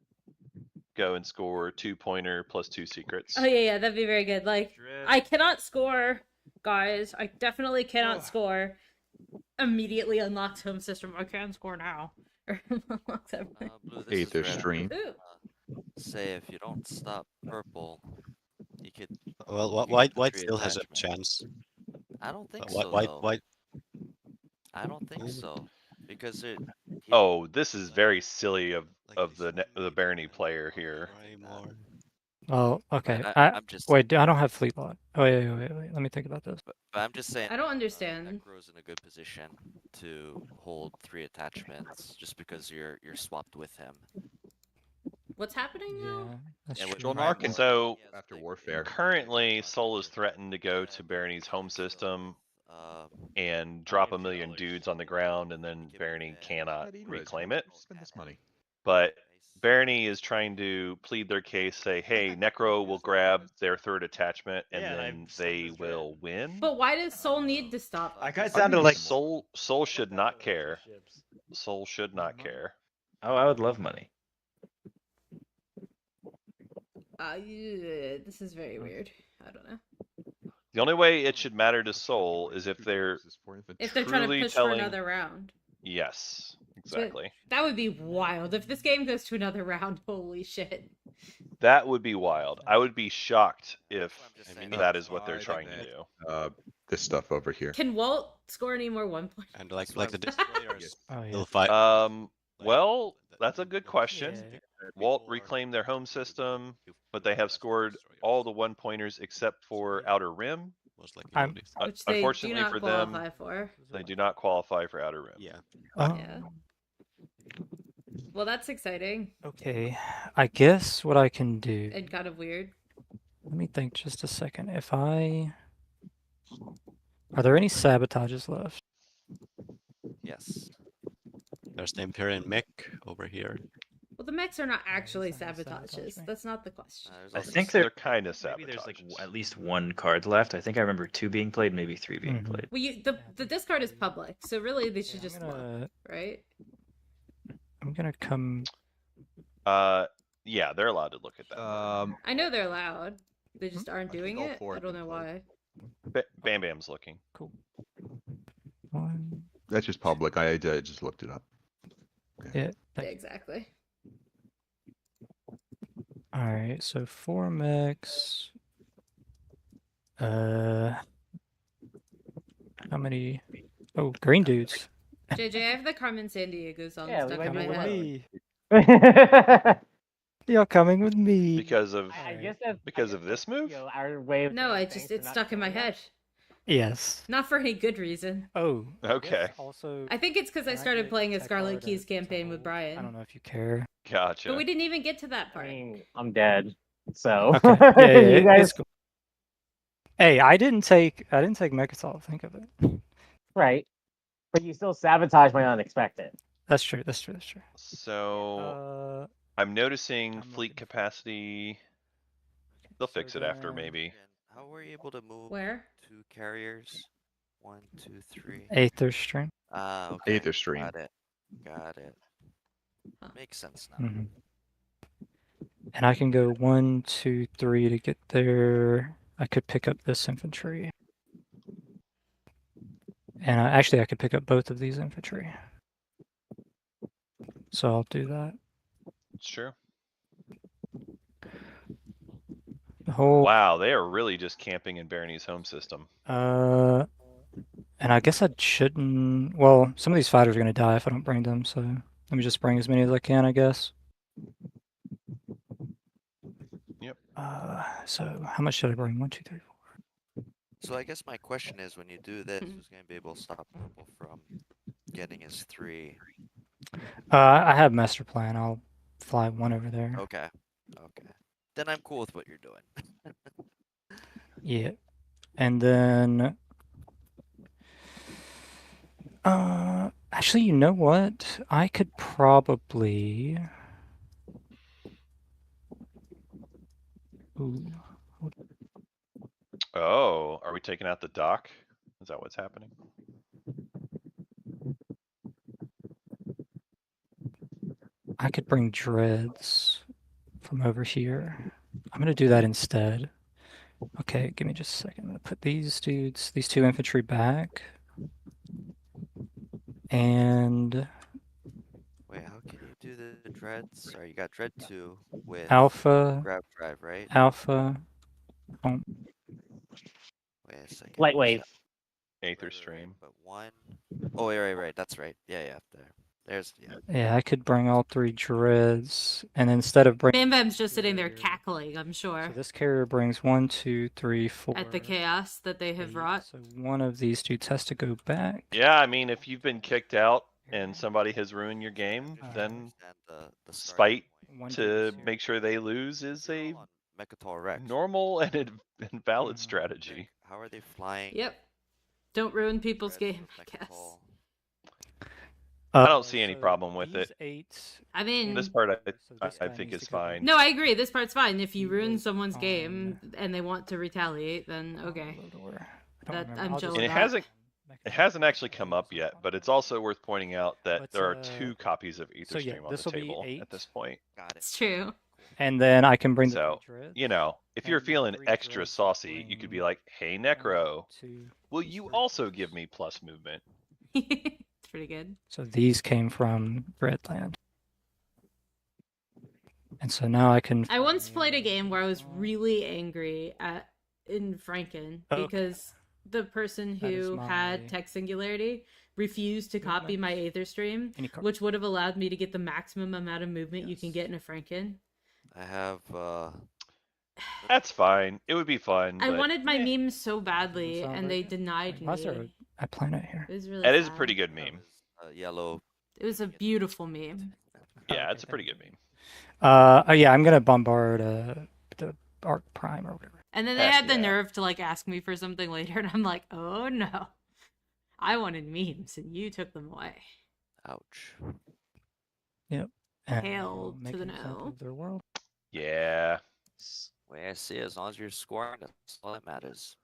go and score 2-pointer plus 2 secrets. Oh yeah, that'd be very good. Like I cannot score, guys. I definitely cannot score. Immediately unlocks home system. I can score now. Or unlocks everything. Blue, this is Aether red. stream. Ooh. Say if you don't stop purple, you could. Well, you white get three still has a attachments. chance. I don't think White so. white though. white. I don't think so because it. Oh, this is very silly of Like the Barony player here. Oh, okay. But I I'm just. wait. I don't have fleet lock. Oh, wait. Let me think about this. But I'm just saying. I don't understand. Necro's in a good position to hold 3 attachments just because you're swapped with him. What's happening now? Yeah, that's And with true. Jolnar And so After warfare. currently, Soul is threatened to go to Barony's home system and drop 1 million dudes on the ground, and then Barony cannot reclaim it. Spend this money. But Barony is trying to plead their case, say, hey, Necro will grab their third attachment and Yeah, and I then slept they this dread. will win. But why does Soul need to stop? I kind of I sounded think like Soul should not care. Soul should not care. Oh, I would love money. This is very weird. I don't know. The only way it should matter to Soul is if they're If they're trying to truly push telling... for another round. Yes, exactly. That would be wild. If this game goes to another round, holy shit. That would be wild. I would be shocked if saying that is what they're trying to do. This stuff over here. Can Walt score any more 1 point? And like the destroyers Oh, yeah. will fight. Well, that's a good question. Walt reclaimed their home system, but they have scored all the 1-pointers except for Outer Rim. Was like, I'm- Which they do Unfortunately not for them, qualify for. they do not qualify for Outer Rim. yeah. Yeah. Well, that's exciting Okay, I guess what I can do. and kind of weird. Let me think just a second. If I... Are there any sabotages left? Yes. There's the Imperial mech over here. Well, the mechs are not actually Is that a sabotage sabotages. me? That's not the question. There's I also think They're there kind of maybe sabotages. there's like at least one card left. I think I remember 2 being played, maybe 3 being Mhm. played. Well, the discard is public, so really they should Yeah, just look, right? I'm gonna come... Yeah, they're allowed to look at that. I know they're loud. They just aren't I think doing all it. 4 I have don't been know played. why. Bam Bam's looking. Cool. One... That's just public. I just looked it up. Yeah. Yeah, Thank you. exactly. Alright, so 4 mechs. How many? Oh, green dudes. JJ, I have the Carmen San Diego song Yeah, we stuck might in be my able to head. I You're coming with me. Because of guess that's because of this move? our way of No, saying I thanks just for it's not stuck in my killing us. head. Yes. Not for any good reason. Oh. I Okay. guess Also, I think it's because I can started get playing a tech Scarlet art Keys to campaign with hold? I don't Brian. know if you care. Gotcha. But we didn't even get to that I part. mean, I'm dead. So Okay. Yeah, you guys, it's cool. Hey, I didn't take Mechatol. Think of it. right? But you still sabotage my unexpected. That's true. That's true. That's true. So I'm noticing I'm fleet looking- capacity. They'll so fix it after then- maybe. How were you able to move Where? 2 carriers? 1, 2, 3. Aether String. Ah, okay. Aether Stream. Got it. Got it. Huh. Makes sense now. Mm-hmm. And I can go 1, 2, 3 to get there. I could pick up this infantry. And actually, I could pick up both of these infantry. So I'll do that. Sure. The whole. Wow, they are really just camping in Barony's home system. And I guess I shouldn't. Well, some of these fighters are gonna die if I don't bring them. So let me just bring as many as I can, I guess. Yep. So how much should I bring? 1, 2, 3, 4. So I guess my question is, when you do this, Mhm. who's going to be able to stop Purple from getting his 3? I have master plan. I'll fly 1 over there. Okay. Okay. Then I'm cool with what you're doing. Yeah. And then actually, you know what? I could probably Ooh. Oh, are we taking out the dock? Is that what's happening? I could bring dreads from over here. I'm gonna do that instead. Okay, give me just a second. I'm gonna put these dudes, these 2 infantry back. And Wait, how can you do the dreads? Sorry, you got dread 2 with Alpha, grab drive, right? Alpha. Oh, Wait a second. Lightweight. Aether Stream. But 1. Oh, right. That's right. Yeah. There's yeah, I could bring all 3 dreads, and instead of bringing, Bam Bam's just sitting there cackling, I'm sure, so this carrier brings 1, 2, 3, 4. at the chaos that they have 8. wrought. So one of these dudes has to go back. Yeah, I mean, if you've been kicked out and somebody has ruined your game, Just then understand the spite starting point. One to dude's here. make sure they lose is They're a all on Mechatol Rex. normal and valid Mhm. strategy. How are they flying? Yep. Don't ruin people's dreads game, with I guess. Mechatol? I don't see any problem with these it. 8. I mean, This part So this I guy think needs is to go fine. no, I agree. This part's fine. If you He ruin was someone's on- game and they want to retaliate, then okay. Loador. I don't That remember. I'm I'll chill just with And it that. hasn't It hasn't actually come up yet, but it's also worth pointing out that But, there are 2 copies of so yeah, Etherstream on the this'll be table 8. at this point. Got it. It's true. And then I can bring the So, 3 dreads. you know, if you're and the feeling 3 extra dreads saucy, you could be bring like, "Hey, 1, Necro, 2, will you 3 also points. give me plus movement?" It's pretty good. So these came from Redland. And so now I can. I once played a game where I was really angry in Franken Okay. because the person That is who my- had tech singularity refused to copy my Aether stream, Any card. which would have allowed me to get the maximum amount of movement you can get in a Franken. I have That's fine. It would be fun, I but wanted my eh, memes so badly, sound and very they good. denied Why is there me. a planet here? It was really that is a sad. pretty good meme. yellow. It was a beautiful meme. Yeah, okay, it's a pretty thank good you. meme. Oh yeah, I'm gonna bombard the Arc Prime or whatever. And then they Heck had the yeah. nerve to like ask me for something later, and I'm like, oh no. I wanted memes, and you took them away. Ouch. Yep. And Hail we'll make to the an example no. of their world. Yeah. Way I see it, as long as you're scoring, that's all that matters.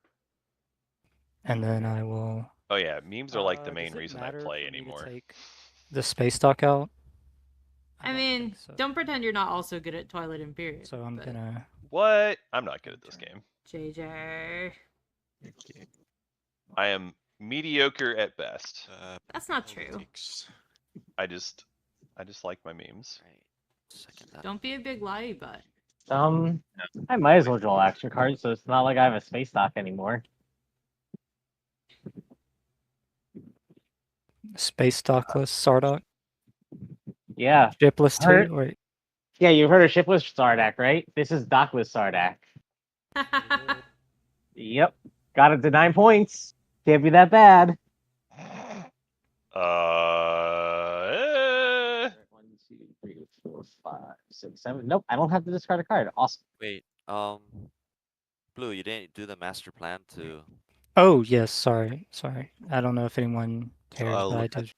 And then I will. Oh yeah, memes are like the Does main it reason I matter play for me to anymore. take the space dock out. I don't mean, think so. don't pretend you're not also good at Twilight Imperium. So I'm but gonna. What? I'm not good at this game. JJ. I am mediocre at best. That's not true. politics. I just like my memes. Right. Second that. Don't be a big lie butt. I might as well draw action cards, so it's not like I have a space dock anymore. Space dockless Sardock. Yeah. Shipless Heard- too. Wait. Yeah, you've heard of shipless Sardak, right? This is dockless Sardak. Yep. Got it to 9 points. Can't be that bad. Eh. 1, 2, 3, 4, 5, 6, 7. Nope, I don't have to discard a card. Awesome. Wait, Blue, you didn't do the master plan to. Oh yes, sorry. I don't know if anyone So cares, I'll but I look at- did.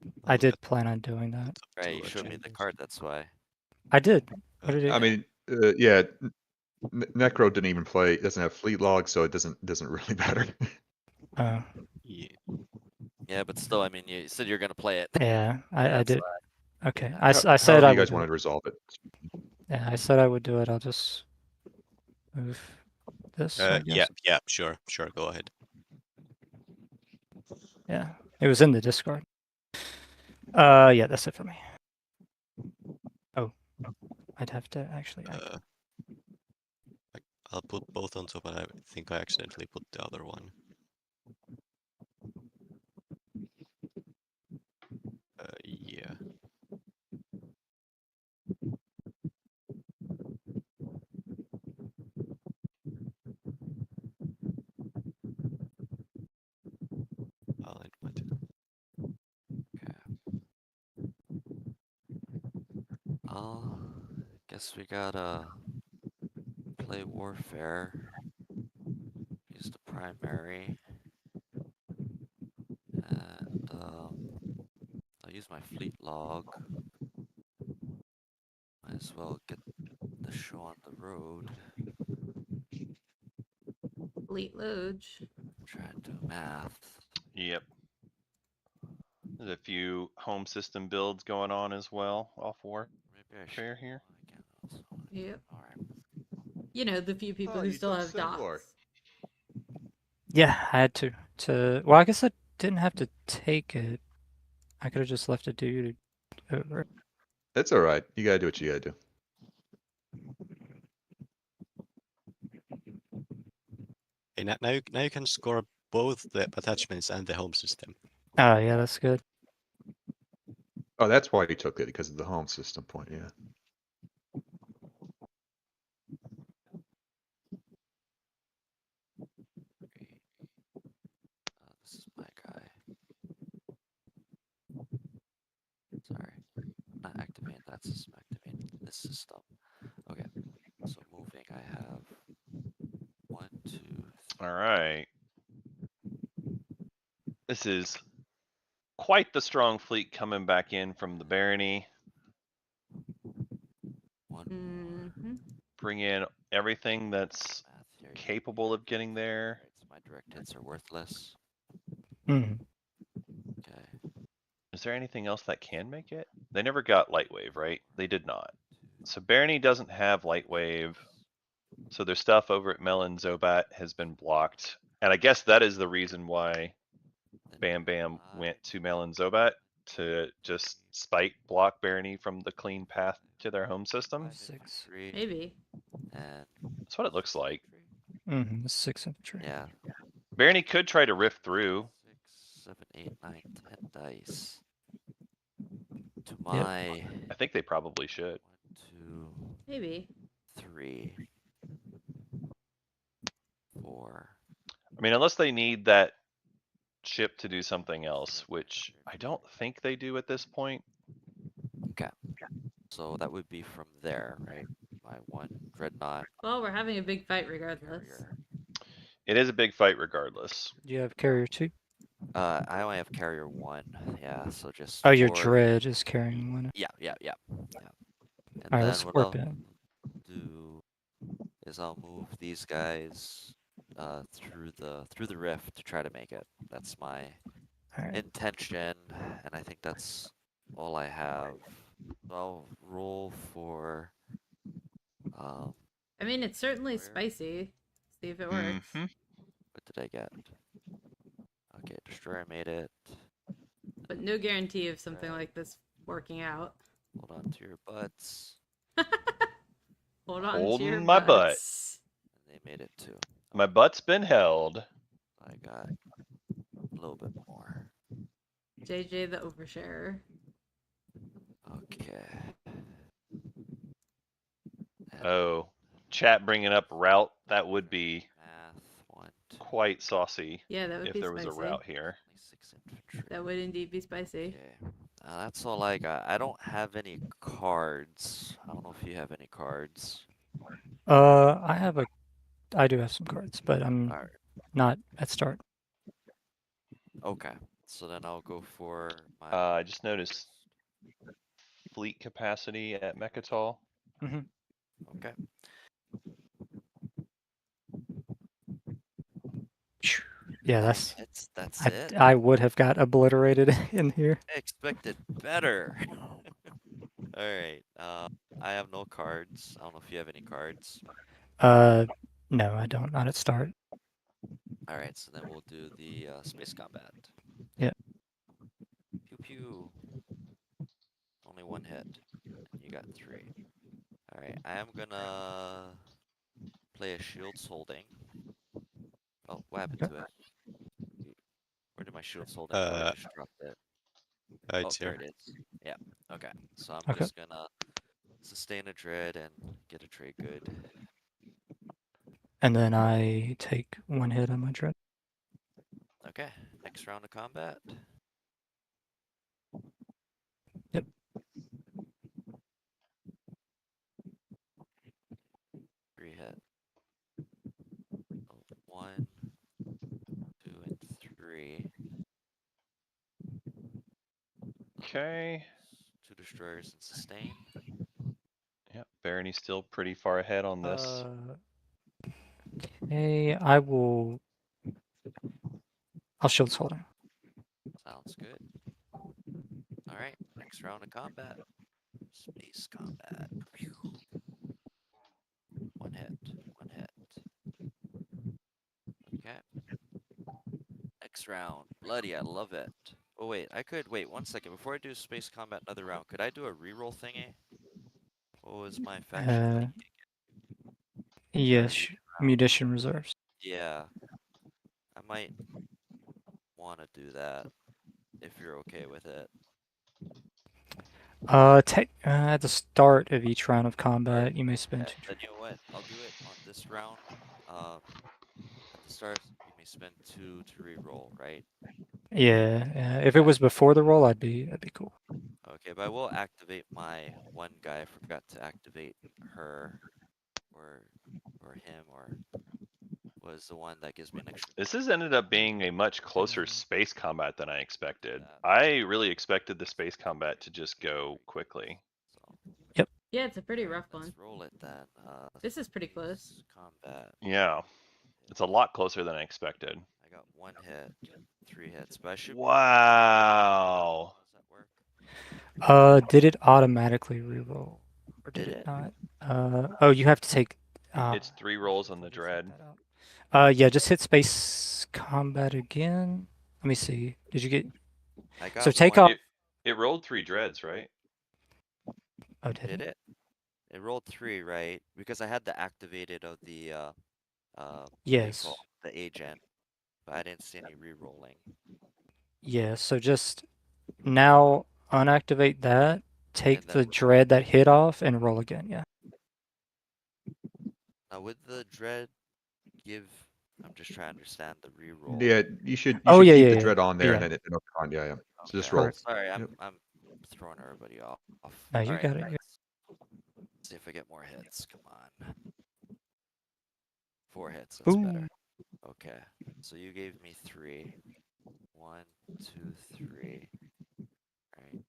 I'll I look did at plan on doing that. Right, two you showed me the agendas. card, that's why. I did. What did it? I mean, yeah, Necro didn't even play. It doesn't have fleet log, so it doesn't really matter. Oh, Yeah. Yeah, but still, I mean, you said you're gonna play it. yeah, I That's did. why. Okay, Yeah. I said However I you would guys do wanted it. to resolve it. Yeah, I said I would do it. I'll just move this. I Yeah, guess. sure, go ahead. Yeah, it was in the Discord. Yeah, that's it for me. Oh, I'd have to actually. I'll put both on top, but I think I accidentally put the other one. Yeah. I'll invite it. Guess we gotta play warfare. Use the primary. And I'll use my fleet log. Might as well get the show on the road. Fleet Luge. Try to do math. Yep. There's a few home system builds going on as well off war. Maybe I Fair should. here. Again, also. Yep. Alright. You know, the few people Oh, who you still took have Sandor. dots. Yeah, I had to. Well, I guess I didn't have to take it. I could have just left it to you to. Over. It's all right. You gotta do what you gotta do. Okay, now you can score both the attachments and the home system. Oh yeah, that's good. Oh, that's why you took it, because of the home system point, yeah. This is my guy. Sorry. I'm not activating that system, activating this system. Okay. So moving, I have 1, 2, 3. All right. This is quite the strong fleet coming back in from the barony. One more. Hmm. Bring in everything that's Math here. capable of getting there. Right, so my direct hits are worthless. Mhm. Okay. Is there anything else that can make it? They never got light wave, right? They did not. So barony doesn't have light wave. So their stuff over at Melon Zobat has been blocked. And I guess that is the reason why Then Bam Bam five, went to Melon Zobat to just spike block barony from the clean path to their home system. 6. infantry, Maybe. and That's what it looks like. infantry. 6 infantry. Yeah. Barony could try to rift through. 6, 7, 8, 9, 10 dice. To Yep. my I think they probably should. 1, 2, Maybe. 3, 4. I mean, unless they need that ship to do something else, which I don't think they do at this point. Okay. So that would be from there, right? My 1 dreadnought Well, we're having a big fight regardless. carrier. It is a big fight regardless. Do you have carrier 2? I only have carrier 1. Yeah, so just Oh, your 4. dread is carrying 1. Yeah. And Alright, then let's what warp I'll in. do is I'll move these guys through the rift to try to make it. That's my Alright. intention, and I think that's all I have. So I'll roll for I mean, it's certainly Where? spicy. See if it works. Mhm. what did I get? Okay, destroyer made it. But no guarantee of something Right. like this working out. Hold on to your butts. Hold on Holding to your my butt. butts. And they made it too. My butt's been held. I got a little bit more. JJ the oversharer. Okay. And Oh, chat bringing up route. That would be math 1, 2, quite saucy Yeah, that would if be there was spicy. a route here. 6 infantry. That would indeed be spicy. Okay. That's all I got. I don't have any cards. I don't know if you have any cards. I do have some cards, but I'm Alright. not at start. Okay. So then I'll go for my. I just noticed fleet capacity at Mechatol. Okay. Yeah, 9 that's. hits. That's it. I would have got obliterated in here. I expected better. Alright. I have no cards. I don't know if you have any cards. No, I don't. Not at start. Alright, so then we'll do the space combat. Yeah. Pew pew. Only 1 hit. And you got 3. Alright, I am gonna play a shields holding. Oh, what happened to it? Where did my shields holding go? I just dropped it. It's There here. it is. Yeah. Okay. So I'm Okay. just gonna sustain a dread and get a trade good. And then I take 1 hit on my dread. Okay. Next round of combat. Yep. Three hit. Oh, 1, 2, and 3. Okay. 2 destroyers and sustain. Yep, Barony's still pretty far ahead on this. Okay, I'll shields holding. Sounds good. Alright, next round of combat. Space combat. Phew. 1 hit. 1 hit. Okay. Next round. Bloody, I love it. Oh wait, wait 1 second. Before I do space combat another round, could I do a reroll thingy? What was my faction thinking? Yes, munition reserves. Yeah. I might want to do that. If you're okay with it. At the start of each round of combat, you may spend 2 Then you know what? I'll do it on this round. At the start, you may spend 2 to reroll, right? Yeah, if it was before the roll, that'd be cool. Okay, but I will activate my 1 guy. I forgot to activate her or him or was the one that gives me an extra. This has ended up being a much closer space combat than I expected. that. I really expected the space combat to just go quickly. So Yeah, it's a pretty alright, rough one. let's roll it then. This is pretty close. space Combat. Yeah, it's a lot closer than I expected. I got 1 hit, 3 hits, but I should. Wow. Does that work? Did it automatically reroll? Or did Did it it? not? Oh, you have to take. It's 3 rolls on the dread. Yeah, just hit space combat again. Let me see. Did you get? I got So take one. off. It rolled 3 dreads, right? Oh, did Did it? it? It rolled 3, right? Because I had the activated of the what do you Yes. call it? The agent, but I didn't see any re-rolling. Yeah. So just now unactivate that. Take then the dread that hit off and roll again. Yeah. Now would the dread give? I'm just trying to understand the re-roll. Yeah, you should Oh, keep yeah, the yeah, dread on there yeah. and then it'll come on. Yeah, yeah. So just Okay, roll. Sorry, Yep. I'm throwing everybody off. No, you Alright, got it. let's see if I get more hits. Come on. 4 hits. That's better. Okay, so you gave me 3. 1, 2, 3. Right.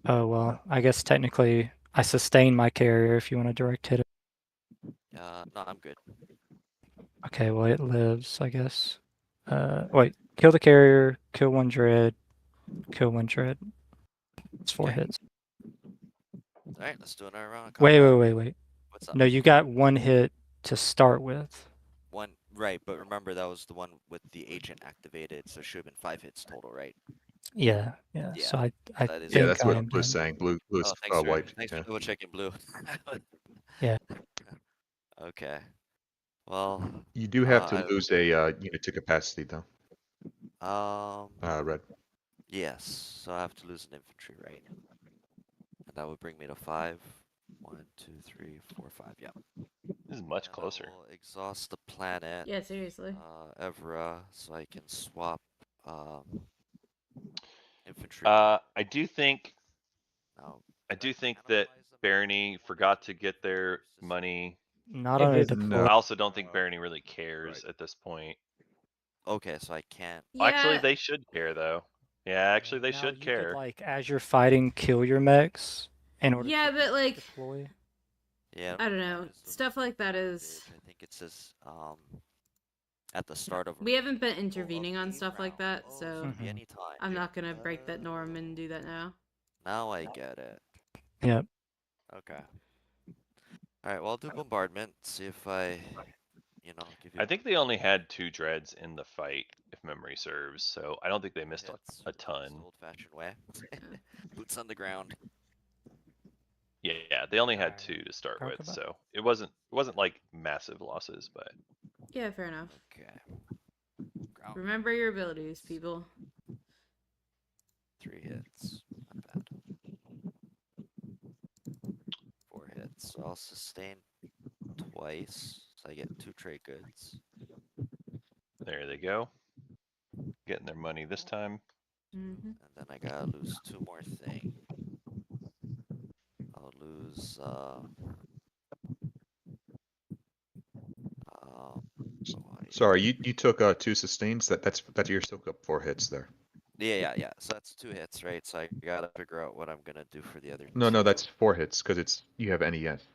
Oh well, I guess technically I sustain my carrier if you want to direct hit it. No, I'm good. Okay, well it lives, I guess. Wait, kill the carrier, kill 1 dread, kill 1 dread. It's 4 Okay. hits. Alright, let's do another round of Wait. combat. What's up? No, you got 1 hit to start with. One, right, but remember that was the one with the agent activated, so it should have been 5 hits total, right? Yeah. Yeah, So I that is- Yeah, think that's I what am Blue's done. saying. Blue is thanks for wiped. thanks Yeah. for double checking blue. Yeah. Okay. Well, You do have to I- lose a unit to capacity though. Red. yes, so I have to lose an infantry, right? And that would bring me to 5. 1, 2, 3, 4, 5. Yeah. This is much And I closer. will exhaust the planet. Yeah, seriously. Evra, so I can swap infantry. I do think Now, that Barony forgot to get their money. Not It on a is- deploy. I also don't think Barony really cares at this point. okay, so I can't. Yeah. Actually, they should care though. Yeah, actually, they Now should you care. could, like, as you're fighting, kill your mechs in order Yeah, to but like, deploy. Yeah. I don't know. Stuff like that is. I think it says at the start of. We haven't been intervening on stuff like that, Oh, so it could be any time. I'm not gonna break that norm and do that now. Now I get it. Yep. Okay. All right. Well, I'll do bombardment. See if I, give you. I think they only had 2 dreads in the fight, if memory serves. So I don't think they missed hits. a ton. Old-fashioned way. Boots on the ground. Yeah, they only had Alright. 2 to start Talk with, about- so it wasn't like massive losses, but Yeah, fair enough. Okay. Ground. Remember your abilities, people. 3 hits. Not bad. 4 hits. So I'll sustain twice. So I get 2 trade goods. there they go. Getting their money this time. Mm-hmm. And then I gotta lose 2 more things. I'll lose Sorry, you took 2 sustains. That's you're still up 4 hits there. Yeah. So that's 2 hits, right? So I gotta figure out what I'm gonna do for the other. No, 2. that's 4 hits because you have NES.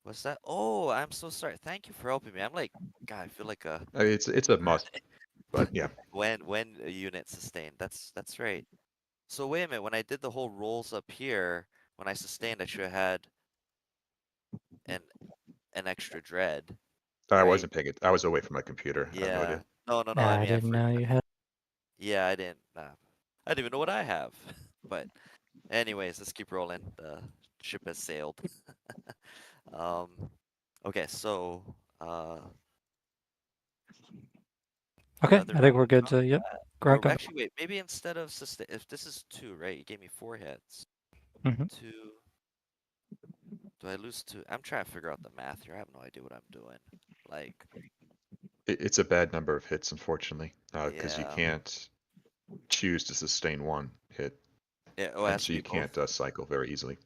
What's that? Oh, I'm so sorry. Thank you for helping me. I'm like, God, I feel like a I mean, it's a must. But yeah. when a unit sustained. That's right. So wait a minute. When I did the whole rolls up here, when I sustained, I should have had an extra dread. I Right. wasn't paying it. I was away from my computer. I have no Yeah. idea. No. Nah, I I mean, didn't know you had. Yeah, I didn't. I didn't even know what I have. But, anyways, let's keep rolling. The ship has sailed. Okay, so Okay, another I think we're round good of to. Yep. combat. Ground Or combat. actually, wait. Maybe instead of sustain, if this is 2, right? You gave me 4 hits. Mhm. 2. Do I lose 2? I'm trying to figure out the math here. I have no idea what I'm doing. Like, It's a bad number of hits, unfortunately, because you Yeah. can't choose to sustain 1 hit, it and has so to you be can't both. cycle very easily.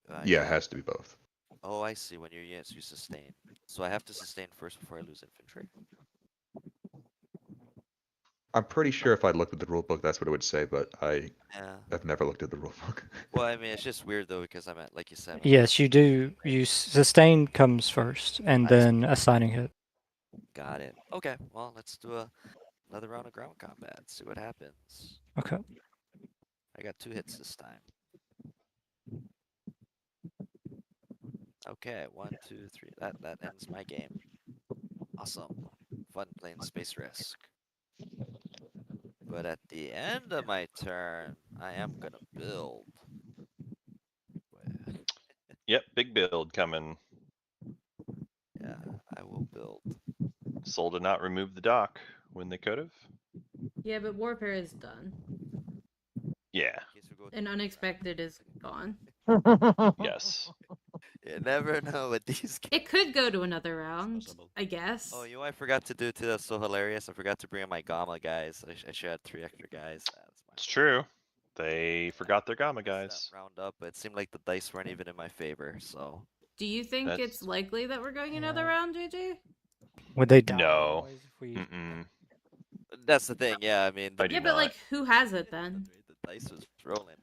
I Yeah, see. it has to be both. Oh, I see. When your units use sustain. So I have to sustain first before I lose infantry. I'm pretty sure if I looked at the rule book, that's what it would say, but I Yeah. have never looked at the rule book. Well, I mean, it's just weird though because I'm at, like you said. Yes, you do. You sustain comes first, and then assigning hit. Got it. Okay. Well, let's do another round of ground combat. See what happens. Okay. I got 2 hits this time. Okay, 1, 2, 3. That ends my game. Awesome. Fun playing Space Risk. But at the end of my turn, I am gonna build. Yep, big build coming. Yeah, I will build. Sol did not remove the dock when they could have. Yeah, but warfare is done. Yeah. And unexpected is gone. Yes. You never know with these games. It could go to another round, possible. I guess. Oh, you know what I forgot to do too? That's so hilarious. I forgot to bring in my Gamma guys. I should have 3 extra guys. That's my It's true. They forgot their Gamma messed that guys. round up, but it seemed like the dice weren't even in my favor. So Do you think That's- it's likely that we're going another Yeah. round, JJ? Would they die? No. anyways if we... Mm-mm. that's the thing. Yeah, I mean, I do Yeah, but not. like, who has it then? the dice was rolling.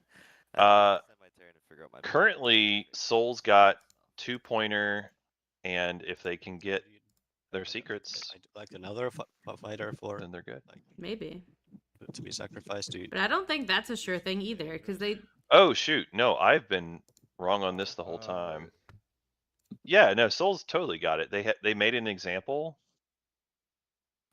Uh, It's my turn to figure out my Currently, Sol's got 2-pointer, and if they can get their secrets, Like another fighter for then they're good. like Maybe. to be sacrificed. Do you? But I don't think that's a sure thing either, because they... Oh shoot, no, I've been wrong on this the whole time. Yeah, no, Sol's totally got it. They made an example,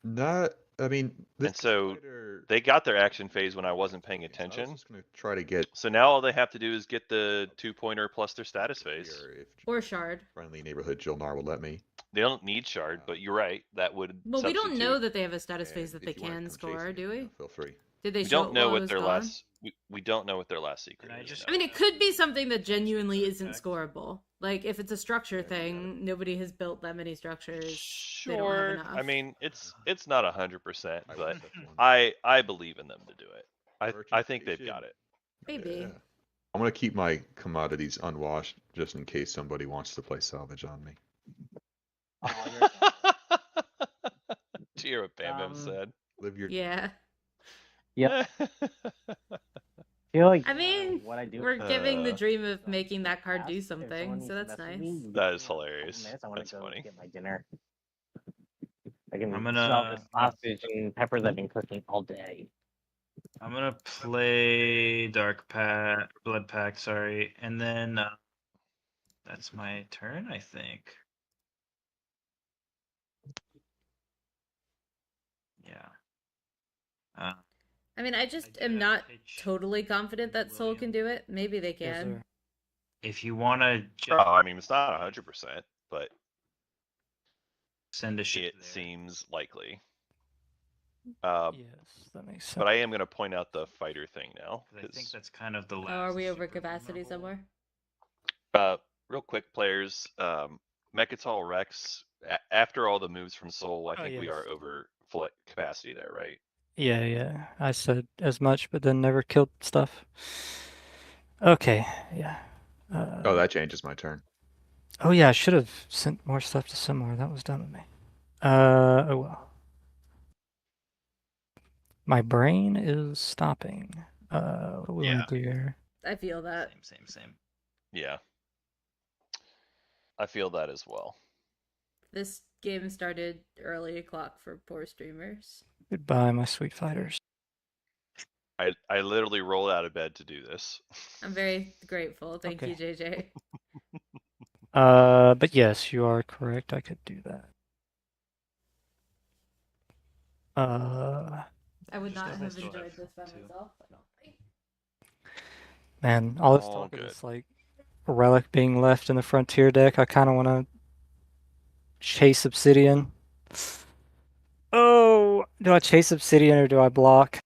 Not, I mean, this and so fighter- they got their action phase when I wasn't paying I attention. was just gonna try to get So now all they have to do is get the 2-pointer plus their status phase. here if Or Shard. friendly neighborhood Jolnar will let me. They don't need shard, but you're right. That would. Well, we don't know substitute. that they have a status And phase that they if you wanna can come chase score, me, do we? Feel free. Did they We show don't it know while it what was their gone? last. We don't know what their last secret Can I is. just- I mean, it could be something that genuinely isn't scoreable. Like, if it's a structure thing, nobody has built that many structures. They don't have Sure. enough. I mean, it's not 100%, I but like that one. I believe in them to do it. I think they've got it. Maybe. Yeah. I'm gonna keep my commodities unwashed just in case somebody wants to play salvage on me. To hear what Bam Bam Um, said. Live your Yeah. Yep. Feel like I mean, what I do. we're giving the Uh, dream of making that card Ask do if someone something, needs so to that's mess with nice. me, you That give is me, like, 10 hilarious. minutes, I wanna That's go funny. get my dinner. I can I'm smell gonna- the sausage and peppers I've been cooking all day. I'm gonna play Blood Pact, sorry, and then that's my turn, I think. Yeah. I mean, I just do am have not pitch totally confident that Soul can do it. Maybe they Yes, can. sir. If you wanna Oh, I mean, it's not 100%, but send a ship it there. seems likely. Yes, that makes sense. But I am going to point out the fighter thing now. 'Cause I think 'Cause, that's kind of the last. Oh, are we over super capacity vulnerable- somewhere? real quick, players, Mechatol Rex, after all the moves from Soul, I think we yes. are over full capacity there, right? Yeah. I said as much, but then never killed stuff. Okay, yeah. Oh, that changes my turn. Oh yeah, I should have sent more stuff to somewhere. That was dumb of me. Oh well. My brain is stopping. What do we want to do here? I feel that. Same. Yeah. I feel that as well. This game started early o'clock for poor streamers. Goodbye, my sweet fighters. I literally rolled out of bed to do this. I'm very grateful. Thank you, Okay. JJ. But yes, you are correct. I could do that. I would Just not as I have still enjoyed have this by two. myself, I don't think. Man, all this All talk of good. this like relic being left in the frontier deck, I kind of want to chase Obsidian. Oh, do I chase Obsidian or do I block?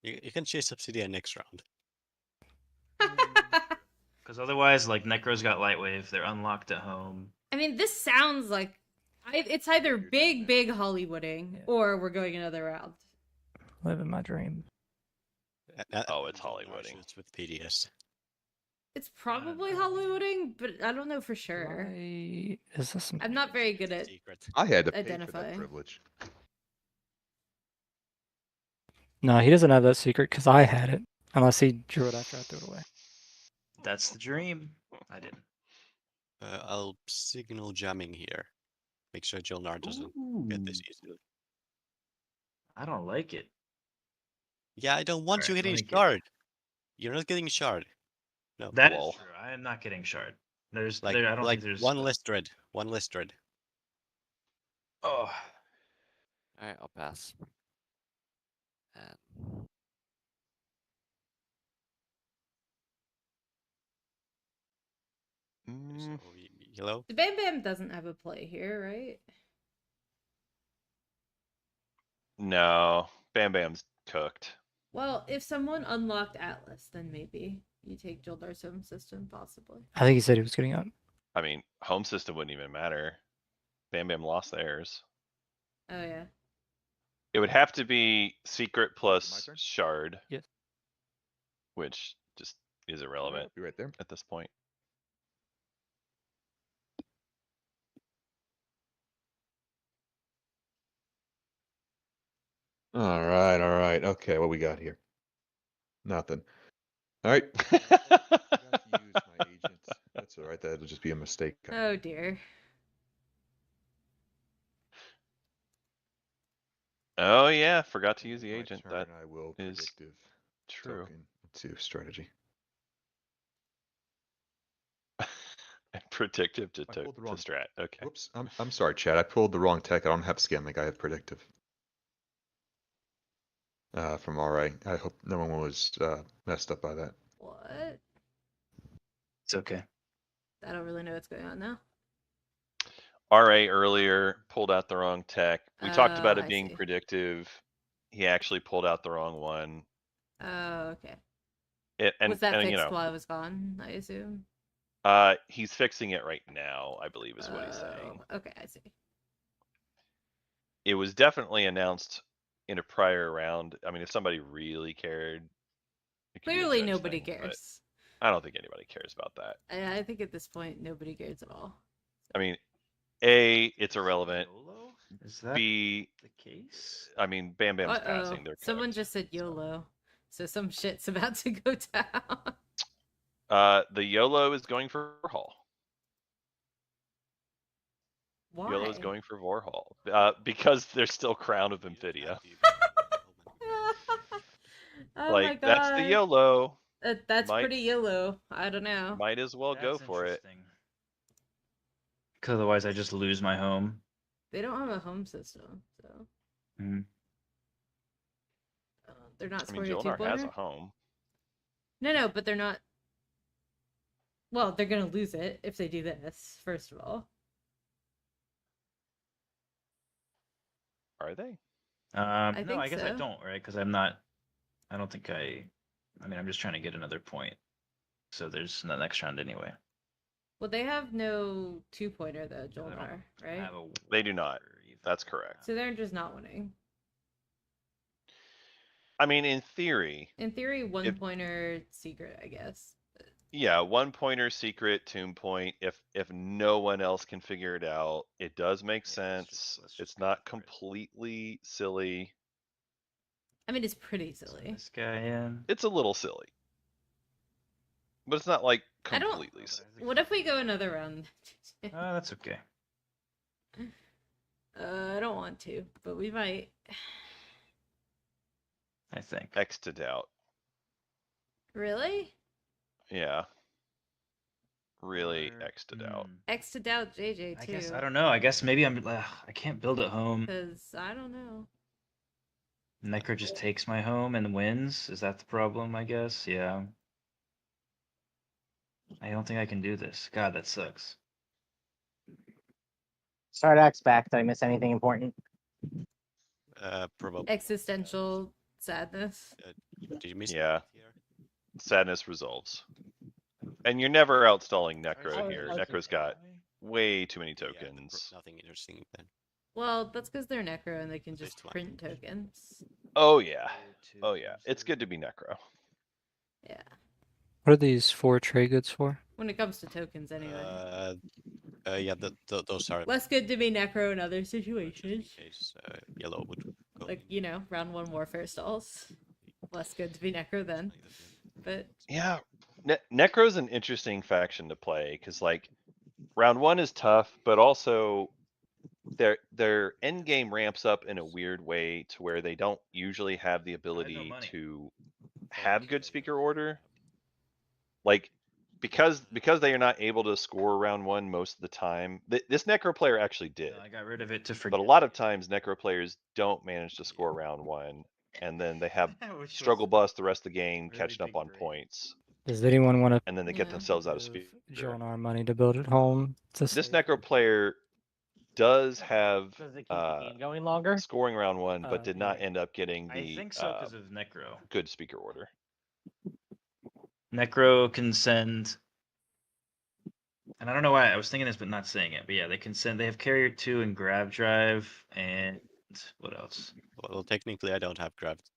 You can chase Obsidian next round. Because otherwise, like Necro's got Lightwave, they're unlocked at home. I mean, this sounds like it's either big Hollywooding Yeah. or we're going another round. Living my dream. Oh, it's John Hollywooding. shoots with PDS. It's probably Hollywooding, but I don't know for sure. Is this? I'm not very good at Secret. I had to pay for that identifying. privilege. No, he doesn't have that secret because I had it. Unless he drew it after I threw it away. That's the dream. I didn't. I'll signal jamming here. Make sure Jolnar doesn't get this easily. I don't like it. Yeah, I don't want you Alright, getting let me get- shard. You're not getting shard. No. That is Lol. true. I am not getting shard. There's Like, I don't like think there's one less dread. One less dread. Oh, Alright, I'll pass. And So, Mm, yellow. The Bam Bam doesn't have a play here, right? no, Bam Bam's cooked. Well, if someone unlocked Atlas, then maybe you take Joldar's home system, possibly. I think he said he was getting up. I mean, home system wouldn't even matter. Bam Bam lost theirs. Oh yeah. It would have to be secret My plus turn? shard. Yes. Which just is I'll irrelevant be right there. at this point. All right, all right. Okay, what we got here? Nothing. All right. I forgot to use my agent. That's all right. That'll just be a mistake. Oh dear. Oh yeah, forgot to use the My agent. turn, That I will is predictive true. token to strategy. Predictive to, I pulled the to wrong- strat. Okay. Whoops. I'm sorry, Chad. I pulled the wrong tech. I don't have scamming. I have predictive. From RA. I hope no one was messed up by that. What? it's okay. I don't really know what's going on now. RA earlier pulled out the wrong tech. We talked about Oh, it I being see. predictive. He actually pulled out the wrong one. Oh, okay. And, Was that and, fixed you know, while I was gone, I assume? he's fixing it right now, I believe is what he's saying. Oh, okay, I see. It was definitely announced in a prior round. I mean, if somebody really cared, it could be a Clearly judge nobody thing, but cares. I don't think anybody cares about that. I think at this point nobody cares at all. I mean, A, it's irrelevant. YOLO? Is that B, the case? I mean, Bam Bam's Uh-oh. passing. They're Someone cooked. just said YOLO. So some shit's about to go down. The YOLO is going for Hall. Why? YOLO is going for Vorhal. Because there's still Crown of Amphidia. Oh Like, my god. that's the YOLO. That's Might- pretty YOLO. I don't know. Might as well go for it. Because otherwise I just lose my home. They don't have a home system, so Mhm. they're not I mean, scoring a Jolnar has a two-pointer. home. No, but they're not. Well, they're gonna lose it if they do this. First of all, Are they? No, think I guess I so. don't, right? Because I'm not. I don't think I mean, I'm just trying to get another point. So there's the next round anyway. well, they have no two-pointer though, They don't Jolnar, right? have a They do not. warrior either. That's correct. So they're just not winning. I mean, in theory, In theory, one-pointer secret, I guess. yeah, 1-pointer secret, tomb point. If no one else can figure it out, it does make sense. let's just It's go not for it. completely silly. I mean, it's pretty Send silly. this guy in. It's a little silly. But it's not like I don't- completely silly. What if we go another round? Oh, that's okay. I don't want to, but we might. I think. X to doubt. Really? Yeah. Really Or- X to doubt. X to doubt JJ too. I guess I don't know. I guess maybe I can't build at home. Because I don't know. Necro just takes my home and wins. Is that the problem? I guess. Yeah. I don't think I can do this. God, that sucks. Stardock's back. Did I miss anything important? Probably. Existential sadness. Did you miss? Yeah. that here? Sadness resolves. And you're never outstalling Necro Oh, here. okay. Necro's got way too many Yeah, tokens. nothing interesting then. Well, that's because they're necro and they can At just least one. print tokens. Oh yeah. Oh yeah. It's good to be Necro. Yeah. What are these 4 trade goods for? When it comes to tokens, anyway. Yeah, those are Less good to be necro in other situations. in case yellow would go. Like, you know, round 1 warfare stalls. Less good to be necro then. But Yeah, Necro's an interesting faction to play because like round 1 is tough, but also their end game ramps up in a weird way to where they don't usually have the ability money. to have good speaker order. Like because they are not able to score round 1 most of the time. This Necro player actually did, I got rid of it to forget. but a lot of times Necro players don't manage to score round 1, and then they have Which struggle was bus the rest of the game, really catching up big on brain. points, Does anyone want to and then they get Yeah. themselves out of give speaker. Jonar money to build at home? This Necro player does have Does it keep the game going longer? scoring round 1, but did not yeah. end up getting I the think so because of Necro. good speaker order. Necro can send, and I don't know why I was thinking this but not saying it, but yeah, they can send. They have Carrier 2 and Grab Drive, and what else? Well, technically, I don't have grabbed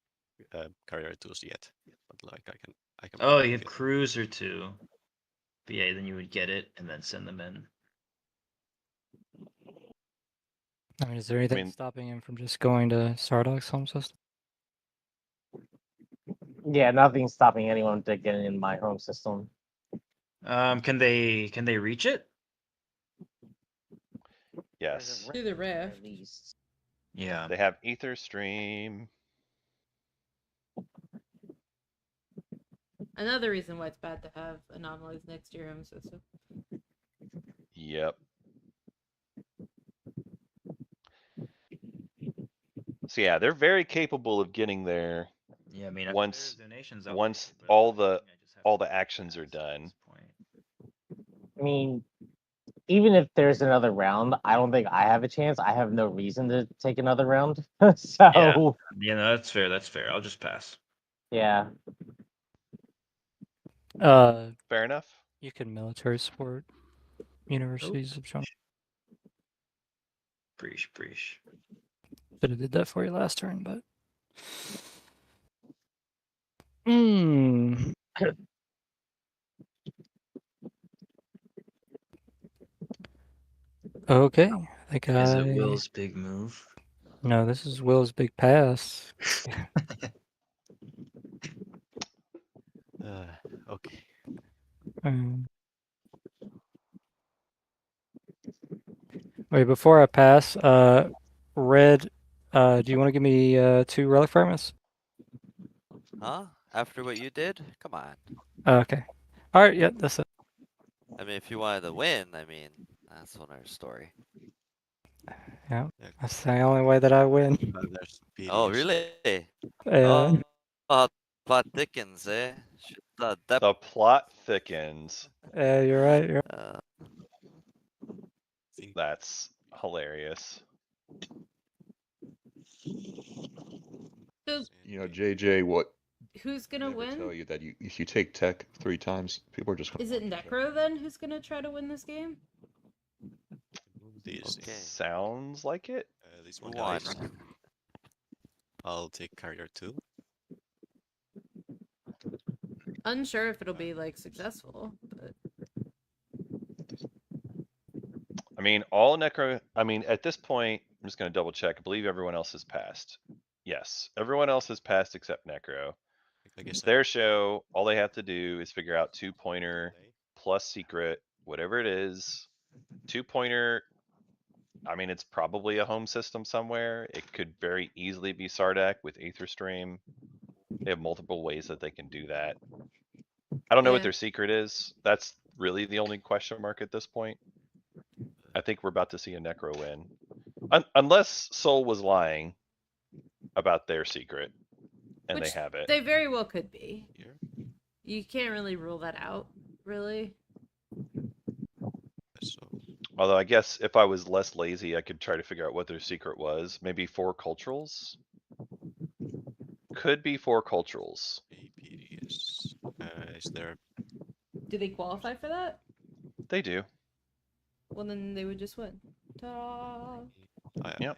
carrier tools yet, but like I can. Oh, you have Cruiser 2. But yeah, then you would get it and then send them in. I mean, is there anything stopping him from just going to Sardoc's home system? Yeah, nothing's stopping anyone to getting in my home system. Can they reach it? Yes. through the rift. At least. Yeah. They have Ether Stream. Another reason why it's bad to have anomalies next to your home system. Yep. So yeah, they're very capable of getting there. Yeah, I mean, once donations, I'll once take it, but all I the think I just have all to the actions are done. I mean, even if there's another round, I don't think I have a chance. I have no reason to take another round. So Yeah, no, that's fair. That's fair. I'll just pass. yeah. Fair enough. You can military support universities of China. Preach. Should have did that for you last turn, but. Hmm. Okay, I think Is it Will's big move? No, this is Will's big pass. Okay. Wait, before I pass, Red, do you want to give me 2 relic fragments? Huh? After what you did? Come on. Okay. All right. Yeah, that's it. I mean, if you wanted to win, I mean, that's another story. Yeah, that's the only way that I win. Oh, really? Yeah. Oh, plot thickens, eh? The plot thickens. Yeah, you're right. You're right. That's hilarious. So You know, JJ, what who's gonna never win? tell you that if you take tech 3 times, people are just gonna. Is it Necro then who's gonna try to win this game? Sounds like it. This Who one won? dies. I'll take carrier 2. Unsure if it'll be like successful, but I mean, all Necro. I mean, at this point, I'm just gonna double check. I believe everyone else has passed. Yes, everyone else has passed except Necro. It's their show. All they have to do is figure out 2-pointer plus secret, whatever it is. 2-pointer. I mean, it's probably a home system somewhere. It could very easily be Sardak with Aetherstream. They have multiple ways that they can do that. I don't know what Yeah. their secret is. That's really the only question mark at this point. I think we're about to see a Necro win. Unless Soul was lying about their secret and which they have it. they very well could be. You can't really rule that out, really. Although I guess if I was less lazy, I could try to figure out what their secret was. Maybe 4 culturals? Could be 4 culturals. Is there? Do they qualify for that? They do. Well, then they would just win. Ta-da! Yep.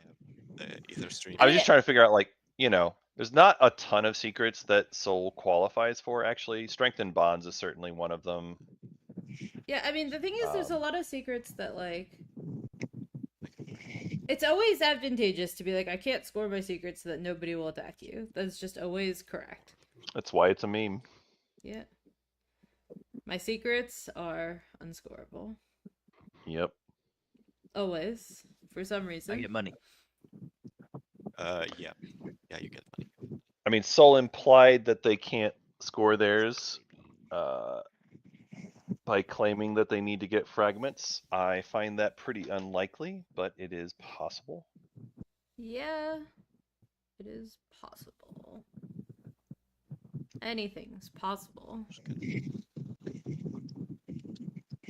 Ether stream. I was just trying to figure out, like, you know, There's not a ton of secrets that Soul qualifies for, actually. Strength and Bonds is certainly one of them. Yeah, I mean, the thing is, there's a Um, lot of secrets that, like, it's always advantageous to be like, I can't score my secrets so that nobody will attack you. That's just always correct. That's why it's a meme. Yeah. My secrets are unscorable. Yep. Always. For some I reason. get money. Yeah. Yeah, you get money. I mean, Soul implied that they can't score theirs by claiming that they need to get fragments. I find that pretty unlikely, but it is possible. Yeah. It is possible. Anything's possible.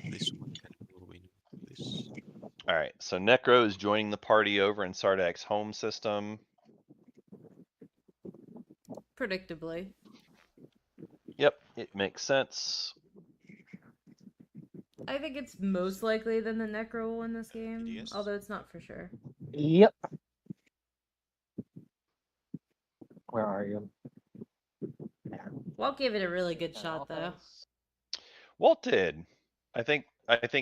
This one can move in this. All right, so Necro is joining the party over in Sardak's home system. Predictably. Yep, it makes sense. I think it's most likely than the Necro will win this game, Yes. although it's not for sure. Yep. Where are you? Walt gave it a really good shot, though. Walt did. I think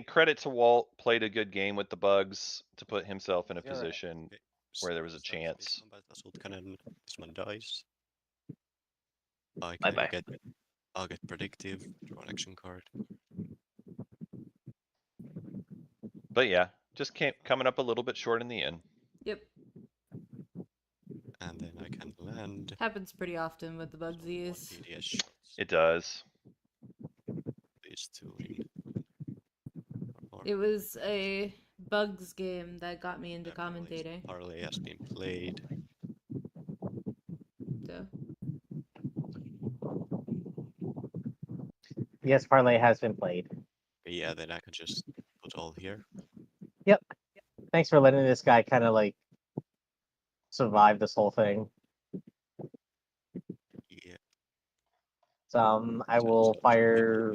credit to Walt, played a good game with the bugs to put himself in a You're right. position Okay, where there was a start face chance. combat, Assault Cannon. This one dies. I Bye can bye. I'll get predictive, draw an action card. But yeah, just coming up a little bit short in the end. Yep. And then I can land. Happens pretty often with the So one bugsies. DDS shots. It does. These two in. Or It was a bugs game that got me into parlay- commentating. Parlay has been played. So. Yes, parlay has been played. Yeah, then I can just put all here. Thanks for letting this guy kind of like survive this whole thing. Yeah. I will fire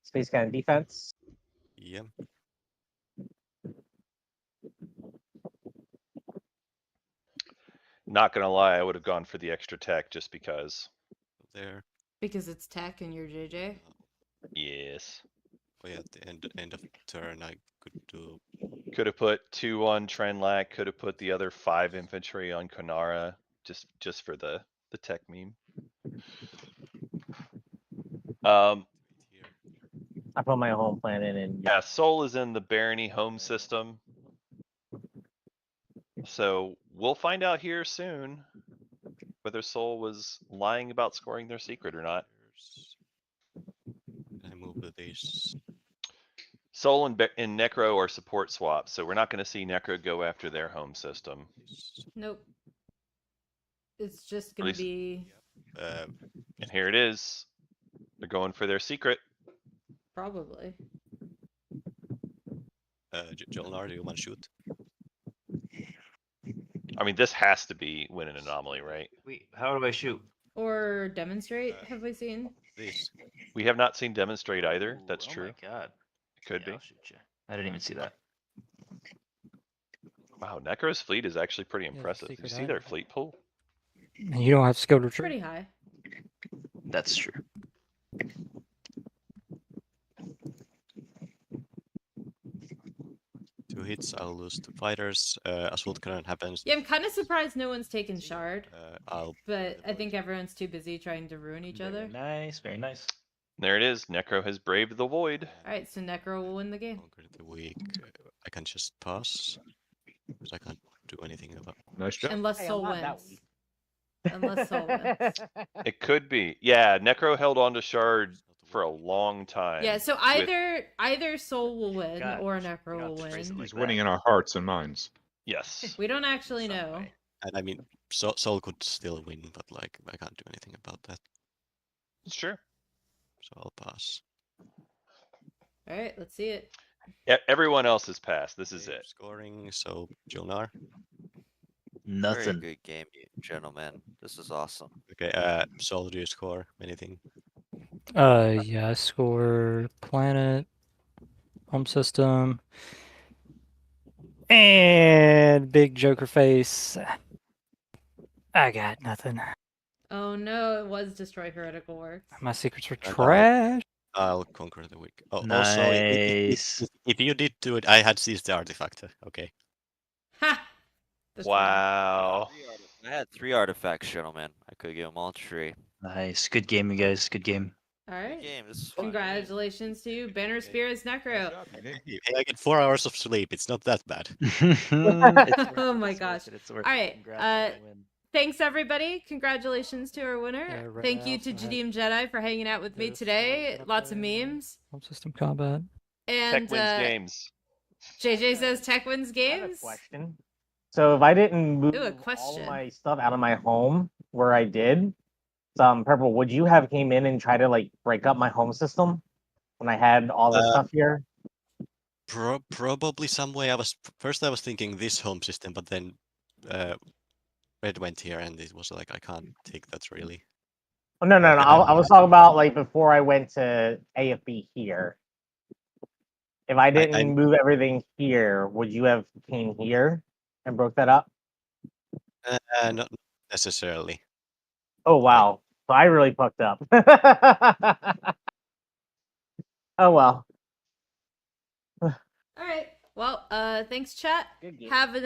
Space Cannon defense. Yeah. Not gonna lie, I would have gone for the extra tech just because. There. Because it's tech and you're JJ. Yes. Oh yeah, at the end of turn I could do Could have put 2 on Trenlac, could have put the other 5 infantry on Konara, just for the tech meme. here. I put my home planet in. Yeah, Soul is in the Barony home system. So we'll find out here soon whether Soul was lying about scoring their secret or not. I move these. Soul and Necro are support swaps, so we're not going to see Necro go after their home system. Nope. It's just gonna least- be And here it is. They're going for their secret. probably. Jolnar, do you want to shoot? I mean, this has to be win an anomaly, right? Wait, how do I shoot? Or demonstrate, have we seen? This. We have not seen demonstrate either. Ooh, That's oh true. my god. Could Yeah, be. I'll shoot you. I didn't even see that. Wow, Necro's fleet is actually pretty Yeah, impressive. You secret see their item. fleet pool? And you don't have skilled retreat. Pretty high. That's true. 2 hits, I'll lose 2 fighters. Assault Cannon happens. Yeah, I'm kind of surprised no one's taken shard, I'll but I think everyone's too busy trying to ruin each other. Very nice, very nice. There it is. Necro has braved the void. Alright, so Necro will win the game. Conquer the weak. I can just pass. Because I can't do anything about Nice job. Unless Hey, I'm Soul not that wins. weak. Unless Soul wins. It could be. Yeah, Necro held on to Shard for a long time. Yeah, so either Soul will win God, or you Necro got will to phrase it win. like He's that. winning in our hearts and minds. Yes. We don't actually Some know. way. And I mean, Soul could still win, but like I can't do anything about that. It's true. So I'll pass. Alright, let's see it. Everyone else has passed. This is Okay, it. Scoring. So Jolnar. Very Nothing. good game, you gentlemen. This is awesome. Okay. Soul, do you score anything? Yeah, I score planet, home system, and big Joker face. I got nothing. Oh no, it was destroy heretical works. My secrets were And trash. I'll conquer the weak. Oh, also, Nice. if you did do it, I had seized the artifact. Okay. Ha! Destroy. Wow. I had 3 artifacts, gentlemen. I could give them all 3. Nice. Good game, you guys. Good game. All Good right. game. This is fun. Congratulations to you, Bannerspear as Necro. Hey, I get 4 hours of sleep. It's not that bad. Oh my gosh. All right. Thanks everybody. Congratulations to our winner. Yeah, Thank you to Jadeem Jedi for hanging out with me today. Lots of memes. Home system combat. And Tech wins games. JJ says Tech wins I have a games. question. So if I didn't move Ooh, a all question. of my stuff out of my home where I did, Purple, would you have came in and tried to like break up my home system when I had all this stuff here? Probably some way. First I was thinking this home system, but then Red went here, and it was like I can't take that really. Oh, no. I was talking about like before I went to AFB here. If I didn't move everything here, would you have came here and broke that up? Not necessarily. Oh wow! So I really fucked up. Oh well. All right. Well, thanks chat. Good game. Have a nice